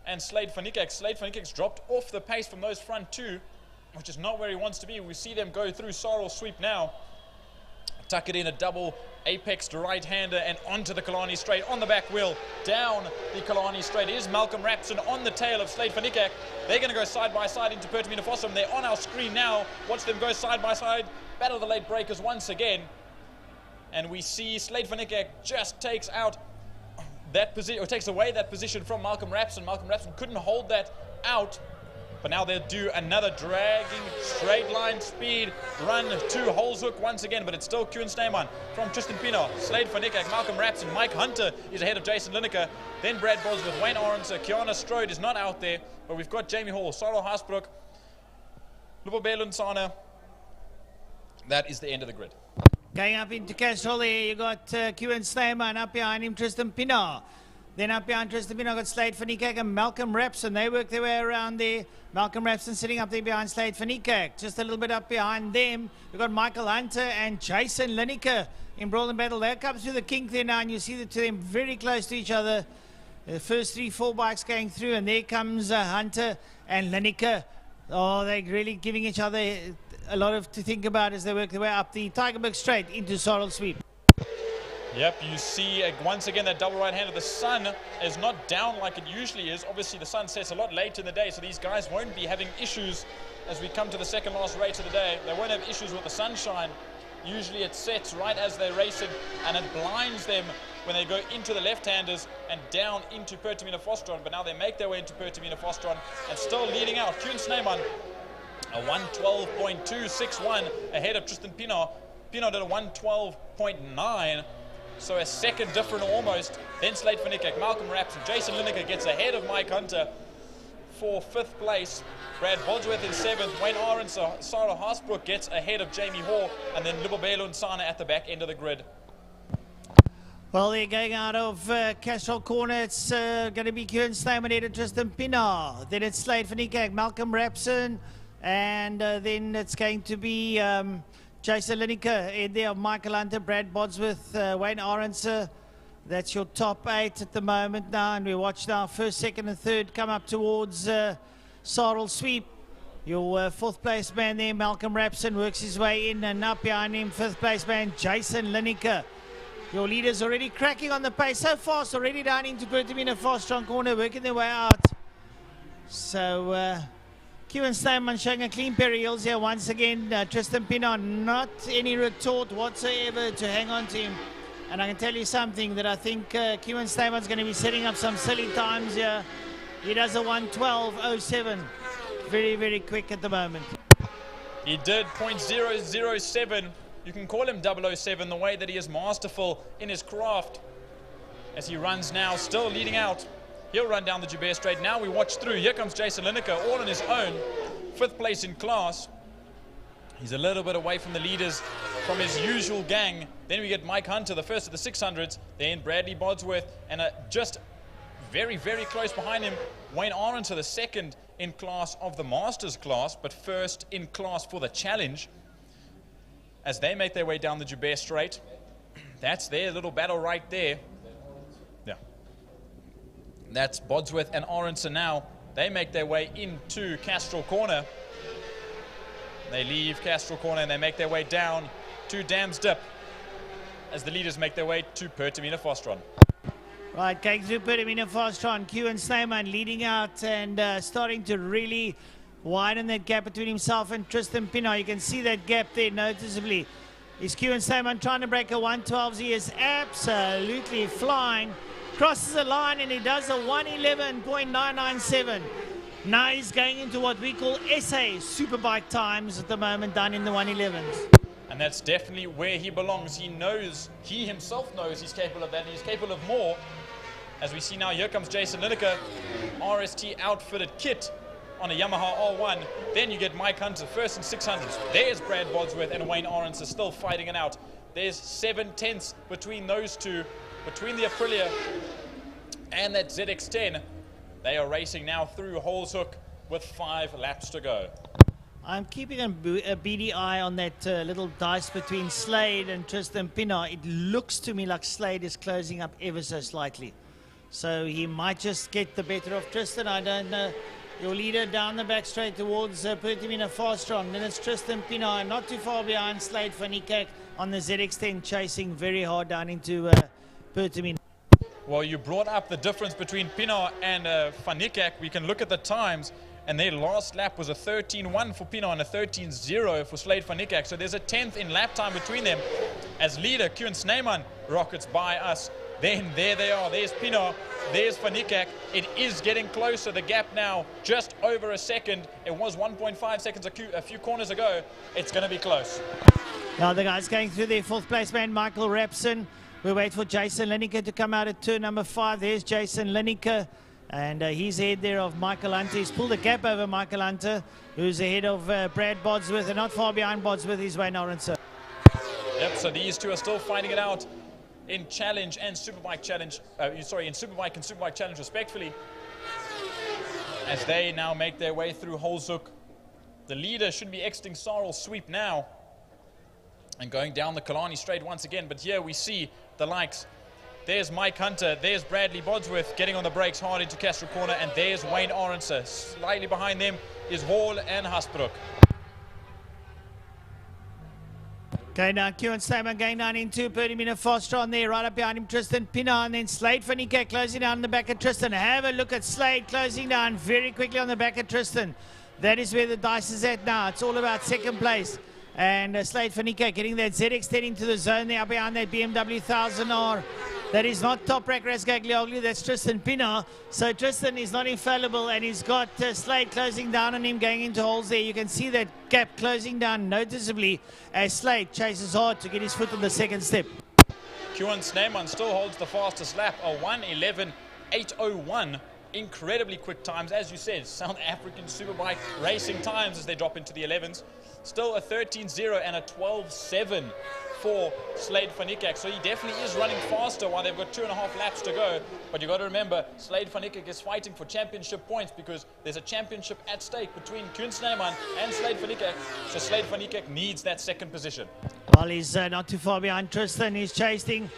and Slade van Niekerk. Slade van Niekerk's dropped off the pace from those front 2, which is not where he wants to be. We see them go through Sorrel sweep now. Tuck it in, a double apex to right-hander and onto the Killarney straight on the back wheel. Down the Killarney straight is Malcolm Rapson on the tail of Slade van Niekerk. They're going to go side by side into Pertamina Fossum. They're on our screen now. Watch them go side by side. Battle the late breakers once again. And we see Slade van Niekerk just takes out that position, or takes away that position from Malcolm Rapson. Malcolm Rapson couldn't hold that out. But now they'll do another dragging straight line speed run to Holshoek once again, but it's still Kieran Snyman from Tristan Pienaar, Slade van Niekerk, Malcolm Rapson, Mike Hunter is ahead of Jason Lineker, then Brad Bosworth, Wayne Aronson, Keanu Strode is not out there, but we've got Jamie Hall, Sorrel Haasbroek, Lubobelo Lunsana. That is the end of the grid. Going up into Castrol there, you got Kieran Snyman, up behind him Tristan Pienaar. Then up behind Tristan Pienaar, got Slade van Niekerk and Malcolm Rapson. They work their way around there. Malcolm Rapson sitting up there behind Slade van Niekerk. Just a little bit up behind them, we've got Michael Hunter and Jason Lineker in brawl and battle. They'll come through the kink there now, and you see the 2 of them very close to each other. The first 3-4 bikes going through, and there comes Hunter and Lineker. Oh, they're really giving each other a lot to think about as they work their way up the Tygerberg straight into Sorrel sweep. Yep, you see once again that double right-hander. The sun is not down like it usually is. Obviously the sun sets a lot late in the day, so these guys won't be having issues as we come to the second last race of the day. They won't have issues with the sunshine. Usually it sets right as they're racing and it blinds them when they go into the left-handers and down into Pertamina Fossum. But now they make their way into Pertamina Fossum and still leading out. Kieran Snyman, a 112.261 ahead of Tristan Pienaar. Pienaar did a 112.9. So a second different almost. Then Slade van Niekerk, Malcolm Rapson, Jason Lineker gets ahead of Mike Hunter for 5th place. Brad Bodsworth in 7th. Wayne Arends, Sarah Haasbroek gets ahead of Jamie Hall, and then Lubabelo Nsana at the back end of the grid. Well, they're going out of Castrol Corner. It's going to be Kieran Stamen and Tristan Pinar. Then it's Slade van Niekerk, Malcolm Rapson, and then it's going to be Jason Lineker in there, Michael Hunter, Brad Bodsworth, Wayne Arends. That's your top 8 at the moment now, and we watch now 1st, 2nd and 3rd come up towards Sarl Sweep. Your 4th place man there, Malcolm Rapson, works his way in, and up behind him 5th place man Jason Lineker. Your leaders already cracking on the pace so fast, already down into Pertamina fast strong corner, working their way out. So Kieran Steinman showing a clean pair of heels here once again. Tristan Pinar, not any retort whatsoever to hang on to him. And I can tell you something, that I think Kieran Steinman's going to be setting up some silly times here. He does a 1:12.07. Very, very quick at the moment. He did .007. You can call him 007, the way that he is masterful in his craft. As he runs now, still leading out. He'll run down the Joubert Straight. Now we watch through. Here comes Jason Lineker, all on his own. 5th place in class. He's a little bit away from the leaders, from his usual gang. Then we get Mike Hunter, the first of the 600s. Then Bradley Bodsworth, and just very, very close behind him, Wayne Arends, the 2nd in class of the Masters class, but 1st in class for the Challenge. As they make their way down the Joubert Straight. That's their little battle right there. Yeah. That's Bodsworth and Arends now. They make their way into Castrol Corner. They leave Castrol Corner and they make their way down to Dams Dip as the leaders make their way to Pertamina Fastron. Right, going through Pertamina Fastron, Kieran Snyman leading out and starting to really widen that gap between himself and Tristan Pinar. You can see that gap there noticeably. Is Kieran Snyman trying to break a 1:12? He is absolutely flying. Crosses the line and he does a 1:11.997. Now he's going into what we call SA Superbike times at the moment, done in the 1:11s. And that's definitely where he belongs. He knows, he himself knows he's capable of that, and he's capable of more. As we see now, here comes Jason Lineker, RST outfitted kit on a Yamaha R1. Then you get Mike Hunter, 1st and 600s. There's Brad Bodsworth and Wayne Arends are still fighting it out. There's 7/10 between those two, between the Aprilia and that ZX10. They are racing now through Holshoek with 5 laps to go. I'm keeping a beady eye on that little dice between Slade and Tristan Pinar. It looks to me like Slade is closing up ever so slightly. So he might just get the better of Tristan. I don't know. Your leader down the back straight towards Pertamina Fastron. Then it's Tristan Pinar, not too far behind Slade van Niekerk on the ZX10, chasing very hard down into Pertamina. Well, you brought up the difference between Pinar and van Niekerk. We can look at the times, and their last lap was a 13.1 for Pinar and a 13.0 for Slade van Niekerk. So there's a 10th in lap time between them. As leader, Kieran Snyman rockets by us. Then there they are. There's Pinar. There's van Niekerk. It is getting closer. The gap now just over a second. It was 1.5 seconds a few corners ago. It's going to be close. Now the guys going through their 4th place man, Michael Rapson. We wait for Jason Lineker to come out at turn number 5. There's Jason Lineker. And he's ahead there of Michael Hunter. He's pulled a gap over Michael Hunter, who's ahead of Brad Bodsworth. And not far behind Bodsworth is Wayne Arends. Yep, so these two are still fighting it out in Challenge and Superbike Challenge. In Superbike and Superbike Challenge respectfully. As they now make their way through Holshoek. The leader should be exiting Sarl Sweep now. And going down the Killarney Straight once again. But here we see the likes. There's Mike Hunter, there's Bradley Bodsworth getting on the brakes hard into Castrol Corner, and there's Wayne Arends. Slightly behind them is Hall and Haasbroek. Okay, now Kieran Stamen going down into Pertamina Fastron there, right up behind him Tristan Pinar, and then Slade van Niekerk closing down on the back of Tristan. Have a look at Slade closing down very quickly on the back of Tristan. That is where the dice is at now. It's all about 2nd place. And Slade van Niekerk getting that ZX10 into the zone there behind that BMW 1000R. That is not Top Rack Rasgaglioglu, that's Tristan Pinar. So Tristan is not infallible, and he's got Slade closing down on him going into holes there. You can see that gap closing down noticeably as Slade chases hard to get his foot on the 2nd step. Kieran Sneeman still holds the fastest lap, a 1:11.801. Incredibly quick times, as you said, South African Superbike racing times as they drop into the 11s. Still a 13.0 and a 12.7 for Slade van Niekerk. So he definitely is running faster while they've got 2.5 laps to go. But you've got to remember, Slade van Niekerk is fighting for championship points because there's a championship at stake between Kieran Sneeman and Slade van Niekerk. So Slade van Niekerk needs that second position. Well, he's not too far behind Tristan. He's chasing.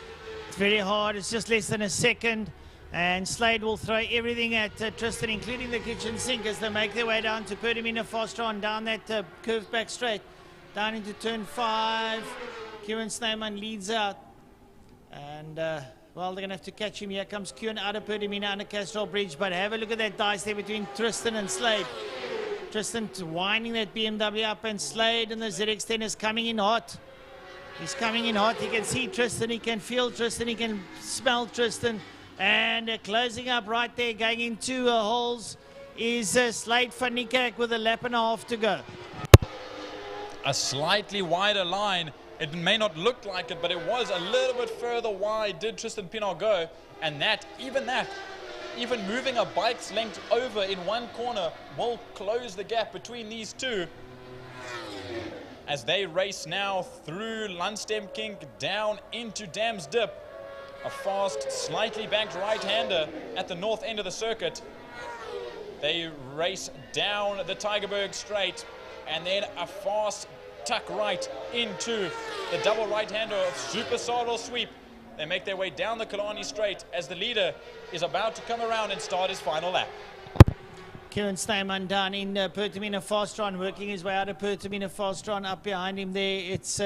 It's very hard. It's just less than a second. And Slade will throw everything at Tristan, including the kitchen sink, as they make their way down to Pertamina Fostron, down that curved back straight, down into turn 5. Kieran Sneeman leads out. And, well, they're going to have to catch him. Here comes Kieran out of Pertamina under Castrol Bridge. But have a look at that dice there between Tristan and Slade. Tristan winding that BMW up, and Slade and the ZX-10 is coming in hot. He's coming in hot. He can see Tristan. He can feel Tristan. He can smell Tristan. And closing up right there, going into holes, is Slade van Niekerk with a lap and a half to go. A slightly wider line. It may not look like it, but it was a little bit further wide, did Tristan Pienaar go. And even moving a bike's length over in one corner will close the gap between these two. As they race now through Lunchtime Kink down into Dam's Dip. A fast, slightly banked right-hander at the north end of the circuit. They race down the Tygerberg Straight, and then a fast tuck right into the double right-hander of Super Saddle Sweep. They make their way down the Killarney Straight as the leader is about to come around and start his final lap. Kieran Sneeman down in Pertamina Fastron, working his way out of Pertamina Fastron. Up behind him there, it's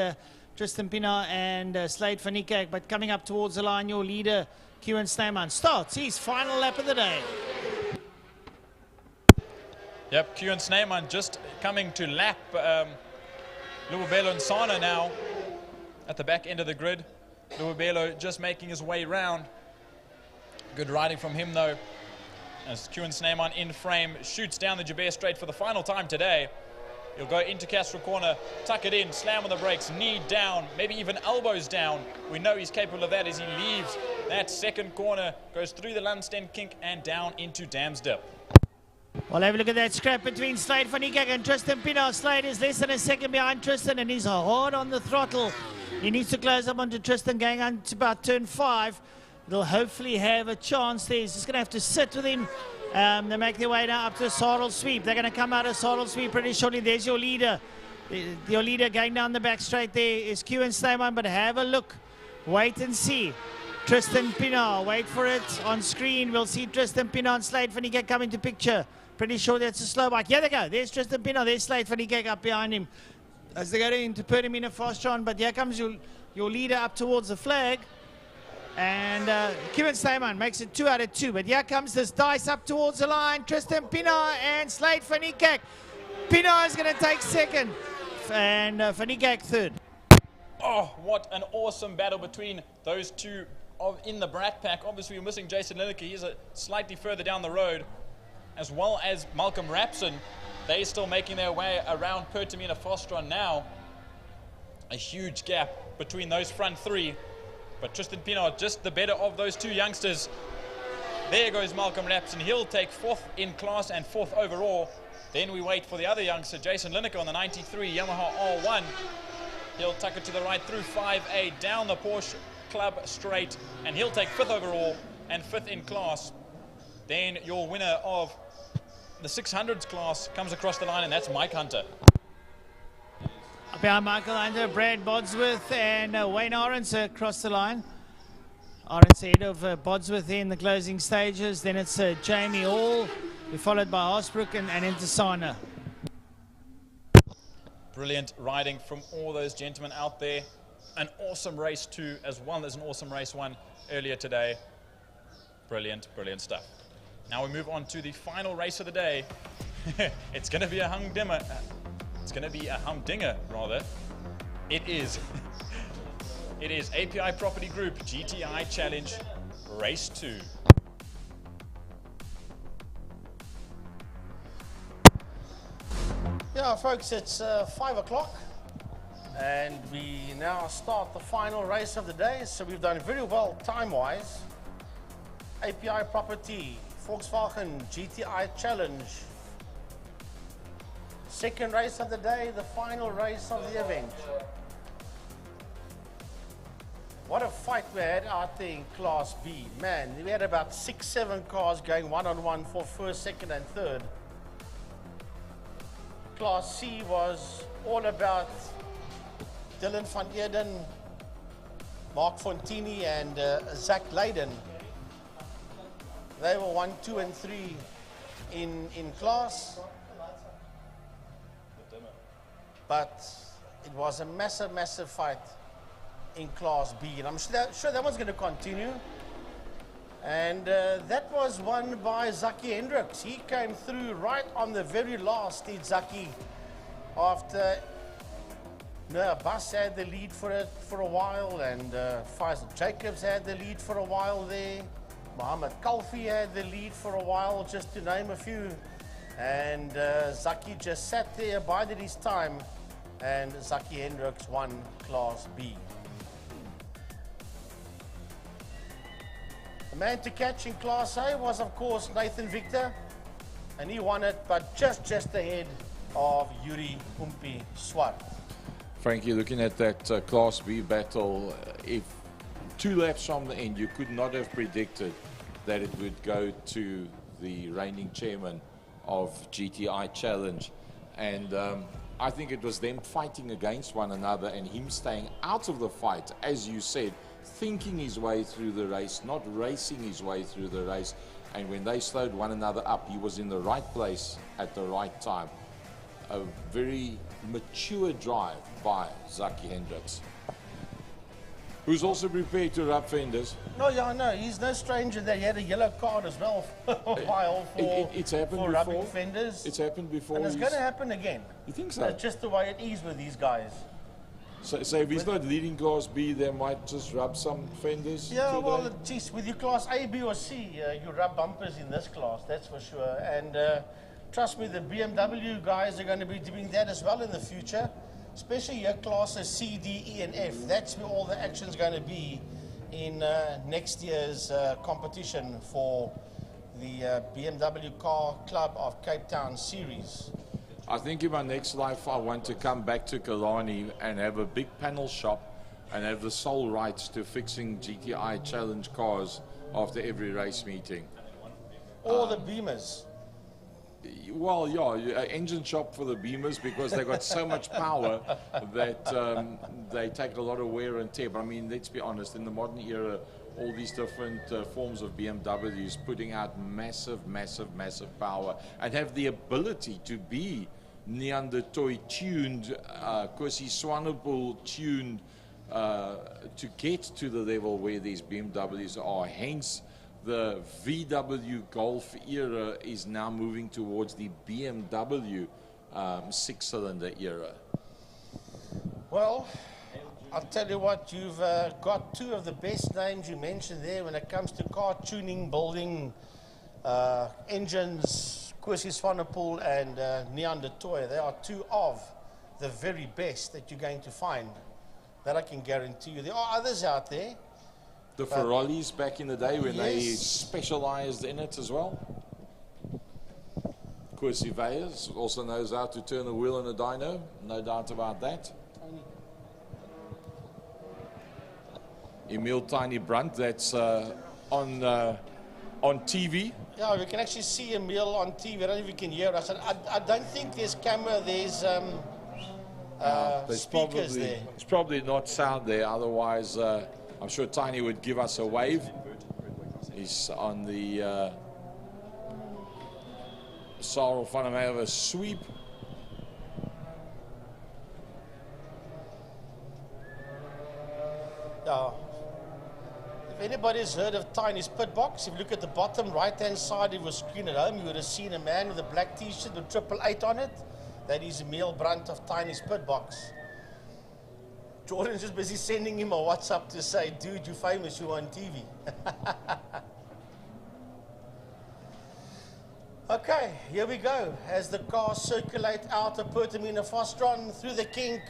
Tristan Pienaar and Slade van Niekerk, but coming up towards the line, your leader, Kieran Sneeman, starts his final lap of the day. Yep, Kieran Sneeman just coming to lap Lubabelo and Sana now at the back end of the grid. Lubabelo just making his way round. Good riding from him though, as Kieran Sneeman in frame shoots down the Joubert Straight for the final time today. He'll go into Castro Corner, tuck it in, slam on the brakes, knee down, maybe even elbows down. We know he's capable of that as he leaves that second corner, goes through the Lunchtime Kink and down into Dam's Dip. Well, have a look at that scrap between Slade van Niekerk and Tristan Pienaar. Slade is less than a second behind Tristan, and he's hard on the throttle. He needs to close up onto Tristan going on to about turn 5. They'll hopefully have a chance there. He's just going to have to sit with him. They make their way now up to the Saddle Sweep. They're going to come out of Saddle Sweep pretty shortly. There's your leader. Your leader going down the back straight there is Kieran Sneeman, but have a look. Wait and see. Tristan Pienaar, wait for it on screen. We'll see Tristan Pienaar and Slade van Niekerk come into picture. Pretty sure that's a slow bike. Here they go. There's Tristan Pienaar. There's Slade van Niekerk up behind him as they go into Pertamina Fastron. But here comes your leader up towards the flag. And Kieran Sneeman makes it 2 out of 2. But here comes this dice up towards the line. Tristan Pienaar and Slade van Niekerk. Pienaar is going to take second. And van Niekerk third. Oh, what an awesome battle between those two in the Brat Pack. Obviously, we're missing Jason Lineker. He's slightly further down the road. As well as Malcolm Rapson. They're still making their way around Pertamina Fostron now. A huge gap between those front three. But Tristan Pienaar just the better of those two youngsters. There goes Malcolm Rapson. He'll take 4th in class and 4th overall. Then we wait for the other youngster, Jason Lineker on the 93 Yamaha R1. He'll tuck it to the right through 5A down the Porsche Club Straight. And he'll take 5th overall and 5th in class. Then your winner of the 600s class comes across the line, and that's Mike Hunter. Up behind Michael Hunter, Brad Bodsworth and Wayne Arons across the line. Arons ahead of Bodsworth in the closing stages. Then it's Jamie Hall, followed by Haasbroek and Intasana. Brilliant riding from all those gentlemen out there. An awesome race 2 as well as an awesome race 1 earlier today. Brilliant, brilliant stuff. Now we move on to the final race of the day. It's going to be a humdinger. It's going to be a humdinger, rather. It is. It is API Property Group GTI Challenge Race 2. Yeah, folks, it's 5 o'clock. And we now start the final race of the day. So we've done very well time-wise. API property, Volkswagen GTI Challenge. Second race of the day, the final race of the event. What a fight we had out there in Class B. Man, we had about 6-7 cars going one-on-one for first, second, and third. Class C was all about Dylan van Eerden, Mark Fontini, and Zach Leyden. They were 1, 2, and 3 in class. But it was a massive, massive fight in Class B. And I'm sure that one's going to continue. And that was won by Zaki Hendricks. He came through right on the very last, did Zaki, after Bas had the lead for a while, and Faisal Jacobs had the lead for a while there. Mohammed Kalfi had the lead for a while, just to name a few. And Zaki just sat there, bided his time, and Zaki Hendricks won Class B. The man to catch in Class A was, of course, Nathan Victor, and he won it, but just ahead of Yuri Umpi Swart. Frankie, looking at that Class B battle, if 2 laps from the end, you could not have predicted that it would go to the reigning chairman of GTI Challenge. And I think it was them fighting against one another and him staying out of the fight, as you said, thinking his way through the race, not racing his way through the race. And when they slowed one another up, he was in the right place at the right time. A very mature drive by Zaki Hendricks, who's also prepared to rub fenders. No, he's no stranger that he had a yellow card as well for a while for rubbing fenders. It's happened before. And it's going to happen again. You think so? That's just the way it is with these guys. So if he's not leading Class B, they might just rub some fenders? Yeah, today? well, geez, with your Class A, B, or C, you rub bumpers in this class, that's for sure. And trust me, the BMW guys are going to be doing that as well in the future, especially your classes C, D, E, and F. That's where all the action's going to be in next year's competition for the BMW Car Club of Cape Town Series. I think in my next life I want to come back to Killarney and have a big panel shop and have the sole rights to fixing GTI Challenge cars after every race meeting. Or the Beamers. Well, yeah, engine shop for the Beamers, because they got so much power that they take a lot of wear and tear. But I mean, let's be honest, in the modern era, all these different forms of BMWs putting out massive, massive, massive power and have the ability to be Neanderthal tuned, Kosi Swanepoel tuned to get to the level where these BMWs are. Hence, the VW Golf era is now moving towards the BMW 6-cylinder era. Well, I'll tell you what, you've got 2 of the best names you mentioned there when it comes to car tuning, building, engines, Kosi Swanepoel and Neanderthal. They are 2 of the very best that you're going to find. That I can guarantee you. There are others out there. The Ferraris back in the day when they specialized in it as well. Kosi Veyers also knows how to turn a wheel in a dyno, no doubt about that. Emil Tiny Brunt, that's on TV. Yeah, we can actually see Emil on TV. I don't know if you can hear us. I don't think there's camera, there's speakers there. It's probably not sound there, otherwise I'm sure Tiny would give us a wave. He's on the Sarel van hom have a sweep. Yeah. If anybody's heard of Tiny's pit box, if you look at the bottom right-hand side of your screen at home, you would have seen a man with a black t-shirt with 888 on it. That is Emil Brunt of Tiny's pit box. Jordan's just busy sending him a WhatsApp to say, dude, you're famous, you're on TV. Okay, here we go. As the cars circulate out of Pertamina Fostron through the kink,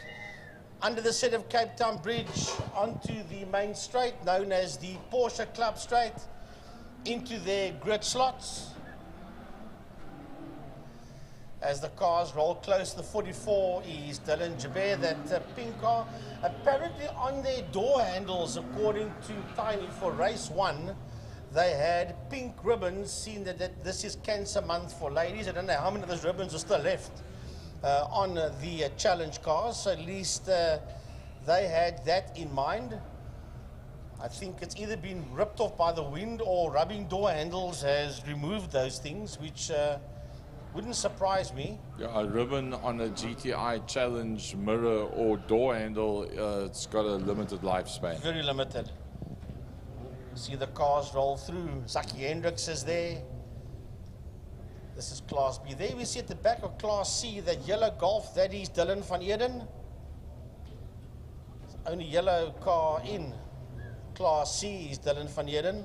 under the set of Cape Town Bridge onto the main straight, known as the Porsche Club Straight, into their grid slots. As the cars roll close, the 44 is Dylan Jaber, that pink car. Apparently on their door handles, according to Tiny, for race 1, they had pink ribbons, seeing that this is Cancer Month for ladies. I don't know how many of those ribbons are still left on the challenge cars, so at least they had that in mind. I think it's either been ripped off by the wind or rubbing door handles has removed those things, which wouldn't surprise me. Yeah, a ribbon on a GTI Challenge mirror or door handle, it's got a limited lifespan. Very limited. See the cars roll through. Zaki Hendricks is there. This is Class B. There we see at the back of Class C, that yellow Golf, that is Dylan van Eden. Only yellow car in Class C is Dylan van Eden.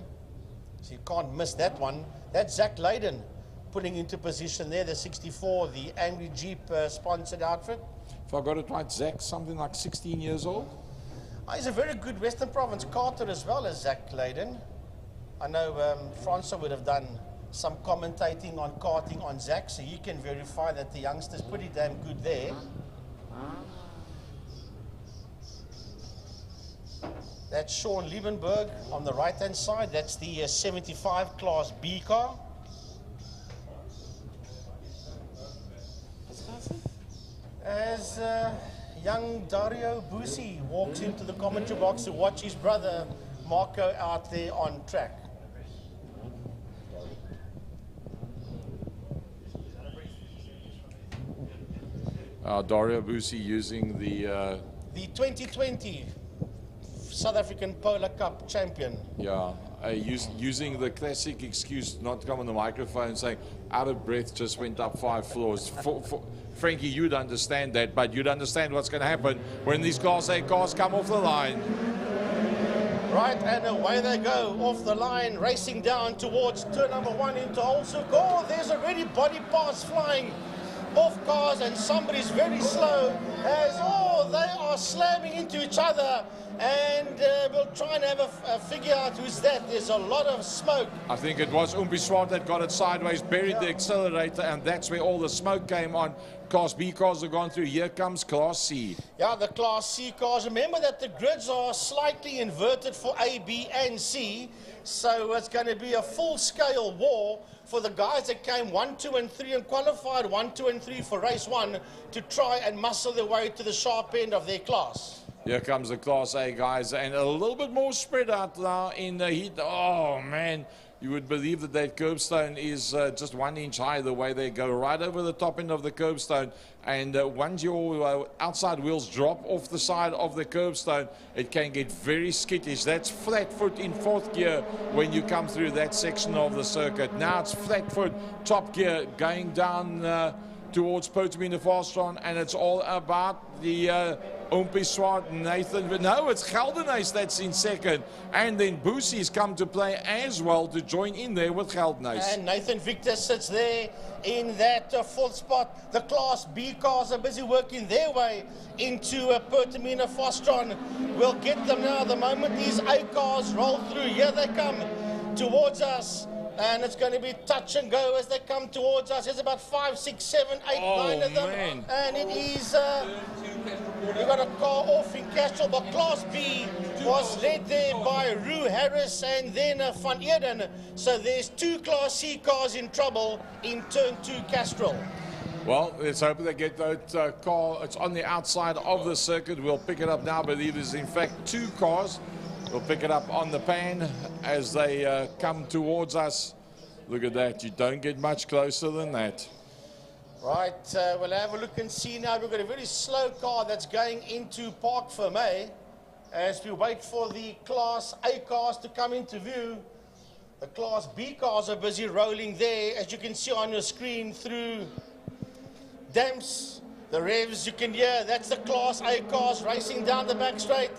So you can't miss that one. That's Zach Leyden putting into position there, the 64, the Angry Jeep sponsored outfit. If I got it right, Zach, something like 16 years old? He's a very good Western Province karter as well as Zach Leyden. I know Francois would have done some commentating on karting on Zach, so you can verify that the youngster's pretty damn good there. That's Sean Liebenberg on the right-hand side. That's the 75 Class B car. As young Dario Busi walks into the commentary box to watch his brother Marco out there on track. Dario Busi using the 2020 South African Polar Cup champion. Yeah, using the classic excuse not to come on the microphone, saying out of breath, just went up 5 floors. Frankie, you'd understand that, but you'd understand what's going to happen when these Class A cars come off the line. Right, and away they go off the line, racing down towards turn number 1 into Olsuk. Oh, there's already body parts flying off cars, and somebody's very slow as, oh, they are slamming into each other, and we'll try and have a figure out who's that. There's a lot of smoke. I think it was Umpi Swart that got it sideways, buried the accelerator, and that's where all the smoke came on. Class B cars have gone through. Here comes Class C. Yeah, the Class C cars. Remember that the grids are slightly inverted for A, B, and C, so it's going to be a full-scale war for the guys that came 1, 2, and 3 and qualified 1, 2, and 3 for race 1 to try and muscle their way to the sharp end of their class. Here comes the Class A guys, and a little bit more spread out now in the heat. Oh, man, you would believe that that curbstone is just 1 inch high the way they go right over the top end of the curbstone. And once your outside wheels drop off the side of the curbstone, it can get very skittish. That's flat foot in 4th gear when you come through that section of the circuit. Now it's flat foot, top gear, going down towards Potemine Fastron, and it's all about the Umpi Swart, Nathan. But no, it's Geldenhuis that's in 2nd. And then Boosie's come to play as well to join in there with Geldenhuis. And Nathan Victor sits there in that 4th spot. The Class B cars are busy working their way into Potemine Fastron. We'll get them now. The moment these A cars roll through, here they come towards us. And it's going to be touch and go as they come towards us. There's about 5, 6, 7, 8, 9 of them. Man. And it is, we've got a car off in Castro, but Class B was led there by Rue Harris and then Van Eden. So there's 2 Class C cars in trouble in turn 2 Castrol. Well, let's hope they get that car. It's on the outside of the circuit. We'll pick it up now. I believe there's in fact 2 cars. We'll pick it up on the pan as they come towards us. Look at that. You don't get much closer than that. Right, we'll have a look and see now. We've got a very slow car that's going into Park Fermé as we wait for the Class A cars to come into view. The Class B cars are busy rolling there, as you can see on your screen through damps. The revs you can hear, that's the Class A cars racing down the back straight.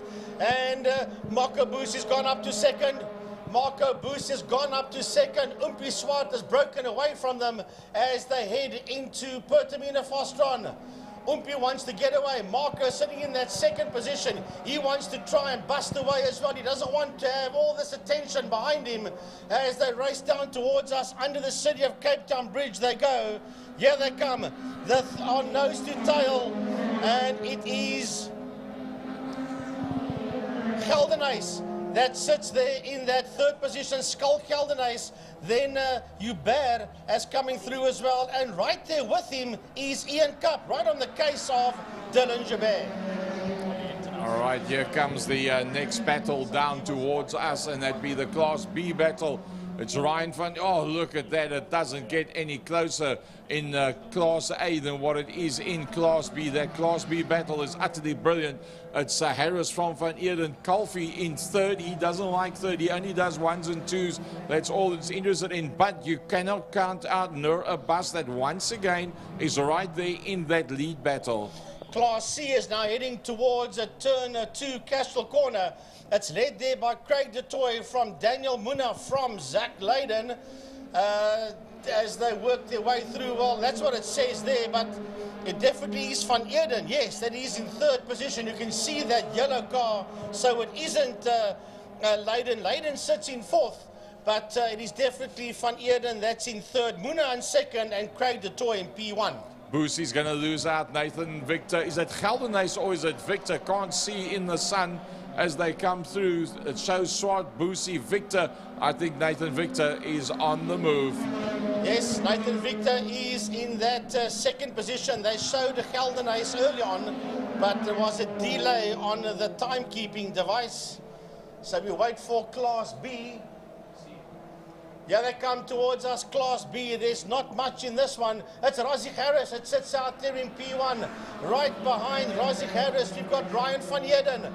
And Marco Boos has gone up to 2nd. Marco Boos has gone up to 2nd. Umpi Swart has broken away from them as they head into Potemine Fastron. Umpi wants to get away. Marco sitting in that second position. He wants to try and bust away as well. He doesn't want to have all this attention behind him as they race down towards us under the City of Cape Town Bridge. They go. Here they come. On nose to tail. And it is Geldenhuys that sits there in that third position. Skull Geldenhuys. Then Hubert as coming through as well. And right there with him is Ian Cup, right on the case of Dylan Joubert. All right, here comes the next battle down towards us, and that'd be the Class B battle. It's Ryan van... Oh, look at that. It doesn't get any closer in Class A than what it is in Class B. That Class B battle is utterly brilliant. It's Harris from Van Eerden. Calfee in third. He doesn't like third. He only does ones and twos. That's all it's interested in. But you cannot count out Nur Abbas, that once again is right there in that lead battle. Class C is now heading towards a turn 2 Castile Corner. It's led there by Craig de Toy from Daniel Munna from Zach Leyden. As they work their way through, well, that's what it says there, but it definitely is Van Eerden. Yes, that is in third position. You can see that yellow car, so it isn't Leyden. Leyden sits in fourth, but it is definitely Van Eerden that's in third. Munna in second, and Craig de Toy in P1. Boosie's going to lose out. Nathan Victor. Is it Geldenhuys or is it Victor? Can't see in the sun as they come through. It shows Swart, Boosie, Victor. I think Nathan Victor is on the move. Yes, Nathan Victor is in that second position. They showed Geldenhuys early on, but there was a delay on the timekeeping device. So we wait for Class B. Yeah, they come towards us, Class B. There's not much in this one. It's Razik Harris. It sits out there in P1. Right behind Razik Harris, we've got Ryan van Eerden.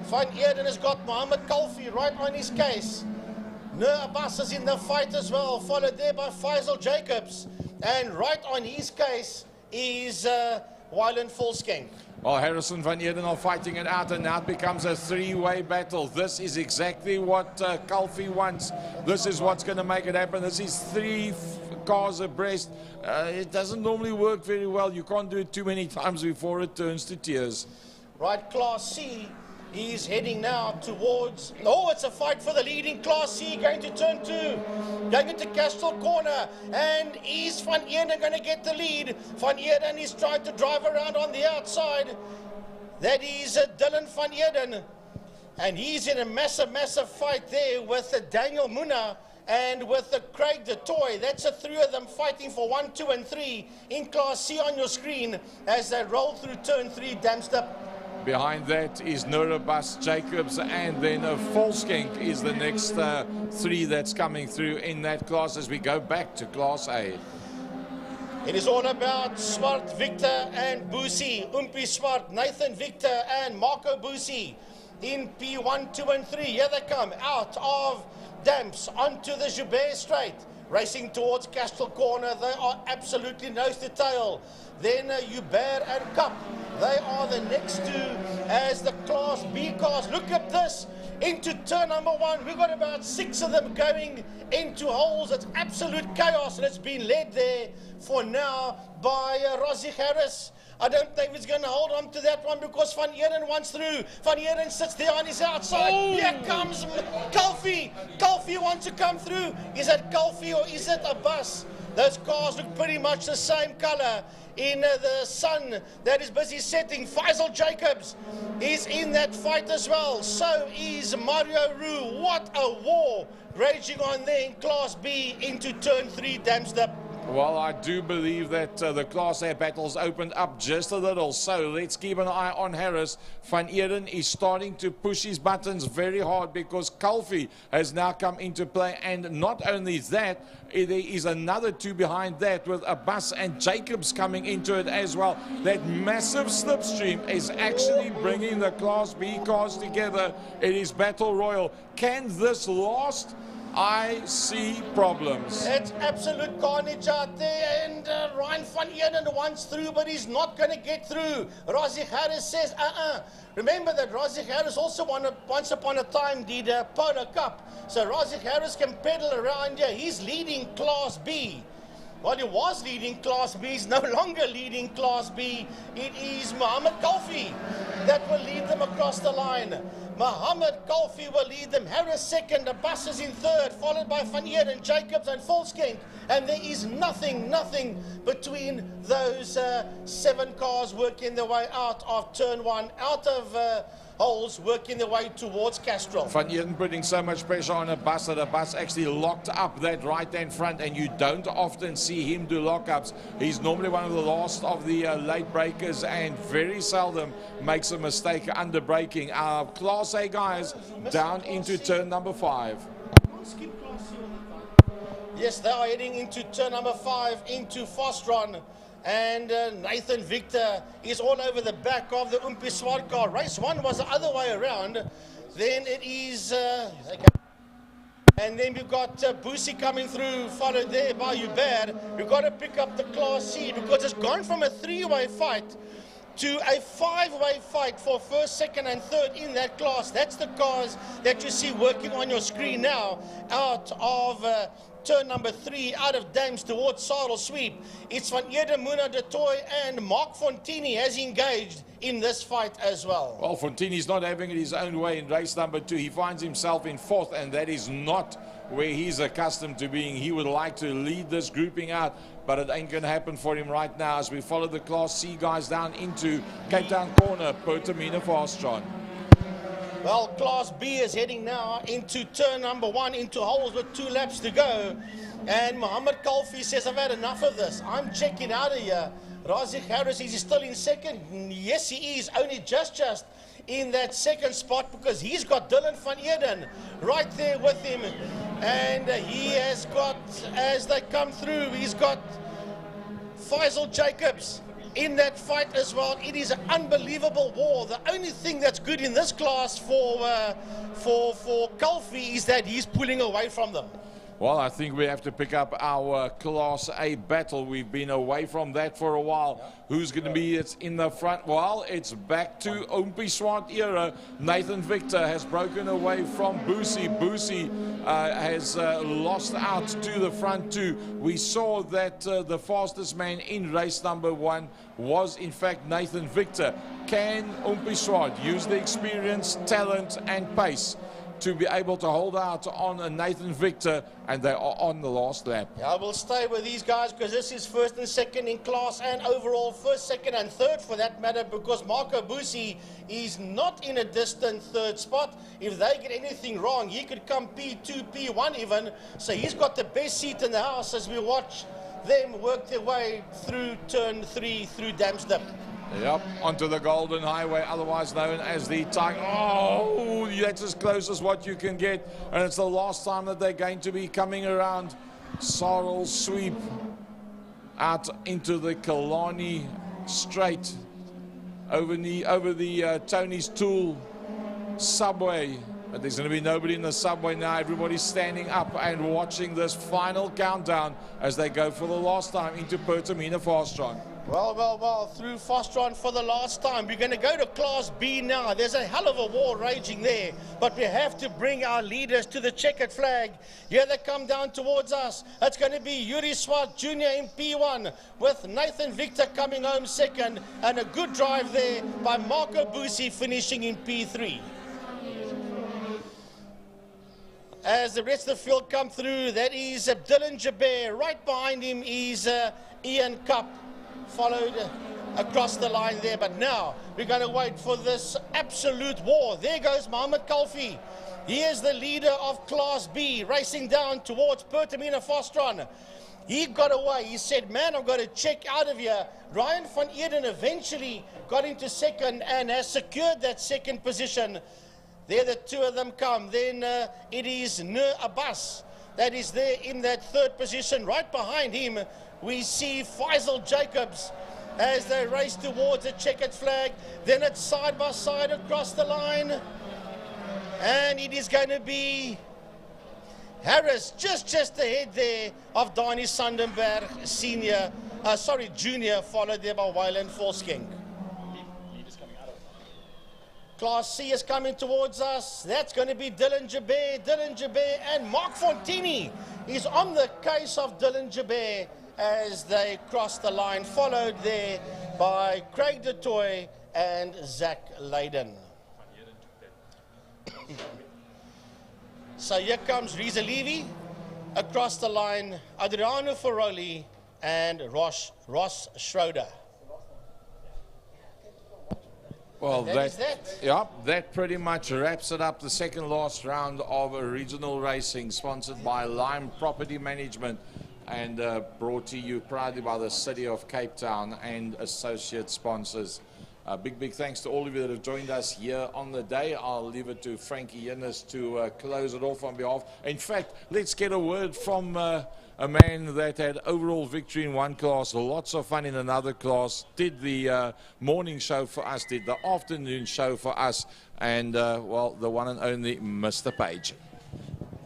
Van Eerden has got Mohammed Kalfi right on his case. Nur Abbas is in the fight as well, followed there by Faisal Jacobs. And right on his case is Wyland Volskenk. Well, Harrison van Eerden are fighting it out, and now it becomes a three-way battle. This is exactly what Kalfi wants. This is what's going to make it happen. This is three cars abreast. It doesn't normally work very well. You can't do it too many times before it turns to tears. Right, Class C. He's heading now towards... Oh, it's a fight for the lead in Class C, going to turn 2. Going into Castile Corner. And is Van Eerden going to get the lead? Van Eerden is trying to drive around on the outside. That is Dylan Van Eerden. And he's in a massive, massive fight there with Daniel Munna and with Craig de Toy. That's the three of them fighting for 1, 2, and 3 in Class C on your screen as they roll through turn 3, Damster. Behind that is Nur Abbas, Jacobs, and then Volskenk is the next three that's coming through in that class as we go back to Class A. It is all about Swart, Victor, and Boosie. Umpi Swart, Nathan Victor, and Marco Boosie in P1, 2, and 3. Here they come out of Damps onto the Joubert Straight. Racing towards Castile Corner. They are absolutely nose to tail. Then Hubert and Cup. They are the next two as the Class B cars. Look at this. Into turn number 1. We've got about 6 of them going into holes. It's absolute chaos, and it's been led there for now by Razik Harris. I don't think he's going to hold on to that one because Van Eerden wants through. Van Eerden sits there on his outside. Oh. Here comes Kalfi. Kalfi wants to come through. Is it Kalfi or is it Abbas? Those cars look pretty much the same color in the sun that is busy setting. Faisal Jacobs is in that fight as well. So is Mario Roux. What a war raging on there in Class B into turn 3, Damster. Well, I do believe that the Class A battles opened up just a little. So let's keep an eye on Harris. Van Eerden is starting to push his buttons very hard because Kalfi has now come into play. And not only that, there is another 2 behind that with Abbas and Jacobs coming into it as well. That massive slipstream is actually bringing the Class B cars together. It is Battle Royal. Can this last? I see problems. It's absolute carnage out there, and Ryan van Eerden wants through, but he's not going to get through. Razik Harris says, Remember that Razik Harris also once upon a time did a Polo Cup. So Razik Harris can pedal around here. He's leading Class B. Well, he was leading Class B, he's no longer leading Class B. It is Mohammed Kalfi that will lead them across the line. Mohammed Kalfi will lead them. Harris second, the Abbas is in third, followed by Van Eeren, Jacobs and Volskenk. And there is nothing between those 7 cars working their way out of turn 1, out of holes, working their way towards Castrol. Van Eeren putting so much pressure on a bus that a bus actually locked up that right-hand front, and you don't often see him do lockups. He's normally one of the last of the late breakers and very seldom makes a mistake under braking. Our Class A guys down into turn number 5. Yes, they are heading into turn number 5 into Fostron. And Nathan Victor is all over the back of the Umpi car. Race 1 was the other way around. Then it is... and then we've got Boosie coming through, followed there by Hubert. We've got to pick up the Class C because it's gone from a 3-way fight to a 5-way fight for first, second and third in that class. That's the cars that you see working on your screen now out of turn number 3 out of Dames towards Sarel Sweep. It's Van Eeren, Muna de Toy and Mark Fontini has engaged in this fight as well. Well, Fontini's not having it his own way in race number 2. He finds himself in 4th, and that is not where he's accustomed to being. He would like to lead this grouping out, but it ain't going to happen for him right now as we follow the Class C guys down into Cape Town corner, Pertamina Fastron. Well, Class B is heading now into turn number 1, into holes with 2 laps to go. And Mohammed Kalfi says, I've had enough of this. I'm checking out of here. Razik Harris, is he still in second? Yes, he is. Only just in that second spot because he's got Dylan Van Eeren right there with him. And he has got, as they come through, he's got Faisal Jacobs in that fight as well. It is an unbelievable war. The only thing that's good in this class for Kalfi is that he's pulling away from them. Well, I think we have to pick up our Class A battle. We've been away from that for a while. Who's going to be in the front? Well, it's back to Oompie Swart era. Nathan Victor has broken away from Boosie. Boosie has lost out to the front 2. We saw that the fastest man in race number 1 was in fact Nathan Victor. Can Oompie Swart use the experience, talent and pace to be able to hold out on a Nathan Victor, and they are on the last lap? Yeah, I will stay with these guys because this is first and second in class and overall first, second and third for that matter, because Marco Boosie is not in a distant third spot. If they get anything wrong, he could come P2, P1 even. So he's got the best seat in the house as we watch them work their way through turn 3 through Damsdip. Yep, onto the Golden Highway, otherwise known as the Tiger. Oh, that's as close as what you can get. And it's the last time that they're going to be coming around. Sarel Sweep out into the Killarney straight over the Tony's Tool subway. But there's going to be nobody in the subway now. Everybody's standing up and watching this final countdown as they go for the last time into Pertamina Fastron. Well, through Fostron for the last time. We're going to go to Class B now. There's a hell of a war raging there, but we have to bring our leaders to the checkered flag. Here they come down towards us. It's going to be Yuri Swart Jr. in P1 with Nathan Victor coming home second, and a good drive there by Marco Boosie finishing in P3. As the rest of the field come through, that is Dylan Jabir. Right behind him is Ian Cup, followed across the line there. But now we're going to wait for this absolute war. There goes Mohammed Kalfi. He is the leader of Class B, racing down towards Pertamina Fastron. He got away. He said, man, I've got to check out of here. Ryan Van Eeren eventually got into second and has secured that second position. There the two of them come. Then it is Nur Abbas that is there in that third position. Right behind him, we see Faisal Jacobs as they race towards the checkered flag. Then it's side by side across the line. And it is going to be Harris just ahead there of Donnie Sandenberg Junior, followed there by Wyland Volskenk. Class C is coming towards us. That's going to be Dylan Jabir, and Mark Fontini is on the case of Dylan Jabir as they cross the line, followed there by Craig de Toy and Zach Leyden. So here comes Riza Levy, across the line, Adriano Ferroli and Ross Schroeder. Well, that. Yeah, that pretty much wraps it up. The second last round of regional racing, sponsored by Lime Property Management and brought to you proudly by the City of Cape Town and associate sponsors. Big thanks to all of you that have joined us here on the day. I'll leave it to Frankie Yennis to close it off on behalf. In fact, let's get a word from a man that had overall victory in one class, lots of fun in another class, did the morning show for us, did the afternoon show for us, and, well, the one and only Mr. Page.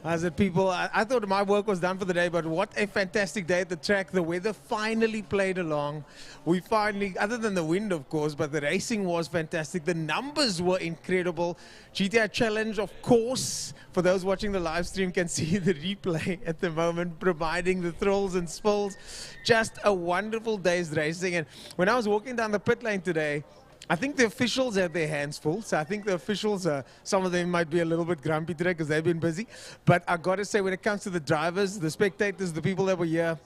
As it, people, I thought my work was done for the day, but what a fantastic day at the track. The weather finally played along. We finally, other than the wind, of course, but the racing was fantastic. The numbers were incredible. GTI Challenge, of course, for those watching the live stream can see the replay at the moment, providing the thrills and spills. Just a wonderful day's racing. And when I was walking down the pit lane today, I think the officials had their hands full. So I think the officials, some of them might be a little bit grumpy today because they've been busy. But I got to say, when it comes to the drivers, the spectators, the people that were here,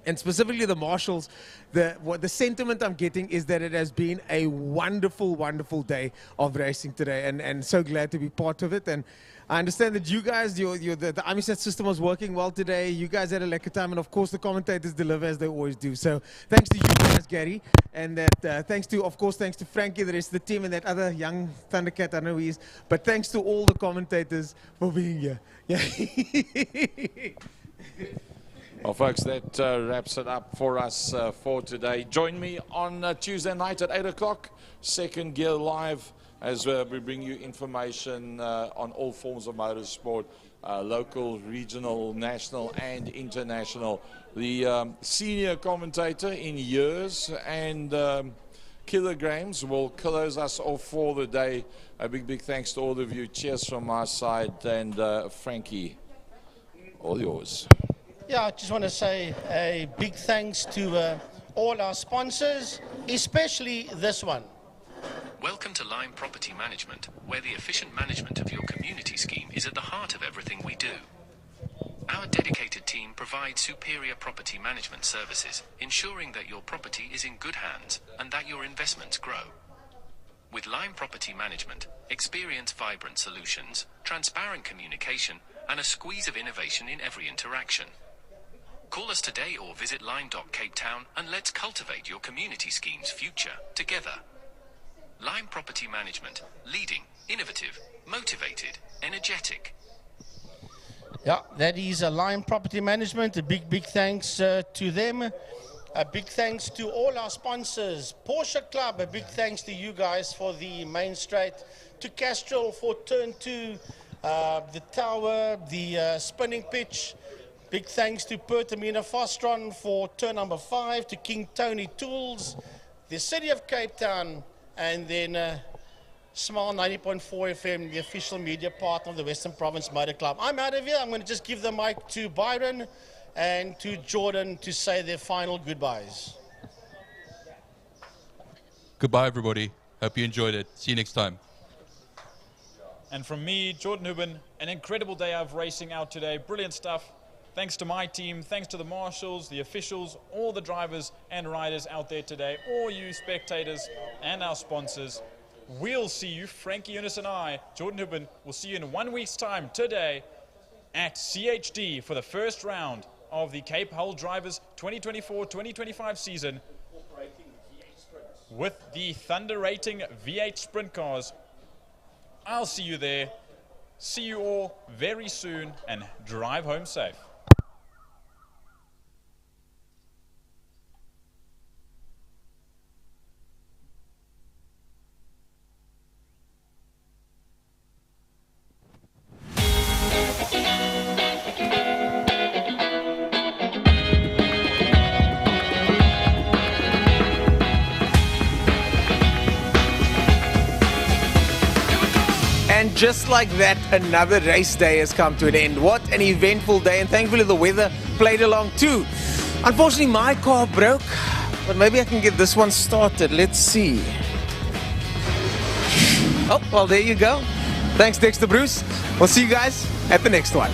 and specifically the marshals, the sentiment I'm getting is that it has been a wonderful, wonderful day of racing today, and so glad to be part of it. And I understand that you guys, the IMUSAT system was working well today. You guys had a lekker time, and of course the commentators deliver as they always do. So thanks to you guys, Gary, and that thanks to Frankie, the rest of the team, and that other young Thundercat, I don't know who he is, but thanks to all the commentators for being here. Yeah. Well, folks, that wraps it up for us for today. Join me on Tuesday night at 8 o'clock, Second Gear Live, as we bring you information on all forms of motorsport, local, regional, national, and international. The senior commentator in years and kilograms will close us off for the day. A big thanks to all of you. Cheers from my side. And Frankie, all yours. Yeah, I just want to say a big thanks to all our sponsors, especially this one. Welcome to Lime Property Management, where the efficient management of your community scheme is at the heart of everything we do. Our dedicated team provides superior property management services, ensuring that your property is in good hands and that your investments grow. With Lime Property Management, experience vibrant solutions, transparent communication, and a squeeze of innovation in every interaction. Call us today or visit lime.capetown and let's cultivate your community scheme's future together. Lime Property Management, leading, innovative, motivated, energetic. Yeah, that is Lime Property Management. A big thanks to them. A big thanks to all our sponsors. Porsche Club, a big thanks to you guys for the main straight. To Castrol for turn 2, the tower, the spinning pitch. Big thanks to Pertamina Fostron for turn number 5, to King Tony Tools, the City of Cape Town, and then Smile 90.4 FM, the official media partner of the Western Province Motor Club. I'm out of here. I'm going to just give the mic to Byron and to Jordan to say their final goodbyes. Goodbye, everybody. Hope you enjoyed it. See you next time. And from me, Jordan Hubin, an incredible day of racing out today. Brilliant stuff. Thanks to my team, thanks to the marshals, the officials, all the drivers and riders out there today, all you spectators and our sponsors. We'll see you, Frankie Eunice and I, Jordan Hubin, will see you in 1 week's time today at CHD for the first round of the Cape Hull Drivers 2024-2025 season with the Thunder Rating V8 Sprint cars. I'll see you there. See you all very soon and drive home safe. And just like that, another race day has come to an end. What an eventful day, and thankfully the weather played along too. Unfortunately, my car broke, but maybe I can get this one started. Let's see. Oh, well, there you go. Thanks, Dexter Bruce. We'll see you guys at the next one.